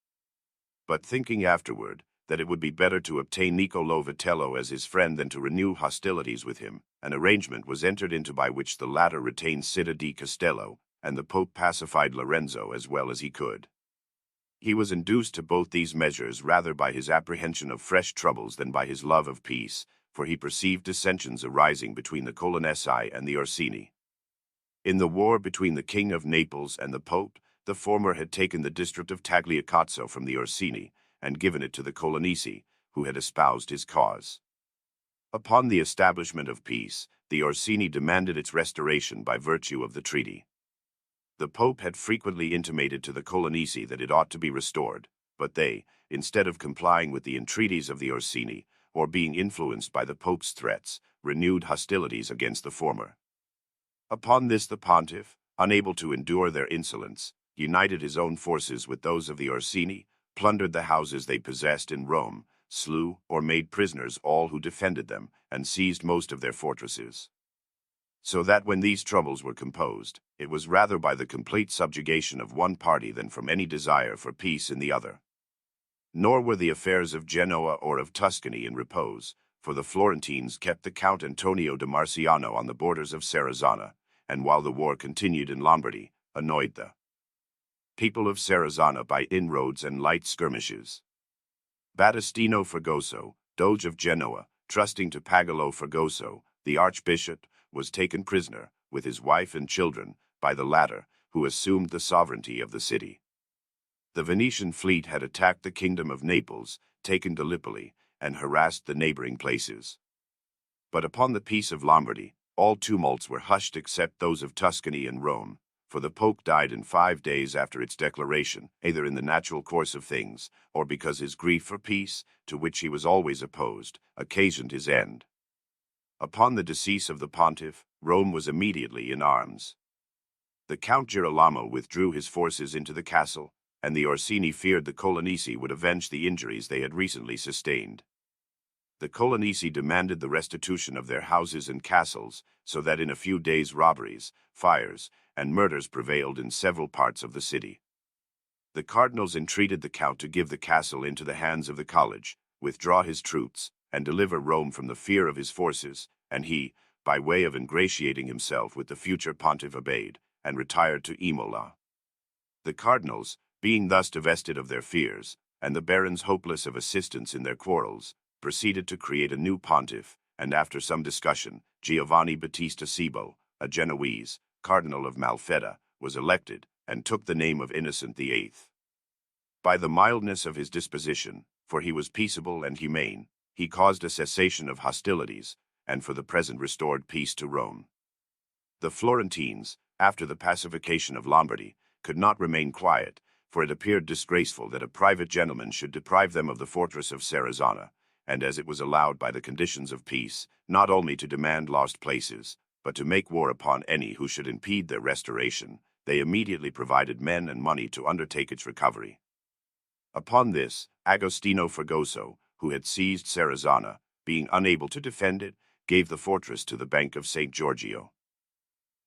[SPEAKER 1] But thinking afterward, that it would be better to obtain Niccolo Vitello as his friend than to renew hostilities with him, an arrangement was entered into by which the latter retained Città di Castello, and the Pope pacified Lorenzo as well as he could. He was induced to both these measures rather by his apprehension of fresh troubles than by his love of peace, for he perceived dissensions arising between the Colonnesi and the Orsini. In the war between the King of Naples and the Pope, the former had taken the district of Tagliacozzo from the Orsini, and given it to the Colonnesi, who had espoused his cause. Upon the establishment of peace, the Orsini demanded its restoration by virtue of the treaty. The Pope had frequently intimated to the Colonnesi that it ought to be restored, but they, instead of complying with the entreaties of the Orsini, or being influenced by the Pope's threats, renewed hostilities against the former. Upon this the pontiff, unable to endure their insolence, united his own forces with those of the Orsini, plundered the houses they possessed in Rome, slew or made prisoners all who defended them, and seized most of their fortresses. So that when these troubles were composed, it was rather by the complete subjugation of one party than from any desire for peace in the other. Nor were the affairs of Genoa or of Tuscany in repose, for the Florentines kept the Count Antonio de Marciano on the borders of Serezana, and while the war continued in Lombardy, annoyed the people of Serezana by inroads and light skirmishes. Battistino Fregoso, Doge of Genoa, trusting to Pagolo Fregoso, the archbishop, was taken prisoner, with his wife and children, by the latter, who assumed the sovereignty of the city. The Venetian fleet had attacked the kingdom of Naples, taken Gallipoli, and harassed the neighboring places. But upon the peace of Lombardy, all tumults were hushed except those of Tuscany and Rome, for the Pope died in 5 days after its declaration, either in the natural course of things, or because his grief for peace, to which he was always opposed, occasioned his end. Upon the decease of the pontiff, Rome was immediately in arms. The Count Girolamo withdrew his forces into the castle, and the Orsini feared the Colonnesi would avenge the injuries they had recently sustained. The Colonnesi demanded the restitution of their houses and castles, so that in a few days robberies, fires, and murders prevailed in several parts of the city. The cardinals entreated the count to give the castle into the hands of the college, withdraw his troops, and deliver Rome from the fear of his forces, and he, by way of ingratiating himself with the future pontiff, obeyed, and retired to Imola. The cardinals, being thus divested of their fears, and the barons hopeless of assistance in their quarrels, proceeded to create a new pontiff, and after some discussion, Giovanni Battista Cibo, a Genoese, Cardinal of Malfetta, was elected, and took the name of Innocent VIII. By the mildness of his disposition, for he was peaceable and humane, he caused a cessation of hostilities, and for the present restored peace to Rome. The Florentines, after the pacification of Lombardy, could not remain quiet, for it appeared disgraceful that a private gentleman should deprive them of the fortress of Serezana, and as it was allowed by the conditions of peace, not only to demand lost places, but to make war upon any who should impede their restoration, they immediately provided men and money to undertake its recovery. Upon this, Agostino Fregoso, who had seized Serezana, being unable to defend it, gave the fortress to the Bank of St. Giorgio.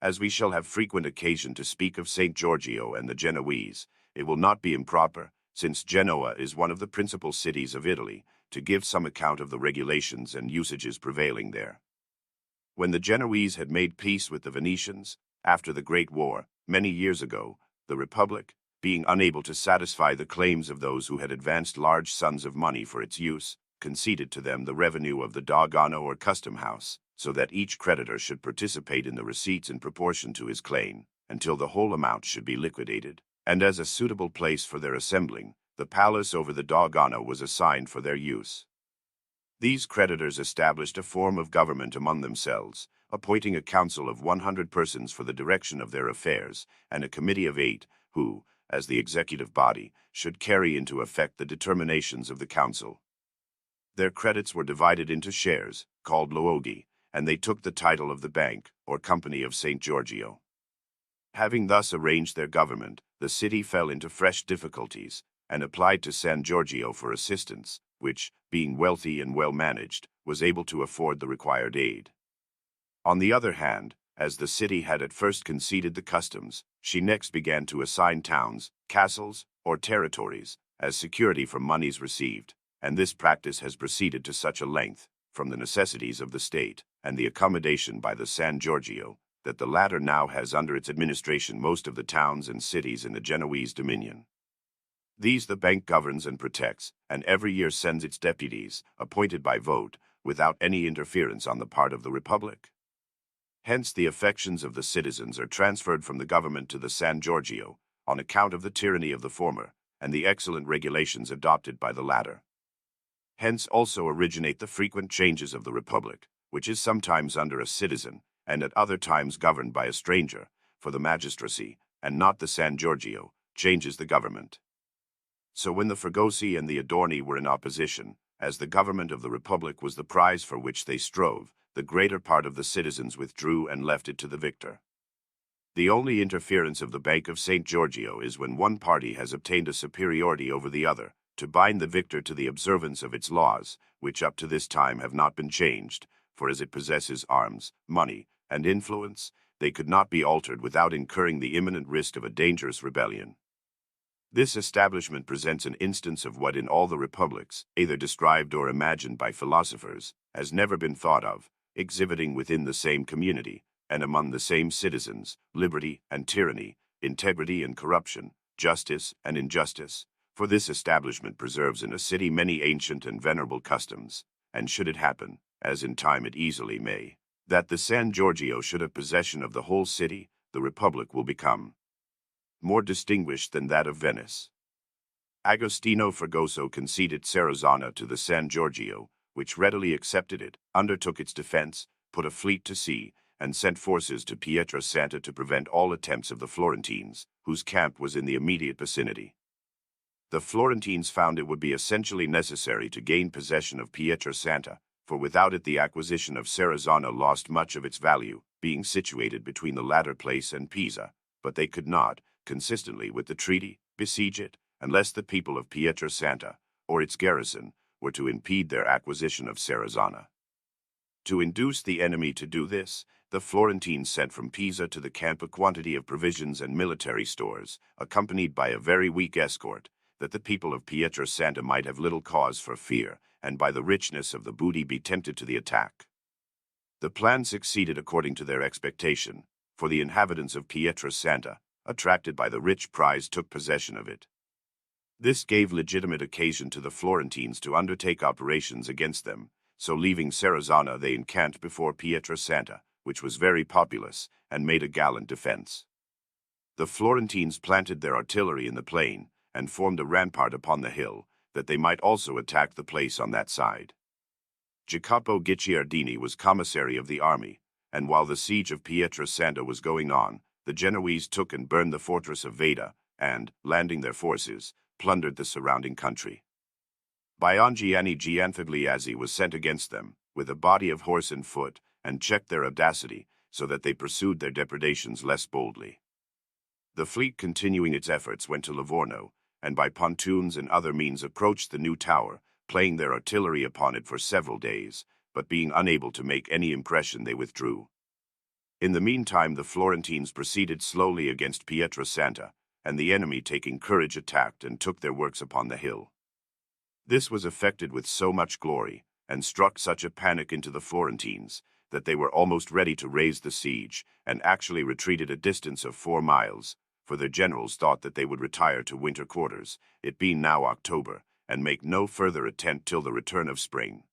[SPEAKER 1] As we shall have frequent occasion to speak of St. Giorgio and the Genoese, it will not be improper, since Genoa is one of the principal cities of Italy, to give some account of the regulations and usages prevailing there. When the Genoese had made peace with the Venetians, after the Great War, many years ago, the Republic, being unable to satisfy the claims of those who had advanced large sums of money for its use, conceded to them the revenue of the dogano or custom house, so that each creditor should participate in the receipts in proportion to his claim, until the whole amount should be liquidated, and as a suitable place for their assembling, the palace over the dogano was assigned for their use. These creditors established a form of government among themselves, appointing a council of 100 persons for the direction of their affairs, and a committee of 8, who, as the executive body, should carry into effect the determinations of the council. Their credits were divided into shares, called luoghi, and they took the title of the Bank, or Company of St. Giorgio. Having thus arranged their government, the city fell into fresh difficulties, and applied to San Giorgio for assistance, which, being wealthy and well managed, was able to afford the required aid. On the other hand, as the city had at first conceded the customs, she next began to assign towns, castles, or territories, as security for moneys received, and this practice has proceeded to such a length, from the necessities of the state, and the accommodation by the San Giorgio, that the latter now has under its administration most of the towns and cities in the Genoese dominion. These the bank governs and protects, and every year sends its deputies, appointed by vote, without any interference on the part of the Republic. Hence the affections of the citizens are transferred from the government to the San Giorgio, on account of the tyranny of the former, and the excellent regulations adopted by the latter. Hence also originate the frequent changes of the Republic, which is sometimes under a citizen, and at other times governed by a stranger, for the magistracy, and not the San Giorgio, changes the government. So when the Fregosi and the Adorni were in opposition, as the government of the Republic was the prize for which they strove, the greater part of the citizens withdrew and left it to the victor. The only interference of the Bank of St. Giorgio is when one party has obtained a superiority over the other, to bind the victor to the observance of its laws, which up to this time have not been changed, for as it possesses arms, money, and influence, they could not be altered without incurring the imminent risk of a dangerous rebellion. This establishment presents an instance of what in all the republics, either described or imagined by philosophers, has never been thought of, exhibiting within the same community, and among the same citizens, liberty and tyranny, integrity and corruption, justice, and injustice, for this establishment preserves in a city many ancient and venerable customs, and should it happen, as in time it easily may, that the San Giorgio should have possession of the whole city, the Republic will become more distinguished than that of Venice. Agostino Fregoso conceded Serezana to the San Giorgio, which readily accepted it, undertook its defense, put a fleet to sea, and sent forces to Pietrasanta to prevent all attempts of the Florentines, whose camp was in the immediate vicinity. The Florentines found it would be essentially necessary to gain possession of Pietrasanta, for without it the acquisition of Serezana lost much of its value, being situated between the latter place and Pisa, but they could not, consistently with the treaty, besiege it, unless the people of Pietrasanta, or its garrison, were to impede their acquisition of Serezana. To induce the enemy to do this, the Florentines sent from Pisa to the camp a quantity of provisions and military stores, accompanied by a very weak escort, that the people of Pietrasanta might have little cause for fear, and by the richness of the booty be tempted to the attack. The plan succeeded according to their expectation, for the inhabitants of Pietrasanta, attracted by the rich prize, took possession of it. This gave legitimate occasion to the Florentines to undertake operations against them, so leaving Serezana they encamped before Pietrasanta, which was very populous, and made a gallant defense. The Florentines planted their artillery in the plain, and formed a rampart upon the hill, that they might also attack the place on that side. Jacopo Guicciardini was commissary of the army, and while the siege of Pietrasanta was going on, the Genoese took and burned the fortress of Veda, and, landing their forces, plundered the surrounding country. Biongianni Gianfigliazzi was sent against them, with a body of horse and foot, and checked their audacity, so that they pursued their depredations less boldly. The fleet, continuing its efforts, went to Livorno, and by pontoons and other means approached the new tower, playing their artillery upon it for several days, but being unable to make any impression they withdrew. In the meantime the Florentines proceeded slowly against Pietrasanta, and the enemy, taking courage, attacked and took their works upon the hill. This was effected with so much glory, and struck such a panic into the Florentines, that they were almost ready to raise the siege, and actually retreated a distance of 4 miles, for their generals thought that they would retire to winter quarters, it being now October, and make no further attempt till the return of spring.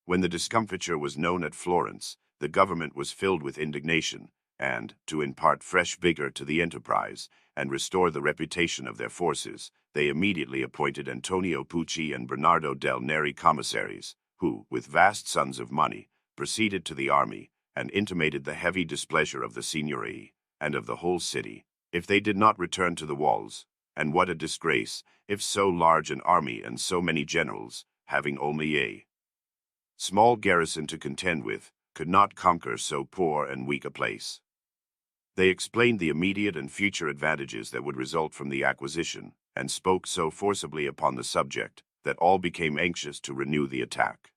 [SPEAKER 1] When the discomfiture was known at Florence, the government was filled with indignation, and, to impart fresh vigor to the enterprise, and restore the reputation of their forces, they immediately appointed Antonio Pucci and Bernardo del Neri commissaries, who, with vast sums of money, proceeded to the army, and intimated the heavy displeasure of the Signory, and of the whole city, if they did not return to the walls, and what a disgrace, if so large an army and so many generals, having only a small garrison to contend with, could not conquer so poor and weak a place. They explained the immediate and future advantages that would result from the acquisition, and spoke so forcibly upon the subject, that all became anxious to renew the attack.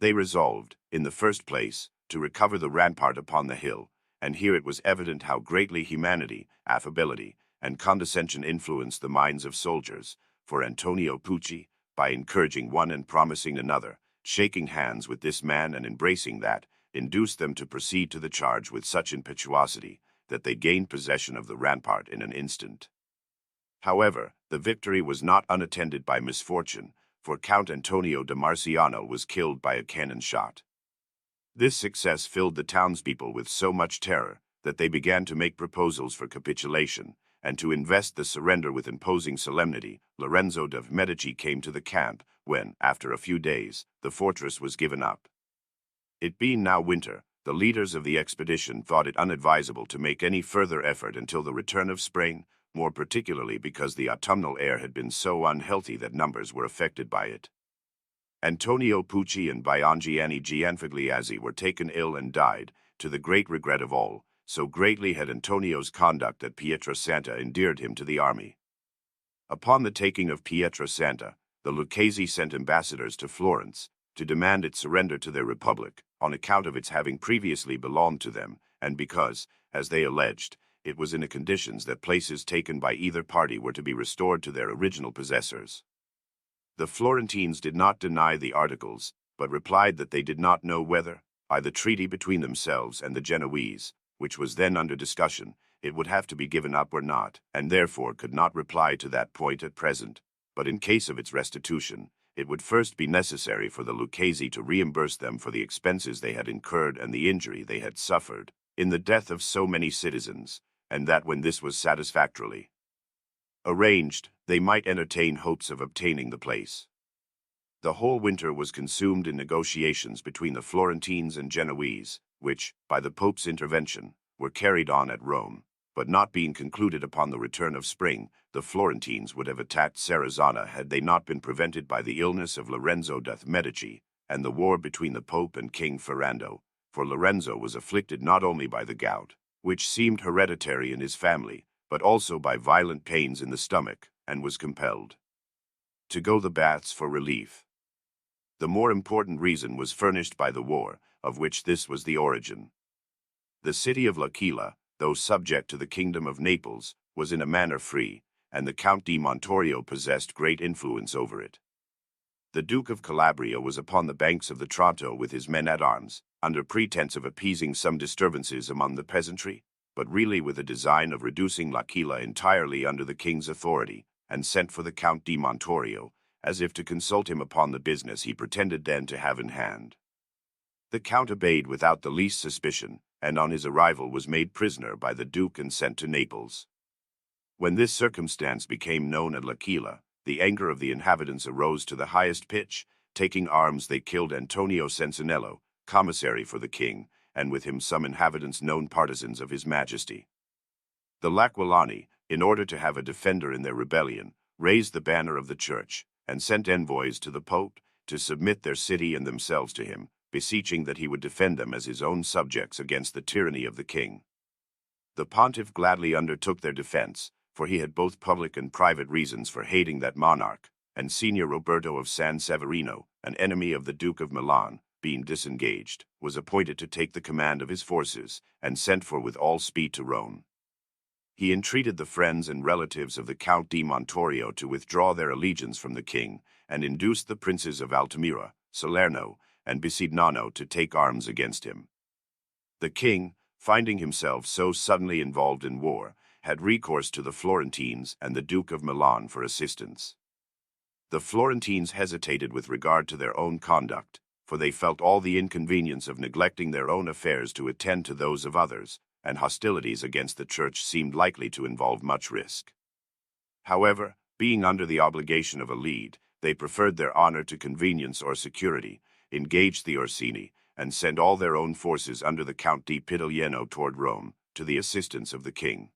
[SPEAKER 1] They resolved, in the first place, to recover the rampart upon the hill, and here it was evident how greatly humanity, affability, and condescension influenced the minds of soldiers, for Antonio Pucci, by encouraging one and promising another, shaking hands with this man and embracing that, induced them to proceed to the charge with such impetuosity that they gained possession of the rampart in an instant. However, the victory was not unattended by misfortune, for Count Antonio de Marciano was killed by a cannon shot. This success filled the townspeople with so much terror that they began to make proposals for capitulation, and to invest the surrender with imposing solemnity. Lorenzo de' Medici came to the camp when, after a few days, the fortress was given up. It being now winter, the leaders of the expedition thought it unadvisable to make any further effort until the return of spring, more particularly because the autumnal air had been so unhealthy that numbers were affected by it. Antonio Pucci and Biongianni Gianfigliazzi were taken ill and died, to the great regret of all, so greatly had Antonio's conduct at Pietrasanta endeared him to the army. Upon the taking of Pietrasanta, the Lucchesi sent ambassadors to Florence, to demand its surrender to their republic, on account of its having previously belonged to them, and because, as they alleged, it was in the conditions that places taken by either party were to be restored to their original possessors. The Florentines did not deny the articles, but replied that they did not know whether, by the treaty between themselves and the Genoese, which was then under discussion, it would have to be given up or not, and therefore could not reply to that point at present. But in case of its restitution, it would first be necessary for the Lucchese to reimburse them for the expenses they had incurred and the injury they had suffered in the death of so many citizens, and that when this was satisfactorily arranged, they might entertain hopes of obtaining the place. The whole winter was consumed in negotiations between the Florentines and Genoese, which, by the Pope's intervention, were carried on at Rome, but not being concluded upon the return of spring, the Florentines would have attacked Serezana had they not been prevented by the illness of Lorenzo de' Medici and the war between the Pope and King Ferrando, for Lorenzo was afflicted not only by the gout, which seemed hereditary in his family, but also by violent pains in the stomach, and was compelled to go the baths for relief. The more important reason was furnished by the war, of which this was the origin. The city of L'Aquila, though subject to the kingdom of Naples, was in a manner free, and the Count di Montorio possessed great influence over it. The Duke of Calabria was upon the banks of the Tronto with his men-at-arms, under pretense of appeasing some disturbances among the peasantry, but really with a design of reducing L'Aquila entirely under the king's authority, and sent for the Count di Montorio, as if to consult him upon the business he pretended then to have in hand. The Count obeyed without the least suspicion, and on his arrival was made prisoner by the Duke and sent to Naples. When this circumstance became known at L'Aquila, the anger of the inhabitants arose to the highest pitch. Taking arms they killed Antonio Cencinello, commissary for the king, and with him some inhabitants known partisans of his majesty. The L'Aquilani, in order to have a defender in their rebellion, raised the banner of the church, and sent envoys to the Pope to submit their city and themselves to him, beseeching that he would defend them as his own subjects against the tyranny of the king. The pontiff gladly undertook their defense, for he had both public and private reasons for hating that monarch, and Signor Roberto of San Severino, an enemy of the Duke of Milan, being disengaged, was appointed to take the command of his forces, and sent for with all speed to Rome. He entreated the friends and relatives of the Count di Montorio to withdraw their allegiance from the king, and induced the princes of Altamira, Salerno, and Bisignano to take arms against him. The king, finding himself so suddenly involved in war, had recourse to the Florentines and the Duke of Milan for assistance. The Florentines hesitated with regard to their own conduct, for they felt all the inconvenience of neglecting their own affairs to attend to those of others, and hostilities against the church seemed likely to involve much risk. However, being under the obligation of a lead, they preferred their honor to convenience or security, engaged the Orsini, and sent all their own forces under the Count di Pitiglieno toward Rome, to the assistance of the king.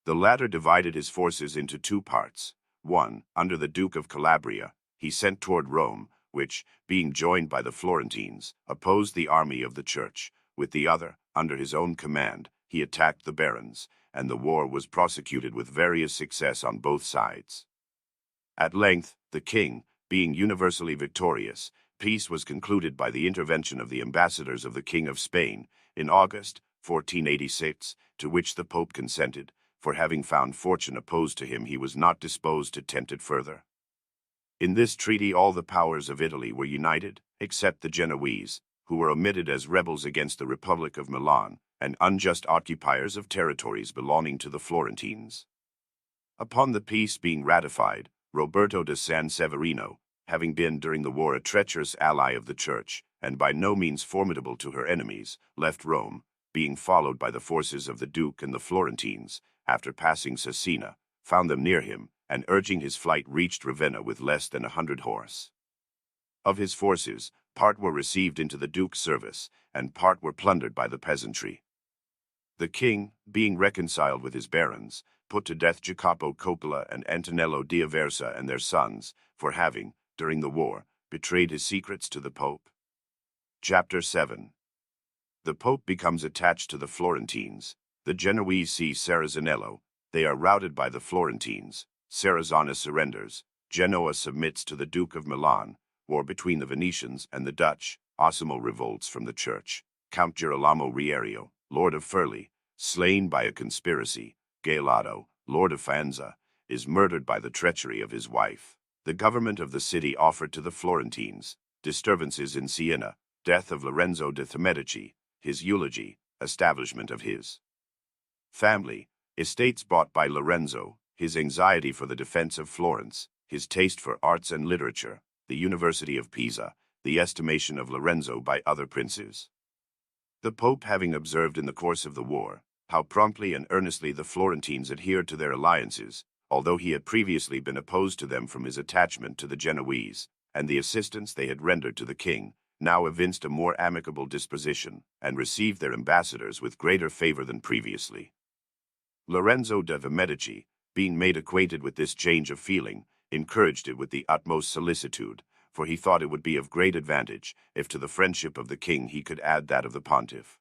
[SPEAKER 1] The latter divided his forces into two parts. One, under the Duke of Calabria, he sent toward Rome, which, being joined by the Florentines, opposed the army of the church. With the other, under his own command, he attacked the barons, and the war was prosecuted with various success on both sides. At length, the king, being universally victorious, peace was concluded by the intervention of the ambassadors of the King of Spain, in August, 1486, to which the Pope consented, for having found fortune opposed to him he was not disposed to tempt it further. In this treaty all the powers of Italy were united, except the Genoese, who were omitted as rebels against the Republic of Milan, and unjust occupiers of territories belonging to the Florentines. Upon the peace being ratified, Roberto de San Severino, having been during the war a treacherous ally of the Church, and by no means formidable to her enemies, left Rome, being followed by the forces of the Duke and the Florentines, after passing Cesena, found them near him, and urging his flight reached Ravenna with less than 100 horse. Of his forces, part were received into the Duke's service, and part were plundered by the peasantry. The king, being reconciled with his barons, put to death Jacopo Coppola and Antonello d'Aversa and their sons, for having, during the war, betrayed his secrets to the Pope. Chapter 7. The Pope becomes attached to the Florentines. The Genoese seize Serezanello. They are routed by the Florentines. Serezana surrenders. Genoa submits to the Duke of Milan. War between the Venetians and the Dutch. Osimo revolts from the church. Count Girolamo Rierio, Lord of Furli, slain by a conspiracy. Gallardo, Lord of Faenza, is murdered by the treachery of his wife. The government of the city offered to the Florentines. Disturbances in Siena. Death of Lorenzo de' Medici. His eulogy. Establishment of his Family, estates bought by Lorenzo, his anxiety for the defense of Florence, his taste for arts and literature, the University of Pisa, the estimation of Lorenzo by other princes. The Pope, having observed in the course of the war how promptly and earnestly the Florentines adhered to their alliances, although he had previously been opposed to them from his attachment to the Genoese, and the assistance they had rendered to the king, now evinced a more amicable disposition, and received their ambassadors with greater favor than previously. Lorenzo de' Medici, being made acquainted with this change of feeling, encouraged it with the utmost solicitude, for he thought it would be of great advantage if to the friendship of the king he could add that of the pontiff.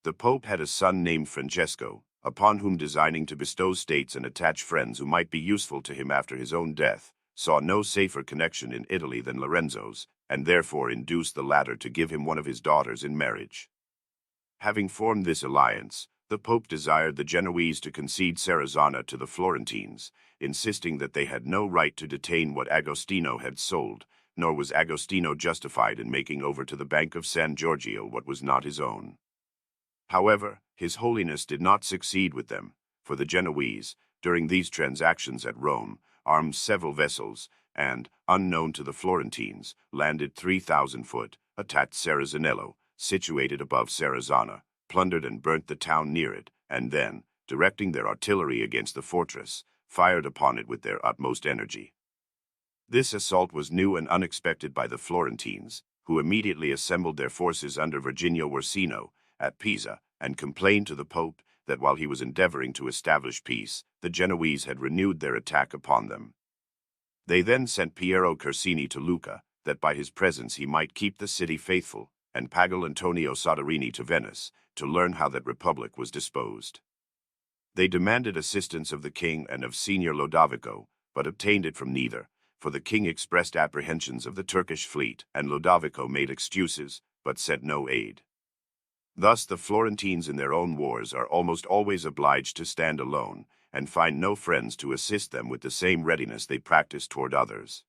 [SPEAKER 1] The Pope had a son named Francesco, upon whom, designing to bestow states and attach friends who might be useful to him after his own death, saw no safer connection in Italy than Lorenzo's, and therefore induced the latter to give him one of his daughters in marriage. Having formed this alliance, the Pope desired the Genoese to concede Serezana to the Florentines, insisting that they had no right to detain what Agostino had sold, nor was Agostino justified in making over to the Bank of San Giorgio what was not his own. However, His Holiness did not succeed with them, for the Genoese, during these transactions at Rome, armed several vessels, and, unknown to the Florentines, landed 3,000 foot, attacked Serezanello, situated above Serezana, plundered and burnt the town near it, and then, directing their artillery against the fortress, fired upon it with their utmost energy. This assault was new and unexpected by the Florentines, who immediately assembled their forces under Virginio Orsino at Pisa, and complained to the Pope that while he was endeavoring to establish peace, the Genoese had renewed their attack upon them. They then sent Piero Corsini to Lucca, that by his presence he might keep the city faithful, and Pagal Antonio Soderini to Venice, to learn how that republic was disposed. They demanded assistance of the king and of Signor Lodovico, but obtained it from neither, for the king expressed apprehensions of the Turkish fleet, and Lodovico made excuses, but sent no aid. Thus the Florentines in their own wars are almost always obliged to stand alone, and find no friends to assist them with the same readiness they practice toward others.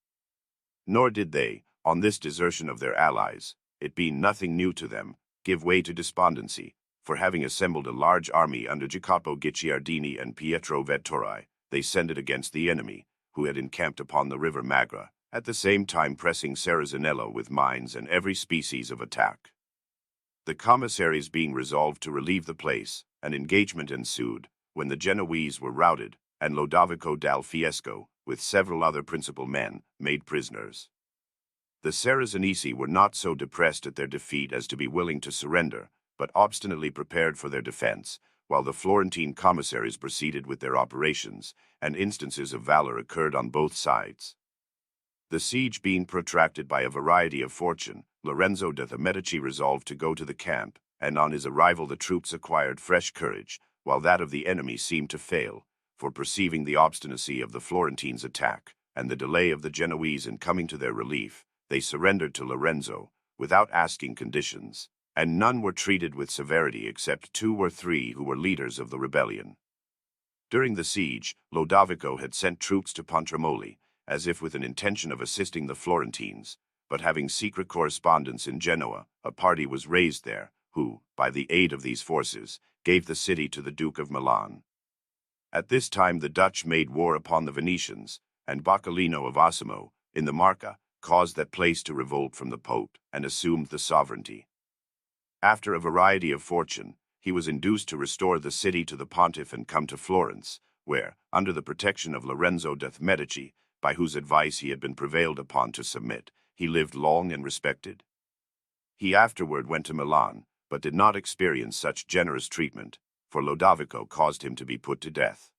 [SPEAKER 1] Nor did they, on this desertion of their allies, it being nothing new to them, give way to despondency, for having assembled a large army under Jacopo Guicciardini and Pietro Vettori, they sent it against the enemy, who had encamped upon the river Magra, at the same time pressing Serezanello with mines and every species of attack. The commissaries being resolved to relieve the place, an engagement ensued, when the Genoese were routed, and Lodovico dal Fiesco, with several other principal men, made prisoners. The Serezanesi were not so depressed at their defeat as to be willing to surrender, but obstinately prepared for their defense, while the Florentine commissaries proceeded with their operations, and instances of valor occurred on both sides. The siege being protracted by a variety of fortune, Lorenzo de' Medici resolved to go to the camp, and on his arrival the troops acquired fresh courage, while that of the enemy seemed to fail, for perceiving the obstinacy of the Florentines' attack, and the delay of the Genoese in coming to their relief, they surrendered to Lorenzo, without asking conditions, and none were treated with severity except 2 or 3 who were leaders of the rebellion. During the siege, Lodovico had sent troops to Pontremoli, as if with an intention of assisting the Florentines, but having secret correspondence in Genoa, a party was raised there, who, by the aid of these forces, gave the city to the Duke of Milan. At this time the Dutch made war upon the Venetians, and Boccalino of Osimo, in the Marca, caused that place to revolt from the Pope, and assumed the sovereignty. After a variety of fortune, he was induced to restore the city to the pontiff and come to Florence, where, under the protection of Lorenzo de' Medici, by whose advice he had been prevailed upon to submit, he lived long and respected. He afterward went to Milan, but did not experience such generous treatment, for Lodovico caused him to be put to death.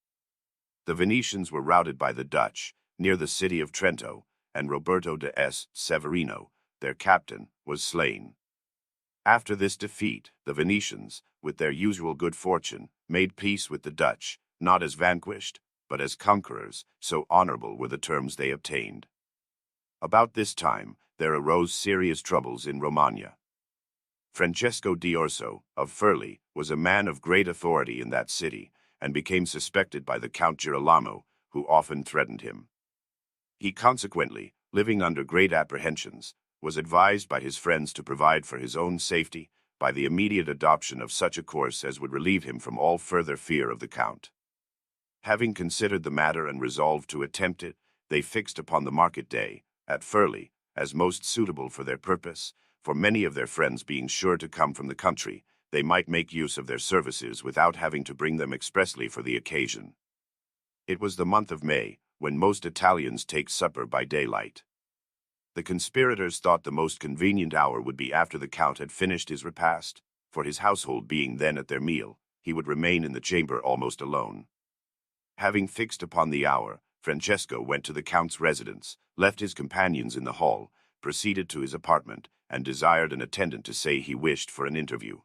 [SPEAKER 1] The Venetians were routed by the Dutch, near the city of Trento, and Roberto de S. Severino, their captain, was slain. After this defeat, the Venetians, with their usual good fortune, made peace with the Dutch, not as vanquished, but as conquerors, so honorable were the terms they obtained. About this time, there arose serious troubles in Romagna. Francesco d'Orso, of Furli, was a man of great authority in that city, and became suspected by the Count Girolamo, who often threatened him. He consequently, living under great apprehensions, was advised by his friends to provide for his own safety, by the immediate adoption of such a course as would relieve him from all further fear of the Count. Having considered the matter and resolved to attempt it, they fixed upon the market day, at Furley, as most suitable for their purpose, for many of their friends being sure to come from the country, they might make use of their services without having to bring them expressly for the occasion. It was the month of May, when most Italians take supper by daylight. The conspirators thought the most convenient hour would be after the Count had finished his repast, for his household being then at their meal, he would remain in the chamber almost alone. Having fixed upon the hour, Francesco went to the Count's residence, left his companions in the hall, proceeded to his apartment, and desired an attendant to say he wished for an interview.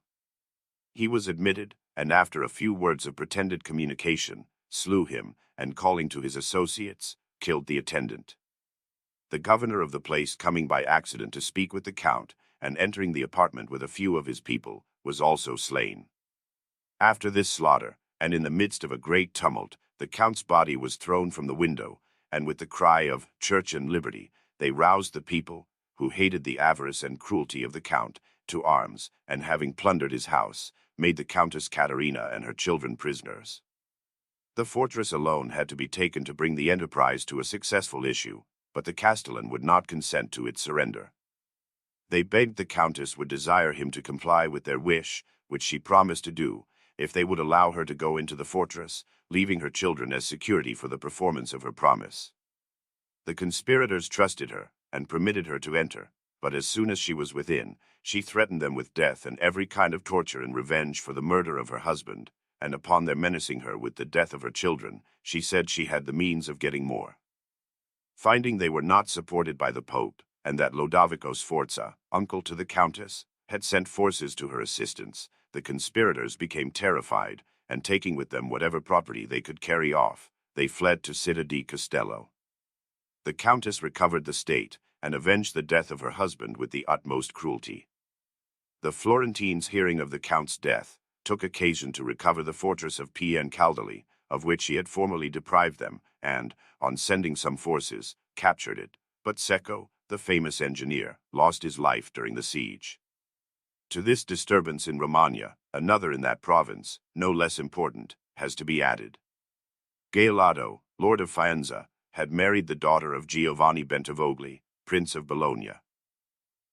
[SPEAKER 1] He was admitted, and after a few words of pretended communication, slew him, and calling to his associates, killed the attendant. The governor of the place coming by accident to speak with the Count, and entering the apartment with a few of his people, was also slain. After this slaughter, and in the midst of a great tumult, the Count's body was thrown from the window, and with the cry of "Church and Liberty," they roused the people, who hated the avarice and cruelty of the Count, to arms, and having plundered his house, made the Countess Caterina and her children prisoners. The fortress alone had to be taken to bring the enterprise to a successful issue, but the Castellan would not consent to its surrender. They begged the Countess would desire him to comply with their wish, which she promised to do, if they would allow her to go into the fortress, leaving her children as security for the performance of her promise. The conspirators trusted her, and permitted her to enter, but as soon as she was within, she threatened them with death and every kind of torture in revenge for the murder of her husband, and upon their menacing her with the death of her children, she said she had the means of getting more. Finding they were not supported by the Pope, and that Lodovico Sforza, uncle to the Countess, had sent forces to her assistance, the conspirators became terrified, and taking with them whatever property they could carry off, they fled to Città di Castello. The Countess recovered the state, and avenged the death of her husband with the utmost cruelty. The Florentines, hearing of the Count's death, took occasion to recover the fortress of Caldoli, of which he had formerly deprived them, and, on sending some forces, captured it, but Cecco, the famous engineer, lost his life during the siege. To this disturbance in Romagna, another in that province, no less important, has to be added. Gallardo, Lord of Faenza, had married the daughter of Giovanni Bentivogli, Prince of Bologna.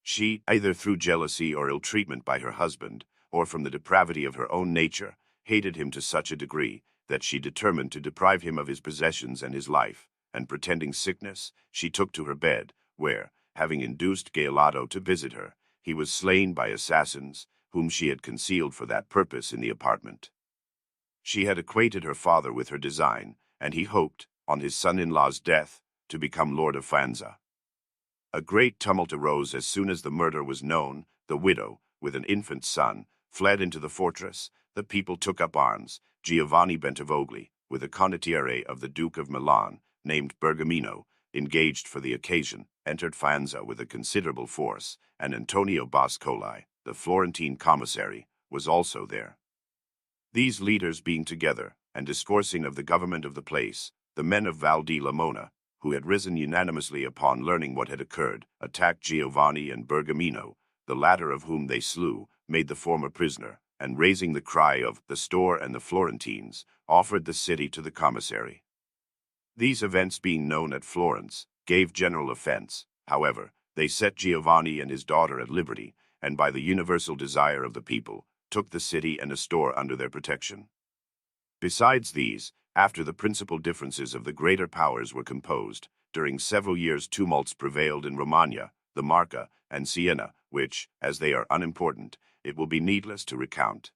[SPEAKER 1] She, either through jealousy or ill-treatment by her husband, or from the depravity of her own nature, hated him to such a degree that she determined to deprive him of his possessions and his life, and pretending sickness, she took to her bed, where, having induced Gallardo to visit her, he was slain by assassins, whom she had concealed for that purpose in the apartment. She had acquainted her father with her design, and he hoped, on his son-in-law's death, to become Lord of Faenza. A great tumult arose as soon as the murder was known. The widow, with an infant son, fled into the fortress. The people took up arms. Giovanni Bentivogli, with a condottiere of the Duke of Milan, named Bergamino, engaged for the occasion, entered Faenza with a considerable force, and Antonio Boscoli, the Florentine commissary, was also there. These leaders being together, and discoursing of the government of the place, the men of Val di Lamona, who had risen unanimously upon learning what had occurred, attacked Giovanni and Bergamino, the latter of whom they slew, made the former prisoner, and raising the cry of "the store and the Florentines," offered the city to the commissary. These events being known at Florence, gave general offense. However, they set Giovanni and his daughter at liberty, and by the universal desire of the people, took the city and a store under their protection. Besides these, after the principal differences of the greater powers were composed, during several years tumults prevailed in Romagna, the Marca, and Siena, which, as they are unimportant, it will be needless to recount.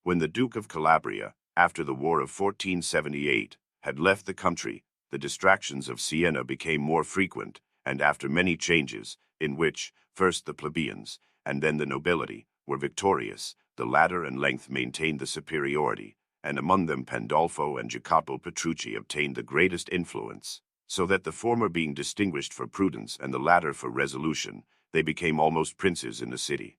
[SPEAKER 1] When the Duke of Calabria, after the War of 1478, had left the country, the distractions of Siena became more frequent, and after many changes, in which, first the plebeians, and then the nobility, were victorious, the latter in length maintained the superiority, and among them Pandolfo and Jacopo Petrucci obtained the greatest influence, so that the former being distinguished for prudence and the latter for resolution, they became almost princes in the city.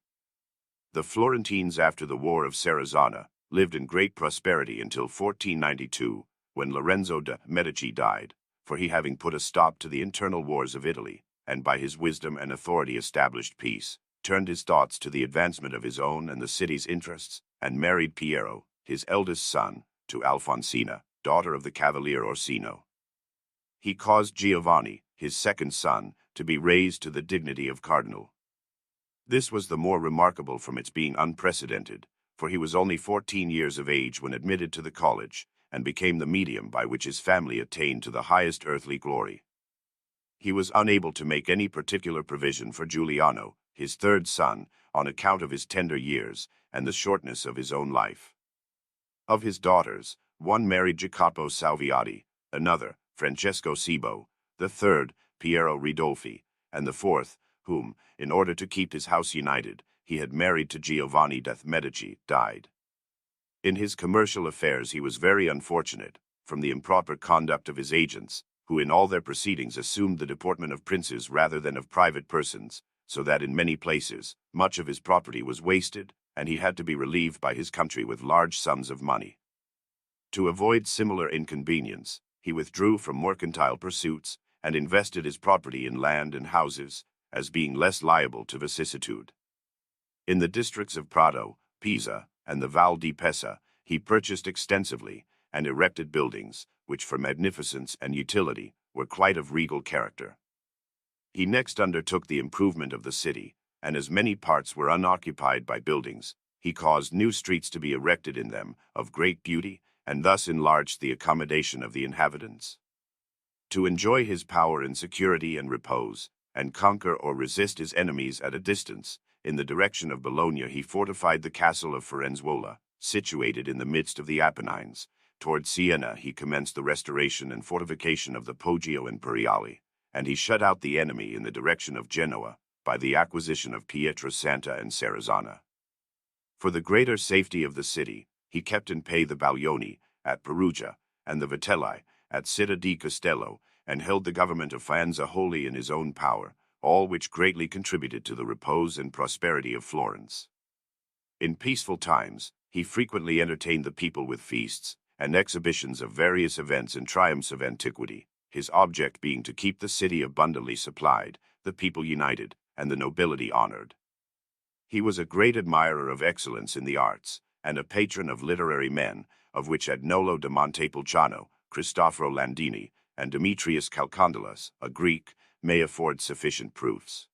[SPEAKER 1] The Florentines, after the War of Serezana, lived in great prosperity until 1492, when Lorenzo de' Medici died, for he having put a stop to the internal wars of Italy, and by his wisdom and authority established peace, turned his thoughts to the advancement of his own and the city's interests, and married Piero, his eldest son, to Alfonsina, daughter of the Cavalier Orsino. He caused Giovanni, his second son, to be raised to the dignity of cardinal. This was the more remarkable from its being unprecedented, for he was only 14 years of age when admitted to the college, and became the medium by which his family attained to the highest earthly glory. He was unable to make any particular provision for Giuliano, his third son, on account of his tender years and the shortness of his own life. Of his daughters, one married Jacopo Salviati, another, Francesco Cibo, the third, Piero Ridolfi, and the fourth, whom, in order to keep his house united, he had married to Giovanni de' Medici, died. In his commercial affairs he was very unfortunate, from the improper conduct of his agents, who in all their proceedings assumed the deportment of princes rather than of private persons, so that in many places, much of his property was wasted, and he had to be relieved by his country with large sums of money. To avoid similar inconvenience, he withdrew from mercantile pursuits, and invested his property in land and houses, as being less liable to vicissitude. In the districts of Prato, Pisa, and the Val di Pesa, he purchased extensively, and erected buildings, which for magnificence and utility were quite of regal character. He next undertook the improvement of the city, and as many parts were unoccupied by buildings, he caused new streets to be erected in them, of great beauty, and thus enlarged the accommodation of the inhabitants. To enjoy his power in security and repose, and conquer or resist his enemies at a distance, in the direction of Bologna he fortified the castle of Firenzuola, situated in the midst of the Apennines. Towards Siena he commenced the restoration and fortification of the Poggio and Pariali, and he shut out the enemy in the direction of Genoa, by the acquisition of Pietrasanta and Serezana. For the greater safety of the city, he kept in pay the Baglioni, at Perugia, and the Vitelli, at Città di Castello, and held the government of Faenza wholly in his own power, all which greatly contributed to the repose and prosperity of Florence. In peaceful times, he frequently entertained the people with feasts and exhibitions of various events and triumphs of antiquity, his object being to keep the city abundantly supplied, the people united, and the nobility honored. He was a great admirer of excellence in the arts, and a patron of literary men, of which Agnolo da Montepulciano, Cristoforo Landini, and Demetrius Chalcondylas, a Greek, may afford sufficient proofs.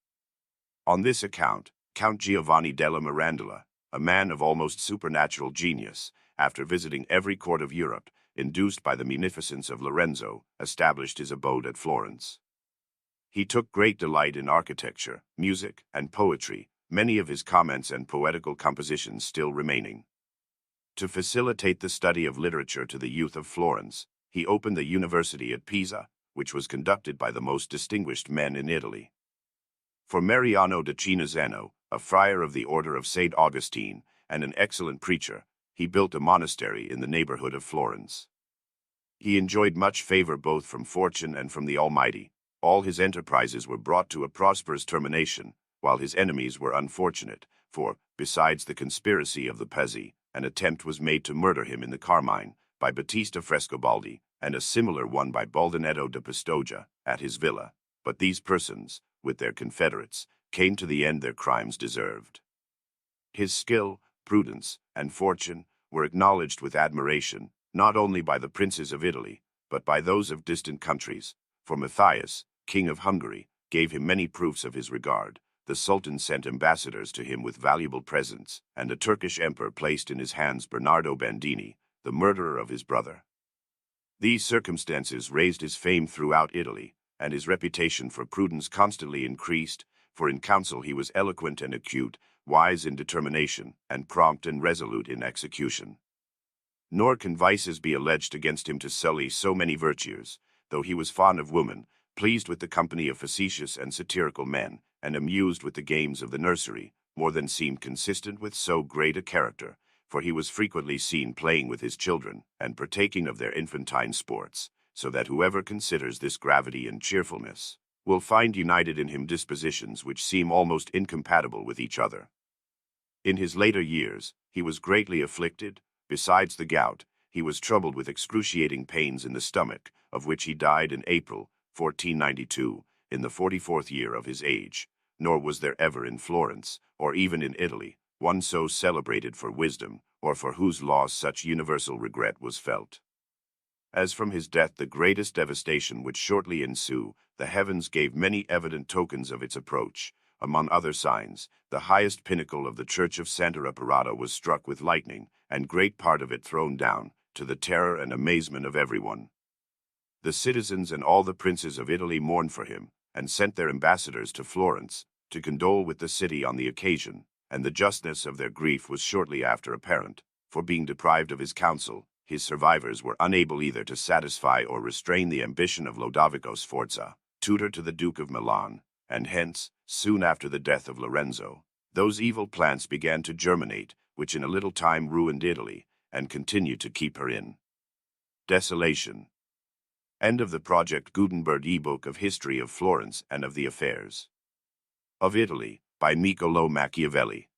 [SPEAKER 1] On this account, Count Giovanni della Mirandola, a man of almost supernatural genius, after visiting every court of Europe, induced by the munificence of Lorenzo, established his abode at Florence. He took great delight in architecture, music, and poetry, many of his comments and poetical compositions still remaining. To facilitate the study of literature to the youth of Florence, he opened the university at Pisa, which was conducted by the most distinguished men in Italy. For Mariano da Cinazzano, a friar of the order of St. Augustine, and an excellent preacher, he built a monastery in the neighborhood of Florence. He enjoyed much favor both from fortune and from the Almighty. All his enterprises were brought to a prosperous termination, while his enemies were unfortunate, for, besides the conspiracy of the Pezzi, an attempt was made to murder him in the Carmine, by Battista Frescobaldi, and a similar one by Baldinetto da Pistoia, at his villa, but these persons, with their confederates, came to the end their crimes deserved. His skill, prudence, and fortune were acknowledged with admiration, not only by the princes of Italy, but by those of distant countries, for Matthias, king of Hungary, gave him many proofs of his regard. The Sultan sent ambassadors to him with valuable presents, and the Turkish emperor placed in his hands Bernardo Bandini, the murderer of his brother. These circumstances raised his fame throughout Italy, and his reputation for prudence constantly increased, for in council he was eloquent and acute, wise in determination, and prompt and resolute in execution. Nor can vices be alleged against him to sully so many virtues, though he was fond of women, pleased with the company of facetious and satirical men, and amused with the games of the nursery, more than seemed consistent with so great a character, for he was frequently seen playing with his children, and partaking of their infantine sports, so that whoever considers this gravity and cheerfulness will find united in him dispositions which seem almost incompatible with each other. In his later years, he was greatly afflicted. Besides the gout, he was troubled with excruciating pains in the stomach, of which he died in April, 1492, in the 44th year of his age, nor was there ever in Florence, or even in Italy, one so celebrated for wisdom, or for whose loss such universal regret was felt. As from his death the greatest devastation would shortly ensue, the heavens gave many evident tokens of its approach. Among other signs, the highest pinnacle of the church of Santa Reparata was struck with lightning, and great part of it thrown down, to the terror and amazement of everyone. The citizens and all the princes of Italy mourned for him, and sent their ambassadors to Florence, to condole with the city on the occasion, and the justness of their grief was shortly after apparent, for being deprived of his counsel, his survivors were unable either to satisfy or restrain the ambition of Lodovico Sforza, tutor to the Duke of Milan, and hence, soon after the death of Lorenzo, those evil plants began to germinate, which in a little time ruined Italy, and continued to keep her in desolation. End of the Project Gutenberg ebook of History of Florence and of the Affairs of Italy, by Niccolo Machiavelli.